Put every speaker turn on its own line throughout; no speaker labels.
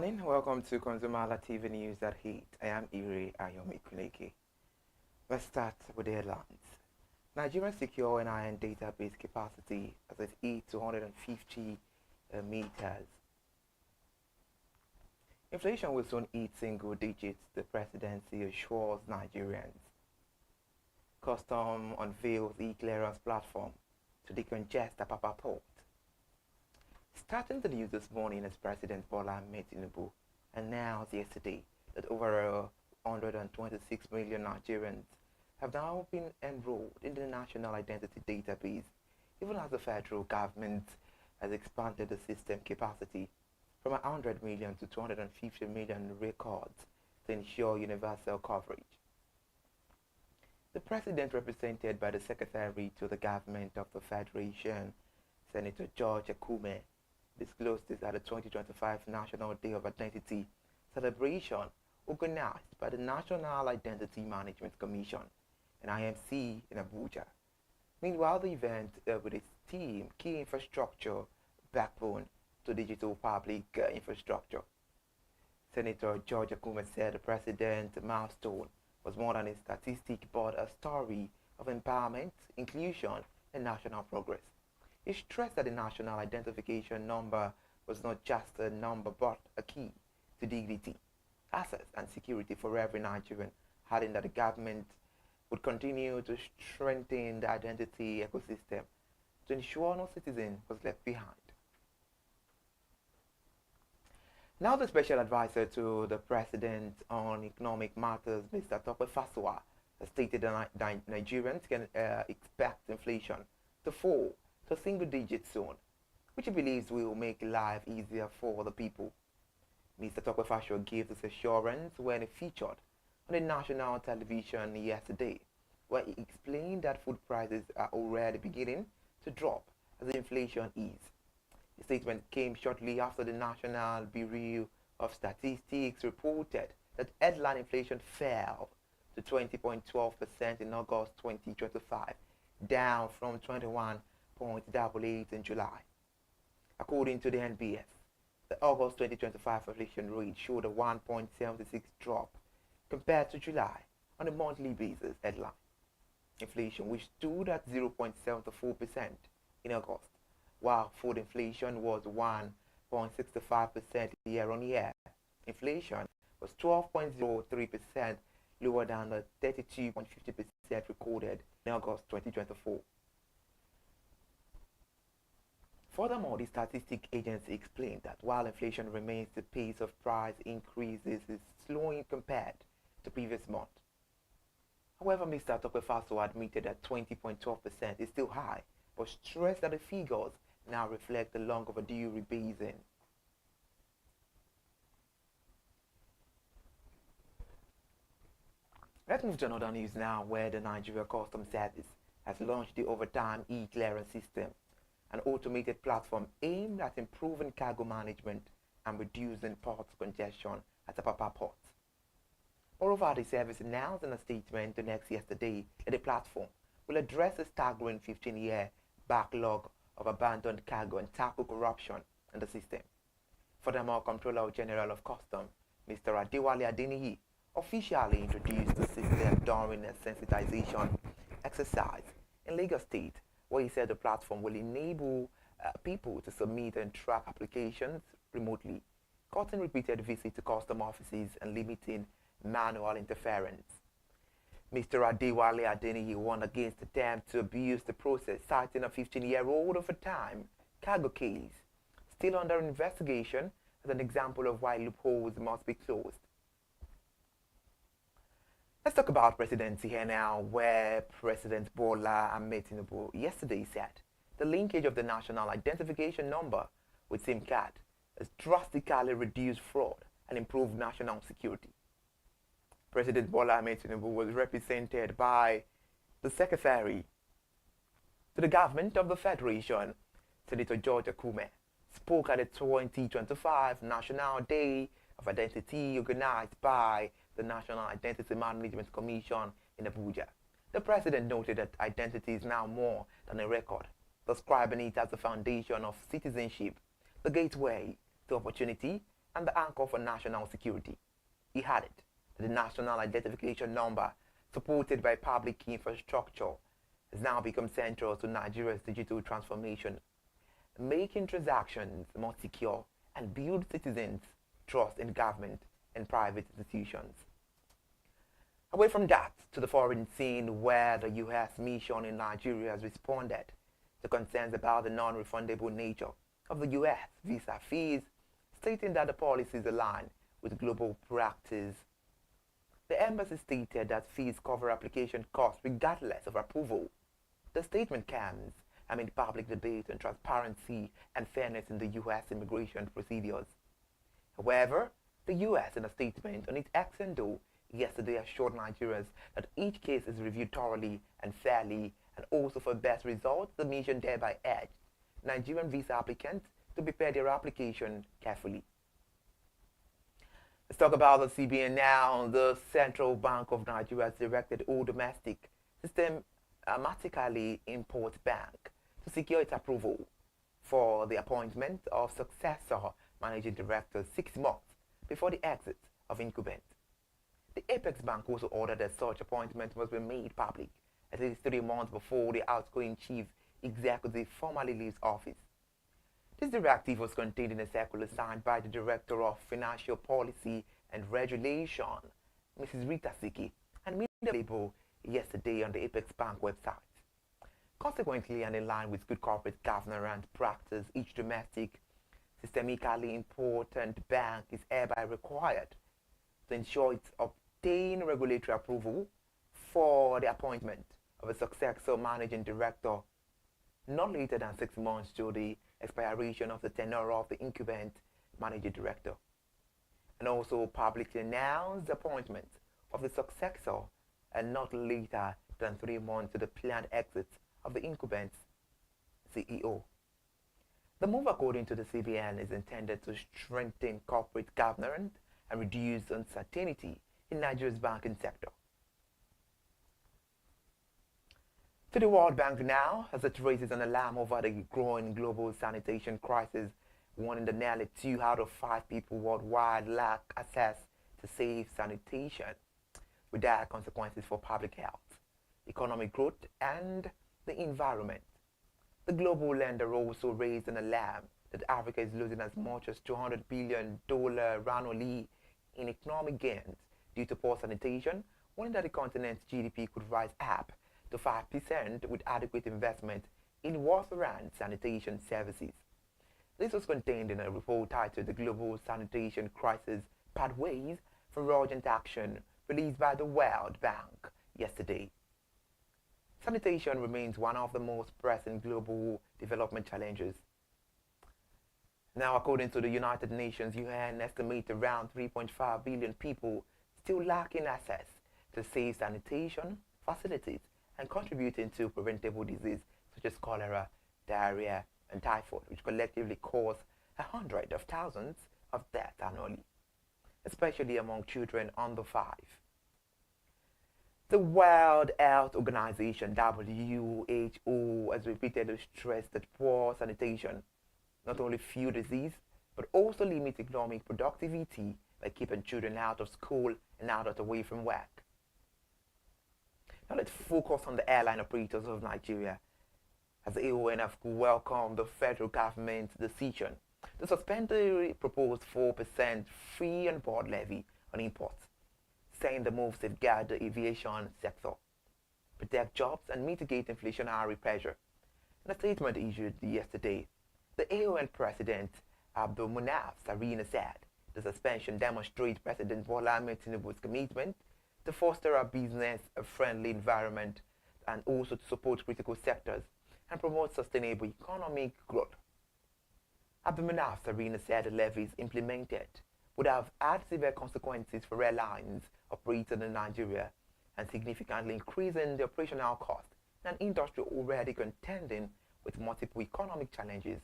morning. Welcome to ConsumerHallaTV News at 8. I am Iri Ayomi Kuneke. Let's start with the headlines. Nigerian secure NIN database capacity as it hit 250 meters. Inflation will soon hit single digits, the presidency assures Nigerians. Custom unveils e-clearance platform to decongest Apapa port. Starting the news this morning as President Bola Ahmed Tinubu announced yesterday that over 126 million Nigerians have now been enrolled in the National Identity Database, even as the federal government has expanded the system capacity from 100 million to 250 million records to ensure universal coverage. The President, represented by the Secretary to the Government of the Federation, Senator George Akume, disclosed this at the 2025 National Day of Identity celebration organized by the National Identity Management Commission and IMC in Abuja. Meanwhile, the event with its theme, Key Infrastructure Backbone to Digital Public Infrastructure. Senator George Akume said the President's milestone was more than a statistic but a story of empowerment, inclusion, and national progress. He stressed that the national identification number was not just a number but a key to dignity, access, and security for every Nigerian, adding that the government would continue to strengthen the identity ecosystem to ensure no citizen was left behind. Now the special advisor to the President on economic matters, Mr. Tope Fasua, has stated that Nigerians can expect inflation to fall to single digit soon, which he believes will make life easier for the people. Mr. Tope Fasua gave this assurance when he featured on the national television yesterday, where he explained that food prices are already beginning to drop as inflation eases. The statement came shortly after the National Bureau of Statistics reported that headline inflation fell to 20.12% in August 2025, down from 21.88% in July. According to the NBS, the August 2025 inflation rate showed a 1.76 drop compared to July on a monthly basis headline inflation, which stood at 0.74% in August, while food inflation was 1.65% year-on-year. Inflation was 12.03% lower than the 32.50% recorded in August 2024. Furthermore, the Statistic Agency explained that while inflation remains, the pace of price increases is slowing compared to previous month. However, Mr. Tope Fasua admitted that 20.12% is still high, but stressed that the figures now reflect the long overdue rebasing. Let's move to another news now, where the Nigeria Customs Service has launched the overtime e-clearance system, an automated platform aimed at improving cargo management and reducing port congestion at Apapa port. Moreover, the service announced in a statement to Next yesterday that the platform will address a staggering 15-year backlog of abandoned cargo and tackle corruption in the system. Furthermore, Comptroller General of Customs, Mr. Adewale Adeniyi, officially introduced the system during a sensitization exercise in Lagos State, where he said the platform will enable people to submit and track applications remotely, cutting repeated visits to custom offices and limiting manual interference. Mr. Adewale Adeniyi warned against attempts to abuse the process, citing a 15-year-old overtime cargo case still under investigation as an example of why loopholes must be closed. Let's talk about presidency here now, where President Bola Ahmed Tinubu yesterday said the linkage of the national identification number with SIM card has drastically reduced fraud and improved national security. President Bola Ahmed Tinubu was represented by the Secretary to the Government of the Federation, Senator George Akume, spoke at the 2025 National Day of Identity organized by the National Identity Management Commission in Abuja. The President noted that identity is now more than a record, describing it as the foundation of citizenship, the gateway to opportunity, and the anchor for national security. He added that the national identification number, supported by public infrastructure, has now become central to Nigeria's digital transformation, making transactions more secure and build citizens' trust in government and private institutions. Away from that, to the foreign scene where the U.S. mission in Nigeria has responded to concerns about the non-refundable nature of the U.S. visa fees, stating that the policies align with global practice. The embassy stated that fees cover application costs regardless of approval. The statement comes amid public debate on transparency and fairness in the U.S. immigration procedures. However, the U.S. in a statement on its X and O yesterday assured Nigerians that each case is reviewed thoroughly and fairly, and also for best results, the mission thereby urged Nigerian visa applicants to prepare their application carefully. Let's talk about the CBN now. The Central Bank of Nigeria has directed all domestic systematically import bank to secure its approval for the appointment of successor managing director 6 months before the exit of incumbent. The Apex Bank also ordered that such appointment must be made public at least 3 months before the outgoing chief executive formally leaves office. This directive was contained in a circular signed by the Director of Financial Policy and Regulation, Mrs. Rita Siki, and made available yesterday on the Apex Bank website. Consequently, and in line with good corporate governance practice, each domestic systemically important bank is hereby required to ensure it obtains regulatory approval for the appointment of a successor managing director not later than 6 months to the expiration of the tenure of the incumbent managing director, and also publicly announce the appointment of the successor and not later than 3 months to the planned exit of the incumbent CEO. The move, according to the CBN, is intended to strengthen corporate governance and reduce uncertainty in Nigeria's banking sector. To the World Bank now, as it raises an alarm over the growing global sanitation crisis, warning that nearly 2 out of 5 people worldwide lack access to safe sanitation, with dire consequences for public health, economic growth, and the environment. The global lender also raised an alarm that Africa is losing as much as $200 billion annually in economic gains due to poor sanitation, warning that the continent's GDP could rise up to 5% with adequate investment in worth-around sanitation services. This was contained in a report titled The Global Sanitation Crisis Pathways for Urgent Action, released by the World Bank yesterday. Sanitation remains one of the most pressing global development challenges. Now, according to the United Nations, UN estimates around 3.5 billion people still lacking access to safe sanitation facilities and contributing to preventable diseases such as cholera, diarrhea, and typhoid, which collectively cause hundreds of thousands of deaths annually, especially among children under 5. The World Health Organization, WHO, has repeatedly stressed that poor sanitation not only fuel disease, but also limits economic productivity by keeping children out of school and adults away from work. Now let's focus on the airline operators of Nigeria, as the AONF welcomed the federal government's decision to suspend the proposed 4% free on board levy on imports, saying the move safeguard the aviation sector, protect jobs, and mitigate inflationary pressure. In a statement issued yesterday, the AON President Abdulmunaf Sarina said the suspension demonstrates President Bola Ahmed Tinubu's commitment to foster a business-friendly environment and also to support critical sectors and promote sustainable economic growth. Abdulmunaf Sarina said the levies implemented would have had severe consequences for airlines operating in Nigeria and significantly increasing the operational cost in an industry already contending with multiple economic challenges.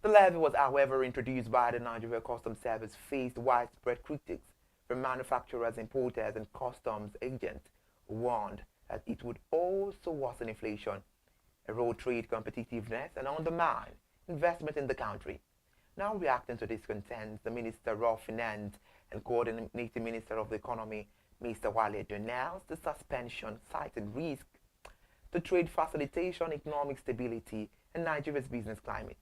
The levy was, however, introduced by the Nigeria Customs Service, faced widespread critics from manufacturers, importers, and customs agents who warned that it would also worsen inflation, erode trade competitiveness, and undermine investment in the country. Now reacting to this concerns, the Minister of Finance and Coordinating Minister of the Economy, Mr. Wale, denounced the suspension, citing risk to trade facilitation, economic stability, and Nigeria's business climate.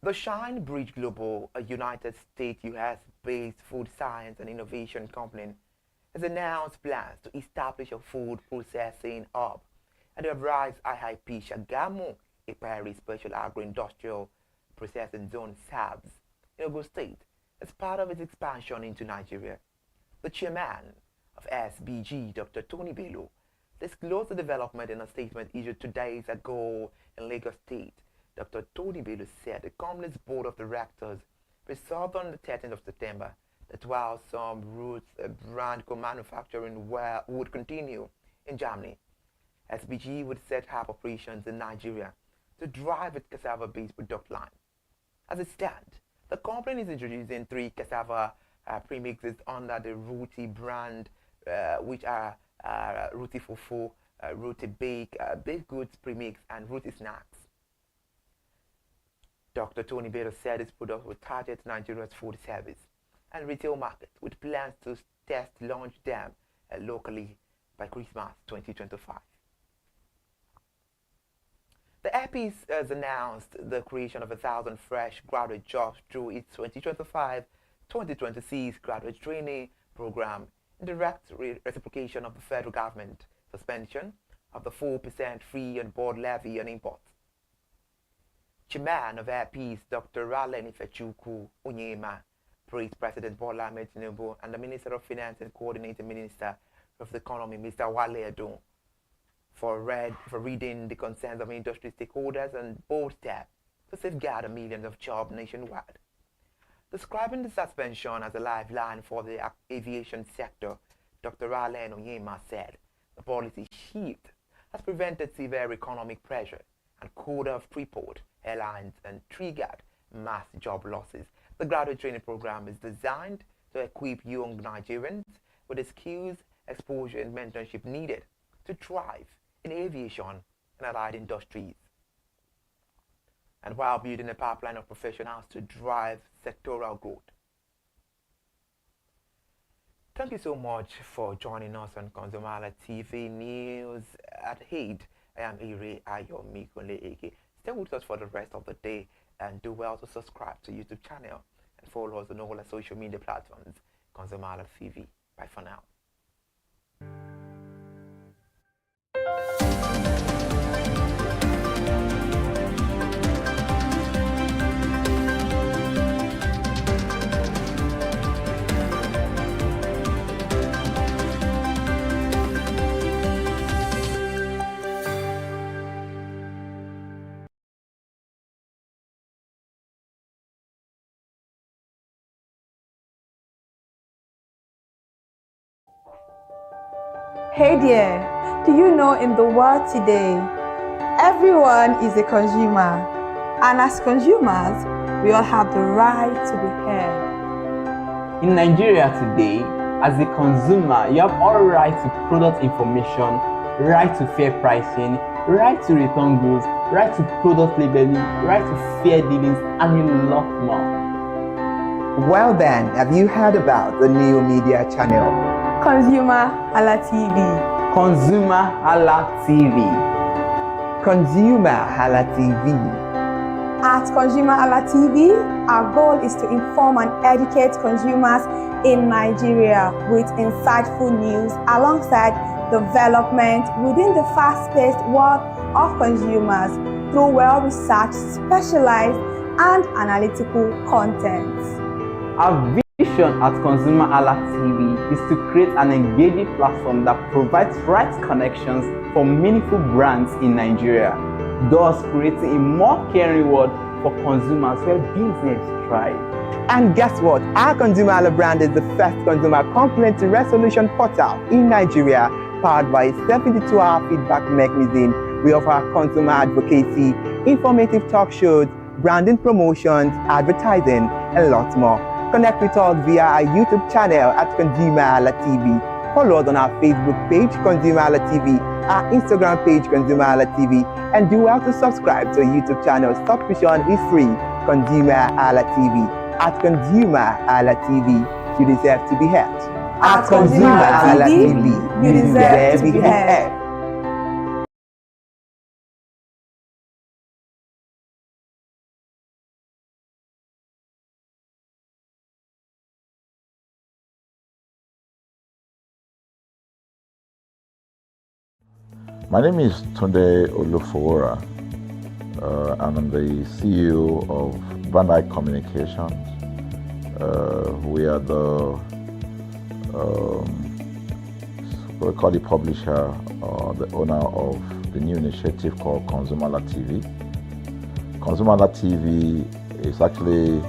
The Shine Bridge Global, a United States US-based food science and innovation company, has announced plans to establish a food processing hub at the Rise IIP Shagamu, a Paris Special Agro-Industrial Processing Zone SABS, in Ogun State, as part of its expansion into Nigeria. The chairman of SBG, Dr. Tony Bello, disclosed the development in a statement issued 2 days ago in Lagos State. Dr. Tony Bello said the company's board of directors resolved on the 13th of September that while some roots brand co-manufacturing would continue in Germany, SBG would set up operations in Nigeria to drive its cassava-based product line. As it stands, the company is introducing 3 cassava premixes under the Rooty brand, which are Rooty Fufu, Rooty Bake, Baked Goods Premix, and Rooty Snacks. Dr. Tony Bello said his product will target Nigeria's food service and retail market, with plans to test launch them locally by Christmas 2025. The APIS has announced the creation of 1,000 fresh graduate jobs through its 2025-2026 graduate training program, in direct reciprocation of the federal government suspension of the 4% free on board levy on imports. Chairman of APIS, Dr. Ralen Ifechukwu Onyema, praised President Bola Ahmed Tinubu and the Minister of Finance and Coordinating Minister of the Economy, Mr. Wale Edun, for reading the concerns of industry stakeholders and bold steps to safeguard millions of jobs nationwide. Describing the suspension as a lifeline for the aviation sector, Dr. Ralen Onyema said the policy shift has prevented severe economic pressure and could have crippled airlines and triggered mass job losses. The graduate training program is designed to equip young Nigerians with the skills, exposure, and mentorship needed to thrive in aviation and allied industries, and while building a pipeline of professionals to drive sectoral growth. Thank you so much for joining us on ConsumerHallaTV News at 8. I am Ire Ayomikole Eke. Stay with us for the rest of the day and do well to subscribe to YouTube channel and follow us on all our social media platforms. ConsumerHallaTV. Bye for now.
Hey there, do you know in the world today, everyone is a consumer, and as consumers, we all have the right to be heard.
In Nigeria today, as a consumer, you have all right to product information, right to fair pricing, right to return goods, right to product labeling, right to fair dealings, and a lot more.
Well then, have you heard about the new media channel?
ConsumerHallaTV.
ConsumerHallaTV.
ConsumerHallaTV.
At ConsumerHallaTV, our goal is to inform and educate consumers in Nigeria with insightful news alongside development within the fast-paced world of consumers through well-researched, specialized, and analytical content.
Our vision at ConsumerHallaTV is to create an engaging platform that provides right connections for meaningful brands in Nigeria, thus creating a more caring world for consumers where business thrive.
And guess what? Our Consumer Halla brand is the first consumer complaint resolution portal in Nigeria, powered by a 72-hour feedback mechanism. We offer consumer advocacy, informative talk shows, branding promotions, advertising, and lots more. Connect with us via our YouTube channel at ConsumerHallaTV.
Follow us on our Facebook page, ConsumerHallaTV, our Instagram page, ConsumerHallaTV, and do well to subscribe to our YouTube channel. Subscription is free. ConsumerHallaTV. At ConsumerHallaTV, you deserve to be heard.
At ConsumerHallaTV, you deserve to be heard.
My name is Tunde Olufowora, and I'm the CEO of Brand Communications. We are we call the publisher or the owner of the new initiative called ConsumerHallaTV. ConsumerHallaTV is actually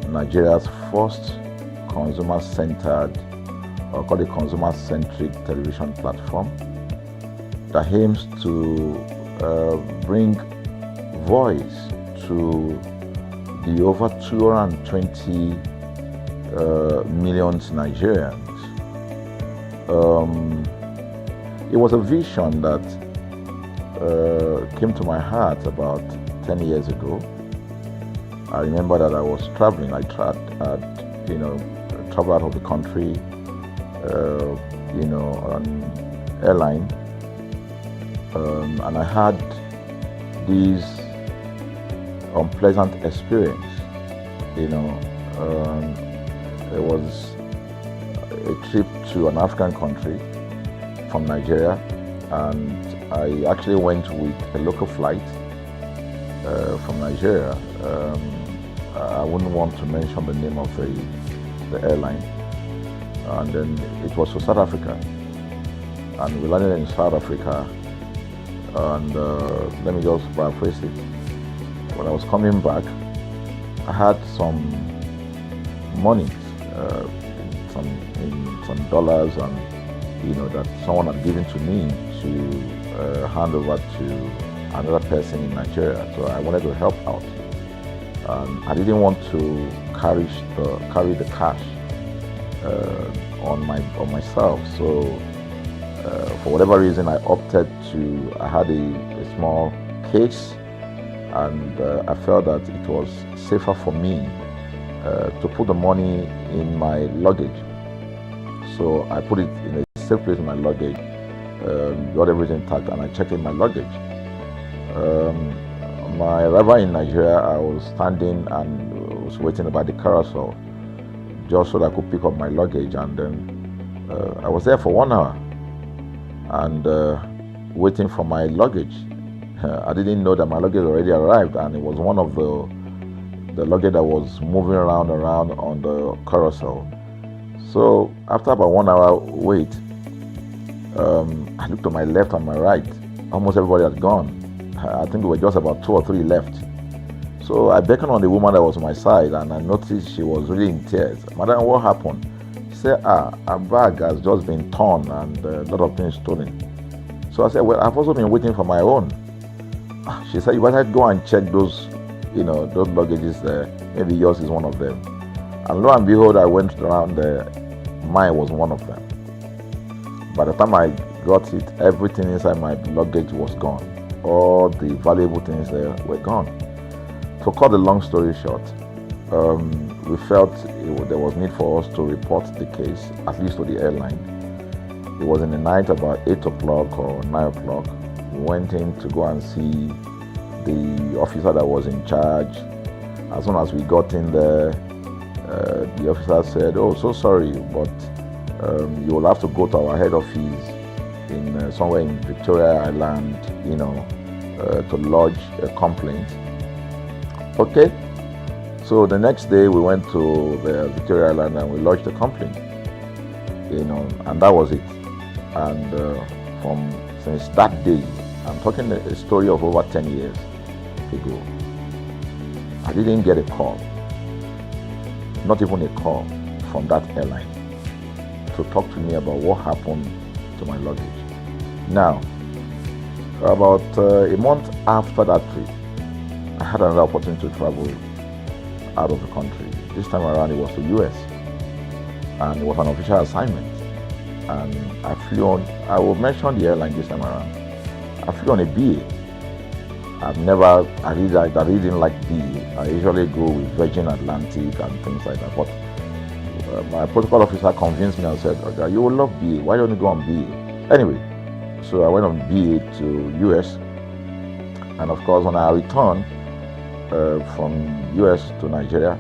Nigeria's first consumer-centered, or called a consumer-centric television platform that aims to bring voice to the over 220 million Nigerians. It was a vision that came to my heart about 10 years ago. I remember that I was traveling. I traveled out of the country, on airline. And I had this unpleasant experience. It was a trip to an African country from Nigeria, and I actually went with a local flight from Nigeria. I wouldn't want to mention the name of the airline. And then it was to South Africa, and we landed in South Africa. And let me just paraphrase it. When I was coming back, I had some money, some dollars, and that someone had given to me to hand over to another person in Nigeria. So I wanted to help out. I didn't want to carry the cash on myself. So for whatever reason, I had a small case, and I felt that it was safer for me to put the money in my luggage. So I put it in a safe place in my luggage, got everything intact, and I checked in my luggage. My arrival in Nigeria, I was standing and was waiting about the carousel just so that I could pick up my luggage, and then I was there for 1 hour. And waiting for my luggage. I didn't know that my luggage already arrived, and it was one of the luggage that was moving around on the carousel. So after about 1 hour wait, I looked to my left and my right. Almost everybody had gone. I think there were just about 2 or 3 left. So I beckoned on the woman that was on my side, and I noticed she was really in tears. Madam, what happened? She said, our bag has just been torn and a lot of things stolen. So I said, well, I've also been waiting for my own. She said, you better go and check those luggages there. Maybe yours is one of them. And lo and behold, I went around there. Mine was one of them. By the time I got it, everything inside my luggage was gone. All the valuable things there were gone. To cut the long story short, we felt there was need for us to report the case, at least to the airline. It was in the night, about 8 o'clock or 9 o'clock. We went in to go and see the officer that was in charge. As soon as we got in there, the officer said, "Oh, so sorry, but you will have to go to our head office in somewhere in Victoria Island, to lodge a complaint." Okay. So the next day we went to the Victoria Island and we lodged a complaint, and that was it. And since that day, I'm talking a story of over 10 years ago, I didn't get a call, not even a call from that airline to talk to me about what happened to my luggage. Now, about a month after that trip, I had another opportunity to travel out of the country. This time around it was to US, and it was an official assignment. and I flew on. I will mention the airline this time around. I flew on a BA. I really didn't like BA. I usually go with Virgin Atlantic and things like that. But my protocol officer convinced me and said, okay, you will love BA. Why don't you go on BA? Anyway, so I went on BA to US. And of course, when I returned from US to Nigeria,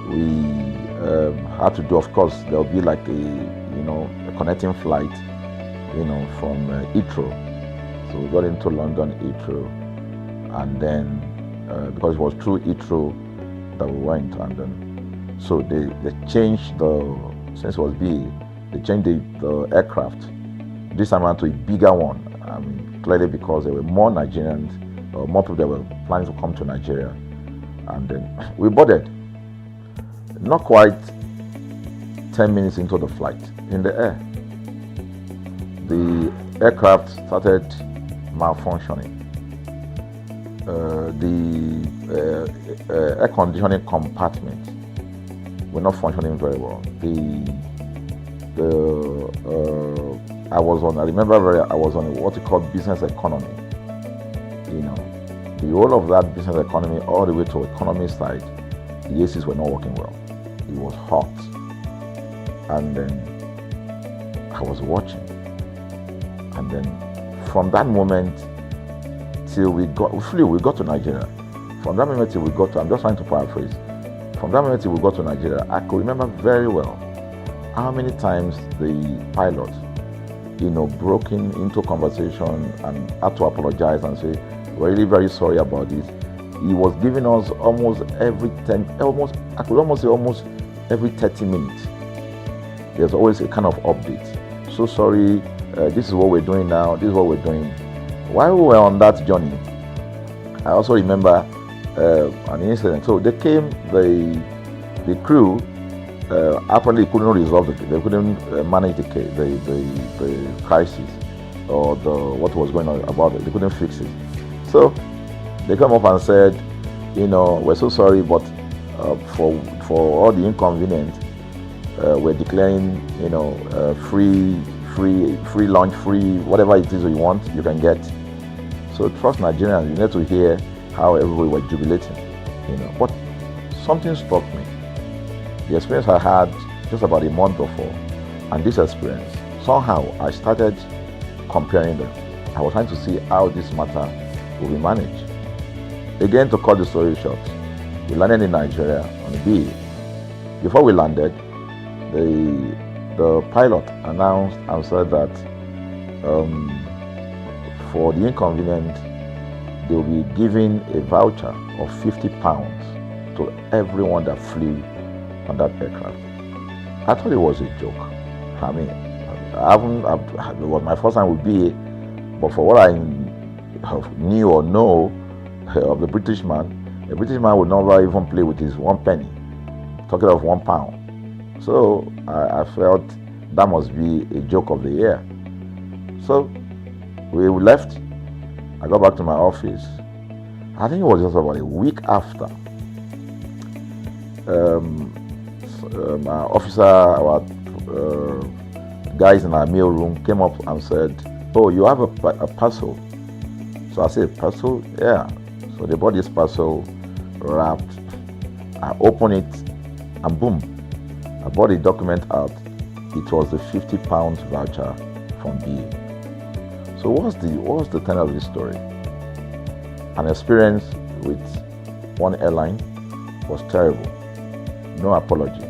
we had to do, of course, there'll be like a connecting flight, from Heathrow. So we got into London Heathrow, and then because it was through Heathrow that we went, and then so they changed since it was BA, they changed the aircraft this time around to a bigger one. I mean, clearly because there were more Nigerians, or more people that were planning to come to Nigeria, and then we boarded. Not quite 10 minutes into the flight, in the air, the aircraft started malfunctioning. The air conditioning compartment were not functioning very well. I was on what you call business economy. The whole of that business economy all the way to economy side, the ACs were not working well. It was hot, and then I was watching, and then from that moment till we got to Nigeria. From that moment till we got to, I'm just trying to paraphrase, from that moment till we got to Nigeria, I could remember very well how many times the pilot, broke into conversation and had to apologize and say, we're really very sorry about this. He was giving us almost every 30 minutes. There's always a kind of update. So sorry, this is what we're doing now, this is what we're doing. While we were on that journey, I also remember an incident. So they came, the crew apparently couldn't resolve it. They couldn't manage the crisis or what was going on about it. They couldn't fix it. So they come up and said, we're so sorry, but for all the inconvenience, we're declaring, free lunch, free whatever it is you want, you can get. So trust Nigerians, you need to hear how everybody was jubilating, But something struck me. The experience I had just about a month before, and this experience, somehow I started comparing them. I was trying to see how this matter will be managed. Again, to cut the story short, we landed in Nigeria on BA. Before we landed, the pilot announced and said that for the inconvenience, they will be giving a voucher of £50 to everyone that flew on that aircraft. I thought it was a joke. I mean, it was my first time with BA, but for what I knew or know of the British man would never even play with his 1 penny, talking of £1. So I felt that must be a joke of the year. So we left. I got back to my office. I think it was just about a week after. My officer, our guys in our mail room came up and said, "Oh, you have a parcel." So I said, "Parcel? Yeah." So they bought this parcel wrapped. I opened it, and boom, I bought the document out. It was the £50 voucher from BA. So what's the tenor of this story? An experience with one airline was terrible, no apology.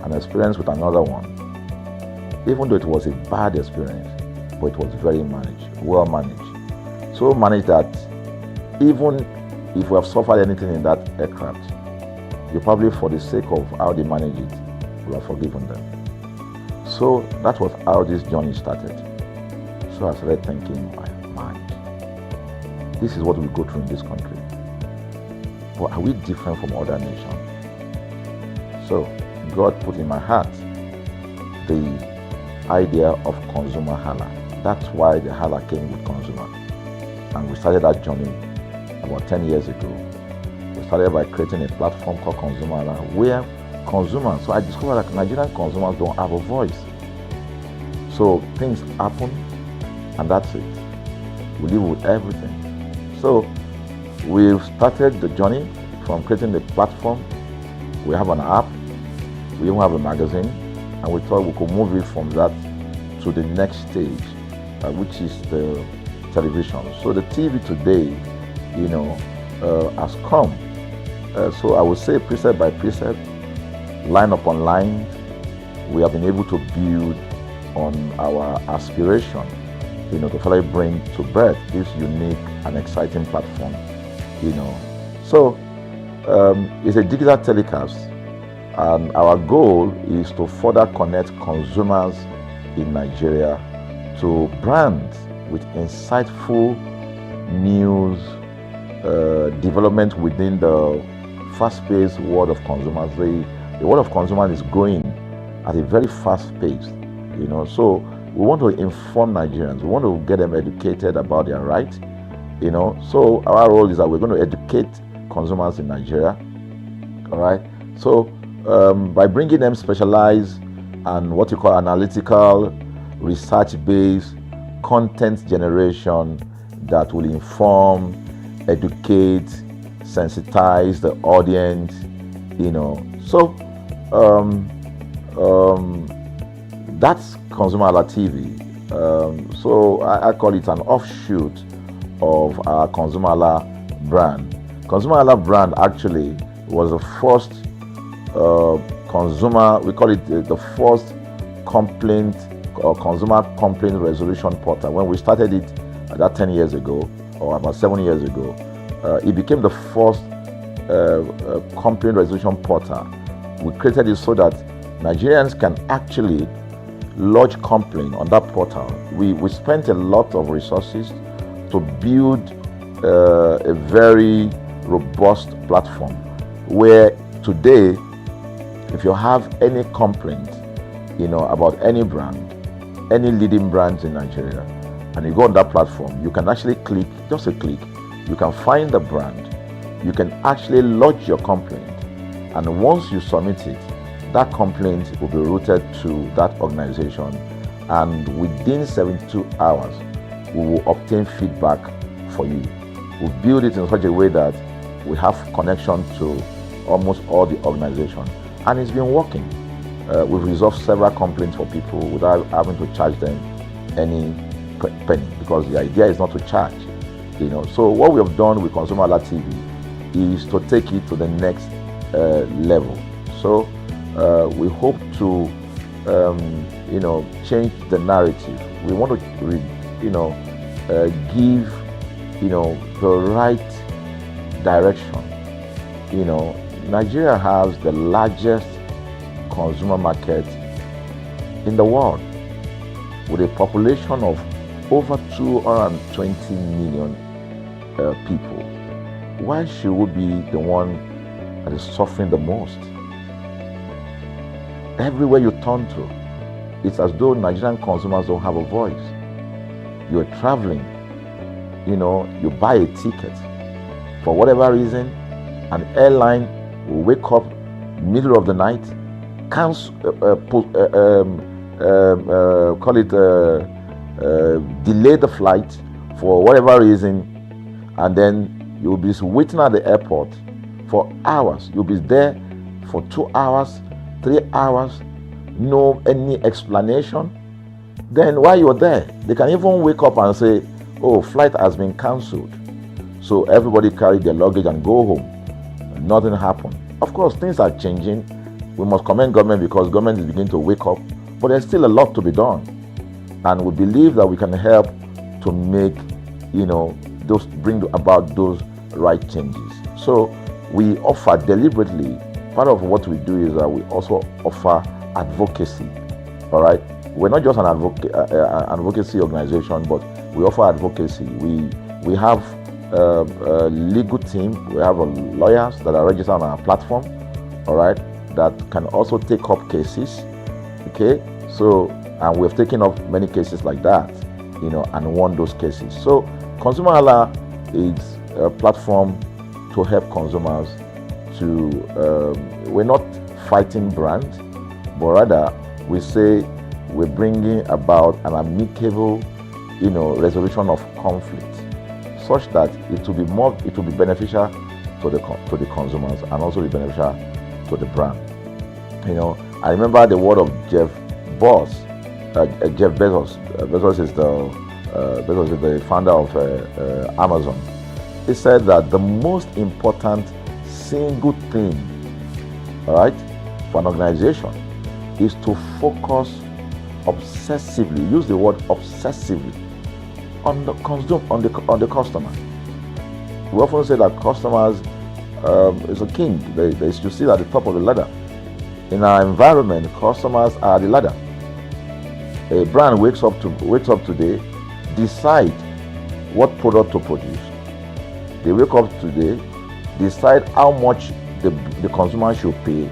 An experience with another one, even though it was a bad experience, but it was very well managed. So managed that even if we have suffered anything in that aircraft, you probably, for the sake of how they manage it, will have forgiven them. So that was how this journey started. So I started thinking, my mind, this is what we go through in this country. But are we different from other nations? So God put in my heart the idea of ConsumerHalla. That's why the Hala came with consumer. And we started that journey about 10 years ago. We started by creating a platform called ConsumerHalla, where consumers, so I discovered that Nigerian consumers don't have a voice. So things happen, and that's it. We live with everything. So we've started the journey from creating the platform. We have an app, we even have a magazine, and we thought we could move it from that to the next stage, which is the television. So the TV today, has come. So I would say precept by precept, line upon line, we have been able to build on our aspiration, to finally bring to birth this unique and exciting platform, So it's a digital telecast, and our goal is to further connect consumers in Nigeria to brands with insightful news, development within the fast-paced world of consumers. The world of consumers is growing at a very fast pace, So we want to inform Nigerians. We want to get them educated about their rights, So our role is that we're going to educate consumers in Nigeria, all right? So by bringing them specialized and what you call analytical, research-based content generation that will inform, educate, sensitize the audience, So that's ConsumerHallaTV. So I call it an offshoot of our ConsumerHalla brand. ConsumerHalla brand actually was the first we call it the first complaint or consumer complaint resolution portal. When we started it about 10 years ago, or about 7 years ago, it became the first complaint resolution portal. We created it so that Nigerians can actually lodge complaint on that portal. We spent a lot of resources to build a very robust platform where today, if you have any complaint, about any brand, any leading brands in Nigeria, and you go on that platform, you can actually click, just a click, you can find the brand, you can actually lodge your complaint, and once you submit it, that complaint will be routed to that organization, and within 72 hours, we will obtain feedback for you. We build it in such a way that we have connection to almost all the organizations, and it's been working. We've resolved several complaints for people without having to charge them any penny, because the idea is not to charge. So what we have done with ConsumerHallaTV is to take it to the next level. So we hope to change the narrative. We want to give the right direction. Nigeria has the largest consumer market in the world, with a population of over 220 million people. Why should we be the one that is suffering the most? Everywhere you turn to, it's as though Nigerian consumers don't have a voice. You're traveling, you buy a ticket. For whatever reason, an airline will wake up middle of the night, delay the flight for whatever reason, and then you'll be waiting at the airport for hours. You'll be there for 2 hours, 3 hours, no any explanation. Then while you're there, they can even wake up and say, oh, flight has been cancelled. So everybody carry their luggage and go home. Nothing happened. Of course, things are changing. We must commend government, because government is beginning to wake up, but there's still a lot to be done. And we believe that we can help to make, bring about those right changes. So we offer deliberately, part of what we do is that we also offer advocacy. All right, we're not just an advocacy organization, but we offer advocacy. We have a legal team. We have lawyers that are registered on our platform. All right, that can also take up cases. Okay, so and we've taken up many cases like that, and won those cases. So ConsumerHalla is a platform to help consumers we're not fighting brands, but rather we say we're bringing about an amicable, resolution of conflict, such that it will be beneficial to the consumers and also be beneficial to the brand. I remember the word of Jeff Bezos. Bezos is the founder of Amazon. He said that the most important single thing, all right, for an organization is to focus obsessively, use the word obsessively, on the customer. We often say that customers is a king. They should sit at the top of the ladder. In our environment, customers are the ladder. A brand wakes up today, decide what product to produce. They wake up today, decide how much the consumer should pay.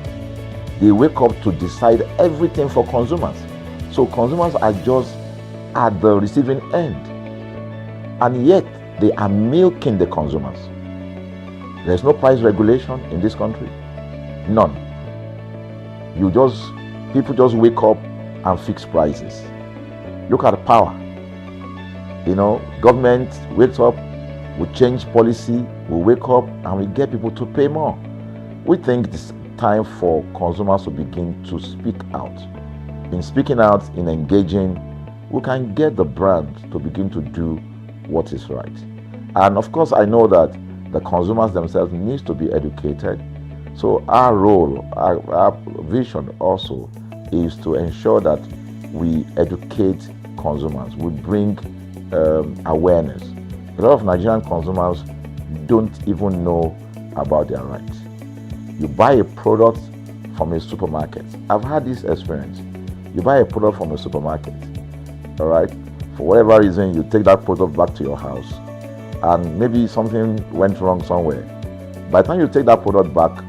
They wake up to decide everything for consumers. So consumers are just at the receiving end, and yet they are milking the consumers. There's no price regulation in this country, none. People just wake up and fix prices. Look at the power. Government wakes up, we change policy, we wake up and we get people to pay more. We think it's time for consumers to begin to speak out. In speaking out, in engaging, we can get the brand to begin to do what is right. And of course, I know that the consumers themselves need to be educated. So our role, our vision also is to ensure that we educate consumers, we bring awareness. A lot of Nigerian consumers don't even know about their rights. You buy a product from a supermarket. I've had this experience. You buy a product from a supermarket, all right? For whatever reason, you take that product back to your house, and maybe something went wrong somewhere. By the time you take that product back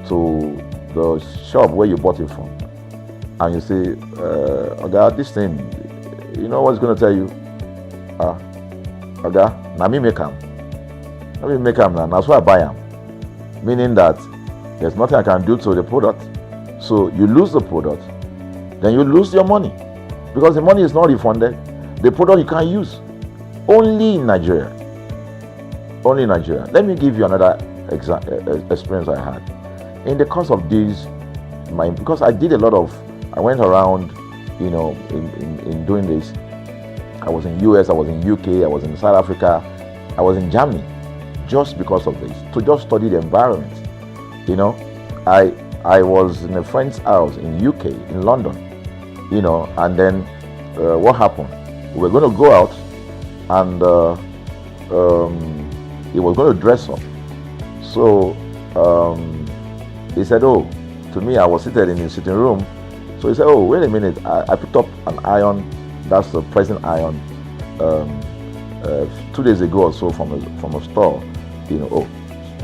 to the shop where you bought it from, and you say, Oga, this thing, you know what's going to tell you? Oga, na me make am. Na me make am now. That's why I buy am. Meaning that there's nothing I can do to the product. So you lose the product, then you lose your money, because the money is not refunded. The product you can't use. Only in Nigeria. Only in Nigeria. Let me give you another experience I had. In the course of this, because I went around, in doing this. I was in US, I was in UK, I was in South Africa, I was in Germany, just because of this, to just study the environment. I was in a friend's house in UK, in London, and then what happened? We were going to go out, and he was going to dress up. So he said, to me, I was seated in his sitting room. So he said, wait a minute, I picked up an iron, that's the pressing iron, 2 days ago or so from a store.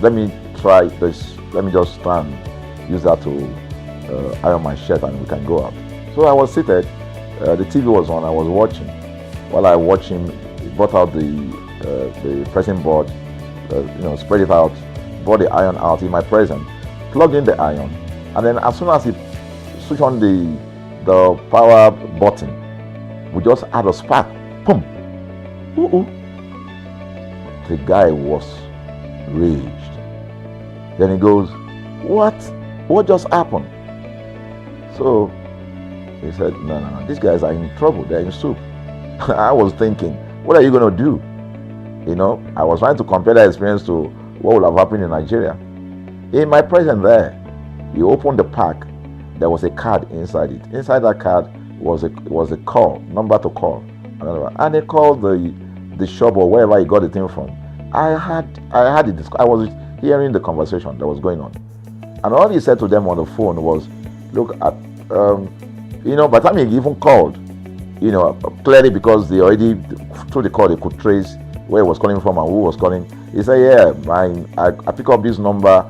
Let me try this, let me just try and use that to iron my shirt and we can go out. So I was seated, the TV was on, I was watching. While I watched him, he brought out the pressing board, spread it out, brought the iron out in my presence, plugged in the iron, and then as soon as he switched on the power button, we just had a spark. Boom! The guy was raged. Then he goes, What just happened? So he said, No, these guys are in trouble, they're in soup. I was thinking, what are you going to do? I was trying to compare that experience to what would have happened in Nigeria. In my presence there, he opened the pack. There was a card inside it. Inside that card was a call, number to call. And he called the shop or wherever he got the thing from. I was hearing the conversation that was going on. And all he said to them on the phone was, look, by the time he even called, clearly because they already, through the call, they could trace where he was calling from and who was calling. He said, I picked up this number,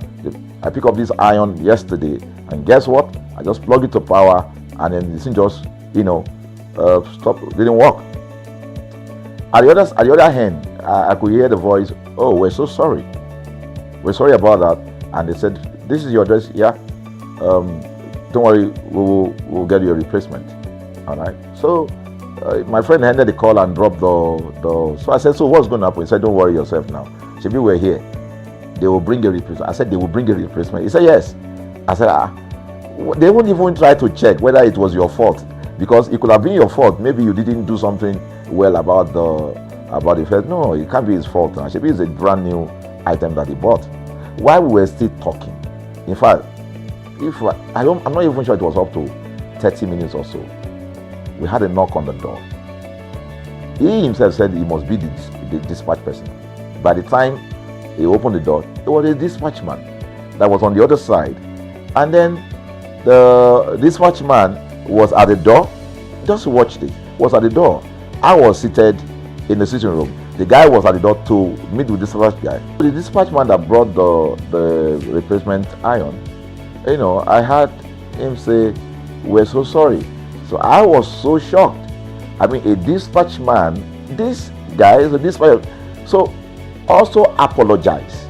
I picked up this iron yesterday, and guess what? I just plugged it to power, and then this thing just, stopped, didn't work. At the other hand, I could hear the voice, we're so sorry. We're sorry about that. And they said, this is your address? Yeah. Don't worry, we'll get you a replacement. All right. So my friend handed the call and dropped the. So I said, so what's going to happen? He said, don't worry yourself now. Shebi, we're here. They will bring a replacement. I said, they will bring a replacement. He said, yes. I said, they won't even try to check whether it was your fault, because it could have been your fault. Maybe you didn't do something well about the first. No, it can't be his fault. Shebi, it's a brand new item that he bought. While we were still talking, in fact, I'm not even sure it was up to 30 minutes or so, we had a knock on the door. He himself said he must be the dispatch person. By the time he opened the door, it was a dispatch man that was on the other side. And then the dispatch man was at the door. Just watch this. Was at the door. I was seated in the sitting room. The guy was at the door to meet with the dispatch guy. The dispatch man that brought the replacement iron, I heard him say, we're so sorry. So I was so shocked. I mean, a dispatch man, this guy is a dispatch, so also apologize.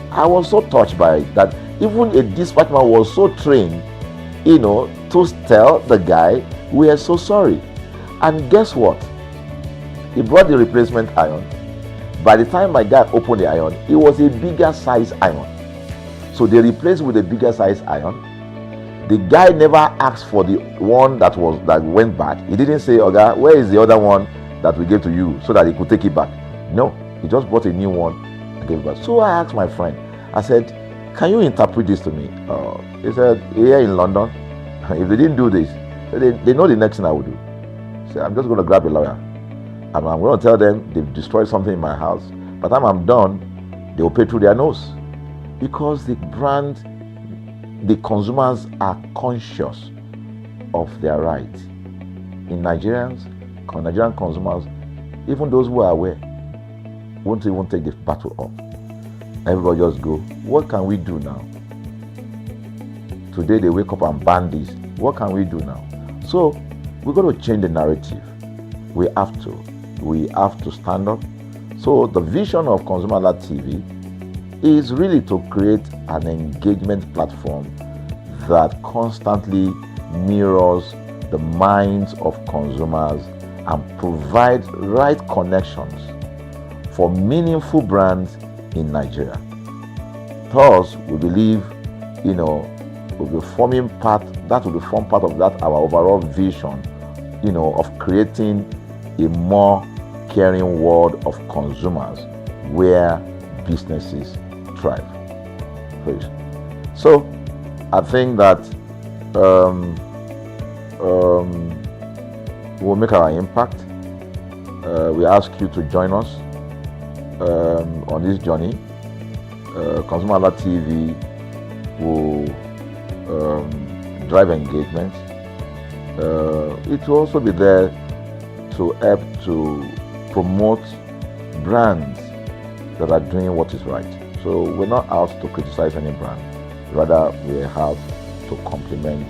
I was so touched by it that even a dispatch man was so trained, to tell the guy, we are so sorry. And guess what? He brought the replacement iron. By the time my guy opened the iron, it was a bigger size iron. So they replaced with a bigger size iron. The guy never asked for the one that went back. He didn't say, "Oga, where is the other one that we gave to you," so that he could take it back. No, he just bought a new one and gave it back. So I asked my friend, I said, can you interpret this to me? He said, here in London, if they didn't do this, they know the next thing I will do. So I'm just going to grab a lawyer. And I'm going to tell them they've destroyed something in my house. By the time I'm done, they will pay through their nose. Because the consumers are conscious of their rights. In Nigerian consumers, even those who are aware, won't even take the battle up. Everybody just go, what can we do now? Today they wake up and ban this. What can we do now? So we're going to change the narrative. We have to stand up. So the vision of ConsumerHallaTV is really to create an engagement platform that constantly mirrors the minds of consumers and provides right connections for meaningful brands in Nigeria. Thus, we believe, will be forming part of that our overall vision, of creating a more caring world of consumers where businesses thrive. So, I think that we'll make our impact. We ask you to join us on this journey. ConsumerHallaTV will drive engagement. It will also be there to help to promote brands that are doing what is right. So we're not out to criticize any brand. Rather, we have to complement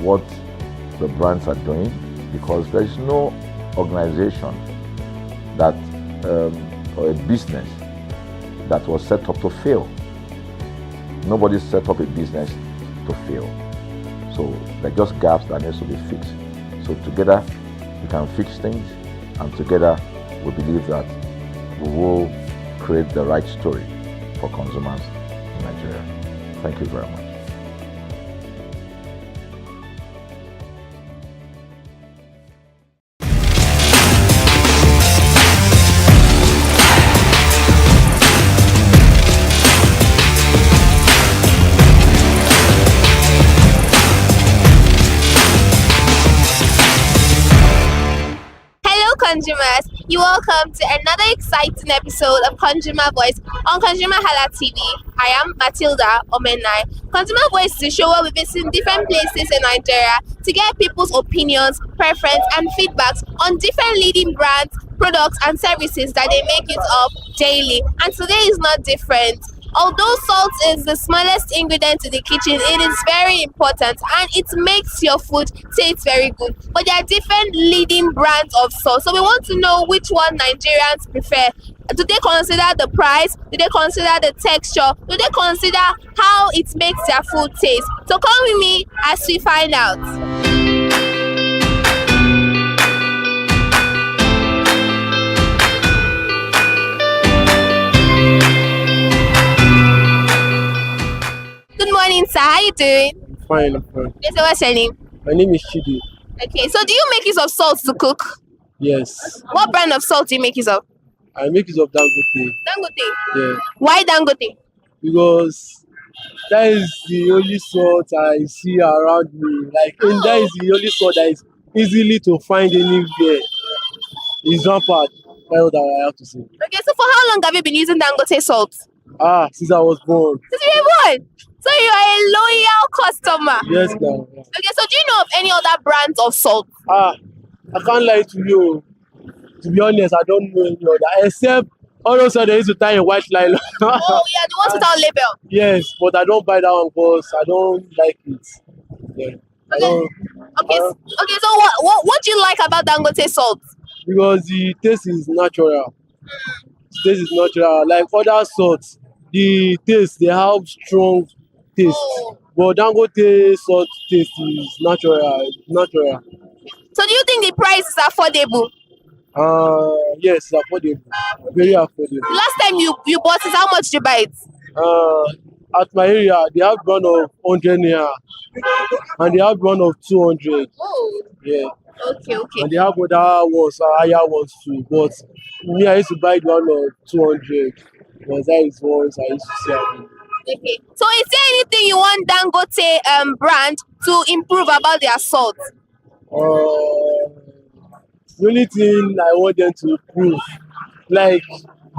what the brands are doing, because there is no organization that or a business that was set up to fail. Nobody set up a business to fail. So there are just gaps that needs to be fixed. So together we can fix things, and together we believe that we will create the right story for consumers in Nigeria. Thank you very much.
Consumers, you're welcome to another exciting episode of Consumer Voice on ConsumerHallaTV. I am Matilda Omenai. Consumer Voice is a show where we visit different places in Nigeria to get people's opinions, preference, and feedbacks on different leading brands, products, and services that they make use of daily. And today is not different. Although salt is the smallest ingredient in the kitchen, it is very important and it makes your food taste very good. But there are different leading brands of salt, so we want to know which one Nigerians prefer. Do they consider the price? Do they consider the texture? Do they consider how it makes their food taste? So come with me as we find out. morning, sir. How you doing?
Fine, I'm fine.
Okay, so what's your name?
My name is Chidi.
Okay, so do you make use of salt to cook?
Yes.
What brand of salt do you make use of?
I make use of Dangote.
Dangote.
Yeah.
Why Dangote?
Because that is the only salt I see around me. And that is the only salt that is easily to find anywhere. It's one part. That's what I have to say.
Okay, so for how long have you been using Dangote salt?
Since I was born.
Since you were born. So you are a loyal customer.
Yes, now.
Okay, so do you know of any other brands of salt?
I can't lie to you. To be honest, I don't know any other. Except all of a sudden they used to tie a white nylon.
Oh yeah, the ones without label.
Yes, but I don't buy that one because I don't like it. Yeah.
Okay, so what do you like about Dangote salt?
Because the taste is natural. The taste is natural. Like other salts, the taste, they have strong taste. But Dangote salt taste is natural. Natural.
So do you think the price is affordable?
Yes, it's affordable. Very affordable.
The last time you bought it, how much did you buy it?
At my area, they have one of 100 naira and they have one of 200.
Oh.
Yeah.
Okay.
And they have other ones, higher ones too. But me, I used to buy the one of 200. Because that is ones I used to sell.
Okay. So is there anything you want Dangote brand to improve about their salt?
The only thing I want them to improve, like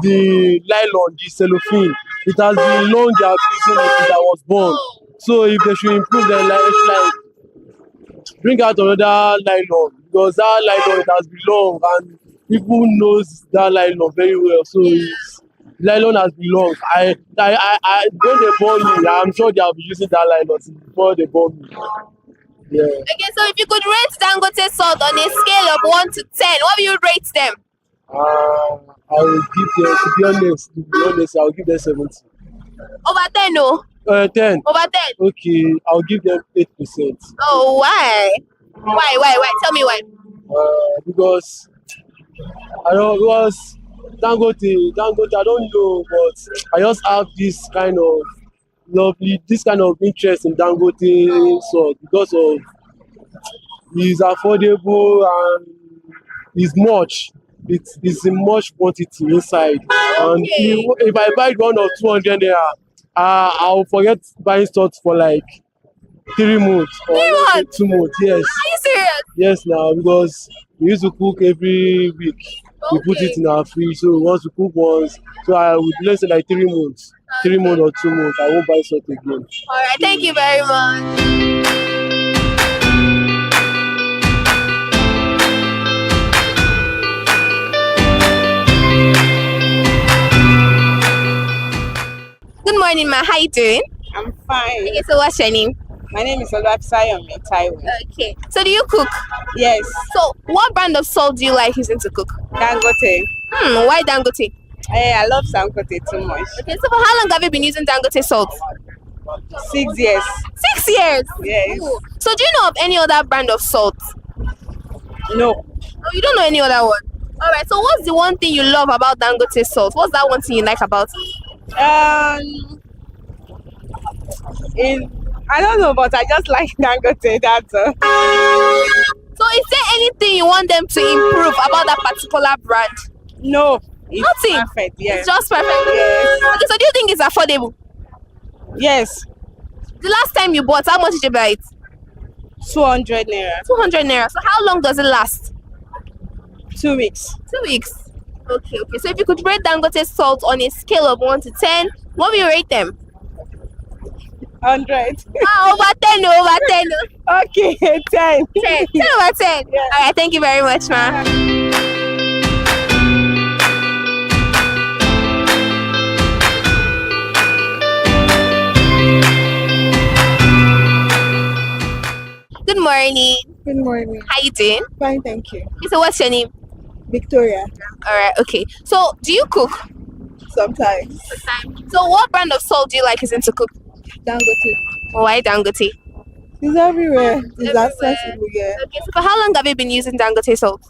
the nylon, the cellophane, it has been long they have been using it since I was born. So if they should improve their like bring out another nylon, because that nylon, it has been long and people knows that nylon very well. So nylon has been long. I when they born me, I'm sure they have been using that nylon before they born me. Yeah.
Okay, so if you could rate Dangote salt on a scale of 1 to 10, what will you rate them?
I will give them, to be honest, I'll give them 70.
Over 10, no?
10.
Over 10.
Okay, I'll give them 8%.
Oh, why? Why? Tell me why.
Because Dangote, I don't know, but I just have this kind of interest in Dangote salt because of it's affordable and it's much. It's in much quantity inside. And if I buy one of 200 naira, I'll forget buying salt for like 3 months or 2 months. Yes.
Are you serious?
Yes, now because we used to cook every week. We put it in our fridge. So once we cook once, so I would let's say like 3 months, 3 months or 2 months. I won't buy salt again.
All right, thank you very much. Good morning, ma. How you doing?
I'm fine.
Okay, so what's your name?
My name is Olabsayomi Taiwo.
Okay. So do you cook?
Yes,
So what brand of salt do you like using to cook?
Dangote.
Why Dangote?
I love Dangote too much.
Okay, so for how long have you been using Dangote salt?
6 years.
6 years.
Yes.
Ooh. So do you know of any other brand of salt?
No.
Oh, you don't know any other one? All right, so what's the one thing you love about Dangote salt? What's that one thing you like about it?
I don't know, but I just like Dangote. That's all.
So is there anything you want them to improve about that particular brand?
No. It's
Nothing.
perfect. Yes.
It's just perfect.
Yes.
Okay, so do you think it's affordable?
Yes.
The last time you bought, how much did you buy it?
200 naira.
200 naira. So how long does it last?
2 weeks.
2 weeks. Okay. So if you could rate Dangote salt on a scale of 1 to 10, what will you rate them?
100.
Over 10, over 10.
Okay, 10.
10 over 10.
Yeah.
All right, thank you very much, ma. Good morning.
Good morning.
How you doing?
Fine, thank you.
Okay, so what's your name?
Victoria.
All right, okay. So do you cook?
Sometimes.
So what brand of salt do you like using to cook?
Dangote.
Why Dangote?
It's everywhere. It's
Everywhere.
accessible, yeah.
Okay, so for how long have you been using Dangote salt?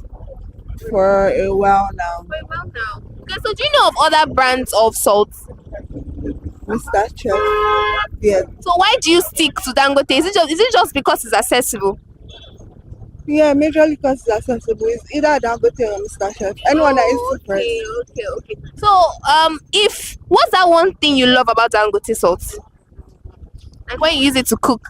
For a while now.
For a while now. Okay, so do you know of other brands of salt?
Mr. Chef. Yeah.
So why do you stick to Dangote? Is it just because it's accessible?
Yeah, majorly because it's accessible. It's either Dangote or Mr. Chef. Anyone that is cheap
Okay,
first.
okay. So if what's that one thing you love about Dangote salt? Like when you use it to cook.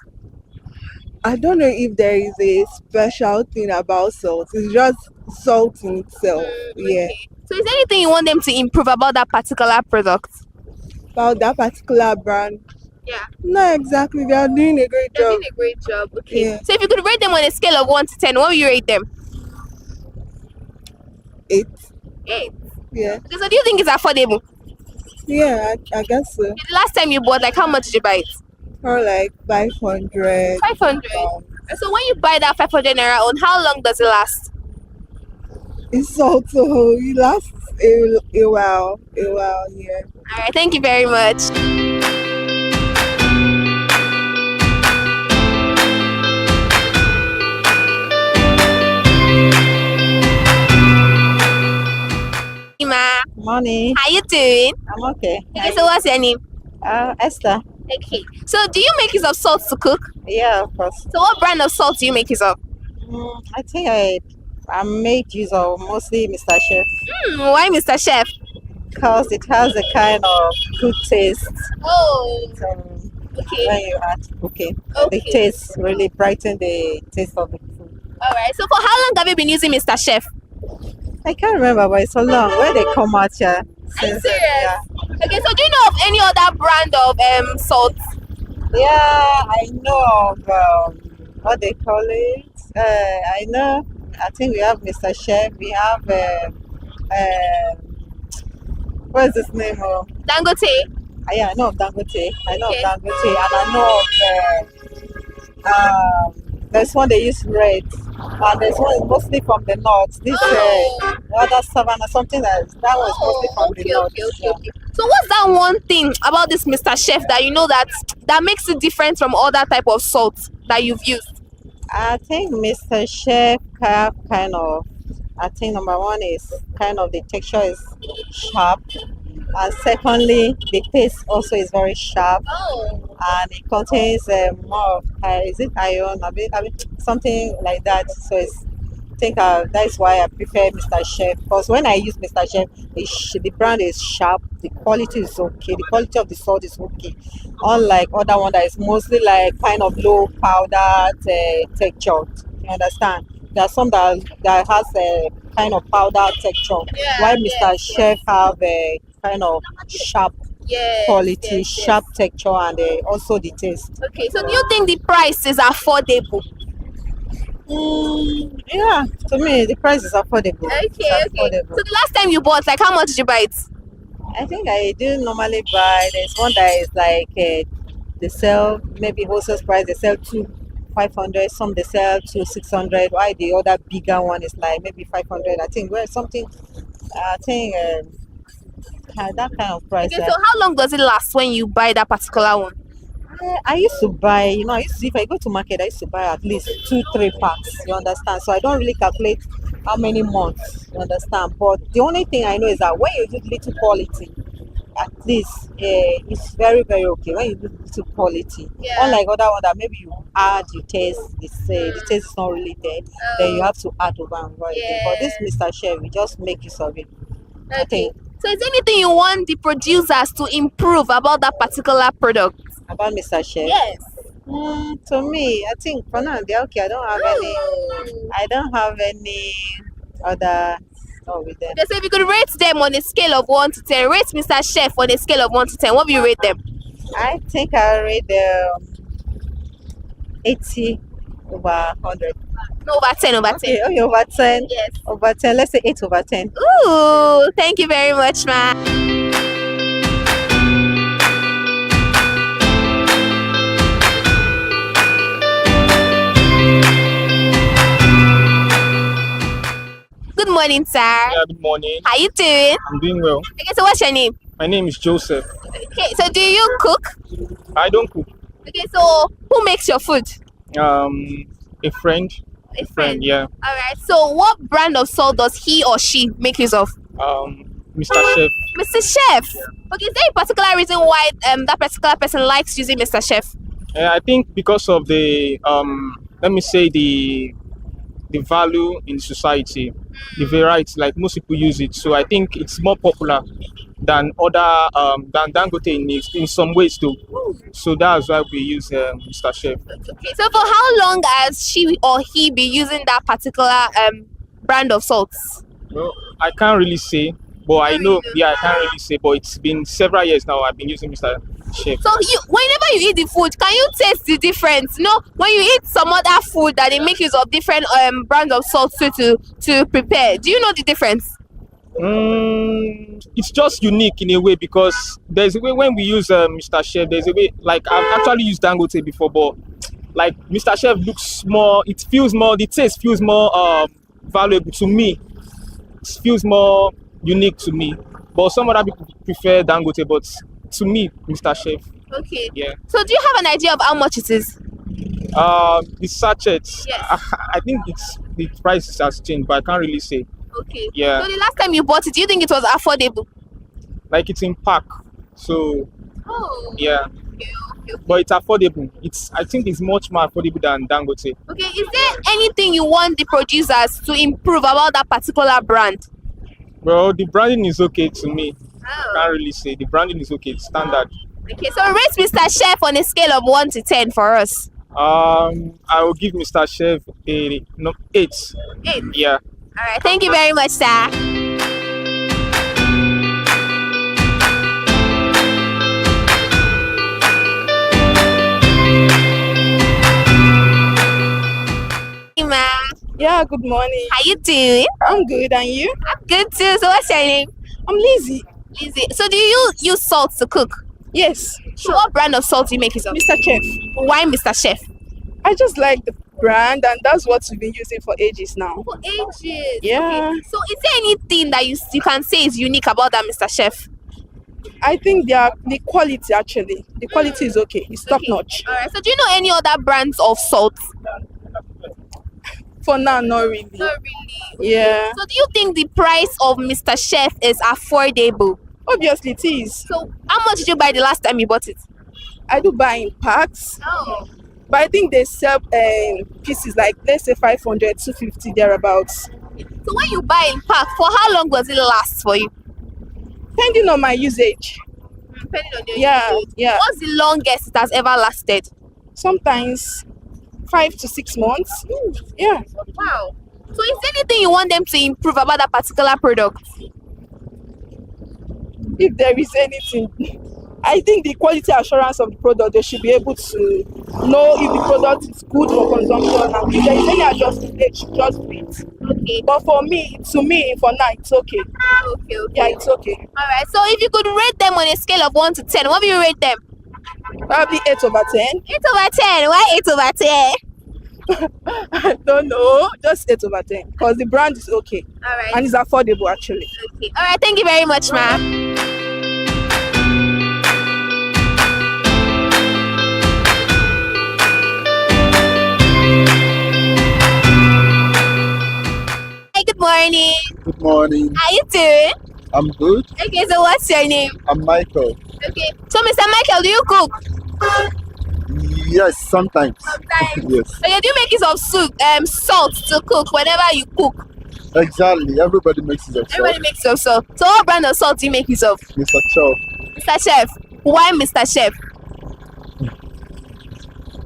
I don't know if there is a special thing about salt. It's just salt in itself. Yeah.
Okay. So is there anything you want them to improve about that particular product?
About that particular brand.
Yeah.
No, exactly. They are doing a great
They're
job.
doing a great job. Okay.
Yeah.
So if you could rate them on a scale of 1 to 10, what would you rate them?
8.
8.
Yeah.
Okay, so do you think it's affordable?
Yeah, I guess so.
The last time you bought, like how much did you buy it?
Or like 500.
500. So when you buy that 500 naira on, how long does it last?
It's also, it lasts a while, yeah.
All right, thank you very much. Ma,
Morning.
how you doing?
I'm okay.
Okay, so what's your name?
Esther.
Okay. So do you make use of salt to cook?
Yeah, of course.
So what brand of salt do you make use of?
I think I made use of mostly Mr. Chef
Why Mr. Chef?
because it has a kind of good taste.
Oh,
Okay. When you add cooking,
Okay.
the taste really brighten the taste of the food.
all right. So for how long have you been using Mr. Chef?
I can't remember, but it's so long. Where they come out here?
Are you
Since,
serious?
yeah.
Okay, so do you know of any other brand of salt?
Yeah, I know of what they call it. I know. I think we have Mr. Chef. We have what's his name?
Dangote.
Yeah, I know of Dangote. I know
Okay.
of Dangote, and I know of there's one they use red, and there's one mostly from the north. This other Savannah, something else. That was mostly from the north. Yeah.
Okay. So what's that one thing about this Mr. Chef that you know that makes it different from other type of salt that you've used?
I think Mr. Chef have kind of. I think number one is kind of the texture is sharp, and secondly, the taste also is very sharp,
Oh.
and it contains more of is it iron? I mean something like that. So it's. I think that's why I prefer Mr. Chef because when I use Mr. Chef, the brand is sharp, the quality is okay, the quality of the salt is okay. Unlike other one that is mostly like kind of low powder texture. You understand? There are some that has a kind of powder texture,
Yeah,
while Mr.
yes,
Chef have a kind of sharp
Yes.
quality,
yes.
sharp texture, and also the taste.
Okay, so do you think the price is affordable?
Yeah, to me the price is affordable.
Okay.
It's affordable.
So the last time you bought, like how much did you buy it?
I think I do normally buy. There's one that is like they sell maybe wholesale price. They sell to 500. Some they sell to 600. Why the other bigger one is like maybe 500. I think where something. I think that kind of price.
Okay, so how long does it last when you buy that particular one?
I used to buy, if I go to market, I used to buy at least 2-3 packs, you understand? So I don't really calculate how many months, you understand? But the only thing I know is that when you do little quality, at least it's very, very okay when you do little quality.
Yeah.
Unlike other one that maybe you add, you taste, the taste is not really there, then you have to add over and over again. But this Mr. Chef, we just make use of it. I think
So is there anything you want the producers to improve about that particular product?
about Mr. Chef.
Yes.
To me, I think for now they're okay. I don't have any other stuff with them.
Okay, so if you could rate them on a scale of 1 to 10, rate Mr. Chef on a scale of 1 to 10, what will you rate them?
I think I'll rate them 80 over 100.
No, over 10, over 10.
Okay, over 10.
Yes.
Over 10. Let's say 8 over 10.
Ooh, thank you very much, ma. Good morning, sir.
Yeah, good morning.
How you doing?
I'm doing well.
Okay, so what's your name?
My name is Joseph.
Okay, so do you cook?
I don't cook.
Okay, so who makes your food?
A friend.
A friend.
Yeah.
All right. So what brand of salt does he or she make use of?
Mr. Chef.
Mr. Chef. Okay, is there a particular reason why that particular person likes using Mr. Chef?
I think because of the let me say the value in society, the variety, like most people use it. So I think it's more popular than other than Dangote in some ways too. So that's why we use Mr. Chef.
Okay, so for how long has she or he been using that particular brand of salts?
Well, I can't really say, but I know. Yeah, I can't really say, but it's been several years now. I've been using Mr. Chef.
So whenever you eat the food, can you taste the difference? No, when you eat some other food that they make use of different brands of salt to prepare, do you know the difference?
It's just unique in a way because there's a way when we use Mr. Chef. There's a way like I've actually used Dangote before, but like Mr. Chef looks more. It feels more. The taste feels more valuable to me. It feels more unique to me. But some other people prefer Dangote, but to me, Mr. Chef.
Okay.
Yeah.
So do you have an idea of how much it is?
The sachets.
Yes.
I think the prices has changed, but I can't really say.
Okay.
Yeah.
So the last time you bought it, do you think it was affordable?
Like it's in pack, so
Oh.
yeah.
Okay.
But it's affordable. I think it's much more affordable than Dangote.
Okay. Is there anything you want the producers to improve about that particular brand?
Well, the branding is okay to me.
Oh.
Can't really say the branding is okay. It's standard.
Okay. So rate Mr. Chef on a scale of 1 to 10 for us.
I will give Mr. Chef a 8.
8.
Yeah.
All right. Thank you very much, sir. Hey, ma.
Yeah, good morning.
How you doing?
I'm good, and you?
I'm good too. So what's your name?
I'm Lizzie.
Lizzie. So do you use salt to cook?
Yes,
So what brand of salt do you make use of?
Mr. Chef.
Why Mr. Chef?
I just like the brand, and that's what we've been using for ages now.
For ages.
Yeah.
Okay. So is there anything that you can say is unique about that Mr. Chef?
I think the quality actually. The quality is okay. It's top notch.
All right. So do you know any other brands of salt?
For now, not really.
Not really.
Yeah.
So do you think the price of Mr. Chef is affordable?
Obviously, it is.
So how much did you buy the last time you bought it?
I do buy in packs,
Oh.
but I think they sell pieces like, let's say 500, 250 thereabouts.
So when you buy in pack, for how long does it last for you?
Depending on my usage.
Depending on your
Yeah,
usage.
yeah.
What's the longest it has ever lasted?
Sometimes 5 to 6 months. Yeah.
Wow. So is there anything you want them to improve about that particular product?
If there is anything, I think the quality assurance of the product, they should be able to know if the product is good for consumption, and if there is any adjustment, they should just do it.
Okay.
But for me, for now, it's okay.
Okay.
Yeah, it's okay.
All right. So if you could rate them on a scale of 1 to 10, what will you rate them?
Probably 8 over 10.
8 over 10. Why 8 over 10?
I don't know, just 8 over 10, because the brand is okay.
All right.
And it's affordable actually.
Okay. All right. Thank you very much, ma'am. Hi, good morning.
Good morning.
How you doing?
I'm good.
Okay, so what's your name?
I'm Michael.
Okay. So, Mr. Michael, do you cook?
Yes, sometimes.
Sometimes.
Yes,
Okay, do you make use of salt to cook whenever you cook?
exactly. Everybody makes it of
Everybody
salt.
makes use of salt. So, what brand of salt do you make use of?
Mr. Chow.
Mr. Chef. Why Mr. Chef?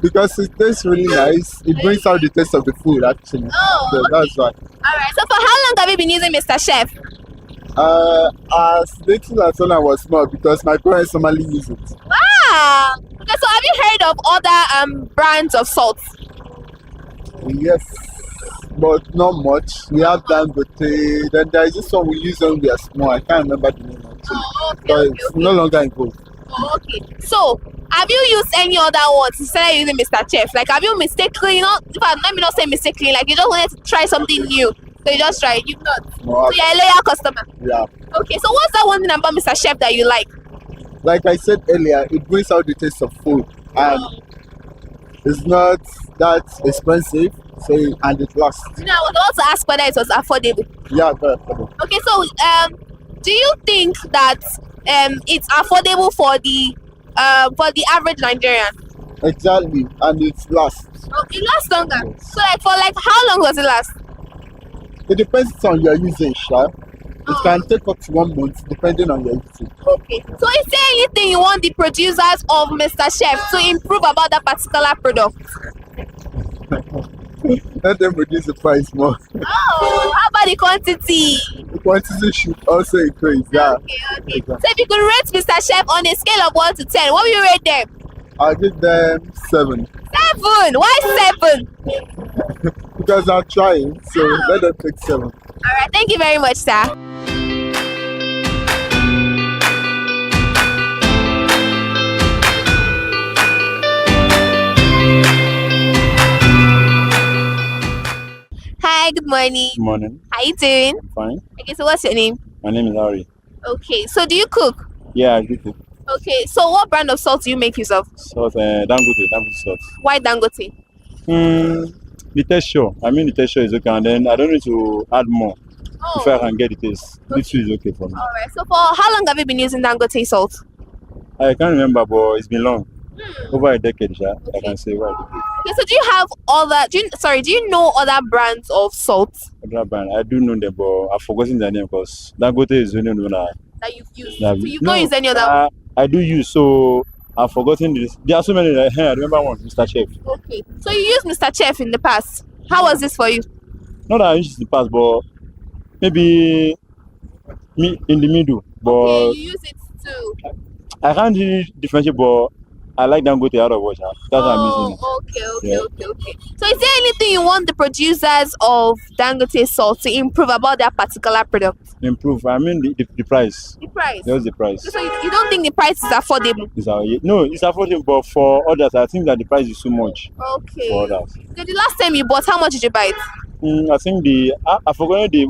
Because it tastes really nice. It brings out the taste of the food actually.
Oh,
So
okay.
that's why.
All right. So, for how long have you been using Mr. Chef?
As little as when I was small, because my parents normally use it.
Wow. Okay, so have you heard of other brands of salt?
Yes, but not much. We have Dangote. Then there is this one we use when we are small. I can't remember the name actually.
Oh, okay,
But
okay,
it's
okay.
no longer involved.
Oh, okay. So, have you used any other ones instead of using Mr. Chef? Like, have you mistakenly, let me not say mistakenly, like you just wanted to try something new. So you just tried, you've not.
No,
So you're a loyal customer.
yeah.
Okay, so what's that one thing about Mr. Chef that you like?
Like I said earlier, it brings out the taste of food, and it's not that expensive, so and it lasts.
You know, I was about to ask whether it was affordable.
Yeah, very affordable.
Okay, so Do you think that it's affordable for the average Nigerian?
Exactly, and it lasts.
Oh, it lasts longer. So like for like how long does it last?
It depends on your usage, sha. It can take up to 1 month depending on your usage.
Okay. So is there anything you want the producers of Mr. Chef to improve about that particular product?
Let them reduce the price more.
Oh, how about the quantity?
The quantity should also increase. Yeah.
Okay. So if you could rate Mr. Chef on a scale of 1 to 10, what will you rate them?
I'll give them 7
7. Why 7?
because I'm trying. So let them take 7.
All right. Thank you very much, sir. Hi, good morning.
Good morning.
How you doing?
I'm fine.
Okay, so what's your name?
My name is Harry.
Okay, so do you cook?
Yeah, I do cook.
Okay, so what brand of salt do you make use of?
Salt, Dangote salt.
Why Dangote?
The texture. I mean, the texture is okay, and then I don't need to add more if I can get the taste. This is okay for me.
Alright, so for how long have you been using Dangote salt?
I can't remember, but it's been long. Over a decade, I can say over a decade.
Okay, so do you have do you know other brands of salt
Other brand, I do know them, but I've forgotten their name because Dangote is the only one
that you've used?
that
So you don't use any other?
I do use, so I've forgotten this. There are so many. I remember one, Mr. Chef.
Okay, so you used Mr. Chef in the past. How was this for you?
Not that I used it in the past, but maybe me in the middle. But
Okay, you use it too.
I can't really differentiate, but I like Dangote out of water. That's why I'm using it.
Okay.
Yeah.
Okay. So is there anything you want the producers of Dangote salt to improve about that particular product?
Improve. I mean the price.
The price.
Just the price.
So you don't think the price is affordable?
No, it's affordable, but for others, I think that the price is too much
Okay.
for others.
Okay, the last time you bought, how much did you buy it?
I think I forgot the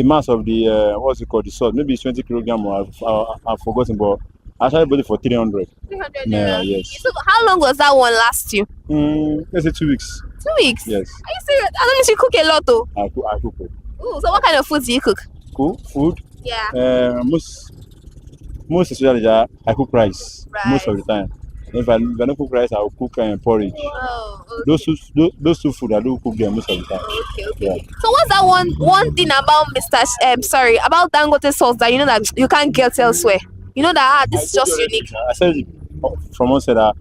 mass of the what's it called, the salt. Maybe it's 20 kilogram, or I've forgotten, but I actually bought it for 300.
300
Yeah,
naira.
yes.
So how long was that one last you?
Let's say 2 weeks.
2 weeks?
Yes.
Are you serious? I don't mean you cook a lot though.
I cook it.
Ooh, so what kind of food do you cook?
Cool food.
Yeah.
Most especially I cook rice most of
Rice.
the time. If I don't cook rice, I will cook porridge.
Oh, okay.
Those two food I do cook them most of the time.
Okay.
Yeah.
So what's that one thing about about Dangote sauce that you know that you can't get elsewhere? You know that this is just unique.
I said it from one side that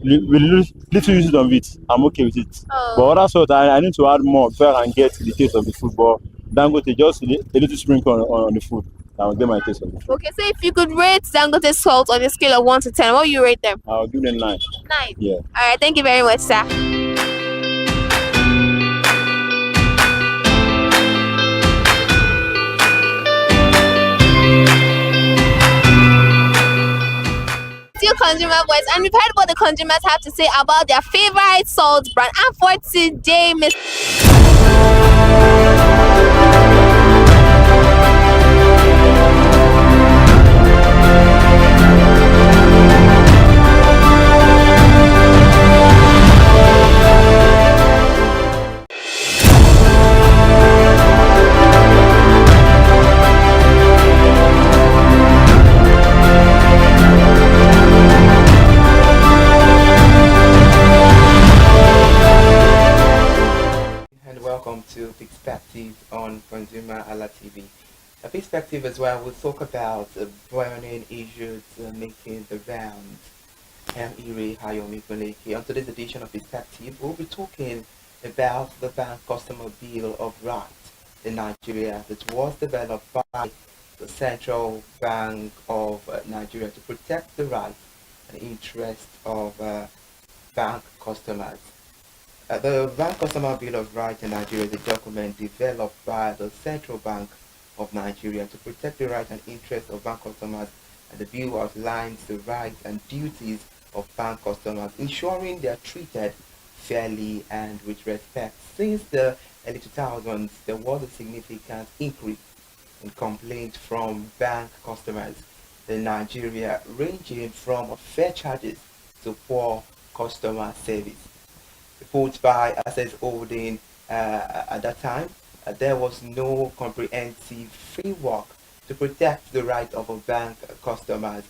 with little usage of it, I'm okay with it.
Oh.
But other sort, I need to add more before I can get the taste of the food. But Dangote just a little sprinkle on the food, I will get my taste of the food.
Okay, so if you could rate Dangote salt on a scale of 1 to 10, what would you rate them?
I'll give them 9.
9.
Yeah.
All right, thank you very much, sir. Still Consumer Voice, and we've heard what the consumers have to say about their favorite salt brand. And for today, Miss.
And welcome to Perspective on ConsumerHallaTV. A perspective as well, we'll talk about burning issues making the rounds. I'm Ire Hayomi Kuleke. On today's edition of Perspective, we'll be talking about the Bank Customer Bill of Rights in Nigeria that was developed by the Central Bank of Nigeria to protect the rights and interests of bank customers. The Bank Customer Bill of Rights in Nigeria is a document developed by the Central Bank of Nigeria to protect the rights and interests of bank customers, and the bill outlines the rights and duties of bank customers, ensuring they are treated fairly and with respect. Since the early 2000s, there was a significant increase in complaints from bank customers in Nigeria, ranging from unfair charges to poor customer service. Reports by Access Holding at that time there was no comprehensive framework to protect the right of a bank customers,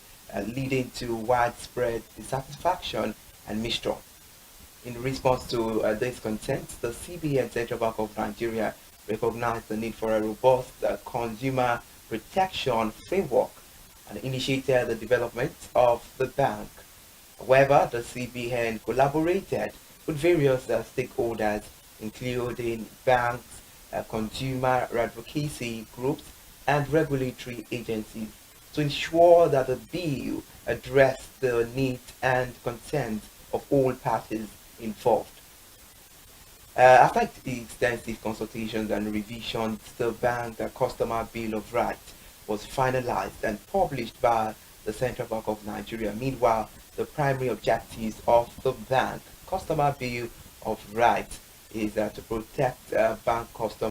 leading to widespread dissatisfaction and mistrust. In response to this concerns, the CBN Central Bank of Nigeria recognized the need for a robust consumer protection framework and initiated the development of the bank. However, the CBN collaborated with various stakeholders, including banks, consumer advocacy groups, and regulatory agencies, to ensure that the bill addressed the needs and concerns of all parties involved. After extensive consultations and revisions, the Bank Customer Bill of Rights was finalized and published by the Central Bank of Nigeria. Meanwhile, the primary objectives of the Bank Customer Bill of Rights is to protect bank customer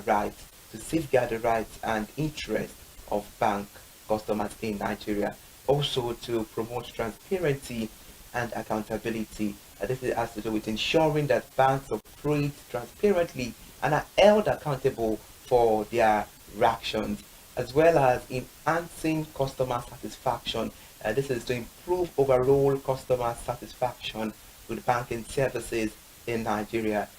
rights, to safeguard the rights and interests of bank customers in Nigeria, also to promote transparency and accountability. This has to do with ensuring that banks operate transparently and are held accountable for their actions, as well as enhancing customer satisfaction. This is to improve overall customer satisfaction with banking services in Nigeria.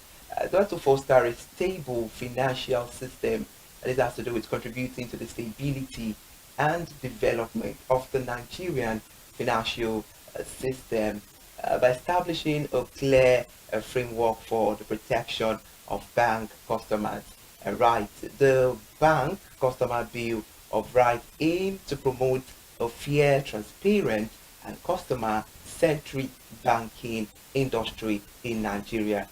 To foster a stable financial system. This has to do with contributing to the stability and development of the Nigerian financial system by establishing a clear framework for the protection of bank customers' rights. The Bank Customer Bill of Rights aims to promote a fair, transparent, and customer-centric banking industry in Nigeria.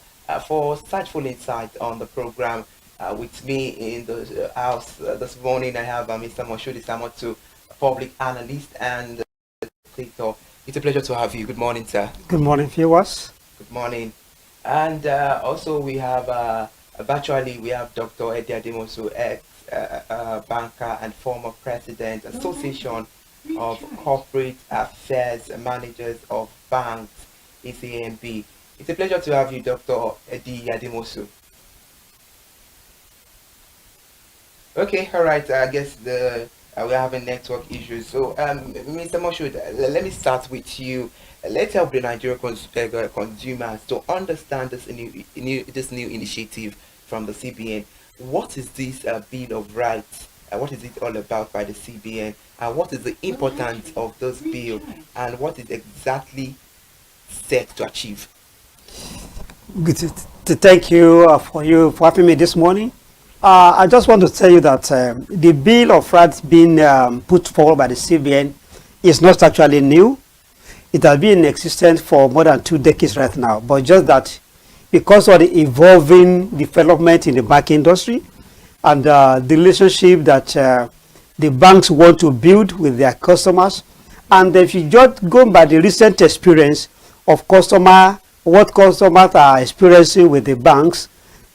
For insightful insight on the program, with me in the house this morning, I have Mr. Moshood Isamotu, public analyst and creator. It's a pleasure to have you. Good morning, sir.
Good morning, viewers.
Good morning. And also we have virtually we have Dr. Eddie Ademosu, banker and former president, Association of Corporate Affairs Managers of Banks, ACMB. It's a pleasure to have you, Dr. Eddie Ademosu. Okay, all right. I guess we're having network issues. So, Mr. Moshood, let me start with you. Let's help the Nigerian consumers to understand this new initiative from the CBN. What is this Bill of Rights? What is it all about by the CBN? And what is the importance of this bill? And what is exactly set to achieve?
Good to thank you for having me this morning. I just want to tell you that the Bill of Rights being put forward by the CBN is not actually new. It has been in existence for more than 2 decades right now, but just that because of the evolving development in the banking industry and the relationship that the banks want to build with their customers, and if you just go by the recent experience of what customers are experiencing with the banks,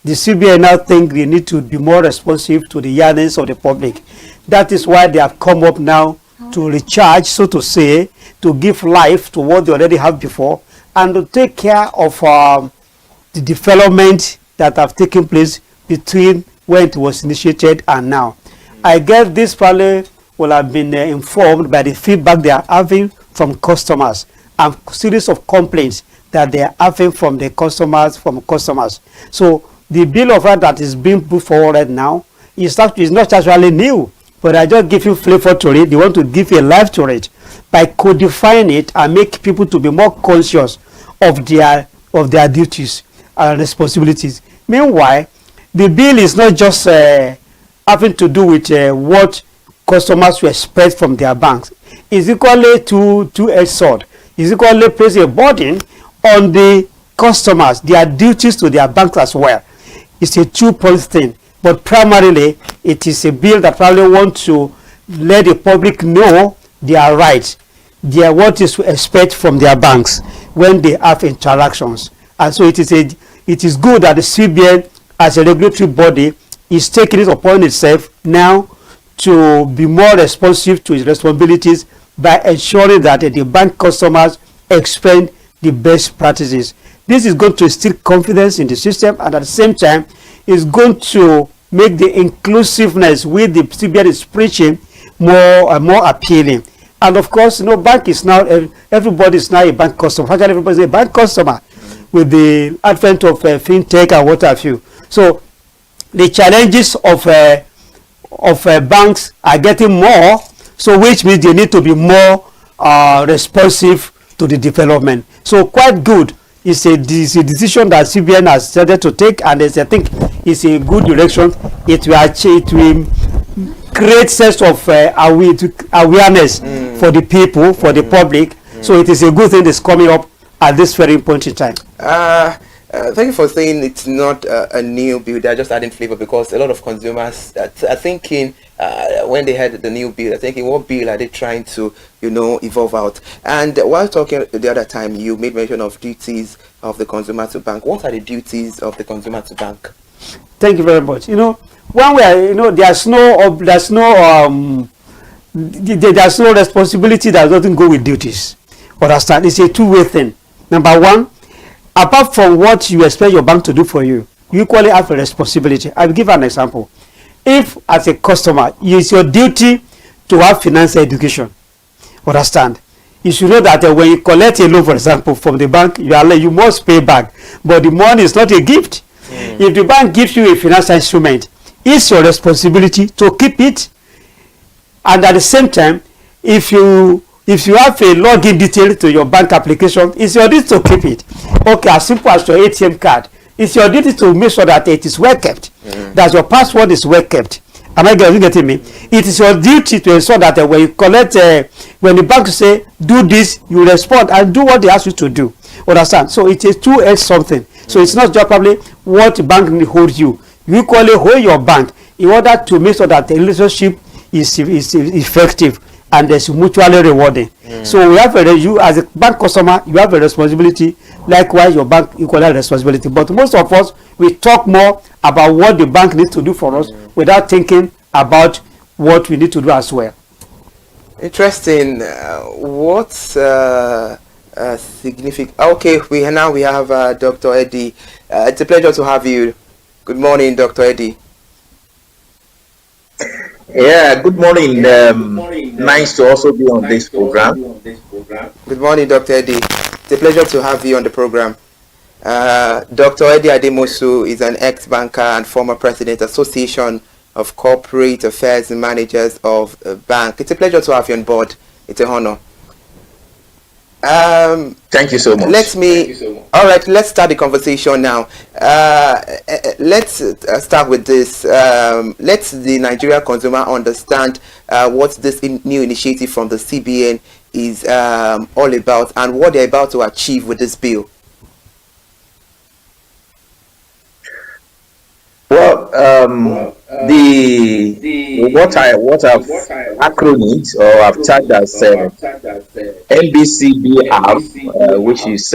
the CBN now think they need to be more responsive to the yearnings of the public. That is why they have come up now to recharge, so to say, to give life to what they already have before, and to take care of the development that have taken place between when it was initiated and now. I guess this probably will have been informed by the feedback they are having from customers and series of complaints that they are having from the customers. So the Bill of Rights that is being put forward right now is not actually new, but I just give you flavor to it. They want to give a life to it by codifying it and make people to be more conscious of their duties and responsibilities. Meanwhile, the bill is not just having to do with what customers will expect from their banks. It's equally two-edged sword. It's equally place a burden on the customers, their duties to their banks as well. It's a two-policy thing, but primarily it is a bill that probably wants to let the public know their rights, what is to expect from their banks when they have interactions. And so it is good that the CBN as a regulatory body is taking it upon itself now to be more responsive to its responsibilities by ensuring that the bank customers expend the best practices. This is going to instill confidence in the system, and at the same time is going to make the inclusiveness with the CBN is preaching more appealing. And of course, bank is now, everybody is now a bank customer. Actually, everybody is a bank customer with the advent of fintech and what have you. So the challenges of banks are getting more, so which means they need to be more responsive to the development. So quite good. It's a decision that CBN has started to take, and I think it's a good direction. It will create sense of awareness for the people, for the public. So it is a good thing that's coming up at this very point in time.
Thank you for saying it's not a new bill. They're just adding flavor, because a lot of consumers are thinking when they heard the new bill, they're thinking, what bill are they trying to, evolve out? And while talking the other time, you made mention of duties of the consumer to bank. What are the duties of the consumer to bank?
Thank you very much. One way, there's no responsibility that doesn't go with duties. Understand? It's a two-way thing. Number one, apart from what you expect your bank to do for you, you equally have a responsibility. I'll give an example. If, as a customer, it's your duty to have financial education, understand? You should know that when you collect a loan, for example, from the bank, you must pay back. But the money is not a gift. If the bank gives you a financial instrument, it's your responsibility to keep it. And at the same time, if you have a login detail to your bank application, it's your duty to keep it. Okay, as simple as your ATM card. It's your duty to make sure that it is well kept, that your password is well kept. Am I getting me? It is your duty to ensure that when you collect, when the bank say do this, you respond and do what they ask you to do. Understand? So it is two-edged something. So it's not just probably what the bank holds you. You equally hold your bank in order to make sure that the relationship is effective and it's mutually rewarding. So you as a bank customer, you have a responsibility. Likewise, your bank equally has a responsibility. But most of us, we talk more about what the bank needs to do for us without thinking about what we need to do as well.
Interesting. What's significant? Okay, we have Dr. Eddie. It's a pleasure to have you. Good morning, Dr. Eddie.
Yeah, good morning. Nice to also be on this program.
Good morning, Dr. Eddie. It's a pleasure to have you on the program. Dr. Eddie Ademosu is an ex-banker and former president, Association of Corporate Affairs and Managers of a Bank. It's a pleasure to have you on board. It's an honor.
Thank you so much.
All right, let's start the conversation now. Let's start with this. Let the Nigeria consumer understand what this new initiative from the CBN is all about and what they're about to achieve with this bill.
Well, what I've acronymed or I've tagged as NBCBR, which is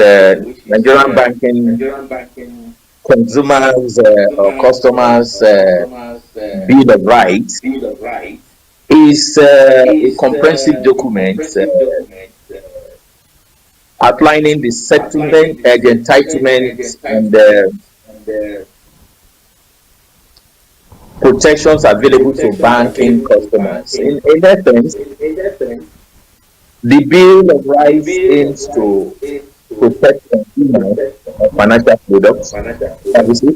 Nigerian Banking Consumers or Customers Bill of Rights, is a comprehensive document outlining the settlement, the entitlements, and protections available to banking customers. In essence, the Bill of Rights aims to protect consumers of financial products, services,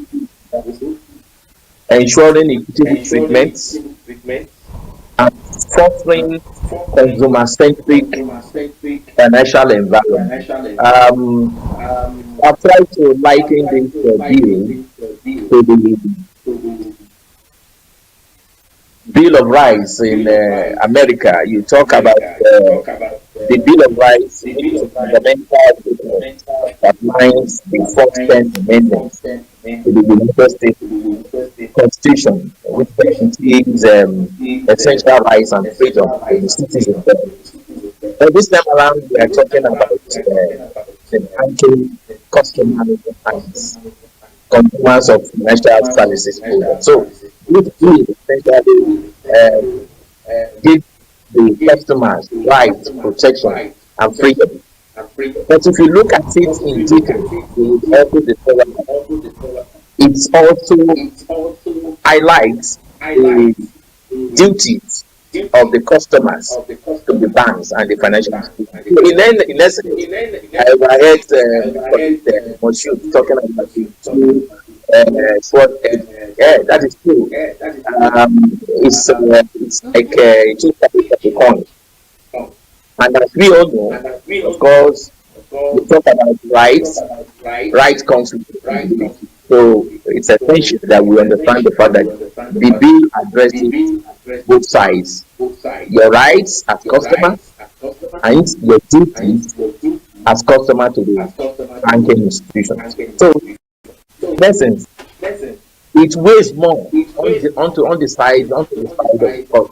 ensuring equitable treatment, and fostering consumer-centric financial environment. I've tried to liken this bill to the Bill of Rights in America. You talk about the Bill of Rights, which is a fundamental document that lines the 14th Amendment to the United States Constitution, which guarantees essential rights and freedom for the citizens. But this time around, we are talking about the banking customers and consumers of financial services products. So, this bill essentially gives the customers rights, protection, and freedom. But if you look at it in detail, it it also highlights the duties of the customers to the banks and the financial institutions. In essence, I overheard Moshood talking about the two sword edge. Yeah, that is true. It's like two sides of the coin. And as we all know, of course, we talk about rights. Rights comes with responsibility. So it's essential that we understand the fact that the bill addresses both sides. Your rights as customer and your duties as customer to the banking institution. So in essence, it weighs more on the side of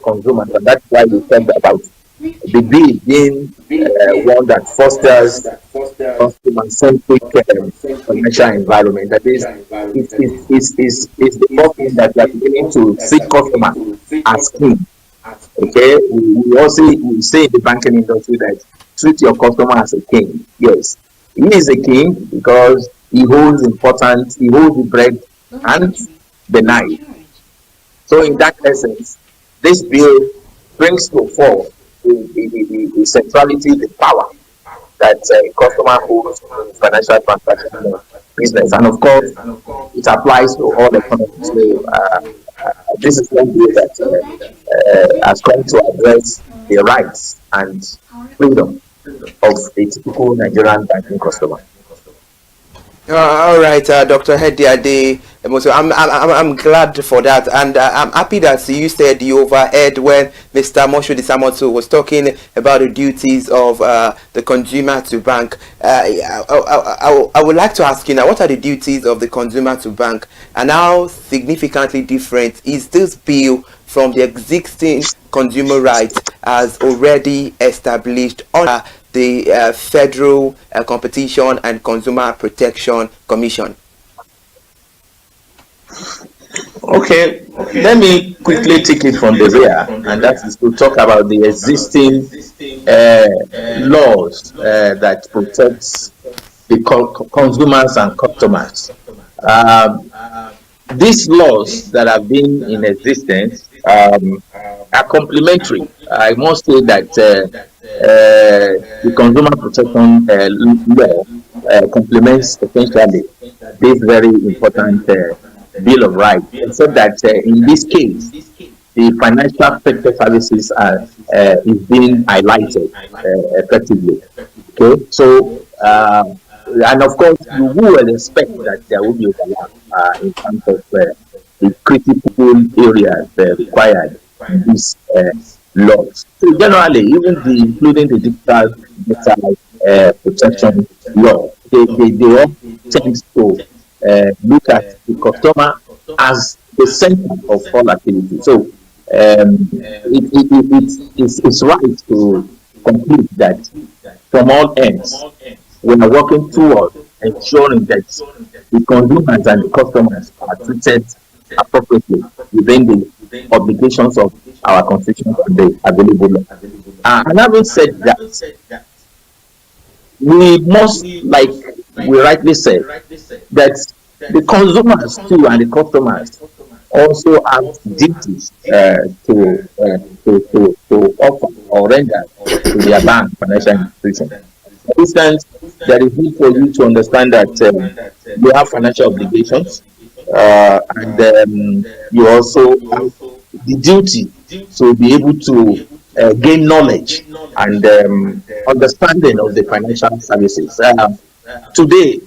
consumers, and that's why we talked about the bill being one that fosters customer-centric financial environment. That is the first thing that we are beginning to see customer as king. Okay, we also say in the banking industry that treat your customer as a king. Yes, he is a king because he holds the bread and the knife. So in that essence, this bill brings to fore the centrality, the power that customer holds in financial transaction business, and of course, it applies to all economies. So this is one bill that has come to address the rights and freedom of a typical Nigerian banking customer.
All right, Dr. Hediade. So I'm glad for that, and I'm happy that you said you overheard when Mr. Moshood Isamoto was talking about the duties of the consumer to bank. I would like to ask you now, what are the duties of the consumer to bank, and how significantly different is this bill from the existing consumer rights as already established under the Federal Competition and Consumer Protection Commission?
Okay, let me quickly take it from the rear, and that is to talk about the existing laws that protects the consumers and customers. These laws that have been in existence are complementary. I must say that the consumer protection law complements essentially this very important Bill of Rights, except that in this case, the financial sector services is being highlighted effectively. Okay, so and of course, you will expect that there will be overlap in terms of the critical areas required in these laws. So generally, including the digital protection law, they all tend to look at the customer as the center of all activity. So it's right to conclude that from all ends, we are working towards ensuring that the consumers and the customers are treated appropriately within the obligations of our constitution and the available law. And having said that, we must, like we rightly said, that the consumers too and the customers also have duties to offer or render to their bank financial institution. For instance, there is need for you to understand that you have financial obligations, and you also have the duty to be able to gain knowledge and understanding of the financial services. Today,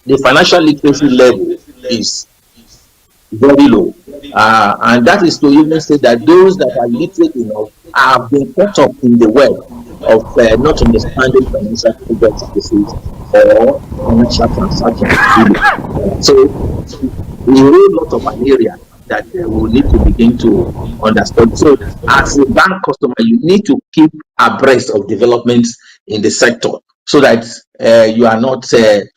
the financial literacy level is very low, and that is to even say that those that are literate enough have been caught up in the web of not understanding financial product services or financial transactions. So a whole lot of an area that we will need to begin to understand. So as a bank customer, you need to keep abreast of developments in the sector so that you are not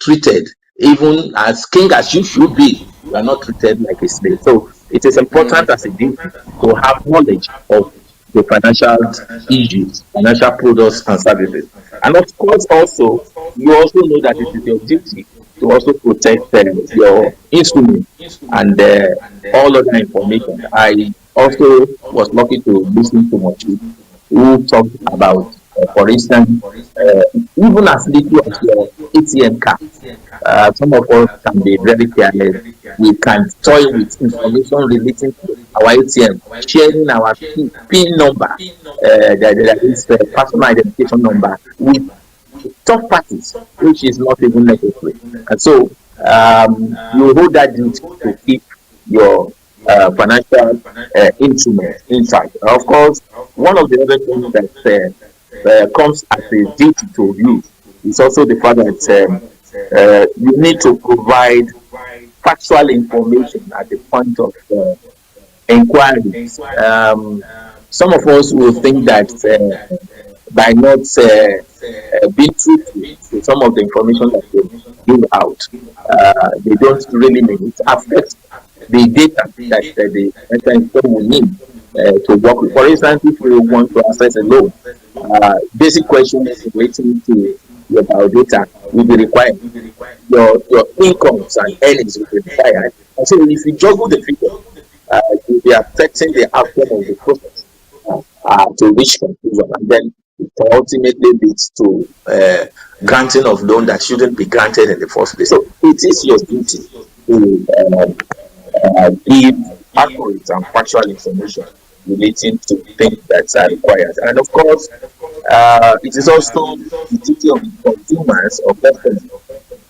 treated even as king as you should be. You are not treated like a slave. So it is important as a duty to have knowledge of the financial issues, financial products and services. And of course, also, you also know that it is your duty to to also protect your instrument and all other information. I also was lucky to listen to Mochi, who talked about, for instance, even as little as your ATM card. Some of us can be very careless. We can toy with information relating to our ATM, sharing our PIN number, that is personal identification number, with third parties, which is not even necessary. And so you hold that duty to keep your financial instruments intact. Of course, one of the other things that comes as a duty to you is also the fact that you need to provide factual information at the point of inquiry. Some of us will think that by not being truthful to some of the information that they give out, they don't really mean it affects the data that the institution will need to work with. For instance, if you want to access a loan, basic questions relating to your biodata will be required. Your incomes and earnings will be required. And so if you juggle the figure, you'll be affecting the outcome of the process to reach conclusion, and then it ultimately leads to granting of loan that shouldn't be granted in the first place. So it is your duty to give accurate and factual information relating to things that are required. And of course, it is also the duty of consumers or customers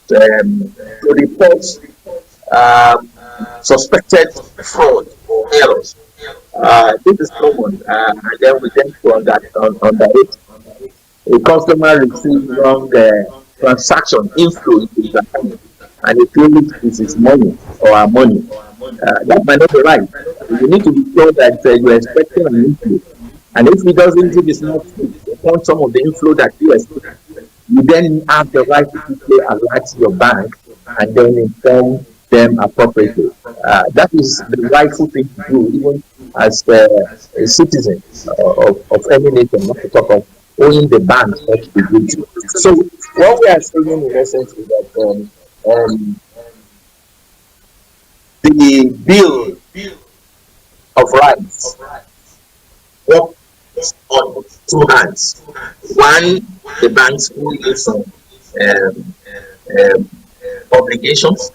to report suspected fraud or errors. This is common, and then we tend to underrate. A customer receives wrong transaction inflow into his account, and he feels it is his money or our money. That might not be right. You need to be sure that you're expecting an inflow, and if he doesn't give his not upon some of the inflow that you expect, you then have the right to quickly alert your bank and then inform them appropriately. That is the rightful thing to do, even as a citizen of any nation, not to talk of owning the bank not to be guilty. So what we are saying in essence is that the bill of rights works on two hands. One, the banks who use some obligations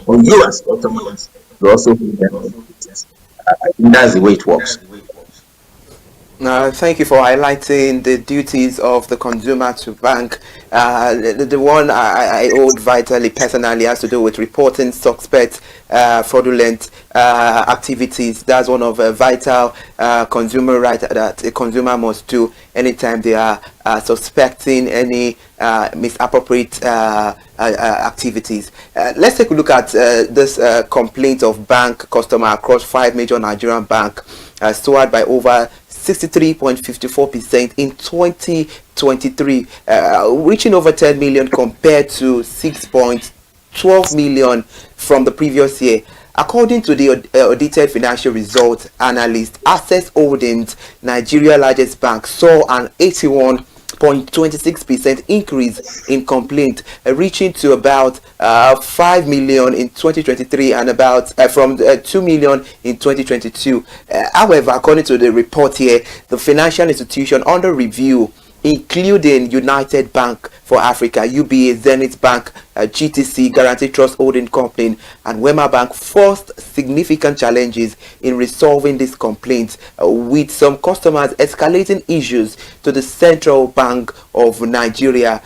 on you as customers, you also pay them obligations. I think that's the way it works.
Thank you for highlighting the duties of the consumer to bank. The one I hold vitally personally has to do with reporting suspect fraudulent activities. That's one of a vital consumer right that a consumer must do anytime they are suspecting any misappropriate activities. Let's take a look at this complaint of bank customer across 5 major Nigerian banks, soared by over 63.54% in 2023, reaching over 10 million compared to 6.12 million from the previous year. According to the audited financial results analyst, Access Holdings, Nigeria's largest bank, saw an 81.26% increase in complaints, reaching to about 5 million in 2023 and about from 2 million in 2022. However, according to the report here, the financial institution under review, including United Bank for Africa, UBA, Zenith Bank, GTC, Guarantee Trust Holding Company, and Wema Bank, faced significant challenges in resolving these complaints, with some customers escalating issues to the Central Bank of Nigeria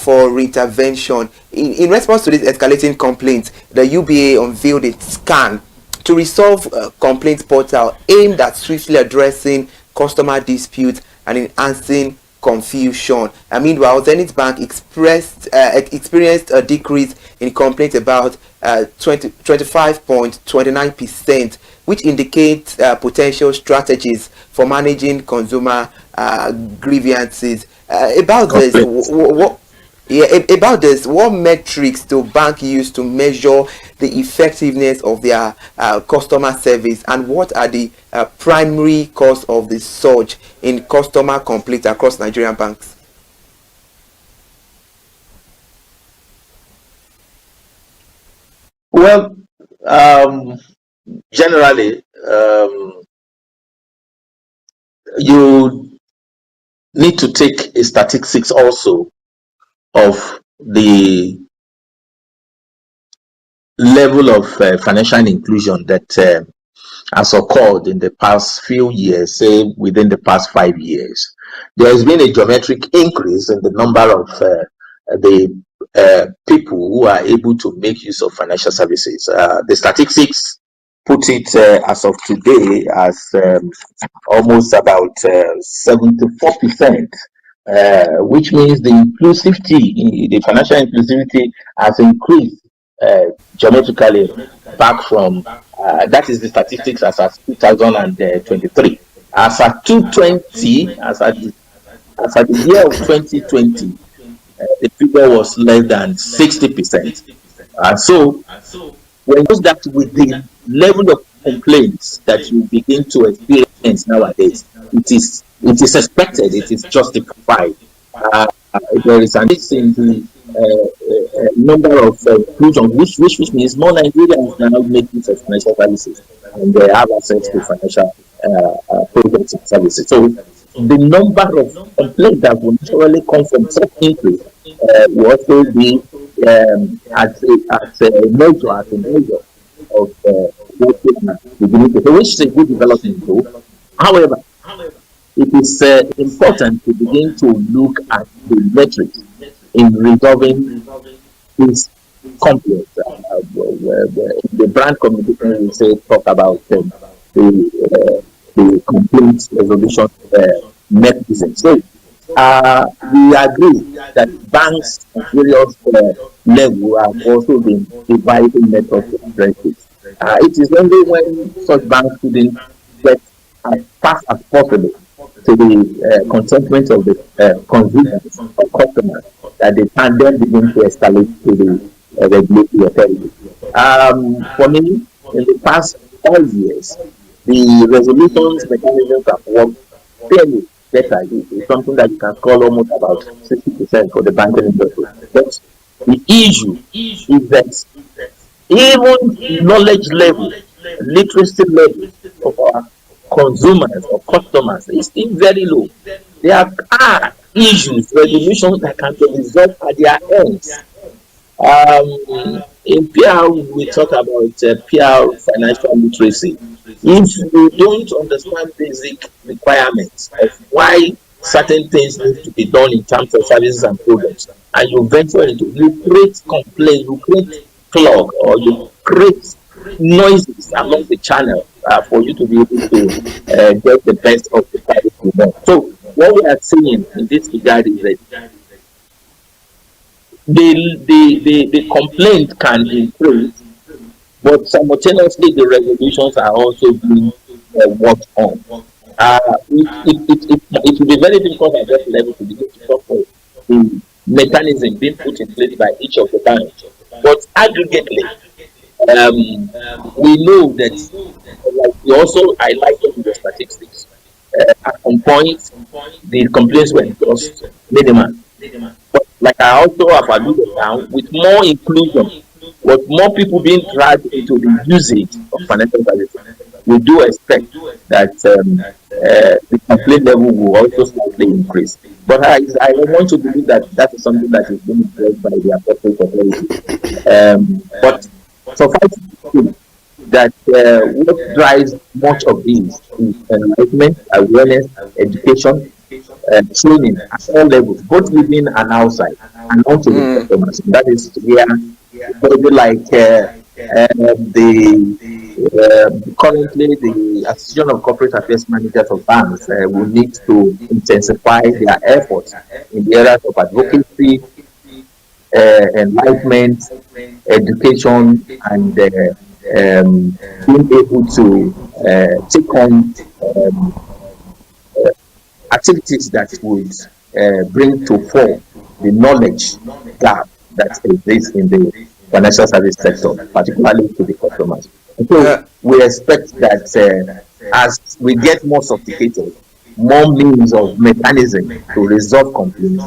for intervention. In response to these escalating complaints, the UBA unveiled a scan to resolve complaints portal aimed at swiftly addressing customer disputes and enhancing confusion. Meanwhile, Zenith Bank experienced a decrease in complaints about 25.29%, which indicates potential strategies for managing consumer grievances. About this, what metrics do banks use to measure the effectiveness of their customer service, and what are the primary cause of the surge in customer complaints across Nigerian banks?
Well, um, generally, you need to take a statistics also of the level of financial inclusion that has occurred in the past few years, say within the past 5 years. There has been a geometric increase in the number of the people who are able to make use of financial services. The statistics put it as of today as almost about 74%, which means the inclusivity, the financial inclusivity has increased geometrically back from that is the statistics as at 2023. As at 220, as at the year of 2020, the figure was less than 60%. So when you use that with the level of complaints that you begin to experience nowadays, it is expected, it is justified. Uh, there is an increase in the number of inclusion, which means more Nigerians now make use of financial services and they have access to financial products and services. So the number of complaints that will naturally come from such increase will also be as a measure of what people are beginning to do, which is a good development too. However, it is important to begin to look at the metrics in resolving these conflicts. The brand communication we say talk about the complaints resolution mechanism. So we agree that banks at various levels have also been devising methods to address it. It is only when such banks couldn't get as fast as possible to the contentment of the consumers or customers that they can then begin to escalate to the regulatory authority. For me, in the past 5 years, the resolutions mechanisms have worked fairly better. It's something that you can call almost about 60% for the banking industry. But the issue is that even knowledge level, literacy level of our consumers or customers is still very low. There are issues, resolutions that can be resolved at their ends. In PR, we talk about PR financial literacy. If you don't understand basic requirements of why certain things need to be done in terms of services and products, and you venture into, you create complaints, you create clog, or you create noises along the channel for you to be able to get the best of the service you want. So what we are seeing in this regard is that the complaint can increase, but simultaneously the resolutions are also being worked on. It will be very difficult at that level to begin to talk about the mechanism being put in place by each of the banks. But aggregately, we know that, like we also highlighted in the statistics, at some point the complaints were just minimal. But like I also have alluded now, with more inclusion, with more people being dragged into the usage of financial services, we do expect that the complaint level will also slightly increase. But I want to believe that that is something that is being addressed by the appropriate authority. But suffice to say that what drives much of this is enlightenment, awareness, education, training at all levels, both within and outside, and also the customers. That is where probably like currently the Association of Corporate Affairs Managers of Banks will need to intensify their efforts in the areas of advocacy, enlightenment, education, and being able to take on activities that would bring to fore the knowledge gap that exists in the financial service sector, particularly to the customers. And so we expect that as we get more sophisticated, more means of mechanism to resolve complaints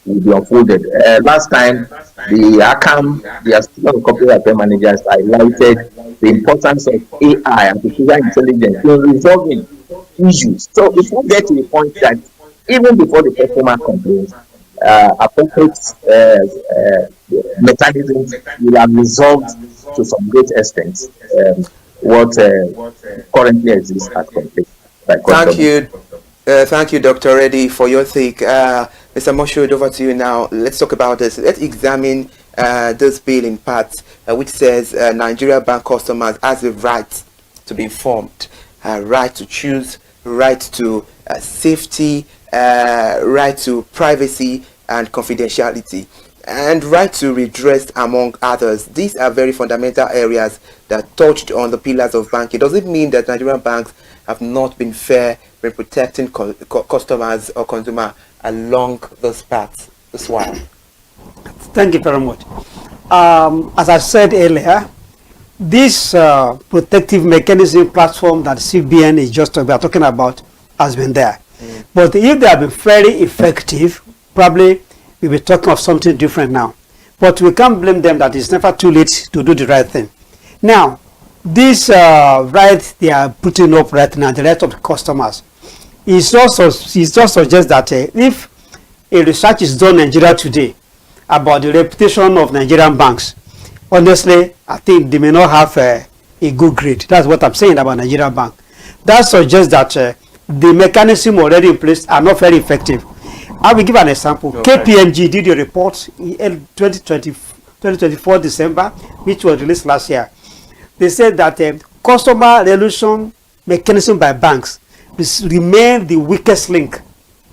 will be unfolded. Last time the ACAM, the Association of Corporate Affairs Managers, highlighted the importance of AI, artificial intelligence, in resolving issues. So if we get to the point that even before the customer complains, appropriate mechanisms will have resolved to some great extent what currently exists at complaint by customers.
Thank you, Dr. Reddy, for your take. Mr. Moshood, over to you now. Let's talk about this. Let's examine this bill in part, which says Nigeria bank customers has the right to be informed, right to choose, right to safety, right to privacy and confidentiality, and right to redress, among others. These are very fundamental areas that touched on the pillars of banking. Does it mean that Nigerian banks have not been fair in protecting customers or consumer along those paths as well?
Thank you very much. As I said earlier, this protective mechanism platform that CBN is just talking about has been there. But if they have been very effective, probably we'll be talking of something different now. But we can't blame them that it's never too late to do the right thing. Now, this right they are putting up right now, the right of the customers, it just suggests that if a research is done in Nigeria today about the reputation of Nigerian banks, honestly, I think they may not have a good grade. That's what I'm saying about Nigerian bank. That suggests that the mechanism already in place are not very effective. I will give an example. Okay. KPMG did a report in 2024 December, which was released last year. They said that customer resolution mechanism by banks remain the weakest link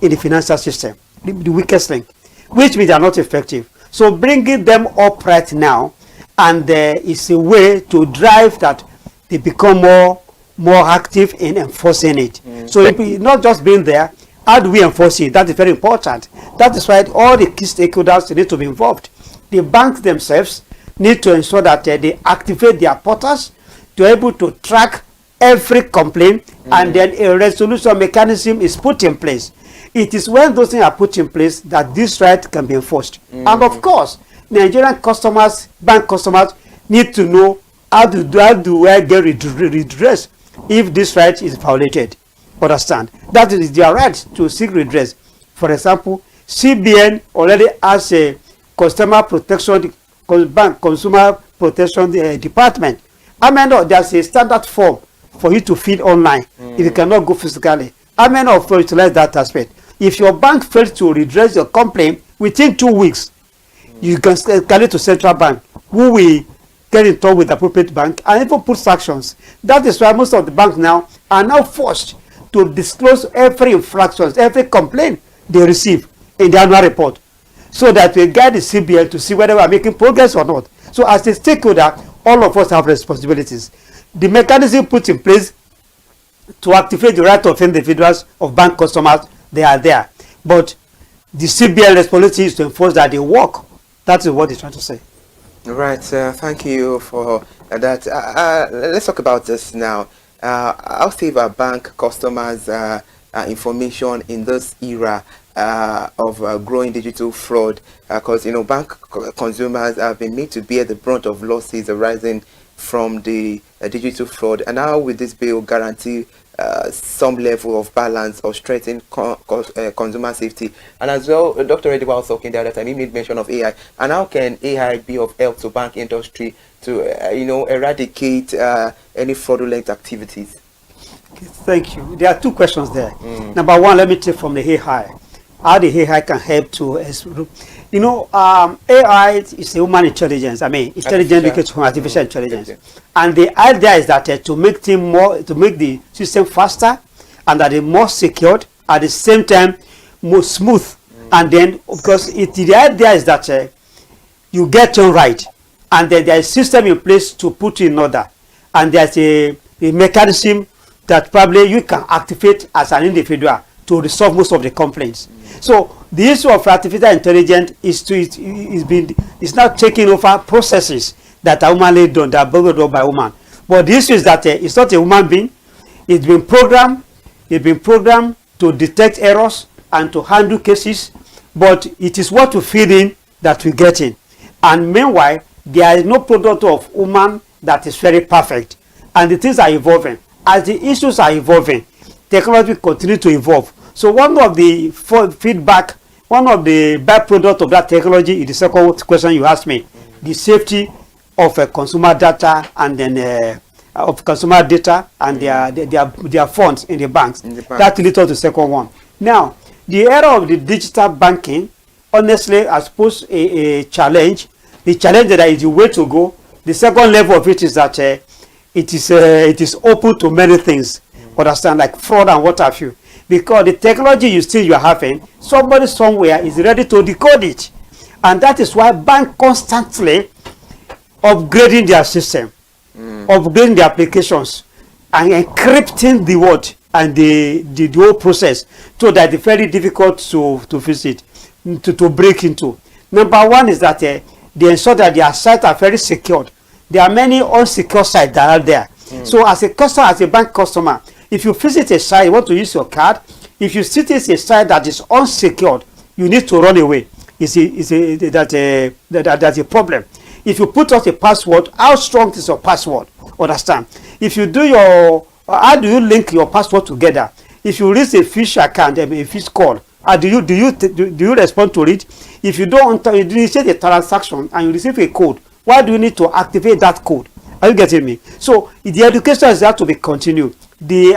in the financial system, the weakest link, which means they are not effective. So bringing them up right now, and is a way to drive that they become more active in enforcing it. So if it's not just being there, how do we enforce it? That is very important. That is why all the key stakeholders need to be involved. The banks themselves need to ensure that they activate their portals to be able to track every complaint, and then a resolution mechanism is put in place. It is when those things are put in place that this right can be enforced. And of course, Nigerian customers, bank customers, need to know how do I get redress if this right is violated. Understand? That is their right to seek redress. For example, CBN already has a customer protection, bank consumer protection department. I mean, there's a standard form for you to fill online if you cannot go physically. I mean, utilize that aspect. If your bank fails to redress your complaint within 2 weeks, you can escalate to central bank, who will get in touch with the appropriate bank and even put sanctions. That is why most of the banks now are now forced to disclose every infraction, every complaint they receive in the annual report, so that we guide the CBN to see whether we are making progress or not. So as a stakeholder, all of us have responsibilities. The mechanism put in place to activate the right of individuals, of bank customers, they are there. But the CBN responsibility is to enforce that they work. That is what he's trying to say.
Right. Thank you for that. Let's talk about this now. How save our bank customers information in this era of growing digital fraud? Because bank consumers have been made to bear the brunt of losses arising from the digital fraud, and how will this bill guarantee some level of balance or strengthen consumer safety? And as well, Dr. Reddy was talking the other time, he made mention of AI, and how can AI be of help to bank industry to eradicate any fraudulent activities?
Okay, thank you. There are two questions there. Number one, let me take from the AI. How the AI can help to AI is a human intelligence. I mean, intelligence because from artificial intelligence, and the idea is that to make the system faster and that it more secured, at the same time more smooth, and then because the idea is that you get them right, and then there is a system in place to put in order, and there's a mechanism that probably you can activate as an individual to resolve most of the complaints. So the issue of artificial intelligence is now taking over processes that are humanly done, that are done by woman. But the issue is that it's not a human being. It's been programmed to detect errors and to handle cases, but it is what we feed in that we get in. And meanwhile, there is no product of woman that is very perfect. And the things are evolving. As the issues are evolving, technology continue to evolve. So one of the feedback, one of the byproduct of that technology is the second question you asked me, the safety of consumer data and then of consumer data and their funds in the banks. That leads to the second one. Now, the era of the digital banking, honestly, I suppose a challenge. The challenge that is the way to go. The second level of it is that it is open to many things. Understand, like fraud and what have you. Because the technology you are having, somebody somewhere is ready to decode it, and that is why banks constantly upgrading their system, upgrading the applications, and encrypting the word and the whole process, so that it's very difficult to visit, to break into. Number one is that they ensure that their sites are very secured. There are many unsecure sites that are there. So as a customer, as a bank customer, if you visit a site, you want to use your card, if you see a site that is unsecured, you need to run away. That's a problem. If you put out a password, how strong is your password? Understand? If you do how do you link your password together? If you reach a fish account, a fish call, do you respond to it? If you don't initiate a transaction and you receive a code, why do you need to activate that code? Are you getting me? So the education is that to be continued. The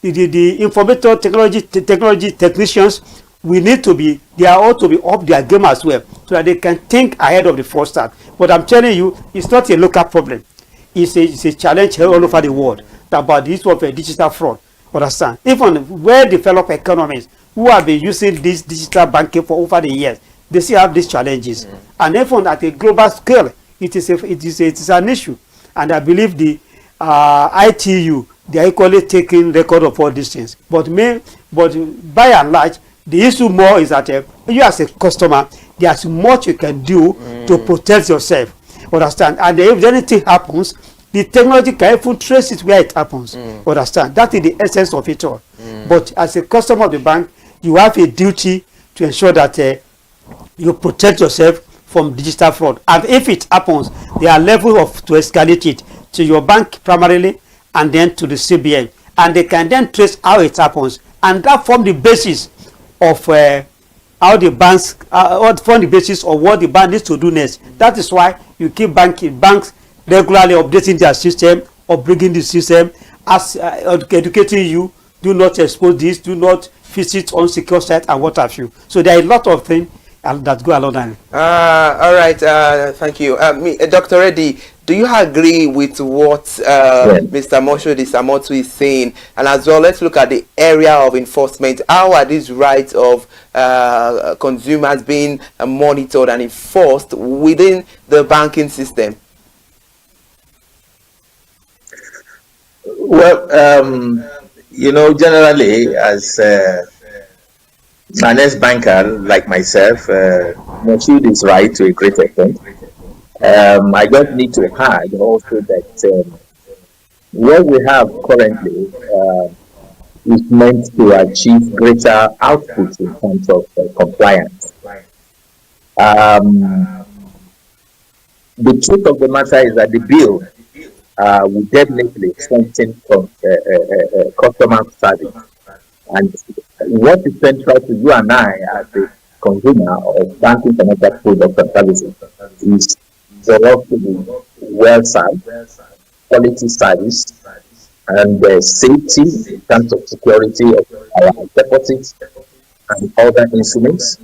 information technology technicians, we need to be, they are all to be up their game as well, so that they can think ahead of the first start. But I'm telling you, it's not a local problem. It's a challenge all over the world about the issue of digital fraud. Understand? Even well-developed economies who have been using this digital banking for over the years, they still have these challenges. And even at a global scale, it is an issue. And I believe the ITU, they are equally taking record of all these things. But by and large, the issue more is that you as a customer, there's much you can do to protect yourself. Understand? And if anything happens, the technology can even trace it where it happens. Understand? That is the essence of it all. But as a customer of the bank, you have a duty to ensure that you protect yourself from digital fraud. And if it happens, there are levels to escalate it to your bank primarily, and then to the CBN, and they can then trace how it happens, and that form the basis of how the banks form the basis of what the bank needs to do next. That is why you keep banks regularly updating their system, upgrading the system, as educating you. Do not expose this. Do not visit unsecure sites and what have you. So there are a lot of things that go along that.
All right. Thank you, Dr. Reddy. Do you agree with what Mr. Moshood Samotu is saying? And as well, let's look at the area of enforcement. How are these rights of consumers being monitored and enforced within the banking system?
Well, generally, as an ex-banker like myself, Moshood is right to a great extent. I just need to add also that what we have currently is meant to achieve greater output in terms of compliance. The truth of the matter is that the bill will definitely strengthen customer service. And what is central to you and I as a consumer of banking financial products and services is for us to be well served, quality service, and safety in terms of security of our deposits and other instruments.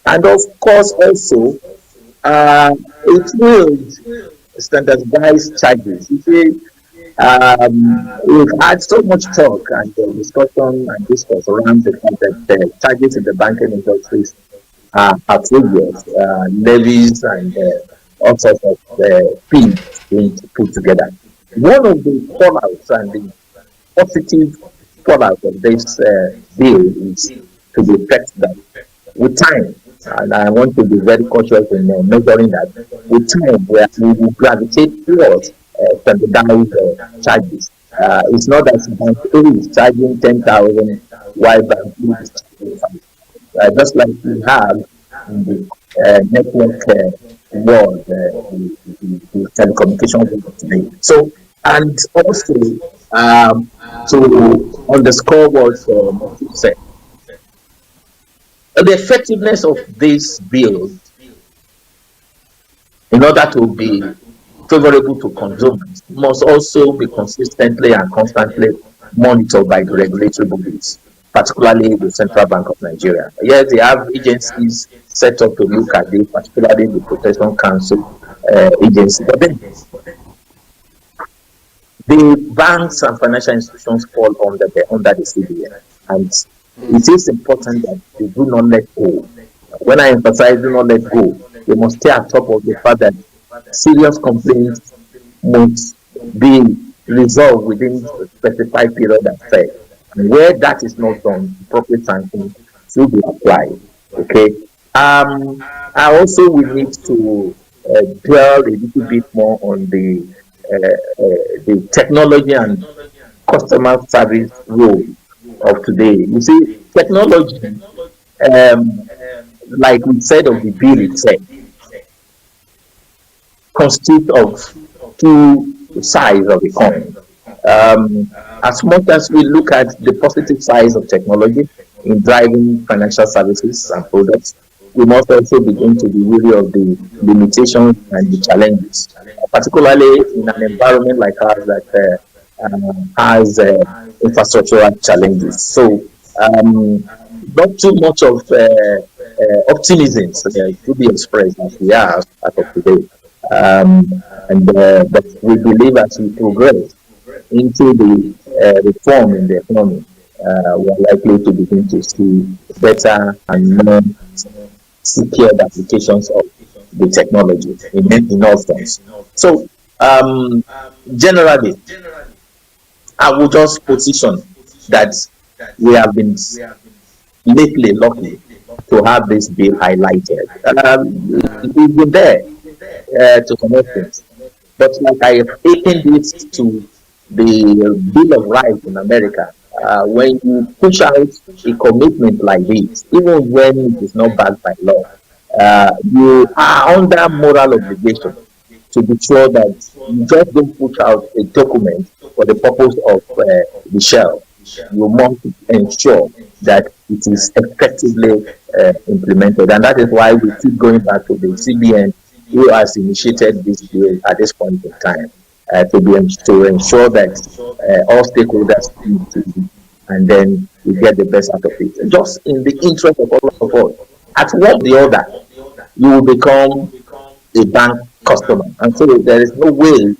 And of course, also, it will standardize charges. You see, we've had so much talk and discussion and discourse around the fact that charges in the banking industry are outrageous, levies and all sorts of fees being put together. One of the fallouts and the positive fallout of this bill is to the effect that with time, and I want to be very cautious in measuring that, with time we will gravitate towards standardized charges. It's not that Bank A is charging 10,000 while Bank B is charging 5,000. Just like we have in the network world, the telecommunication world today. So, and also to underscore what Matthew said, the effectiveness of this bill, in order to be favorable to consumers, must also be consistently and constantly monitored by the regulatory bodies, particularly the Central Bank of Nigeria. Yes, they have agencies set up to look at this, particularly the Protection Council agency. But then the banks and financial institutions fall under the CBN, and it is important that they do not let go. When I emphasize do not let go, they must stay at top of the fact that serious complaints must be resolved within a specified period of time. And where that is not done, appropriate sanctions should be applied. Okay. I also will need to dwell a little bit more on the technology and customer service role of today. You see, technology, like we said of the bill itself, consists of two sides of the coin. As much as we look at the positive sides of technology in driving financial services and products, we must also begin to be wary of the limitations and the challenges, particularly in an environment like ours that has infrastructural challenges. So, not too much of optimism to be expressed as we are as of today. But we believe as we progress into the reform in the economy, we're likely to begin to see better and more secured applications of the technology in all forms. So, generally, I will just position that we have been lately lucky to have this bill highlighted. We've been there to some extent, but like I have taken this to the Bill of Rights in America, when you push out a commitment like this, even when it is not backed by law, you are under moral obligation to be sure that you just don't push out a document for the purpose of the shell. You must ensure that it is effectively implemented, and that is why we keep going back to the CBN, who has initiated this bill at this point in time, to ensure that all stakeholders need to be, and then we get the best out of it. Just in the interest of all of us, at one or the other, you will become a bank customer, and so there is no way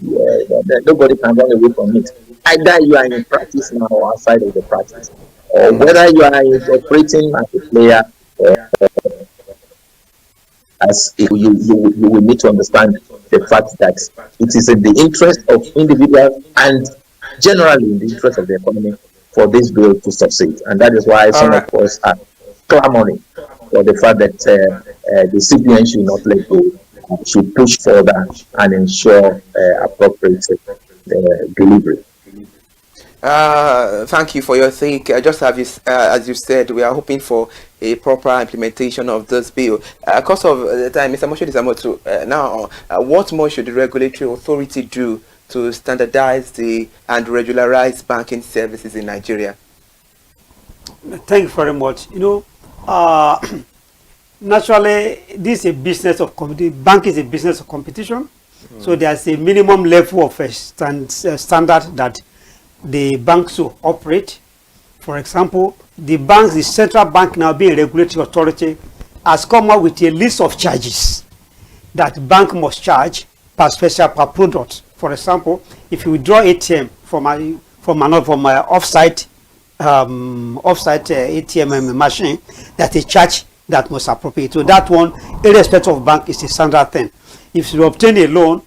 nobody can run away from it. Either you are in practice now or outside of the practice, or whether you are operating as a player or as you will need to understand the fact that it is in the interest of individuals and generally in the interest of the economy for this bill to succeed, and that is why some of us are clamoring for the fact that the CBN should not let go, should push further and ensure appropriate delivery.
Thank you for your take. Just as you said, we are hoping for a proper implementation of this bill. Because of the time, Mr. Moshood Isamotu, now, what more should the regulatory authority do to standardize and regularize banking services in Nigeria?
Thank you very much. Naturally, this is a business of competition. Bank is a business of competition. So there's a minimum level of standard that the banks will operate. For example, the central bank, now being a regulatory authority, has come up with a list of charges that bank must charge per product. For example, if you withdraw ATM from an offsite ATM machine, that's a charge that must appropriate. So that one, irrespective of bank, is a standard thing. If you obtain a loan,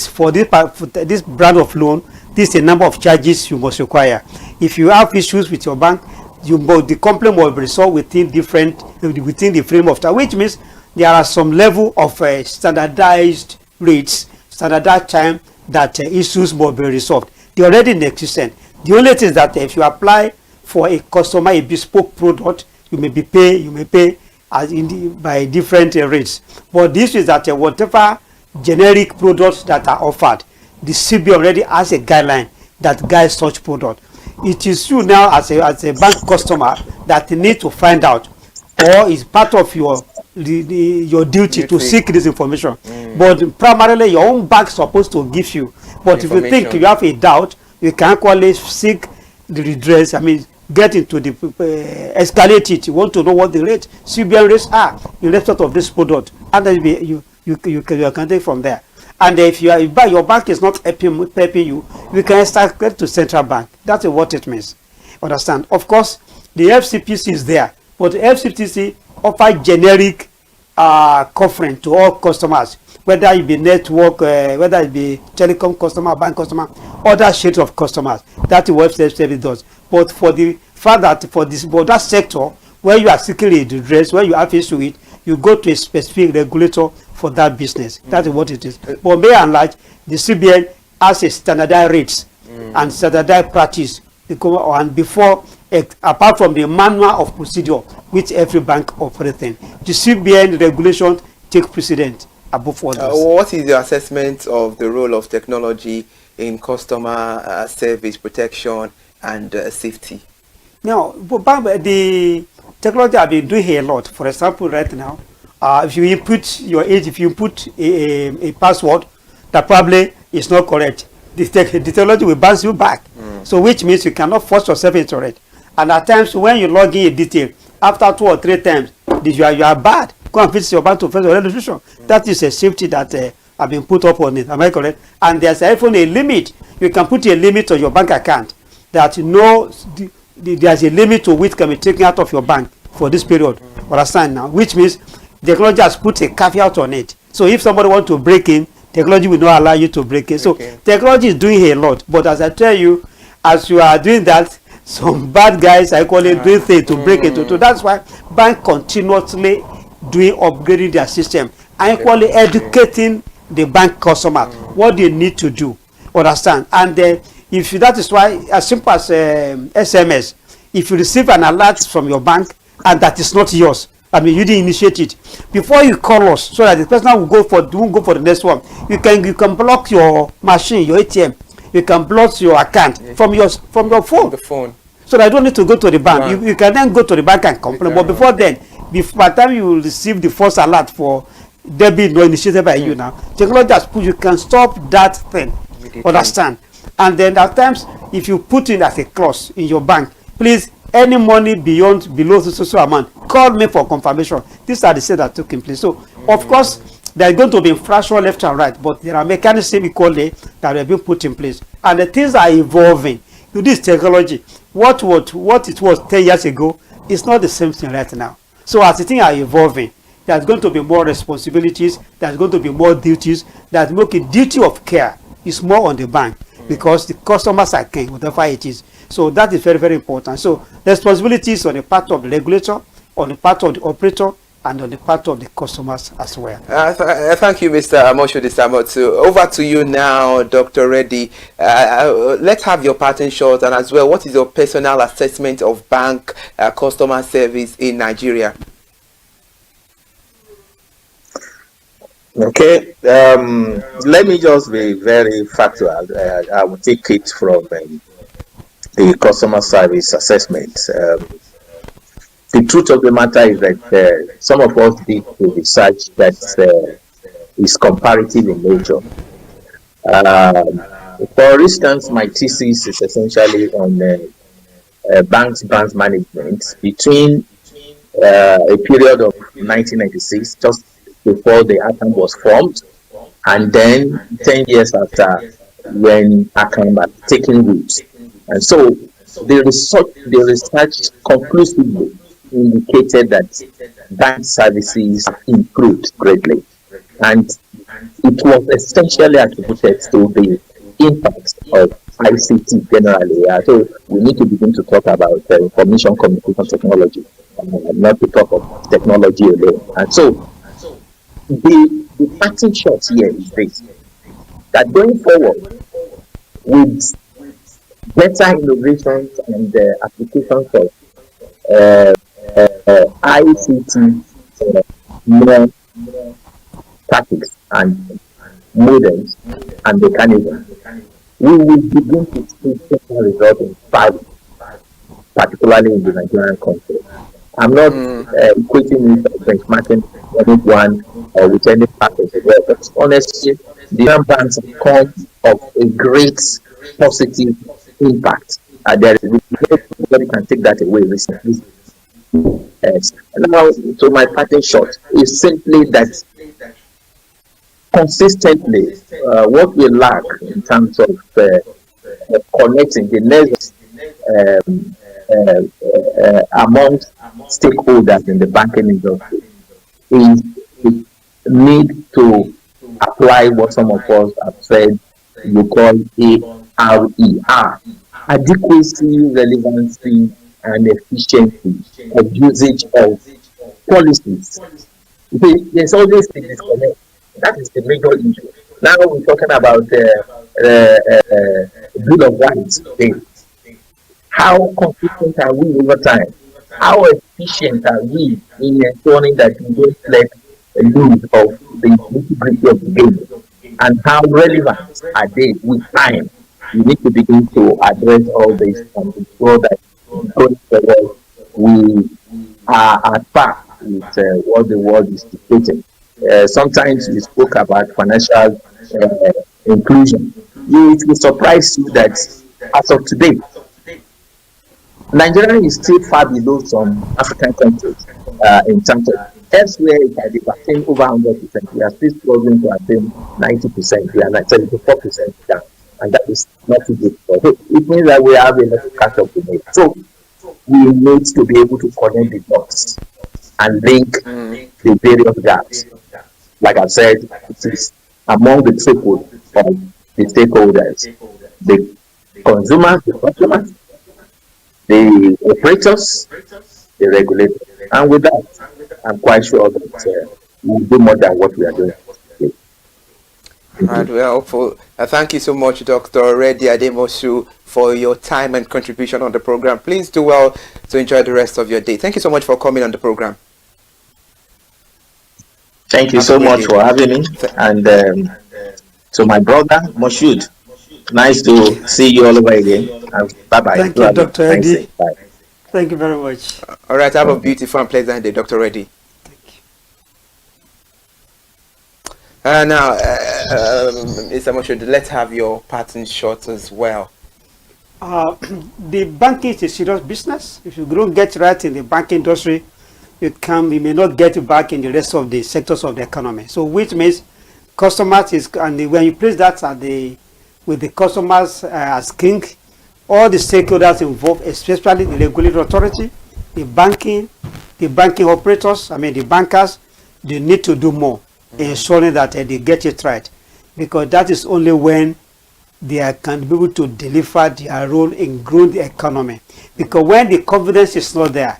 for this brand of loan, this is a number of charges you must require. If you have issues with your bank, the complaint will be resolved within the frame of time, which means there are some level of standardized rates, standardized time that issues must be resolved. They're already in existence. The only thing is that if you apply for a customer a bespoke product, you may pay by different rates. But this is that whatever generic products that are offered, the CB already has a guideline that guides such product. It is you now as a bank customer that need to find out, or is part of your duty to seek this information. But primarily your own bank is supposed to give you. But if you think you have a doubt, you can actually seek the redress. I mean, get into the escalate it. You want to know what the rate CBN rates are in respect of this product, and then you can take from there. And if your bank is not helping you, you can escalate to central bank. That's what it means. Understand? Of course, the FCPC is there, but the FCPC offer generic covering to all customers, whether it be network, whether it be telecom customer, bank customer, other shades of customers. That's what FCPC does. But for the fact that for that sector where you are seeking a redress, where you have issue with, you go to a specific regulator for that business. That is what it is. But by and large, the CBN has a standardized rates and standardized practice. And before, apart from the manual of procedure which every bank operates in, the CBN regulation take precedent above all this.
What is your assessment of the role of technology in customer service protection and safety?
Now, the technology have been doing a lot. For example, right now, if you input your age, if you input a password that probably is not correct, the technology will bounce you back. So which means you cannot force yourself into it. And at times when you log in a detail, after 2 or 3 times, you are bad. Go and visit your bank to face your registration. That is a safety that have been put up on it. Am I correct? And there's even a limit. You can put a limit on your bank account that there's a limit to which can be taken out of your bank for this period. Understand now? Which means technology has put a caveat on it. So if somebody wants to break in, technology will not allow you to break in. So technology is doing a lot. But as I tell you, as you are doing that, some bad guys are equally doing things to break into. So that's why bank continuously doing upgrading their system and equally educating the bank customer what they need to do. Understand? And if that is why, as simple as SMS, if you receive an alert from your bank and that is not yours, I mean you didn't initiate it, before you call us so that the person won't go for the next one, you can block your machine, your ATM. You can block your account from your phone. The phone. So that you don't need to go to the bank. You can then go to the bank and complain. But before then, by the time you receive the first alert for debit not initiated by you now, technology has put, you can stop that thing. Understand? And then at times, if you put in as a clause in your bank, please, any money below the social amount, call me for confirmation. These are the things that took in place. So, of course, there is going to be infrastructure left and right, but there are mechanisms equally that have been put in place. And the things are evolving. To this technology, what it was 10 years ago is not the same thing right now. So as the things are evolving, there's going to be more responsibilities, there's going to be more duties. That making duty of care is more on the bank because the customers are king, whatever it is. So that is very, very important. So responsibilities on the part of the regulator, on the part of the operator, and on the part of the customers as well.
Thank you, Mr. Amosho Disamotu. Over to you now, Dr. Reddy. Let's have your parting shot, and as well, what is your personal assessment of bank customer service in Nigeria?
Okay, let me just be very factual. I will take it from the customer service assessment. The truth of the matter is that some of us did the research that is comparative in nature. For instance, my thesis is essentially on banks' branch management between a period of 1996, just before the ACAM was formed, and then 10 years after when ACAM had taken root. And so the research conclusively indicated that bank services have improved greatly, and it was essentially attributed to the impact of ICT generally. So we need to begin to talk about information communication technology, not to talk of technology alone. And so the parting shot here is this: that going forward with better innovations and applications of ICT more tactics and models and mechanisms, we will begin to see better results in value, particularly in the Nigerian context. I'm not equating it or benchmarking anyone or with any part of the world, but honestly, the Nigerian banks have come of a great positive impact. Nobody can take that away recently. Yes. Now, to my parting shot is simply that consistently, what we lack in terms of connecting the nerves amongst stakeholders in the banking industry is the need to apply what some of us have said you call ARER, adequacy, relevancy, and efficiency of usage of policies. There's always a disconnect. That is the major issue. Now we're talking about Bill of Rights today. How consistent are we over time? How efficient are we in ensuring that we don't let lose of the nitty-gritty of the game? And how relevant are they with time? We need to begin to address all this and ensure that going forward we are at par with what the world is dictating. Sometimes we spoke about financial inclusion. It will surprise you that as of today, Nigeria is still far below some African countries in terms of elsewhere it has been over 100%. We are still struggling to attain 90%. We are like 74% down, and that is not too good. It means that we have a little catch up to make. So we need to be able to connect the dots and link the various gaps. Like I said, it is among the triple of the stakeholders, the consumers, the customers, the operators, the regulators. And with that, I'm quite sure that we'll do more than what we are doing.
Right, well, thank you so much, Dr. Reddy Ademosu, for your time and contribution on the program. Please do well to enjoy the rest of your day. Thank you so much for coming on the program.
Thank you so much for having me. And to my brother, Moshood, nice to see you all over again. Bye-bye.
Thank you, Dr. Reddy. Bye. Thank you very much.
All right, have a beautiful and pleasant day, Dr. Reddy. Now, Mr. Moshood, let's have your parting shot as well.
The banking is a serious business. If you don't get right in the banking industry, you may not get back in the rest of the sectors of the economy. So, which means customers is, and when you place that with the customers as king, all the stakeholders involved, especially the regulatory authority, the banking operators, the bankers, they need to do more, ensuring that they get it right, because that is only when they can be able to deliver their role in growing the economy. Because when the confidence is not there,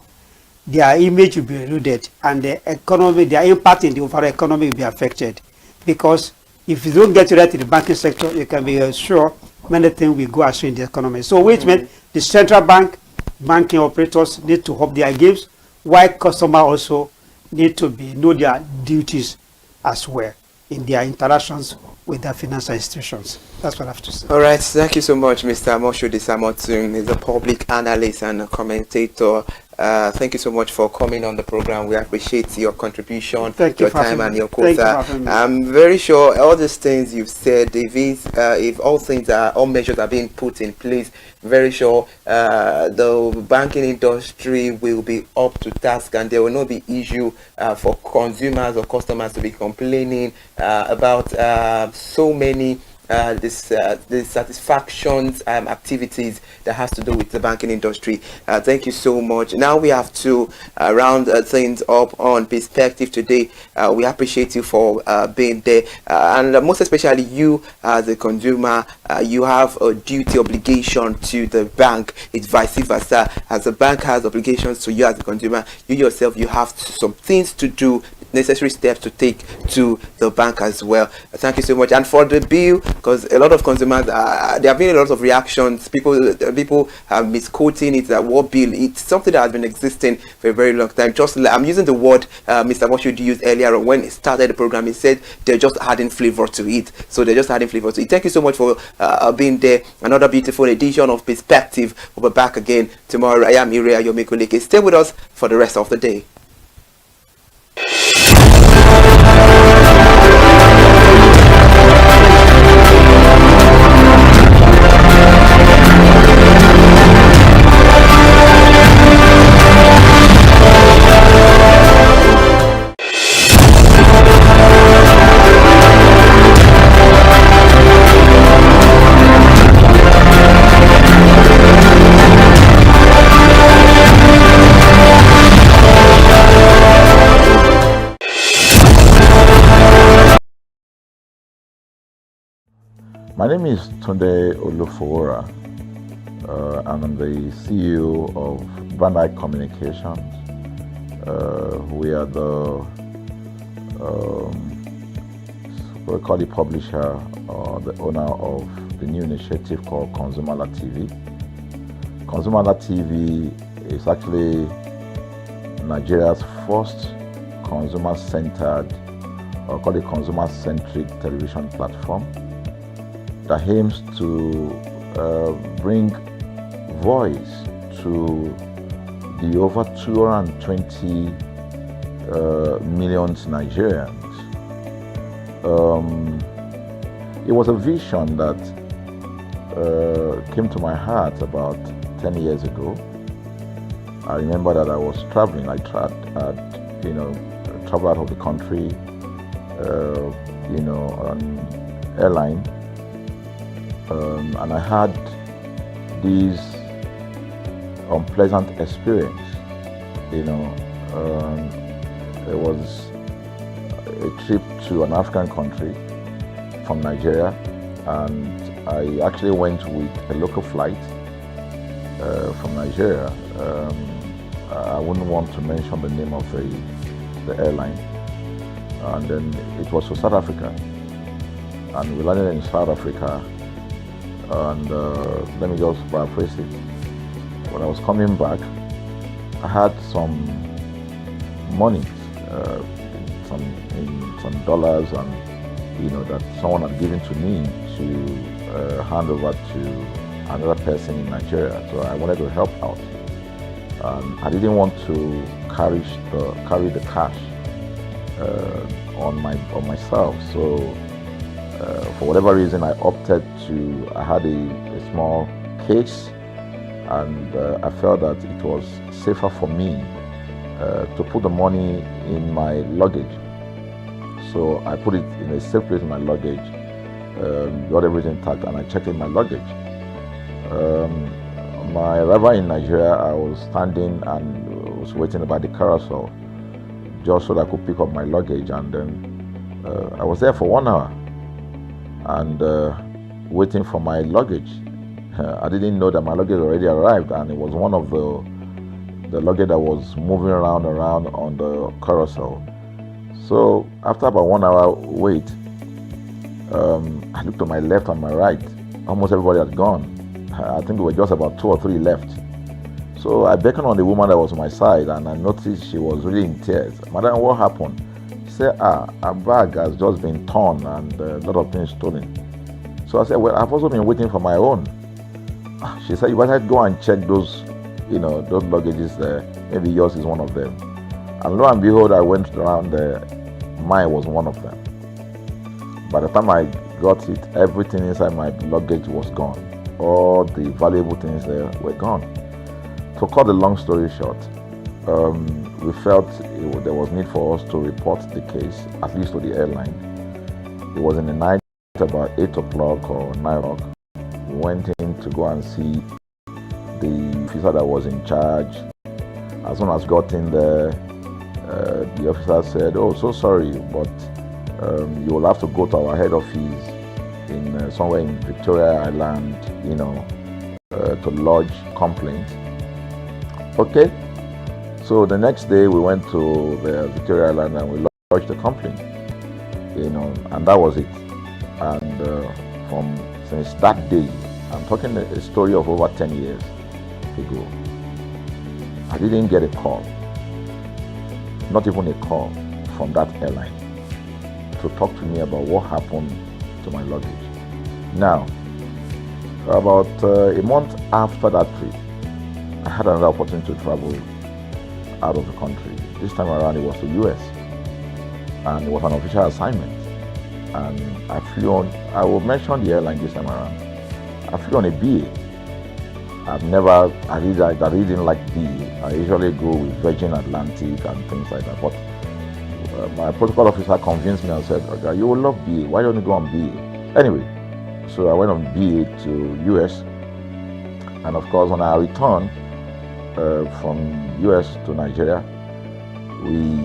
their image will be eroded, and the economy, their impact in the overall economy will be affected. Because if you don't get it right in the banking sector, you can be sure many things will go astray in the economy. So which means the central banking operators need to up their games, while customers also need to know their duties as well in their interactions with their financial institutions. That's what I have to say.
All right, thank you so much, Mr. Moshood Isamotun. He's a public analyst and a commentator. Thank you so much for coming on the program. We appreciate your contribution, your time, and your quota. I'm very sure all these things you've said, if all measures are being put in place, very sure the banking industry will be up to task, and there will not be issue for consumers or customers to be complaining about so many the satisfactions activities that has to do with the banking industry. Thank you so much. Now we have to round things up on perspective today. We appreciate you for being there, and most especially you as a consumer. You have a duty obligation to the bank. It's vice versa. As the bank has obligations to you as a consumer, you yourself, you have some things to do, necessary steps to take to the bank as well. Thank you so much. And for the bill because a lot of consumers, there have been a lot of reactions. People have misquoting it, that war bill. It's something that has been existing for a very long time. Just I'm using the word Mr. Moshood used earlier on when he started the program. He said they're just adding flavor to it. So they're just adding flavor to it. Thank you so much for being there. Another beautiful edition of Perspective. We'll be back again tomorrow. I am Iria Yomikuleke. Stay with us for the rest of the day.
My name is Tunde Olufowora, and I'm the CEO of Bandai Communications. We are we call the publisher or the owner of the new initiative called ConsumerHallaTV. ConsumerHallaTV is actually Nigeria's first consumer-centered, or call it consumer-centric television platform that aims to bring voice to the over 220 million Nigerians. It was a vision that came to my heart about 10 years ago. I remember that I was traveling. I traveled out of the country, on airline. And I had this unpleasant experience. It was a trip to an African country from Nigeria, and I actually went with a local flight from Nigeria. I wouldn't want to mention the name of the airline. And then it was to South Africa, and we landed in South Africa. And let me just paraphrase it. When I was coming back, I had some money, some dollars, and that someone had given to me to hand over to another person in Nigeria. So I wanted to help out. I didn't want to carry the cash on myself. So for whatever reason, I opted to. I had a small case, and I felt that it was safer for me to put the money in my luggage. So I put it in a safe place in my luggage, got everything intact, and I checked in my luggage. My arrival in Nigeria, I was standing and was waiting about the carousel just so that I could pick up my luggage, and then I was there for 1 hour and waiting for my luggage. I didn't know that my luggage already arrived, and it was one of the luggage that was moving around on the carousel. So after about 1 hour wait, I looked to my left and my right. Almost everybody had gone. I think there were just about 2 or 3 left. So I beckoned on the woman that was on my side, and I noticed she was really in tears. Madam, what happened? She said, our bag has just been torn and a lot of things stolen. So I said, well, I've also been waiting for my own. She said, you better go and check those luggages there. Maybe yours is one of them. And lo and behold, I went around there. Mine was one of them. By the time I got it, everything inside my luggage was gone. All the valuable things there were gone. To cut the long story short, we felt there was need for us to report the case, at least to the airline. It was in the night, about 8 o'clock or 9 o'clock. We went in to go and see the officer that was in charge. As soon as we got in there, the officer said, "Oh, so sorry, but you will have to go to our head office in somewhere in Victoria Island, to lodge complaint." Okay. So the next day we went to the Victoria Island and we lodged the complaint, and that was it. And since that day, I'm talking a story of over 10 years ago, I didn't get a call, not even a call from that airline to talk to me about what happened to my luggage. Now, about a month after that trip, I had another opportunity to travel out of the country. This time around it was to US, and it was an official assignment. And I flew on, I will mention the airline this time around. I flew on a BA. I really didn't like BA. I usually go with Virgin Atlantic and things like that. But my protocol officer convinced me and said, okay, you will love BA. Why don't you go on BA? Anyway, so I went on BA to US. And of course, on our return from US to Nigeria, we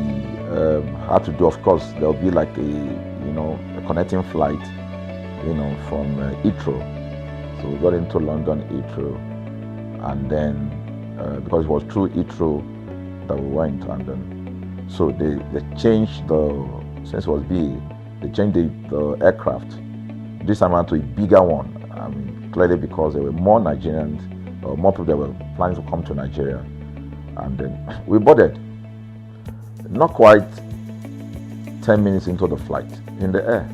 had to do, of course, there'll be like a connecting flight, from Heathrow. So we got into London Heathrow, and then because it was through Heathrow that we went, and then so they changed since it was BA, they changed the aircraft. This time around to a bigger one. I mean, clearly because there were more Nigerians, or more people that were planning to come to Nigeria, and then we boarded. Not quite 10 minutes into the flight, in the air,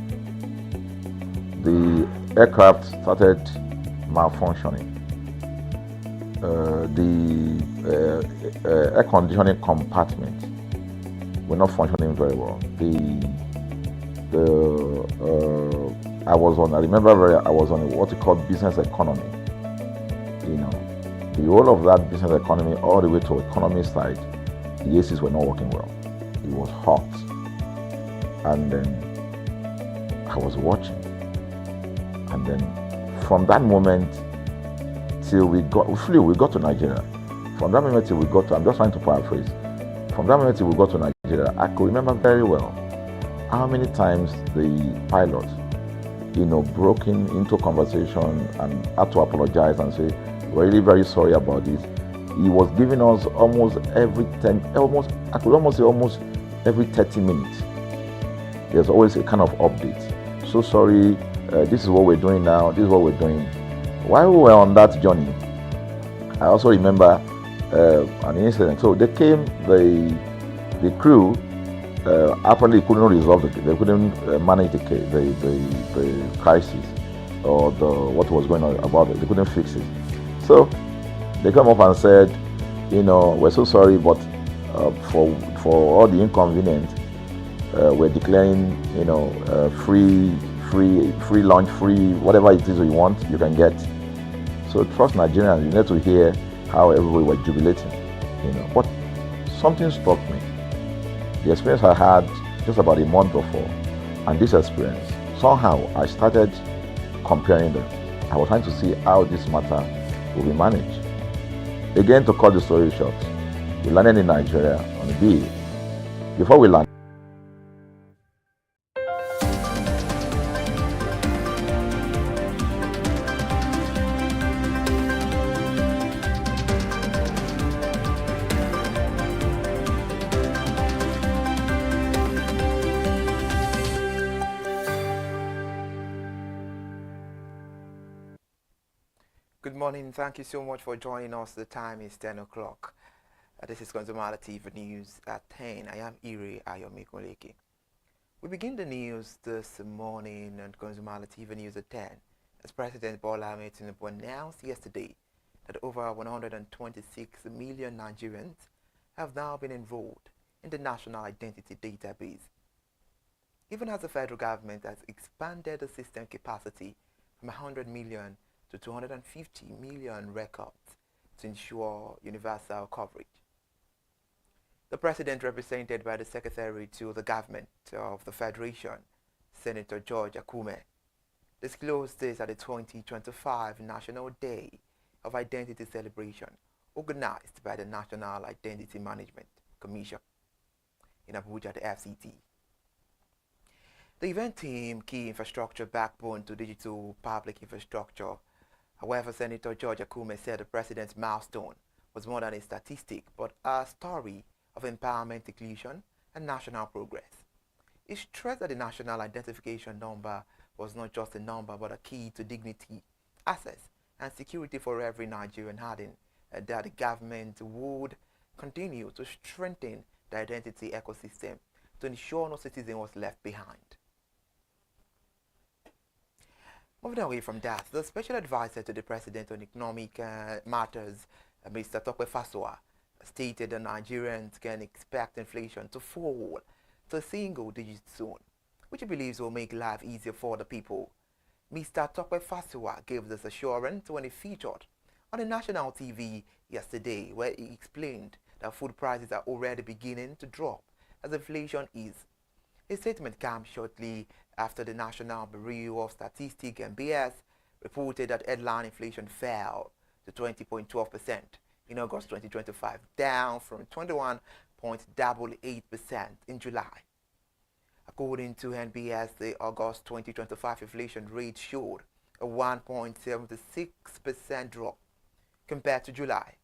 the aircraft started malfunctioning. The air conditioning compartment were not functioning very well. I remember I was on what you call business economy. The whole of that business economy all the way to economy side, the ACs were not working well. It was hot. And then I was watching. And then from that moment till we got to Nigeria. From that moment till we got to, I'm just trying to paraphrase. From that moment till we got to Nigeria, I could remember very well how many times the pilot, broke into conversation and had to apologize and say, we're really very sorry about this. He was giving us almost every 10, I could almost say almost every 30 minutes. There's always a kind of update. So sorry, this is what we're doing now, this is what we're doing. While we were on that journey, I also remember an incident. So they came, the crew apparently couldn't resolve they couldn't manage the crisis or what was going on about it. They couldn't fix it. So they come up and said, we're so sorry, but for all the inconvenience, we're declaring, free lunch, free whatever it is you want, you can get. So trust Nigerians, you need to hear how everybody were jubilating, But something struck me. The experience I had just about a month before, and this experience, somehow I started comparing them. I was trying to see how this matter will be managed. Again, to cut the story short, we landed in Nigeria on a BA. Before we landed,
Good morning. Thank you so much for joining us. The time is 10 o'clock. This is ConsumerHallaTV News at 10. I am Ire Ayomikoleke. We begin the news this morning on ConsumerHallaTV News at 10 as President Bola Ahmed Tinubu announced yesterday that over 126 million Nigerians have now been enrolled in the National Identity Database. Even as the federal government has expanded the system capacity from 100 million to 250 million records to ensure universal coverage. The president, represented by the secretary to the government of the Federation, Senator George Akume, disclosed this at the 2025 National Day of Identity Celebration organized by the National Identity Management Commission in Abuja, the FCT. The event team, key infrastructure backbone to digital public infrastructure. However, Senator George Akume said the president's milestone was more than a statistic, but a story of empowerment, inclusion, and national progress. He stressed that the national identification number was not just a number but a key to dignity, access, and security for every Nigerian, adding that the government would continue to strengthen the identity ecosystem to ensure no citizen was left behind. Moving away from that, the special advisor to the president on economic matters, Mr. Tokwe Fasua, stated that Nigerians can expect inflation to fall to a single-digit zone, which he believes will make life easier for the people. Mr. Tokwe Fasua gave this assurance when he featured on the national TV yesterday, where he explained that food prices are already beginning to drop as inflation eases. His statement comes shortly after the National Bureau of Statistics (NBS) reported that headline inflation fell to 20.12% in August 2025, down from 21.88% in July. According to NBS, the August 2025 inflation rate showed a 1.76% drop compared to July.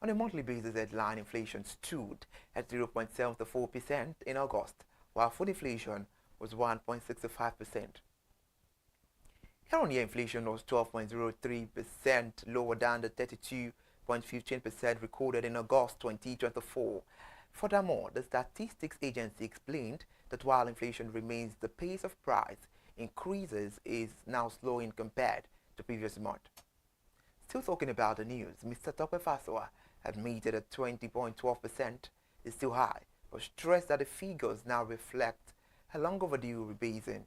On a monthly basis, headline inflation stood at 0.74% in August, while food inflation was 1.65%. Year-on-year inflation was 12.03%, lower than the 32.15% recorded in August 2024. Furthermore, the Statistics Agency explained that while inflation remains, the pace of price increases is now slowing compared to previous month. Still talking about the news, Mr. Tokwe Fasua admitted that 20.12% is still high, but stressed that the figures now reflect a long overdue rebasing.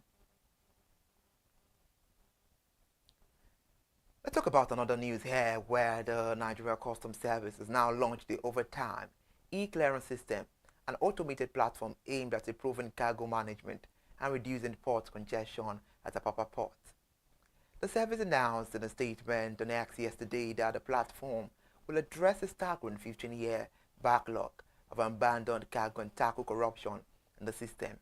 Let's talk about another news here, where the Nigeria Customs Service has now launched the Overtime e-clearance system, an automated platform aimed at improving cargo management and reducing port congestion at Apapa Port. The service announced in a statement on X yesterday that the platform will address a staggering 15-year backlog of abandoned cargo and tackle corruption in the system.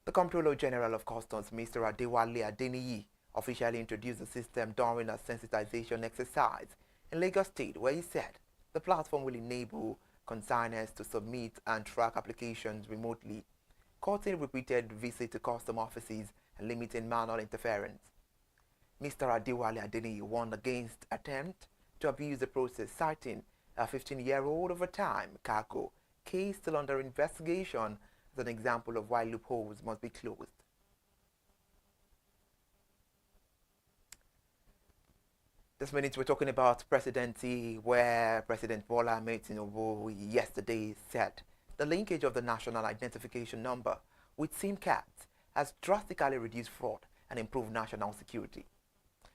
The Comptroller General of Customs, Mr. Adewale Adeniyi, officially introduced the system during a sensitization exercise in Lagos State, where he said the platform will enable consignors to submit and track applications remotely, cutting repeated visits to custom offices and limiting manual interference. Mr. Adewale Adeniyi warned against attempt to abuse the process, citing a 15-year-old overtime cargo case still under investigation as an example of why loopholes must be closed. This minute we're talking about presidency, where President Bola Ahmed Tinubu yesterday said the linkage of the national identification number with SIM cards has drastically reduced fraud and improved national security.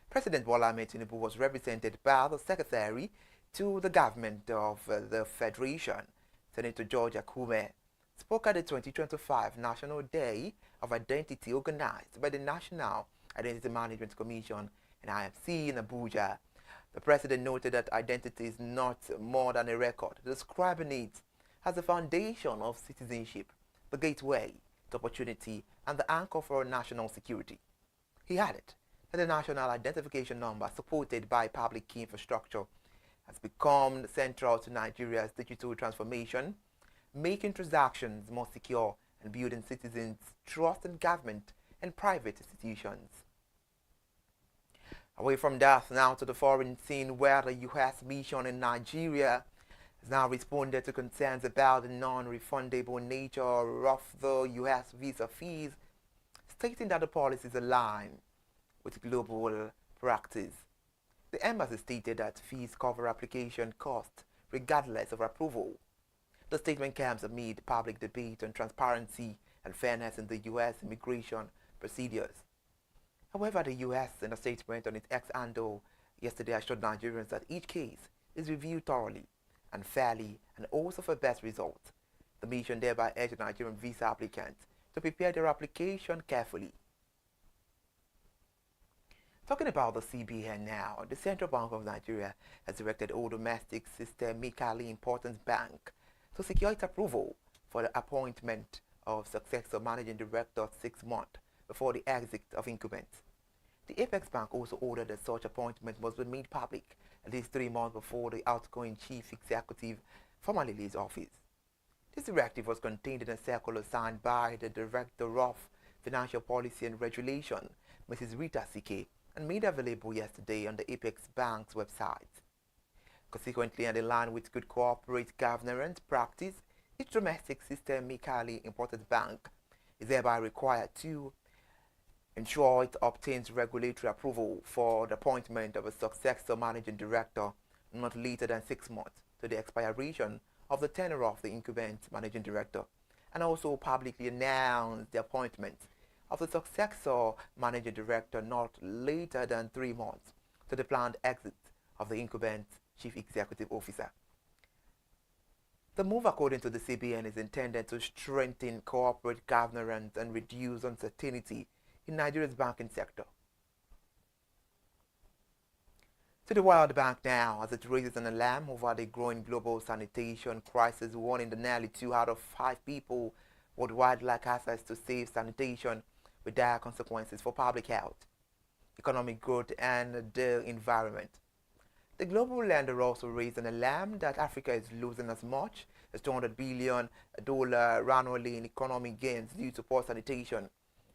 President Bola Ahmed Tinubu was represented by the Secretary to the Government of the Federation, Senator George Akume, spoke at the 2025 National Day of Identity organized by the National Identity Management Commission and IMC in Abuja. The president noted that identity is not more than a record, describing it as the foundation of citizenship, the gateway to opportunity, and the anchor for national security. He added that the national identification number, supported by public key infrastructure, has become central to Nigeria's digital transformation, making transactions more secure and building citizens' trust in government and private institutions. Away from that, now to the foreign scene, where the U.S. mission in Nigeria has now responded to concerns about the non-refundable nature of the U.S. visa fees, stating that the policies align with global practice. The embassy stated that fees cover application costs regardless of approval. The statement comes amid public debate on transparency and fairness in the U.S. immigration procedures. However, the U.S. in a statement on its X handle yesterday assured Nigerians that each case is reviewed thoroughly and fairly and also for best results. The mission thereby urged Nigerian visa applicants to prepare their application carefully. Talking about the CBN now, the Central Bank of Nigeria has directed all domestic systemically important bank to secure its approval for the appointment of successor managing director 6 months before the exit of incumbents. The Apex Bank also ordered that such appointment must be made public at least 3 months before the outgoing chief executive formally leaves office. This directive was contained in a circular signed by the Director of Financial Policy and Regulation, Mrs. Rita Sike, and made available yesterday on the Apex Bank's website. Consequently, and in line with good corporate governance practice, each domestic systemically important bank is thereby required to ensure it obtains regulatory approval for the appointment of a successor managing director not later than 6 months to the expiration of the tenure of the incumbent managing director, and also publicly announce the appointment of the successor managing director not later than 3 months to the planned exit of the incumbent chief executive officer. The move, according to the CBN, is intended to strengthen corporate governance and reduce uncertainty in Nigeria's banking sector. To the World Bank now, as it raises an alarm over the growing global sanitation crisis, warning that nearly 2 out of 5 people worldwide lack access to safe sanitation with dire consequences for public health, economic growth, and the environment. The global lender also raised an alarm that Africa is losing as much as $200 billion annually in economic gains due to poor sanitation,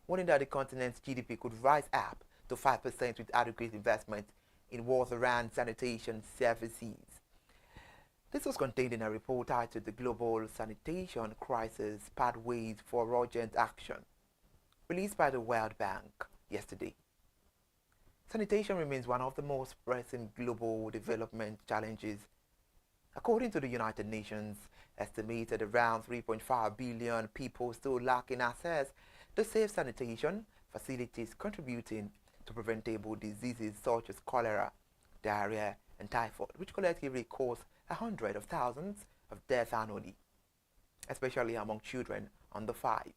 warning that the continent's GDP could rise up to 5% with adequate investment in water and sanitation services. This was contained in a report titled The Global Sanitation Crisis Pathways for Urgent Action, released by the World Bank yesterday. Sanitation remains one of the most pressing global development challenges. According to the United Nations, estimated around 3.5 billion people still lacking access to safe sanitation facilities, contributing to preventable diseases such as cholera, diarrhea, and typhoid, which collectively cause hundreds of thousands of deaths annually, especially among children under 5.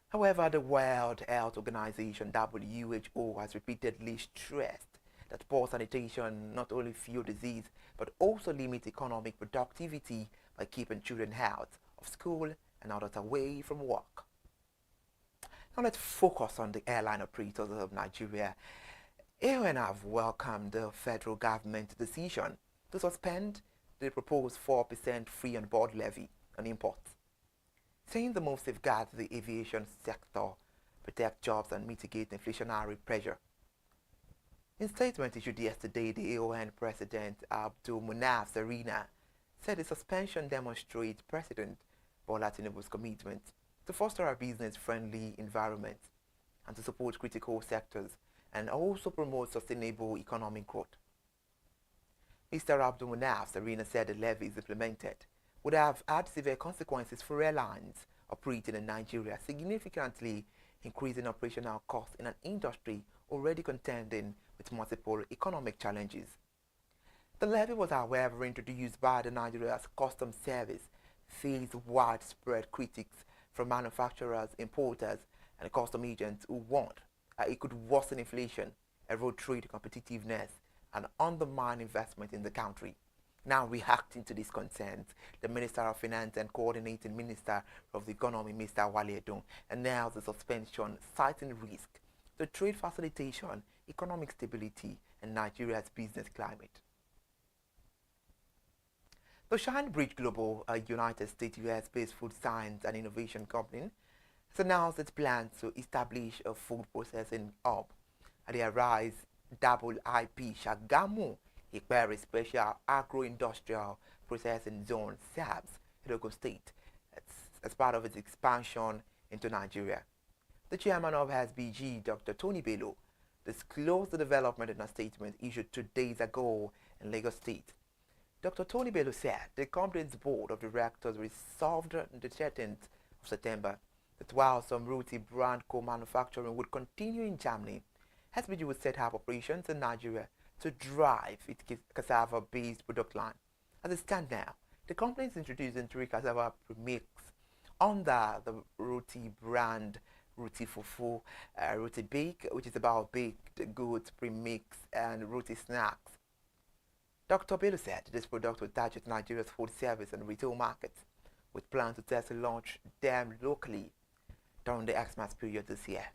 However, the World Health Organization (WHO) has repeatedly stressed that poor sanitation not only fuels disease but also limits economic productivity by keeping children out of school and others away from work. Now let's focus on the airline operators of Nigeria. AON have welcomed the federal government's decision to suspend the proposed 4% free on board levy on imports, saying the move safeguards the aviation sector, protect jobs, and mitigate inflationary pressure. In a statement issued yesterday, the AON President Abdul Munaf Zarina said the suspension demonstrates President Bola Tinubu's commitment to foster a business-friendly environment and to support critical sectors and also promote sustainable economic growth. Mr. Abdul Munaf Zarina said the levies implemented would have had severe consequences for airlines operating in Nigeria, significantly increasing operational costs in an industry already contending with multiple economic challenges. The levy was, however, introduced by the Nigeria's Customs Service, faced widespread critics from manufacturers, importers, and custom agents who warned it could worsen inflation, erode trade competitiveness, and undermine investment in the country. Now reacting to these concerns, the Minister of Finance and Coordinating Minister of the Economy, Mr. Wale Edun, announced the suspension, citing risk to trade facilitation, economic stability, and Nigeria's business climate. The Shine Bridge Global, a United States US-based food science and innovation company, has announced its plans to establish a food processing hub at the Arise Double IP Shagamu Ikpere Special Agro-Industrial Processing Zone (SABS) in Ogun State as part of its expansion into Nigeria. The chairman of SBG, Dr. Tony Bello, disclosed the development in a statement issued 2 days ago in Lagos State. Dr. Tony Bello said the company's board of directors resolved on the 13th of September that while some roti brand co-manufacturing would continue in Germany, SBG would set up operations in Nigeria to drive its cassava-based product line. As it stands now, the company is introducing 3 cassava premix under the roti brand Roti Fufu, Roti Bake, which is about baked goods premix, and Roti Snacks. Dr. Bello said this product will target Nigeria's food service and retail markets, with plans to test and launch them locally during the Xmas period this year.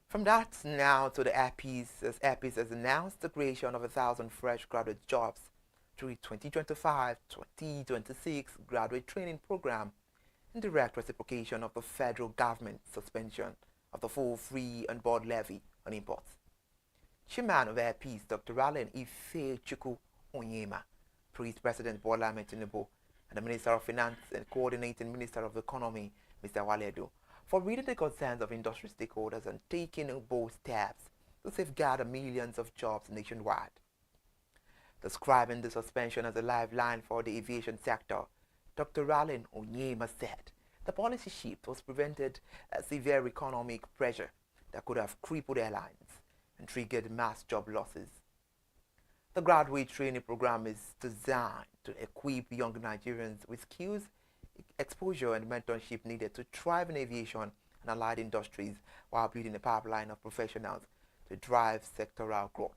From that now to the Airpeace, as Airpeace has announced the creation of 1,000 fresh graduate jobs through 2025-2026 graduate training program in direct reciprocation of the federal government's suspension of the full free on-board levy on imports. Chairman of Air Peace, Dr. Allen Ifechukwu Onyema, praised President Bola Ahmed Tinubu and the Minister of Finance and Coordinating Minister of the Economy, Mr. Waledo, for reading the concerns of industry stakeholders and taking bold steps to safeguard millions of jobs nationwide. Describing the suspension as a lifeline for the aviation sector, Dr. Allen Onyema said the policy shift was prevented severe economic pressure that could have crippled airlines and triggered mass job losses. The graduate training program is designed to equip young Nigerians with skills, exposure, and mentorship needed to thrive in aviation and allied industries while building a pipeline of professionals to drive sectoral growth.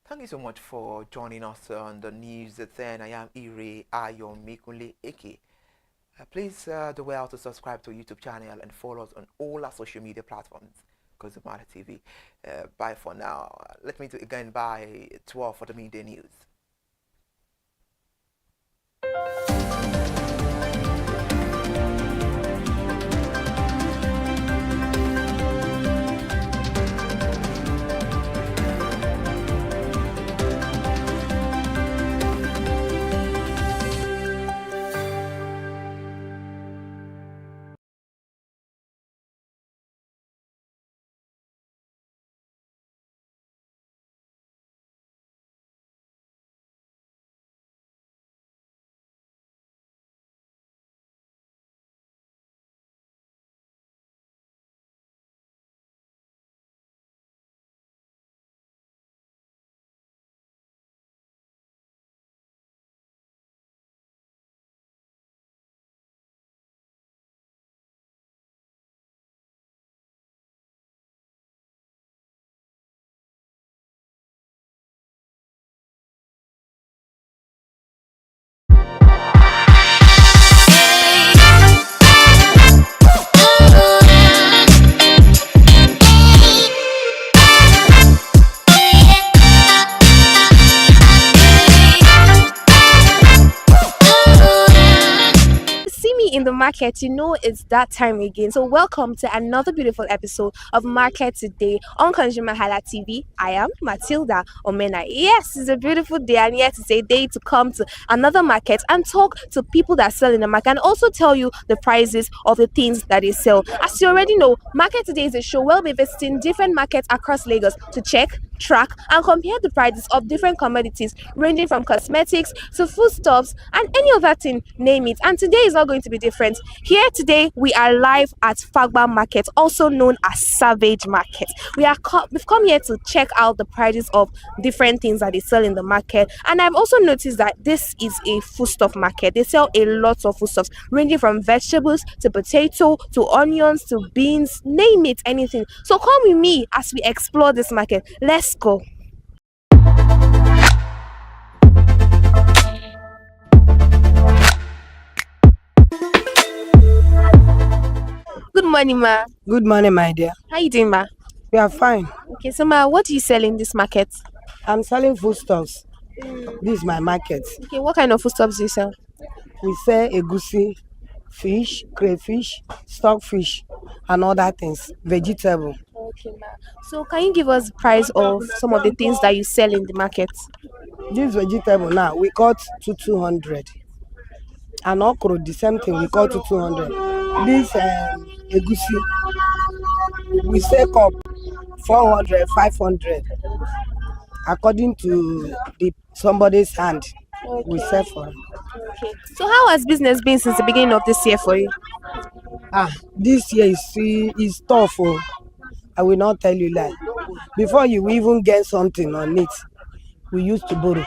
Thank you so much for joining us on the news at 10. I am Ire Ayomikunle Eke. Please do well to subscribe to our YouTube channel and follow us on all our social media platforms. ConsumerHallaTV. Bye for now. Let me do again by 12 for the midday news.
In the market, you know it's that time again. So welcome to another beautiful episode of Market Today on ConsumerHallaTV. I am Matilda Omena. Yes, it's a beautiful day, and yes, it's a day to come to another market and talk to people that sell in the market and also tell you the prices of the things that they sell. As you already know, Market Today is a show where we'll be visiting different markets across Lagos to check, track, and compare the prices of different commodities ranging from cosmetics to foodstuffs and any other thing, name it. And today is not going to be different. Here today we are live at Fagba Market, also known as Savage Market. We've come here to check out the prices of different things that they sell in the market, and I've also noticed that this is a foodstuff market. They sell a lot of foodstuffs ranging from vegetables to potato to onions to beans, name it, anything. So come with me as we explore this market. Let's go. Good morning, ma.
Good morning, my dear.
How you doing, ma?
We are fine.
Okay, so ma, what do you sell in this market?
I'm selling foodstuffs. This is my market.
Okay, what kind of foodstuffs do you sell?
We sell egusi, fish, crayfish, stockfish, and other things, vegetable.
Okay, ma. So can you give us price of some of the things that you sell in the market?
This vegetable now, we got to 200. And okra, the same thing, we got to 200. This egusi, we sell cup 400, 500. According to somebody's hand, we sell for.
Okay. So how has business been since the beginning of this year for you?
This year is tough. Oh. I will not tell you lie. Before you even get something on it, we used to borrow.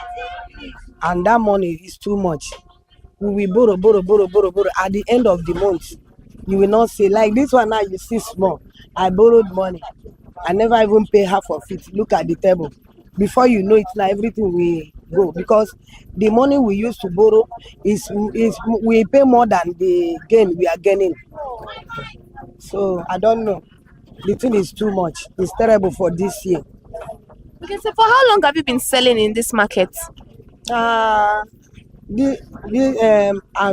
And that money is too much. We will borrow. At the end of the month, you will not say, like this one now, you see small. I borrowed money. I never even pay half of it. Look at the table. Before you know it, now everything will go. Because the money we used to borrow is we pay more than the gain we are gaining. So I don't know. The thing is too much. It's terrible for this year.
Okay, so for how long have you been selling in this market?
I'm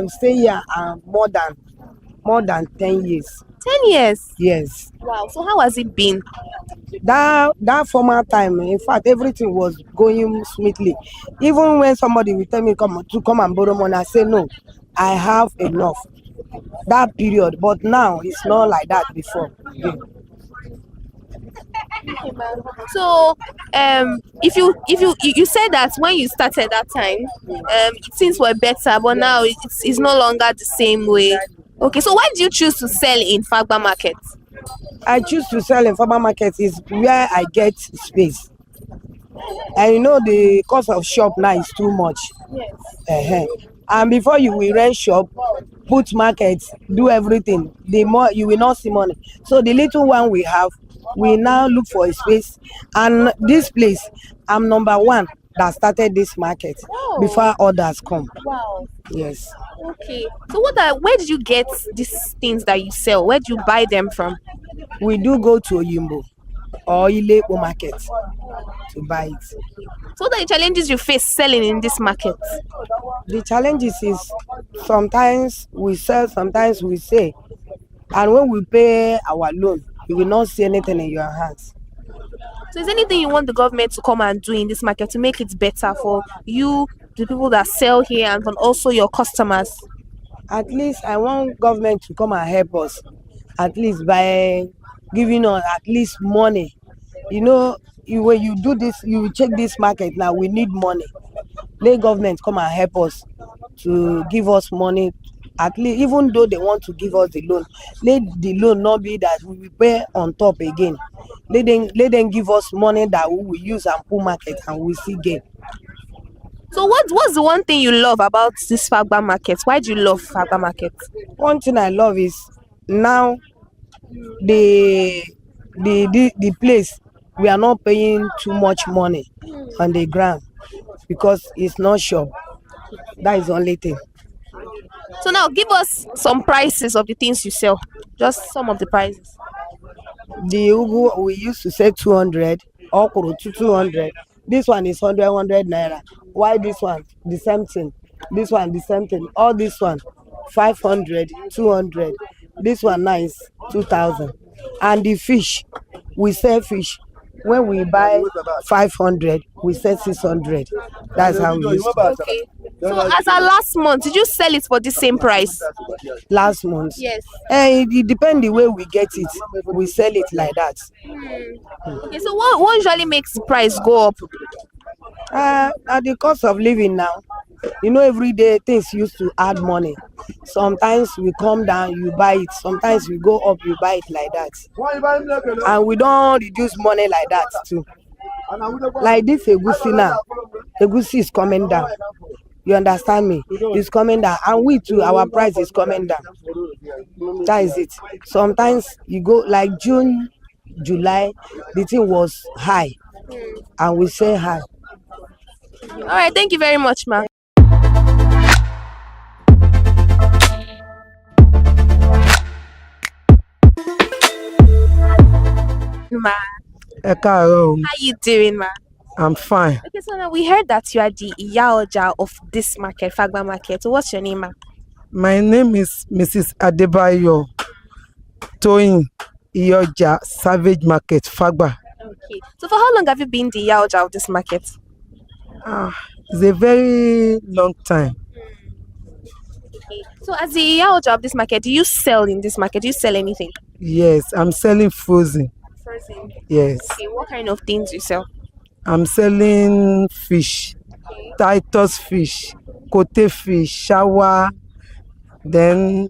staying here more than 10 years.
10 years?
Yes.
Wow, so how has it been?
That former time, in fact, everything was going smoothly. Even when somebody will tell me come and borrow money, I say no, I have enough. That period, but now it's not like that before.
So, if you said that when you started that time, things were better, but now it's no longer the same way. Okay, so why did you choose to sell in Fagba market?
I choose to sell in Fagba market is where I get space. And you know the cost of shop now is too much.
Yes.
And before you will rent shop, put market, do everything, the more you will not see money. So the little one we have, we now look for a space. And this place, I'm number one that started this market before others come.
Wow.
Yes.
Okay. So where did you get these things that you sell? Where do you buy them from?
We do go to Oyimbo or Ileko market to buy it.
So what are the challenges you face selling in this market?
The challenges is sometimes we sell, sometimes we say, and when we pay our loan, you will not see anything in your hands.
So is there anything you want the government to come and do in this market to make it better for you, the people that sell here, and also your customers?
At least I want government to come and help us, at least by giving us at least money. You know, when you do this, you check this market now, we need money. Let government come and help us to give us money. At least, even though they want to give us the loan, let the loan not be that we will pay on top again. Let them give us money that we will use and pull market and we see gain.
So what's the one thing you love about this Fagba market? Why do you love Fagba market?
One thing I love is now the place, we are not paying too much money on the ground because it's not sure. That is the only thing.
So now give us some prices of the things you sell. Just some of the prices.
The ugu we used to sell 200, okra 200. This one is 100 naira. Why this one? The same thing. This one the same thing. All this one 500, 200. This one nice 2,000. And the fish, we sell fish. When we buy 500, we sell 600. That's how we use it.
Okay. So as our last month, did you sell it for the same price?
Last month?
Yes.
It depends the way we get it. We sell it like that.
Okay, so what usually makes the price go up?
At the cost of living now. You know, every day things used to add money. Sometimes we come down, you buy it. Sometimes we go up, you buy it like that. And we don't reduce money like that too. Like this egusi now, egusi is coming down. You understand me? It's coming down. And we too, our price is coming down. That is it. Sometimes you go like June, July, the thing was high. And we say high.
All right, thank you very much, ma'am. Ma.
How
you doing, ma?
I'm fine.
Okay, so now we heard that you are the Iyaoja of this market, Fagba market. So what's your name, ma?
My name is Mrs. Adebayo Toyin Iyaoja, Savage Market, Fagba.
Okay. So for how long have you been the Iyaoja of this market?
It's a very long time.
Okay. So as the Iyaoja of this market, do you sell in this market? Do you sell anything?
Yes, I'm selling frozen.
Frozen?
Yes.
Okay, what kind of things do you sell?
I'm selling fish, Titus fish, kote fish, shower, then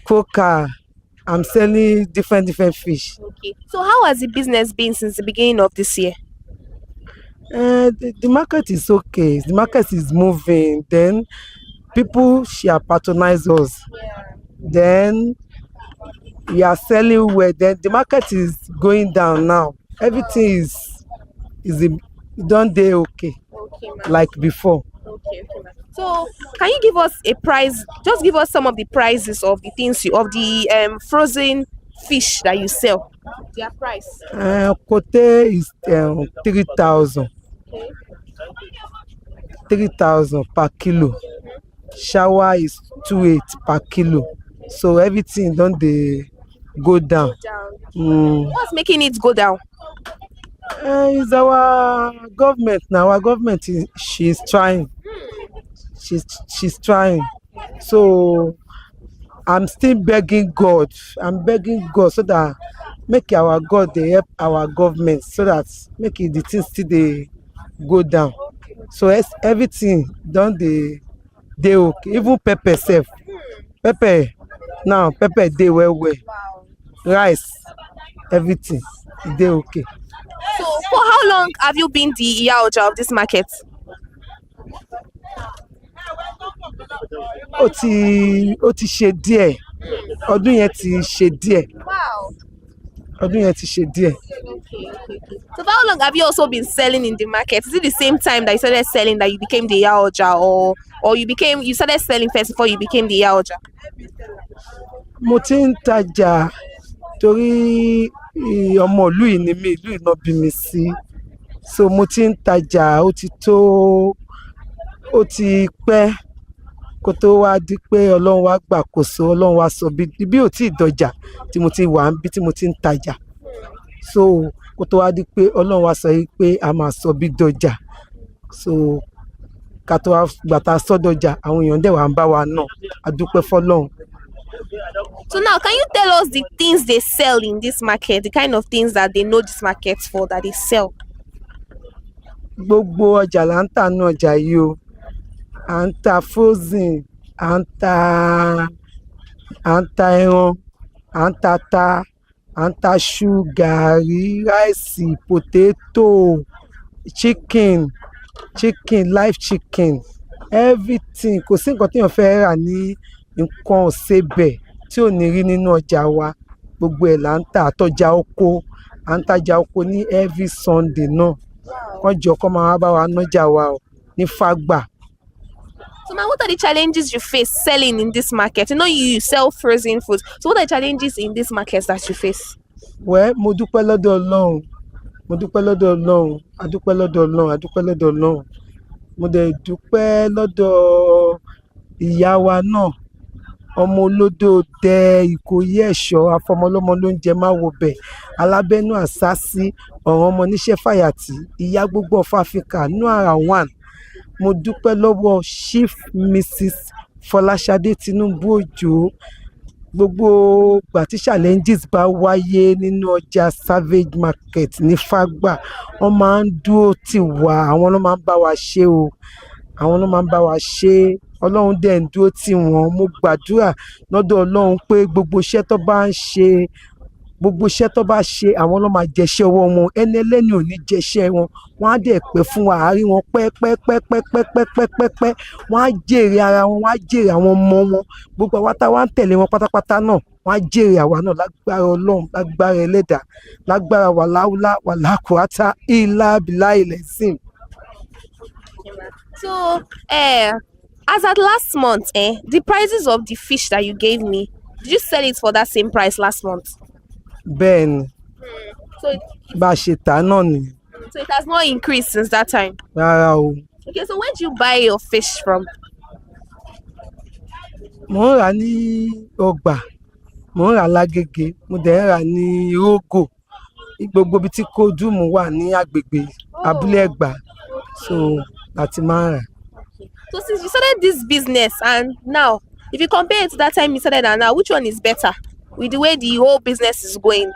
coca. I'm selling different fish.
Okay. So how has the business been since the beginning of this year?
The market is okay. The market is moving. Then people shall patronize us.
Yeah.
Then we are selling well. Then the market is going down now. Everything is done there okay.
Okay,
like before.
Okay, so can you give us a price? Just give us some of the prices of the things of the frozen fish that you sell? Their price.
Kote is 3,000.
Okay.
3,000 per kilo. Shower is 2,800 per kilo. So everything don't they go down.
What's making it go down?
It's our government now. Our government she's trying. She's trying. So I'm still begging God. I'm begging God so that make our God they help our government so that make it the things still they go down. So everything don't they okay. Even pepper self. Pepper now pepper they well. Rice, everything they okay.
So for how long have you been the Iya Oja of this market?
Ó ti ṣe díẹ̀. Ọdún yẹn ti ṣe díẹ̀.
Wow.
Ọdún yẹn ti ṣe díẹ̀.
Okay. So for how long have you also been selling in the market? Is it the same time that you started selling that you became the Iya Oja, or you started selling first before you became the Iya Oja?
Mo ti ń tajà torí ọmọ ìlú yìí ni mí, ìlú yìí náà bí mi sí. So mo ti ń tajà ó ti pẹ́ kó tó wá di pé Ọlọ́run wá gbàkóso, Ọlọ́run wá sọ bí ò tí ì dọjà tí mo ti wà níbi tí mo ti ń tajà. So kó tó wá di pé Ọlọ́run wá sọ yìí pé a máa sọ bí dọjà. So ká tó wá gbàtà sọ́dọ̀jà àwọn èèyàn dẹ̀ wá ń bá wa náà. A dúpẹ́ fọ́lọ́run.
So now, can you tell us the things they sell in this market, the kind of things that they know this market for, that they sell?
Gbogbo ọjà là ń tà ní ọjà yìí o. À ń ta frozen, à ń ta ẹran, à ń ta ata, à ń ta ṣú, gàrí, ráìsì, potato, chicken, live chicken, everything. Kò sí nǹkan tí èèyàn fẹ́ rà ní nǹkan ọ̀sẹ̀bẹ̀ tí ò ní rí nínú ọjà wa. Gbogbo ẹ̀ là ń tà. Àtọjà oko, à ń tajà oko ní every Sunday náà. Wọ́n jọ kọ́ máa wá bá wa nájà wa o ní Fágbà.
So now, what are the challenges you face selling in this market? You know you sell frozen food. So what are the challenges in this market that you face?
Well, mo dúpẹ́ lọ́dọ̀ Ọlọ́run. Mo dúpẹ́ lọ́dọ̀ Ọlọ́run. A dúpẹ́ lọ́dọ̀ Ọlọ́run. A dúpẹ́ lọ́dọ̀ Ọlọ́run. Mo dẹ̀ dúpẹ́ lọ́dọ̀ ìyá wa náà. Ọmọ olódò dẹ Ìkòyí ẹ̀ṣọ́, afọmọlọ́mọ ló ń jẹ má wo bẹ̀. Alábẹ́nú àsásí, ọ̀ràn ọmọ níṣẹ́ fàyàtì, ìyá gbogbo of Africa, Noara one. Mo dúpẹ́ lọ́wọ́ Chief Mrs. Fọláṣadé Tinubu Òjó. Gbogbo ìgbà tí challenges bá wáyé nínú ọjà Savage Market ní Fágbà, wọ́n máa ń dúró tì wá. Àwọn ló máa ń bá wa ṣe o. Àwọn ló máa ń bá wa ṣe. Ọlọ́run dẹ̀ ń dúró tì wọ́n. Mo gbàdúrà lọ́dọ̀ Ọlọ́run pé gbogbo iṣẹ́ tó bá ṣe àwọn ló máa jẹṣẹ́ ọwọ́ wọn. Ẹni ẹlẹ́ni ò ní jẹṣẹ́ wọn. Wọ́n á dẹ̀ pẹ́ fún wa. Àárín wọn pẹ́pẹ́pẹ́pẹ́pẹ́pẹ́pẹ́. Wọ́n á jèrè ara wọn, wọ́n á jèrè àwọn ọmọ wọn. Gbogbo àwa tá wá ń tẹ̀lé wọn pátápátá náà, wọ́n á jèrè àwa náà lágbára Ọlọ́run, lágbára Ẹlẹ́dàá, lágbára wàláúlá wàlákùátá ìlà bìlà ilẹ̀ sìn.
So, as at last month, the prices of the fish that you gave me, did you sell it for that same price last month?
Bẹ́ẹ̀ni.
So
bá a ṣe tà náà ni.
So it has not increased since that time?
Rárá o.
Okay, so where do you buy your fish from?
Mo ń rà ní Ọgbà, mo ń rà lágége, mo dẹ̀ ń rà ní Rógò. Gbogbo ibi tí kódùmù wà ní agbègbè Abúlé Ẹ̀gbá. So láti máa ń rà.
So since you started this business and now, if you compare it to that time you started and now, which one is better with the way the whole business is going?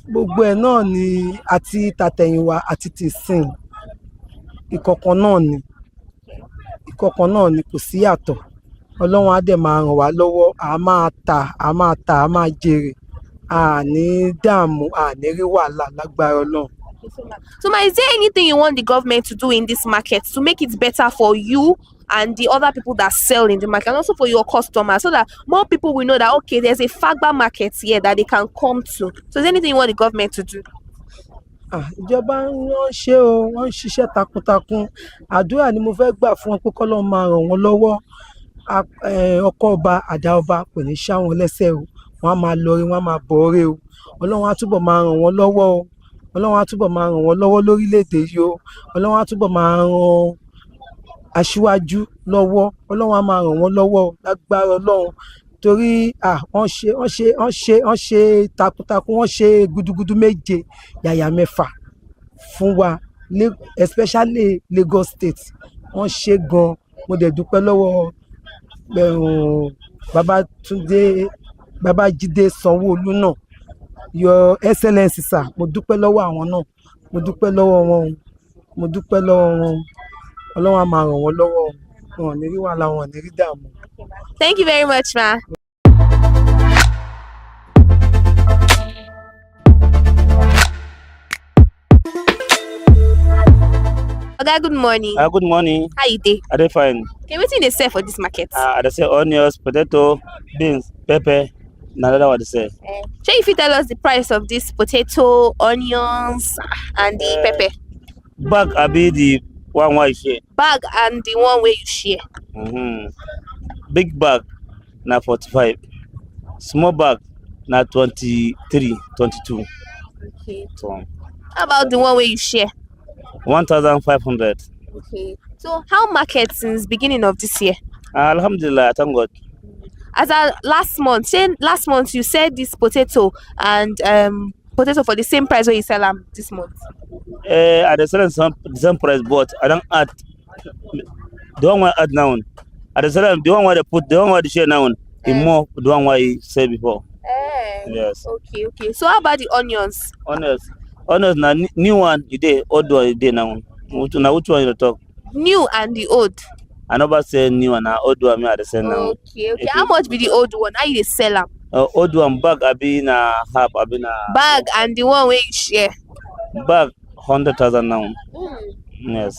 Gbogbo ẹ̀ náà ni àti tàtẹ̀yìnwá àti tìsìn. Ìkọ̀kan náà ni kò sí yàtọ̀. Ọlọ́run á dẹ̀ máa ràn wá lọ́wọ́. A máa tà, a máa jèrè. A ní dààmú, a ní rí wàhálà lágbára Ọlọ́run.
So is there anything you want the government to do in this market to make it better for you and the other people that sell in the market, and also for your customers, so that more people will know that, okay, there's a Fagba market here that they can come to? So is there anything you want the government to do?
Ìjọba wọ́n ṣe o, wọ́n ń ṣiṣẹ́ takuntakun. Àdúrà ni mo fẹ́ gbà fún wọn pé k'Ọlọ́run máa ràn wọ́n lọ́wọ́. Ọkọ ọba, àdá ọba kò ní ṣá wọn lẹ́sẹ̀ o. wọ́n á máa lọre wọ́n á máa bọ̀ọ́re o ọlọ́run á túbọ̀ máa ràn wọ́n lọ́wọ́ o ọlọ́run á túbọ̀ máa ràn wọ́n lọ́wọ́ lórílẹ̀‐èdè yìí o ọlọ́run á túbọ̀ máa ràn aṣíwájú lọ́wọ́ ọlọ́run á máa ràn wọ́n lọ́wọ́ o lágbára ọlọ́run torí wọ́n ṣe takuntakun wọ́n ṣe gudugudu méje yàyà mẹ́fà fún wa especially Lagos State wọ́n ṣe gan mo dẹ̀ dúpẹ́ lọ́wọ́ Babájídé Sanwó-Olú náà Your Excellency sir mo dúpẹ́ lọ́wọ́ àwọn náà mo dúpẹ́ lọ́wọ́ wọn ọlọ́run á máa ràn wọ́n lọ́wọ́ wọn ò ní rí wàhálà wọn ò ní rí dààmú.
Thank you very much, ma. Oga, good morning.
Good morning.
How you dey?
I dey fine.
Okay, wetin dey sell for this market?
I dey sell onions, potato, beans, pepper, na another one dey sell.
Shey you fit tell us the price of this potato, onions, and the pepper?
Bag abi the one wey you share?
Bag and the one wey you share.
Big bag na 45. Small bag na 23, 22.
Okay.
So,
how about the one wey you share?
1,500.
Okay. So how market since beginning of this year?
Alhamdulillah, thank God.
As last month you said this potato and potato for the same price where you sell them this month.
I dey sell the same price, but I don't add the one I add now. I dey sell the one where they put the one where they share now. The more the one where I said before. Yes.
Okay. So how about the onions?
Onions na new one you dey, old one you dey now. Now which one you talk?
New and the old.
I never say new one, na old one me I dey sell now.
Okay. How much be the old one? How you dey sell them?
Old one bag abi na half abi na.
Bag and the one where you share.
Bag 100,000 now. Yes.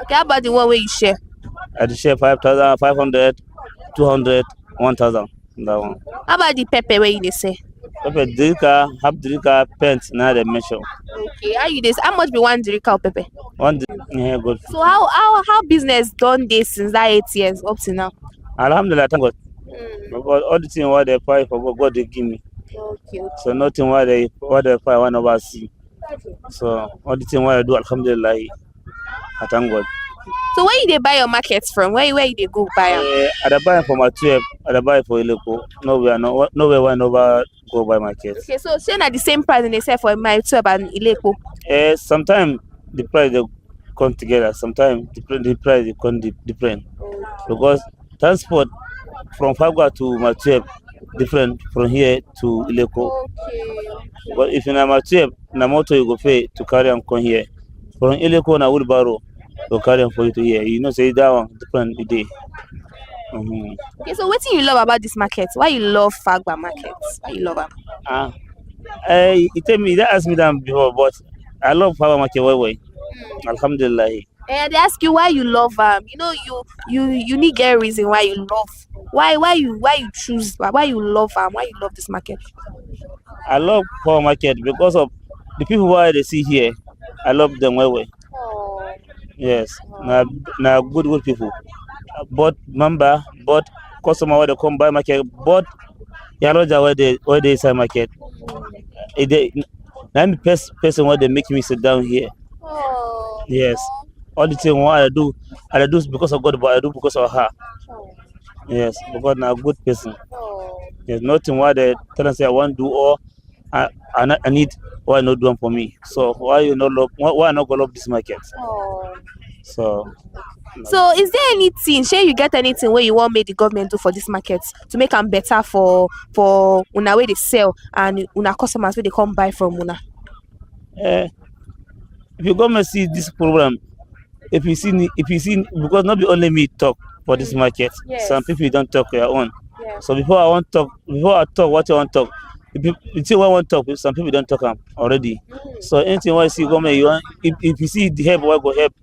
Okay. How about the one where you share?
I dey share 5,000, 500, 200, 1,000. That one.
How about the pepper where you dey sell?
Pepper drika, half drika, pence na dey measure.
Okay. How much be one drika of pepper?
Good.
So how business done this since that 8 years up to now?
Alhamdulillah, thank God. Because all the things what they fight for God they give me.
Okay.
So nothing what they fight one over see. So all the things what I do, alhamdulillah, I thank God.
So where you dey buy your markets from? Where you dey go buy them?
I dey buy from my 12. I dey buy for Ileko. Nowhere where I never go buy market.
Okay, so say na the same price they sell for my 12 and Ileko.
Sometimes the price they come together. Sometimes the price they come different. Because transport from Fagua to my 12 different from here to Ileko.
Okay.
But if you na my 12, na motor you go pay to carry and come here. From Ileko na wheelbarrow. To carry for you to hear. You know, say that one different day.
Okay, so what do you love about this market? Why you love Fagba markets? Why you love them?
You tell me, that asked me that before, but I love Fagba market way. Alhamdulillah.
They ask you why you love them. You know, you need get a reason why you love. Why you choose? Why you love them? Why you love this market?
I love Fagba market because of the people why they see here. I love them way. Yes, na good people. Both member, both customer where they come buy market, both Yaloja where they sell market. I'm the person where they make me sit down here. Yes, all the thing what I do because of God, but I do because of her. Yes, because I'm a good person. There's nothing why they tell us say I want to do or I need why not doing for me. So why you not love? Why not go love this market? So
is there anything? Shey you get anything where you want make the government do for this market to make them better for una where they sell and una customers where they come buy from una?
If you government see this program, if you see because not be only me talk for this market.
Yes.
Some people don't talk their own.
Yeah.
So before I talk what you want to talk. If you see what I want to talk, some people don't talk already. So anything what you see government you want, if you see the help, what go help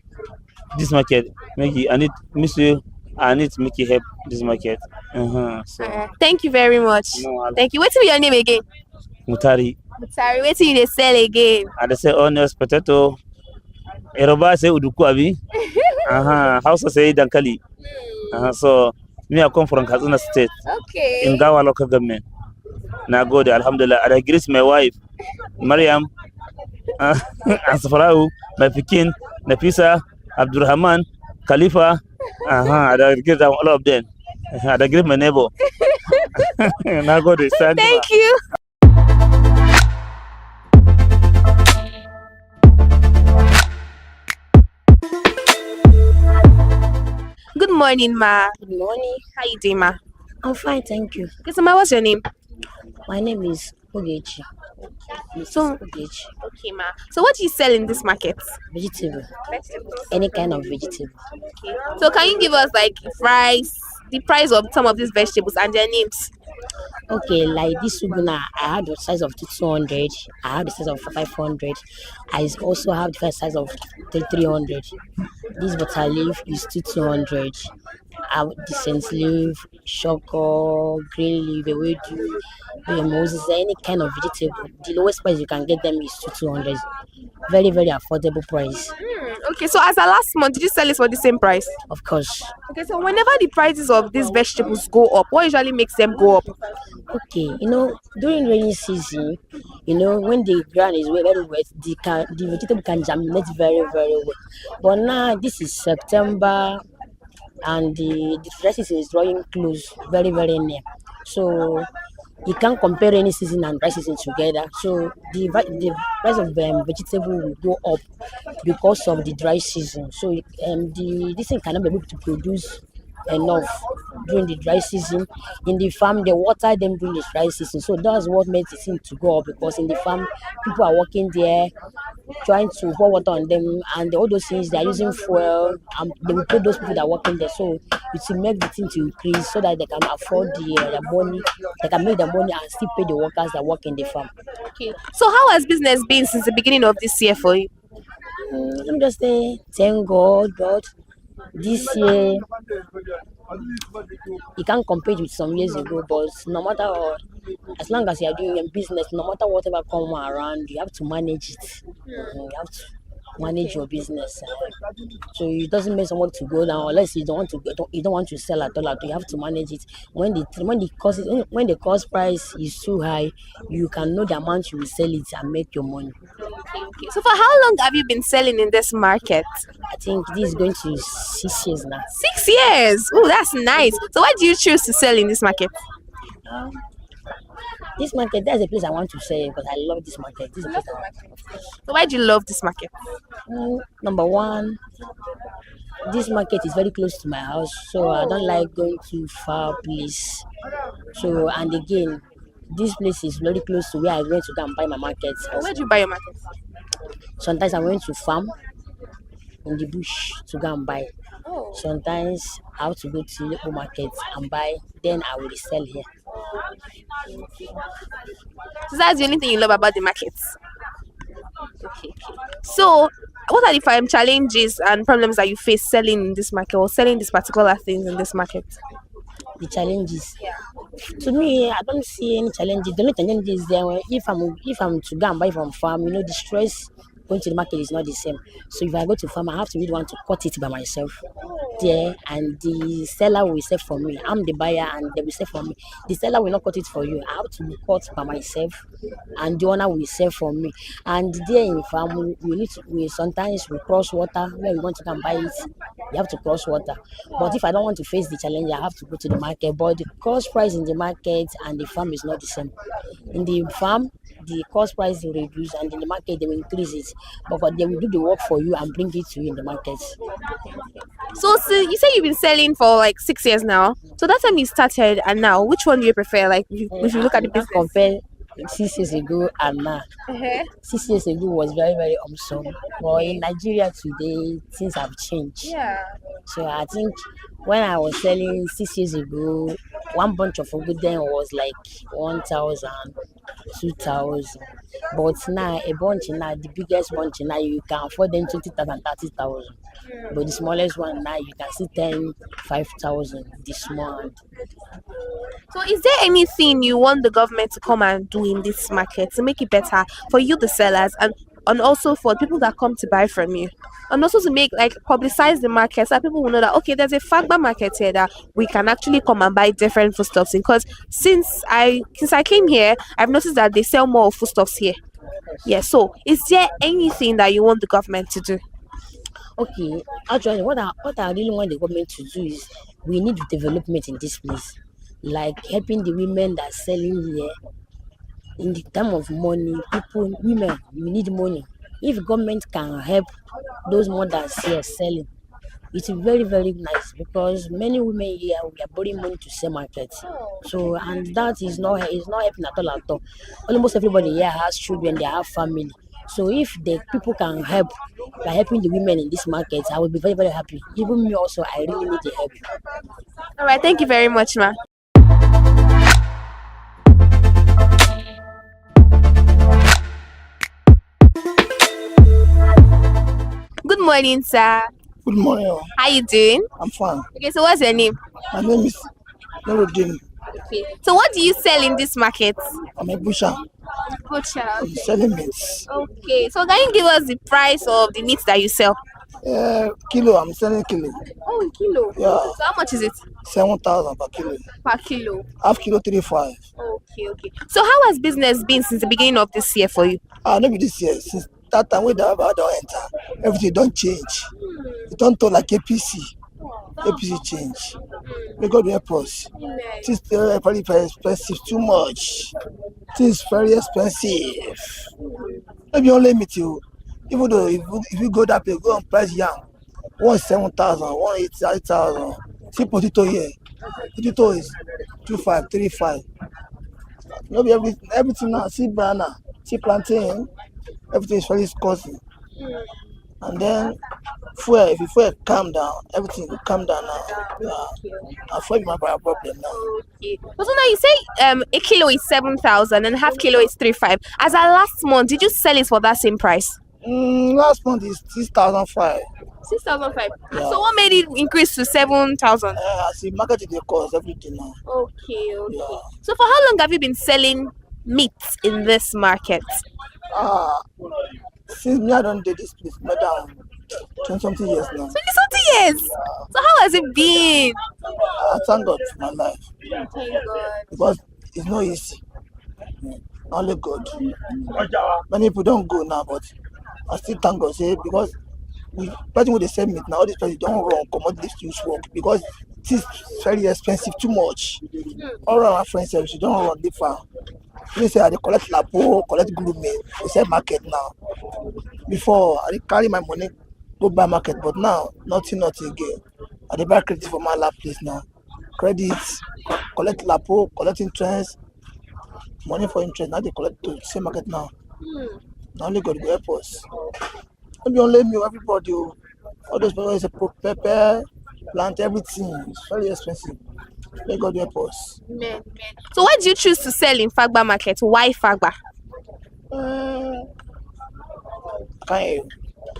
this market, make it. I need to make it help this market. So
thank you very much.
No,
thank you. What's your name again?
Mutari.
Mutari. What do you sell again?
I say onions, potato. Yoruba say uduku abi. Hausa say dankali. So me I come from Katsina State.
Okay.
In Gawa local government. Na gode, alhamdulillah. I greet my wife, Mariam, and Safarau, my pikin, Nafisa, Abdurrahman, Khalifa. I greet all of them. I greet my neighbor. Na gode,
Thank you. Good morning, ma.
Good morning.
How you doing, ma?
I'm fine, thank you.
Okay, so ma, what's your name?
My name is Ogechi.
So,
Ogechi.
okay, ma. So, what do you sell in this market?
Vegetable.
Vegetables.
Any kind of vegetable.
Okay. So, can you give us like the price of some of these vegetables and their names?
Okay, like this Suguna, I have the size of 200. I have the size of 500. I also have the size of 300. This butter leaf is 200. I have decent leaf, shoko, green leaf, ewedu, Moses, any kind of vegetable. The lowest price you can get them is 200. Very, very affordable price.
Okay, so as a last month, did you sell it for the same price?
Of course.
Okay, so whenever the prices of these vegetables go up, what usually makes them go up?
Okay, during rainy season, when the ground is very wet, the vegetable can germinate very, very well. But now this is September, and the dry season is drawing close, very, very near. So you can't compare rainy season and dry season together. So the price of vegetable will go up because of the dry season. So this thing cannot be able to produce enough during the dry season. In the farm, they water them during the dry season. So that's what makes it seem to go up, because in the farm, people are working there, trying to pour water on them, and all those things, they are using fuel, and they will pay those people that are working there. So it will make the thing to increase so that they can afford the money, they can make the money and still pay the workers that work in the farm.
Okay. So how has business been since the beginning of this year for you?
Let me just say, thank God, but this year you can't compare it with some years ago. But no matter what, as long as you are doing your business, no matter whatever come around, you have to manage it. You have to manage your business. So it doesn't make someone to go down unless you don't want to sell at all. You have to manage it. When the cost price is too high, you can know the amount you will sell it and make your money.
Okay. So for how long have you been selling in this market?
I think this is going to 6 years now.
6 years. Oh, that's nice. So why do you choose to sell in this market?
This market, there's a place I want to sell because I love this market. This is a place I want.
So why do you love this market?
Number one, this market is very close to my house, so I don't like going to far place. So, and again, this place is very close to where I went to go and buy my market.
Where do you buy your market?
Sometimes I went to farm in the bush to go and buy. Sometimes I have to go to local market and buy, then I will sell here.
So that's the only thing you love about the markets? Okay. So what are the challenges and problems that you face selling in this market or selling these particular things in this market?
The challenges. To me, I don't see any challenges. The only challenge is if I'm to go and buy from farm, the stress going to the market is not the same. So if I go to farm, I have to really want to cut it by myself there, and the seller will sell for me. I'm the buyer and they will sell for me. The seller will not cut it for you. I have to cut by myself, and the owner will sell for me. And there in farm, we sometimes cross water where we want to come buy it. You have to cross water. But if I don't want to face the challenge, I have to go to the market. But the cost price in the market and the farm is not the same. In the farm, the cost price will reduce, and in the market they will increase it. But they will do the work for you and bring it to you in the market.
So you say you've been selling for like 6 years now. So that time you started and now, which one do you prefer? Like if you look at the business,
compare 6 years ago and now. 6 years ago was very, very awesome. But in Nigeria today, things have changed.
Yeah.
So I think when I was selling 6 years ago, one bunch of food then was like 1,000, 2,000. But now a bunch now, the biggest bunch now, you can afford them 20,000, 30,000. But the smallest one now, you can see 10, 5,000 this month.
So is there anything you want the government to come and do in this market to make it better for you, the sellers, and and also for people that come to buy from you, and also to make like publicize the market so that people will know that okay, there's a Fagba market here that we can actually come and buy different foodstuffs in. Because since I came here, I've noticed that they sell more foodstuffs here. Yeah. So, is there anything that you want the government to do?
Okay, actually, what I really want the government to do is we need development in this place, like helping the women that are selling here. In the time of money, women, we need money. If government can help those mothers here selling, it's very, very nice because many women here we are borrowing money to sell market. So and that is not helping at all at all. Almost everybody here has children, they have family. So if the people can help by helping the women in this market, I will be very, very happy. Even me also, I really need the help.
All right, thank you very much, ma. Good morning, sir.
Good morning.
How you doing?
I'm fine.
Okay, so what's your name?
My name is Nuruddin.
Okay. So what do you sell in this market?
I'm a butcher.
Butcher.
I'm selling meats.
Okay. So can you give us the price of the meat that you sell?
Kilo. I'm selling kilo.
Oh, kilo.
Yeah.
So how much is it?
7,000 per kilo.
Per kilo.
Half kilo 3.5.
Okay. So how has business been since the beginning of this year for you?
Not this year. Since that time we don't enter, everything don't change. It don't talk like APC. APC change. May God help us. It's very, very expensive. Too much. It's very expensive. Maybe only me too. Even though if you go that place, go on price yam. 7,000, 8,000. See potato here. Potato is 2.5, 3.5. Maybe everything now. See banana, see plantain. Everything is very costly. And then fuel, if fuel calm down, everything will calm down now. Yeah. And fuel is my problem now.
Okay. So now you say a kilo is 7,000 and half kilo is 3.5. As at last month, did you sell it for that same price?
Last month is 6,500.
6,500.
Yeah.
So what made it increase to 7,000?
I see market is the cost everything now.
Okay.
Yeah.
So for how long have you been selling meat in this market?
Since me I don't do this place more than 20-something years now.
20-something years? So how has it been?
I thank God for my life.
Thank God.
Because it's not easy. Only God. Many people don't go now, but I still thank God. Say because person with the same meat now, all these people don't run commodity use work because it is very expensive, too much. All our friends say you don't run different. You say I collect lapo, collect glue meat, they sell market now. Before I carry my money, go buy market, but now nothing again. I buy credit for my lap place now. Credit, collect lapo, collect interest, money for interest. Now they collect to same market now. Now only God will help us. Maybe only me, everybody. All those people is a pepper, plant, everything. It's very expensive. May God help us.
Man. So why do you choose to sell in Fagba market? Why Fagba?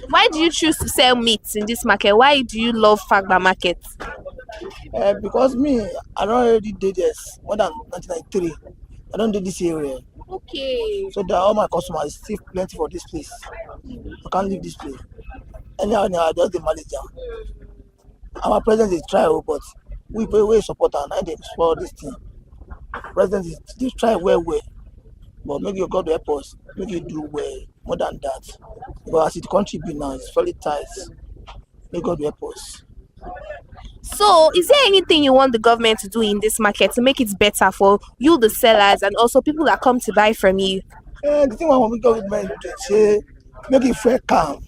Why do you choose to sell meats in this market? Why do you love Fagba market?
Because me, I don't already did this more than 1993. I don't do this area.
Okay.
So that all my customers still plenty for this place. I can't leave this place. Anyhow, I just the manager. Our president is try, but we support her and they explore this thing. President is they try well. But make your God help us, make you do well, more than that. Because as the country be now, it's very tight. May God help us.
So, is there anything you want the government to do in this market to make it better for you, the sellers, and also people that come to buy from you?
The thing I want the government to say, make it fair calm.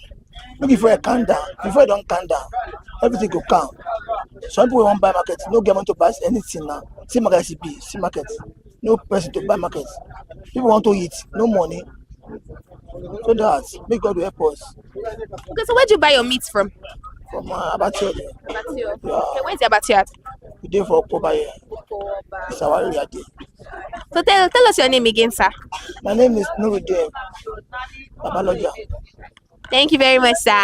Make it fair calm down. Before it don't calm down, everything go calm. Some people won't buy market, no government to buy anything now. See market CB, see market. No person to buy market. People want to eat, no money. So that make God help us.
Okay, so where do you buy your meat from?
From Abattoir.
Abattoir.
Yeah.
Okay, where's the abattoir?
We do for Koba here. It's our area there.
So tell us your name again, sir.
My name is Nuruddin Babaloja.
Thank you very much, sir.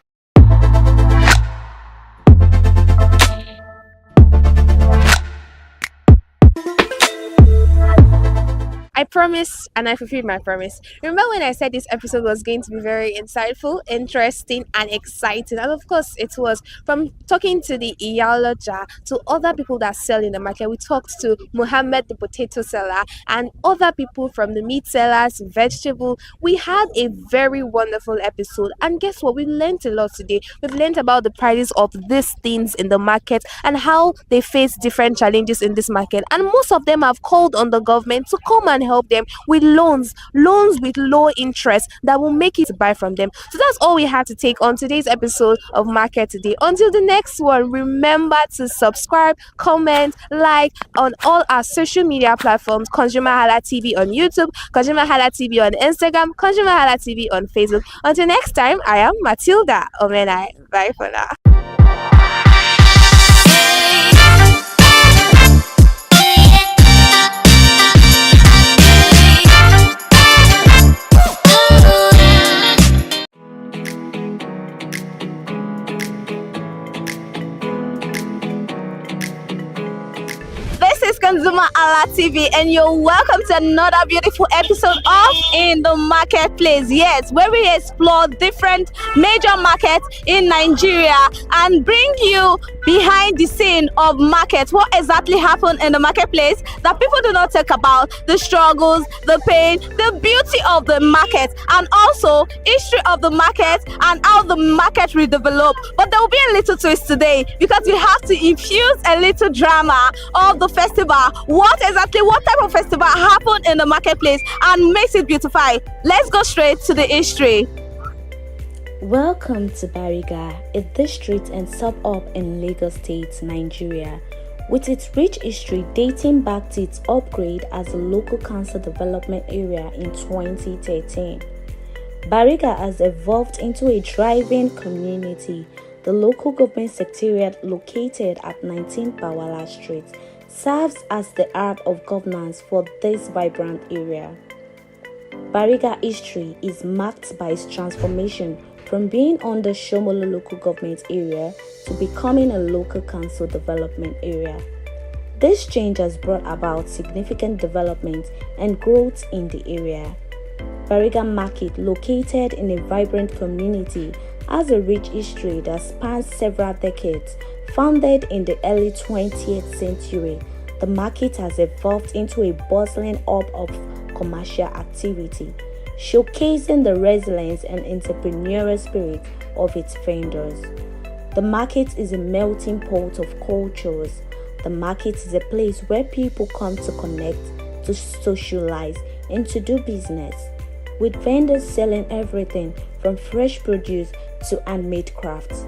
I promised and I fulfilled my promise. Remember when I said this episode was going to be very insightful, interesting, and exciting? And of course, it was. From talking to the Iyaloja to other people that sell in the market, we talked to Muhammad, the potato seller, and other people from the meat sellers, vegetable. We had a very wonderful episode, and guess what? We learned a lot today. We've learned about the prices of these things in the market and how they face different challenges in this market. And most of them have called on the government to come and help them with loans with low interest that will make it buy from them. So that's all we had to take on today's episode of Market Today. Until the next one, remember to subscribe, comment, like on all our social media platforms: ConsumerHallaTV on YouTube, ConsumerHallaTV on Instagram, ConsumerHallaTV on Facebook. Until next time, I am Matilda Omenai. Bye for now.
This is ConsumerHallaTV, and you're welcome to another beautiful episode of In the Marketplace. Yes, where we explore different major markets in Nigeria and bring you behind the scene of markets. What exactly happened in the marketplace that people do not talk about, the struggles, the pain, the beauty of the market, and also history of the market and how the market will develop. But there will be a little twist today because we have to infuse a little drama of the festival. What type of festival happened in the marketplace and makes it beautify? Let's go straight to the history.
Welcome to Bariga, a district and suburb in Lagos State, Nigeria. With its rich history dating back to its upgrade as a local council development area in 2013. Bariga has evolved into a thriving community. The local government secretariat located at 19 Bawala Street serves as the heart of governance for this vibrant area. Bariga history is marked by its transformation from being under Shomolo local government area to becoming a local council development area. This change has brought about significant development and growth in the area. Bariga Market, located in a vibrant community, has a rich history that spans several decades. Founded in the early 20th century, the market has evolved into a bustling hub of commercial activity, showcasing the resilience and entrepreneurial spirit of its vendors. The market is a melting pot of cultures. The market is a place where people come to connect, to socialize, and to do business, with vendors selling everything from fresh produce to handmade crafts.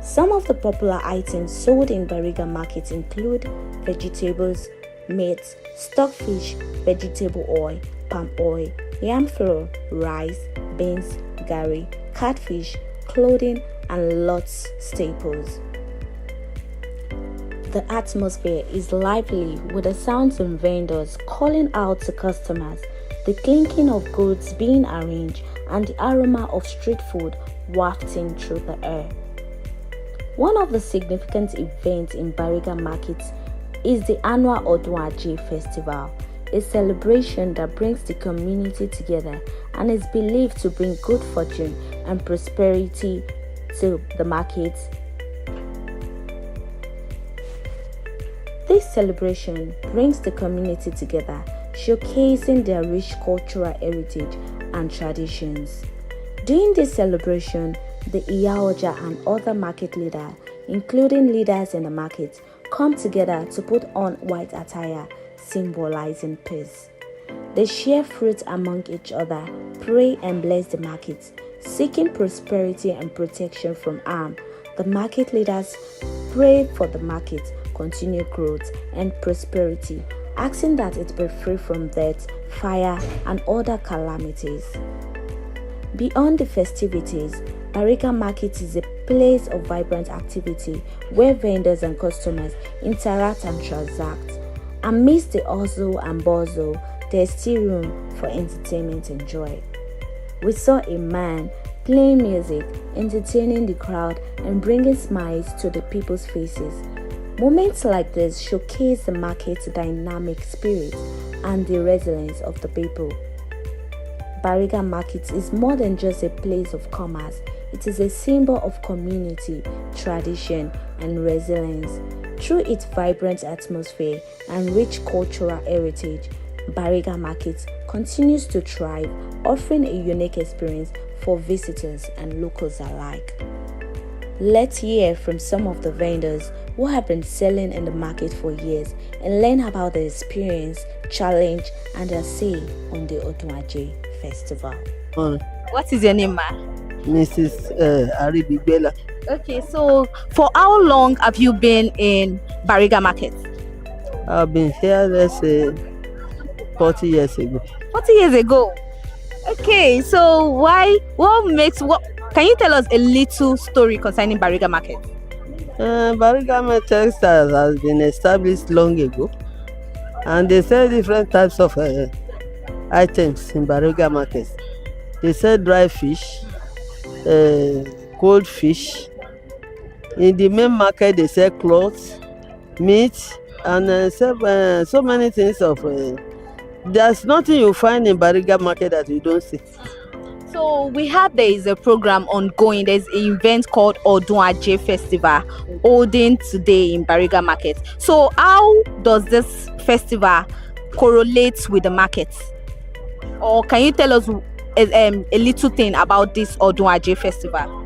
Some of the popular items sold in Bariga Market include vegetables, meat, stockfish, vegetable oil, palm oil, yam flour, rice, beans, gari, catfish, clothing, and lots staples. The atmosphere is lively with the sounds of vendors calling out to customers, the clinking of goods being arranged, and the aroma of street food wafting through the air. One of the significant events in Bariga Market is the annual Odwaje Festival, a celebration that brings the community together and is believed to bring good fortune and prosperity to the market. This celebration brings the community together, showcasing their rich cultural heritage and traditions. During this celebration, the Iyaoja and other market leaders, including leaders in the market, come together to put on white attire, symbolizing peace. They share fruit among each other, pray and bless the market, seeking prosperity and protection from harm. The market leaders pray for the market, continued growth and prosperity, asking that it be free from death, fire, and other calamities. Beyond the festivities, Bariga Market is a place of vibrant activity where vendors and customers interact and transact. Amidst the hustle and bustle, there is still room for entertainment and joy. We saw a man playing music, entertaining the crowd, and bringing smiles to the people's faces. Moments like this showcase the market's dynamic spirit and the resilience of the people. Bariga Market is more than just a place of commerce. It is a symbol of community, tradition, and resilience. Through its vibrant atmosphere and rich cultural heritage, Bariga Market continues to thrive, offering a unique experience for visitors and locals alike. Let's hear from some of the vendors who have been selling in the market for years and learn about their experience, challenge, and their say on the Odunaje festival.
What is your name, ma?
Mrs. Aribigbela.
Okay, so for how long have you been in Bariga Market?
I've been here, let's say, 40 years ago.
40 years ago. Okay, so can you tell us a little story concerning Bariga Market?
Bariga Market has been established long ago, and they sell different types of items in Bariga Market. They sell dry fish, cold fish. In the main market, they sell clothes, meat, and so many things of. There's nothing you find in Bariga Market that you don't see.
So we have there is a program ongoing. There's an event called Odunaje Festival holding today in Bariga Market. So how does this festival correlate with the market? Or can you tell us a little thing about this Odunaje Festival?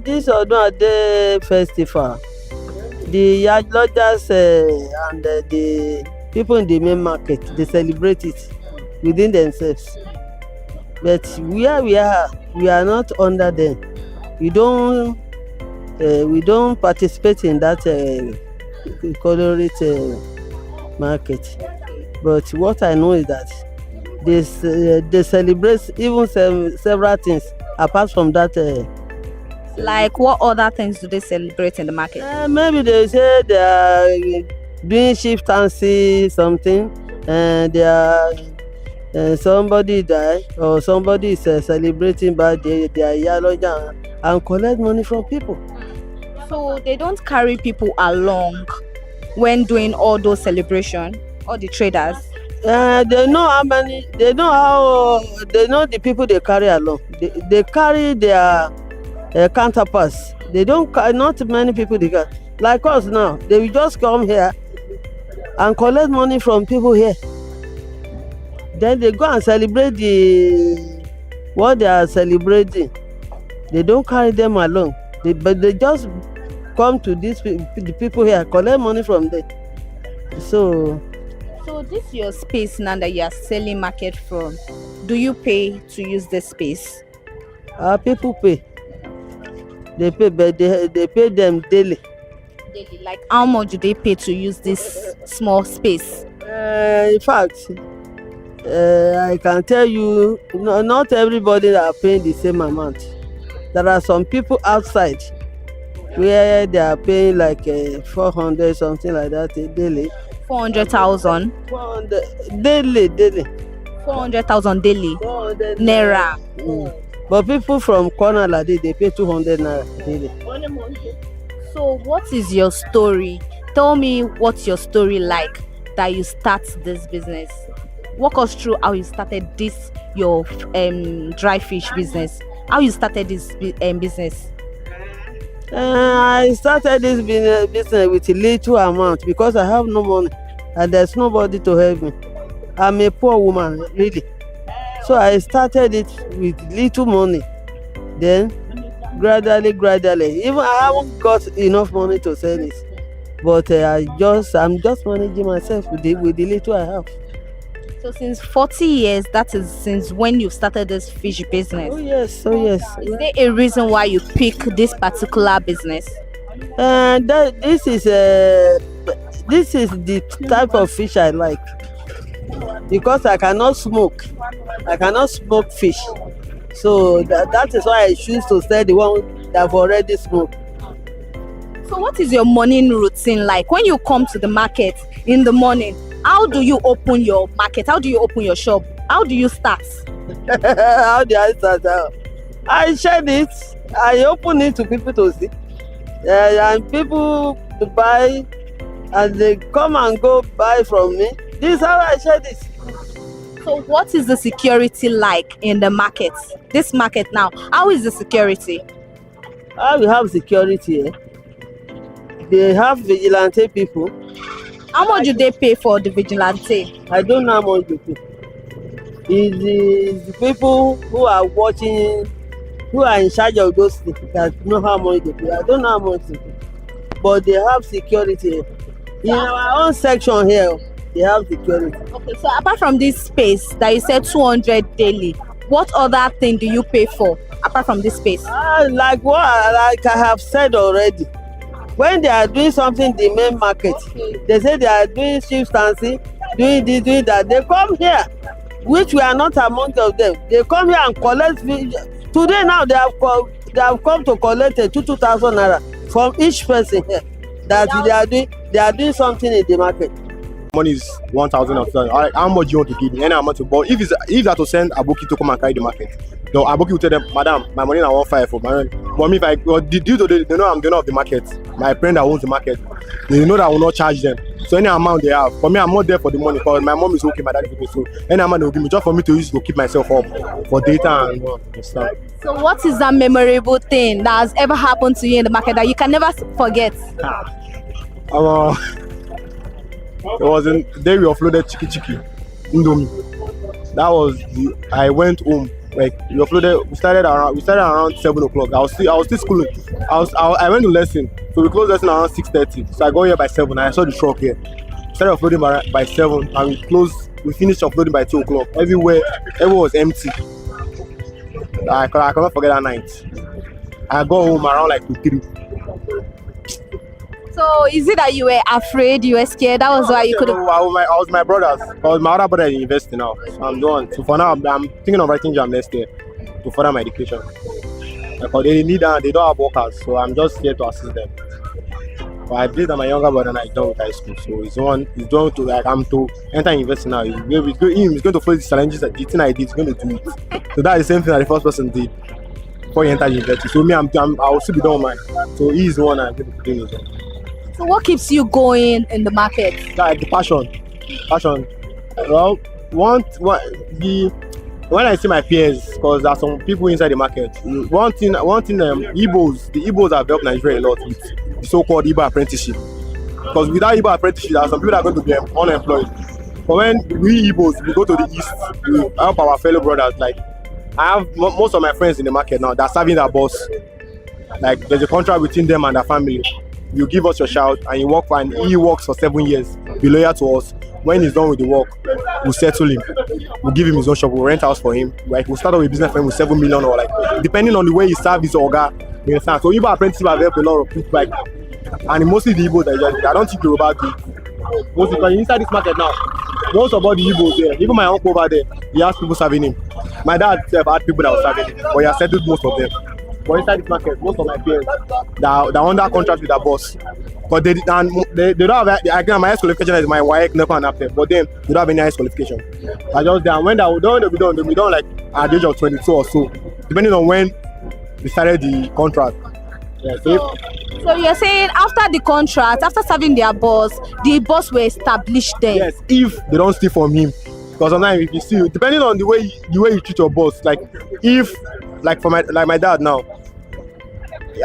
This Odunaje Festival, the yardlodgers and the people in the main market, they celebrate it within themselves. But where we are not under them. We don't participate in that colorate market. But what I know is that they celebrate even several things apart from that.
Like what other things do they celebrate in the market?
Maybe they say they are doing chieftaincy something, and they are somebody die or somebody is celebrating birthday, they are yellow and collect money from people.
So they don't carry people along when doing all those celebrations, all the traders.
They know how many. They know the people they carry along. They carry their counterparts. They don't. Not many people they carry. Like us now, they will just come here and collect money from people here. Then they go and celebrate what they are celebrating. They don't carry them along. But they just come to the people here, collect money from them. So
this is your space now that you are selling market from. Do you pay to use this space?
People pay. They pay, but they pay them daily.
Daily, like how much do they pay to use this small space?
In fact, I can tell you, not everybody are paying the same amount. There are some people outside where they are paying like 400 something like that daily.
400,000
daily.
400,000 daily. Naira.
But people from corner like this, they pay 200 naira daily.
So what is your story? Tell me what's your story like that you start this business. Walk us through how you started your dry fish business. How you started this business.
I started this business with a little amount because I have no money and there's nobody to help me. I'm a poor woman, really. So I started it with little money. Then gradually, even I haven't got enough money to sell it. But I'm just managing myself with the little I have.
So since 40 years, that is since when you started this fish business?
Oh yes.
Is there a reason why you pick this particular business?
This is the type of fish I like. Because I cannot smoke fish. So that is why I choose to sell the one that I've already smoked.
So what is your morning routine like? When you come to the market in the morning, how do you open your market? How do you open your shop? How do you start?
How do I start? I shed it. I open it to people to see. And people
to buy, and they come and go buy from me. This is how I share this.
So what is the security like in the market? This market now, how is the security?
How we have security, eh? They have vigilante people.
How much do they pay for the vigilante?
I don't know how much they pay. It's the people who are watching, who are in charge of those things that know how much they pay. I don't know how much they pay. But they have security. In our own section here, they have security.
Okay, so apart from this space that you said 200 daily, what other thing do you pay for apart from this space?
Like I have said already, when they are doing something in the main market, they say they are doing substancy, doing this, doing that. They come here, which we are not among of them. They come here and collect. Today now they have come to collect 2,000 naira from each person here. That they are doing something in the market.
Money is 1,000 or something. All right, how much you want to give me? Any amount to buy. If that to send Aboki to come and carry the market, no, Aboki will tell them, Madam, my money is 1,500 for my money. But if I due to they know I'm the owner of the market, my friend that owns the market, they know that I will not charge them. So any amount they have, for me, I'm not there for the money because my mom is okay, my dad is okay. So any amount they will give me just for me to use to keep myself up for data and stuff.
So what is that memorable thing that has ever happened to you in the market that you can never forget?
It was in the day we offloaded Chiki Indomie. That was I went home, like we started around 7 o'clock. I was still schooling. I went to lesson, so we closed lesson around 6:30. So I got here by 7 and I saw the truck here. We started offloading by 7 and we finished offloading by 2 o'clock. Everywhere was empty. I cannot forget that night. I got home around like 3.
So is it that you were afraid, you were scared? That was why you couldn't?
I was my brothers. Because my other brother is in university now. So I'm done. So for now, I'm thinking of writing jam next year to further my education. Because they need that, they don't have workers. So I'm just here to assist them. But I believe that my younger brother now is done with high school. So he's done to I'm to enter university now. He's going to face the challenges that the thing I did, he's going to do it. So that's the same thing that the first person did before he entered university. So me, I will still be done with mine. So he's the one I'm going to do it.
So what keeps you going in the market?
Like the passion. Well, when I see my peers, because there are some people inside the market. One thing, the Igbos have helped Nigeria a lot with the so-called Igbo apprenticeship. Because without Igbo apprenticeship, there are some people that are going to be unemployed. But when we Igbos, we go to the east, we help our fellow brothers. Like I have most of my friends in the market now. They're serving their boss. Like there's a contract between them and their family. You give us your shout and you work for, and he works for 7 years. Be loyal to us. When he's done with the work, we'll settle him. We'll give him his own shop. We'll rent house for him. Like we'll start off a business for him with 7 million or like depending on the way he serves his orga. You understand? So Igbo apprenticeship have helped a lot of people. Like, and mostly the Igbos I don't think Yoruba do it. Mostly because inside this market now, most of all the Igbos there, even my uncle over there, he has people serving him. My dad had people that were serving him, but he has settled most of them. But inside this market, most of my peers, they're under contract with their boss. But they don't have, my highest qualification is my wife, NEPA and APTEP, but then they don't have any highest qualification. I just there, and when they'll be done like at the age of 22 or so, depending on when they started the contract. Yeah,
so you're saying after the contract, after serving their boss, the boss will establish them?
Yes, if they don't steal from him. Because sometimes if you see, depending on the way you treat your boss, like if for my dad now,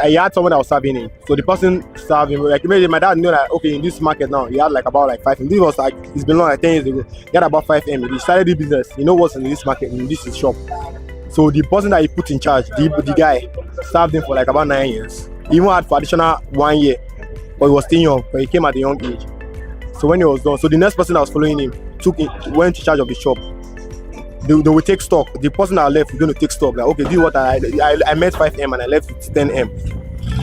he had someone that was serving him. So the person served him. Like imagine my dad knew that okay, in this market now, he had like about like 5 M. This was like it's been long like 10 years ago. He had about 5 M. He started the business. He knows what's in this market, in this shop. So the person that he put in charge, the guy, served him for like about 9 years. He even had for additional 1 year, but he was still young, but he came at a young age. So when he was done, so the next person that was following him went in charge of the shop. They will take stock. The person that left is going to take stock. Like, okay, this is what I met 5 M and I left with 10 M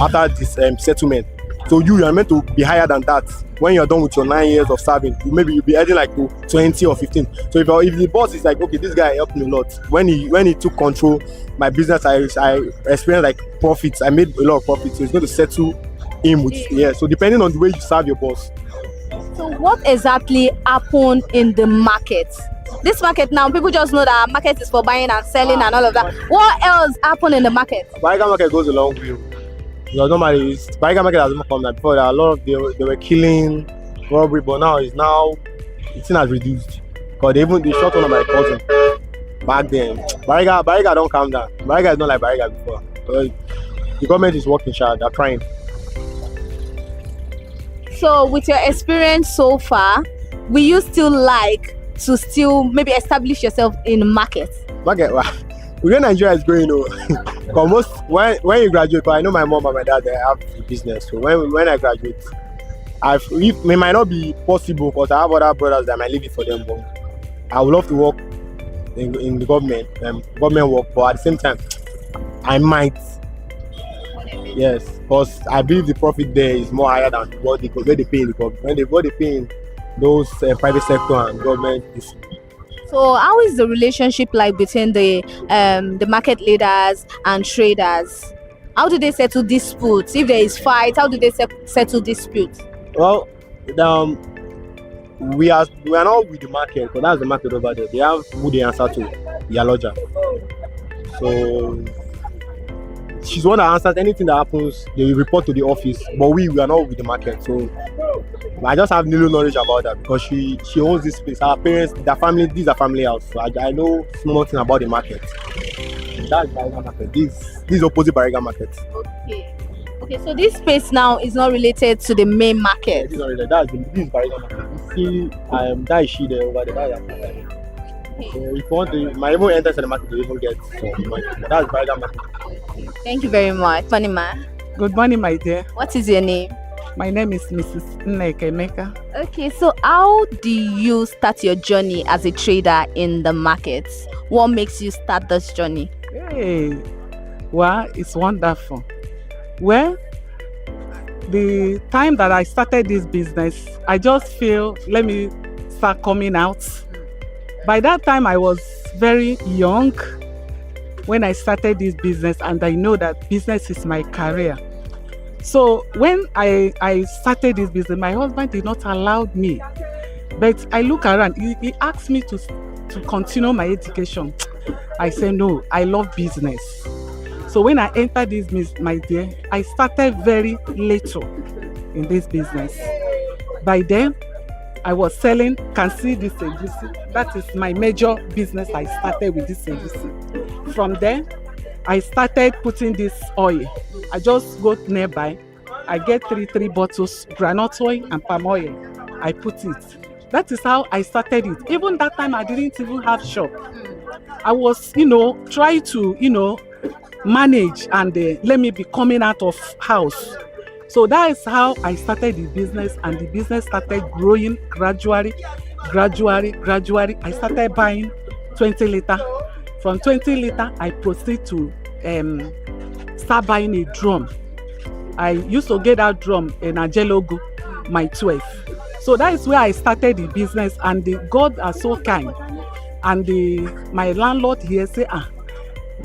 after this settlement. So you are meant to be higher than that. When you're done with your 9 years of serving, maybe you'll be adding like to 20 or 15. So if the boss is like, okay, this guy helped me a lot. When he took control, my business, I experienced like profits. I made a lot of profits. So it's going to settle him with, yeah. So depending on the way you serve your boss.
So what exactly happened in the market? This market now, people just know that market is for buying and selling and all of that. What else happened in the market?
Bariga market goes a long way. Because normally Bariga market has not come now. Before there are a lot of they were killing, robbery, but now it's has reduced. Because they shot one of my cousin back then. Bariga don't calm down. Bariga is not like Bariga before. Because the government is working hard, they're trying.
So with your experience so far, will you still like to still maybe establish yourself in market?
Market, well, where Nigeria is going, because most when you graduate, I know my mom and my dad, they have a business. So when I graduate, it might not be possible because I have other brothers that might leave it for them, but I would love to work in the government work, but at the same time, I might. Yes, because I believe the profit there is more higher than what they pay in the government. What they pay in those private sector and government is.
So how is the relationship like between the market leaders and traders? How do they settle disputes? If there is fight, how do they settle disputes?
Well, we are not with the market, because that's the market over there. They have who they answer to, the Aloja. So she's the one that answers anything that happens. They will report to the office, but we are not with the market. So I just have little knowledge about that because she owns this place. Our parents, their family, this is a family house. So I know nothing about the market. That's Bariga market. This is opposite Bariga market.
Okay, so this space now is not related to the main market.
Yeah, this is not related. This is Bariga market. You see, that is she there over there. That's okay. So if you want to, my even enter the market to even get some money. That's Bariga market.
Thank you very much. Funny man.
Good morning, my dear.
What is your name?
My name is Mrs. Nneka Emeka.
Okay, so how do you start your journey as a trader in the market? What makes you start this journey?
Hey, well, it's wonderful. Well, the time that I started this business, I just feel, let me start coming out. By that time, I was very young when I started this business, and I know that business is my career. So when I started this business, my husband did not allow me. But I look around, he asked me to continue my education. I said, no, I love business. So when I entered this business, my dear, I started very little in this business. By then, I was selling, can see this egusi. That is my major business. I started with this egusi. From there, I started putting this oil. I just go nearby. I get three bottles, groundnut oil and palm oil. I put it. That is how I started it. Even that time, I didn't even have shop. I was, trying to, manage and let me be coming out of house. So that is how I started the business, and the business started growing gradually. I started buying 20 liter. From 20 liter, I proceed to start buying a drum. I used to get that drum in Ajelogo, my 12. So that is where I started the business, and God are so kind. And my landlord here say,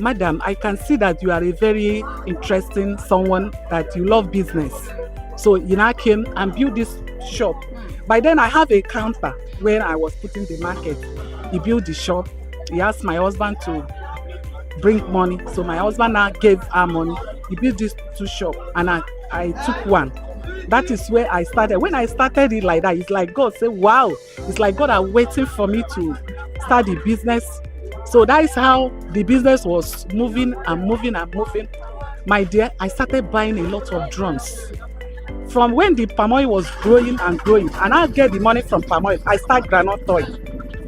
Madam, I can see that you are a very interesting someone, that you love business. So I came and built this shop. By then I have a counter where I was putting the market. He built the shop. He asked my husband to bring money. So my husband now gave her money. He built these two shops, and I took one. That is where I started. When I started it like that, it's like God said, wow, it's like God are waiting for me to start the business. So that is how the business was moving and moving and moving. My dear, I started buying a lot of drums. From when the palm oil was growing and growing, and I get the money from palm oil, I start groundnut oil.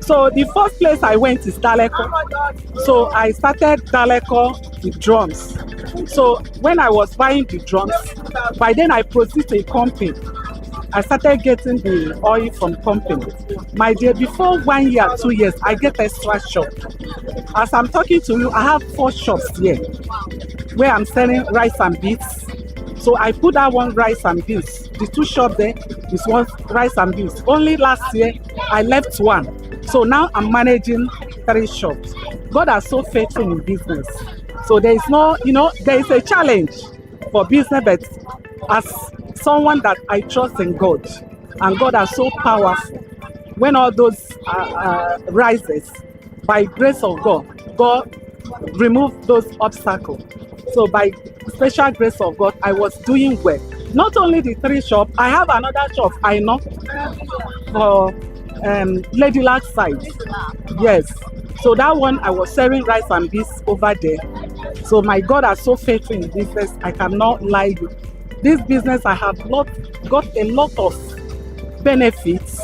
So the first place I went is Daleko. So I started Daleko with drums. So when I was buying the drums, by then I proceeded to a company. I started getting the oil from company. My dear, before 1 year, 2 years, I get extra shop. As I'm talking to you, I have 4 shops here where I'm selling rice and beans. So I put that one rice and beans. The 2 shops there is one rice and beans. Only last year, I left 1. So now I'm managing 3 shops. God is so faithful in business. So there is no, there is a challenge for business, but as someone that I trust in God, and God is so powerful, when all those rises, by grace of God, God remove those obstacles. So by special grace of God, I was doing well. Not only the 3 shops, I have another shop I know for Ladylak side. Yes. So that one I was selling rice and beans over there. So my God are so faithful in business, I cannot lie you. This business I have got a lot of benefits.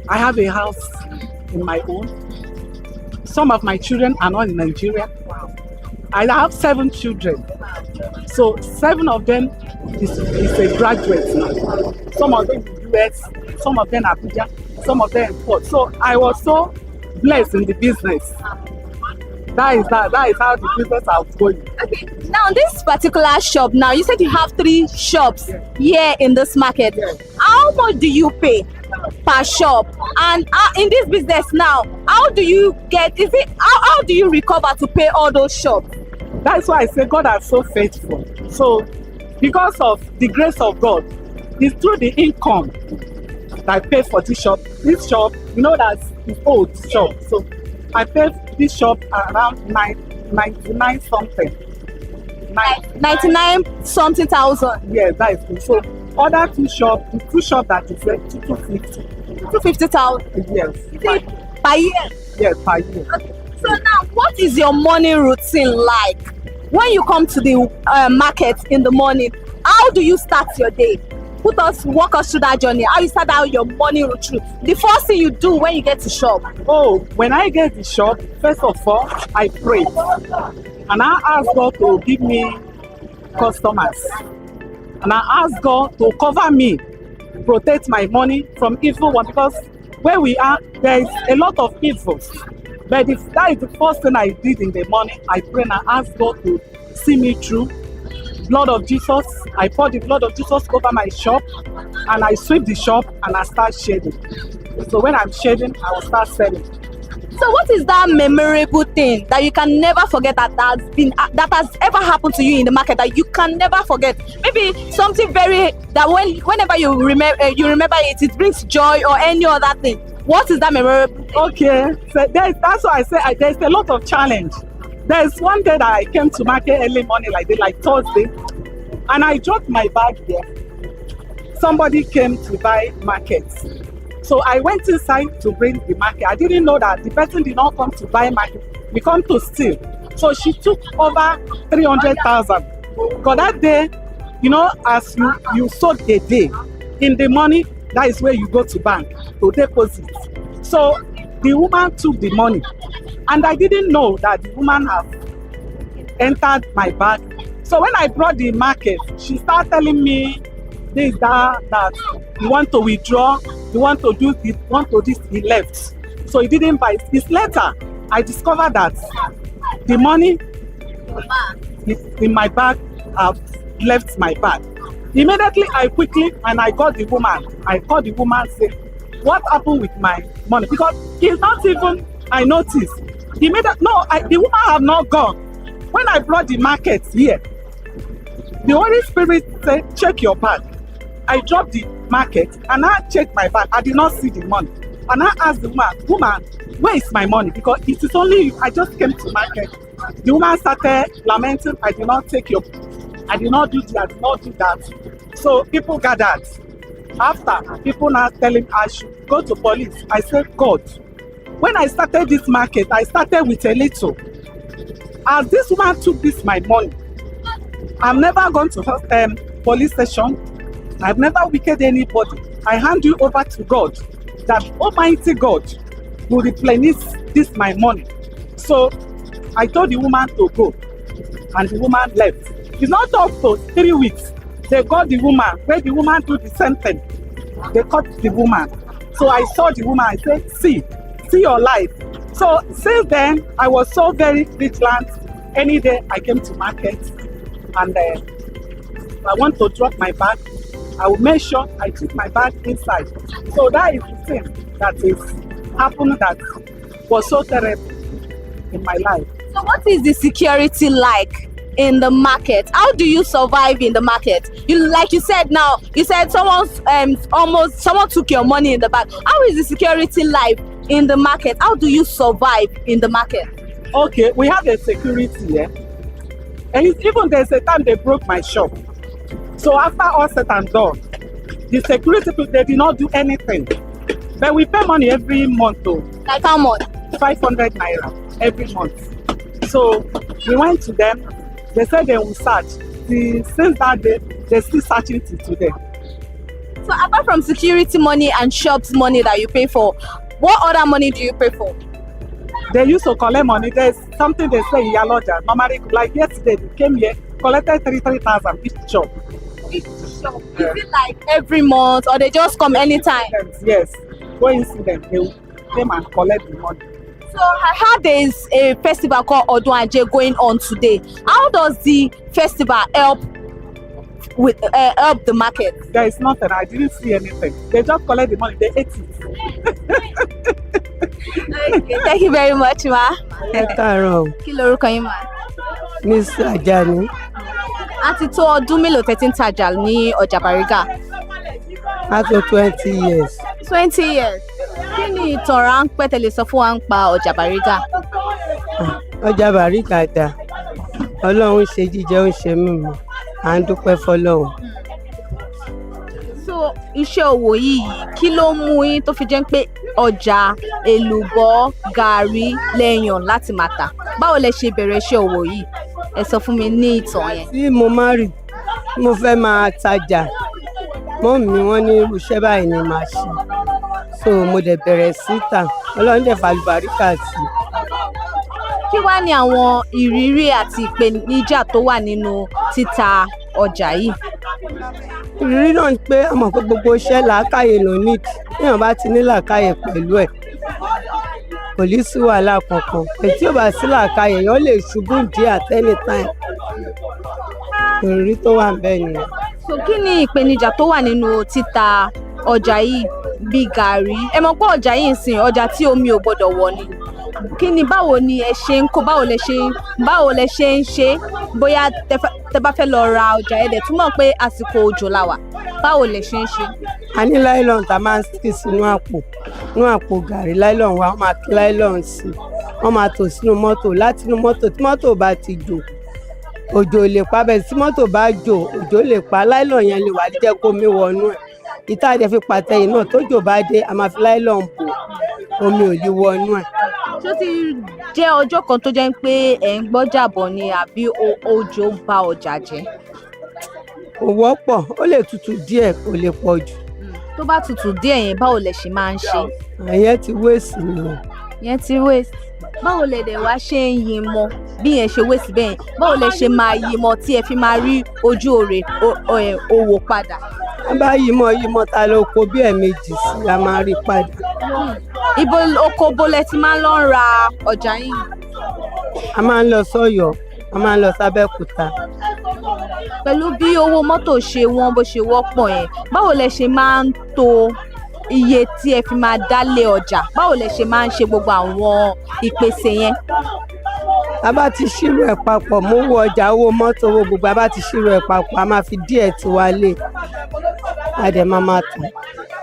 I have a house in my own. Some of my children are not in Nigeria. I have 7 children. So 7 of them is a graduate now. Some of them in US, some of them Abuja, some of them in Port. So I was so blessed in the business. That is how the business is going.
Okay. Now this particular shop, now you said you have 3 shops here in this market. How much do you pay per shop? And in this business now, how do you how do you recover to pay all those shops?
That's why I say God is so faithful. So because of the grace of God, it's through the income that I pay for this shop. This shop, you know, that's the old shop. So I paid this shop around 99 something.
99 something thousand.
Yes, that is good. So other 2 shops, the 2 shops that is 250.
250,000.
Yes.
Per year?
Yes, per year.
Okay. So now, what is your morning routine like? When you come to the market in the morning, how do you start your day? Walk us through that journey. How you start out your morning routine? The first thing you do when you get to shop?
Oh, when I get to shop, first of all, I pray. And I ask God to give me customers. And I ask God to cover me, protect my money from evil one, because where we are, there is a lot of evils. But that is the first thing I did in the morning. I pray and I ask God to see me through. Blood of Jesus, I pour the blood of Jesus over my shop, and I sweep the shop and I start shading. So when I'm shading, I will start selling.
So what is that memorable thing that you can never forget that has ever happened to you in the market that you can never forget? Maybe something that whenever you remember it, it brings joy or any other thing. What is that memorable thing?
Okay, so that's why I say there's a lot of challenge. There's one day that I came to market early morning like Thursday, and I dropped my bag there. Somebody came to buy markets. So I went inside to bring the market. I didn't know that the person did not come to buy market. We come to steal. So she took over 300,000. Because that day, you know, as you sold a day, in the money, that is where you go to bank to deposit. So the woman took the money. And I didn't know that the woman had entered my bag. So when I brought the market, she started telling me this, that you want to withdraw, you want to do this, he left. So he didn't buy. It's later I discovered that the money in my bag have left my bag. Immediately I got the woman. I called the woman and said, what happened with my money? Because it's not even, I noticed. The woman have not gone. When I brought the market here, the Holy Spirit said, check your bag. I dropped the market and I checked my bag. I did not see the money. And I asked the woman, where is my money? Because it is only you. I just came to market. The woman started lamenting, I did not take your, I did not do this, I did not do that. So people gathered. After, people now telling I should go to police. I said, God, when I started this market, I started with a little. As this woman took my money, I've never gone to police station. I've never wicked anybody. I hand you over to God, that Almighty God will replenish my money. So I told the woman to go, and the woman left. It's not up to 3 weeks. They got the woman. Where the woman do the same thing, they caught the woman. So I saw the woman. I said, see your life. So since then, I was so very vigilant. Any day I came to market, and I want to drop my bag, I will make sure I keep my bag inside. So that is the thing that is happening that was so terrible in my life.
So what is the security like in the market? How do you survive in the market? Like you said now, you said someone took your money in the bag. How is the security like in the market? How do you survive in the market?
Okay, we have a security here. And even there's a time they broke my shop. So after all said and done, the security people, they did not do anything. But we pay money every month though.
Like how much?
500 naira every month. So we went to them. They said they will search. Since that day, they're still searching till today.
So apart from security money and shops money that you pay for, what other money do you pay for?
They used to collect money. There's something they say in Yaloja. Normally, like yesterday, they came here, collected 3,000 each shop.
Each shop? Is it like every month or they just come anytime?
Yes. Coincident, they came and collect the money.
So I heard there is a festival called Odun Aje going on today. How does the festival help the market?
There is nothing. I didn't see anything. They just collect the money. They ate it.
Okay, thank you very much, ma.
Ẹ káàárọ̀.
Kí lorúkọ yín ma?
Miss Ajani.
A ti tó ọdún mélòó tẹ́ ti ń tajà ní ọjà Bariga?
A tó 20 years.
20 years. Kí ni ìtàn ráńpẹ́ tẹ́ lè sọ fún wa ń pa ọjà Bariga?
Ọjà Bariga dà. Ọlọ́run ṣe jíjẹ ó ń ṣe mímu. À ń dúpẹ́ fọlọ́run.
So iṣẹ́ òwò yìí kí ló mú yín tó fi jẹ́ pé ọjà èlùbọ́ gàrí lẹ́yàn láti máa tà? Báwo lẹ ṣe bẹ̀rẹ̀ iṣẹ́ òwò yìí? Ẹ sọ fún mi ní ìtàn yẹn.
Tí mo máa rí, mo fẹ́ máa tajà. Mọ́mì mi wọ́n ní irúṣẹ́ báyìí ni màá ṣe. So mo dẹ̀ bẹ̀rẹ̀ sí tà. Ọlọ́run dẹ̀ fàlùbáríkà sí.
Kí wá ní àwọn ìrírí àti ìpèníjà tó wà nínú títa ọjà yìí?
Ìrírí náà ni pé a mọ̀ pé gbogbo iṣẹ́ làákàyè ló ní. Téèyàn bá ti ní làákàyè pẹ̀lú ẹ̀, kò ní sí wàhálà kankan. Tí ò bá sí làákàyè, èèyàn lè ṣubú díẹ̀ at any time. Ìrírí tó wà ńbẹ̀ nìyẹn.
So kí ni ìpèníjà tó wà nínú títa ọjà yìí bíi gàrí? Ẹ mọ̀ pé ọjà yìí ń sìn ọjà tí omi ò gbọdọ̀ wọ̀ ni. Kí ni báwo ni ẹ ṣe ń kó báwo lẹ ṣe ń ṣe bóyá tẹ bá fẹ́ lọ ra ọjà ẹ dẹ̀ túmọ̀ pé àsìkò òjò la wà, báwo lẹ ṣe ń ṣe?
A ní nylon tá a máa ń sí sínú àpò gàrí nylon wa wọ́n máa kí nylon sí wọ́n máa tò sínú mọ́tò láti inú mọ́tò tí mọ́tò bá ti jò òjò lè pa bẹ́ẹ̀ tí mọ́tò bá jò òjò lè pa nylon yẹn lè wà jẹ́ kó mi wọnú ẹ̀ ìta àdẹ fi pàtẹ́yìn náà tójò bá dé a máa fi nylon bò omi ò lè wọnú ẹ̀.
Ṣó ti jẹ́ ọjọ́ kan tó jẹ́ pé ẹ̀ ń gbọ́jà bọ̀ ni àbí òjò bà ọjà jẹ́?
Kò wọ́pọ̀, ó lè tutù díẹ̀ kò lè pọ̀ jù.
Tó bá tutù díẹ̀ yẹn báwo lẹ ṣe máa ń ṣe?
Ìyẹn ti waste nìyẹn.
Ìyẹn ti waste. Báwo lẹ dẹ̀ wá ṣe ń yin mọ bí yẹn ṣe waste bẹ́ẹ̀ yẹn? Báwo lẹ ṣe máa yin mọ tí ẹ fi máa rí ojú òwò padà?
A bá yímọ ta ló kó bí ẹ̀ẹ̀mejì sí a máa rí padà.
Ibo oko bolẹ̀ ti máa ń lọ ra ọjà yìí?
A máa ń lọ sọ́yọ́, a máa ń lọ sábẹ́kúta.
Pẹ̀lú bí owó mọ́tò ṣe wọ́n bó ṣe wọ́pọ̀ yẹn, báwo lẹ ṣe máa ń to iye tí ẹ fi máa dálé ọjà? Báwo lẹ ṣe máa ń ṣe gbogbo àwọn ìpèsè yẹn?
A bá ti ṣírò ẹ̀ papọ̀ mú owó ọjà owó mọ́tò owó gbogbo a bá ti ṣírò ẹ̀ papọ̀ a máa fi díẹ̀ tí wá lé a dẹ̀ máa tàn.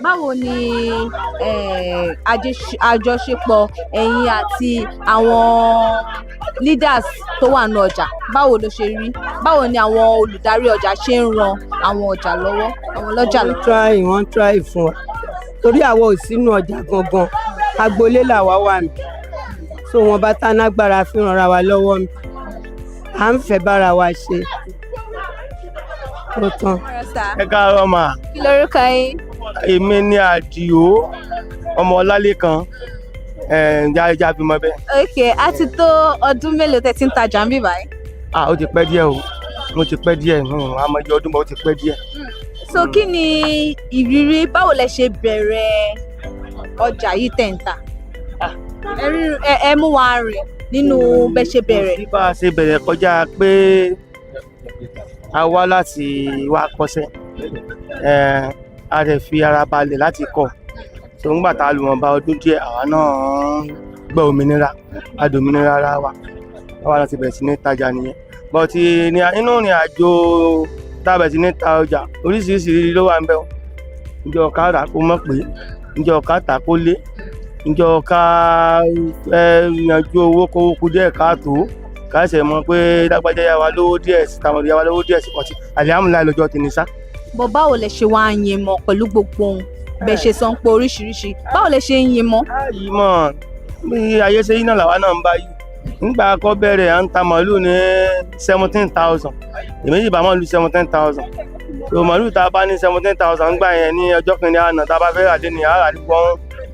Báwo ni àjọṣepọ̀ ẹ̀yin àti àwọn leaders tó wà ní ọjà báwo ló ṣe rí? Báwo ni àwọn olùdarí ọjà ṣe ń ran àwọn ọjà lọ́wọ́, àwọn ọlọ́jà lọ́wọ́?
Wọ́n try fún wa torí àwọn ò sínú ọjà gangan agboolé làwa wà mí so wọn bá tá nágbára fi ràn ra wa lọ́wọ́ mi à ń fẹ́ bára wa ṣe ó tán.
Ẹ káàárọ̀ mà.
Kí lorúkọ yín?
Èmi ni Àdìó ọmọ Ọlálékan jáde bímọ bẹ́ẹ̀.
Okay, a ti tó ọdún mélòó tẹ́ ti ń tajà ń bí báyìí?
Ó ti pẹ́ díẹ̀ o, mo ti pẹ́ díẹ̀ àmọ́ iye ọdún bọ́ ó ti pẹ́ díẹ̀.
So kí ni ìrírí báwo lẹ ṣe bẹ̀rẹ̀ ọjà yìí tẹ̀ ń tà? Ẹ mú wa rìn nínú bẹ́ ṣe bẹ̀rẹ̀.
Bí bá a ṣe bẹ̀rẹ̀ kọjá pé a wá láti wá kọ́ṣẹ́ a rẹ̀ fi ara balẹ̀ láti kọ́ so ńgbà tá a lù wọ́n bá ọdún díẹ̀ àwa náà gbọ́ òmìnira adòmìnira ara wa àwa láti bẹ̀rẹ̀ sí ní tajà nìyẹn bọ́tí inú ìrìn àjò tá a bẹ̀rẹ̀ sí ní ta ọjà oríṣiríṣi ló wà ń bẹ̀ ǹjẹ́ ọ̀ká rà kó mọ̀ pé ǹjẹ́ ọ̀ká tà kó lé
njọ ká yanjú owó kówó kú díẹ̀ káàtó ká ṣe mọ̀ pé lágbájá yá wa lówó díẹ̀ sí tàwọn yá wa lówó díẹ̀ sí kọtí alihamudulilayi lọ́jọ́ tèmi sá.
bọ́ báwo lẹ ṣe wá ń yin mọ́ pẹ̀lú gbogbo ohun bẹ́ẹ̀ ṣe sọ ń pé oríṣiríṣi báwo lẹ ṣe ń yin mọ́.
yìí mọ̀ bí ayé ṣe yín náà làwa náà ń bá yìí nígbà kọ́ bẹ̀rẹ̀ à ń ta màálù ní 17,000 èmi yìí bá màálù 17,000 so màálù tá a bá ní 17,000 gbà yẹn ní ọjọ́ kìíní àná tá a bá fẹ́ rà dé ní àrà ní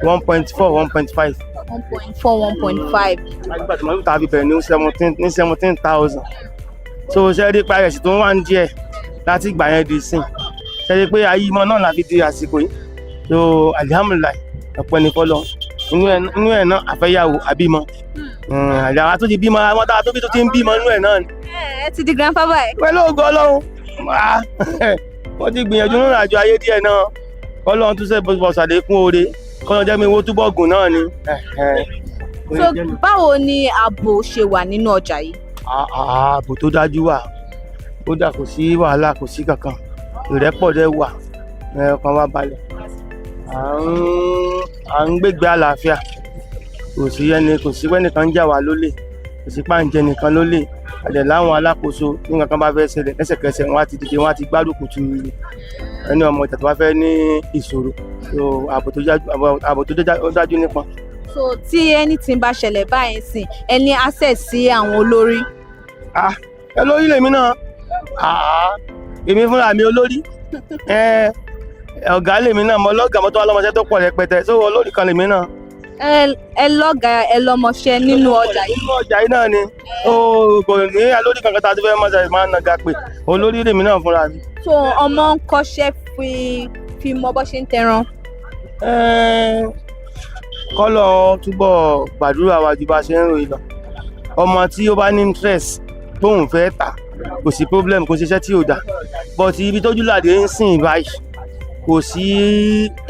1.4 1.5.
1.4 1.5.
nígbà tí màálù tá a fi bẹ̀rẹ̀ ní 17,000 so ṣe rí pa ẹ̀sìn tó ń wà ní díẹ̀ láti gbà yẹn di sìn ṣe rí pé ayé ìmọ̀ náà la fi di àsìkò yìí so alihamudulilayi ọ̀pọ̀ ẹni fọlọ́ inú ẹ̀ náà àfẹ́yàwó àbímọ àyàwó tó ti bímọ àwọn tá a tó bí tó ti ń bímọ inú ẹ̀ náà ni.
ẹ ti di grandpa báyìí.
pẹ̀lú ògo Ọlọ́run wọ́n ti gbìyànjú nínú àjọ ayé díẹ̀ náà Ọlọ́run tún ṣe bọ̀ ṣàlékún oore kọ́nà jẹ́ mi owó túbọ̀ gùn náà ni.
so báwo ni ààbò ṣe wà nínú ọjà yìí.
ààbò tó dájú wà ó dà kò sí wàhálà kò sí kankan ìrẹ́pọ̀ dẹ̀ wà ọkàn wa balẹ̀ à ń gbégbé àlàáfíà kò sí wẹ́nìkan ń jà wá lólè kò sí páǹjẹ nìkan lólè àdẹ̀ láwọn alákòóso ní nǹkan bá fẹ́ ṣẹlẹ̀ lẹ́sẹ̀kẹsẹ̀ wọn á ti dìde wọn á ti gbárùkù tu ẹni ọmọ ìjà tó bá fẹ́ ní ìṣòro so ààbò tó dájú nípọn.
so tí anything bá ṣẹlẹ̀ báyìí sìn ẹ ní access sí àwọn olórí.
ẹ lórí lèmi náà èmi fúnra mi olórí ọ̀gá lèmi náà mo lọ́gàá mo tó wá lọ́mọṣẹ́ tó pọ̀ rẹpẹtẹ so olórí kan lèmi náà.
ẹ lọ́gàá ẹ lọ́mọṣẹ́ nínú ọjà yìí.
nínú ọjà yìí náà ni kò ní alórí kankan tá a ti fẹ́ mọ́ṣẹ́ máa ń nàga pé olórí lèmi náà fúnra mi.
so ọmọ ń kọ́ṣẹ́ fi mọ bó ṣe ń tẹran.
kọ́lọ̀ túbọ̀ gbàdúrà wa ju bá ṣe ń ròyìn lọ ọmọ tí ó bá ní interest tóun fẹ́ tà kò sí problem kò ṣiṣẹ́ tí ò dá but ibi tójú làdé ń sìn báyìí kò sí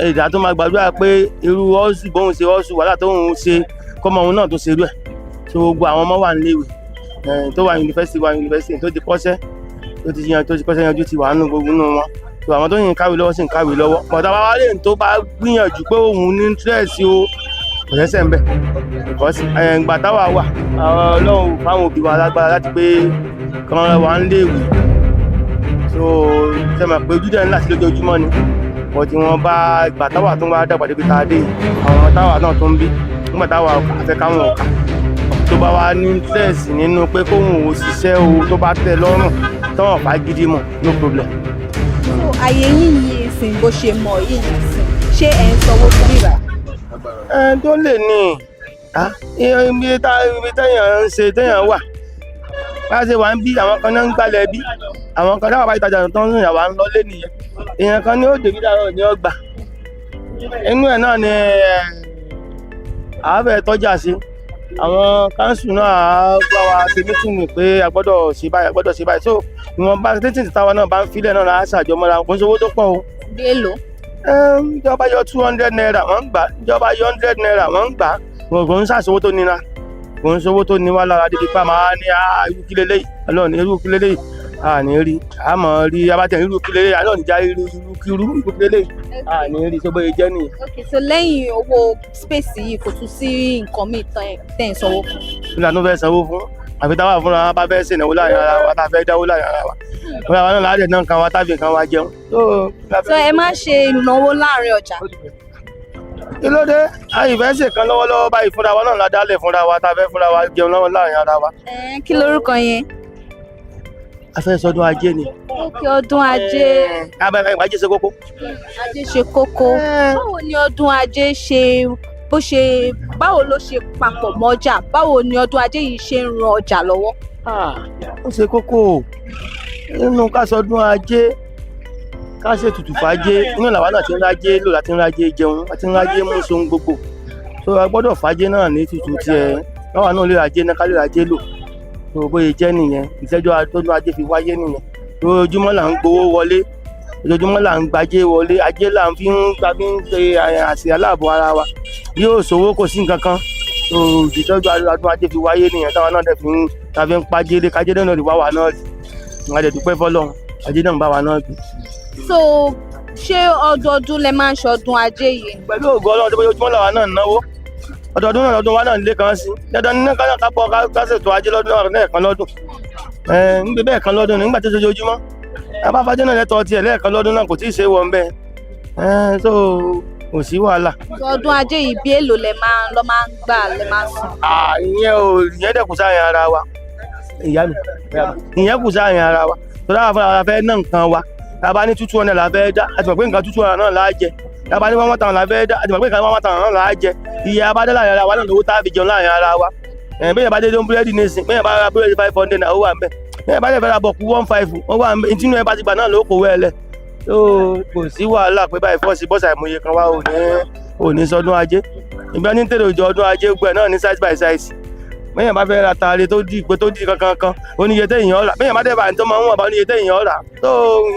ẹ̀dá tó máa gbàdúrà pé irú ọ́sù bóun ṣe ọ́sù wàhálà tóun ṣe kọ́mọ òun náà tó ṣe rú ẹ̀ tó gbogbo àwọn ọmọ wà níléèwé tó wà yunifásitì tó ti kọ́ṣẹ́ tó ti kọ́ṣẹ́ yanjú ti wà nínú gbogbo nínú wọn tó àwọn tó yìn káwé lọ́wọ́ sì ń káwé lọ́wọ́ bọ̀dá wa wálé tó bá gbìyànjú pé òun ní interest o kò ṣẹ́ṣẹ́ ń bẹ̀ because ìgbà táwa wà Ọlọ́run fáwọn òbí wa lágbára láti pé kan wà níléèwé so ṣe máa pé ojúdẹ̀ ńlá sí lójoojúmọ́ ni wọ́n tí wọ́n bá ìgbà táwa tó ń bá dàgbà débi tá a dé àwọn táwa náà tó ń bí nígbà táwa àfẹ́ káwọn ọ̀ka tó bá wá ní interest nínú pé kóhun ò ṣiṣẹ́ o tó bá tẹ́ lọ́rùn tọ́wọ̀n fà gidi mọ̀ no problem.
so àyè yín yìí sìn bó ṣe mọ̀ yìí sìn ṣé ẹ̀ ń sanwó fún bíbá.
tó lè ní ibi téèyàn ń ṣe téèyàn wà láti wà ń bí àwọn kan náà ń gbálẹ̀ bí àwọn kan táwọn bá ìtajà tó ń rìn àwa ń lọ lé nìyẹn èèyàn kan ní ó dèbí dàrọ ní ọgbà inú ẹ̀ náà ni àáfẹ́ tọ́jà sí àwọn káńsù náà á gbá wa ṣe mítìnì pé a gbọ́dọ̀ ṣe báyìí so ìwọ̀n bá tètè táwa náà bá ń filẹ̀ náà láti ṣàjọmọ́ra kò ń sowó tó pọ̀ o.
bí èlò.
ìjọba yọ 200 naira wọ́n ń gbà ìjọba yọ 100 naira wọ́n ń gbà kò ń ṣàṣowó tó nira kò ń sowó tó ní wá lára débi pa máa ní irú kí lélẹ́yìí ọlọ́run irú kí lélẹ́yìí àní rí àmọ́ rí abátẹ̀ irú kí lélẹ́yìí àná níjà irú kí lélẹ́yìí àní rí sọ́gbọ́ yìí jẹ́ nìyí.
ok so lẹ́yìn owó space yìí kò tún sí nǹkan míì tẹ̀ ń sanwó fún.
nígbà tó fẹ́ sanwó fún àfi táwa fúnra wa bá fẹ́ ṣènáwó láàrin ara wa tá a fẹ́ dáwó láàrin ara wa fúnra wa náà láàrin náà kan wa tábìlì kan wa jẹun.
so ẹ má ṣe ìnáwó láàrin ọjà.
kí ló dé àyìnfẹ́ ṣe kan lọ́wọ́lọ́wọ́ báyìí fúnra wa náà la dálẹ̀ fúnra wa tá a fẹ́ fúnra wa jẹun lọ́wọ́ láàrin ara wa.
kí lorúkọ yẹn.
a fẹ́ sọdún ajé ni.
òkè ọdún ajé.
ajé ṣe kókó.
ajé ṣe kókó. báwo ni ọdún ajé ṣe báwo ló ṣe papọ̀ mọ́jà báwo ni ọdún ajé yìí ṣe ń ran ọjà lọ́wọ́.
ó ṣe kókó nínú ká sọdún ajé ká ṣe tutù fàájé inú làwa náà ti ń rájé lò láti ń rájé jẹun àti ń rájé mú sóhun gbogbo so a gbọ́dọ̀ fàájé náà ní tutù tiẹ̀ báwa náà lè rájé náà ká lè rájé lò so bóyá jẹ́ nìyẹn ìṣẹ́jọ́ àtọ́dún ajé fi wáyé nìyẹn ojoojúmọ́ là ń gbowó wọlé ojoojúmọ́ là ń gbajé wọlé ajé là ń fi ń ṣe àṣẹ aláàbò ara wa yóò ṣòwò kò sí nǹkan kan so ìṣẹ́jọ́ àtọ́dún ajé fi wáyé nìyẹn táwa náà dẹ̀ fi ń pàjẹ́lé kájẹ́lé náà lè wá wà náà rí wọn á dẹ̀ dúpẹ́ fọlọ́run ajé náà ń bá wa náà gbé.
so ṣé ọdọọdún lẹ máa ń ṣọdún ajé yìí.
pẹ̀lú ògo Ọlọ́run tó bá ojúmọ́ làwa náà náwó ọdọọdún náà lọ́dún wa náà nílé kan sí dandan ní ká bọ́ ká ṣètò ajé lọ́dún náà lẹ́ẹ̀kan lọ́dún ń gbé bẹ́ẹ̀ kan lọ́dún nígbà tó ṣojoojúmọ́ abáfájẹ́ náà lẹ́tọ̀ọ́ tiẹ̀ lẹ́ẹ̀kan lọ́dún náà kò tí ì ṣe wọ̀ ń bẹ́ẹ̀ so kò sí wàhálà.
ọdún ajé yìí bí èlò lẹ máa ń gbà lẹ máa ń san.
ìyẹn dẹ̀ kù sáàyàn ara wa ìyá mi ìyẹn kù sáàyàn ara wa tó dára fúnra wa fẹ́ ná nǹkan wa tá a bá ní 200 la fẹ́ dá àti mọ̀ pé nǹkan 200 náà la jẹ tá a bá ní 1,000 la fẹ́ dá àti mọ̀ pé nǹkan 1,000 náà la jẹ iye abádé láàrin ara wa náà lówó tá a fi jẹun láàrin ara wa bẹ́ẹ̀ bá dé dé búrẹ́dì nísìn bẹ́ẹ̀ bá ra búrẹ́dì 500 náà ó wà ń bẹ̀ bẹ́ẹ̀ bá dé fẹ́ ra bọ̀kú 15 ó wà ń bẹ̀ ìtinú ẹ bá ti gbà náà ló kó wẹ́lẹ̀ tó kò sí wàhálà pé báyìí fọ́ọ̀sì bọ́sà ìmọ̀ye kan wá ò ní sọdún ajé ìgbà ní tèrè òjò ọdún ajé gbẹ náà ní size by size bẹ́ẹ̀ bá fẹ́ ra taare tó di ìpè tó di kankan oníye téèyàn ọ̀rà bẹ́ẹ̀ bá dé bá tó máa ń wà bá oníye téèyàn ọ̀rà tó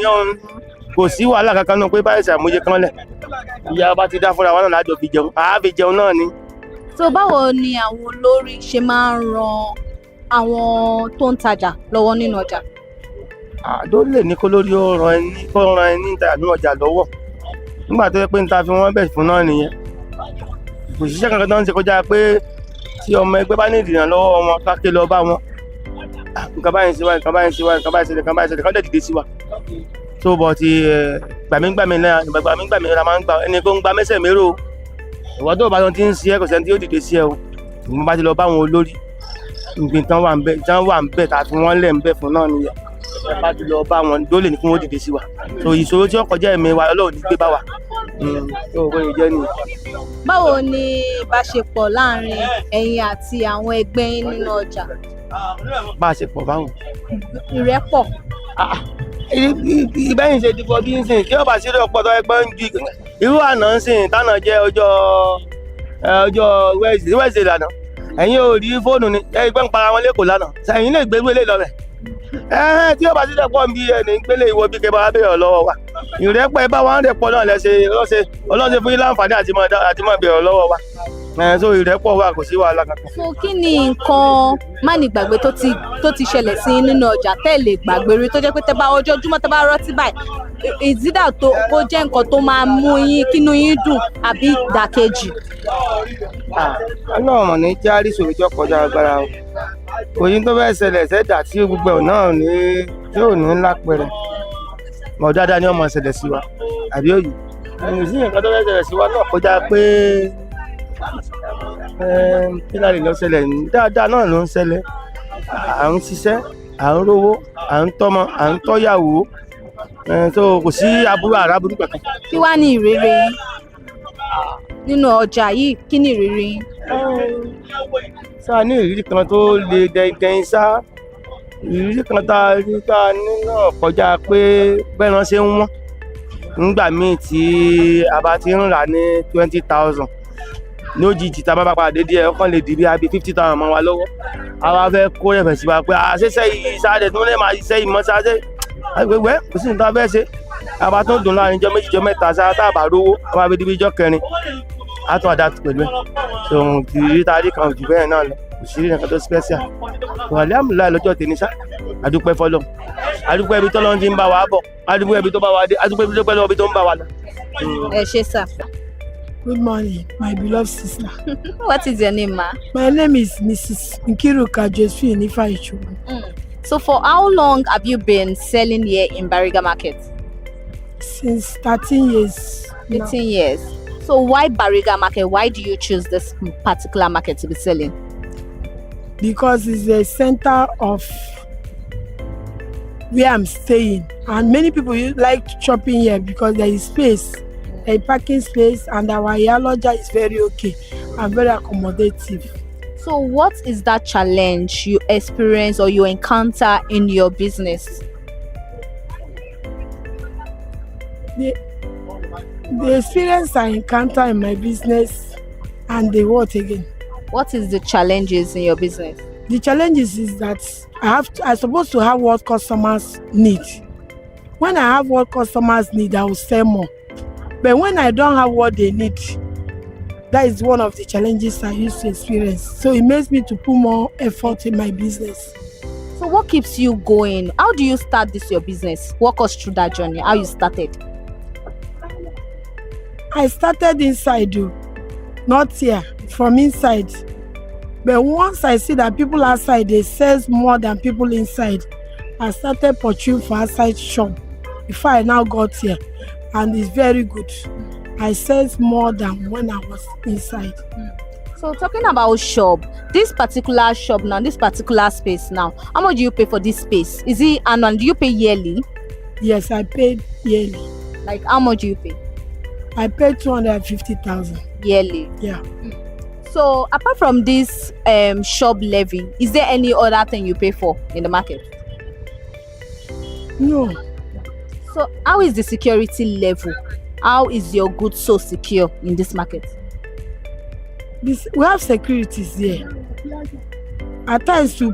yan kò sí wàhálà kankan náà pé báyìí ṣàmúyẹ kan lẹ̀ ìyá bá ti dá fúnra wa náà lájọ fi jẹun àá fi jẹun náà ni.
so báwo ni àwọn olórí ṣe máa ń ran àwọn tó ń tajà lọ́wọ́ nínú ọjà.
àdó lè ní kó lórí ó ran ẹni níta ní ọjà lọ́wọ́ nígbà tó yẹ pé níta fi wọ́n bẹ̀ fún náà nìyẹn kò ṣiṣẹ́ kankan tó ń ṣe kọjá pé tí ọmọ ẹgbẹ́ bá ní ìdìrànlọ́wọ́ wọn káké lọ bá wọn nǹkan báyìí sí wa nǹkan báyìí sí wa nǹkan báyìí ṣẹlẹ̀ nǹkan báyìí ṣẹlẹ̀ kán dẹ̀ dìde sí wa tó bọ̀ ti gbàmígbàmí náà la máa ń gbà ẹni kó ń gba mẹ́sẹ̀ mérò ìwọ tó bá ti ń ṣe ẹ kò sẹ́ni tí yóò dìde sí ẹ o ìwọ bá ti lọ bá wọn olórí nǹkan tán wà ń bẹ̀ tá a fi wọ́n lẹ̀ ń bẹ̀ fún náà nìyẹn ẹ bá ti lọ bá wọn dólè ní kí wọ́n dìde sí wa so ìṣòro tí ó kọjá ẹ̀mí wa Ọlọ́run ní gbé bá wa tó o bóyá jẹ́ nìyẹn.
báwo ni ìbáṣepọ̀ láàrin ẹ̀yin àti àwọn ẹgbẹ́ yín nínú ọjà.
bá a ṣe pọ̀ báwọn.
ìrẹ́pọ̀.
ìbẹ́yìn ṣe dìbò bí ń sìn kí ọba sí ọ̀pọ̀ tó ẹgbẹ́ ń ju irú àná ń sìn tánà jẹ́ ọjọ́ wẹ́ẹ̀sì lánàá ẹ̀yin ò rí fóònù ni ẹgbẹ́ ń para wọn lẹ́kọ̀ọ́ lánàá ẹ̀yin lè gbérú eléyìí lọ rẹ̀ tí ọba sí ọ̀pọ̀ ń bí ẹni gbélé ìwọ bí kẹbà bẹ̀rẹ̀ lọ́wọ́ wa ìrẹ́pọ̀ bá wọn rẹ̀pọ̀ náà lẹ́sẹ̀ ọlọ́sẹ̀ fún yín láǹfààní àti máa bẹ̀rẹ̀ lọ́wọ́ wa so ìrẹ́pọ̀ wà kò sí wàhálà kankan.
so kí ni nǹkan mánigbàgbé tó ti ṣẹlẹ̀ sí nínú ọjà tẹ́ lè gbàgbé rí tó jẹ́ pé tẹ́ bá ojoojúmọ́ tẹ́ bá rántí báyìí ìzídà tó kó jẹ́ nǹkan tó máa mú yín kínú yín dùn àbí ìdàkejì.
ọlọ́run mọ̀ ní járí ìṣòro tí ó kọjá agbára o òyìn tó fẹ́ ṣẹlẹ̀ ṣẹ́dá tí gbogbo ẹ̀ náà ní tí ò ní lápẹ̀rẹ̀ mọ̀ dáadáa ni wọ́n máa ṣẹlẹ̀ sí wa àbí òyìn ẹ̀yìn sí nǹkan tó fẹ́ ṣẹlẹ̀ sí wa náà kọjá pé kí láàrin lọ ṣẹlẹ̀ ní dáadáa náà ló ń ṣẹlẹ̀ à ń ṣiṣẹ́ à ń rówó à ń tọ́mọ à ń tọ́yàwó tó kò sí aburú àràbùrú kankan.
kí wàá ní ìrírí nínú ọjà yìí kí ni ìrírí yín.
sáà ní ìrírí kan tó le dẹ́ndẹ́n sá ìrírí kan tá a rí ká nínú kọjá pé bẹ́ẹ̀ náà ṣe ń wọ́n nígbà míì tí a bá ti ń rà ní 20,000 lójijì tá a bá bá padà dédé ẹ̀ ọkàn lè dìbí àbí 50,000 mọ́ wa lọ́wọ́ àwa fẹ́ kó rẹ̀ fẹ̀ sí wa pé àṣẹṣẹ́ yìí sáré tó lè máa ṣiṣẹ́ yìí mọ́ sáré àgbègbè kò sí nǹkan fẹ́ ṣe àbá tó ń dùn láàrin ijọ́ méjì ijọ́ mẹ́ta sáà tá a bá rówó àwọn abẹ́dí bí ijọ́ kẹrin á tún àdá pẹ̀lú ẹ̀ tó ń kiri tarí kan jù bẹ́ẹ̀ náà lọ kò sí nǹkan tó special wàlẹ́ àmúlá lọ́jọ́ tèmi sá àdúpẹ́ fọlọ́ àdúpẹ́ ibi tọ́lọ́ ti ń bá wa bọ̀ àdúpẹ́ ibi tó bá wa dé àdúpẹ́ ibi tó ń bá wa lọ.
ẹ ṣé sà.
Good morning, my beloved sister.
What is your name, ma?
My name is Mrs. Nkiruka Josephine Ifaichu.
So for how long have you been selling here in Bariga Market?
Since 13 years.
13 years. So why Bariga Market? Why do you choose this particular market to be selling?
Because it's a center of where I'm staying. And many people like shopping here because there is space. A parking space, and our lodger is very okay and very accommodative.
So what is that challenge you experience or you encounter in your business?
The experience I encounter in my business and the what again?
What is the challenges in your business?
The challenges is that I'm supposed to have what customers need. When I have what customers need, I will sell more. But when I don't have what they need, that is one of the challenges I used to experience. So it makes me to put more effort in my business.
So what keeps you going? How do you start your business? Walk us through that journey, how you started.
I started inside, not here, from inside. But once I see that people outside, they sell more than people inside, I started pursuing for outside shop before I now got here. And it's very good. I sell more than when I was inside.
So talking about shop, this particular shop now, this particular space now, how much do you pay for this space? Is it annual? Do you pay yearly?
Yes, I paid yearly.
Like how much do you pay?
I paid 250,000
yearly.
Yeah.
So apart from this shop levy, is there any other thing you pay for in the market?
No.
So how is the security level? How is your goods so secure in this market?
We have securities there. At times we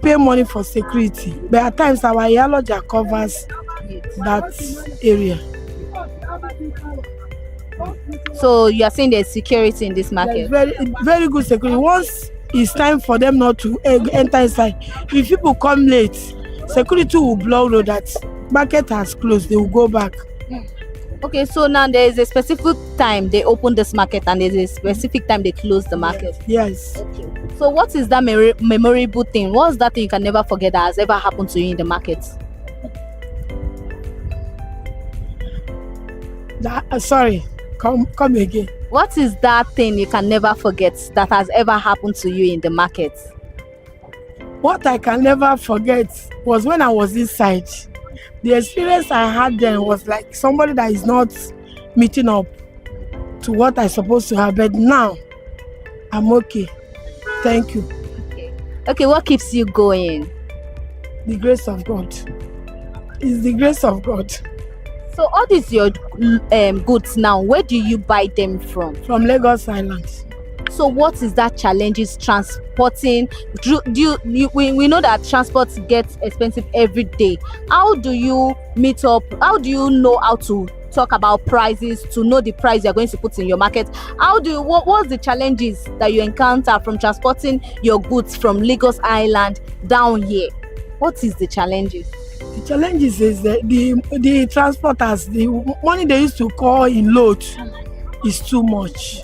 pay money for security, but at times our Iyaloja covers that area.
So you are saying there's security in this market?
Very, very good security. Once it's time for them not to enter inside, if people come late, security will blow road that market has closed. They will go back.
Okay, so now there is a specific time they open this market and there's a specific time they close the market.
Yes.
Okay. So what is that memorable thing? What's that thing you can never forget that has ever happened to you in the market?
Sorry, come again.
What is that thing you can never forget that has ever happened to you in the market?
What I can never forget was when I was inside. The experience I had then was like somebody that is not meeting up to what I supposed to have. But now, I'm okay. Thank you.
Okay, what keeps you going?
The grace of God. It's the grace of God.
So all these your goods now, where do you buy them from?
From Lagos Island.
So what is that challenges transporting? We know that transport gets expensive every day. How do you meet up? How do you know how to talk about prices, to know the price you're going to put in your market? What's the challenges that you encounter from transporting your goods from Lagos Island down here? What is the challenges?
The challenges is that the transporters, the money they used to call in load is too much.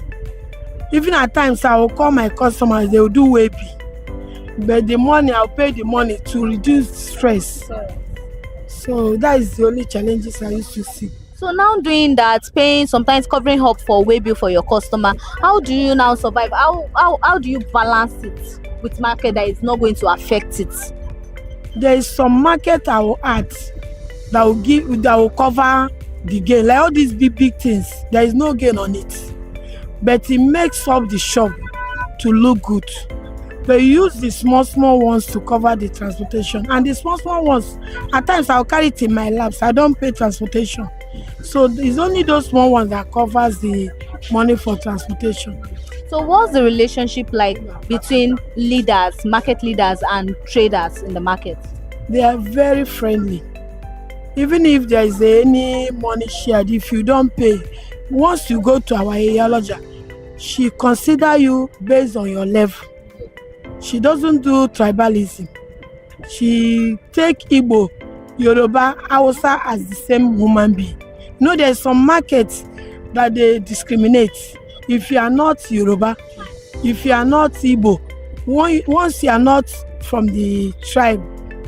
Even at times I will call my customers, they will do wavy. But the money, I'll pay the money to reduce stress. So that is the only challenges I used to see.
So now doing that, paying, sometimes covering up for way bill for your customer, how do you now survive? How do you balance it with market that is not going to affect it?
There is some market I will add that will cover the gain. Like all these big things, there is no gain on it. But it makes up the shop to look good. But you use the small ones to cover the transportation. And the small ones, at times I'll carry it in my laps. I don't pay transportation. So it's only those small ones that covers the money for transportation.
So what's the relationship like between leaders, market leaders and traders in the market?
They are very friendly. Even if there is any money shared, if you don't pay, once you go to our Iyaloja, she consider you based on your level. She doesn't do tribalism. She take Igbo, Yoruba, Hausa as the same human being. You know, there's some markets that they discriminate. If you are not Yoruba, if you are not Igbo, once you are not from the tribe,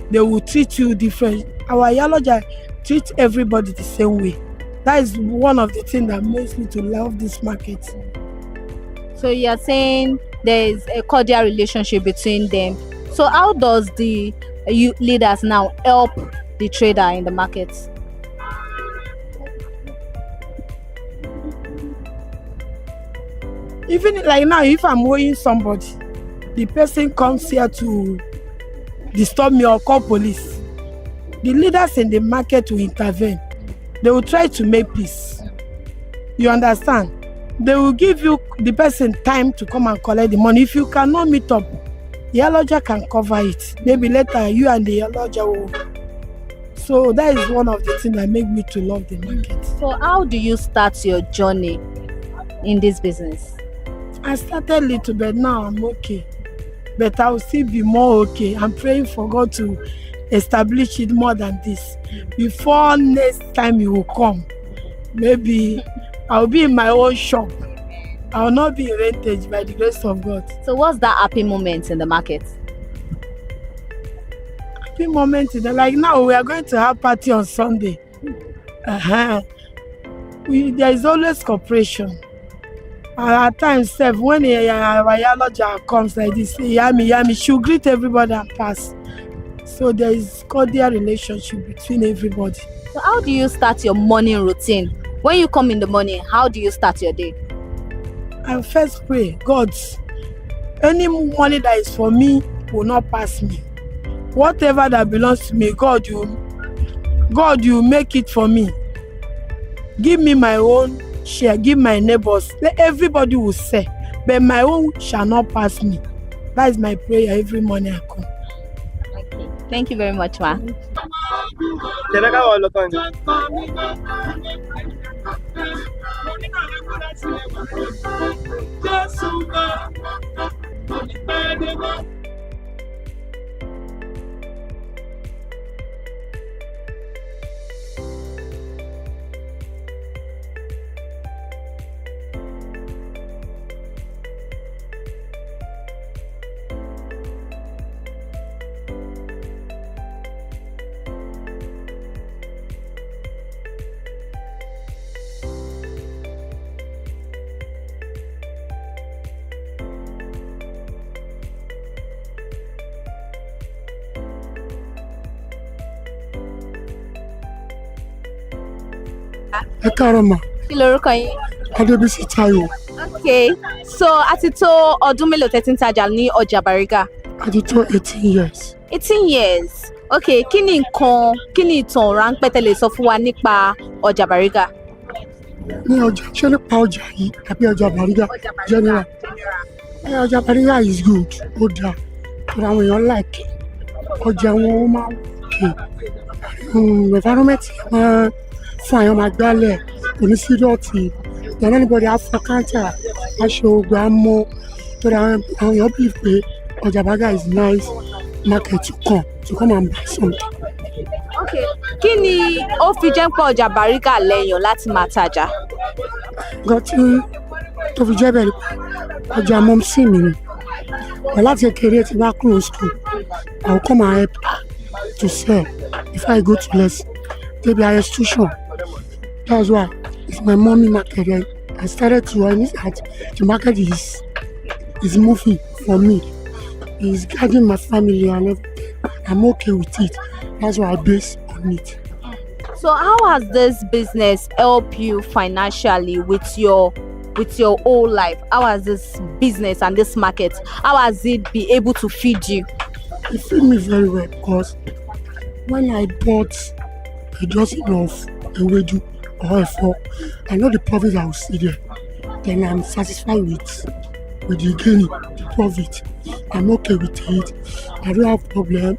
they will treat you different. Our Iyaloja treat everybody the same way. That is one of the things that makes me to love this market.
So you are saying there is a cordial relationship between them. So how does the leaders now help the trader in the market?
Even like now, if I'm owing somebody, the person comes here to disturb me or call police, the leaders in the market will intervene. They will try to make peace. You understand? They will give you the person time to come and collect the money. If you cannot meet up, the Iyaloja can cover it. Maybe later you and the Iyaloja will. So that is one of the things that make me to love the market.
So how do you start your journey in this business?
I started little, but now I'm okay. But I will still be more okay. I'm praying for God to establish it more than this. Before next time you will come, maybe I'll be in my own shop. I will not be in rentage by the grace of God.
So what's that happy moment in the market?
Happy moment in the, like now we are going to have party on Sunday. There is always cooperation. At times, when a biology comes like this, yummy, she'll greet everybody and pass. So there is cordial relationship between everybody.
So how do you start your morning routine? When you come in the morning, how do you start your day?
I first pray, God, any money that is for me will not pass me. Whatever that belongs to me, God, you make it for me. Give me my own share, give my neighbors. Everybody will say, but my own shall not pass me. That is my prayer every morning I come.
Okay. Thank you very much, ma.
Ẹ káàárọ̀ mà.
Kí lorúkọ yín?
Adébísí Táíwò.
Okay, so a ti tó ọdún mélòó tẹ́ ti ń tajà ní ọjà Bariga?
A ti tó 18 years.
18 years. Okay, kí ni ìtàn ráńpẹ́ tẹ́ lè sọ fún wa nípa ọjà Bariga?
Ní ọjà, ṣé nípa ọjà yìí àbí ọjà Bariga general? Ọjà Bariga is good, ó dáa. Àwọn èèyàn like ọjà wọn ó máa kè. Environment máa fún àyàn máa gbálẹ̀, onísídọ̀tì. Then anybody have a counter, aṣọ ògbà mọ́. Torí àwọn èèyàn believe pé ọjà Bariga is nice market to come and buy something.
Okay, kí ni ó fi jẹ́ pé ọjà Bariga lẹ́yìn láti máa tajà?
Nǹkan tí tó fi jẹ́ bẹ́ẹ̀ ni ọjà mọ́mísì mi ni. Láti kékeré tí bá kúrò school, I will come and help to sell if I go to lesson. Maybe higher institution. That's why it's my mommy market. I started to understand that the market is moving for me. It's guiding my family and everything. I'm okay with it. That's why I base on it.
So how has this business helped you financially with your whole life? How has this business and this market, how has it been able to feed you?
It feed me very well because when I bought a dozen of ewedu or efo, I know the profit I will see there. Then I'm satisfied with the gain, the profit. I'm okay with it. I don't have problem.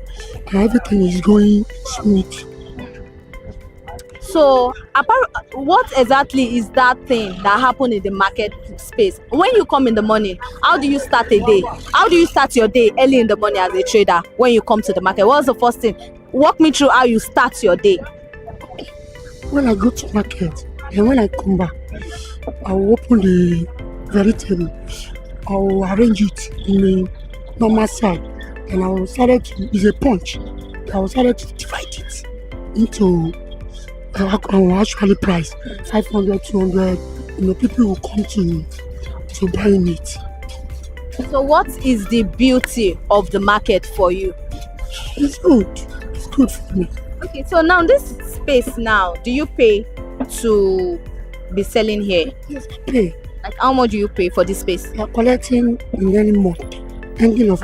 Everything is going smooth.
So, what exactly is that thing that happened in the market space? When you come in the morning, how do you start a day? How do you start your day early in the morning as a trader when you come to the market? What's the first thing? Walk me through how you start your day.
When I go to market and when I come back, I will open the vegetable. I will arrange it in the normal side, and I will start to use a punch. I will start to divide it into actually price 500, 200. People will come to buying it.
So, what is the beauty of the market for you?
It's good. It's good for me.
Okay, so now this space now, do you pay to be selling here?
Yes, I pay.
Like how much do you pay for this space?
We are collecting in any month, ending of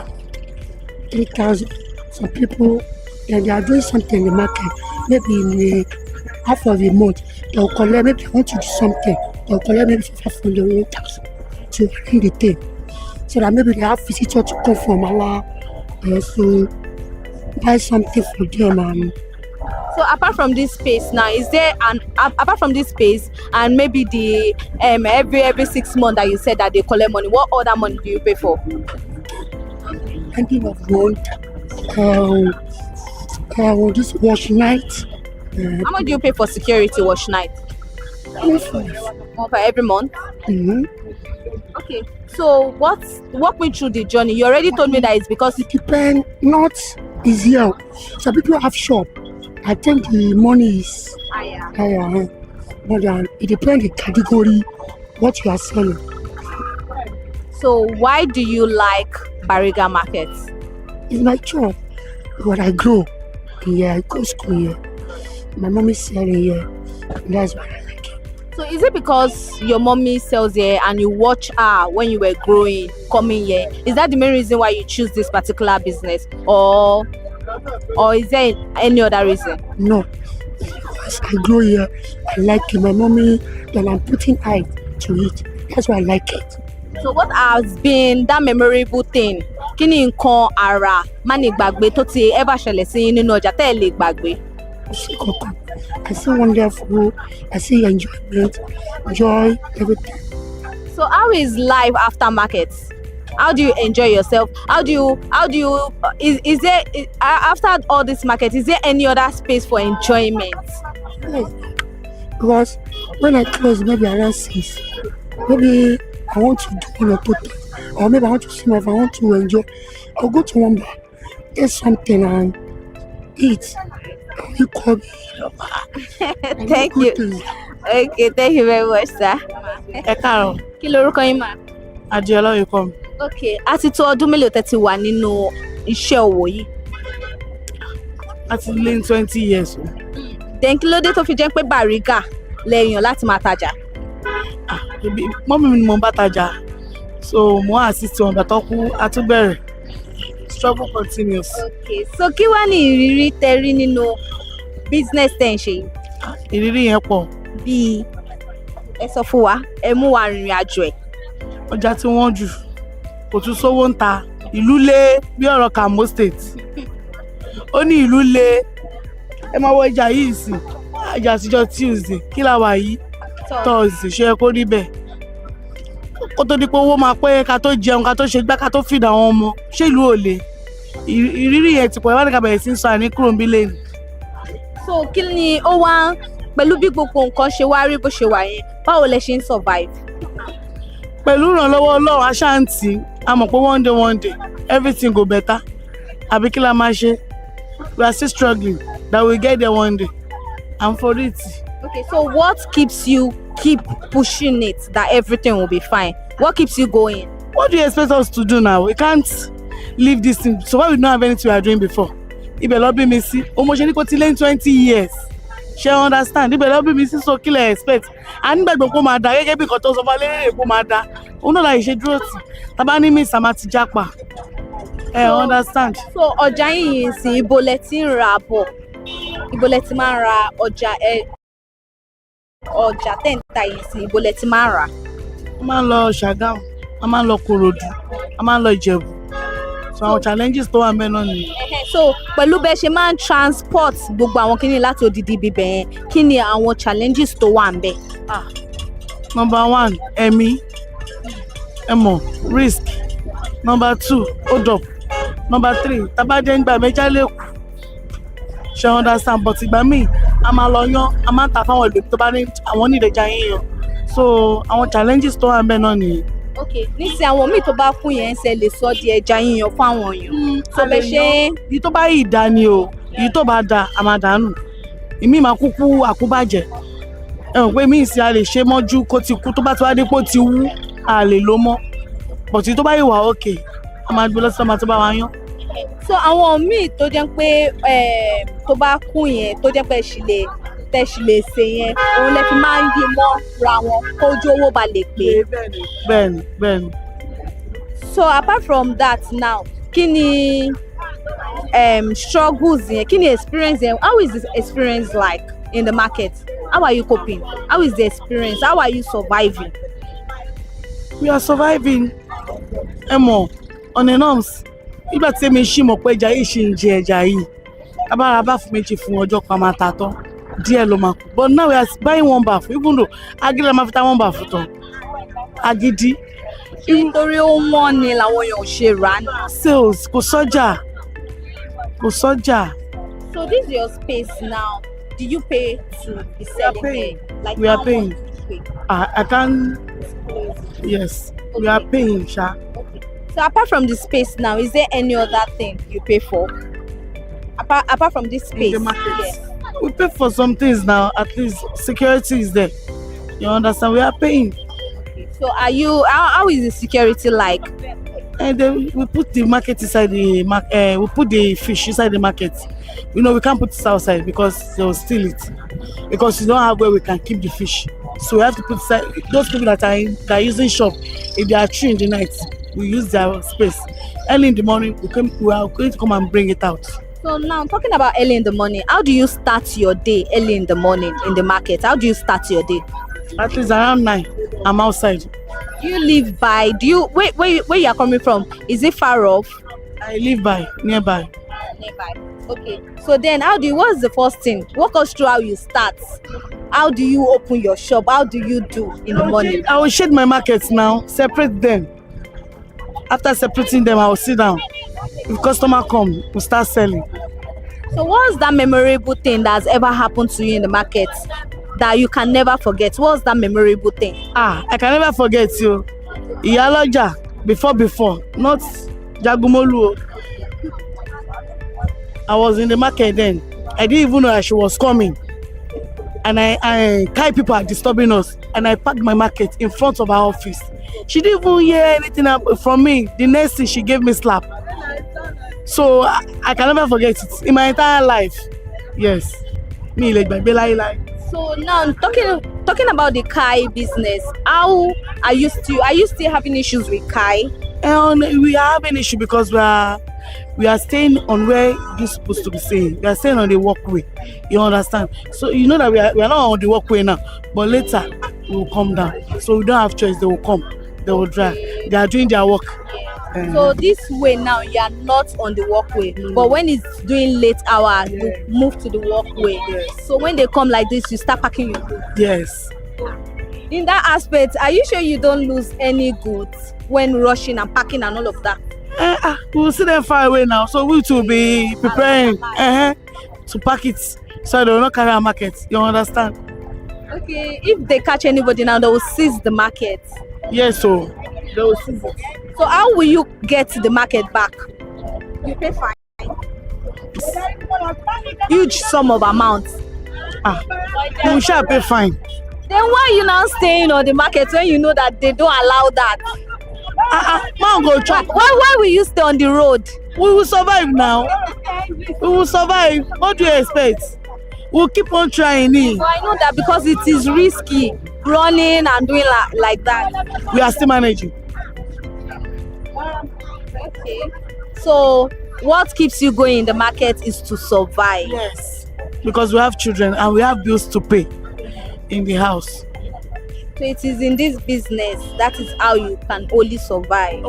3,000. Some people, they are doing something in the market, maybe in the half of the month, they'll collect, maybe they want to do something, they'll collect maybe 500 or 8,000 to run the thing. So that maybe they have visitors to come from Allah, so buy something for them. And
so apart from this space now, is there apart from this space and maybe the every 6 months that you said that they collect money, what other money do you pay for?
Ending of month, this wash night.
How much do you pay for security wash night?
$1
for every month?
Mm-hmm.
Okay. So walk me through the journey. You already told me that it's because
it depends. Not easier. Some people have shop. I think the money is higher. But it depends the category what you are selling.
So why do you like Bariga Market?
It's my job. When I grow here, I go school here. My mom is selling here. And that's why I like it.
So is it because your mommy sells here and you watch her when you were growing, coming here? Is that the main reason why you choose this particular business? Or is there any other reason?
No. Because I grow here, I like it. My mommy, then I'm putting eye to it. That's why I like it.
So what has been that memorable thing? Kí ni nǹkan àrà má ní gbàgbé tó ti ever ṣẹlẹ̀ sí yín nínú ọjà tẹ́ ẹ lè gbàgbé?
I see wonderful, I see enjoyment, joy, everything.
So how is life after market? How do you enjoy yourself? How do you is there after all this market, is there any other space for enjoyment?
Yes. Because when I close maybe around 6, maybe I want to do one or two things, or maybe I want to see my, if I want to enjoy, I'll go to one bar, get something and eat. You call me.
Thank you. Okay, thank you very much, sir.
Ẹ káàárọ̀.
Kí lorúkọ yín mà?
Adéọlá Oyèkọ́mi.
Okay, a ti tó ọdún mélòó tẹ́ ti wà nínú iṣẹ́ òwò yìí?
A ti lé ní 20 years.
Then kí ló dé tó fi jẹ́ pé Bariga lẹ́yìn láti máa tajà?
Mọ́mí mi ni mo ń bá tajà. So mo assist wọn bàtọ́ kú àtúbẹ̀rẹ̀. Struggle continues.
Okay, so kí wá ní ìrírí tẹ́ rí nínú business tẹ́ ń ṣe yìí?
Ìrírí yẹn pọ̀.
Bí ẹ sọ fún wa, ẹ mú wa rìnrìn àjò ẹ̀.
Ọjà tí wọ́n jù kò tún sówó ń ta, ìlú lé bí ọ̀rọ̀ Kamo State. Ó ní ìlú lé, ẹ máa wọ ọjà yìí sí ọjà àtijọ́ Tuesday kí la wà yìí Thursday ṣe é kó rí bẹ́ẹ̀. Kó tó di pé owó máa pé ká tó jẹun ká tó ṣe gbá ká tó fìdá àwọn ọmọ ṣé ìlú ò le. Ìrírí yẹn ti pọ̀ ìwádìí ká bẹ̀rẹ̀ sí ń sọ àní kúrò níbí lẹ́nu.
So kí ni ó wá pẹ̀lú bí gbogbo nǹkan ṣe wá rí bó ṣe wà yẹn, báwo lẹ ṣe ń survive?
Pẹ̀lú ìrànlọ́wọ́ Ọlọ́run aṣáǹtì a mọ̀ pé one day everything go better. Àbí kí la máa ṣe? We are still struggling that we get there one day. I'm for it.
Okay, so what keeps you keep pushing it that everything will be fine? What keeps you going?
What do you expect us to do now? We can't leave this thing. So why we don't have anything we are doing before? Ibẹ̀ lọ bí mi sí. Ọmọ ṣe ní kó ti lé 20 years. Ṣé understand? Ibẹ̀ lọ bí mi sí so kí lẹ expect. A ní gbàgbọ́ kó máa da gẹ́gẹ́ bí nǹkan tó sọ fún alẹ́ kó máa da. Òun náà láì ṣe dúró tì. Tàbá ní mi sàmà ti jápa. Understand?
So ọjà yìí sí ibo lẹ ti ń ra bọ̀. Ibo lẹ ti máa ń ra ọjà ọjà tẹ́ǹtà yìí sí ibo lẹ ti máa ń rà?
A máa ń lọ Ṣàgámù, a máa ń lọ Kòròdú, a máa ń lọ Ìjẹ̀bú. So àwọn challenges tó wà ńbẹ̀ náà nìyẹn.
So pẹ̀lú bẹ́ẹ̀ ṣe máa ń transport gbogbo àwọn kíní láti odidi bíbẹ̀ yẹn, kí ni àwọn challenges tó wà ńbẹ̀?
Number 1, ẹ̀mí, risk. Number 2, hold up. Number 3, tabajẹ́ ń gbà méjì lẹ́kù. Ṣé understand? But ìgbà míì a máa lọ yán, a máa ń ta fáwọn ìlú tó bá ní àwọn onídẹ̀ẹ́jà yín yan. So àwọn challenges tó wà ńbẹ̀ náà nìyẹn.
Okay, nísìnyí àwọn míì tó bá fún yẹn ṣe lè sọ di ẹja yíyan fún àwọn èèyàn. So bẹ ṣe
èyí tó bá yìí dá ni o, èyí tó bá da a máa dànù. Ìmí máa kúkú àkúbàjẹ́. Ẹ mọ̀ pé míì sí a lè ṣe mọ́jú kó ti kú tó bá ti wá dé pé ó ti wú a lè lò mọ́. But èyí tó bá yìí wà okay, a máa gbé lọ sí ọmọ tó bá wa yán.
So àwọn míì tó jẹ́ pé tó bá kú yẹn tó jẹ́ pé tẹ̀sí lè ṣe yẹn òun lè fi máa ń yí mọ́ ra wọn kójú owó ba lè pé.
Bẹ́ẹ̀ni.
So apart from that now, kí ni struggles yẹn, kí ni experience yẹn? How is this experience like in the market? How are you coping? How is the experience? How are you surviving?
We are surviving. On a norms. Ìgbà tí èmi ṣì mọ̀ pé ẹja yìí ṣì ń jẹ ẹja yìí. Abára bá fún méjì fún ọjọ́ kan máa ta tán. Díẹ̀ ló máa kú. But now we are buying one bath, even though agídí máa fi ta one bath tán. Agídí.
Nítorí ó wọ́n ni làwọn èèyàn ṣe rà á ní.
Sales kò sọ́jà.
So this is your space now. Do you pay to be selling here? Like
we are paying. I can't. Yes.
We are paying, Sha.
So apart from the space now, is there any other thing you pay for? Apart from this space?
In the market.
Yes.
We pay for some things now. At least security is there. You understand? We are paying.
So how is the security like?
And then we put the market inside the market. We put the fish inside the market. You know, we can't put it outside because they will steal it. Because we don't have where we can keep the fish. So we have to put inside. Those people that are using shop, if they are true in the night, we use their space. Early in the morning, we are going to come and bring it out.
So now, talking about early in the morning, how do you start your day early in the morning in the market? How do you start your day?
At least around 9, I'm outside.
Do you live by? Where you are coming from? Is it far off?
I live nearby.
Nearby. Okay. So then, what's the first thing? Walk us through how you start. How do you open your shop? How do you do in the morning?
I will shade my markets now, separate them. After separating them, I will sit down. If customer come, we start selling.
So what's that memorable thing that's ever happened to you in the market that you can never forget? What's that memorable thing?
I can never forget you. Iyaloja, before, not Jagumolu. I was in the market then. I didn't even know that she was coming. And I kind people are disturbing us. And I packed my market in front of her office. She didn't even hear anything from me. The next thing, she gave me slap. So I can never forget it in my entire life. Yes. Me like my Bela.
So now talking about the Kai business, how are you still having issues with Kai?
We are having issue because we are staying on where you're supposed to be staying. We are staying on the walkway. You understand? So you know that we are not on the walkway now, but later we will come down. So we don't have choice. They will come. They will drive. They are doing their work.
So this way now you are not on the walkway, but when it's doing late hour, you move to the walkway.
Yes.
So when they come like this, you start packing your goods.
Yes.
In that aspect, are you sure you don't lose any goods when rushing and packing and all of that?
We will see them far away now, so we will be preparing to pack it so they will not carry our market. You understand?
Okay, if they catch anybody now, they will seize the market.
Yes, so they will seize it.
So how will you get the market back? You pay fine. Huge sum of amounts.
You shall pay fine.
Then why are you now staying on the market when you know that they don't allow that?
Man go chop.
Why will you stay on the road?
We will survive now. We will survive. What do you expect? We'll keep on trying it.
So I know that because it is risky running and doing like that.
We are still managing.
Okay. So what keeps you going in the market is to survive.
Yes. Because we have children and we have bills to pay in the house.
So it is in this business that is how you can only survive.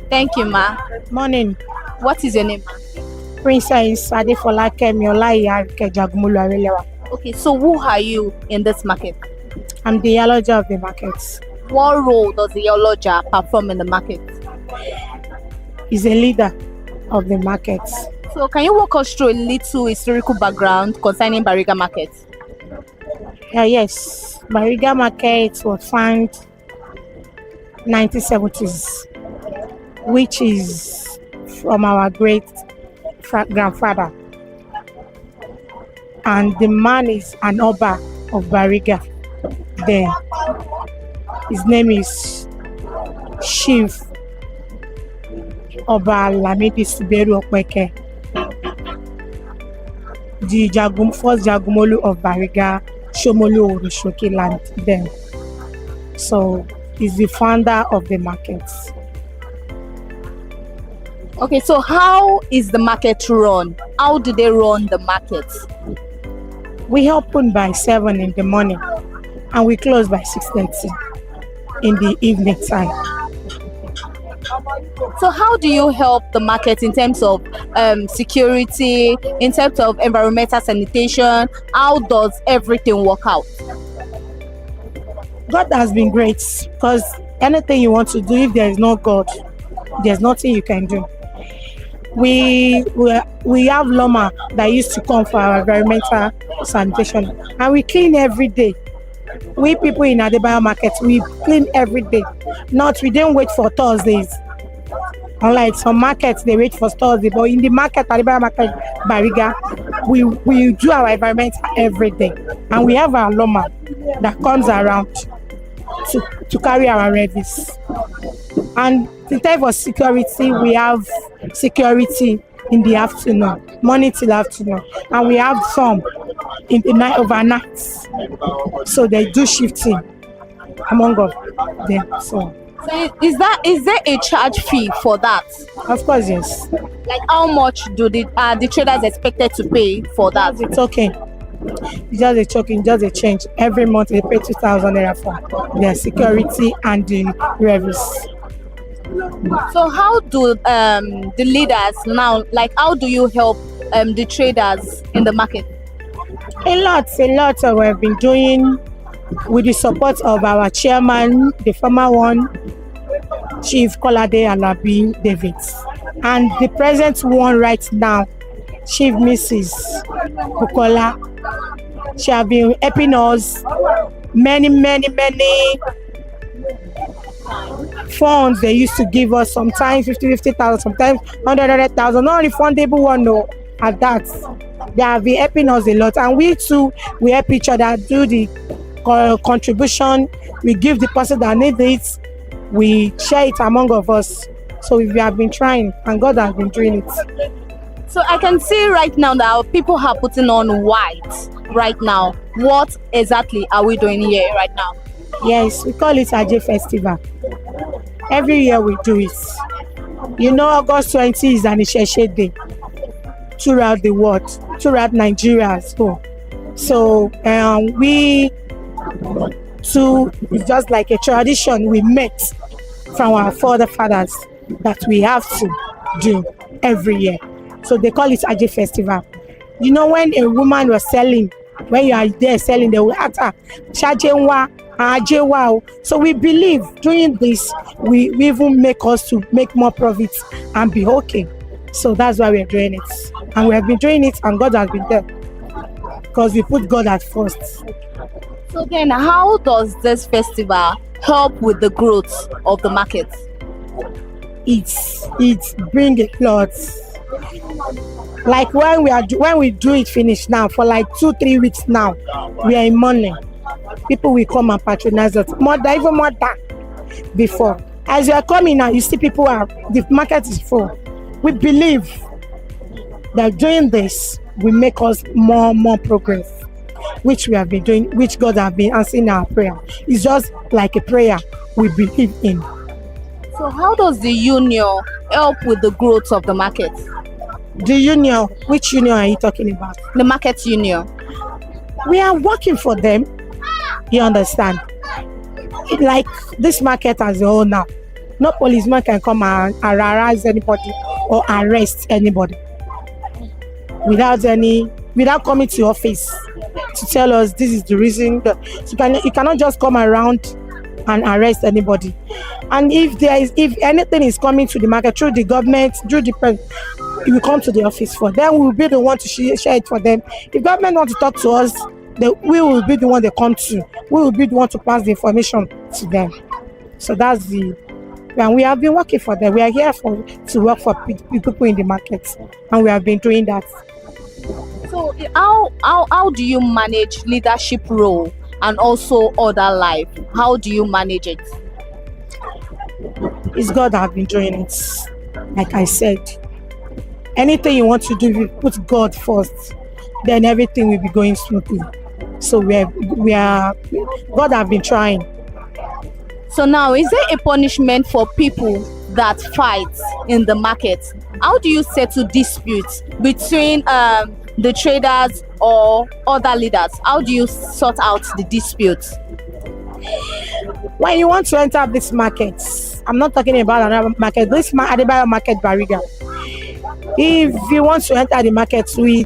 Thank you, ma.
Morning.
What is your name, ma?
Princess Adefolakemi Olayiyarike Jagumolu Arelewa.
Okay, so who are you in this market?
I'm the Iyaloja of the market.
What role does the Iyaloja perform in the market?
He's a leader of the market.
So can you walk us through a little historical background concerning Bariga Market?
Yes, Bariga Market was founded 1970s, which is from our great grandfather. And the man is an Oba of Bariga. Then his name is Chief Oba Lamidi Siberu Okweke, the first Jagumolu of Bariga, Shomolu Orushoki land then. So he's the founder of the markets.
Okay, so how is the market run? How do they run the market?
We open by 7 in the morning and we close by 6:30 in the evening time.
So how do you help the market in terms of security, in terms of environmental sanitation? How does everything work out?
God has been great because anything you want to do, if there is no God, there's nothing you can do. We have Loma that used to come for our environmental sanitation and we clean every day. We people in Adebayo Market, we clean every day. We didn't wait for Thursdays. Unlike some markets, they wait for Thursday. But in the market, Adebayo Market, Bariga, we do our environment every day. And we have our loma that comes around to carry our levies. And in terms of security, we have security in the afternoon, morning till afternoon. And we have some in the night, overnight. So they do shifting among of them. So
is there a charge fee for that?
Of course, yes.
Like how much do the traders expected to pay for that?
It's okay. It's just a token, just a change. Every month they pay 2,000 naira for their security and the revenues.
So how do the leaders now, like how do you help the traders in the market?
A lot we have been doing with the support of our chairman, the former one, Chief Kolade Alabi Davids, and the present one right now, Chief Mrs. Bukola. She has been helping us many funds. They used to give us sometimes 50,000, sometimes 100,000, not refundable one, no, at that. They have been helping us a lot, and we too, we help each other do the contribution. We give the person that needs it, we share it among of us. So we have been trying, and God has been doing it.
So I can see right now that people are putting on white right now. What exactly are we doing here right now?
Yes, we call it Ajay Festival. Every year we do it. You know, August 20 is an Isheshe Day throughout the world, throughout Nigeria as well. So we too, it's just like a tradition we met from our forefathers that we have to do every year. So they call it Ajay Festival. You know, when a woman was selling, when you are there selling, they will ask her, Shajenwa, Ajewa. So we believe doing this, we even make us to make more profits and be okay. So that's why we are doing it. And we have been doing it, and God has been there. Because we put God at first.
So then how does this festival help with the growth of the market?
It's bring a lot. Like when we do it finish now, for like 2-3 weeks now, we are in money. People will come and patronize us even more than before. As you are coming now, you see people the market is full. We believe that doing this will make us more progress, which we have been doing, which God has been answering our prayer. It's just like a prayer we believe in.
So how does the union help with the growth of the market?
The union, which union are you talking about?
The market union.
We are working for them. You understand? Like this market as a whole now, no policeman can come and harass anybody or arrest anybody without coming to office to tell us this is the reason. You cannot just come around and arrest anybody. And if anything is coming to the market through the government, through the president, we come to the office for them. We will be the one to share it for them. If government want to talk to us, we will be the one they come to. We will be the one to pass the information to them. So that's and we have been working for them. We are here to work for people in the market, and we have been doing that.
So how do you manage leadership role and also other life? How do you manage it?
It's God that have been doing it. Like I said, anything you want to do, you put God first, then everything will be going smoothly. So we are God have been trying.
So now, is there a punishment for people that fight in the market? How do you settle disputes between the traders or other leaders? How do you sort out the disputes?
When you want to enter this market, I'm not talking about another market, this Adebayo Market Bariga. If you want to enter the market, we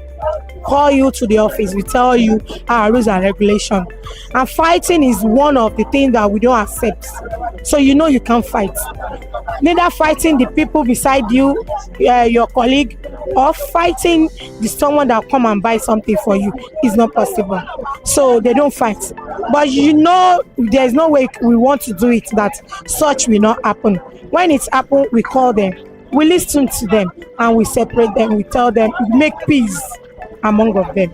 call you to the office, we tell you our rules and regulations. And fighting is one of the things that we don't accept. So you know you can't fight. Neither fighting the people beside you, your colleague, or fighting someone that come and buy something for you is not possible. So they don't fight. But you know, there's no way we want to do it that such will not happen. When it's happened, we call them, we listen to them, and we separate them. We tell them, make peace among of them.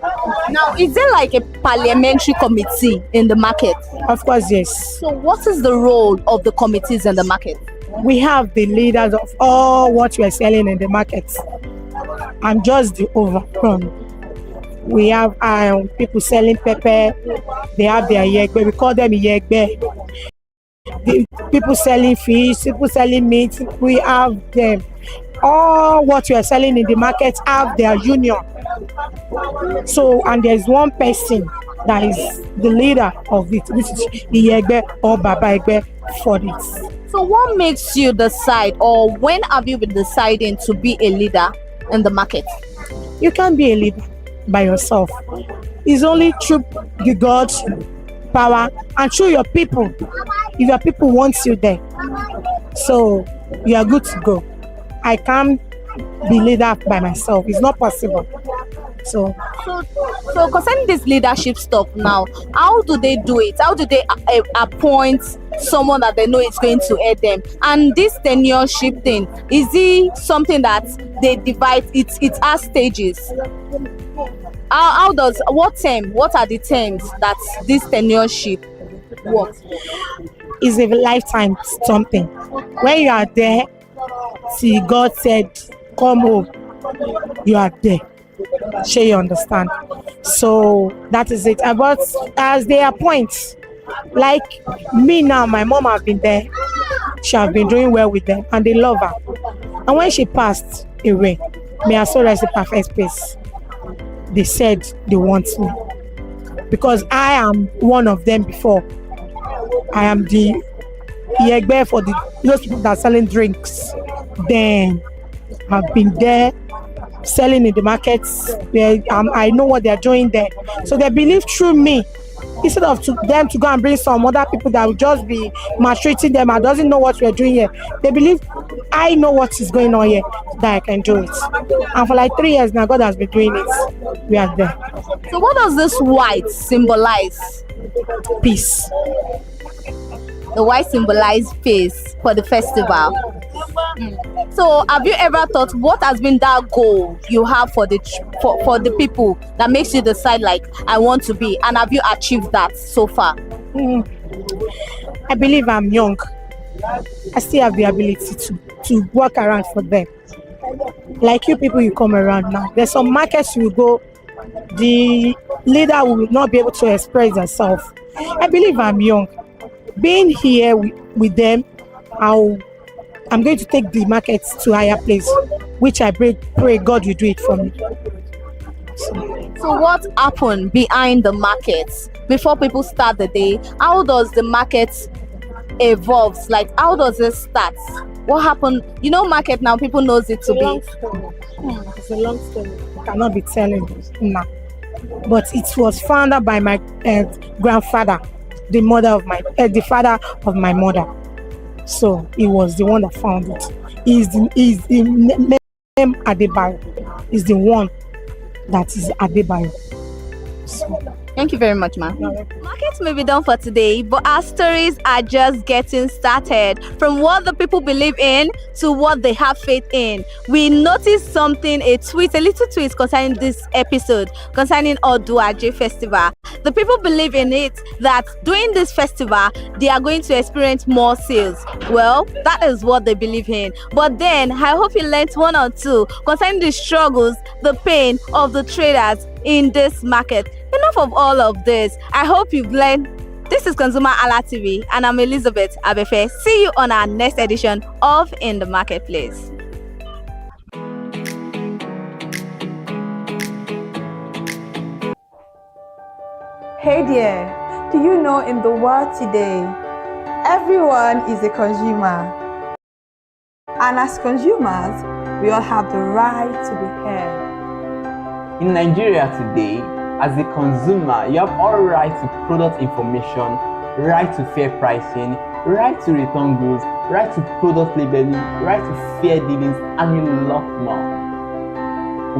Now, is there like a parliamentary committee in the market?
Of course, yes.
So what is the role of the committees in the market?
We have the leaders of all what we are selling in the market. I'm just the overrun. We have people selling pepper. They have their yegbe. We call them yegbe. The people selling fish, people selling meat. We have them. All what we are selling in the market have their union. So, and there's one person that is the leader of it. This is Iyegbe or Baba Egbe for this.
So what makes you decide, or when have you been deciding to be a leader in the market?
You can't be a leader by yourself. It's only through the God's power and through your people. If your people want you there, so you are good to go. I can't be leader by myself. It's not possible. So
concerning this leadership stuff now, how do they do it? How do they appoint someone that they know is going to aid them? And this tenureship thing, is it something that they divide? It has stages. What are the terms that this tenureship works?
It's a lifetime something. When you are there, see, God said, come home, you are there. Sure, you understand. So that is it. But as they appoint, like me now, my mom have been there. She have been doing well with them, and they love her. And when she passed away, may I so rest in perfect peace. They said they want me because I am one of them before. I am the Yegbe for those people that are selling drinks. Then I've been there selling in the markets. I know what they're doing there. So they believe through me. Instead of them to go and bring some other people that will just be maltreating them and doesn't know what we're doing here. They believe I know what is going on here, that I can do it. And for like 3 years now, God has been doing it. We are there.
So what does this white symbolize?
Peace.
The white symbolize peace for the festival. So have you ever thought what has been that goal you have for the people that makes you decide like I want to be, and have you achieved that so far?
I believe I'm young. I still have the ability to work around for them. Like you people, you come around now. There's some markets you go, the leader will not be able to express herself. I believe I'm young. Being here with them, I'm going to take the markets to a higher place, which I pray God will do it for me.
So what happened behind the markets before people start the day? How does the market evolve? Like how does it start? What happened? You know, market now people knows it to be.
It's a long story. I cannot be telling now. But it was founded by my grandfather, the father of my mother. So he was the one that found it. He's the name Adebayo. Is the one that is Adebayo. So.
Thank you very much, ma'am. Markets may be done for today, but our stories are just getting started. From what the people believe in to what they have faith in. We noticed something, a little tweet concerning this episode, concerning Oduaje Festival. The people believe in it that during this festival, they are going to experience more sales. Well, that is what they believe in. But then, I hope you learned one or two concerning the struggles, the pain of the traders in this market. Enough of all of this. I hope you've learned. This is ConsumerHallaTV, and I'm Elizabeth Abefe. See you on our next edition of In the Marketplace.
Hey there, do you know in the world today, everyone is a consumer. And as consumers, we all have the right to be heard.
In Nigeria today, as a consumer, you have all right to product information, right to fair pricing, right to return goods, right to product labeling, right to fair dealings, and a lot more.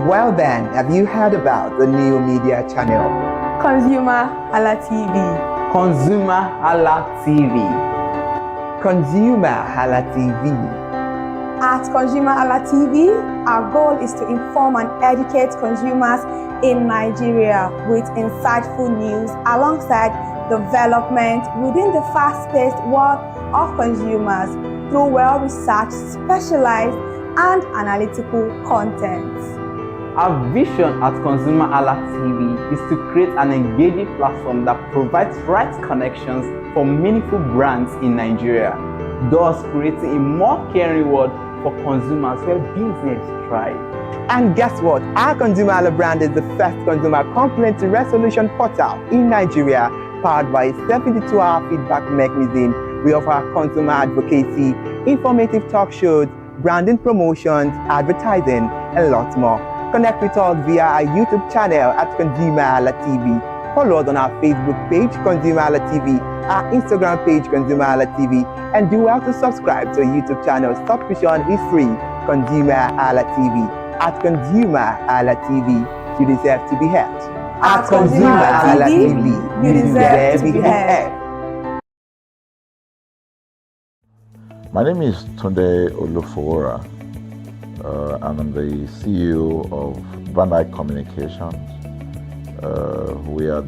Well then, have you heard about the new media channel?
ConsumerHallaTV.
ConsumerHallaTV. ConsumerHallaTV.
At ConsumerHallaTV, our goal is to inform and educate consumers in Nigeria with insightful news alongside development within the fast-paced world of consumers through well-researched, specialized, and analytical content.
Our vision at ConsumerHallaTV is to create an engaging platform that provides right connections for meaningful brands in Nigeria, thus creating a more caring world for consumers where business thrive.
And guess what? Our Consumer Hala brand is the first consumer complaint resolution portal in Nigeria, powered by a 72-hour feedback mechanism. We offer consumer advocacy, informative talk shows, branding promotions, advertising, and lots more. Connect with us via our YouTube channel at ConsumerHallaTV. Follow us on our Facebook page, ConsumerHallaTV, our Instagram page, ConsumerHallaTV, and do well to subscribe to our YouTube channel. Subscription is free. ConsumerHallaTV. At ConsumerHallaTV, you deserve to be heard. At ConsumerHallaTV, you deserve to be heard.
My name is Tunde Olufowora, and I'm the CEO of Brand Communications. We are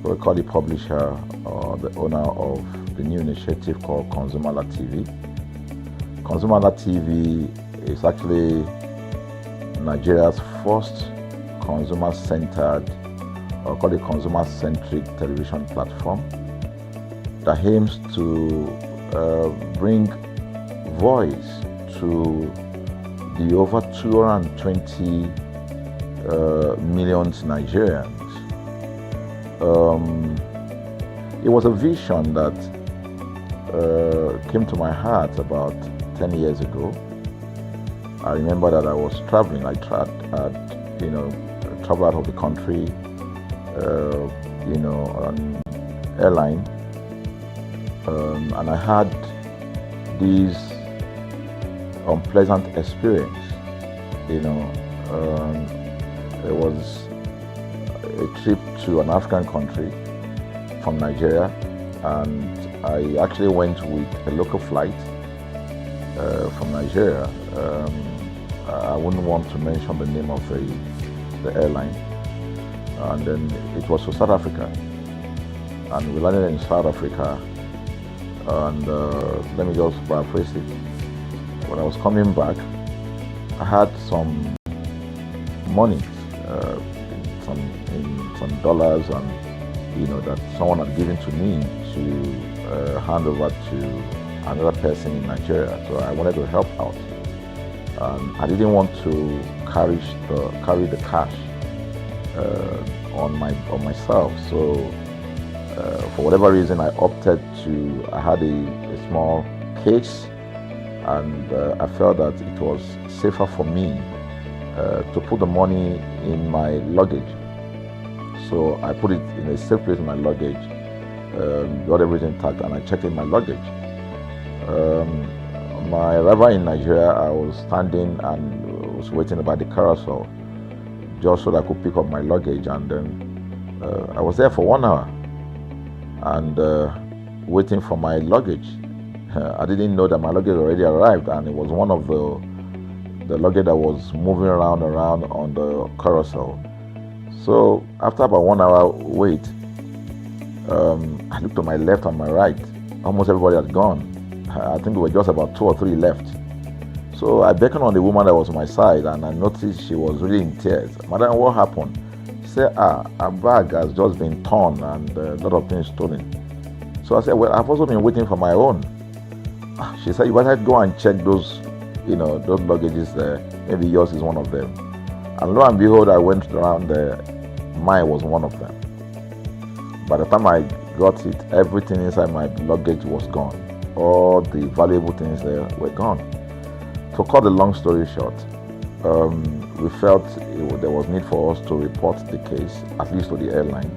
we call the publisher or the owner of the new initiative called ConsumerHallaTV. ConsumerHallaTV is actually Nigeria's first consumer-centered, or call it consumer-centric television platform that aims to bring voice to the over 220 million Nigerians. It was a vision that came to my heart about 10 years ago. I remember that I was traveling. I traveled out of the country, on airline, and I had this unpleasant experience. It was a trip to an African country from Nigeria, and I actually went with a local flight from Nigeria. I wouldn't want to mention the name of the airline, and then it was to South Africa, and we landed in South Africa, and let me just paraphrase it. When I was coming back, I had some money, some dollars, and that someone had given to me to hand over to another person in Nigeria. So I wanted to help out. I didn't want to carry the cash on myself. So for whatever reason, I opted to. I had a small case, and I felt that it was safer for me to put the money in my luggage. So I put it in a safe place in my luggage, got everything intact, and I checked in my luggage. My arrival in Nigeria, I was standing and was waiting about the carousel just so that I could pick up my luggage, and then I was there for 1 hour and waiting for my luggage. I didn't know that my luggage already arrived, and it was one of the luggage that was moving around on the carousel. So after about 1 hour wait, I looked to my left and my right. Almost everybody had gone. I think there were just about 2 or 3 left. So I beckoned on the woman that was on my side, and I noticed she was really in tears. Madam, what happened? She said, her bag has just been torn and a lot of things stolen. So I said, well, I've also been waiting for my own. She said, you better go and check those luggages there. Maybe yours is one of them. And lo and behold, I went around there. Mine was one of them. By the time I got it, everything inside my luggage was gone. All the valuable things there were gone. To cut the long story short, we felt there was need for us to report the case, at least to the airline.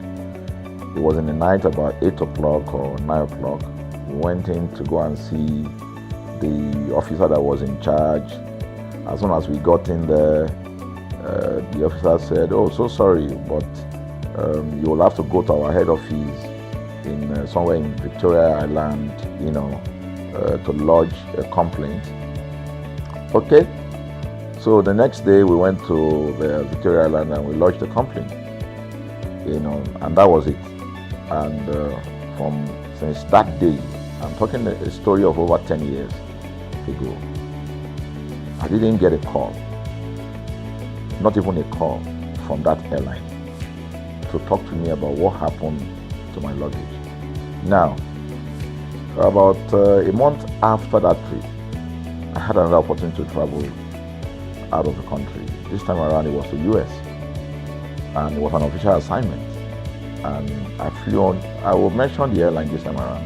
It was in the night, about 8 o'clock or 9 o'clock. We went in to go and see the officer that was in charge. As soon as we got in there, the officer said, "Oh, so sorry, but you will have to go to our head office in somewhere in Victoria Island, to lodge a complaint. Okay. So the next day we went to the Victoria Island and we lodged a complaint, and that was it. And since that day, I'm talking a story of over 10 years ago, I didn't get a call, not even a call from that airline to talk to me about what happened to my luggage. Now, about a month after that trip, I had another opportunity to travel out of the country. This time around it was to US, and it was an official assignment. And I flew on, I will mention the airline this time around.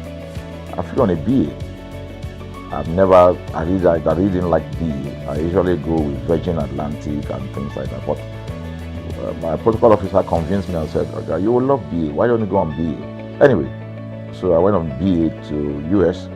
I flew on a BA. I really didn't like BA. I usually go with Virgin Atlantic and things like that. But my protocol officer convinced me and said, okay, you will love BA. Why don't you go on BA? Anyway, so I went on BA to US.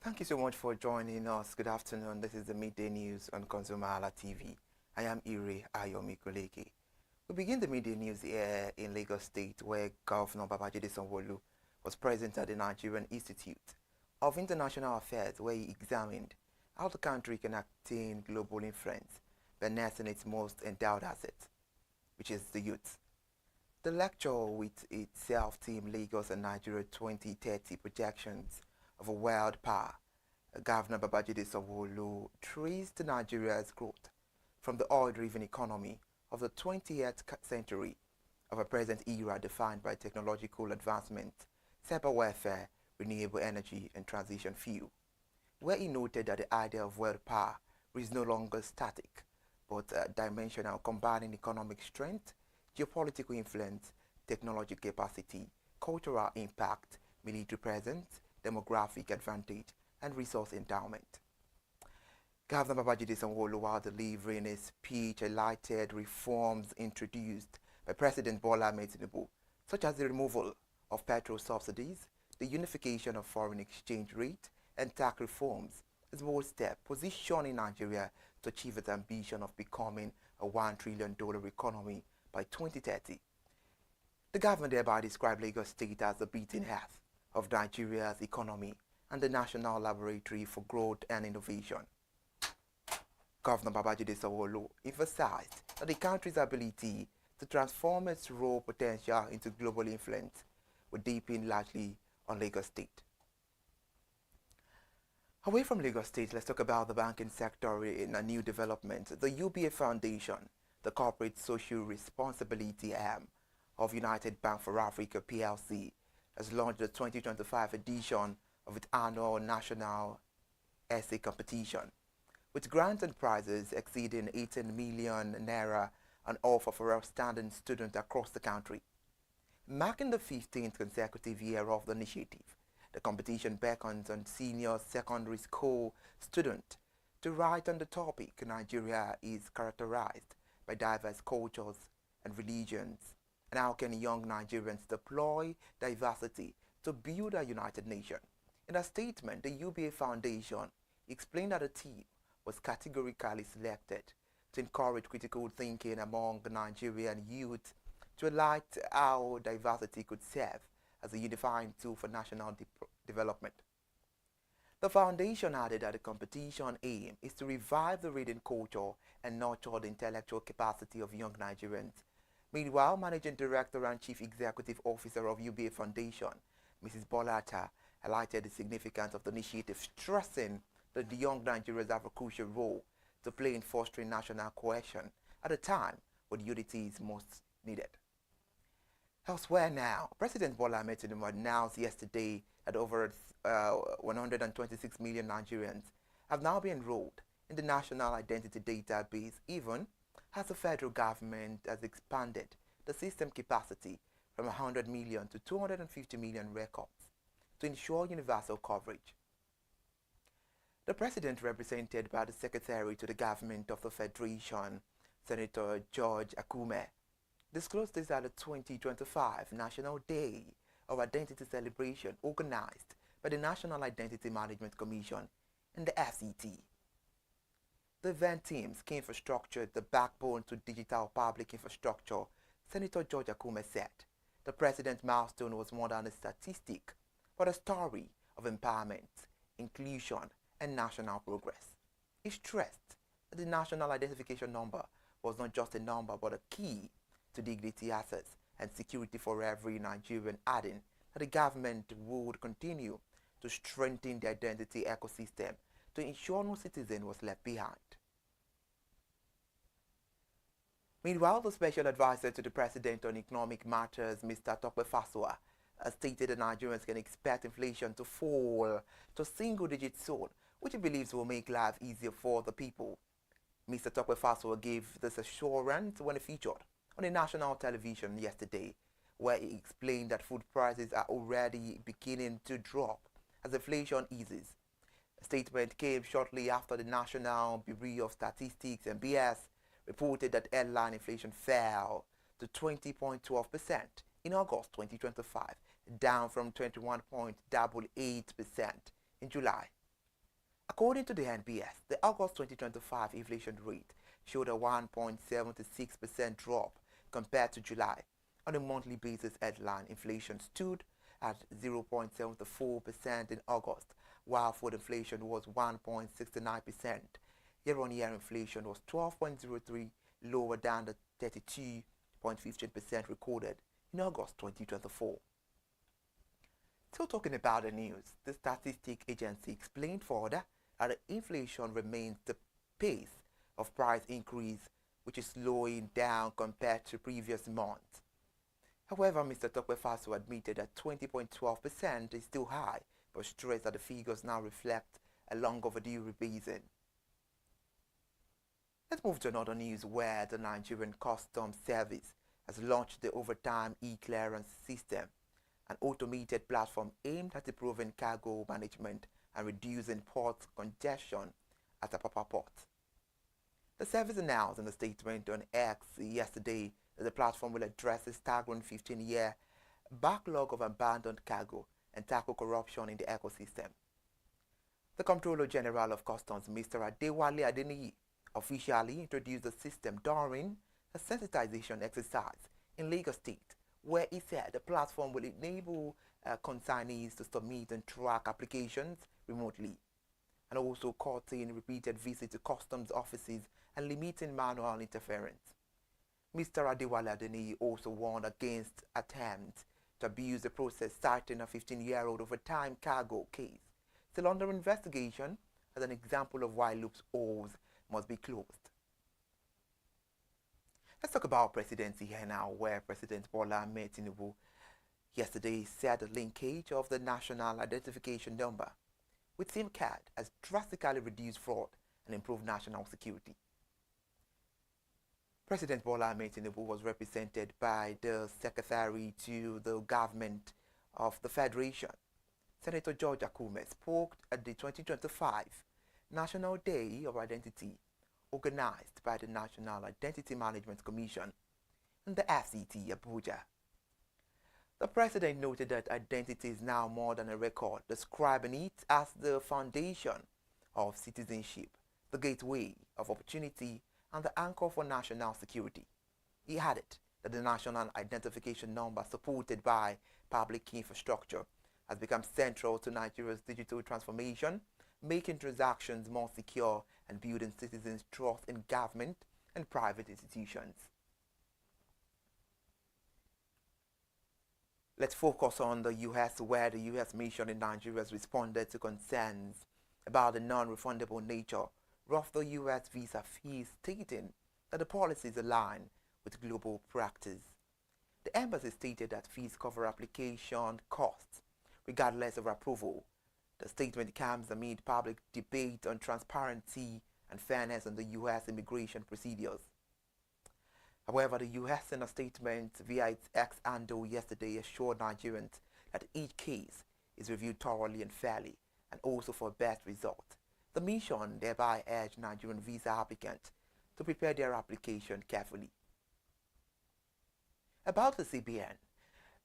Thank you so much for joining us. Good afternoon. This is the Midday News on ConsumerHallaTV. I am Ire Ayomi Koleke. We begin the midday news here in Lagos State, where Governor Babajide Sanwo-Olu was present at the Nigerian Institute of International Affairs, where he examined how the country can attain global influence by nursing its most endowed asset, which is the youth. The lecture, with its self-team Lagos and Nigeria 2030 projections of a world power, Governor Babajide Sanwo-Olu traced Nigeria's growth from the oil-driven economy of the 20th century of a present era defined by technological advancement, cyber warfare, renewable energy, and transition fuel, where he noted that the idea of world power is no longer static, but dimensional, combining economic strength, geopolitical influence, technology capacity, cultural impact, military presence, demographic advantage, and resource endowment. Governor Babajide Sanwo-Olu, while delivering a speech, highlighted reforms introduced by President Bola Ahmed Tinubu, such as the removal of petrol subsidies, the unification of foreign exchange rate, and tax reforms as a bold step positioning Nigeria to achieve its ambition of becoming a $1 trillion economy by 2030. The government thereby described Lagos State as the beating heart of Nigeria's economy and the National Laboratory for Growth and Innovation. Governor Babajide Sanwo-Olu emphasized that the country's ability to transform its raw potential into global influence would deepen largely on Lagos State. Away from Lagos State, let's talk about the banking sector in a new development. The UBA Foundation, the corporate social responsibility arm of United Bank for Africa PLC, has launched the 2025 edition of its annual national essay competition, with grants and prizes exceeding 18 million naira on offer for outstanding students across the country. Marking the 15th consecutive year of the initiative, the competition beckons on senior secondary school students to write on the topic Nigeria is characterized by diverse cultures and religions, and how can young Nigerians deploy diversity to build a united nation. In a statement, the UBA Foundation He explained that the team was categorically selected to encourage critical thinking among Nigerian youth to highlight how diversity could serve as a unifying tool for national development. The foundation added that the competition aim is to revive the reading culture and nurture the intellectual capacity of young Nigerians. Meanwhile, Managing Director and Chief Executive Officer of UBA Foundation, Mrs. Bolata, highlighted the significance of the initiative, stressing that the young Nigerians have a crucial role to play in fostering national cohesion at a time when unity is most needed. Elsewhere now, President Bola Ahmed Tinubu announced yesterday that over 126 million Nigerians have now been enrolled in the National Identity Database, even as the federal government has expanded the system capacity from 100 million to 250 million records to ensure universal coverage. The President, represented by the Secretary to the Government of the Federation, Senator George Akume, disclosed this at the 2025 National Day of Identity Celebration organized by the National Identity Management Commission and the FCT. The event team's key infrastructure, the backbone to digital public infrastructure, Senator George Akume said the President's milestone was more than a statistic, but a story of empowerment, inclusion, and national progress. He stressed that the National Identification Number was not just a number, but a key to dignity, access, and security for every Nigerian, adding that the government would continue to strengthen the identity ecosystem to ensure no citizen was left behind. Meanwhile, the Special Advisor to the President on Economic Matters, Mr. Tokwe Fasua, has stated that Nigerians can expect inflation to fall to single-digit zone, which he believes will make life easier for the people. Mr. Tokwe Fasua gave this assurance when he featured on the national television yesterday, where he explained that food prices are already beginning to drop as inflation eases. The statement came shortly after the National Bureau of Statistics and BS reported that headline inflation fell to 20.12% in August 2025, down from 21.88% in July. According to the NBS, the August 2025 inflation rate showed a 1.76% drop compared to July. On a monthly basis, headline inflation stood at 0.74% in August, while food inflation was 1.69%. Year-on-year inflation was 12.03%, lower than the 32.15% recorded in August 2024. Still talking about the news, the Statistic Agency explained further that the inflation remains the pace of price increase, which is slowing down compared to previous months. However, Mr. Tokwe Faso admitted that 20.12% is still high, but stressed that the figures now reflect a long overdue rebasing. Let's move to another news where the Nigerian Customs Service has launched the Overtime E-Clearance System, an automated platform aimed at improving cargo management and reducing port congestion at Apapa Port. The service announced in a statement on X yesterday that the platform will address the staggering 15-year backlog of abandoned cargo and tackle corruption in the ecosystem. The Comptroller General of Customs, Mr. Adewale Adeniyi, officially introduced the system during a sensitization exercise in Lagos State, where he said the platform will enable consignees to submit and track applications remotely, and also cutting repeated visits to customs offices and limiting manual interference. Mr. Adewale Adeniyi also warned against attempts to abuse the process, citing a 15-year-old overtime cargo case still under investigation as an example of why loopholes must be closed. Let's talk about presidency here now, where President Bola Ahmed Tinubu yesterday said the linkage of the National Identification Number with SIM card has drastically reduced fraud and improved national security. President Bola Ahmed Tinubu was represented by the Secretary to the Government of the Federation, Senator George Akume, spoke at the 2025 National Day of Identity organized by the National Identity Management Commission and the FCT Abuja. The President noted that identity is now more than a record, describing it as the foundation of citizenship, the gateway of opportunity, and the anchor for national security. He added that the national identification number supported by public infrastructure has become central to Nigeria's digital transformation, making transactions more secure and building citizens' trust in government and private institutions. Let's focus on the U.S., where the U.S. mission in Nigeria has responded to concerns about the non-refundable nature of the U.S. visa fees, stating that the policies align with global practice. The embassy stated that fees cover application costs regardless of approval. The statement comes amid public debate on transparency and fairness in the U.S. immigration procedures. However, the U.S. in a statement via its X handle yesterday assured Nigerians that each case is reviewed thoroughly and fairly, and also for best result. The mission thereby urged Nigerian visa applicants to prepare their application carefully. About the CBN,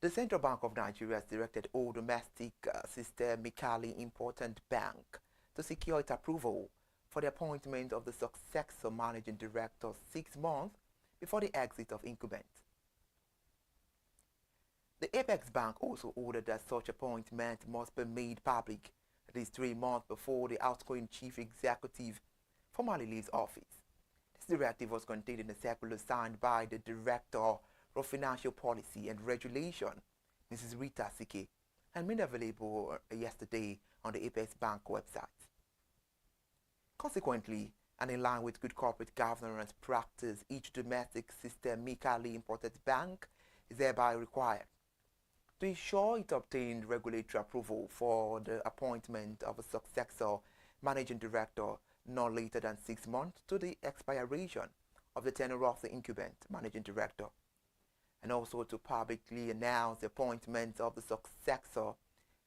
the Central Bank of Nigeria has directed all domestic systemically important bank to secure its approval for the appointment of the successor managing director 6 months before the exit of incumbent. The Apex Bank also ordered that such appointment must be made public at least 3 months before the outgoing chief executive formally leaves office. This directive was contained in a circular signed by the Director of Financial Policy and Regulation, Mrs. Rita Sike, and made available yesterday on the Apex Bank website. Consequently, and in line with good corporate governance practice, each domestic systemically imported bank is thereby required to ensure it obtained regulatory approval for the appointment of a successor managing director no later than 6 months to the expiration of the tenure of the incumbent managing director, and also to publicly announce the appointment of the successor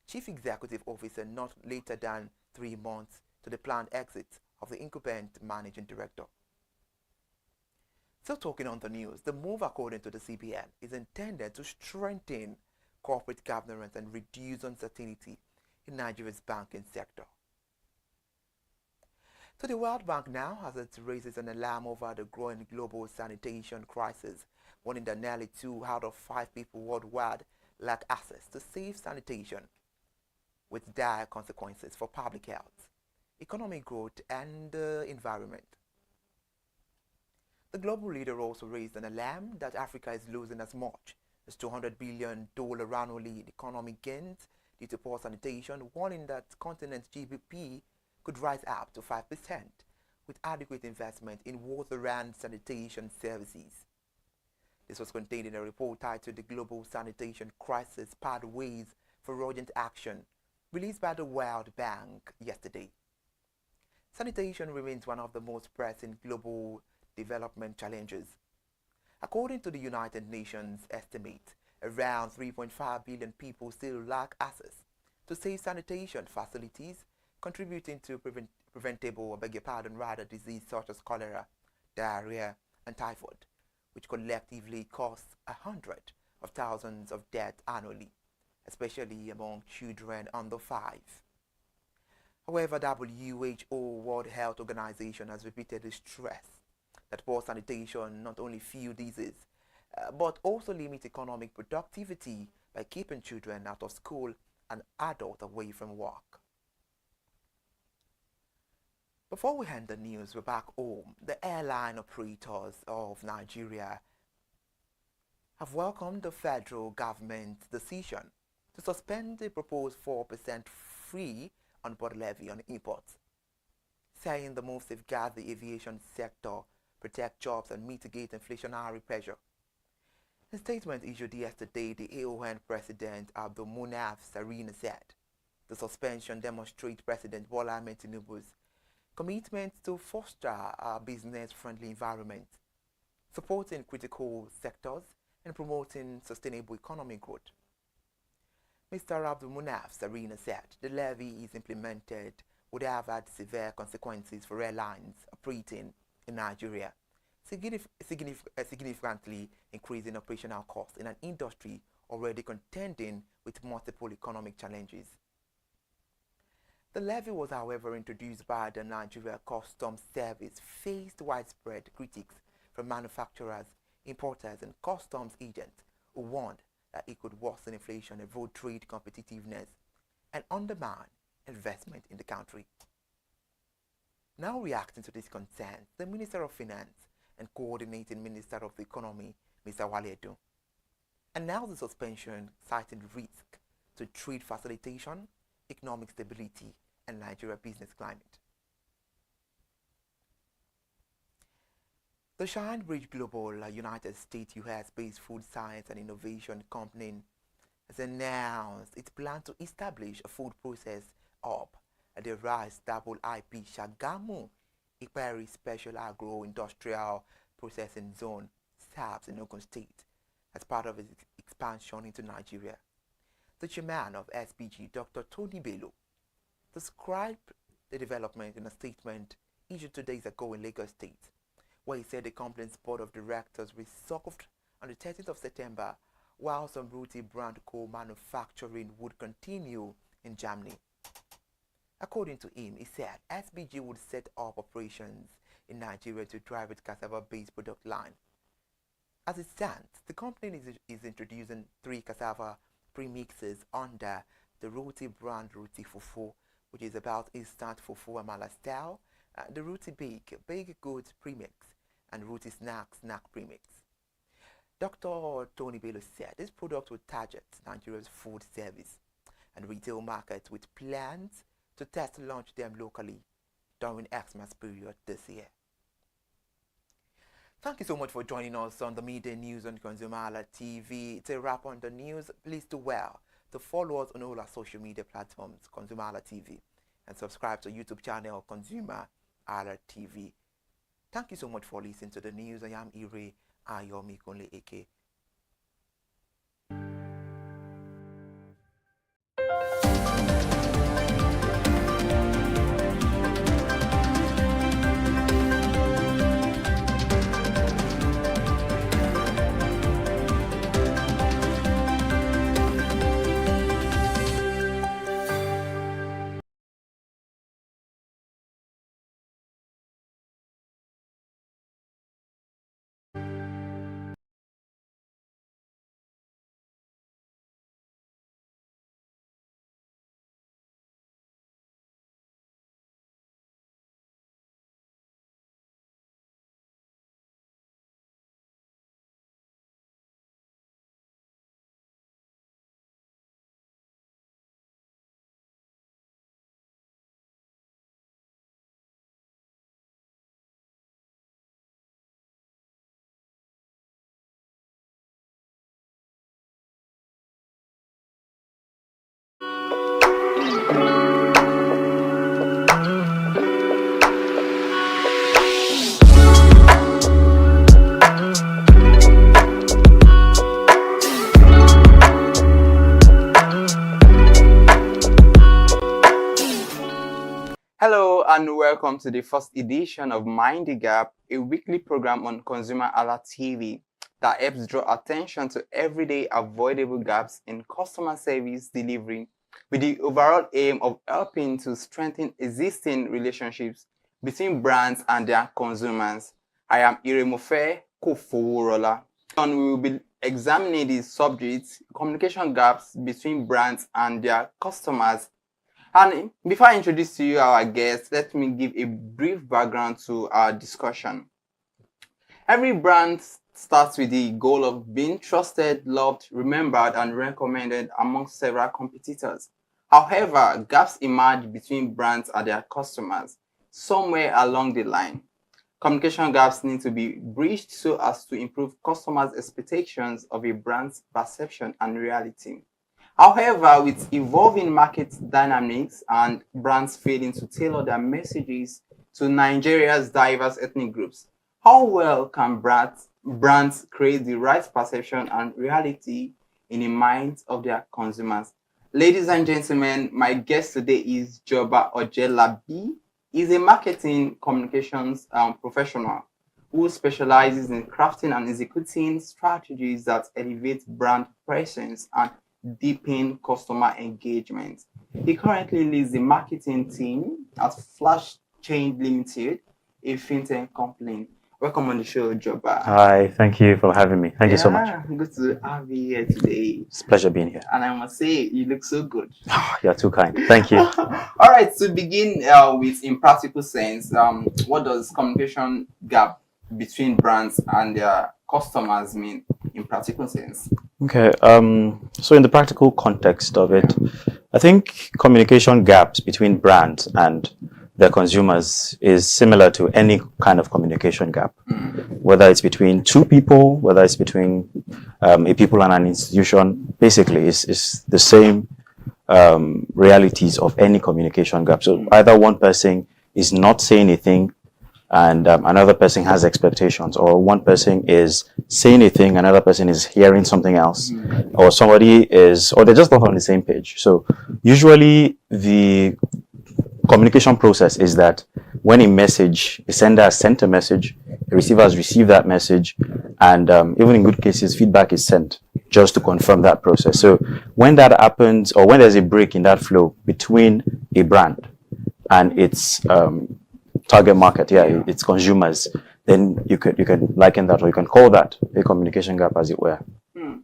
chief executive officer not later than 3 months to the planned exit of the incumbent managing director. Still talking on the news, the move, according to the CBN, is intended to strengthen corporate governance and reduce uncertainty in Nigeria's banking sector. So the World Bank now, as it raises an alarm over the growing global sanitation crisis, warning that nearly 2 out of 5 people worldwide lack access to safe sanitation, with dire consequences for public health, economic growth, and the environment. The global leader also raised an alarm that Africa is losing as much as $200 billion annually in economic gains due to poor sanitation, warning that continent's GDP could rise up to 5% with adequate investment in water and sanitation services. This was contained in a report titled The Global Sanitation Crisis Pathways for Urgent Action, released by the World Bank yesterday. Sanitation remains one of the most pressing global development challenges. According to the United Nations estimate, around 3.5 billion people still lack access to safe sanitation facilities, contributing to preventable, disease such as cholera, diarrhea, and typhoid, which collectively cause hundreds of thousands of deaths annually, especially among children under 5. However, WHO, World Health Organization, has repeatedly stressed that poor sanitation not only fuel disease, but also limit economic productivity by keeping children out of school and adults away from work. Before we end the news, we're back home. The airline operators of Nigeria have welcomed the federal government's decision to suspend the proposed 4% free on-board levy on imports, saying the move safeguards the aviation sector, protect jobs, and mitigate inflationary pressure. In a statement issued yesterday, the AON President Abdulmunaf Sarina said the suspension demonstrates President Bola Ahmed Tinubu's commitment to foster a business-friendly environment, supporting critical sectors, and promoting sustainable economic growth. Mr. Abdulmunaf Sarina said the levy, is implemented, would have had severe consequences for airlines operating in Nigeria, significantly increasing operational costs in an industry already contending with multiple economic challenges. The levy was, however, introduced by the Nigeria Customs Service, faced widespread critics from manufacturers, importers, and customs agents who warned that it could worsen inflation, erode trade competitiveness, and undermine investment in the country. Now reacting to this concern, the Minister of Finance and Coordinating Minister of the Economy, Mr. Wale Edun, announced the suspension, citing risk to trade facilitation, economic stability, and Nigeria business climate. The Shinebridge Global, a United States US-based food science and innovation company, has announced its plan to establish a food process hub at the Rice Double IP Shagamu Iperi Special Agro-Industrial Processing Zone, SAPS, in Ogun State, as part of its expansion into Nigeria. The chairman of SBG, Dr. Tony Bello, described the development in a statement issued 2 days ago in Lagos State, where he said the company's board of directors resolved on the 13th of September, while some roti brand co-manufacturing would continue in Germany. According to him, he said SBG would set up operations in Nigeria to drive its cassava-based product line. As it stands, the company is introducing 3 cassava premixes under the Roti brand Roti Fufu, which is about instant fufu amala style, the Roti baked goods premix, and Roti snack premix. Dr. Tony Bello said this product will target Nigeria's food service and retail markets with plans to test and launch them locally during Xmas period this year. Thank you so much for joining us on the Midday News on ConsumerHallaTV. It's a wrap on the news. Please do well to follow us on all our social media platforms, ConsumerHallaTV, and subscribe to our YouTube channel, ConsumerHallaTV. Thank you so much for listening to the news. I am Ire Ayomi Kunle Eke.
Hello and welcome to the first edition of Mind the Gap, a weekly program on ConsumerHallaTV that helps draw attention to everyday avoidable gaps in customer service delivery with the overall aim of helping to strengthen existing relationships between brands and their consumers. I am Iremofe Kofoworola, and we will be examining the subject, communication gaps between brands and their customers. And before I introduce to you our guests, let me give a brief background to our discussion. Every brand starts with the goal of being trusted, loved, remembered, and recommended among several competitors. However, gaps emerge between brands and their customers somewhere along the line. Communication gaps need to be bridged so as to improve customers' expectations of a brand's perception and reality. However, with evolving market dynamics and brands failing to tailor their messages to Nigeria's diverse ethnic groups, how well can brands create the right perception and reality in the minds of their consumers? Ladies and gentlemen, my guest today is Joba Ojelabi. He's a marketing communications professional who specializes in crafting and executing strategies that elevate brand presence and deepen customer engagement.
He currently leads the marketing team at Flash Change Limited, a fintech company. Welcome on the show, Joba.
Hi, thank you for having me. Thank you so much.
Good to have you here today.
It's a pleasure being here.
And I must say, you look so good.
You're too kind. Thank you.
All right, to begin with, in practical sense, what does communication gap between brands and their customers mean in practical sense?
Okay, so in the practical context of it, I think communication gaps between brands and their consumers is similar to any kind of communication gap, whether it's between two people, whether it's between a people and an institution. Basically, it's the same realities of any communication gap. So either one person is not saying anything and another person has expectations, or one person is saying a thing, another person is hearing something else, or somebody is, or they're just not on the same page. So usually the communication process is that when a sender has sent a message, a receiver has received that message, and even in good cases, feedback is sent just to confirm that process. So when that happens, or when there's a break in that flow between a brand and its target market, its consumers, then you can liken that, or you can call that a communication gap, as it were.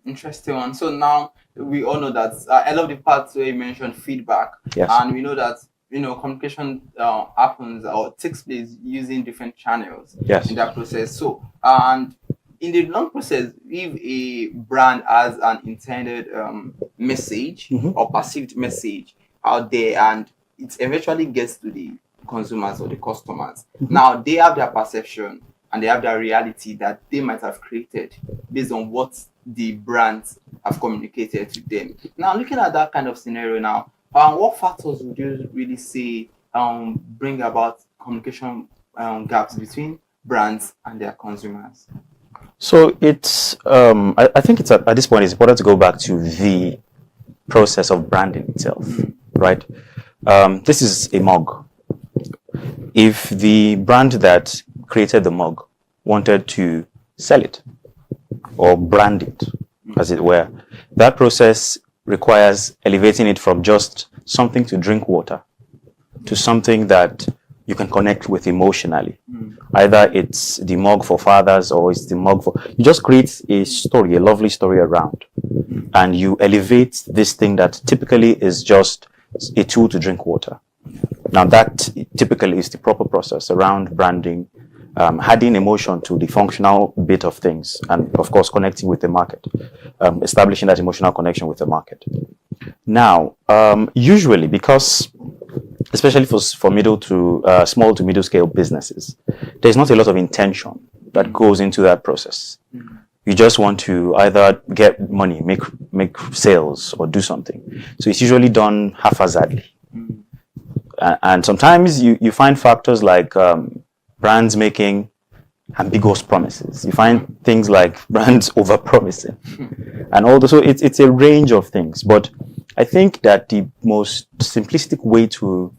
Interesting one. So now we all know that I love the part where you mentioned feedback,
yes.
And we know that communication happens or takes place using different channels,
yes,
in that process. So and in the long process, if a brand has an intended message or perceived message out there, and it eventually gets to the consumers or the customers, now they have their perception and they have their reality that they might have created based on what the brands have communicated to them. Now, looking at that kind of scenario now, what factors would you really say bring about communication gaps between brands and their consumers?
So it's I think it's at this point it's important to go back to the process of branding itself, right? This is a mug. If the brand that created the mug wanted to sell it or brand it, as it were, that process requires elevating it from just something to drink water to something that you can connect with emotionally. Either it's the mug for fathers, or it's the mug for... You just create a story, a lovely story around, and you elevate this thing that typically is just a tool to drink water. Now that typically is the proper process around branding, adding emotion to the functional bit of things, and of course connecting with the market, establishing that emotional connection with the market. Now, usually, because especially for small to middle scale businesses, there's not a lot of intention that goes into that process. You just want to either get money, make sales, or do something. So it's usually done haphazardly. And sometimes you find factors like brands making ambiguous promises. You find things like brands over-promising. And also it's a range of things. But I think that the most simplistic way to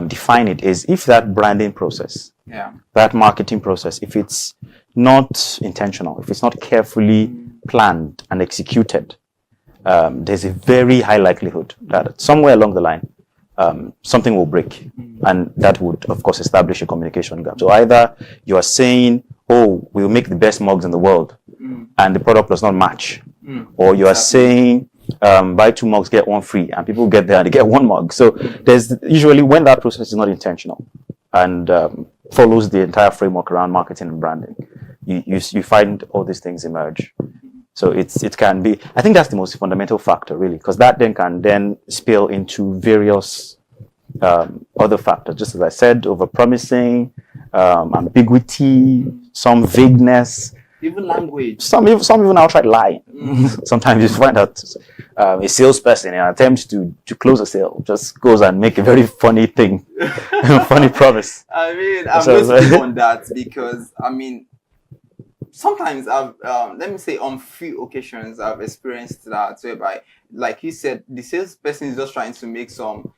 define it is, if that branding process, that marketing process, if it's not intentional, if it's not carefully planned and executed, there's a very high likelihood that somewhere along the line, something will break, and that would, of course, establish a communication gap. So either you are saying, oh, we'll make the best mugs in the world, and the product does not match, or you are saying, buy 2 mugs, get 1 free, and people get there and they get 1 mug. So there's usually, when that process is not intentional and follows the entire framework around marketing and branding, you find all these things emerge. So it can be, I think that's the most fundamental factor, really, because that then can spill into various other factors. Just as I said, over-promising, ambiguity, some vagueness.
Even language.
Some even outright lying. Sometimes you find out a salesperson, in an attempt to close a sale, just goes and make a very funny thing, funny promise.
I mean, I'm going to speak on that because, I mean, sometimes I've, let me say on few occasions, I've experienced that whereby, like you said, the salesperson is just trying to make some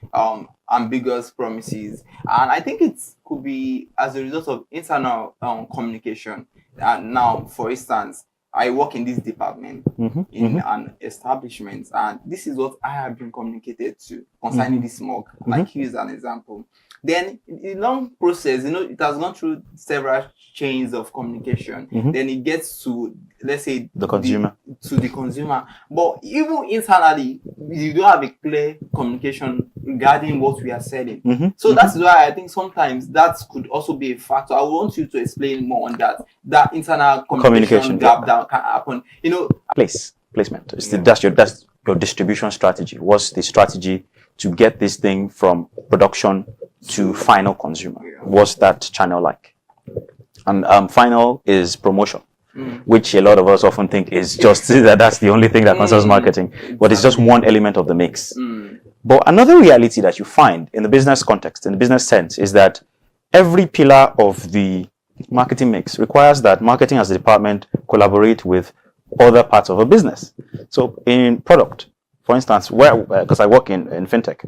ambiguous promises. And I think it could be as a result of internal communication. Now, for instance,
I work in this department in an establishment, and this is what I have been communicated to concerning this mug. Like, here's an example. Then in a long process, it has gone through several chains of communication. Then it gets to, let's say,
the consumer.
To the consumer. But even internally, you don't have a clear communication regarding what we are selling. So that's why I think sometimes that could also be a factor. I want you to explain more on that internal communication gap that can happen.
Placement. That's your distribution strategy. What's the strategy to get this thing from production to final consumer? What's that channel like? And final is promotion, which a lot of us often think is just that's the only thing that concerns marketing, but it's just one element of the mix. But another reality that you find in the business context, in the business sense, is that every pillar of the marketing mix requires that marketing as a department collaborate with other parts of a business. So in product, for instance, because I work in fintech,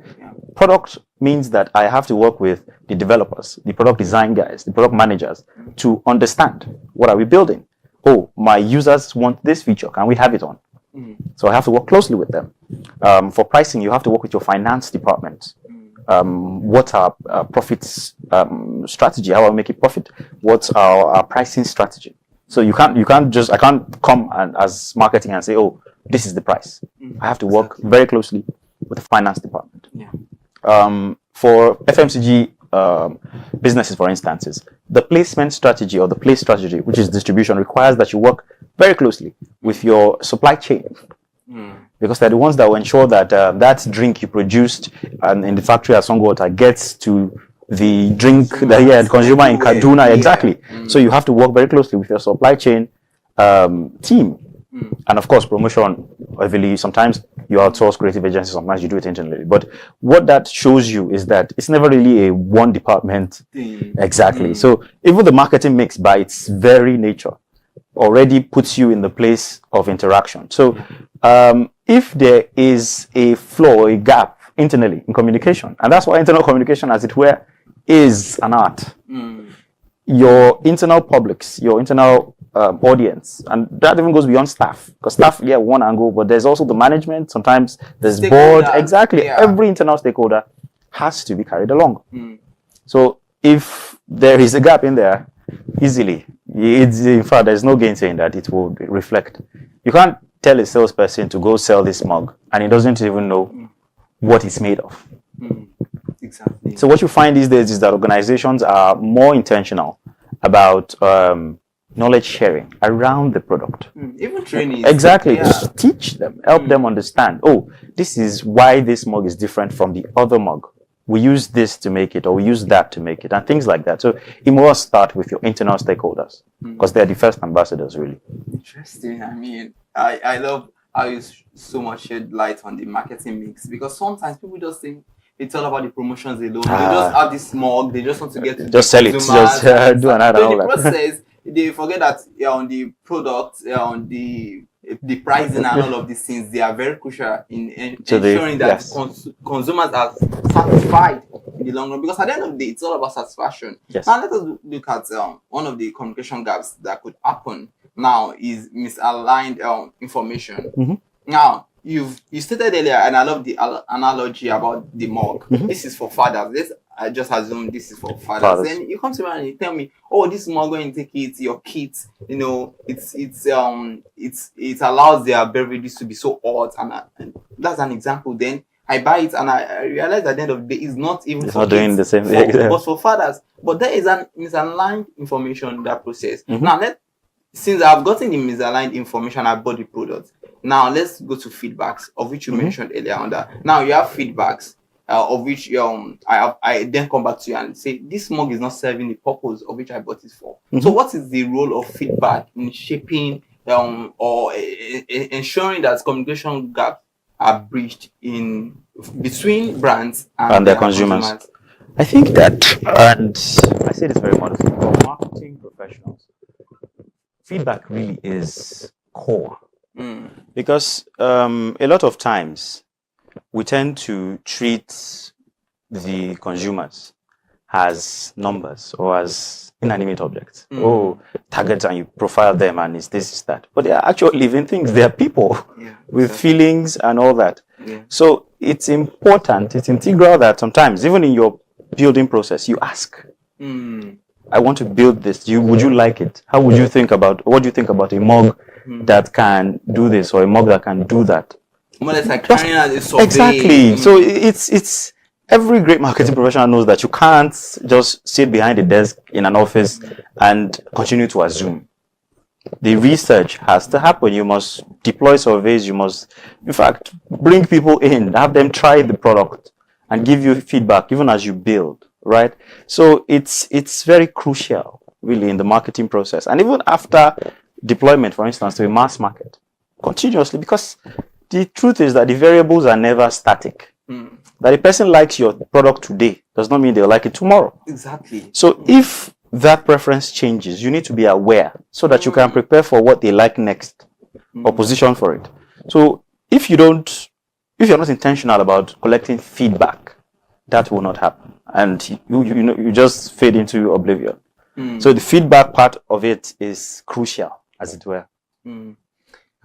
product means that I have to work with the developers, the product design guys, the product managers to understand what are we building. Oh, my users want this feature. Can we have it on? So I have to work closely with them. For pricing, you have to work with your finance department. What's our profits strategy? How are we making profit? What's our pricing strategy? So I can't come as marketing and say, oh, this is the price. I have to work very closely with the finance department. For FMCG businesses, for instance, the placement strategy or the place strategy, which is distribution, requires that you work very closely with your supply chain, because they're the ones that will ensure that that drink you produced and in the factory at Songwater gets to the drink the consumer in Kaduna. Exactly. So you have to work very closely with your supply chain team. And of course, promotion, heavily, sometimes you outsource creative agencies, sometimes you do it internally. But what that shows you is that it's never really a one department. Exactly. So even the marketing mix by its very nature already puts you in the place of interaction. So if there is a flaw, a gap internally in communication, and that's why internal communication, as it were, is an art. Your internal publics, your internal audience, and that even goes beyond staff, because staff, one angle, but there's also the management. Sometimes there's board. Exactly. Every internal stakeholder has to be carried along. So if there is a gap in there, easily, in fact, there's no gainsaying that it will reflect. You can't tell a salesperson to go sell this mug and he doesn't even know what it's made of.
Exactly.
So what you find these days is that organizations are more intentional about knowledge sharing around the product.
Even training.
Exactly. Just teach them, help them understand. Oh, this is why this mug is different from the other mug. We use this to make it, or we use that to make it, and things like that. So it must start with your internal stakeholders, because they're the first ambassadors, really.
Interesting. I mean, I love how you so much shed light on the marketing mix, because sometimes people just think it's all about the promotions alone. They just have this mug. They just want to get to
just sell it. Just do an ad.
So the process, they forget that on the product, on the pricing and all of these things, they are very crucial in ensuring that consumers are satisfied in the long run. Because at the end of the day, it's all about satisfaction. Now let us look at one of the communication gaps that could happen now is misaligned information. Now, you stated earlier, and I love the analogy about the mug. This is for fathers. I just assume this is for fathers. Then you come to me and you tell me, oh, this mug, when you take it, your kids, it allows their beverages to be so hot, and that's an example. Then I buy it and I realize at the end of the day, it's not even
for doing the same thing,
but for fathers. But there is an misaligned information in that process. Now, since I've gotten the misaligned information, I bought the product. Now let's go to feedbacks, of which you mentioned earlier on that. Now you have feedbacks of which I then come back to you and say this mug is not serving the purpose of which I bought it for. So what is the role of feedback in shaping or ensuring that communication gaps are bridged in between brands and their consumers?
I think that, and I say this very modestly, for marketing professionals, feedback really is core. Because a lot of times we tend to treat the consumers as numbers or as inanimate objects. Oh, targets, and you profile them, and it's this, is that. But they are actual living things. They are people with feelings and all that. So it's important, it's integral that sometimes, even in your building process, you ask, I want to build this. Would you like it? How would you think about, what do you think about a mug that can do this, or a mug that can do that?
More or less like carrying out a survey.
Exactly. So it's every great marketing professional knows that you can't just sit behind a desk in an office and continue to assume. The research has to happen. You must deploy surveys. You must, in fact, bring people in, have them try the product and give you feedback even as you build, right? So it's very crucial, really, in the marketing process. And even after deployment, for instance, to a mass market, continuously, because the truth is that the variables are never static. That a person likes your product today does not mean they'll like it tomorrow.
Exactly.
So if that preference changes, you need to be aware so that you can prepare for what they like next or position for it. So if you're not intentional about collecting feedback, that will not happen, and you just fade into oblivion. So the feedback part of it is crucial, as it were.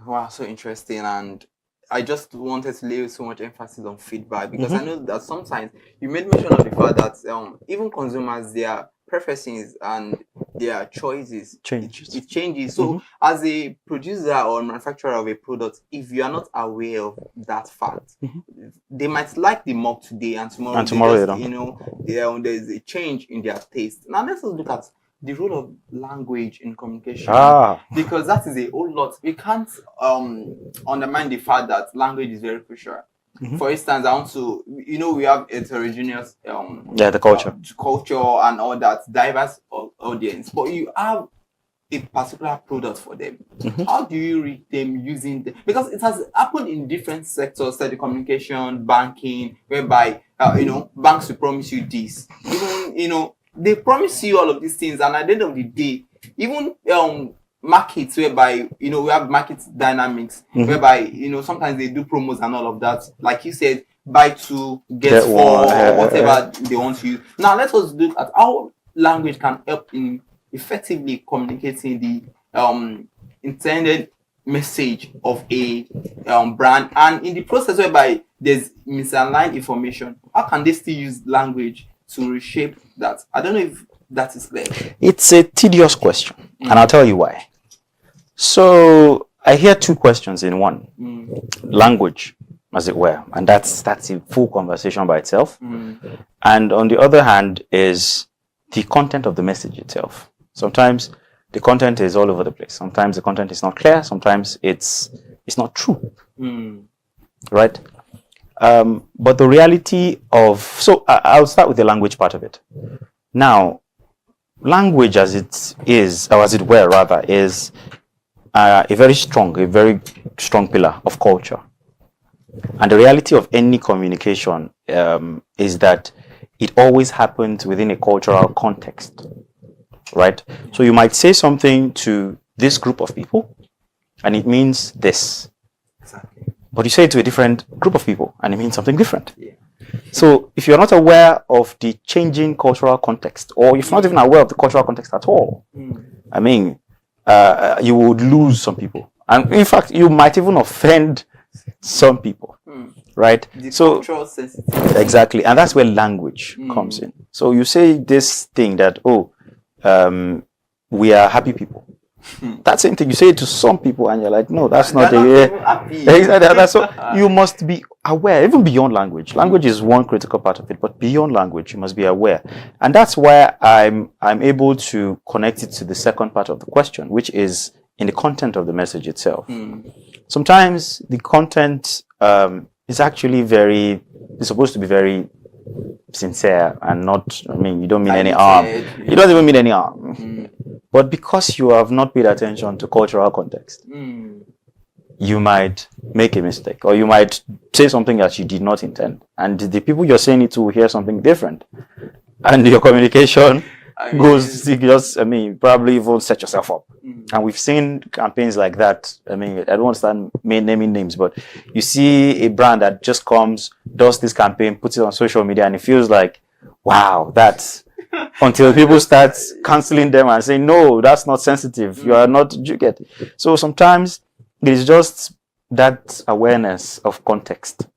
Wow, so interesting. And I just wanted to lay so much emphasis on feedback, because I know that sometimes you made mention of the fact that even consumers, their preferences and their choices it changes. So as a producer or manufacturer of a product, if you are not aware of that fact, they might like the mug today, and tomorrow, there's a change in their taste. Now let's look at the role of language in communication, because that is a whole lot. We can't undermine the fact that language is very crucial. For instance, I want to, we have heterogeneous
the culture
and all that, diverse audience, but you have a particular product for them. How do you read them using them? Because it has happened in different sectors, telecommunication, banking, whereby banks will promise you this, even they promise you all of these things, and at the end of the day, even markets whereby we have market dynamics, whereby sometimes they do promos and all of that, like you said, buy two get four, or whatever they want to use. Now let us look at how language can help in effectively communicating the intended message of a brand, and in the process whereby there's misaligned information, how can they still use language to reshape that? I don't know if that is clear.
It's a tedious question, and I'll tell you why. So I hear two questions in one. Language, as it were, and that's a full conversation by itself. And on the other hand is the content of the message itself. Sometimes the content is all over the place. Sometimes the content is not clear. Sometimes it's not true. Right? But the reality of, so I'll start with the language part of it. Now, language as it is, or as it were rather, is a very strong pillar of culture. And the reality of any communication is that it always happens within a cultural context, right? So you might say something to this group of people, and it means this. But you say it to a different group of people, and it means something different. So if you're not aware of the changing cultural context, or if you're not even aware of the cultural context at all, I mean, you would lose some people. And in fact, you might even offend some people, right?
The
so
cultural sensitivity.
Exactly. And that's where language comes in. So you say this thing that, we are happy people. That same thing, you say it to some people and you're like, no, that's not the that's what you must be aware, even beyond language. Language is one critical part of it, but beyond language, you must be aware. And that's why I'm able to connect it to the second part of the question, which is in the content of the message itself. Sometimes the content is actually it's supposed to be very sincere and not, you don't mean any harm. You don't even mean any harm. But because you have not paid attention to cultural context, you might make a mistake, or you might say something that you did not intend. And the people you're saying it to will hear something different. And your communication probably even set yourself up. And we've seen campaigns like that. I don't want to start naming names, but you see a brand that just comes, does this campaign, puts it on social media, and it feels like, wow, that's until people start canceling them and saying, no, that's not sensitive. You are not, you get it. So sometimes it is just that awareness of context.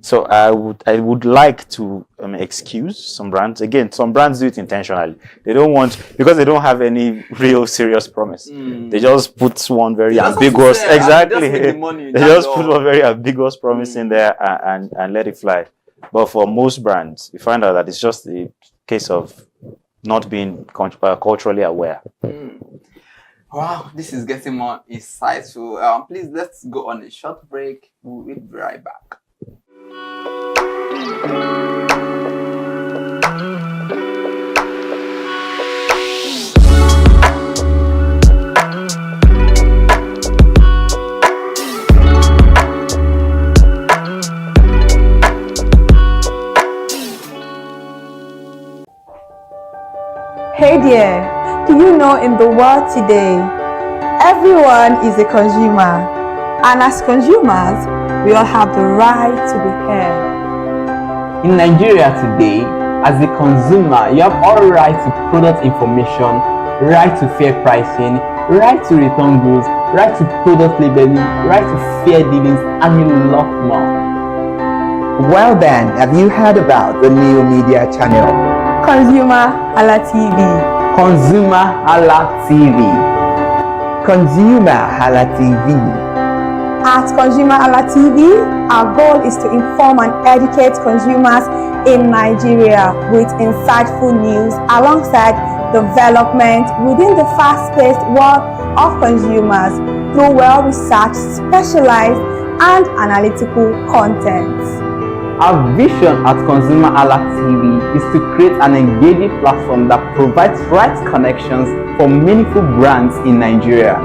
So I would like to excuse some brands. Again, some brands do it intentionally. They don't want, because they don't have any real serious promise. They just put one very ambiguous, exactly. They just put one very ambiguous promise in there and let it fly. But for most brands, you find out that it's just a case of not being culturally aware.
Wow, this is getting more insightful. Please, let's go on a short break. We'll be right back.
Hey there, do you know in the world today, everyone is a consumer, and as consumers, we all have the right to be heard.
In Nigeria today, as a consumer, you have all right to product information, right to fair pricing, right to return goods, right to product labeling, right to fair dealings, and a lot more.
Well then, have you heard about the new media channel?
ConsumerHallaTV.
ConsumerHallaTV. ConsumerHallaTV.
At ConsumerHallaTV, our goal is to inform and educate consumers in Nigeria with insightful news alongside development within the fast-paced world of consumers through well-researched, specialized, and analytical content.
Our vision at ConsumerHallaTV is to create an engaging platform that provides right connections for meaningful brands in Nigeria,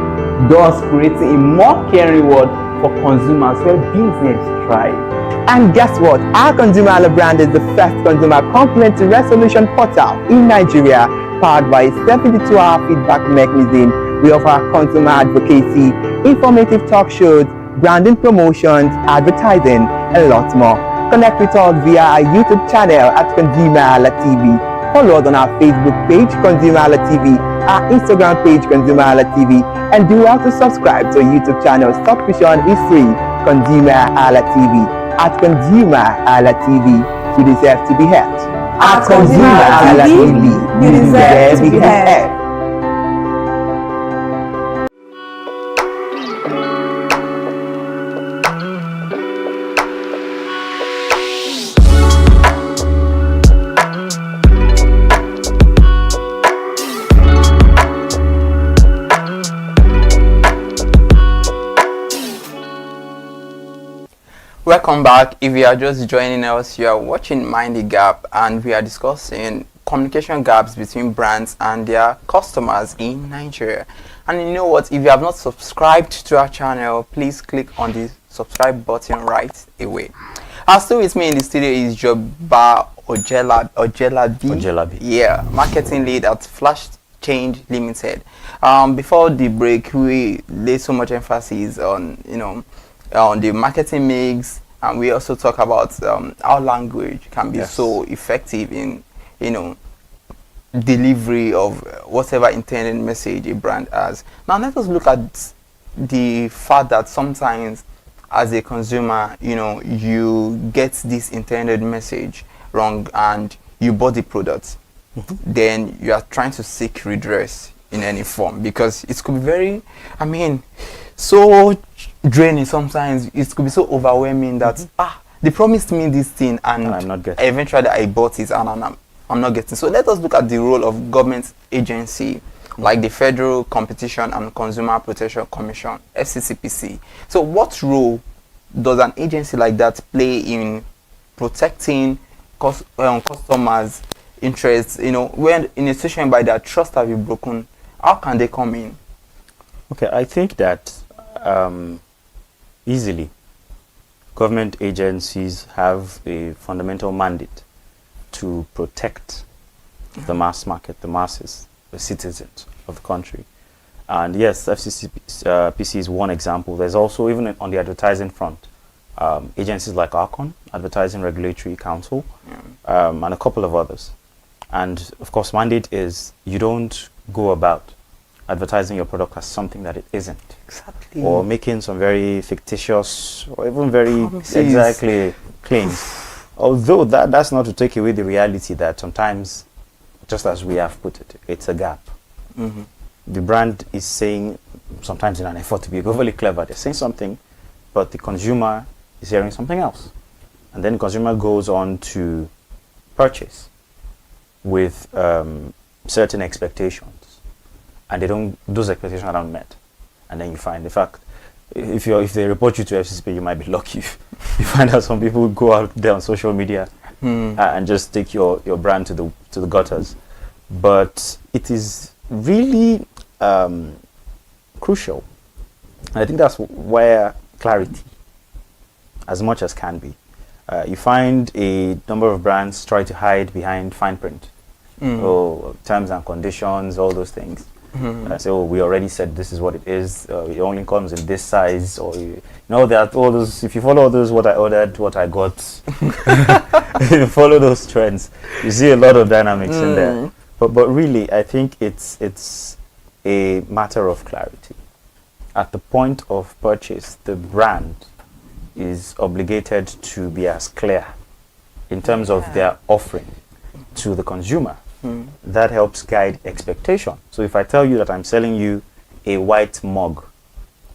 thus creating a more caring world for consumers where business thrive.
And guess what? Our Consumer Hala brand is the first consumer complaint resolution portal in Nigeria, powered by a 72-hour feedback mechanism. We offer consumer advocacy, informative talk shows, branding promotions, advertising, and a lot more. Connect with us via our YouTube channel at ConsumerHallaTV. Follow us on our Facebook page, ConsumerHallaTV, our Instagram page, ConsumerHallaTV, and do also subscribe to our YouTube channel. Subscription is free. ConsumerHallaTV. At ConsumerHallaTV, you deserve to be heard. At ConsumerHallaTV, you deserve to be heard.
Welcome back. If you are just joining us, you are watching Mind the Gap, and we are discussing communication gaps between brands and their customers in Nigeria. And you know what? If you have not subscribed to our channel, please click on the subscribe button right away. Still with me in the studio is Joba Ojelabi. Yeah, marketing lead at Flash Change Limited. Before the break, we laid so much emphasis on on the marketing mix, and we also talk about how language can be so effective in delivery of whatever intended message a brand has. Now let us look at the fact that sometimes as a consumer, you get this intended message wrong and you bought the product. Then you are trying to seek redress in any form, because it could be very, so draining sometimes. It could be so overwhelming that they promised me this thing and I'm not getting. Eventually I bought it and I'm not getting. So let us look at the role of government agency like the Federal Competition and Consumer Protection Commission, FCCPC. So what role does an agency like that play in protecting customers' interests? When in a situation by their trust have been broken, how can they come in?
Okay, I think that easily government agencies have a fundamental mandate to protect the mass market, the masses, the citizens of the country. And yes, FCCPC is one example. There's also, even on the advertising front, agencies like ARCON, Advertising Regulatory Council, and a couple of others. And of course, mandate is you don't go about advertising your product as something that it isn't.
Exactly.
Or making some very fictitious or even very
Promises.
exactly claims. Although that's not to take away the reality that sometimes, just as we have put it, it's a gap.
Mhm.
The brand is saying, sometimes in an effort to be overly clever, they're saying something, but the consumer is hearing something else. And then the consumer goes on to purchase with certain expectations. And those expectations are not met. And then you find, in fact, if they report you to FCCP, you might be lucky. You find out some people go out there on social media and just take your brand to the gutters. But it is really crucial. And I think that's where clarity, as much as can be. You find a number of brands try to hide behind fine print. Or terms and conditions, all those things. Say, oh, we already said this is what it is. It only comes in this size, or that all those. If you follow those, what I ordered, what I got, you follow those trends. You see a lot of dynamics in there. But really, I think it's a matter of clarity. At the point of purchase, the brand is obligated to be as clear in terms of their offering to the consumer. That helps guide expectation. So if I tell you that I'm selling you a white mug,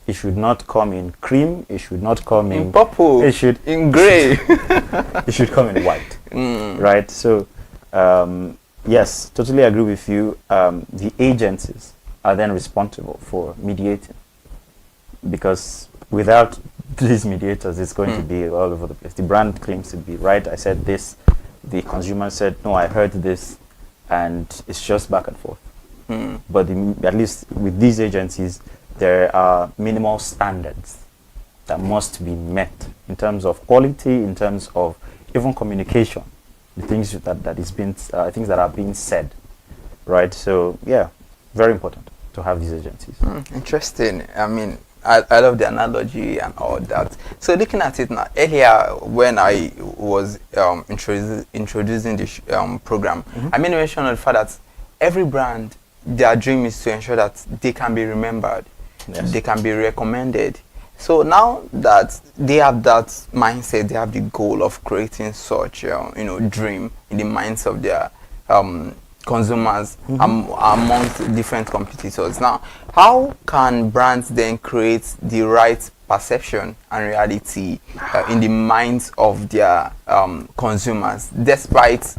it should not come in cream, it should not come in
purple,
it should
in grey.
It should come in white. Right? So yes, totally agree with you. The agencies are then responsible for mediating, because without these mediators, it's going to be all over the place. The brand claims to be right. I said this, the consumer said no, I heard this, and it's just back and forth. But at least with these agencies, there are minimal standards that must be met in terms of quality, in terms of even communication, the things that is being things that are being said, right? So yeah, very important to have these agencies.
Interesting. I mean, I love the analogy and all that. So looking at it now, earlier when I was introducing this program, I made mention of the fact that every brand, their dream is to ensure that they can be remembered, they can be recommended. So now that they have that mindset, they have the goal of creating such dream in the minds of their consumers amongst different competitors. Now, how can brands then create the right perception and reality in the minds of their consumers, despite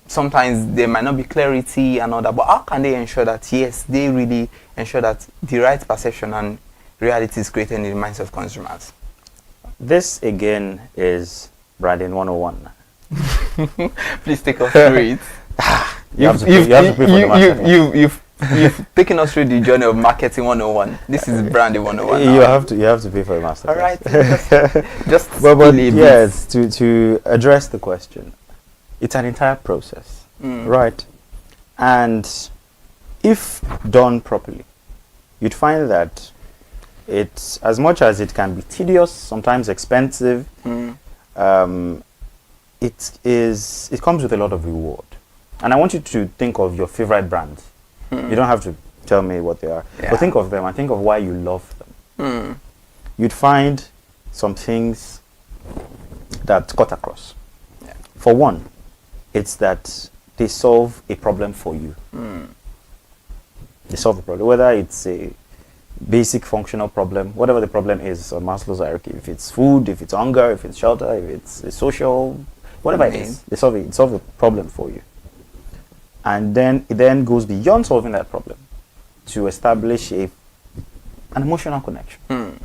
sometimes there might not be clarity and all that, but how can they ensure that yes, they really ensure that the right perception and reality is created in the minds of consumers?
This again is branding 101.
Please take us through it.
You have to pay for the master.
You've taken us through the journey of marketing 101. This is branding 101.
You have to pay for the master.
All right. Just
but yes, to address the question, it's an entire process, right? And if done properly, you'd find that it's, as much as it can be tedious, sometimes expensive, it comes with a lot of reward. And I want you to think of your favorite brands. You don't have to tell me what they are, but think of them and think of why you love them. You'd find some things that cut across. For one, it's that they solve a problem for you. They solve a problem, whether it's a basic functional problem, whatever the problem is on Maslow's hierarchy. If it's food, if it's hunger, if it's shelter, if it's a social, whatever it is, they solve a problem for you. And then it then goes beyond solving that problem to establish an emotional connection,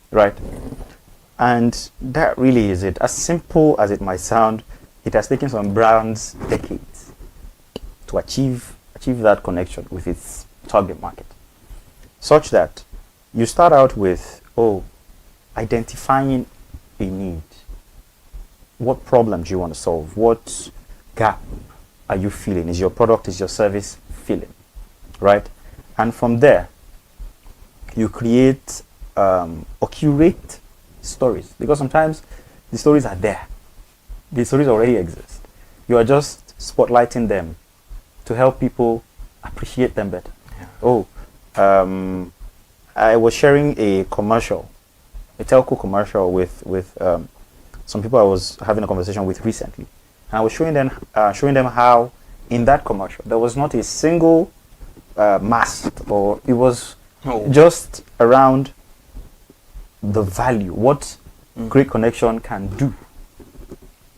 right? And that really is it. As simple as it might sound, it has taken some brands decades to achieve that connection with its target market, such that you start out with identifying a need. What problem do you want to solve? What gap are you feeling? Is your product, is your service feeling, right? And from there, you create or curate stories, because sometimes the stories are there. The stories already exist. You are just spotlighting them to help people appreciate them better. Oh, I was sharing a commercial, a telco commercial with some people I was having a conversation with recently, and I was showing them how in that commercial there was not a single mast, or it was just around the value, what great connection can do,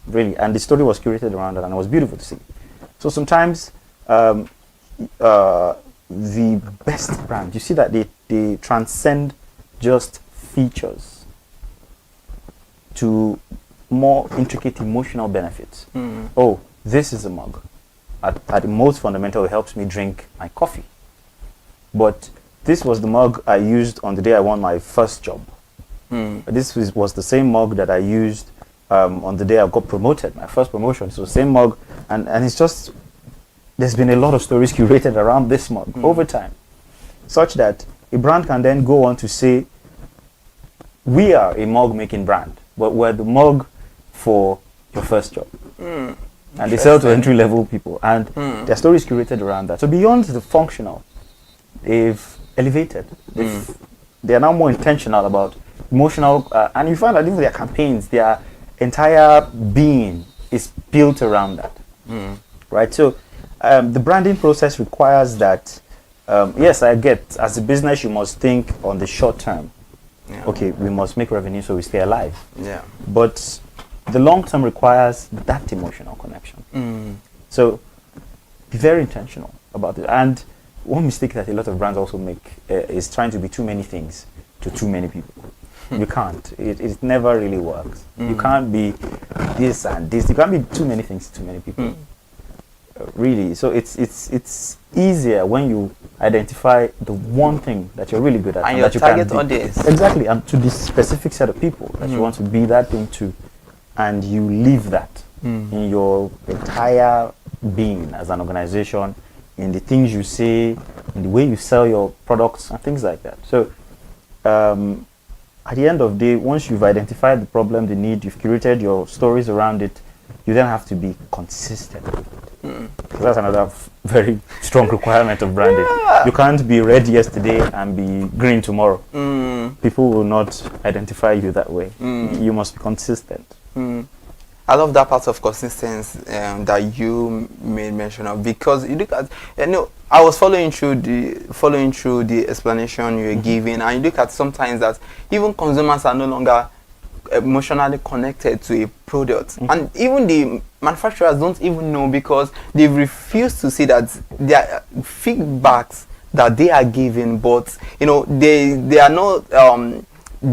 really, and the story was curated around that, and it was beautiful to see. So sometimes the best brand, you see that they transcend just features to more intricate emotional benefits. Oh, this is a mug. At the most fundamental, it helps me drink my coffee. But this was the mug I used on the day I won my first job. This was the same mug that I used on the day I got promoted, my first promotion. So same mug, and it's just, there's been a lot of stories curated around this mug over time, such that a brand can then go on to say, we are a mug making brand, but we're the mug for your first job. And they sell to entry-level people, and their story is curated around that. So beyond the functional, they've elevated. They are now more intentional about emotional, and you find that even their campaigns, their entire being is built around that. Right? So the branding process requires that, yes, I get, as a business, you must think on the short term. Okay, we must make revenue so we stay alive. But the long term requires that emotional connection. So be very intentional about it. And one mistake that a lot of brands also make is trying to be too many things to too many people. You can't. It never really works. You can't be this and this. You can't be too many things to too many people. Really. So it's easier when you identify the one thing that you're really good at,
and your
that you
target
can be.
audience.
Exactly, and to this specific set of people that you want to be that thing to, and you live that in your entire being as an organization, in the things you say, in the way you sell your products and things like that. So at the end of the day, once you've identified the problem, the need, you've curated your stories around it, you then have to be consistent with it. That's another very strong requirement of branding. You can't be red yesterday and be green tomorrow. People will not identify you that way. You must be consistent.
I love that part of consistency that you made mention of, because you look at, I was following through the explanation you were giving, and you look at sometimes that even consumers are no longer emotionally connected to a product, and even the manufacturers don't even know, because they refuse to see that their feedbacks that they are giving, but they are not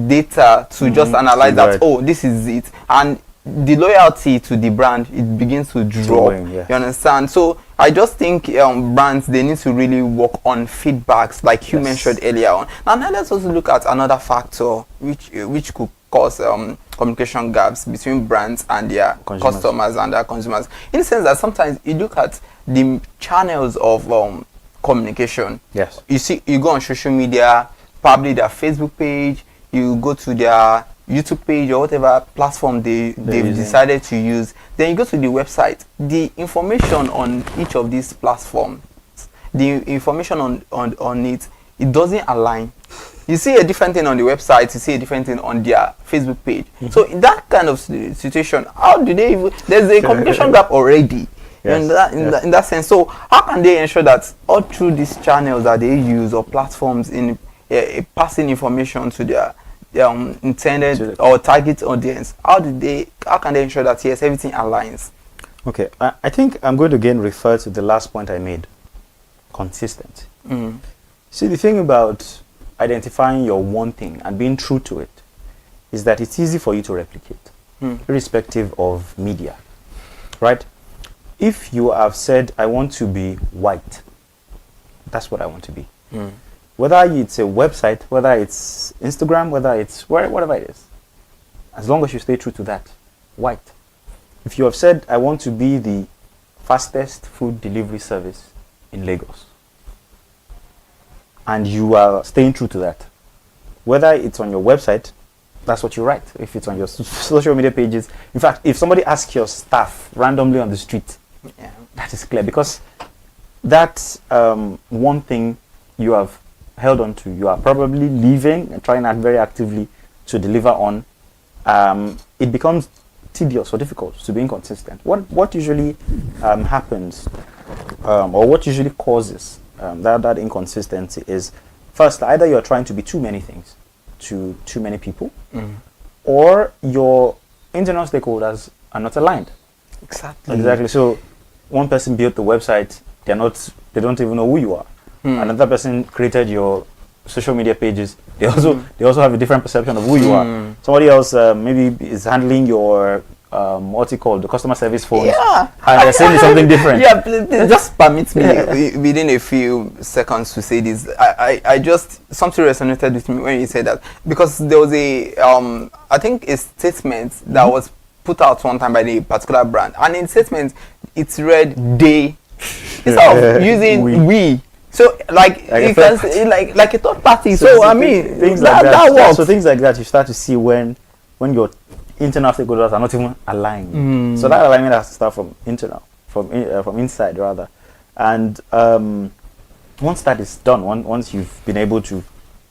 data to just analyze that, oh, this is it, and the loyalty to the brand, it begins to drop. You understand? So I just think brands, they need to really work on feedbacks, like you mentioned earlier on. Now let's also look at another factor which could cause communication gaps between brands and their customers and their consumers, in the sense that sometimes you look at the channels of communication. You go on social media, probably their Facebook page, you go to their YouTube page or whatever platform they've decided to use. Then you go to the website. The information on each of these platforms, the information on it doesn't align. You see a different thing on the website, you see a different thing on their Facebook page. So in that kind of situation, how do they even, there's a communication gap already in that sense. So how can they ensure that all through these channels that they use or platforms in passing information to their intended or target audience, how can they ensure that yes, everything aligns?
Okay, I think I'm going to again refer to the last point I made: consistent. See, the thing about identifying your one thing and being true to it is that it's easy for you to replicate, irrespective of media, right? If you have said, I want to be white, that's what I want to be. Whether it's a website, whether it's Instagram, whether it's whatever it is, as long as you stay true to that, white. If you have said, I want to be the fastest food delivery service in Lagos, and you are staying true to that, whether it's on your website, that's what you write. If it's on your social media pages, in fact, if somebody asks your staff randomly on the street, Yeah. That is clear, because that's one thing you have held on to. You are probably leaving and trying very actively to deliver on. It becomes tedious or difficult to be inconsistent. What usually happens, or what usually causes that inconsistency is, first, either you're trying to be too many things to too many people, or your internal stakeholders are not aligned. Exactly. So one person built the website, they don't even know who you are. Another person created your social media pages, they also have a different perception of who you are. Somebody else maybe is handling your what's it called, the customer service phones, and they're saying something different.
Yeah, please just permit me within a few seconds to say this. I just, something resonated with me when you said that, because there was a I think a statement that was put out one time by the particular brand, and in statement it's read they, instead of using we. So like you can say, like a third party. So I mean,
things
that works.
So things like that you start to see when your internal stakeholders are not even aligned. So that alignment has to start from internal, from inside rather. And once that is done, once you've been able to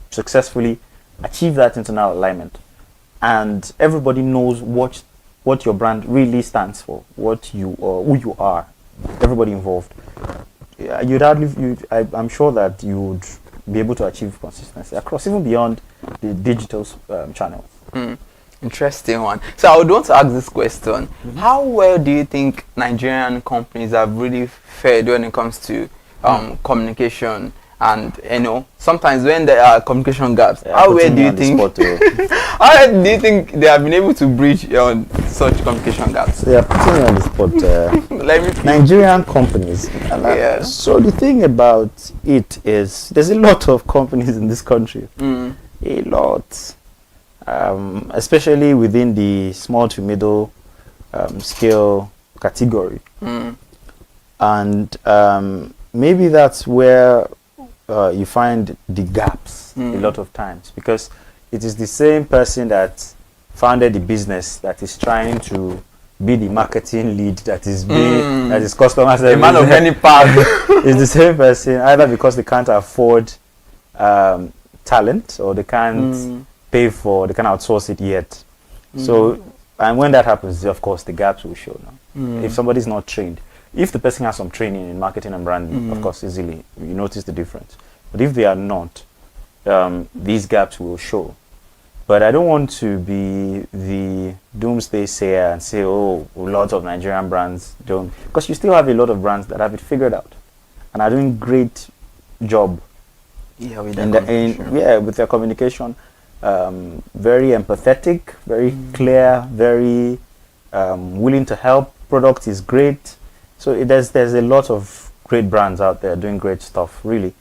successfully achieve that internal alignment, and everybody knows what your brand really stands for, what you who you are, everybody involved, I'm sure that you would be able to achieve consistency across, even beyond the digital channels.
Interesting one. So I would want to ask this question: how well do you think Nigerian companies have really fared when it comes to communication? And sometimes when there are communication gaps, how well do you think? How well do you think they have been able to bridge on such communication gaps?
They are putting me on the spot. Nigerian companies. So the thing about it is, there's a lot of companies in this country. A lot. Especially within the small to middle scale category. And maybe that's where you find the gaps a lot of times, because it is the same person that founded the business that is trying to be the marketing lead, that is being that is customer service.
A man of many parts.
It's the same person, either because they can't afford talent, or they can't they can't outsource it yet. So, and when that happens, of course the gaps will show now. If somebody's not trained, if the person has some training in marketing and branding, of course easily you notice the difference. But if they are not, these gaps will show. But I don't want to be the doomsday sayer and say, oh, lots of Nigerian brands don't, because you still have a lot of brands that have it figured out and are doing great job with their communication. Very empathetic, very clear, very willing to help. Product is great. So there's a lot of great brands out there doing great stuff, really.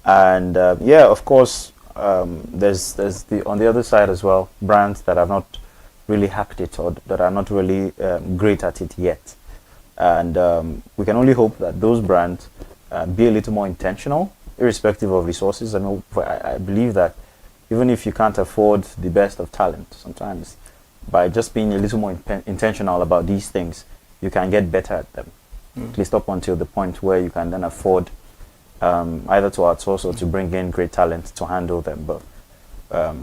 And of course, there's on the other side as well, brands that have not really hacked it, or that are not really great at it yet. And we can only hope that those brands be a little more intentional, irrespective of resources. I mean, I believe that even if you can't afford the best of talent, sometimes by just being a little more intentional about these things, you can get better at them. At least up until the point where you can then afford either to outsource or to bring in great talent to handle them. But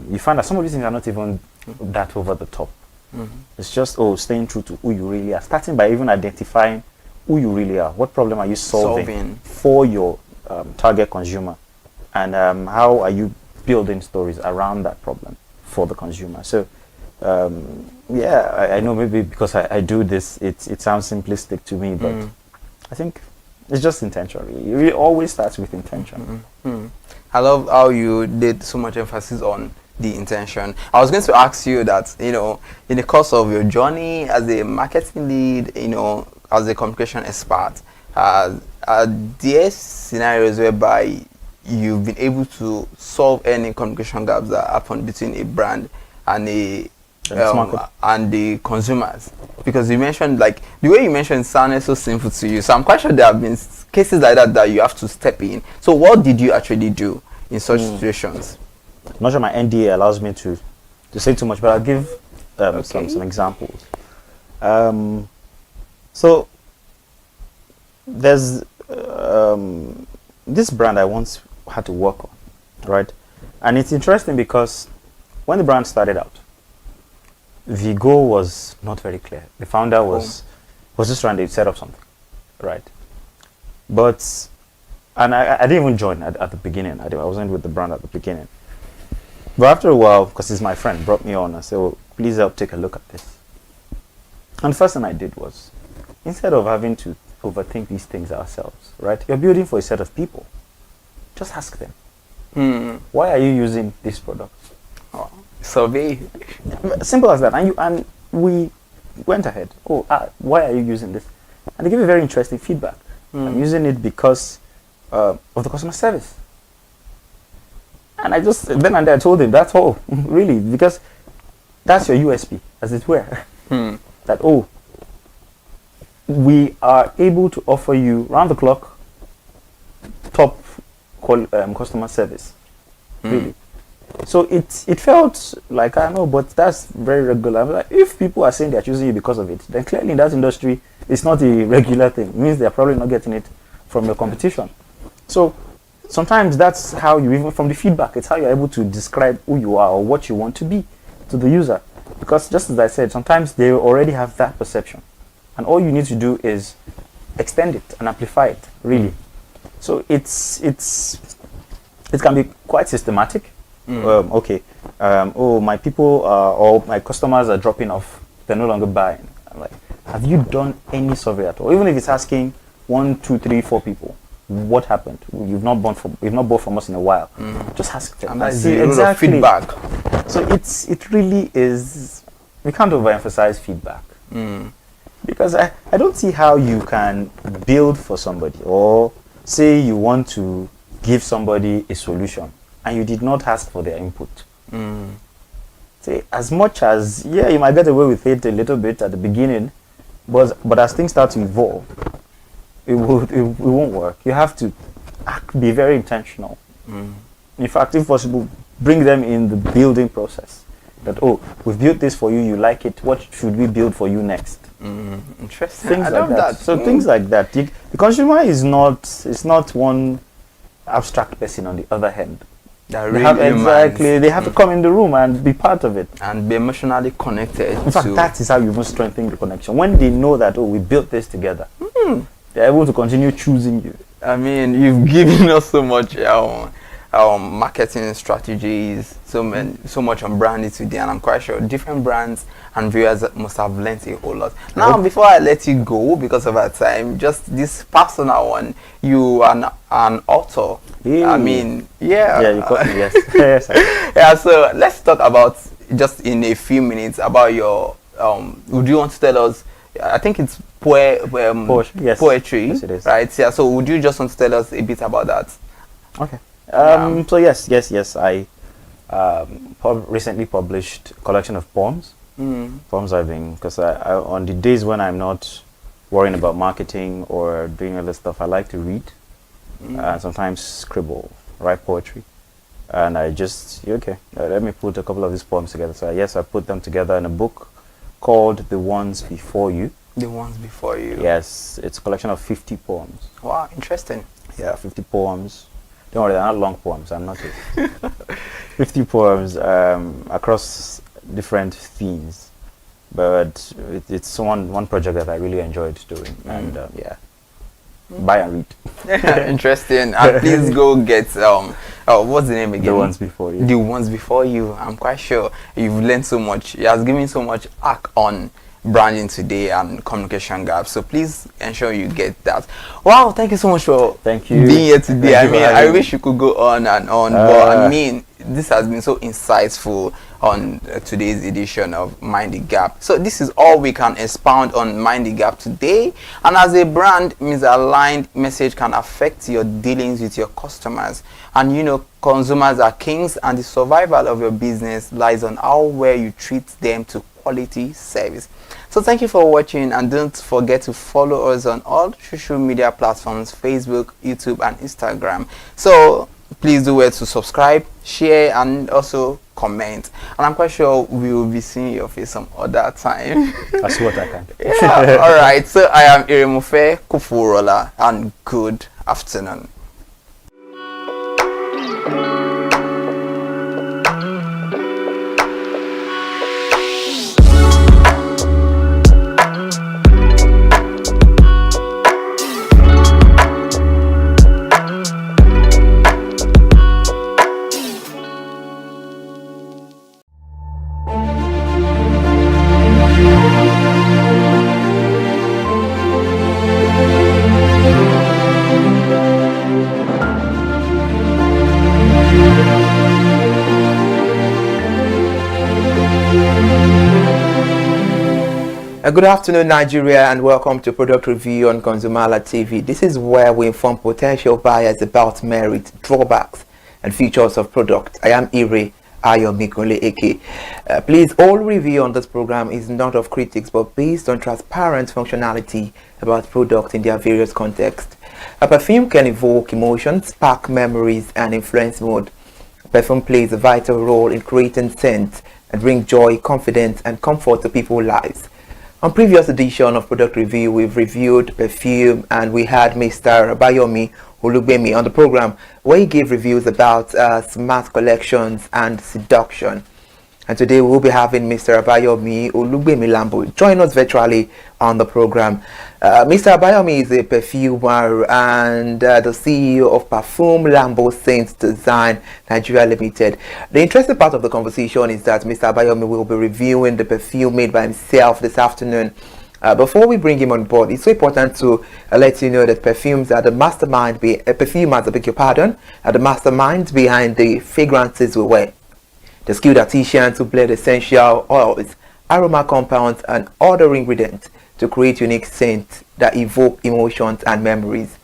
you find that some of these things are not even that over the top. It's just staying true to who you really are, starting by even identifying who you really are. What problem are you solving for your target consumer, and how are you building stories around that problem for the consumer? So I know maybe because I do this, it sounds simplistic to me, but I think it's just intentional. It always starts with intention.
I love how you did so much emphasis on the intention. I was going to ask you that, in the course of your journey as a marketing lead, as a communication expert, are there scenarios whereby you've been able to solve any communication gaps that happen between a brand and and the consumers? Because you mentioned, like, the way you mentioned sounded so simple to you, so I'm quite sure there have been cases like that you have to step in. So what did you actually do in such situations?
I'm not sure my NDA allows me to say too much, but I'll give some examples. So there's this brand I once had to work on, right? And it's interesting because when the brand started out, the goal was not very clear. The founder was just trying to set up something, right? But, and I didn't even join at the beginning. I wasn't with the brand at the beginning. But after a while, because he's my friend, brought me on and said, well, please help take a look at this. And the first thing I did was, instead of having to overthink these things ourselves, right? You're building for a set of people. Just ask them, why are you using this product?
Survey.
Simple as that. And we went ahead. Why are you using this? And they gave me very interesting feedback. I'm using it because of the customer service. And I just, then and there I told him, that's all, really, because that's your USP, as it were. That, we are able to offer you round the clock top customer service, really. So it felt like, I know, but that's very regular. I'm like, if people are saying they're choosing you because of it, then clearly in that industry, it's not a regular thing. It means they're probably not getting it from your competition. So sometimes that's how you, even from the feedback, it's how you're able to describe who you are or what you want to be to the user. Because just as I said, sometimes they already have that perception. And all you need to do is extend it and amplify it, really. So it can be quite systematic. My people or my customers are dropping off, they're no longer buying. I'm like, have you done any survey at all? Even if it's asking 1, 2, 3, 4 people, what happened? You've not bought from us in a while. Just ask them.
And that's the exactly feedback.
So it really is. We can't overemphasize feedback because I don't see how you can build for somebody or say you want to give somebody a solution and you did not ask for their input. Say, as much as, you might get away with it a little bit at the beginning, but as things start to evolve, it won't work. You have to be very intentional. In fact, if possible, bring them in the building process. That, we've built this for you, you like it, what should we build for you next?
Interesting.
Things
I
like
love
that. So things like that. The consumer is not one abstract person on the other hand. They have to come in the room and be part of it.
And be emotionally connected.
In fact, that is how you must strengthen the connection. When they know that, we built this together, they're able to continue choosing you.
I mean, you've given us so much marketing strategies, so much on branding today, and I'm quite sure different brands and viewers must have learnt a whole lot. Now, before I let you go, because of our time, just this personal one, you are an author. I mean,
Yeah, you got me, yes.
Yes. So let's talk about, just in a few minutes, about your, would you want to tell us, I think it's poetry,
yes, it is.
Right? Yeah, so would you just want to tell us a bit about that?
Okay. So yes, I recently published a collection of poems. Poems I've been, because I on the days when I'm not worrying about marketing or doing other stuff, I like to read and sometimes scribble, write poetry. And I just, let me put a couple of these poems together. So yes, I put them together in a book called The Ones Before You.
The Ones Before You.
Yes, it's a collection of 50 poems.
Wow, interesting.
Yeah, 50 poems. Don't worry, they're not long poems. I'm not it. 50 poems across different themes, but it's one project that I really enjoyed doing, and buy and read.
Interesting. And please go get what's the name again?
The Ones Before You.
The Ones Before You. I'm quite sure you've learned so much. It has given so much arc on branding today and communication gaps, so please ensure you get that. Wow, thank you so much for being here today. I mean, I wish you could go on and on, but I mean, this has been so insightful on today's edition of Mind the Gap. So this is all we can expound on Mind the Gap today. And as a brand, misaligned message can affect your dealings with your customers. And you know, consumers are kings, and the survival of your business lies on how well you treat them to quality service. So thank you for watching, and don't forget to follow us on all social media platforms: Facebook, YouTube, and Instagram. So please do well to subscribe, share, and also comment, and I'm quite sure we will be seeing your face some other time.
That's what I can.
Yeah. All right. So I am Irimufe Kufurola, and good afternoon. Good afternoon, Nigeria, and welcome to Product Review on ConsumerHallaTV. This is where we inform potential buyers about merit, drawbacks, and features of product. I am Ire Ayomikole Eke. Please, all review on this program is not of critics, but based on transparent functionality about products in their various contexts. A perfume can evoke emotions, spark memories, and influence mood. Perfume plays a vital role in creating scents and bring joy, confidence, and comfort to people's lives. On previous edition of Product Review, we've reviewed perfume, and we had Mr. Abayomi Olugbemi on the program, where he gave reviews about smart collections and seduction. And today we'll be having Mr. Abayomi Olugbemi Lambo join us virtually on the program. Mr. Abayomi is a perfumer and the CEO of Parfum Lambo Saints Design Nigeria Limited. The interesting part of the conversation is that Mr. Abayomi will be reviewing the perfume made by himself this afternoon. Before we bring him on board, it's so important to let you know that perfumes are the mastermind, perfumers, I beg your pardon, are the masterminds behind the fragrances we wear. The skilled artisans who blend essential oils, aroma compounds, and other ingredients to create unique scents that evoke emotions and memories.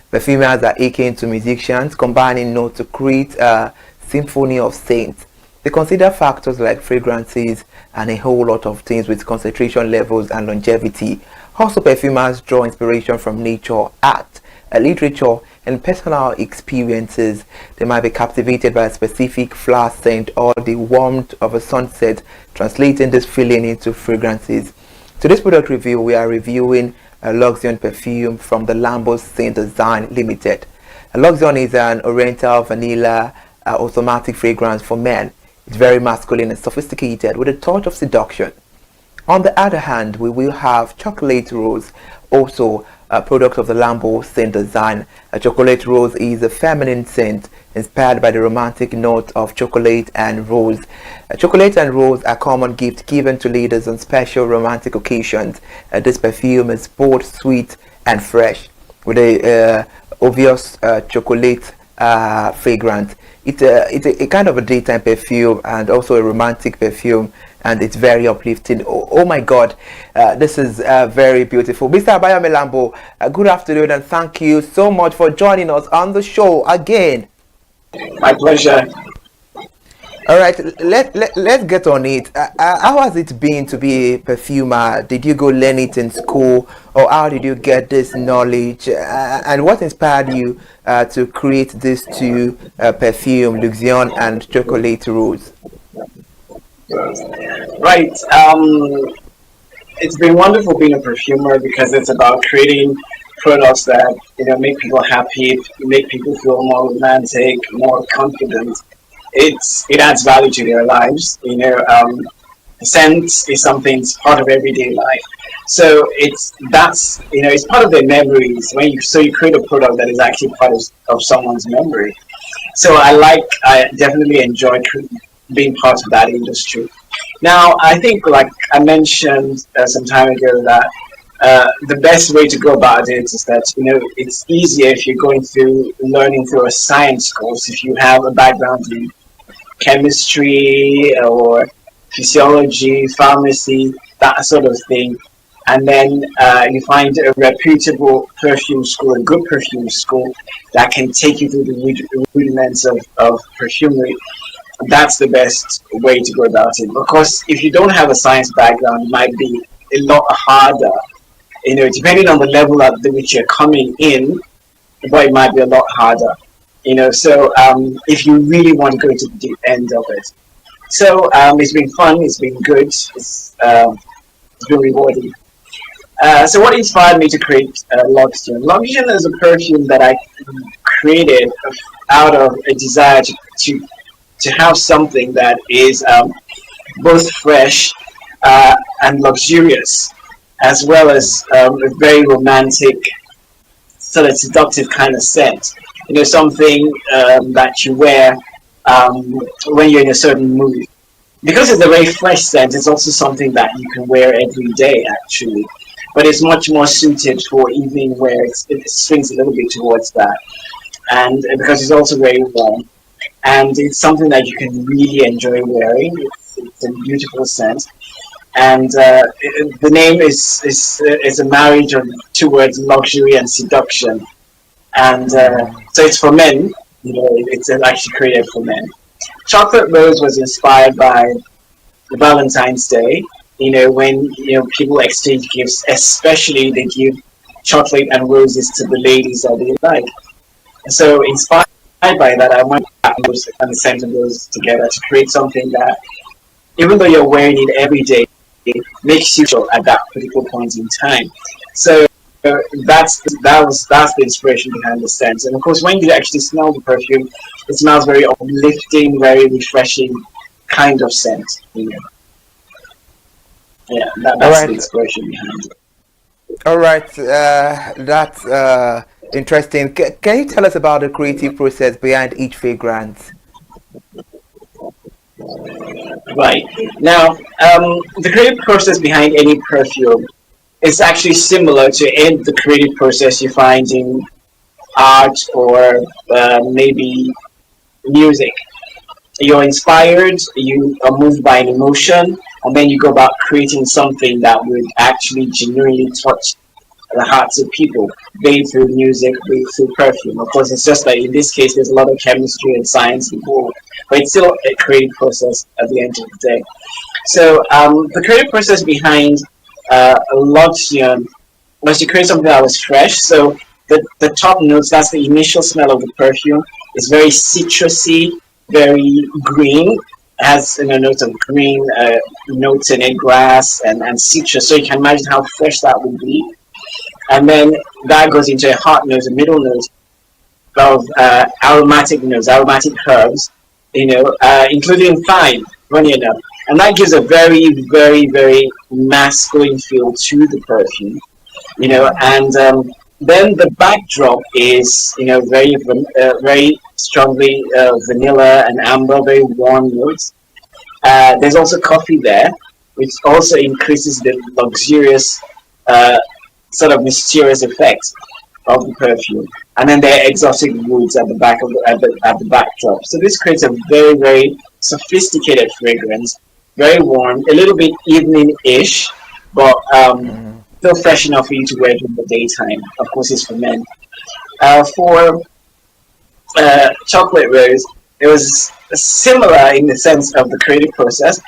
Perfumers are akin to musicians, combining notes to create a symphony of scents. They consider factors like fragrances and a whole lot of things with concentration levels and longevity. Also, perfumers draw inspiration from nature, art, literature, and personal experiences. They might be captivated by a specific flower scent or the warmth of a sunset, translating this feeling into fragrances. Today's product review, we are reviewing a Luxion perfume from the Lambo Saint Design Limited. A Luxion is an oriental vanilla automatic fragrance for men. It's very masculine and sophisticated with a touch of seduction. On the other hand, we will have Chocolate Rose, also a product of the Lambo Saint Design. A Chocolate Rose is a feminine scent inspired by the romantic note of chocolate and rose. Chocolate and rose are common gifts given to ladies on special romantic occasions. This perfume is both sweet and fresh with a obvious chocolate fragrance. It's a kind of a daytime perfume and also a romantic perfume, and it's very uplifting. Oh my God, this is very beautiful. Mr. Abayomi Lambo, good afternoon, and thank you so much for joining us on the show again.
My pleasure.
All right, let's get on it. How has it been to be a perfumer? Did you go learn it in school, or how did you get this knowledge? And what inspired you to create these two perfume, Luxion and Chocolate Rose?
Right. It's been wonderful being a perfumer because it's about creating products that make people happy, make people feel more romantic, more confident. It adds value to their lives. Scent is something that's part of everyday life. So it's part of their memories. You create a product that is actually part of someone's memory. So I definitely enjoy being part of that industry. Now, I think, like I mentioned some time ago, that the best way to go about it is that it's easier if you're learning through a science course. If you have a background in chemistry or physiology, pharmacy, that sort of thing, and then you find a reputable perfume school, a good perfume school that can take you through the rudiments of perfumery. That's the best way to go about it, because if you don't have a science background, it might be a lot harder, depending on the level at which you're coming in, but it might be a lot harder, so if you really want to go to the deep end of it. So it's been fun. It's been good. It's been rewarding. So what inspired me to create Luxion? Luxion is a perfume that I created out of a desire to have something that is both fresh and luxurious, as well as a very romantic, sort of seductive kind of scent. You know, something that you wear when you're in a certain mood. Because it's a very fresh scent, it's also something that you can wear every day, actually. But it's much more suited for evening wear. It swings a little bit towards that. And because it's also very warm. And it's something that you can really enjoy wearing. It's a beautiful scent. And the name is a marriage of two words, luxury and seduction. And so it's for men. You know, it's actually created for men. Chocolate Rose was inspired by Valentine's Day. You know, when people exchange gifts, especially they give chocolate and roses to the ladies that they like. So inspired by that, I went and the scent of those together to create something that, even though you're wearing it every day, it makes you feel at that particular point in time. So that's the inspiration behind the scent. And of course, when you actually smell the perfume, it smells very uplifting, very refreshing kind of scent. You know. Yeah, that's the inspiration behind it.
All right, that's interesting. Can you tell us about the creative process behind each fragrance?
Right. Now, the creative process behind any perfume is actually similar to the creative process you find in art or maybe music. You're inspired, you are moved by an emotion, and then you go about creating something that would actually genuinely touch the hearts of people, be it through music, be it through perfume. Of course, it's just that in this case, there's a lot of chemistry and science involved, but it's still a creative process at the end of the day. So the creative process behind Luxion was to create something that was fresh. So the top notes, that's the initial smell of the perfume, is very citrusy, very green, has notes of green, notes in it, grass and citrus. So you can imagine how fresh that would be. And then that goes into a hot nose, a middle nose of aromatic notes, aromatic herbs, including thyme, funny enough. And that gives a very, very, very masculine feel to the perfume, and then the backdrop is, very strongly vanilla and amber, very warm notes. There's also coffee there, which also increases the luxurious, sort of mysterious effect of the perfume. And then there are exotic woods at the back of at the backdrop. So this creates a very, very sophisticated fragrance, very warm, a little bit evening-ish, but still fresh enough for you to wear during the daytime. Of course, it's for men. For Chocolate Rose, it was similar in the sense of the creative process,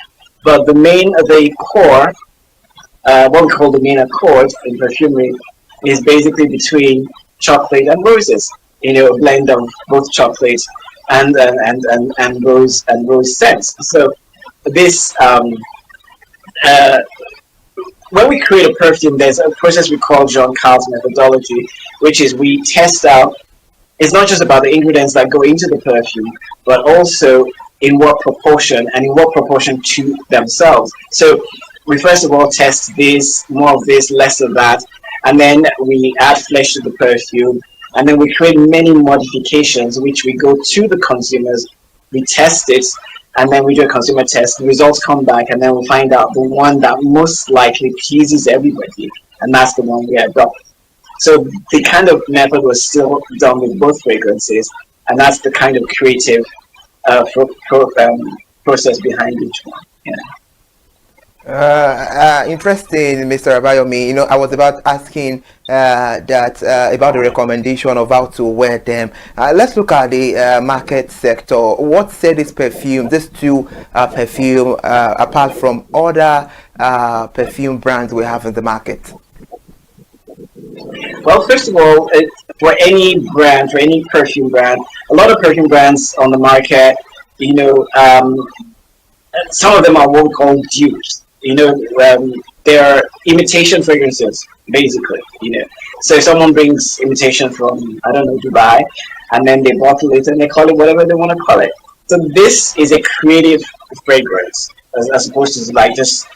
but the core, what we call the main accord in perfumery, is basically between chocolate and roses. A blend of both chocolate and rose scents. So this when we create a perfume, there's a process we call Jean Carl's methodology, which is we test out. It's not just about the ingredients that go into the perfume, but also in what proportion and in what proportion to themselves. So we first of all test this, more of this, less of that, and then we add flesh to the perfume, and then we create many modifications, which we go to the consumers, we test it, and then we do a consumer test. The results come back, and then we find out the one that most likely pleases everybody, and that's the one we adopt. So the kind of method was still done with both fragrances, and that's the kind of creative process behind each one.
Interesting, Mr. Abayomi. I was about asking that about the recommendation of how to wear them. Let's look at the market sector. What set this two perfume apart from other perfume brands we have in the market?
Well, first of all, for any brand, for any perfume brand, a lot of perfume brands on the market, some of them are what we call dupes. They're imitation fragrances, basically. So if someone brings imitation from, I don't know, Dubai, and then they bottle it and they call it whatever they want to call it. So this is a creative fragrance, as opposed to like just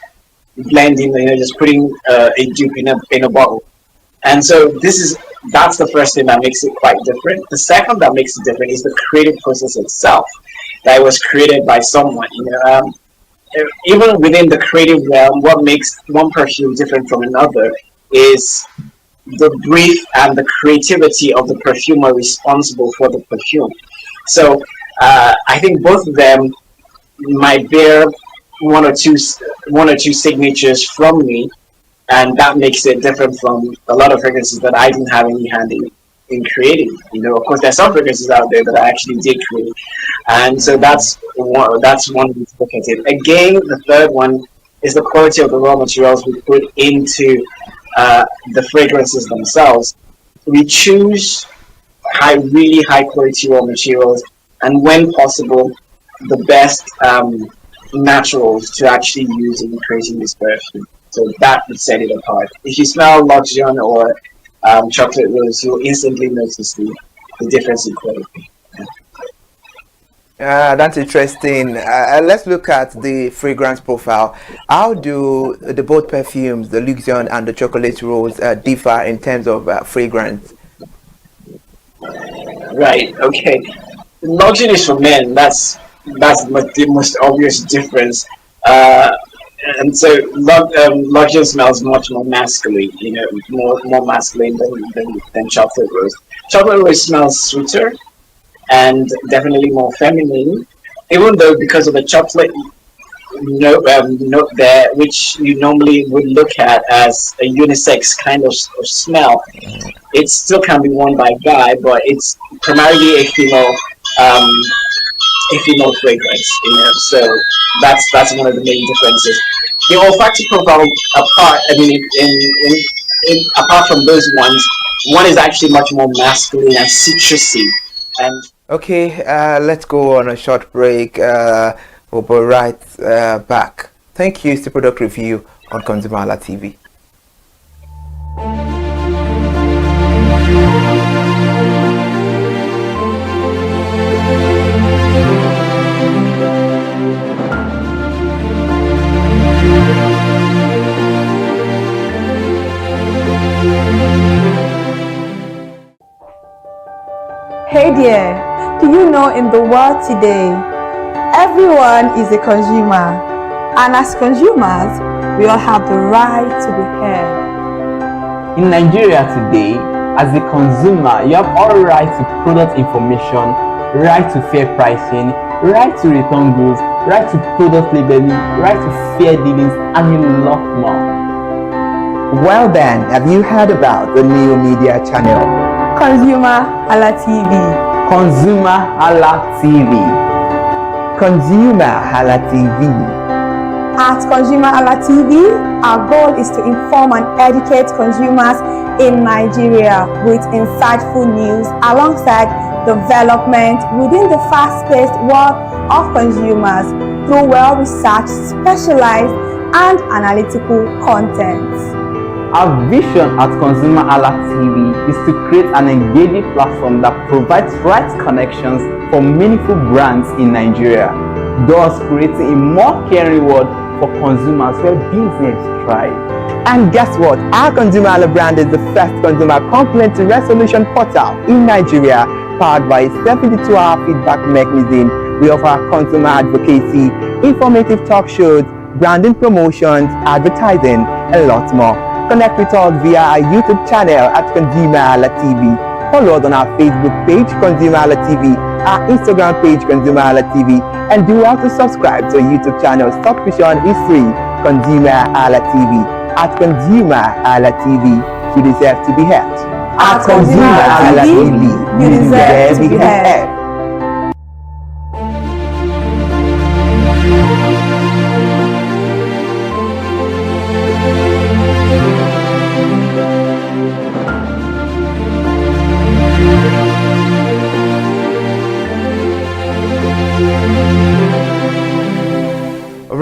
blending, just putting a dupe in a bottle. And so that's the first thing that makes it quite different. The second that makes it different is the creative process itself, that was created by someone. Even within the creative realm, what makes one perfume different from another is the brief and the creativity of the perfumer responsible for the perfume. So I think both of them might bear one or two signatures from me, and that makes it different from a lot of fragrances that I didn't have any hand in creating. Of course, there's some fragrances out there that I actually did create, and so that's one way to look at it. Again, the third one is the quality of the raw materials we put into the fragrances themselves. We choose really high quality raw materials, and when possible, the best naturals to actually use in creating this perfume. So that would set it apart. If you smell Luxion or chocolate rose, you'll instantly notice the difference in quality.
That's interesting. Let's look at the fragrance profile. How do the both perfumes, the Luxion and the chocolate rose, differ in terms of fragrance?
Right. Okay. Luxion is for men. That's the most obvious difference. And so Luxion smells much more masculine, more masculine than chocolate rose. Chocolate rose smells sweeter and definitely more feminine, even though because of the chocolate note there, which you normally would look at as a unisex kind of smell, it still can be worn by a guy, but it's primarily a female fragrance, so that's one of the main differences. The olfactory profile apart from those ones, one is actually much more masculine and citrusy. And
okay, let's go on a short break. We'll be right back. Thank you. It's the product review on ConsumerHallaTV.
Hey there, do you know in the world today, everyone is a consumer, and as consumers, we all have the right to be heard.
In Nigeria today, as a consumer, you have all right to product information, right to fair pricing, right to return goods, right to product labeling, right to fair dealings, and a lot more.
Well then, have you heard about the new media channel?
ConsumerHallaTV.
ConsumerHallaTV.
ConsumerHallaTV.
At ConsumerHallaTV, our goal is to inform and educate consumers in Nigeria with insightful news alongside development within the fast-paced world of consumers through well-researched, specialized, and analytical content.
Our vision at ConsumerHallaTV is to create an engaging platform that provides right connections for meaningful brands in Nigeria, thus creating a more caring world for consumers where business thrives.
And guess what? Our ConsumerHalla brand is the first consumer complaint resolution portal in Nigeria, powered by a 72-hour feedback mechanism. We offer consumer advocacy, informative talk shows, branding promotions, advertising, and a lot more. Connect with us via our YouTube channel at ConsumerHallaTV. Follow us on our Facebook page, ConsumerHallaTV, our Instagram page, ConsumerHallaTV, and do well to subscribe to our YouTube channel. Subscription is free. ConsumerHallaTV. At ConsumerHallaTV, you deserve to be heard.
At ConsumerHallaTV, you deserve to be heard.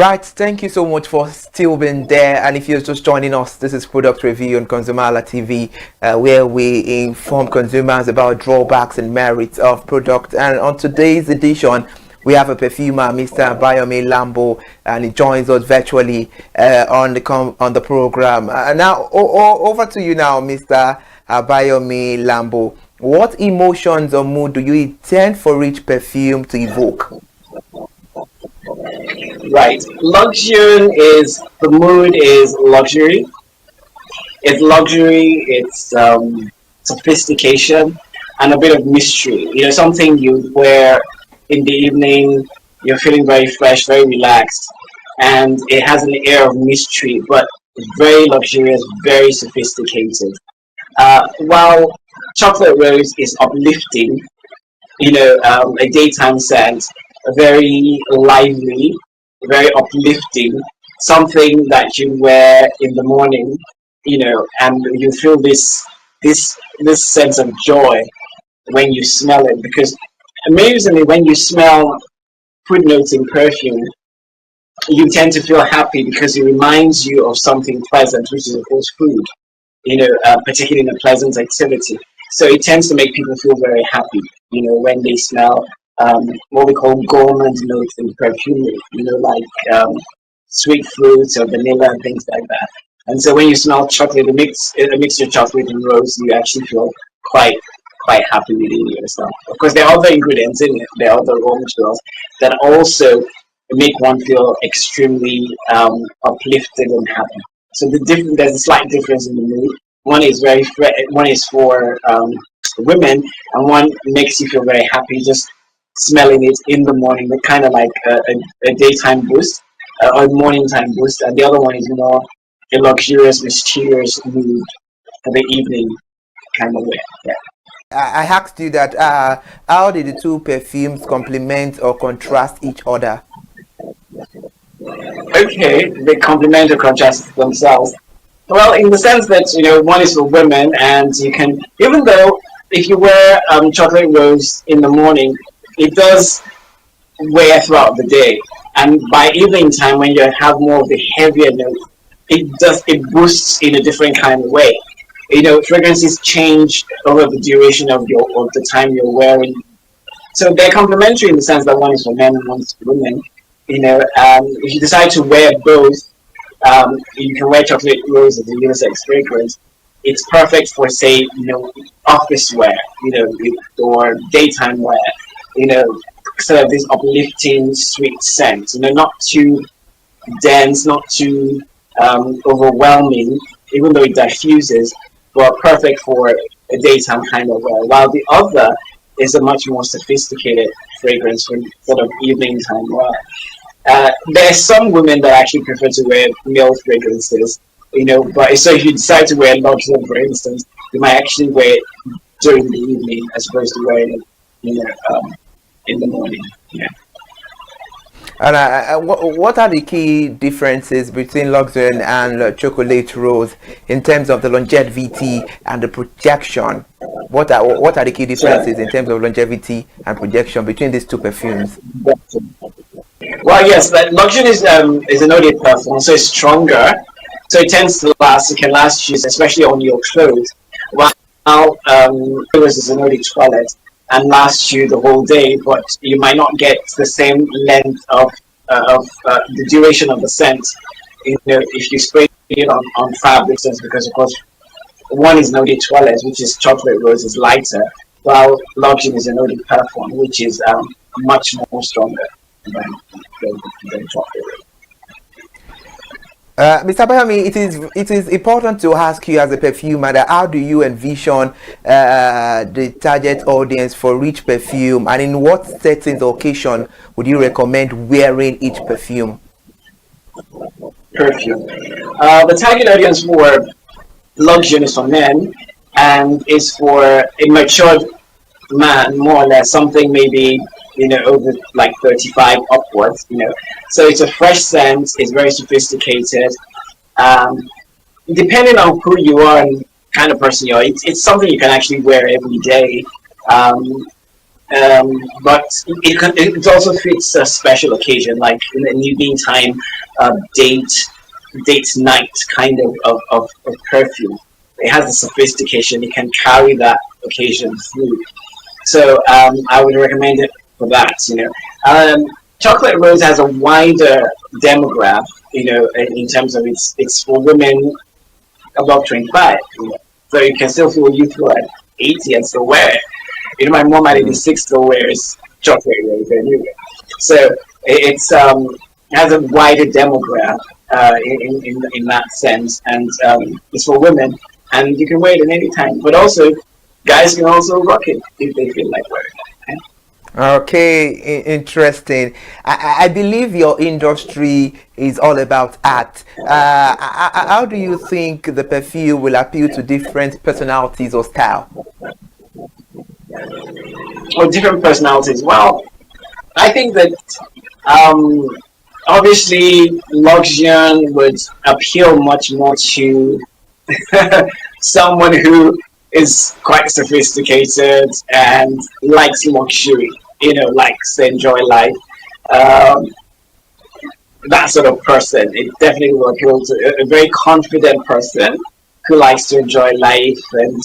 Right, thank you so much for still being there. And if you're just joining us, this is Product Review on ConsumerHallaTV, where we inform consumers about drawbacks and merits of products. And on today's edition, we have a perfumer, Mr. Bayomi Lambo, and he joins us virtually on the program. Now, over to you now, Mr. Bayomi Lambo. What emotions or mood do you intend for each perfume to evoke?
Right. Luxury is, the mood is luxury. It's luxury, it's sophistication, and a bit of mystery. You know, something you wear in the evening, you're feeling very fresh, very relaxed, and it has an air of mystery, but very luxurious, very sophisticated. While Chocolate Rose is uplifting, you know, a daytime scent, very lively, very uplifting, something that you wear in the morning, you know, and you feel this sense of joy when you smell it. Because amazingly, when you smell food notes in perfume, you tend to feel happy because it reminds you of something pleasant, which is of course food, you know, particularly in a pleasant activity. So it tends to make people feel very happy, you know, when they smell what we call gourmand notes in perfumery, you know, like sweet fruits or vanilla and things like that. And so when you smell chocolate, a mixture of chocolate and rose, you actually feel quite happy within yourself. Of course, there are other ingredients in it. There are other raw materials that also make one feel extremely uplifted and happy. So there's a slight difference in the mood. One is one is for women, and one makes you feel very happy just smelling it in the morning, kind of like a daytime boost or morning time boost, and the other one is more a luxurious, mysterious mood for the evening kind of way. Yeah.
I asked you that how did the two perfumes complement or contrast each other?
Okay, they complement or contrast themselves. Well, in the sense that, you know, one is for women, and you can, even though if you wear Chocolate Rose in the morning, it does wear throughout the day, and by evening time when you have more of the heavier note, it boosts in a different kind of way. You know, fragrances change over the duration of the time you're wearing. So they're complementary in the sense that one is for men and one is for women. You know, if you decide to wear both, you can wear Chocolate Rose as a unisex fragrance. It's perfect for, say, you know, office wear, you know, or daytime wear. You know, sort of this uplifting, sweet scent. You know, not too dense, not too overwhelming, even though it diffuses, but perfect for a daytime kind of wear. While the other is a much more sophisticated fragrance for sort of evening time wear. There are some women that actually prefer to wear male fragrances, you know, but so if you decide to wear luxury, for instance, you might actually wear it during the evening as opposed to wearing it, you know, in the morning. Yeah.
And what are the key differences between Luxurian and Chocolate Rose in terms of the longevity and the projection? What are the key differences in terms of longevity and projection between these two perfumes?
Well, yes, but Luxurian is an eau de parfum, so it's stronger, so it tends to last. It can last you, especially on your clothes. While Rose is an eau de toilette and lasts you the whole day, but you might not get the same length of the duration of the scent. You know, if you spray it on fabrics, because of course one is an eau de toilette, which is Chocolate Rose, is lighter, while Luxurian is an eau de parfum, which is much more stronger than Chocolate Rose.
Mr. Bayomi, it is important to ask you as a perfumer that how do you envision the target audience for each perfume, and in what settings or occasion would you recommend wearing each perfume?
Perfume. The target audience for Luxurian is for men, and is for a matured man, more or less, something maybe, you know, over like 35 upwards, you know. So it's a fresh scent, it's very sophisticated. Depending on who you are and kind of person you are, it's something you can actually wear every day. But it also fits a special occasion, like in the evening time, date night kind of perfume. It has the sophistication. It can carry that occasion through. So I would recommend it for that. Chocolate Rose has a wider demographic. In terms of it's for women above 25. So you can still feel youthful at 80 and still wear it. My mom at 86 still wears chocolate rose anyway. So it's has a wider demographic in that sense, and it's for women, and you can wear it at any time. But also, guys can also rock it if they feel like wearing it.
Okay, interesting. I believe your industry is all about art. How do you think the perfume will appeal to different personalities or style?
Or different personalities. Well, I think that obviously Luxion would appeal much more to someone who is quite sophisticated and likes luxury, likes to enjoy life. That sort of person. It definitely will appeal to a very confident person who likes to enjoy life and,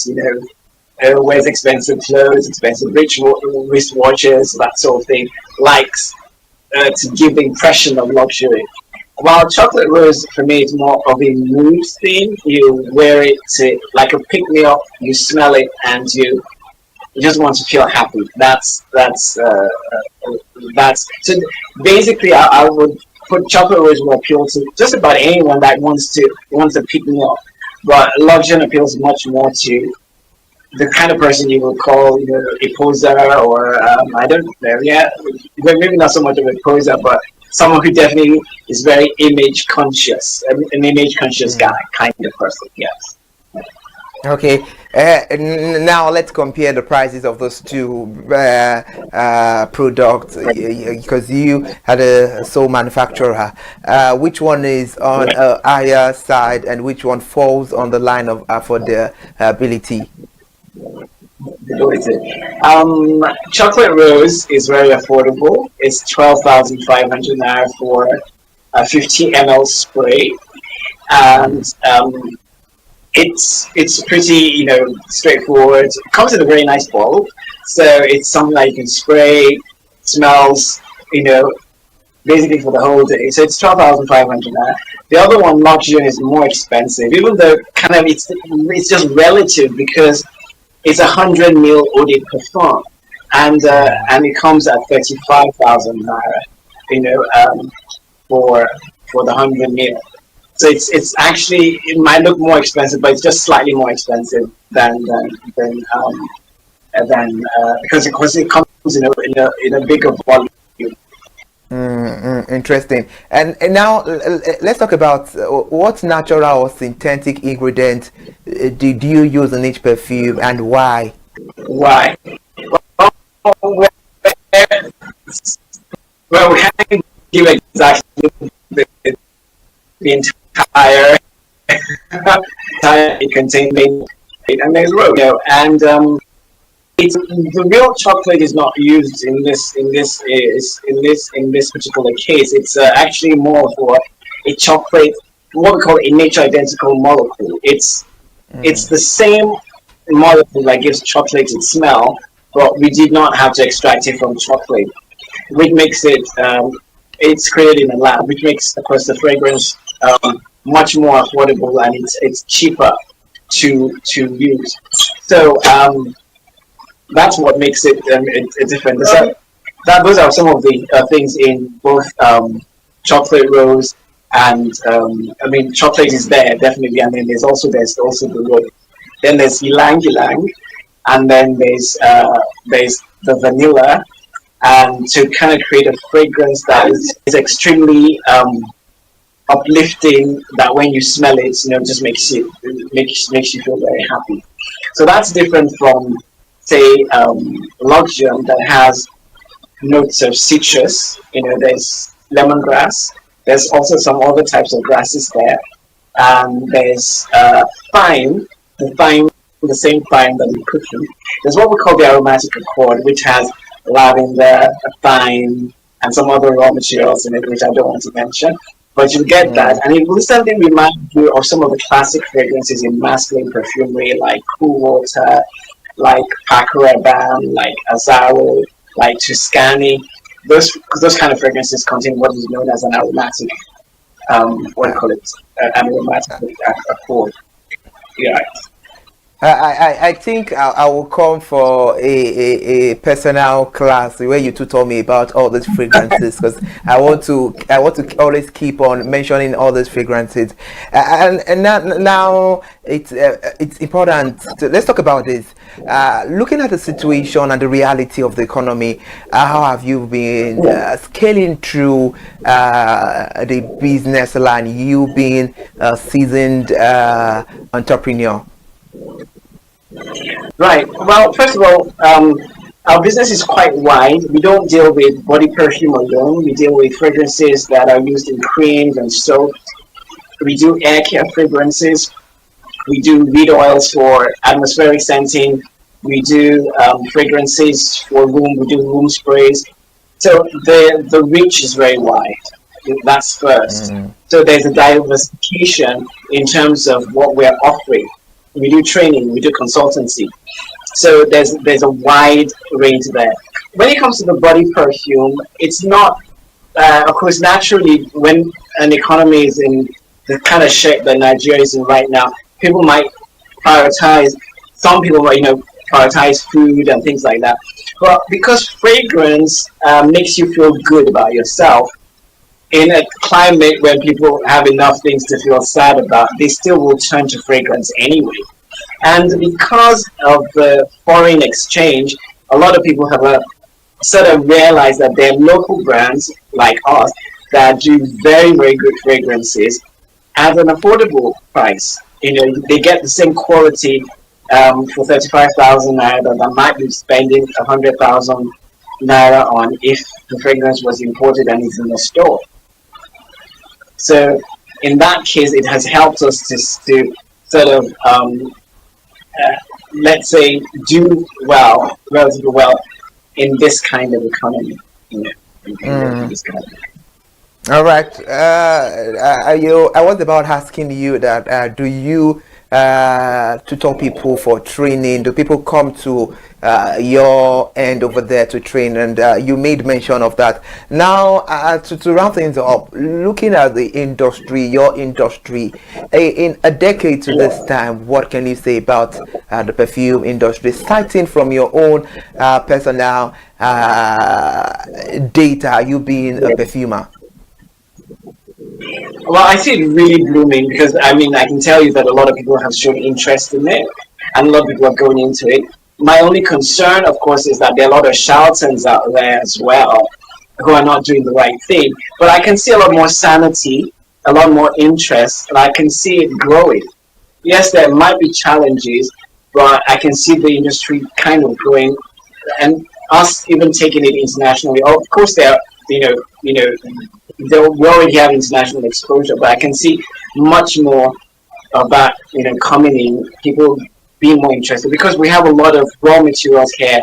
wears expensive clothes, expensive wristwatches, that sort of thing, likes to give the impression of luxury. While Chocolate Rose, for me, is more of a mood thing. You wear it like a pick-me-up, you smell it, and you just want to feel happy. That's so basically I would put Chocolate Rose will appeal to just about anyone that wants to pick me up. But Luxion appeals much more to the kind of person you would call a poser, or I don't know, maybe not so much of a poser, but someone who definitely is very image conscious, an image conscious guy kind of person. Yes.
Okay, now let's compare the prices of those two products, because you had a sole manufacturer. Which one is on a higher side and which one falls on the line of affordability?
Chocolate Rose is very affordable. It's 12,500 naira for a 50 ml spray, and it's pretty straightforward. It comes in a very nice bottle, so it's something that you can spray. Smells basically for the whole day. So it's 12,500 naira. The other one, Luxion, is more expensive, even though it's just relative because it's 100 ml eau de parfum, and it comes at 35,000 naira. For the 100 ml. So it's actually, it might look more expensive, but it's just slightly more expensive than because it comes in a bigger volume.
Interesting. And now let's talk about what natural or synthetic ingredient did you use in each perfume and why?
Why? Well, we haven't given exactly the entire containment, and there's rodeo, and it's the real chocolate is not used in this particular case. It's actually more for a chocolate, what we call a nature identical molecule. It's the same molecule that gives chocolate its smell, but we did not have to extract it from chocolate, which makes it it's created in a lab, which makes, of course, the fragrance much more affordable, and it's cheaper to use. So that's what makes it different. So those are some of the things in both Chocolate Rose and chocolate is there definitely, and then there's also the rose. Then there's ylang ylang, and then there's the vanilla, and to kind of create a fragrance that is extremely uplifting, that when you smell it, just makes you feel very happy. So that's different from, say, Luxion, that has notes of citrus. There's lemongrass. There's also some other types of grasses there. There's thyme, the same thyme that we cook in. There's what we call the aromatic accord, which has lavender, thyme, and some other raw materials in it, which I don't want to mention. But you get that, and it will instantly remind you of some of the classic fragrances in masculine perfumery, like Cool Water, like Paco Rabanne, like Azaro, like Tuscany. Those kind of fragrances contain what is known as an aromatic, what do you call it? An aromatic accord. Yeah.
I think I will come for a personal class where you two told me about all these fragrances, because I want to always keep on mentioning all these fragrances, and now it's important let's talk about this. Looking at the situation and the reality of the economy, how have you been scaling through the business line, you being a seasoned entrepreneur?
Right. Well, first of all, our business is quite wide. We don't deal with body perfume alone. We deal with fragrances that are used in creams and soaps. We do air care fragrances. We do reed oils for atmospheric scenting. We do fragrances for room. We do room sprays. So the reach is very wide. That's first. So there's a diversification in terms of what we're offering. We do training, we do consultancy. So there's a wide range there. When it comes to the body perfume, it's not, of course, naturally, when an economy is in the kind of shape that Nigeria is in right now, people might prioritize, some people might, prioritize food and things like that. But because fragrance makes you feel good about yourself, in a climate where people have enough things to feel sad about, they still will turn to fragrance anyway. And because of the foreign exchange, a lot of people have sort of realized that there are local brands like us that do very, very good fragrances at an affordable price. They get the same quality for 35,000 naira that I might be spending 100,000 naira on if the fragrance was imported and is in the store. So in that case, it has helped us to sort of, let's say, do well, relatively well in this kind of economy. This kind of.
All right. I was about asking you that. Do you tutor people for training? Do people come to your end over there to train? And you made mention of that. Now, to round things up, looking at the industry, your industry, in a decade to this time, what can you say about the perfume industry, starting from your own personal data, you being a perfumer?
Well, I see it really blooming because, I can tell you that a lot of people have shown interest in it and a lot of people are going into it. My only concern, of course, is that there are a lot of charlatans out there as well who are not doing the right thing. But I can see a lot more sanity, a lot more interest, and I can see it growing. Yes, there might be challenges, but I can see the industry kind of growing and us even taking it internationally. Of course, there are, we already have international exposure, but I can see much more of that, coming in, people being more interested because we have a lot of raw materials here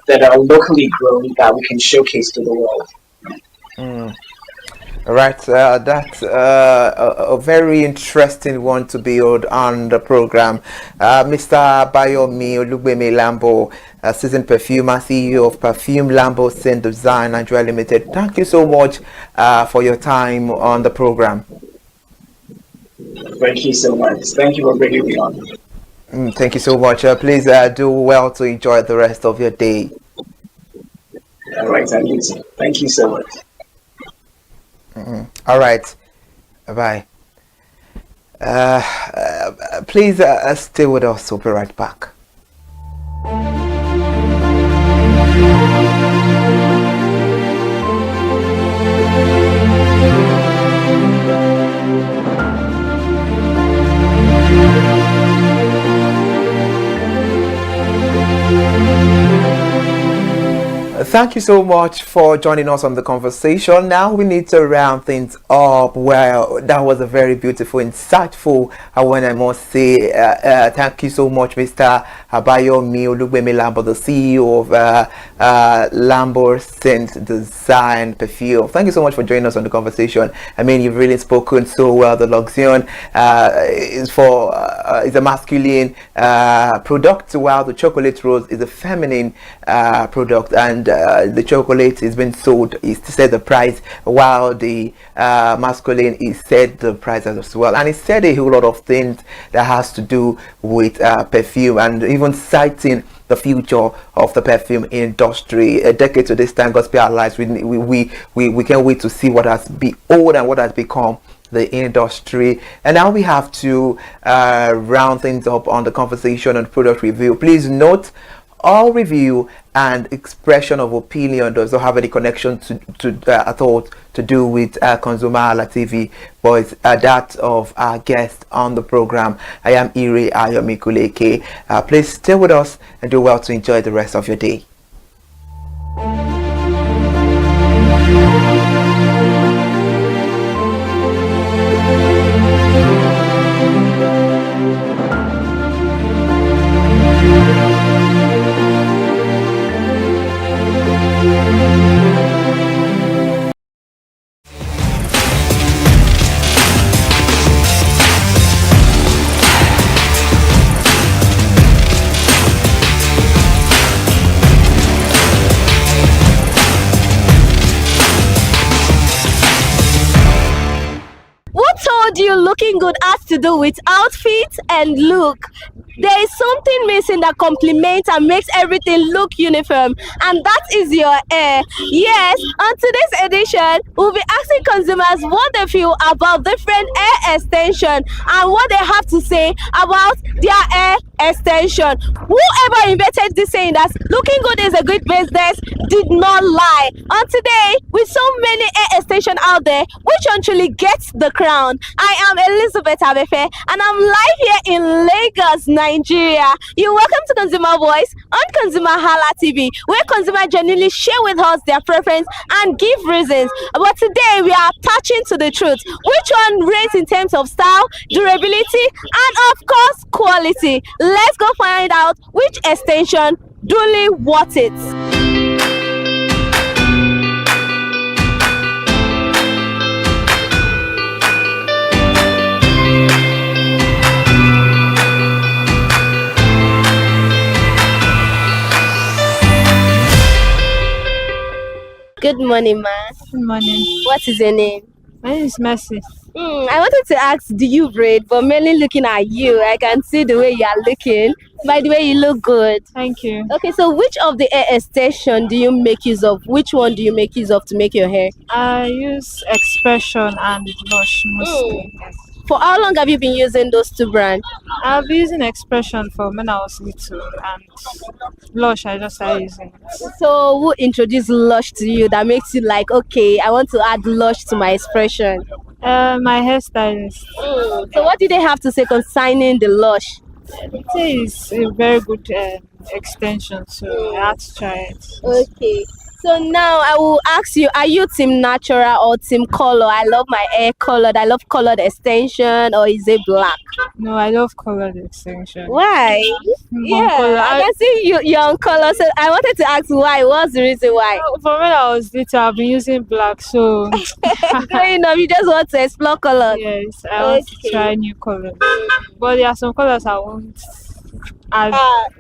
that are locally grown that we can showcase to the world.
Right, that's a very interesting one to build on the program. Mr. Bayomi Olugbemi Lambo, seasoned perfumer, CEO of Perfume Lambo Scent Design Nigeria Limited. Thank you so much for your time on the program.
Thank you so much. Thank you for bringing me on.
Thank you so much. Please do well to enjoy the rest of your day.
All right, thank you so much.
All right, bye. Please stay with us. We'll be right back. thank you so much for joining us on the conversation. Now we need to round things up. Well, that was a very beautiful, insightful, when I must say, thank you so much, Mr. Abayomi Olugbemi Lambo, the CEO of Lambo Scent Design Perfume. Thank you so much for joining us on the conversation. I mean, you've really spoken so well. The Luxion is a masculine product, while the chocolate rose is a feminine product, and the chocolate is being sold is set the price, while the masculine is set the price as well. And it said a whole lot of things that has to do with perfume, and even citing the future of the perfume industry. A decade to this time, Gospel Allies, we can't wait to see what has behold and what has become the industry. And now we have to round things up on the conversation on product review. Please note, all review and expression of opinion does not have any connection to at all to do with ConsumerHallaTV, but it's that of our guest on the program. I am Ire Ayomikuleke. Please stay with us and do well to enjoy the rest of your day.
You looking good has to do with outfit and look. There is something missing that complements and makes everything look uniform, and that is your hair. Yes, on today's edition, we'll be asking consumers what they feel about different hair extension and what they have to say about their hair extension. Whoever invented this saying that looking good is a good business did not lie. On today, with so many hair extension out there, which one truly gets the crown? I am Elizabeth Abefe, and I'm live here in Lagos, Nigeria. You're welcome to Consumer Voice on ConsumerHallaTV, where consumers genuinely share with us their preference and give reasons. But today we are touching to the truth. Which one reigns in terms of style, durability, and of course quality? Let's go find out which extension duly worth it. Good morning, ma.
Good morning.
What is your name?
My name is Mercy.
I wanted to ask, do you braid? But mainly looking at you, I can see the way you are looking. By the way, you look good.
Thank you.
Okay, so which of the hair extension do you make use of? Which one do you make use of to make your hair?
I use Expression and Lush mostly.
For how long have you been using those two brands?
I've been using Expression for when I was little, and Lush I just started using it.
So who introduced Lush to you that makes you like, okay, I want to add Lush to my Expression?
My hairstylist.
So what did they have to say concerning the Lush?
It is a very good extension, so I had to try it.
Okay. So now I will ask you, are you team natural or team color? I love my hair colored. I love colored extension, or is it black?
No, I love colored extension.
Why?
Color.
I can see you're on color, so I wanted to ask why. What's the reason why?
For when I was little, I've been using black, so
growing up, you just want to explore color.
Yes, I want to try new colors, but there are some colors I won't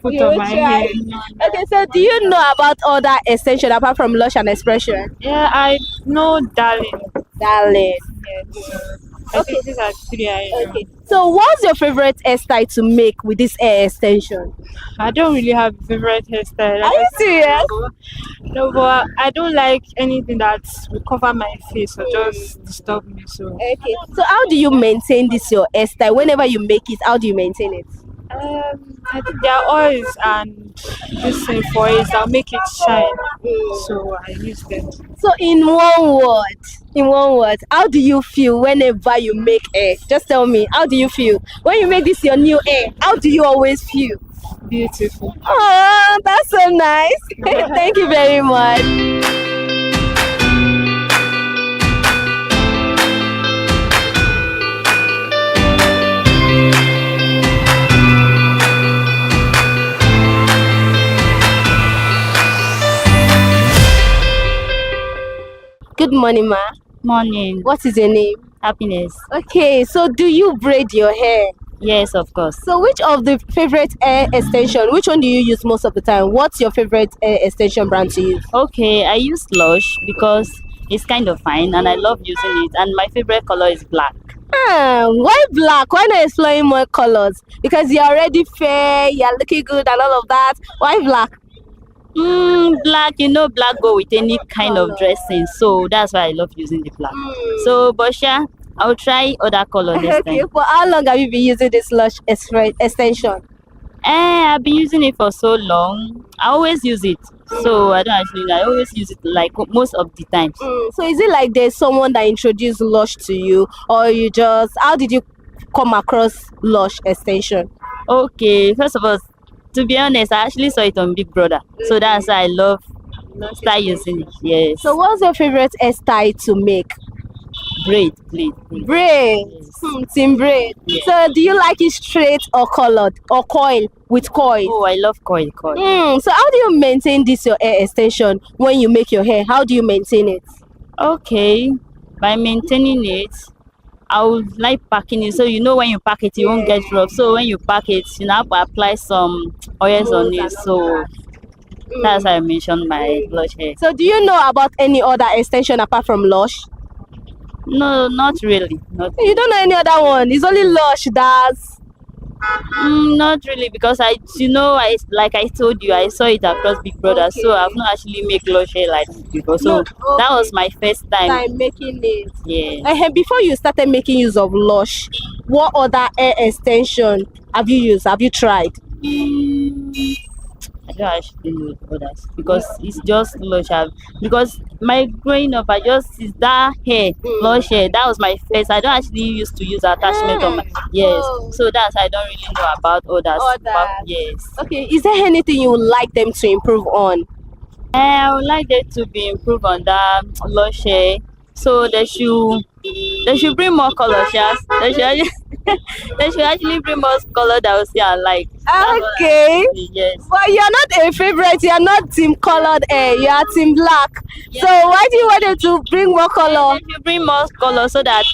put on my hair.
Okay, so do you know about other extension apart from Lush and Expression?
Yeah, I know Darling.
Darling.
Yes. I think these are three I know.
Okay. So what's your favorite hairstyle to make with this hair extension?
I don't really have a favorite hairstyle.
Are you serious?
No, but I don't like anything that will cover my face or just disturb me. So
okay. So how do you maintain this your hairstyle? Whenever you make it, how do you maintain it?
I think there are oils and this thing for it that'll make it shine. So I use them.
So in one word, how do you feel whenever you make hair? Just tell me, how do you feel when you make this your new hair? How do you always feel?
Beautiful.
Oh, that's so nice. Thank you very much. Good morning, ma.
Morning.
What is your name?
Happiness.
Okay, so do you braid your hair?
Yes, of course.
So which of the favorite hair extension, which one do you use most of the time? What's your favorite hair extension brand to use?
Okay, I use Lush because it's kind of fine and I love using it, and my favorite color is black.
Why black? Why not exploring more colors? Because you're already fair, you're looking good and all of that. Why black?
Black, black go with any kind of dressing, so that's why I love using the black. So, but yeah, I'll try other color next
Okay,
time.
for how long have you been using this Lush extension?
I've been using it for so long. I always use it, so I always use it like most of the times.
So is it like there's someone that introduced Lush to you, or how did you come across Lush extension?
Okay, first of all, to be honest, I actually saw it on Big Brother, so that's why I love start using it. Yes.
So what's your favorite hairstyle to make?
Braid.
Team braid.
Yeah.
So do you like it straight or colored or coil with coil?
Oh, I love coil.
So how do you maintain this your hair extension when you make your hair? How do you maintain it?
Okay, by maintaining it, I would like packing it. So when you pack it, you won't get rough. So when you pack it, you have to apply some oils on it. So that's how I mentioned my Lush hair.
So do you know about any other extension apart from Lush?
No, not really.
You don't know any other one? It's only Lush that's...
Not really, because like I told you, I saw it across Big Brother, so I've not actually made Lush hair like this before. So that was my first time
making it.
Yeah.
Before you started making use of Lush, what other hair extension have you used? Have you tried?
I don't actually know others because it's just Lush. Because my growing up, is that hair, Lush hair. That was my first. I don't actually used to use attachment on my so that's I don't really know about others. But, yes.
Okay, is there anything you would like them to improve on?
I would like them to be improved on that Lush hair. So they should bring more colors. Yes, they should actually bring more color that will see I like.
Okay.
Yes.
But you're not a favorite. You're not team colored hair. You are team black.
Yes.
So why do you want them to bring more color?
They should bring more color so that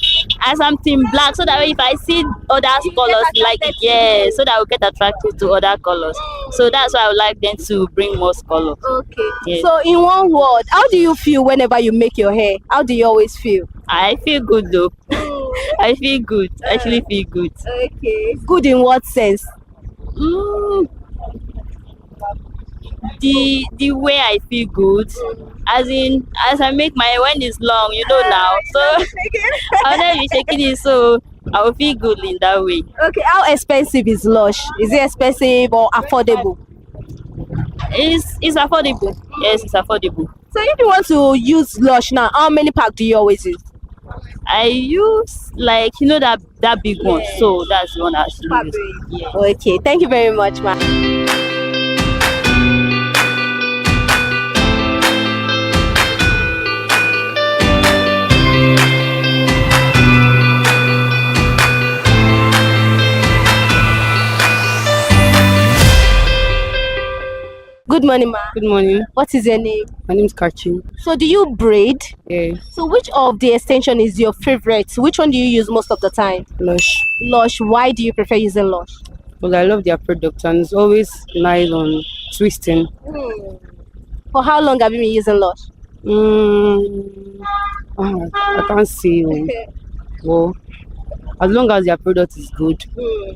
as I'm team black, so that if I see other colors like it, so that I will get attracted to other colors. So that's why I would like them to bring more color.
Okay.
Yes.
So in one word, how do you feel whenever you make your hair? How do you always feel?
I feel good though. I feel good. I actually feel good.
Okay. Good in what sense?
The way I feel good, as I make my hair when it's long, now. So I'll never be shaking it, so I will feel good in that way.
Okay, how expensive is Lush? Is it expensive or affordable?
It's affordable. Yes, it's affordable.
So if you want to use Lush now, how many packs do you always use?
I use that big one, so that's the one I actually use. Yeah.
Okay, thank you very much, ma'am. Good morning, ma.
Good morning.
What is your name?
My name is Karchi.
So do you braid?
Yeah.
So which of the extension is your favorite? Which one do you use most of the time?
Lush.
Lush. Why do you prefer using Lush?
Well, I love their product and it's always nice on twisting.
For how long have you been using Lush?
I can't say. Well, as long as their product is good,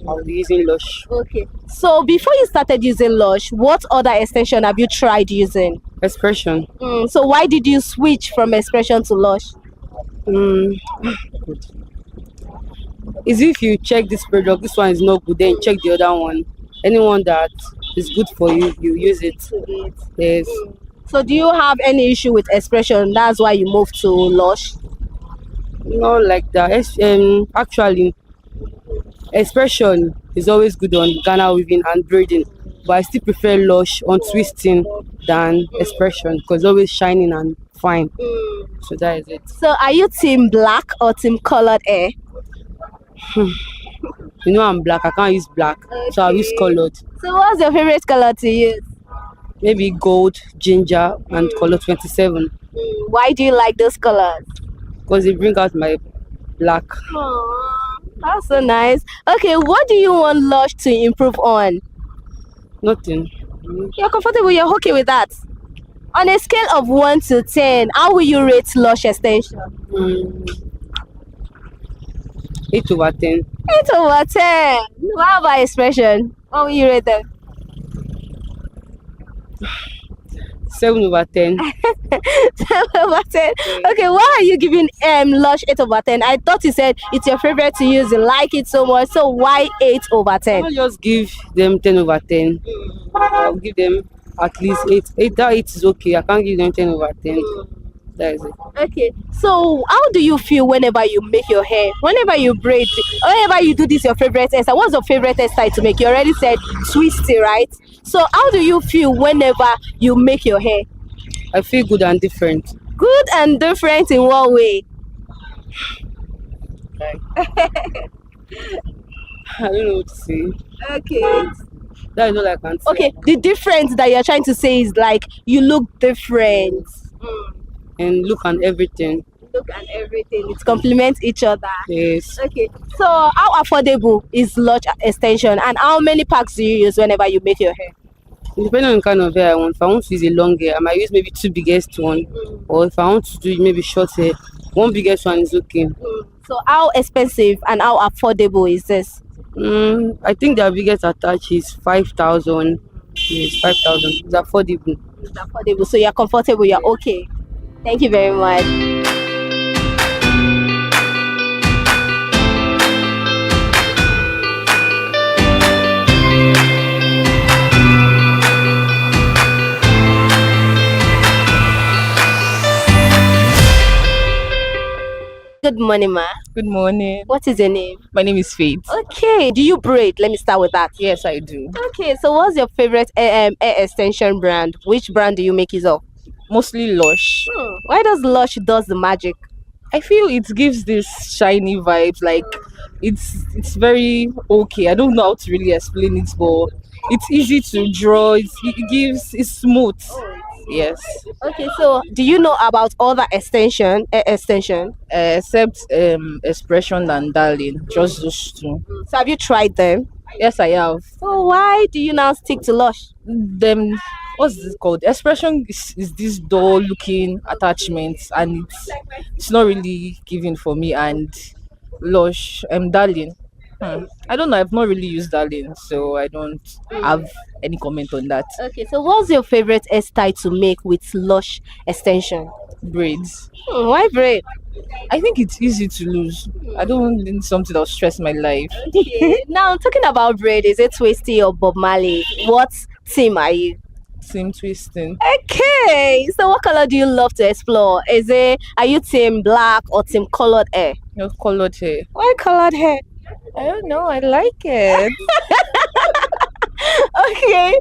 I'll be using Lush.
Okay. So before you started using Lush, what other extension have you tried using?
Expression.
So why did you switch from Expression to Lush?
Is if you check this product, this one is not good, then check the other one. Anyone that is good for you, you use it. Yes.
So do you have any issue with Expression? That's why you moved to Lush?
Not like that. Actually, Expression is always good on Ghana weaving and braiding. but I still prefer Lush on twisting than Expression because it's always shining and fine. So that is it.
So are you team black or team colored hair?
You know I'm black, I can't use black, so I'll use colored.
So what's your favorite color to use?
Maybe gold, ginger, and color 27.
Why do you like those colors?
Because they bring out my black.
That's so nice. Okay, what do you want Lush to improve on?
Nothing.
You're comfortable, you're okay with that? On a scale of 1 to 10, how will you rate Lush extension?
8 over 10.
8 over 10. What about Expression? What will you rate them?
7 over 10.
7 over 10. Okay, why are you giving Lush 8 over 10? I thought you said it's your favorite to use, you like it so much. So why 8 over 10?
I'll just give them 10 over 10. I'll give them at least 8. That 8 is okay. I can't give them 10 over 10. That is it.
Okay, so how do you feel whenever you make your hair? Whenever you braid, whenever you do this, your favorite hairstyle? What's your favorite hairstyle to make? You already said twisty, right? So how do you feel whenever you make your hair?
I feel good and different.
Good and different in what way?
I don't know what to say.
Okay.
That is all I can say.
Okay, the difference that you're trying to say is like you look different.
And look and everything.
Look and everything. It complements each other.
Yes.
Okay. So how affordable is Lush extension and how many packs do you use whenever you make your hair?
Depending on the kind of hair I want. If I want to use a long hair, I might use maybe 2 biggest one. Or if I want to do maybe short hair, 1 biggest one is okay.
So how expensive and how affordable is this?
I think the biggest attach is 5,000. Yes, 5,000. It's affordable.
It's affordable. So you're comfortable, you're okay. Thank you very much. Good morning, ma.
Good morning.
What is your name?
My name is Faith.
Okay. Do you braid? Let me start with that.
Yes, I do.
Okay. So what's your favorite hair extension brand? Which brand do you make use of?
Mostly Lush.
Why does Lush does the magic?
I feel it gives this shiny vibes. Like it's very okay. I don't know how to really explain it, but it's easy to draw. It's smooth. Yes.
Okay, so do you know about other extension?
Except Expression and Darling, just those two.
So have you tried them?
Yes, I have.
So why do you now stick to Lush?
Them, what's this called? Expression is this dull looking attachment, and it's not really giving for me. And Lush, Darling. I don't know. I've not really used Darling, so I don't have any comment on that.
Okay, so what's your favorite hairstyle to make with Lush extension?
Braids.
Why braid?
I think it's easy to lose. I don't need something that'll stress my life.
Okay. Now talking about braid, is it twisty or Bob Marley? What team are you?
Team twisting.
Okay, so what color do you love to explore? Are you team black or team colored hair?
No, colored hair.
Why colored hair?
I don't know. I like it.
Okay.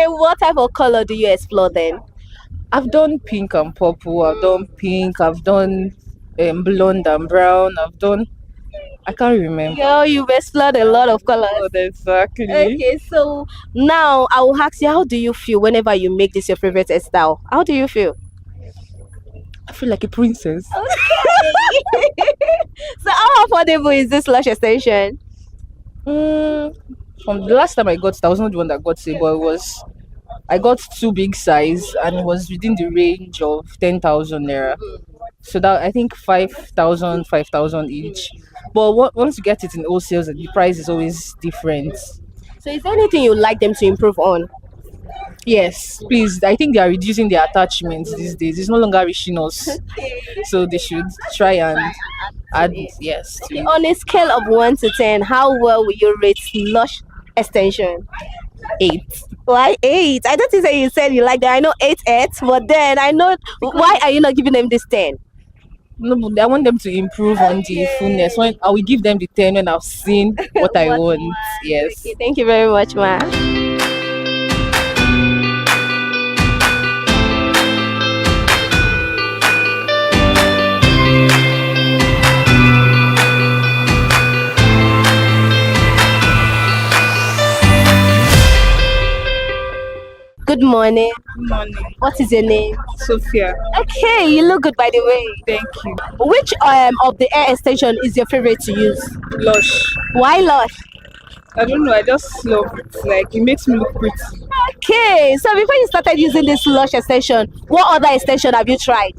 What type of color do you explore then?
I've done pink and purple. I've done pink. I've done blonde and brown. I can't remember.
Girl, you've explored a lot of colors.
Oh, exactly.
Okay, so now I will ask you, how do you feel whenever you make this your favorite hairstyle? How do you feel?
I feel like a princess.
Okay. So how affordable is this Lush extension?
From the last time I got it, I was not the one that got it, but I got 2 big size and it was within the range of 10,000 naira. So that I think 5,000 each. But once you get it in wholesale, the price is always different.
So is there anything you'd like them to improve on?
Yes, please. I think they are reducing their attachments these days. It's no longer reaching us. So they should try and add yes.
Okay, on a scale of 1 to 10, how well will you rate Lush extension?
8.
Why 8? I thought you said you like that. I know 8, but then I know why are you not giving them this 10?
No, but I want them to improve on the fullness. When I will give them the 10 when I've seen what I want. Yes.
Okay, thank you very much, ma. Good morning.
Good morning.
What is your name?
Sophia.
Okay, you look good by the way.
Thank you.
Which of the hair extension is your favorite to use?
Lush.
Why Lush?
I don't know, I just love it. Like, it makes me look pretty.
Okay, so before you started using this Lush extension, what other extension have you tried?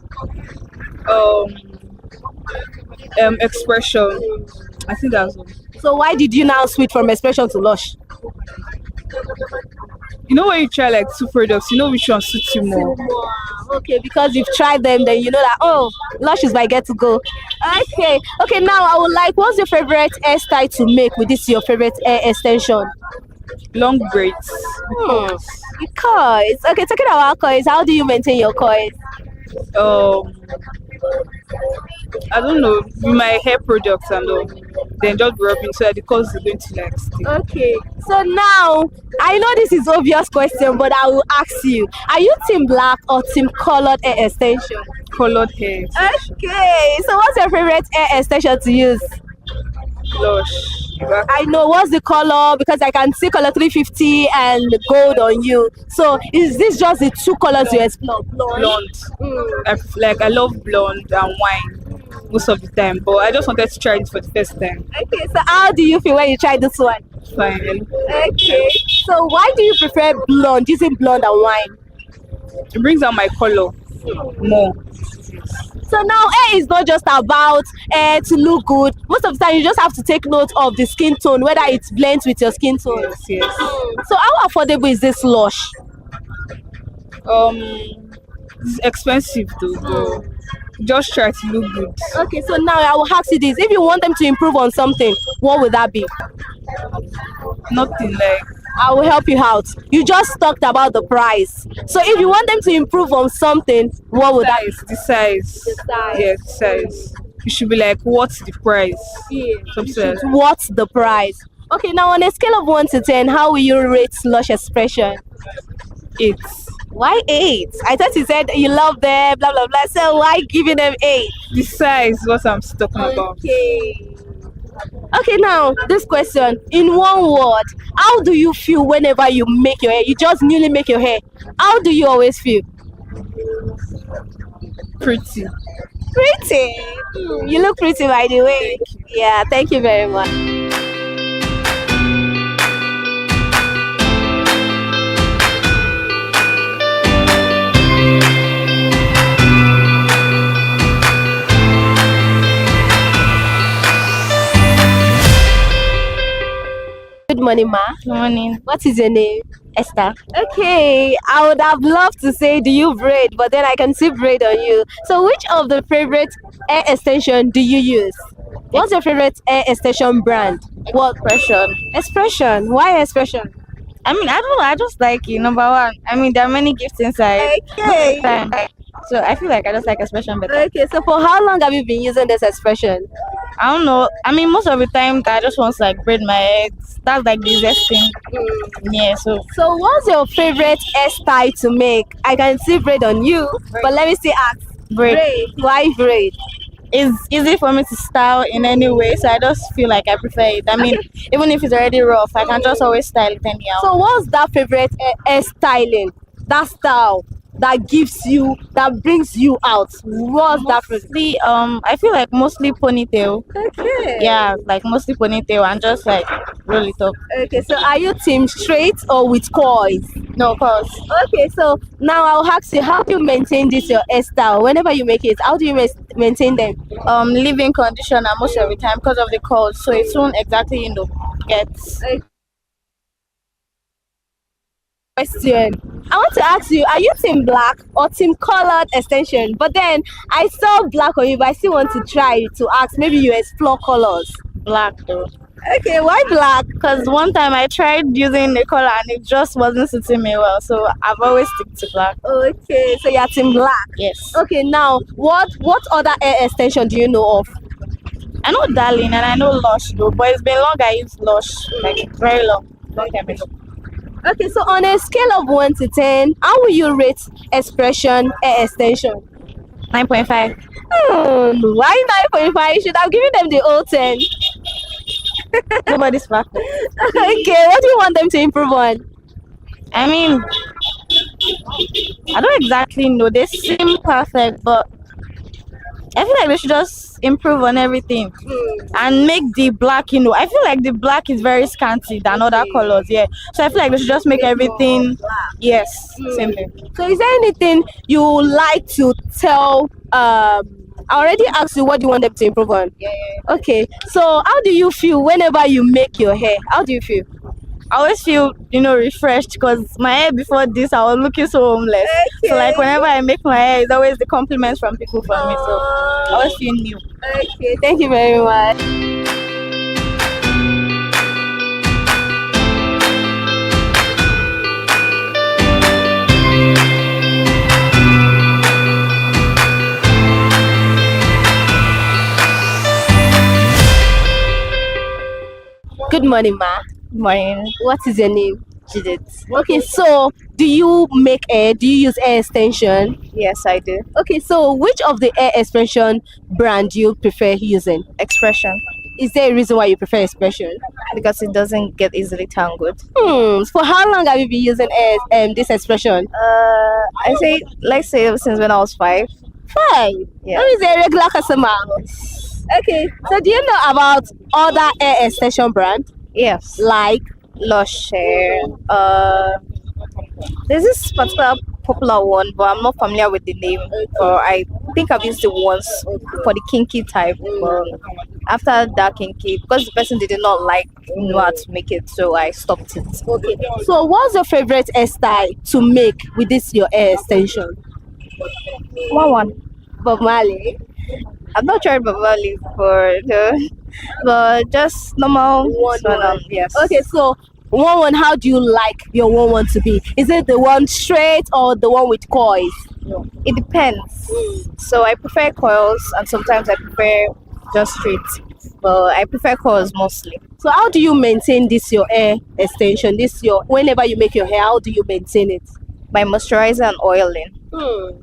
Expression. I think that's all.
So why did you now switch from Expression to Lush?
You know when you try like 2 products, you know which one suits you more.
Okay, because you've tried them, then you know that, oh, Lush is my get to go. Okay, now I would like, what's your favorite hairstyle to make with this your favorite hair extension?
Long braids.
Coils. Okay, talking about coils, how do you maintain your coils?
I don't know, with my hair products and all. Then just rubbing so that the curls is going to like stay.
Okay, so now I know this is obvious question, but I will ask you: are you team black or team colored hair extension?
Colored hair.
Okay, so what's your favorite hair extension to use?
Lush.
I know, what's the color? Because I can see color 350 and gold on you. So is this just the 2 colors you explore?
Blonde. I love blonde and wine most of the time, but I just wanted to try it for the first time.
Okay, so how do you feel when you try this one?
Fine.
Okay, so why do you prefer blonde, using blonde and wine?
It brings out my color more.
So now hair is not just about to look good. Most of the time you just have to take note of the skin tone, whether it blends with your skin tone.
Yes.
So how affordable is this Lush?
It's expensive though. Just try to look good.
Okay, so now I will ask you this: if you want them to improve on something, what would that be?
Nothing, like
I will help you out. You just talked about the price. So if you want them to improve on something, what would that be?
The size. Yeah, the size. You should be like, what's the price?
What's the price? Okay, now on a scale of 1 to 10, how will you rate Lush Expression?
8.
Why 8? I thought you said you love them, blah blah blah. So why giving them 8?
The size, what I'm talking about.
Okay, now this question in one word: how do you feel whenever you make your hair? You just newly make your hair. How do you always feel?
Pretty.
Pretty. You look pretty, by the way. Yeah, thank you very much. Good morning, ma.
Good morning.
What is your name?
Esther.
Okay, I would have loved to say, do you braid? But then I can see braid on you. So which of the favorite hair extension do you use? What's your favorite hair extension brand? What? Expression. Why Expression?
I mean, I don't know. I just like it. Number one. I mean, there are many gifts inside.
Okay.
So I feel like I just like Expression better.
Okay, so for how long have you been using this Expression?
I don't know. I mean, most of the time I just want to like braid my hair. That's like the easiest thing. Yeah. So
what's your favorite hairstyle to make? I can see braid on you, but let me see ask.
Braid.
Why braid?
It's easy for me to style in any way, so I just feel like I prefer it. I mean, even if it's already rough, I can just always style it anyhow.
So what's that favorite hair styling? That style that gives you, that brings you out? What's that favorite?
I feel like mostly ponytail.
Okay.
Yeah, like mostly ponytail and just like roll it up.
Okay, so are you team straight or with coils?
No, coils.
Okay, so now I'll ask you, how do you maintain this your hairstyle? Whenever you make it, how do you maintain them?
Leave-in conditioner most of the time because of the cold, so it won't exactly, get.
Question. I want to ask you, are you team black or team colored extension? But then I saw black on you, but I still want to try to ask, maybe you explore colors.
Black though.
Okay, why black?
Because one time I tried using the color and it just wasn't suiting me well, so I've always stick to black.
Okay, so you're team black.
Yes.
Okay, now what other hair extension do you know of?
I know Darling and I know Lush though, but it's been long I used Lush, like very long time ago.
Okay, so on a scale of 1 to 10, how will you rate Expression hair extension?
9.5.
Why 9.5? You should have given them the whole 10.
Nobody's perfect.
Okay, what do you want them to improve on?
I mean, I don't exactly know. They seem perfect, but I feel like they should just improve on everything and make the black, I feel like the black is very scanty than other colors, yeah. So I feel like they should just make everything, yes, same thing.
So is there anything you like to tell? I already asked you what you want them to improve on.
Yeah.
Okay. So how do you feel whenever you make your hair? How do you feel?
I always feel, refreshed because my hair before this, I was looking so homeless. So like whenever I make my hair, it's always the compliments from people for me. So I always feel new.
Okay. Thank you very much. Good morning, ma.
Good morning.
What is your name?
Judith.
Okay, so do you make hair? Do you use hair extension?
Yes, I do.
Okay, so which of the hair extension brand do you prefer using?
Expression.
Is there a reason why you prefer expression?
Because it doesn't get easily tangled.
For how long have you been using this expression?
I say, let's say since when I was 5.
5?
Yeah.
That is a regular customer. Okay, so do you know about other hair extension brand?
Yes.
Like
Lush Hair. There's this particular popular one, but I'm not familiar with the name. But I think I've used it once for the kinky type. But after that kinky, because the person did not know how to make it, so I stopped it.
Okay. So what's your favorite hairstyle to make with this your hair extension?
One.
Bob Marley.
I've not tried Bob Marley before, but just normal one. Yes.
Okay, so one, how do you like your one to be? Is it the one straight or the one with coils?
It depends. So I prefer coils, and sometimes I prefer just straight. But I prefer coils mostly.
So how do you maintain this your hair extension? Whenever you make your hair, how do you maintain it?
By moisturizer and oiling.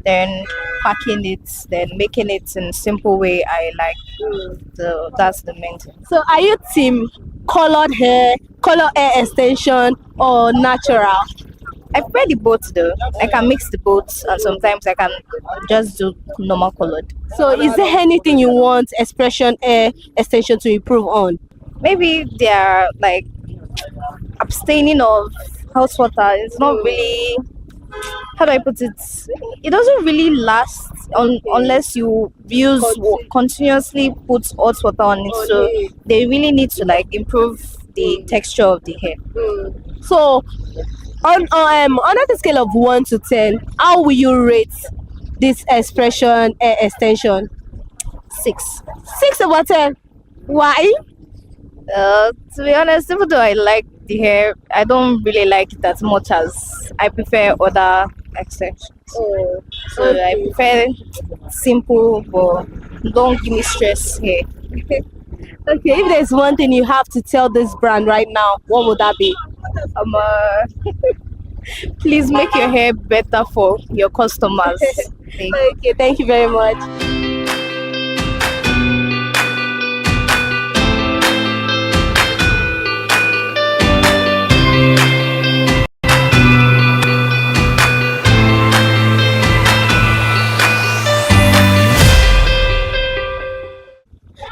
Then packing it, then making it in a simple way I like. So that's the main thing.
So are you team color hair extension or natural?
I prefer the both though. I can mix the both, and sometimes I can just do normal colored.
So is there anything you want expression hair extension to improve on?
Maybe they are like abstaining of hot water. It's not really, how do I put it? It doesn't really last unless you continuously put hot water on it. So they really need to improve the texture of the hair.
So on a scale of 1 to 10, how will you rate this expression hair extension?
6.
6 over 10. Why?
To be honest, even though I like the hair, I don't really like it as much as I prefer other extensions. So I prefer simple, but don't give me stress hair.
Okay, if there's one thing you have to tell this brand right now, what would that be?
Please make your hair better for your customers.
Okay, thank you very much.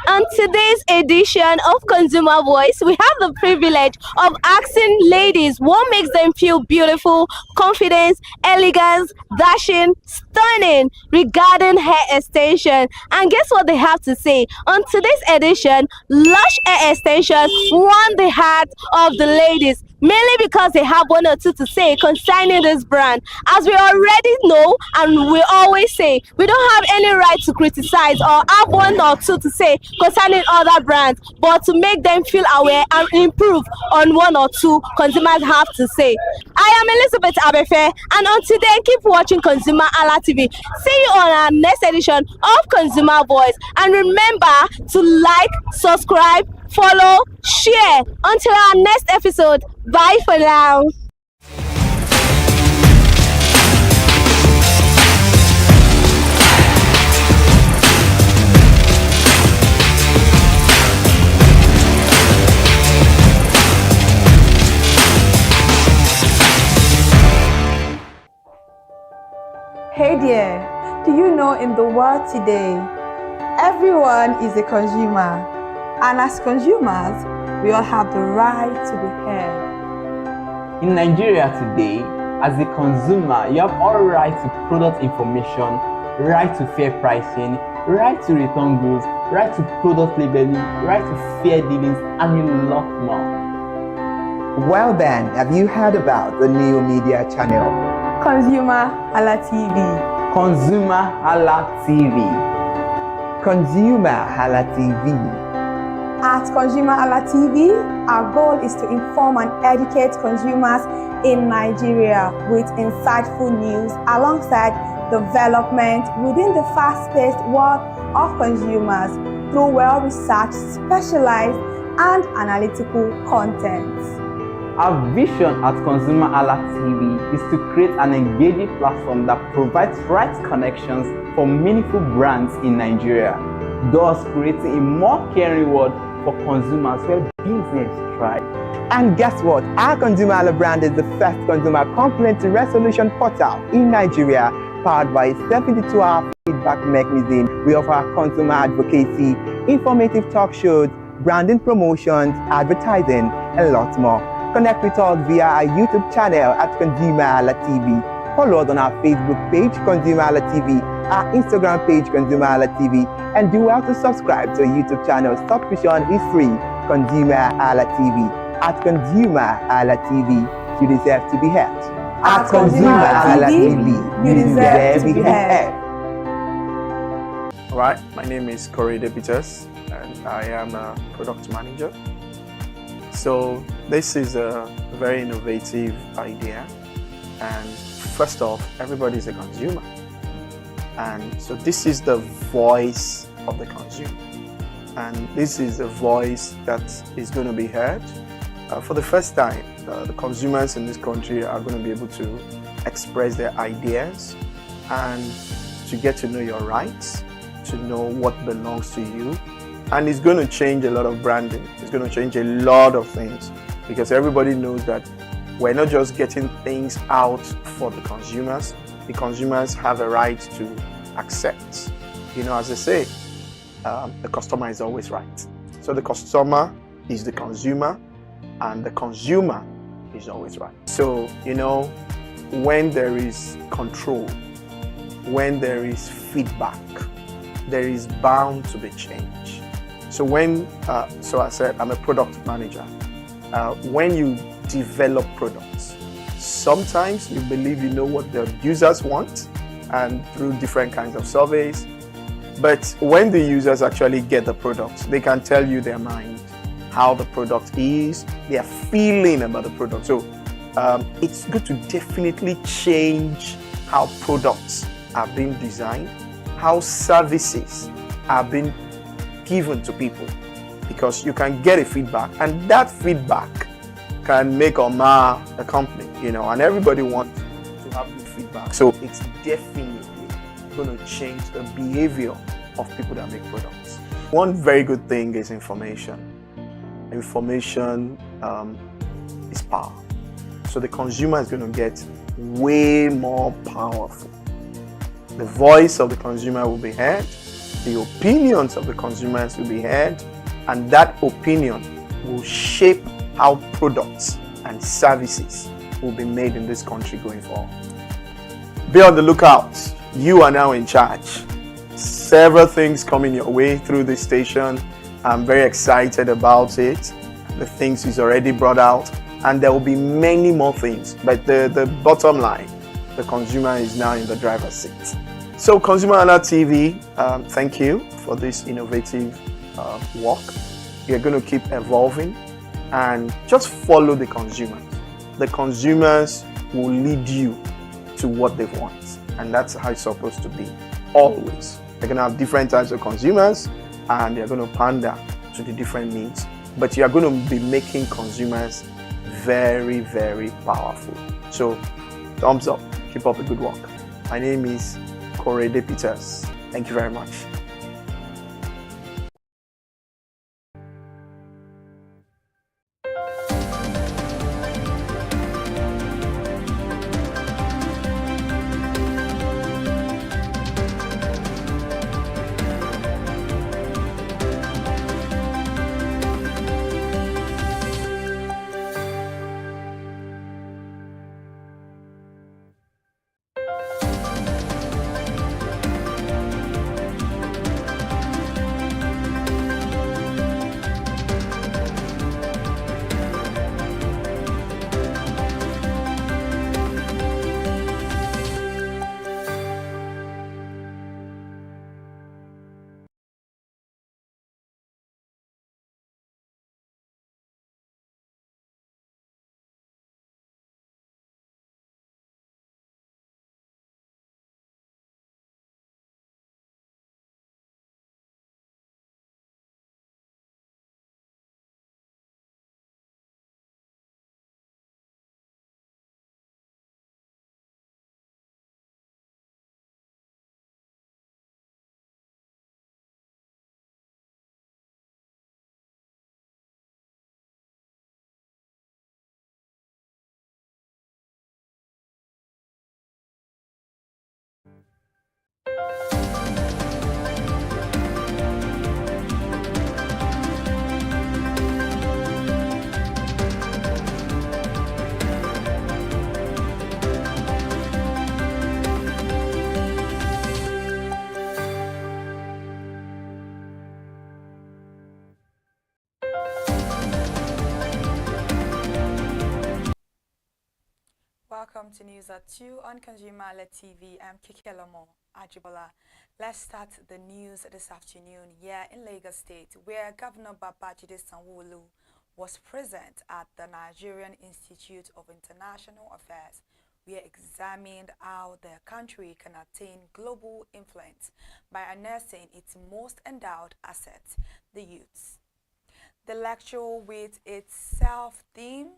On today's edition of Consumer Voice, we have the privilege of asking ladies what makes them feel beautiful, confident, elegant, dashing, stunning regarding hair extension. And guess what they have to say? On today's edition, Lush Hair Extension won the heart of the ladies, mainly because they have one or two to say concerning this brand. As we already know, and we always say, we don't have any right to criticize or have one or two to say concerning other brands, but to make them feel aware and improve on one or two consumers have to say. I am Elizabeth Abefe, and on today, keep watching Consumer Hala TV. See you on our next edition of Consumer Voice, and remember to like, subscribe, follow, share. Until our next episode, bye for now.
Hey there, do you know in the world today, everyone is a consumer, and as consumers, we all have the right to be heard.
In Nigeria today, as a consumer, you have all right to product information, right to fair pricing, right to return goods, right to product labeling, right to fair dealings, and a lot more.
Well then, have you heard about the new media channel?
ConsumerHallaTV.
ConsumerHallaTV. ConsumerHallaTV.
At ConsumerHallaTV, our goal is to inform and educate consumers in Nigeria with insightful news alongside development within the fast-paced world of consumers through well-researched, specialized, and analytical content.
Our vision at ConsumerHallaTV is to create an engaging platform that provides right connections for meaningful brands in Nigeria, thus creating a more caring world for consumers where business thrives.
And guess what? Our ConsumerHalla brand is the first consumer complaint resolution portal in Nigeria, powered by a 72-hour feedback mechanism. We offer consumer advocacy, informative talk shows, branding promotions, advertising, and lots more. Connect with us via our YouTube channel at ConsumerHallaTV. Follow us on our Facebook page, ConsumerHallaTV, our Instagram page, ConsumerHallaTV, and do well to subscribe to our YouTube channel. Subscription is free. ConsumerHallaTV. At ConsumerHallaTV, you deserve to be heard. At ConsumerHallaTV, you deserve to be heard.
Alright, my name is Korede Peters and I am a product manager. So this is a very innovative idea, and first off, everybody is a consumer, and so this is the voice of the consumer, and this is the voice that is going to be heard. For the first time, the consumers in this country are going to be able to express their ideas and to get to know your rights, to know what belongs to you. And it's going to change a lot of branding. It's going to change a lot of things, because everybody knows that we're not just getting things out for the consumers. The consumers have a right to accept. You know, as they say, the customer is always right. So the customer is the consumer, and the consumer is always right. So, you know, when there is control, when there is feedback, there is bound to be change. So when, so I said, I'm a product manager. When you develop products, sometimes you believe you know what the users want, and through different kinds of surveys. But when the users actually get the product, they can tell you their mind, how the product is, their feeling about the product. So it's good to definitely change how products are being designed, how services are being given to people, because you can get a feedback, and that feedback can make or mar a company, you know, and everybody wants to have good feedback. So it's definitely going to change the behavior of people that make products. One very good thing is information. Information is power. So the consumer is going to get way more powerful. The voice of the consumer will be heard, the opinions of the consumers will be heard, and that opinion will shape how products and services will be made in this country going forward. Be on the lookout. You are now in charge. Several things coming your way through this station. I'm very excited about it. The things he's already brought out, and there will be many more things. But the bottom line, the consumer is now in the driver's seat. So ConsumerHallaTV, thank you for this innovative work. You're going to keep evolving, and just follow the consumers. The consumers will lead you to what they want, and that's how it's supposed to be, always. They're going to have different types of consumers, and they're going to pander to the different needs, but you're going to be making consumers very, very powerful. So thumbs up, keep up the good work. My name is Korede Peters. Thank you very much.
Welcome to News at 2 on ConsumerHallaTV. I'm Kikelamo Ajibola. Let's start the news this afternoon here in Lagos State, where Governor Babajide Sanwo-Olu was present at the Nigerian Institute of International Affairs, where examined how the country can attain global influence by harnessing its most endowed asset, the youths. The lecture, with its self-theme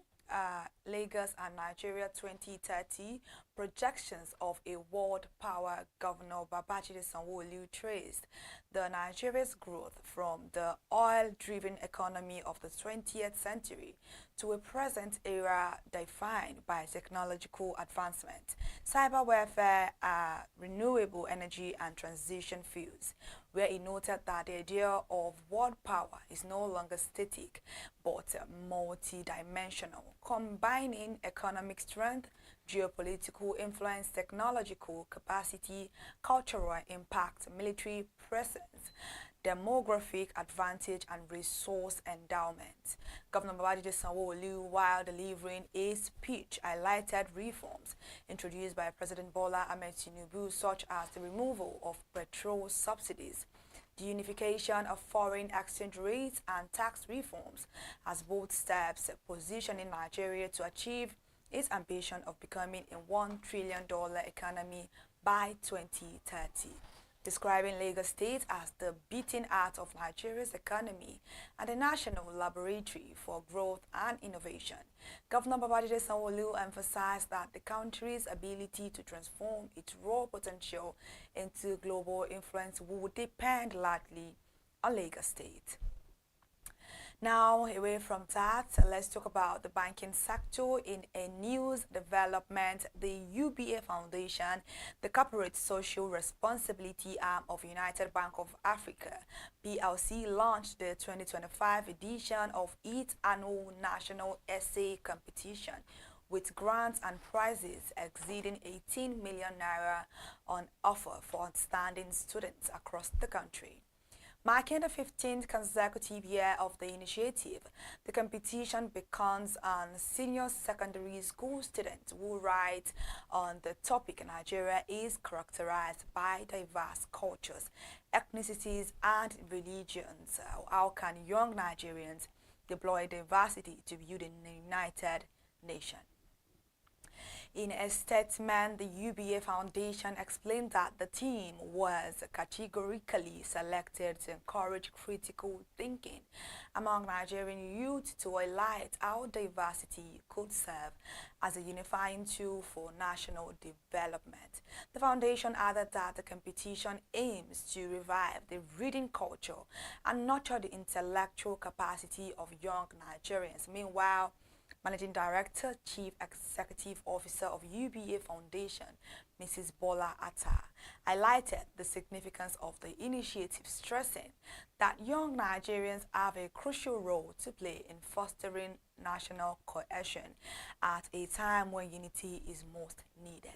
Lagos and Nigeria 2030 projections of a world power, Governor Babajide Sanwo-Olu traced the Nigeria's growth from the oil-driven economy of the 20th century to a present era defined by technological advancement, cyber warfare, renewable energy and transition fuels, where he noted that the idea of world power is no longer static but multi-dimensional, combining economic strength, geopolitical influence, technological capacity, cultural impact, military presence, demographic advantage, and resource endowment. Governor Babajide Sanwo-Olu, while delivering a speech, highlighted reforms introduced by President Bola Ahmed Tinubu, such as the removal of petrol subsidies, the unification of foreign exchange rates, and tax reforms as both steps positioning Nigeria to achieve its ambition of becoming a $1 trillion economy by 2030. Describing Lagos State as the beating heart of Nigeria's economy and a national laboratory for growth and innovation, Governor Babajide Sanwo-Olu emphasized that the country's ability to transform its raw potential into global influence will depend largely on Lagos State. Now, away from that, let's talk about the banking sector. In a news development, the UBA Foundation, the corporate social responsibility arm of United Bank of Africa, PLC, launched the 2025 edition of its annual national essay competition, with grants and prizes exceeding 18 million naira on offer for outstanding students across the country. Marking the 15th consecutive year of the initiative, the competition beckons on senior secondary school students who write on the topic Nigeria is characterized by diverse cultures, ethnicities, and religions. How can young Nigerians deploy diversity to build a united nation? In a statement, the UBA Foundation explained that the team was categorically selected to encourage critical thinking among Nigerian youth to highlight how diversity could serve as a unifying tool for national development. The foundation added that the competition aims to revive the reading culture and nurture the intellectual capacity of young Nigerians. Meanwhile, Managing Director, Chief Executive Officer of UBA Foundation, Mrs. Bola Atta, highlighted the significance of the initiative, stressing that young Nigerians have a crucial role to play in fostering national cohesion at a time when unity is most needed.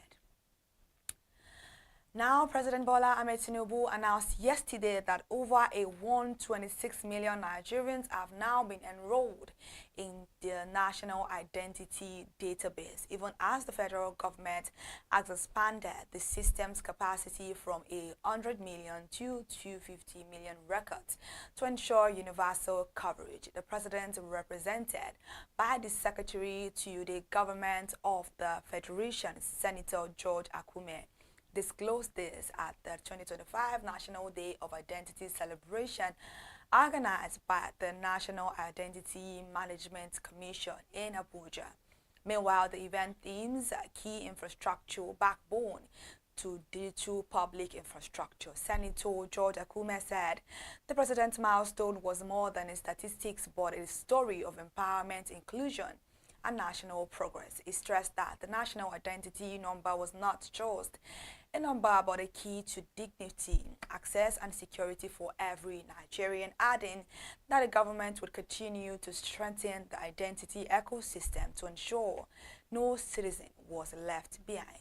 Now, President Bola Ahmed Tinubu announced yesterday that over 126 million Nigerians have now been enrolled in the National Identity Database, even as the federal government has expanded the system's capacity from 100 million to 250 million records to ensure universal coverage. The president, represented by the Secretary to the Government of the Federation, Senator George Akume, disclosed this at the 2025 National Day of Identity celebration organized by the National Identity Management Commission in Abuja. Meanwhile, the event themes key infrastructure backbone to digital public infrastructure. Senator George Akume said the president's milestone was more than a statistics but a story of empowerment, inclusion, and national progress. He stressed that the national identity number was not just a number but a key to dignity, access and security for every Nigerian, adding that the government would continue to strengthen the identity ecosystem to ensure no citizen was left behind.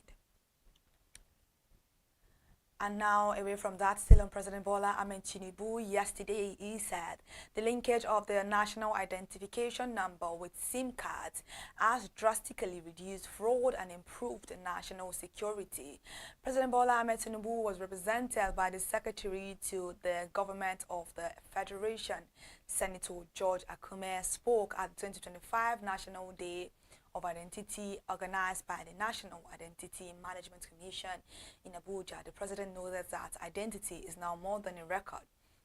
And now, away from that, still on President Bola Ahmed Tinubu, yesterday he said the linkage of the national identification number with SIM cards has drastically reduced fraud and improved national security. President Bola Ahmed Tinubu was represented by the Secretary to the Government of the Federation, Senator George Akume, spoke at the 2025 National Day of Identity organized by the National Identity Management Commission in Abuja. The president noted that identity is now more than a record,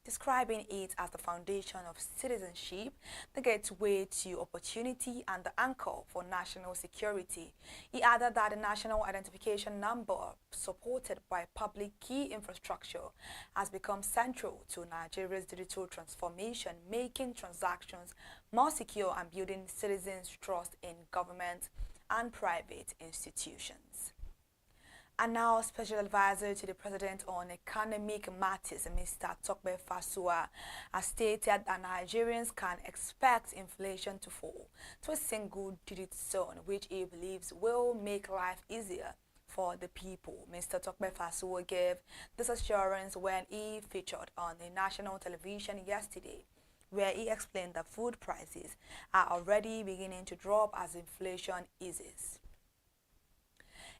describing it as the foundation of citizenship, the gateway to opportunity, and the anchor for national security. He added that the national identification number, supported by public key infrastructure, has become central to Nigeria's digital transformation, making transactions more secure and building citizens' trust in government and private institutions. And now, Special Advisor to the President on Economic Matters, Mr. Tokbe Fasua, has stated that Nigerians can expect inflation to fall to a single-digit zone, which he believes will make life easier for the people. Mr. Tokbe Fasua gave this assurance when he featured on the national television yesterday, where he explained that food prices are already beginning to drop as inflation eases.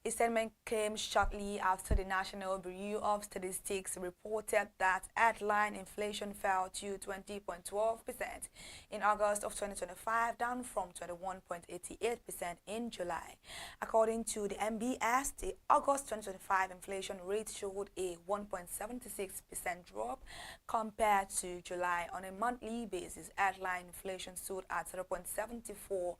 His statement came shortly after the National Bureau of Statistics reported that headline inflation fell to 20.12% in August of 2025, down from 21.88% in July. According to the MBS, the August 2025 inflation rate showed a 1.76% drop compared to July. On a monthly basis, headline inflation stood at 0.74%